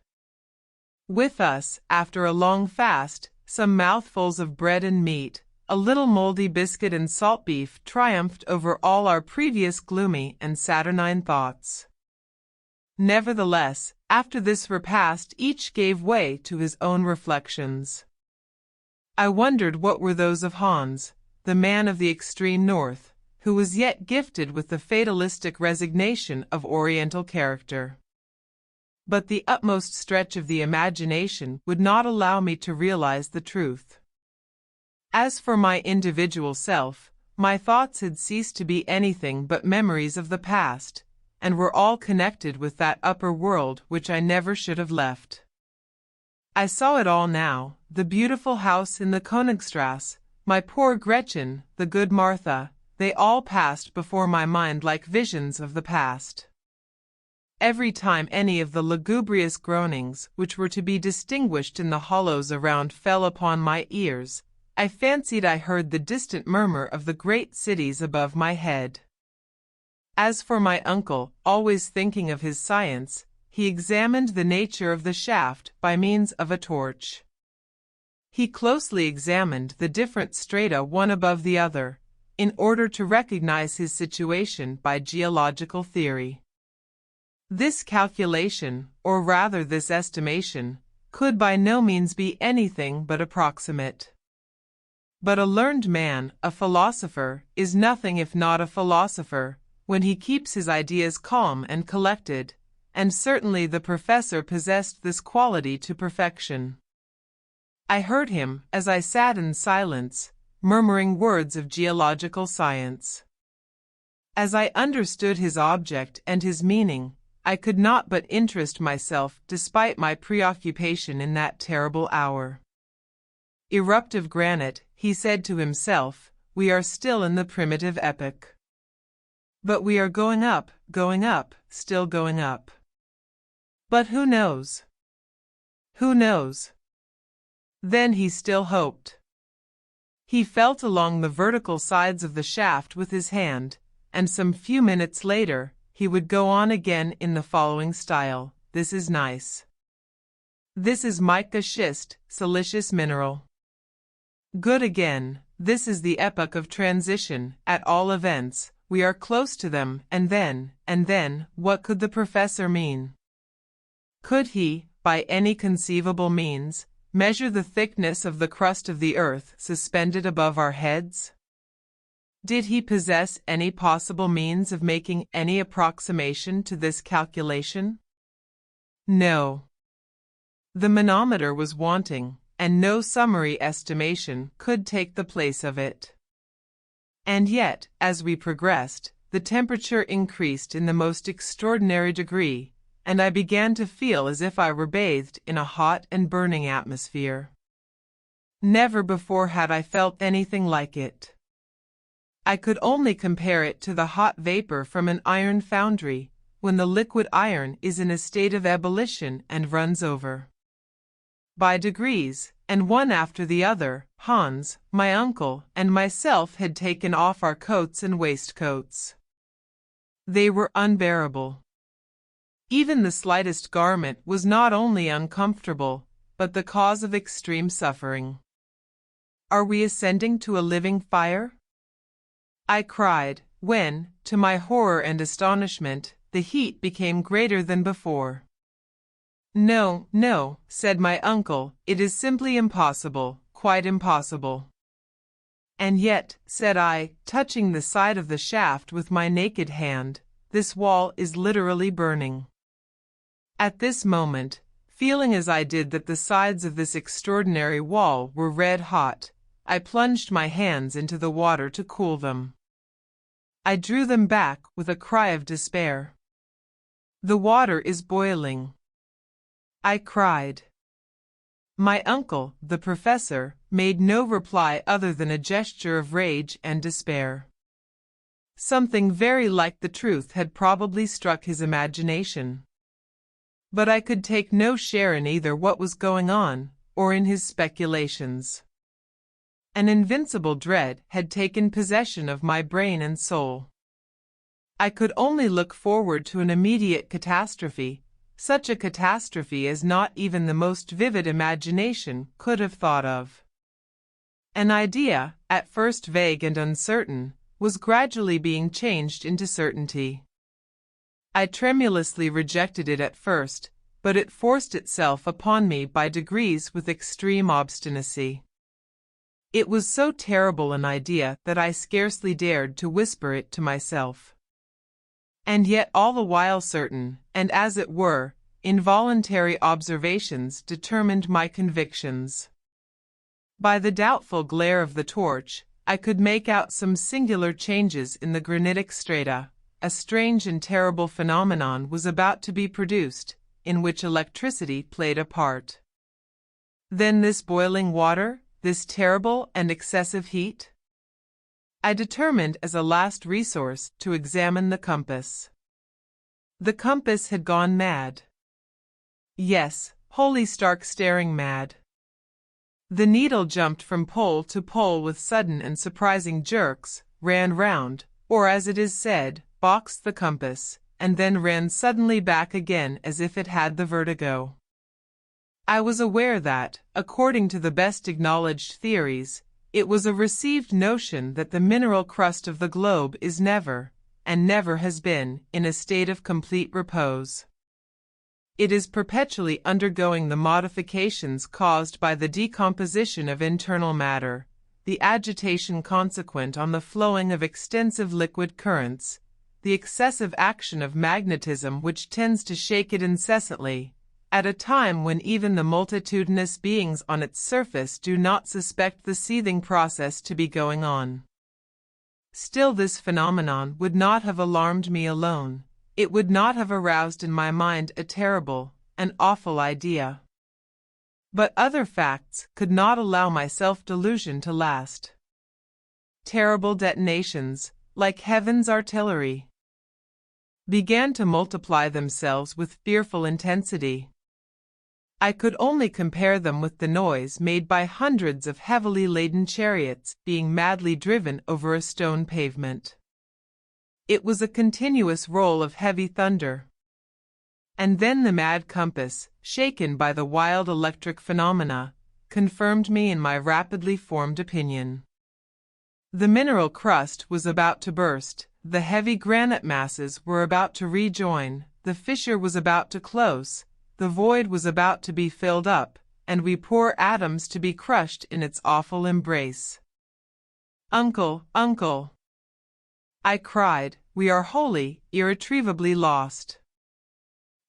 With us, after a long fast, some mouthfuls of bread and meat, a little moldy biscuit and salt beef triumphed over all our previous gloomy and saturnine thoughts. Nevertheless, after this repast each gave way to his own reflections. I wondered what were those of Hans, the man of the extreme north, who was yet gifted with the fatalistic resignation of Oriental character. But the utmost stretch of the imagination would not allow me to realize the truth. As for my individual self, my thoughts had ceased to be anything but memories of the past, and were all connected with that upper world which I never should have left. I saw it all now, the beautiful house in the Königstrasse, my poor Gretchen, the good Martha, they all passed before my mind like visions of the past. Every time any of the lugubrious groanings which were to be distinguished in the hollows around fell upon my ears, I fancied I heard the distant murmur of the great cities above my head. As for my uncle, always thinking of his science, he examined the nature of the shaft by means of a torch. He closely examined the different strata one above the other, in order to recognize his situation by geological theory. This calculation, or rather this estimation, could by no means be anything but approximate. But a learned man, a philosopher, is nothing if not a philosopher, when he keeps his ideas calm and collected, and certainly the professor possessed this quality to perfection. I heard him, as I sat in silence, murmuring words of geological science. As I understood his object and his meaning, I could not but interest myself despite my preoccupation in that terrible hour. Eruptive granite, he said to himself, we are still in the primitive epoch. But we are going up, still going up. But who knows? Who knows? Then he still hoped. He felt along the vertical sides of the shaft with his hand, and some few minutes later, he would go on again in the following style. This is nice. This is mica schist, silicious mineral. Good again. This is the epoch of transition, at all events. We are close to them, and then, what could the professor mean? Could he, by any conceivable means, measure the thickness of the crust of the earth suspended above our heads? Did he possess any possible means of making any approximation to this calculation? No. The manometer was wanting, and no summary estimation could take the place of it. And yet, as we progressed, the temperature increased in the most extraordinary degree, and I began to feel as if I were bathed in a hot and burning atmosphere. Never before had I felt anything like it. I could only compare it to the hot vapor from an iron foundry, when the liquid iron is in a state of ebullition and runs over. By degrees, and one after the other, Hans, my uncle, and myself had taken off our coats and waistcoats. They were unbearable. Even the slightest garment was not only uncomfortable, but the cause of extreme suffering. Are we ascending to a living fire? I cried, when, to my horror and astonishment, the heat became greater than before. No, no, said my uncle, it is simply impossible, quite impossible. And yet, said I, touching the side of the shaft with my naked hand, this wall is literally burning. At this moment, feeling as I did that the sides of this extraordinary wall were red hot, I plunged my hands into the water to cool them. I drew them back with a cry of despair. The water is boiling, I cried. My uncle, the professor, made no reply other than a gesture of rage and despair. Something very like the truth had probably struck his imagination. But I could take no share in either what was going on, or in his speculations. An invincible dread had taken possession of my brain and soul. I could only look forward to an immediate catastrophe, such a catastrophe as not even the most vivid imagination could have thought of. An idea, at first vague and uncertain, was gradually being changed into certainty. I tremulously rejected it at first, but it forced itself upon me by degrees with extreme obstinacy. It was so terrible an idea that I scarcely dared to whisper it to myself. And yet all the while certain, and as it were, involuntary observations determined my convictions. By the doubtful glare of the torch, I could make out some singular changes in the granitic strata. A strange and terrible phenomenon was about to be produced, in which electricity played a part. Then this boiling water, this terrible and excessive heat? I determined as a last resource to examine the compass. The compass had gone mad. Yes, wholly stark staring mad. The needle jumped from pole to pole with sudden and surprising jerks, ran round, or as it is said, boxed the compass, and then ran suddenly back again as if it had the vertigo. I was aware that, according to the best acknowledged theories, it was a received notion that the mineral crust of the globe is never, and never has been, in a state of complete repose. It is perpetually undergoing the modifications caused by the decomposition of internal matter, the agitation consequent on the flowing of extensive liquid currents, the excessive action of magnetism which tends to shake it incessantly, at a time when even the multitudinous beings on its surface do not suspect the seething process to be going on. Still, this phenomenon would not have alarmed me alone. It would not have aroused in my mind a terrible, an awful idea. But other facts could not allow my self-delusion to last. Terrible detonations, like heaven's artillery, began to multiply themselves with fearful intensity. I could only compare them with the noise made by hundreds of heavily laden chariots being madly driven over a stone pavement. It was a continuous roll of heavy thunder. And then the mad compass, shaken by the wild electric phenomena, confirmed me in my rapidly formed opinion. The mineral crust was about to burst, the heavy granite masses were about to rejoin, the fissure was about to close, the void was about to be filled up, and we poor atoms to be crushed in its awful embrace. Uncle, uncle, I cried, we are wholly, irretrievably lost.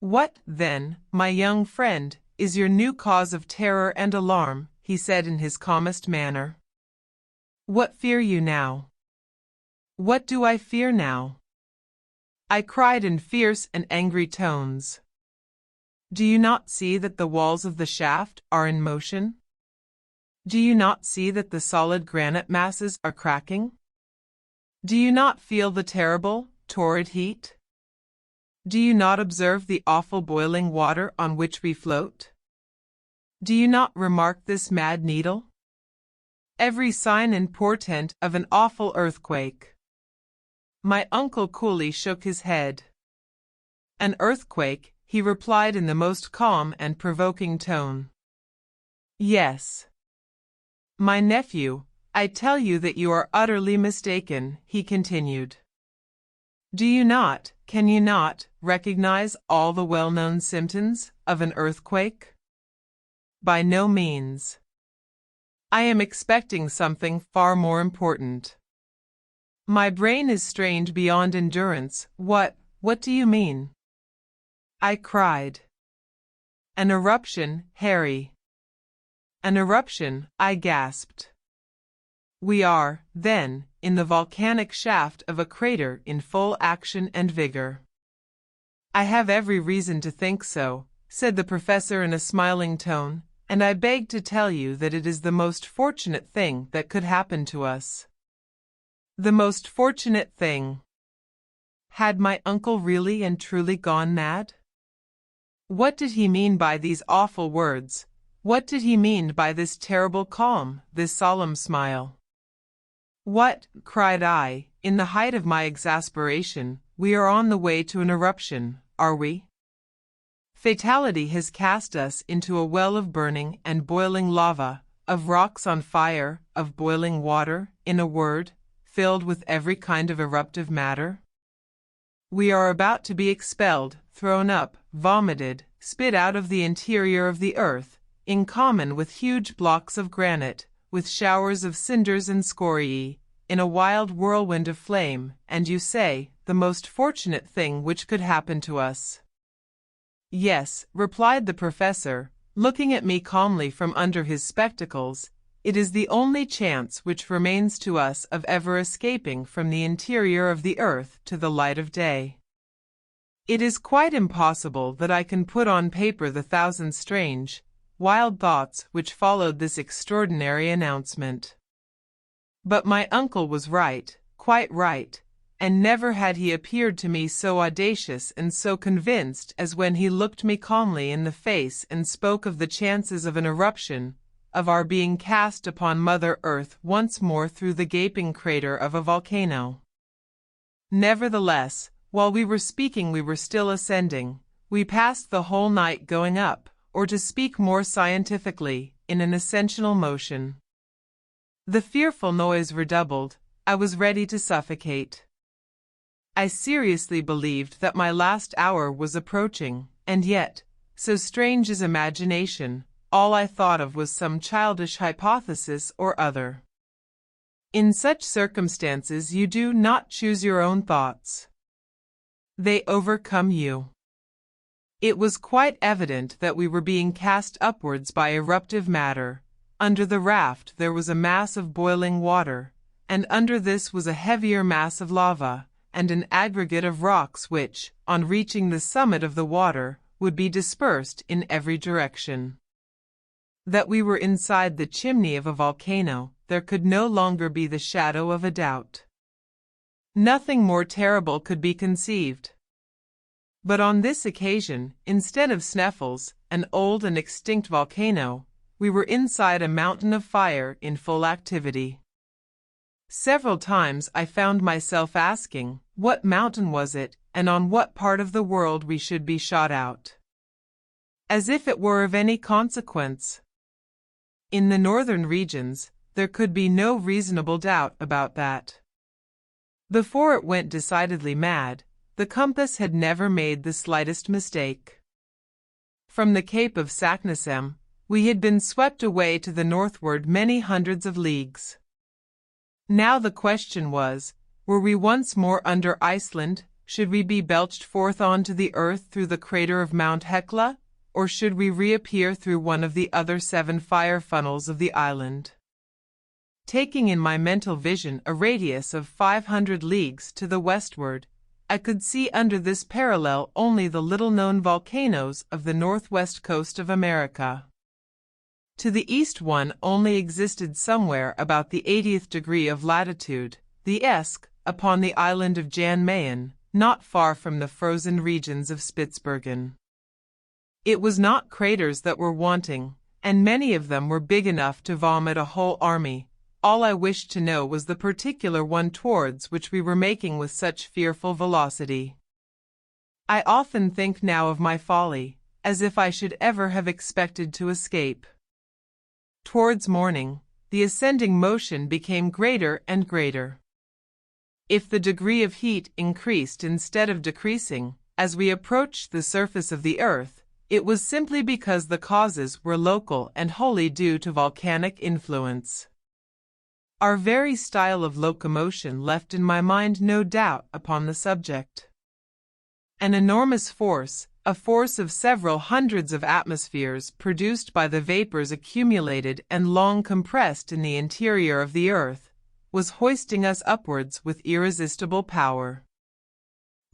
What, then, my young friend, is your new cause of terror and alarm? He said in his calmest manner. What fear you now? What do I fear now? I cried in fierce and angry tones. Do you not see that the walls of the shaft are in motion? Do you not see that the solid granite masses are cracking? Do you not feel the terrible, torrid heat? Do you not observe the awful boiling water on which we float? Do you not remark this mad needle? Every sign and portent of an awful earthquake. My uncle coolly shook his head. An earthquake, he replied in the most calm and provoking tone. Yes. My nephew, I tell you that you are utterly mistaken, he continued. Do you not, can you not, recognize all the well-known symptoms of an earthquake? By no means. I am expecting something far more important. My brain is strained beyond endurance. What do you mean? I cried. An eruption, Harry. An eruption, I gasped. We are, then, in the volcanic shaft of a crater in full action and vigor. I have every reason to think so, said the professor in a smiling tone, and I beg to tell you that it is the most fortunate thing that could happen to us. The most fortunate thing. Had my uncle really and truly gone mad? What did he mean by these awful words? What did he mean by this terrible calm, this solemn smile? What, cried I, in the height of my exasperation, we are on the way to an eruption, are we? Fatality has cast us into a well of burning and boiling lava, of rocks on fire, of boiling water, in a word, filled with every kind of eruptive matter. We are about to be expelled, thrown up, vomited, spit out of the interior of the earth, in common with huge blocks of granite, with showers of cinders and scoriae, in a wild whirlwind of flame, and you say, the most fortunate thing which could happen to us. Yes, replied the professor, looking at me calmly from under his spectacles, it is the only chance which remains to us of ever escaping from the interior of the earth to the light of day. It is quite impossible that I can put on paper the thousand strange, wild thoughts which followed this extraordinary announcement. But my uncle was right, quite right, and never had he appeared to me so audacious and so convinced as when he looked me calmly in the face and spoke of the chances of an eruption, of our being cast upon Mother Earth once more through the gaping crater of a volcano. Nevertheless, while we were speaking we were still ascending. We passed the whole night going up, or to speak more scientifically, in an ascensional motion. The fearful noise redoubled. I was ready to suffocate. I seriously believed that my last hour was approaching, and yet, so strange is imagination, all I thought of was some childish hypothesis or other. In such circumstances you do not choose your own thoughts. They overcome you. It was quite evident that we were being cast upwards by eruptive matter. Under the raft there was a mass of boiling water, and under this was a heavier mass of lava, and an aggregate of rocks which, on reaching the summit of the water, would be dispersed in every direction. That we were inside the chimney of a volcano, there could no longer be the shadow of a doubt. Nothing more terrible could be conceived. But on this occasion, instead of Sneffels, an old and extinct volcano, we were inside a mountain of fire in full activity. Several times I found myself asking, what mountain was it, and on what part of the world we should be shot out? As if it were of any consequence. In the northern regions, there could be no reasonable doubt about that. Before it went decidedly mad, the compass had never made the slightest mistake. from the Cape of Saknussemm, we had been swept away to the northward many hundreds of leagues. Now the question was, were we once more under Iceland? Should we be belched forth onto the earth through the crater of Mount Hekla, or should we reappear through one of the other 7 fire funnels of the island? Taking in my mental vision a radius of 500 leagues to the westward, I could see under this parallel only the little-known volcanoes of the northwest coast of America. To the east one only existed somewhere about the 80th degree of latitude, the Esk, upon the island of Jan Mayen, not far from the frozen regions of Spitsbergen. It was not craters that were wanting, and many of them were big enough to vomit a whole army. All I wished to know was the particular one towards which we were making with such fearful velocity. I often think now of my folly, as if I should ever have expected to escape. Towards morning, the ascending motion became greater and greater. If the degree of heat increased instead of decreasing, as we approached the surface of the earth, it was simply because the causes were local and wholly due to volcanic influence. Our very style of locomotion left in my mind no doubt upon the subject. An enormous force, a force of several hundreds of atmospheres produced by the vapors accumulated and long compressed in the interior of the earth, was hoisting us upwards with irresistible power.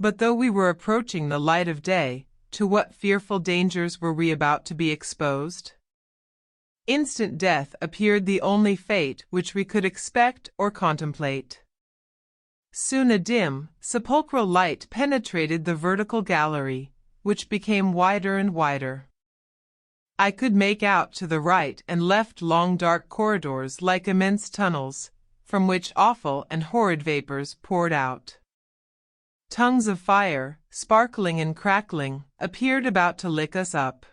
But though we were approaching the light of day, to what fearful dangers were we about to be exposed? Instant death appeared the only fate which we could expect or contemplate. Soon a dim, sepulchral light penetrated the vertical gallery, which became wider and wider. I could make out to the right and left long dark corridors like immense tunnels, from which awful and horrid vapors poured out. Tongues of fire, sparkling and crackling, appeared about to lick us up.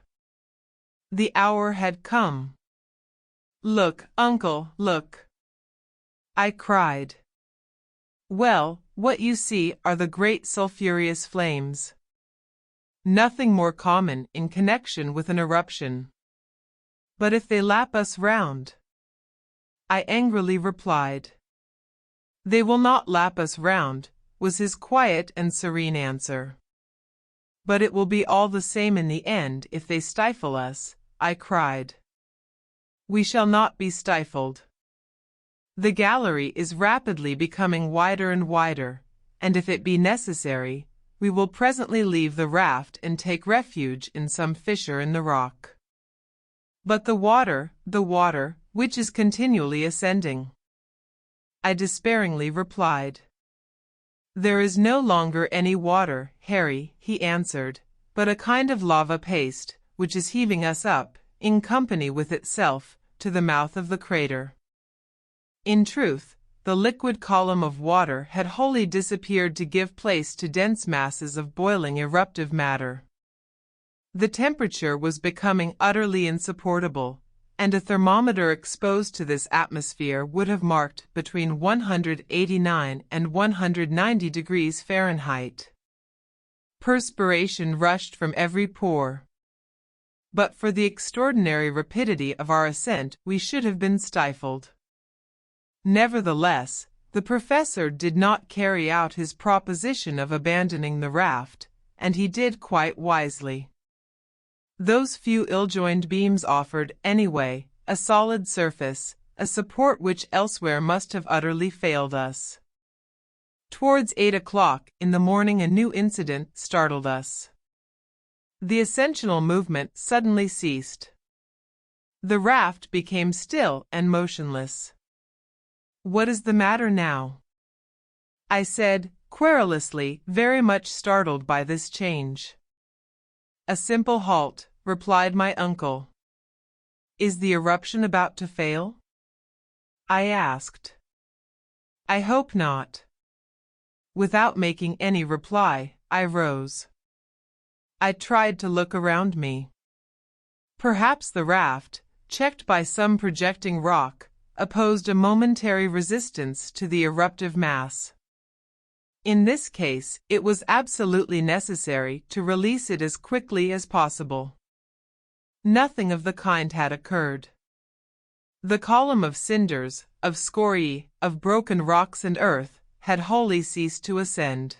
The hour had come. "Look, uncle, look!" I cried. Well, what you see are the great sulphurous flames. Nothing more common in connection with an eruption. But if they lap us round? I angrily replied. They will not lap us round, was his quiet and serene answer. But it will be all the same in the end if they stifle us, I cried. We shall not be stifled. The gallery is rapidly becoming wider and wider, and if it be necessary, we will presently leave the raft and take refuge in some fissure in the rock. But the water, which is continually ascending? I despairingly replied. There is no longer any water, Harry, he answered, but a kind of lava paste, which is heaving us up, in company with itself, to the mouth of the crater. In truth, the liquid column of water had wholly disappeared to give place to dense masses of boiling eruptive matter. The temperature was becoming utterly insupportable, and a thermometer exposed to this atmosphere would have marked between 189 and 190 degrees Fahrenheit. Perspiration rushed from every pore. But for the extraordinary rapidity of our ascent, we should have been stifled. Nevertheless, the professor did not carry out his proposition of abandoning the raft, and he did quite wisely. Those few ill-joined beams offered, anyway, a solid surface, a support which elsewhere must have utterly failed us. Towards 8 o'clock in the morning a new incident startled us. The ascensional movement suddenly ceased. The raft became still and motionless. What is the matter now? I said, querulously, very much startled by this change. A simple halt, replied my uncle. Is the eruption about to fail? I asked. I hope not. Without making any reply, I rose. I tried to look around me. Perhaps the raft, checked by some projecting rock, opposed a momentary resistance to the eruptive mass. In this case, it was absolutely necessary to release it as quickly as possible. Nothing of the kind had occurred. The column of cinders, of scoriae, of broken rocks and earth, had wholly ceased to ascend.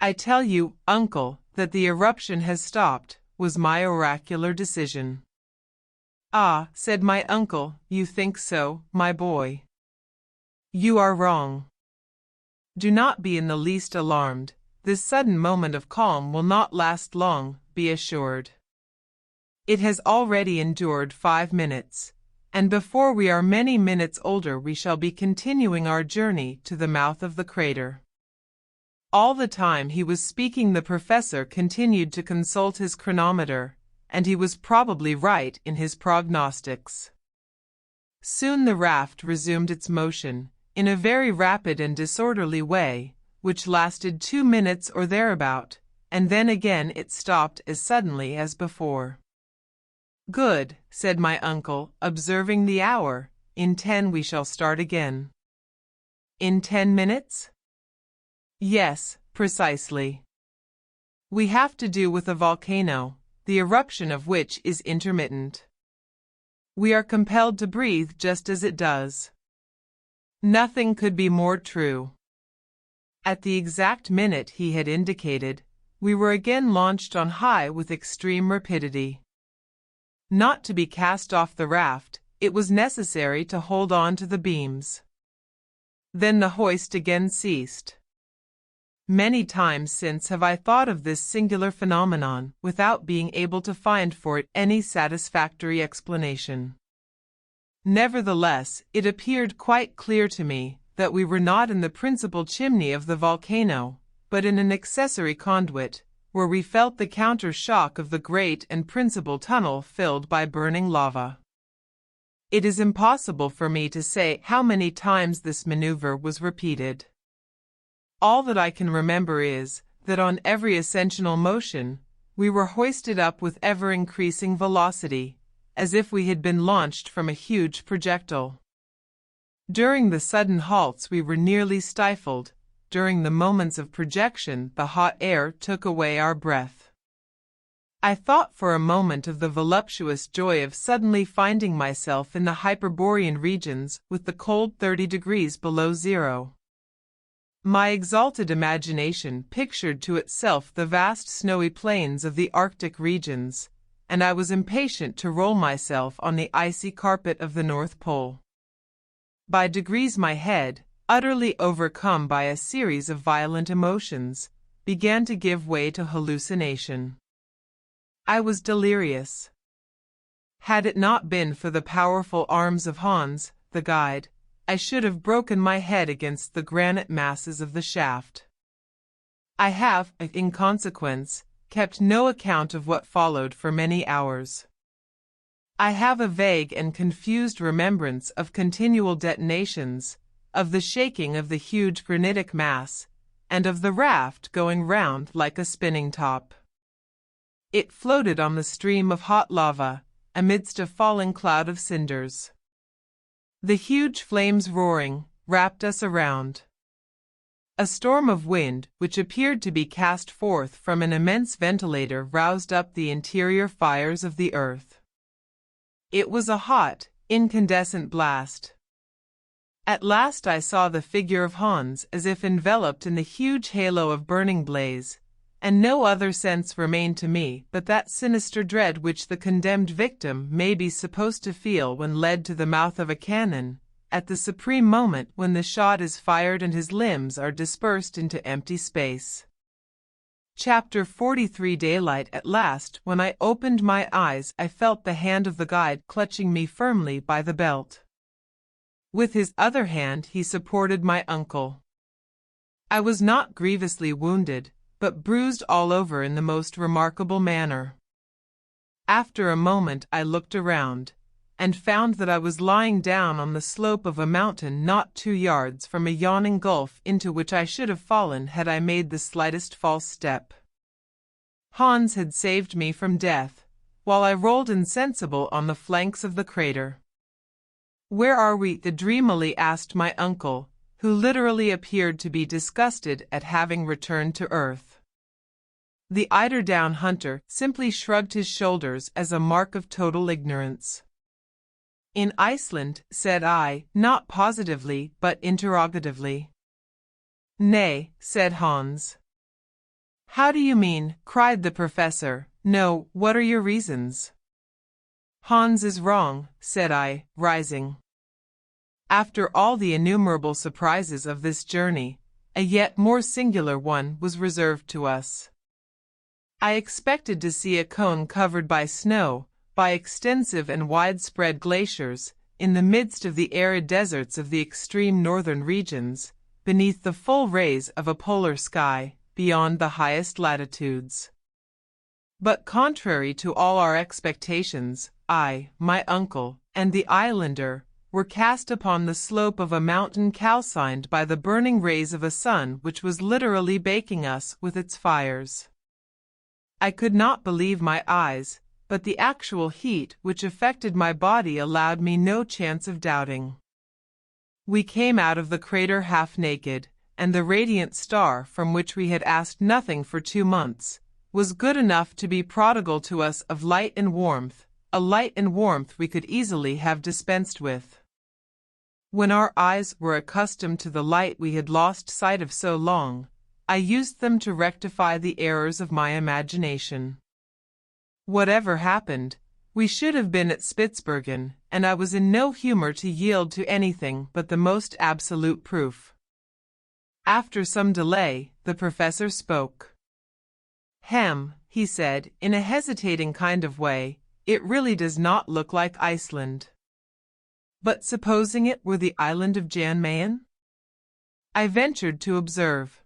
"I tell you, uncle, that the eruption has stopped," was my oracular decision. "Ah," said my uncle, "you think so, my boy. You are wrong. Do not be in the least alarmed. This sudden moment of calm will not last long, be assured. It has already endured 5 minutes, and before we are many minutes older we shall be continuing our journey to the mouth of the crater." All the time he was speaking the professor continued to consult his chronometer, and he was probably right in his prognostics. Soon the raft resumed its motion, in a very rapid and disorderly way, which lasted 2 minutes or thereabout, and then again it stopped as suddenly as before. "Good," said my uncle, observing the hour. "In 10 we shall start again." "In 10 minutes?" "Yes, precisely. We have to do with a volcano, the eruption of which is intermittent. We are compelled to breathe just as it does." Nothing could be more true. At the exact minute he had indicated, we were again launched on high with extreme rapidity. Not to be cast off the raft, it was necessary to hold on to the beams. Then the hoist again ceased. Many times since have I thought of this singular phenomenon without being able to find for it any satisfactory explanation. Nevertheless, it appeared quite clear to me that we were not in the principal chimney of the volcano, but in an accessory conduit, where we felt the counter-shock of the great and principal tunnel filled by burning lava. It is impossible for me to say how many times this maneuver was repeated. All that I can remember is, that on every ascensional motion, we were hoisted up with ever-increasing velocity, as if we had been launched from a huge projectile. During the sudden halts we were nearly stifled. During the moments of projection the hot air took away our breath. I thought for a moment of the voluptuous joy of suddenly finding myself in the Hyperborean regions with the cold 30 degrees below zero. My exalted imagination pictured to itself the vast snowy plains of the Arctic regions, and I was impatient to roll myself on the icy carpet of the North Pole. By degrees my head, utterly overcome by a series of violent emotions, began to give way to hallucination. I was delirious. Had it not been for the powerful arms of Hans, the guide, I should have broken my head against the granite masses of the shaft. I have, in consequence, kept no account of what followed for many hours. I have a vague and confused remembrance of continual detonations, of the shaking of the huge granitic mass, and of the raft going round like a spinning top. It floated on the stream of hot lava, amidst a falling cloud of cinders. The huge flames roaring, wrapped us around. A storm of wind, which appeared to be cast forth from an immense ventilator, roused up the interior fires of the earth. It was a hot, incandescent blast. At last I saw the figure of Hans as if enveloped in the huge halo of burning blaze, and no other sense remained to me but that sinister dread which the condemned victim may be supposed to feel when led to the mouth of a cannon, at the supreme moment when the shot is fired and his limbs are dispersed into empty space. Chapter 43. Daylight at last. When I opened my eyes I felt the hand of the guide clutching me firmly by the belt. With his other hand he supported my uncle. I was not grievously wounded, but bruised all over in the most remarkable manner. After a moment I looked around, and found that I was lying down on the slope of a mountain not 2 yards from a yawning gulf into which I should have fallen had I made the slightest false step. Hans had saved me from death, while I rolled insensible on the flanks of the crater. "Where are we?" dreamily asked my uncle, who literally appeared to be disgusted at having returned to earth. The eider-down hunter simply shrugged his shoulders as a mark of total ignorance. In Iceland, said I, not positively, but interrogatively. Nay, said Hans. How do you mean? Cried the professor. No, what are your reasons? Hans is wrong, said I, rising. After all the innumerable surprises of this journey, a yet more singular one was reserved to us. I expected to see a cone covered by snow, by extensive and widespread glaciers, in the midst of the arid deserts of the extreme northern regions, beneath the full rays of a polar sky, beyond the highest latitudes. But contrary to all our expectations, I, my uncle, and the islander were cast upon the slope of a mountain calcined by the burning rays of a sun which was literally baking us with its fires. I could not believe my eyes, but the actual heat which affected my body allowed me no chance of doubting. We came out of the crater half naked, and the radiant star from which we had asked nothing for 2 months was good enough to be prodigal to us of light and warmth, a light and warmth we could easily have dispensed with. When our eyes were accustomed to the light we had lost sight of so long, I used them to rectify the errors of my imagination. Whatever happened, we should have been at Spitzbergen, and I was in no humor to yield to anything but the most absolute proof. After some delay, the professor spoke. Hem, he said, in a hesitating kind of way, it really does not look like Iceland. But supposing it were the island of Jan Mayen? I ventured to observe.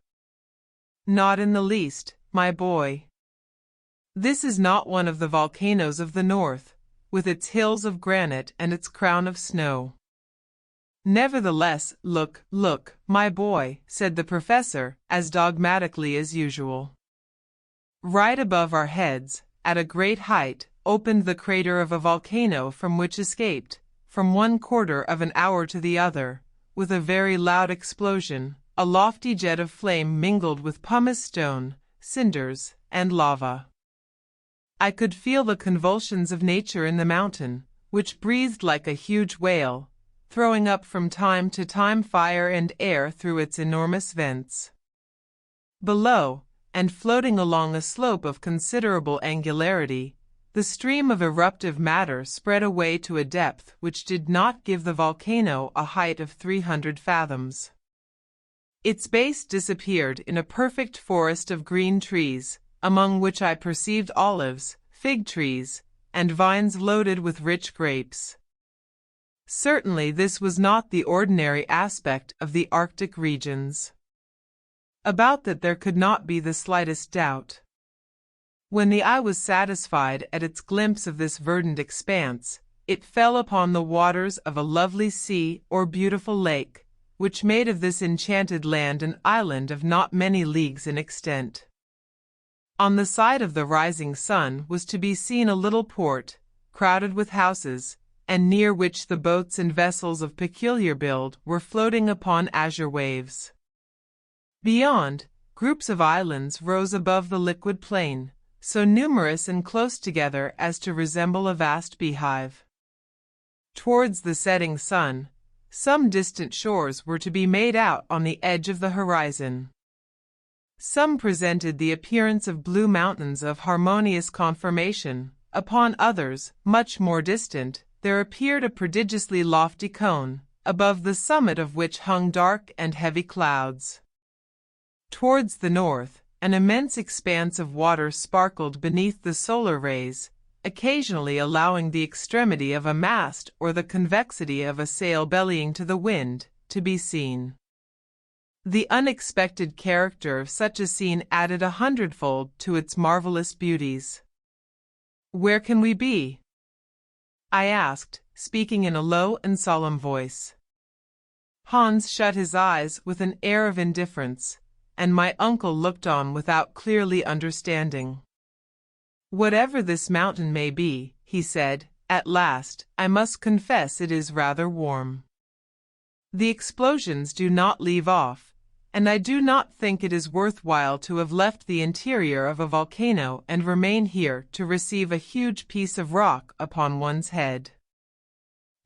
Not in the least, my boy. This is not one of the volcanoes of the north, with its hills of granite and its crown of snow. Nevertheless, look, my boy, said the professor, as dogmatically as usual. Right above our heads, at a great height, opened the crater of a volcano from which escaped, from 1/4 of an hour to the other, with a very loud explosion, a lofty jet of flame mingled with pumice stone, cinders, and lava. I could feel the convulsions of nature in the mountain, which breathed like a huge whale, throwing up from time to time fire and air through its enormous vents. Below, and floating along a slope of considerable angularity, the stream of eruptive matter spread away to a depth which did not give the volcano a height of 300 fathoms. Its base disappeared in a perfect forest of green trees, among which I perceived olives, fig trees, and vines loaded with rich grapes. Certainly this was not the ordinary aspect of the Arctic regions. About that there could not be the slightest doubt. When the eye was satisfied at its glimpse of this verdant expanse, it fell upon the waters of a lovely sea or beautiful lake, which made of this enchanted land an island of not many leagues in extent. On the side of the rising sun was to be seen a little port, crowded with houses, and near which the boats and vessels of peculiar build were floating upon azure waves. Beyond, groups of islands rose above the liquid plain, so numerous and close together as to resemble a vast beehive. Towards the setting sun, some distant shores were to be made out on the edge of the horizon. Some presented the appearance of blue mountains of harmonious conformation. Upon others, much more distant, there appeared a prodigiously lofty cone, above the summit of which hung dark and heavy clouds. Towards the north, an immense expanse of water sparkled beneath the solar rays, occasionally allowing the extremity of a mast or the convexity of a sail bellying to the wind to be seen. The unexpected character of such a scene added 100-fold to its marvelous beauties. "Where can we be?" I asked, speaking in a low and solemn voice. Hans shut his eyes with an air of indifference, and my uncle looked on without clearly understanding. "Whatever this mountain may be," he said, at last, "I must confess it is rather warm. The explosions do not leave off, and I do not think it is worthwhile to have left the interior of a volcano and remain here to receive a huge piece of rock upon one's head.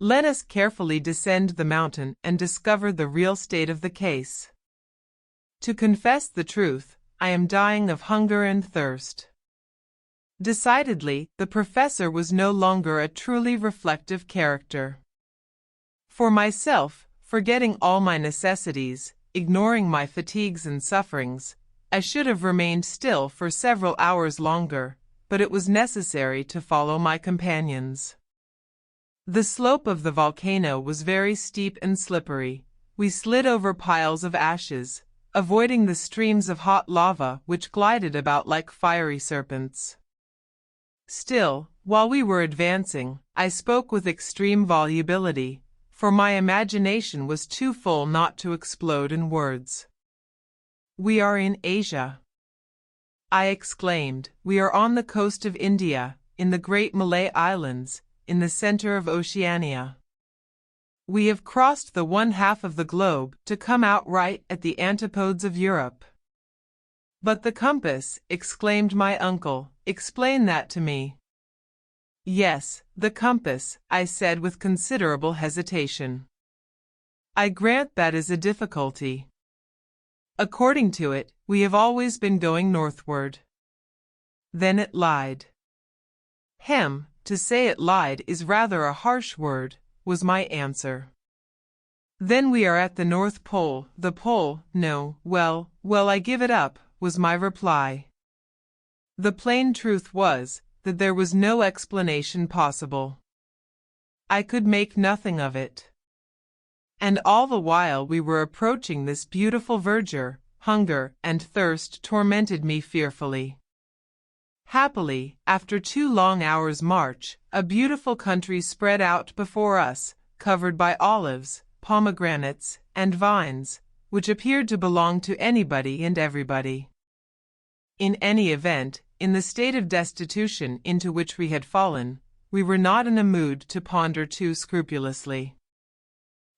Let us carefully descend the mountain and discover the real state of the case. To confess the truth, I am dying of hunger and thirst." Decidedly, the professor was no longer a truly reflective character. For myself, forgetting all my necessities, ignoring my fatigues and sufferings, I should have remained still for several hours longer, but it was necessary to follow my companions. The slope of the volcano was very steep and slippery. We slid over piles of ashes, avoiding the streams of hot lava which glided about like fiery serpents. Still, while we were advancing, I spoke with extreme volubility, for my imagination was too full not to explode in words. "We are in Asia," I exclaimed. "We are on the coast of India, in the great Malay Islands, in the center of Oceania. We have crossed the one half of the globe to come out right at the antipodes of Europe." "But the compass," exclaimed my uncle, "explain that to me." "Yes, the compass," I said with considerable hesitation. "I grant that is a difficulty. According to it, we have always been going northward." Then it lied. "Hem, to say it lied is rather a harsh word," was my answer. "Then we are at the North Pole, the pole, no, well, I give it up," was my reply. The plain truth was that there was no explanation possible. I could make nothing of it. And all the while we were approaching this beautiful verdure, hunger and thirst tormented me fearfully. Happily, after 2 long hours' march, a beautiful country spread out before us, covered by olives, pomegranates, and vines, which appeared to belong to anybody and everybody. In any event, in the state of destitution into which we had fallen, we were not in a mood to ponder too scrupulously.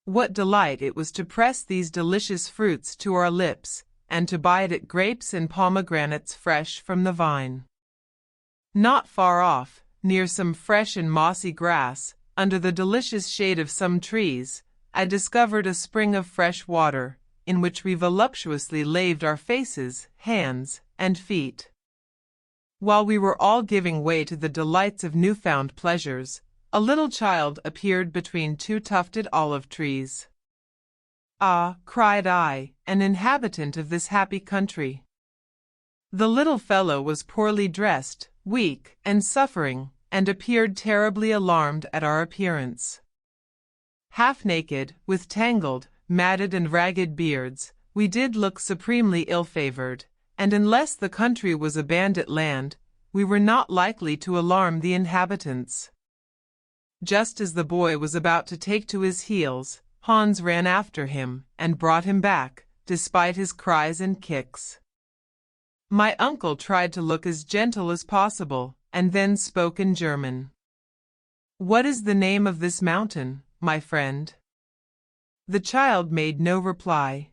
What delight it was to press these delicious fruits to our lips, and to bite at grapes and pomegranates fresh from the vine. Not far off, near some fresh and mossy grass, under the delicious shade of some trees, I discovered a spring of fresh water, in which we voluptuously laved our faces, hands, and feet. While we were all giving way to the delights of newfound pleasures, a little child appeared between 2 tufted olive trees. "Ah," cried I, "an inhabitant of this happy country." The little fellow was poorly dressed, weak, and suffering, and appeared terribly alarmed at our appearance. Half naked, with tangled, matted and ragged beards, we did look supremely ill-favored, and unless the country was a bandit land, we were not likely to alarm the inhabitants. Just as the boy was about to take to his heels, Hans ran after him, and brought him back, despite his cries and kicks. My uncle tried to look as gentle as possible, and then spoke in German. "What is the name of this mountain, my friend?" The child made no reply.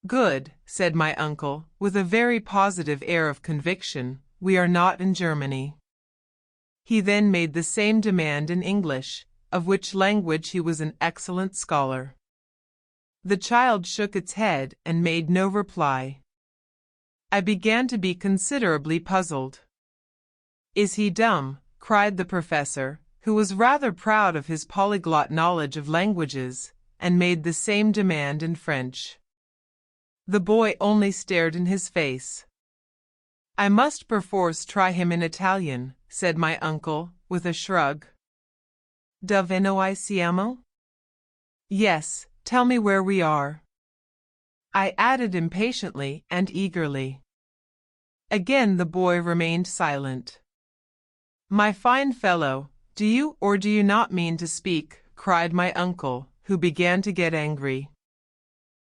"Good," said my uncle, with a very positive air of conviction, "we are not in Germany." He then made the same demand in English, of which language he was an excellent scholar. The child shook its head and made no reply. I began to be considerably puzzled. "Is he dumb?" cried the professor, who was rather proud of his polyglot knowledge of languages, and made the same demand in French. The boy only stared in his face. "I must perforce try him in Italian," said my uncle, with a shrug. "Dove noi siamo?" "Yes, tell me where we are," I added impatiently and eagerly. Again the boy remained silent. "My fine fellow, do you or do you not mean to speak?" cried my uncle, who began to get angry.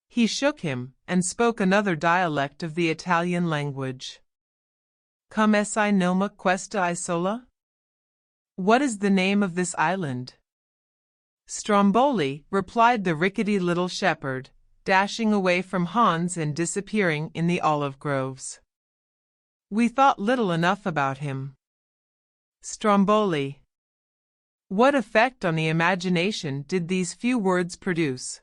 He shook him, and spoke another dialect of the Italian language. "Come si noma questa isola?" What is the name of this island? Stromboli, replied the rickety little shepherd, dashing away from Hans and disappearing in the olive groves. We thought little enough about him. Stromboli. What effect on the imagination did these few words produce?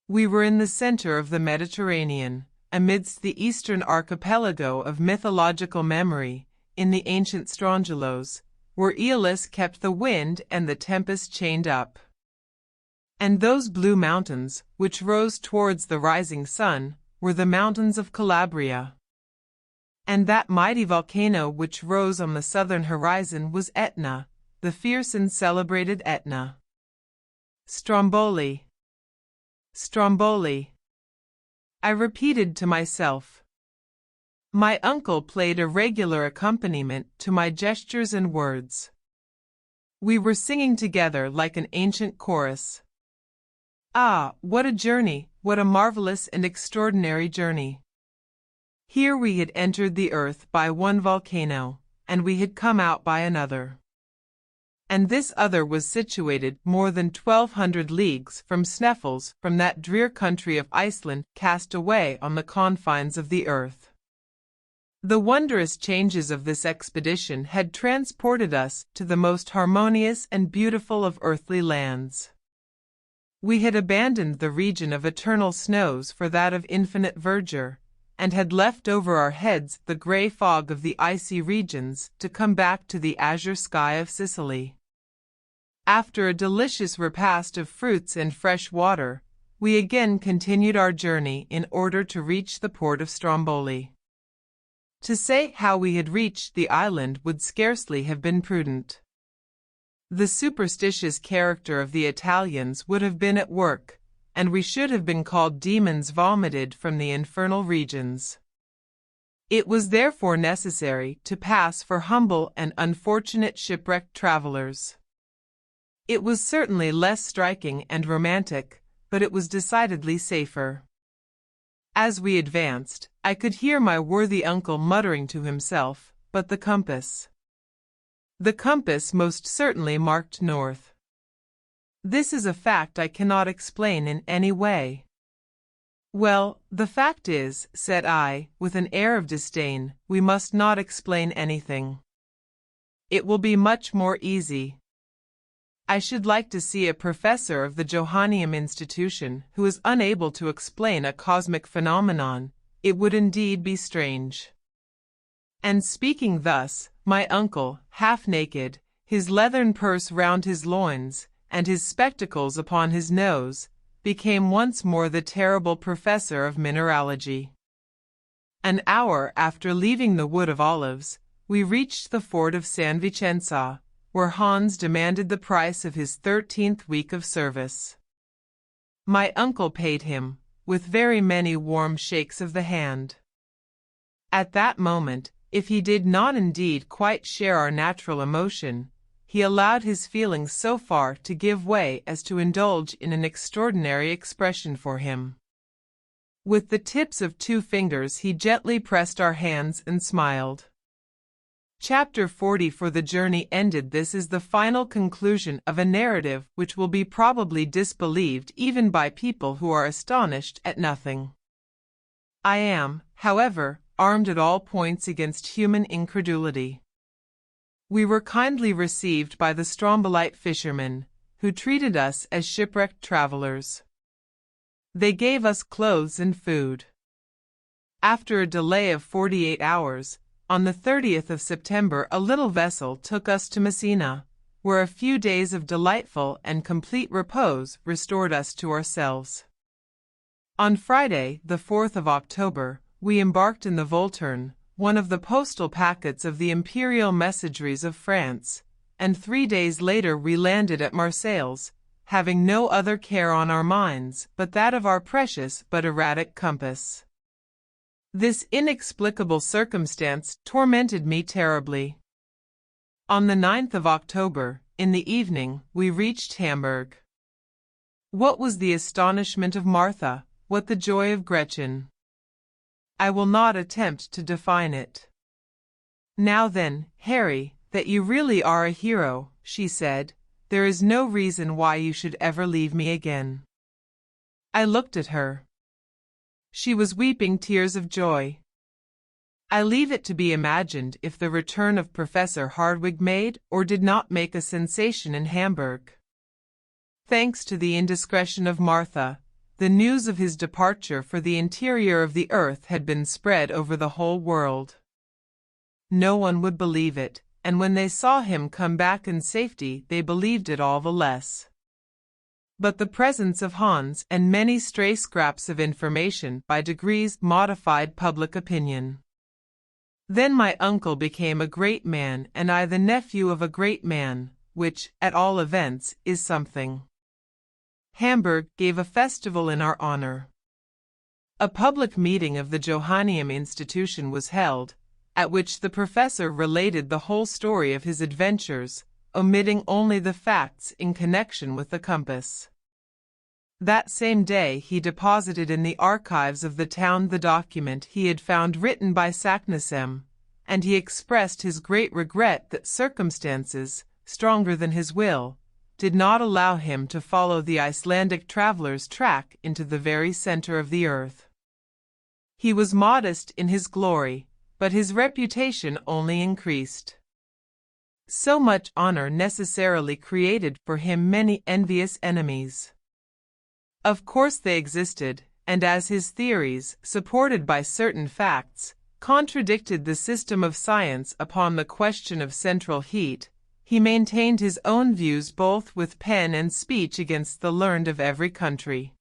We were in the center of the Mediterranean, amidst the eastern archipelago of mythological memory, in the ancient Strongylos, where Aeolus kept the wind and the tempest chained up. And those blue mountains, which rose towards the rising sun, were the mountains of Calabria. And that mighty volcano which rose on the southern horizon was Etna, the fierce and celebrated Etna. Stromboli. Stromboli. I repeated to myself. My uncle played a regular accompaniment to my gestures and words. We were singing together like an ancient chorus. Ah, what a journey, what a marvelous and extraordinary journey! Here we had entered the earth by one volcano, and we had come out by another. And this other was situated more than 1,200 leagues from Sneffels, from that drear country of Iceland cast away on the confines of the earth. The wondrous changes of this expedition had transported us to the most harmonious and beautiful of earthly lands. We had abandoned the region of eternal snows for that of infinite verdure, and had left over our heads the gray fog of the icy regions to come back to the azure sky of Sicily. After a delicious repast of fruits and fresh water, we again continued our journey in order to reach the port of Stromboli. To say how we had reached the island would scarcely have been prudent. The superstitious character of the Italians would have been at work, and we should have been called demons vomited from the infernal regions. It was therefore necessary to pass for humble and unfortunate shipwrecked travelers. It was certainly less striking and romantic, but it was decidedly safer. As we advanced, I could hear my worthy uncle muttering to himself, "But the compass." The compass most certainly marked north. This is a fact I cannot explain in any way. Well, the fact is, said I, with an air of disdain, we must not explain anything. It will be much more easy. I should like to see a professor of the Johanneum institution who is unable to explain a cosmic phenomenon. It would indeed be strange. And speaking thus, my uncle, half naked, his leathern purse round his loins, and his spectacles upon his nose, became once more the terrible professor of mineralogy. An hour after leaving the Wood of Olives, we reached the fort of San Vicenza, where Hans demanded the price of his 13th week of service. My uncle paid him, with very many warm shakes of the hand. At that moment, if he did not indeed quite share our natural emotion, he allowed his feelings so far to give way as to indulge in an extraordinary expression for him. With the tips of 2 fingers he gently pressed our hands and smiled. Chapter 40 For the journey ended. This is the final conclusion of a narrative which will be probably disbelieved even by people who are astonished at nothing. I am, however, armed at all points against human incredulity. We were kindly received by the Strombolite fishermen, who treated us as shipwrecked travelers. They gave us clothes and food. After a delay of 48 hours, on the 30th of September a little vessel took us to Messina, where a few days of delightful and complete repose restored us to ourselves. On Friday, the 4th of October, we embarked in the Volturne, one of the postal packets of the imperial messageries of France, and 3 days later we landed at Marseilles, having no other care on our minds but that of our precious but erratic compass. This inexplicable circumstance tormented me terribly. On the 9th of October, in the evening, we reached Hamburg. What was the astonishment of Martha, what the joy of Gretchen? I will not attempt to define it. Now then, Harry, that you really are a hero, she said, there is no reason why you should ever leave me again. I looked at her. She was weeping tears of joy. I leave it to be imagined if the return of Professor Hardwigg made or did not make a sensation in Hamburg. Thanks to the indiscretion of Martha, the news of his departure for the interior of the earth had been spread over the whole world. No one would believe it, and when they saw him come back in safety, they believed it all the less. But the presence of Hans and many stray scraps of information by degrees modified public opinion. Then my uncle became a great man, and I the nephew of a great man, which, at all events, is something. Hamburg gave a festival in our honor. A public meeting of the Johanneum Institution was held, at which the professor related the whole story of his adventures, omitting only the facts in connection with the compass. That same day he deposited in the archives of the town the document he had found written by Saknussemm, and he expressed his great regret that circumstances, stronger than his will, did not allow him to follow the Icelandic traveler's track into the very center of the earth. He was modest in his glory, but his reputation only increased. So much honor necessarily created for him many envious enemies. Of course they existed, and as his theories, supported by certain facts, contradicted the system of science upon the question of central heat, he maintained his own views both with pen and speech against the learned of every country.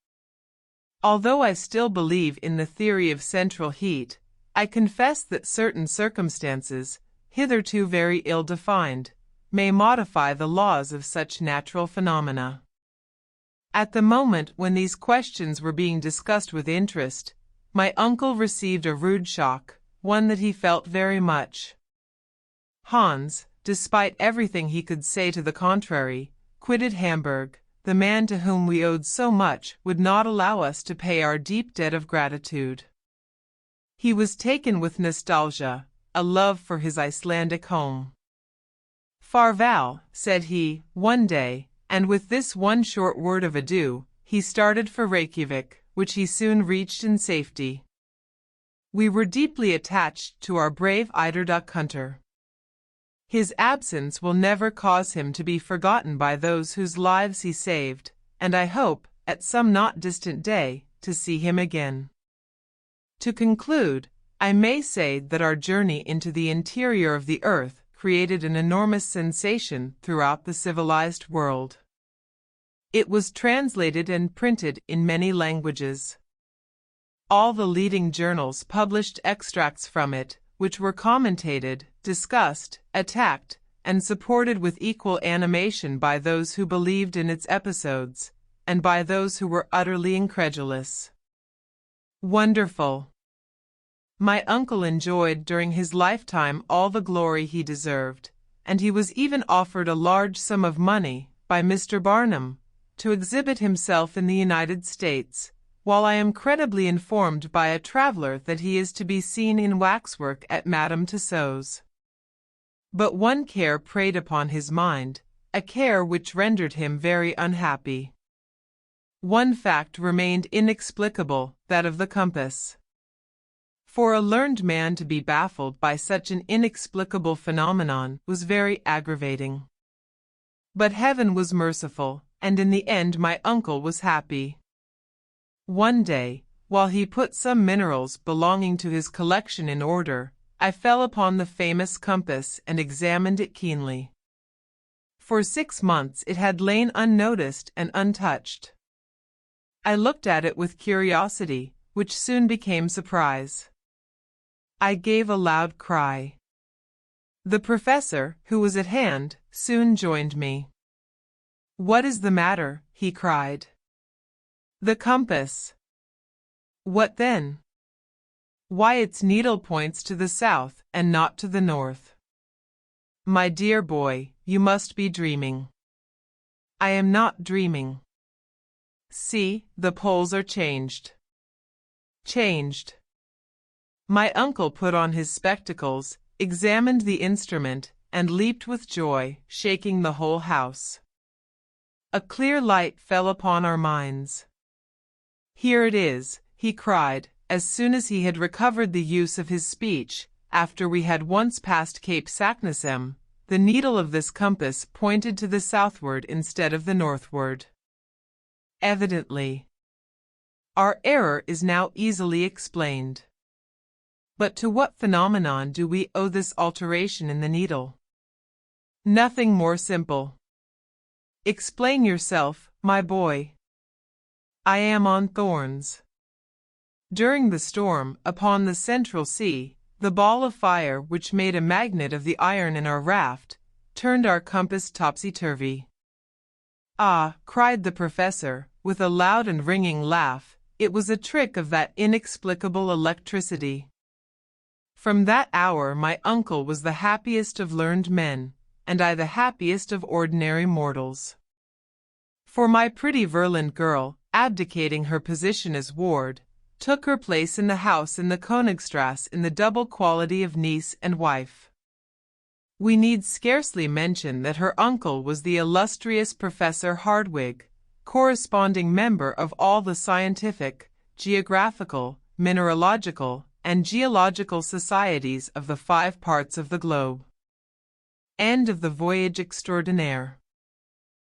Although I still believe in the theory of central heat, I confess that certain circumstances, hitherto very ill-defined, may modify the laws of such natural phenomena. At the moment when these questions were being discussed with interest, my uncle received a rude shock, one that he felt very much. Hans, despite everything he could say to the contrary, quitted Hamburg. The man to whom we owed so much would not allow us to pay our deep debt of gratitude. He was taken with nostalgia, a love for his Icelandic home. "Farvel," said he, one day, and with this one short word of adieu, he started for Reykjavik, which he soon reached in safety. We were deeply attached to our brave Eiderduck hunter. His absence will never cause him to be forgotten by those whose lives he saved, and I hope, at some not distant day, to see him again. To conclude, I may say that our journey into the interior of the earth created an enormous sensation throughout the civilized world. It was translated and printed in many languages. All the leading journals published extracts from it, which were commentated, discussed, attacked, and supported with equal animation by those who believed in its episodes, and by those who were utterly incredulous. Wonderful! My uncle enjoyed during his lifetime all the glory he deserved, and he was even offered a large sum of money by Mr. Barnum to exhibit himself in the United States, while I am credibly informed by a traveler that he is to be seen in waxwork at Madame Tussauds. But one care preyed upon his mind, a care which rendered him very unhappy. One fact remained inexplicable, that of the compass. For a learned man to be baffled by such an inexplicable phenomenon was very aggravating. But heaven was merciful, and in the end my uncle was happy. One day, while he put some minerals belonging to his collection in order, I fell upon the famous compass and examined it keenly. For 6 months it had lain unnoticed and untouched. I looked at it with curiosity, which soon became surprise. I gave a loud cry. The professor, who was at hand, soon joined me. "What is the matter?" he cried. "The compass." "What then?" "Why, its needle points to the south and not to the north." "My dear boy, you must be dreaming." "I am not dreaming. See, the poles are changed." "Changed." My uncle put on his spectacles, examined the instrument, and leaped with joy, shaking the whole house. A clear light fell upon our minds. Here it is, he cried, as soon as he had recovered the use of his speech, after we had once passed Cape Saknussemm. The needle of this compass pointed to the southward instead of the northward. Evidently, our error is now easily explained. But to what phenomenon do we owe this alteration in the needle? Nothing more simple. Explain yourself, my boy. I am on thorns. During the storm upon the Central Sea, the ball of fire which made a magnet of the iron in our raft turned our compass topsy-turvy. Ah, cried the professor, with a loud and ringing laugh, it was a trick of that inexplicable electricity. From that hour my uncle was the happiest of learned men, and I the happiest of ordinary mortals. For my pretty Verland girl, abdicating her position as ward, took her place in the house in the Königstrasse in the double quality of niece and wife. We need scarcely mention that her uncle was the illustrious Professor Hardwigg, corresponding member of all the scientific, geographical, mineralogical, and geological societies of the 5 parts of the globe. End of the Voyage Extraordinaire.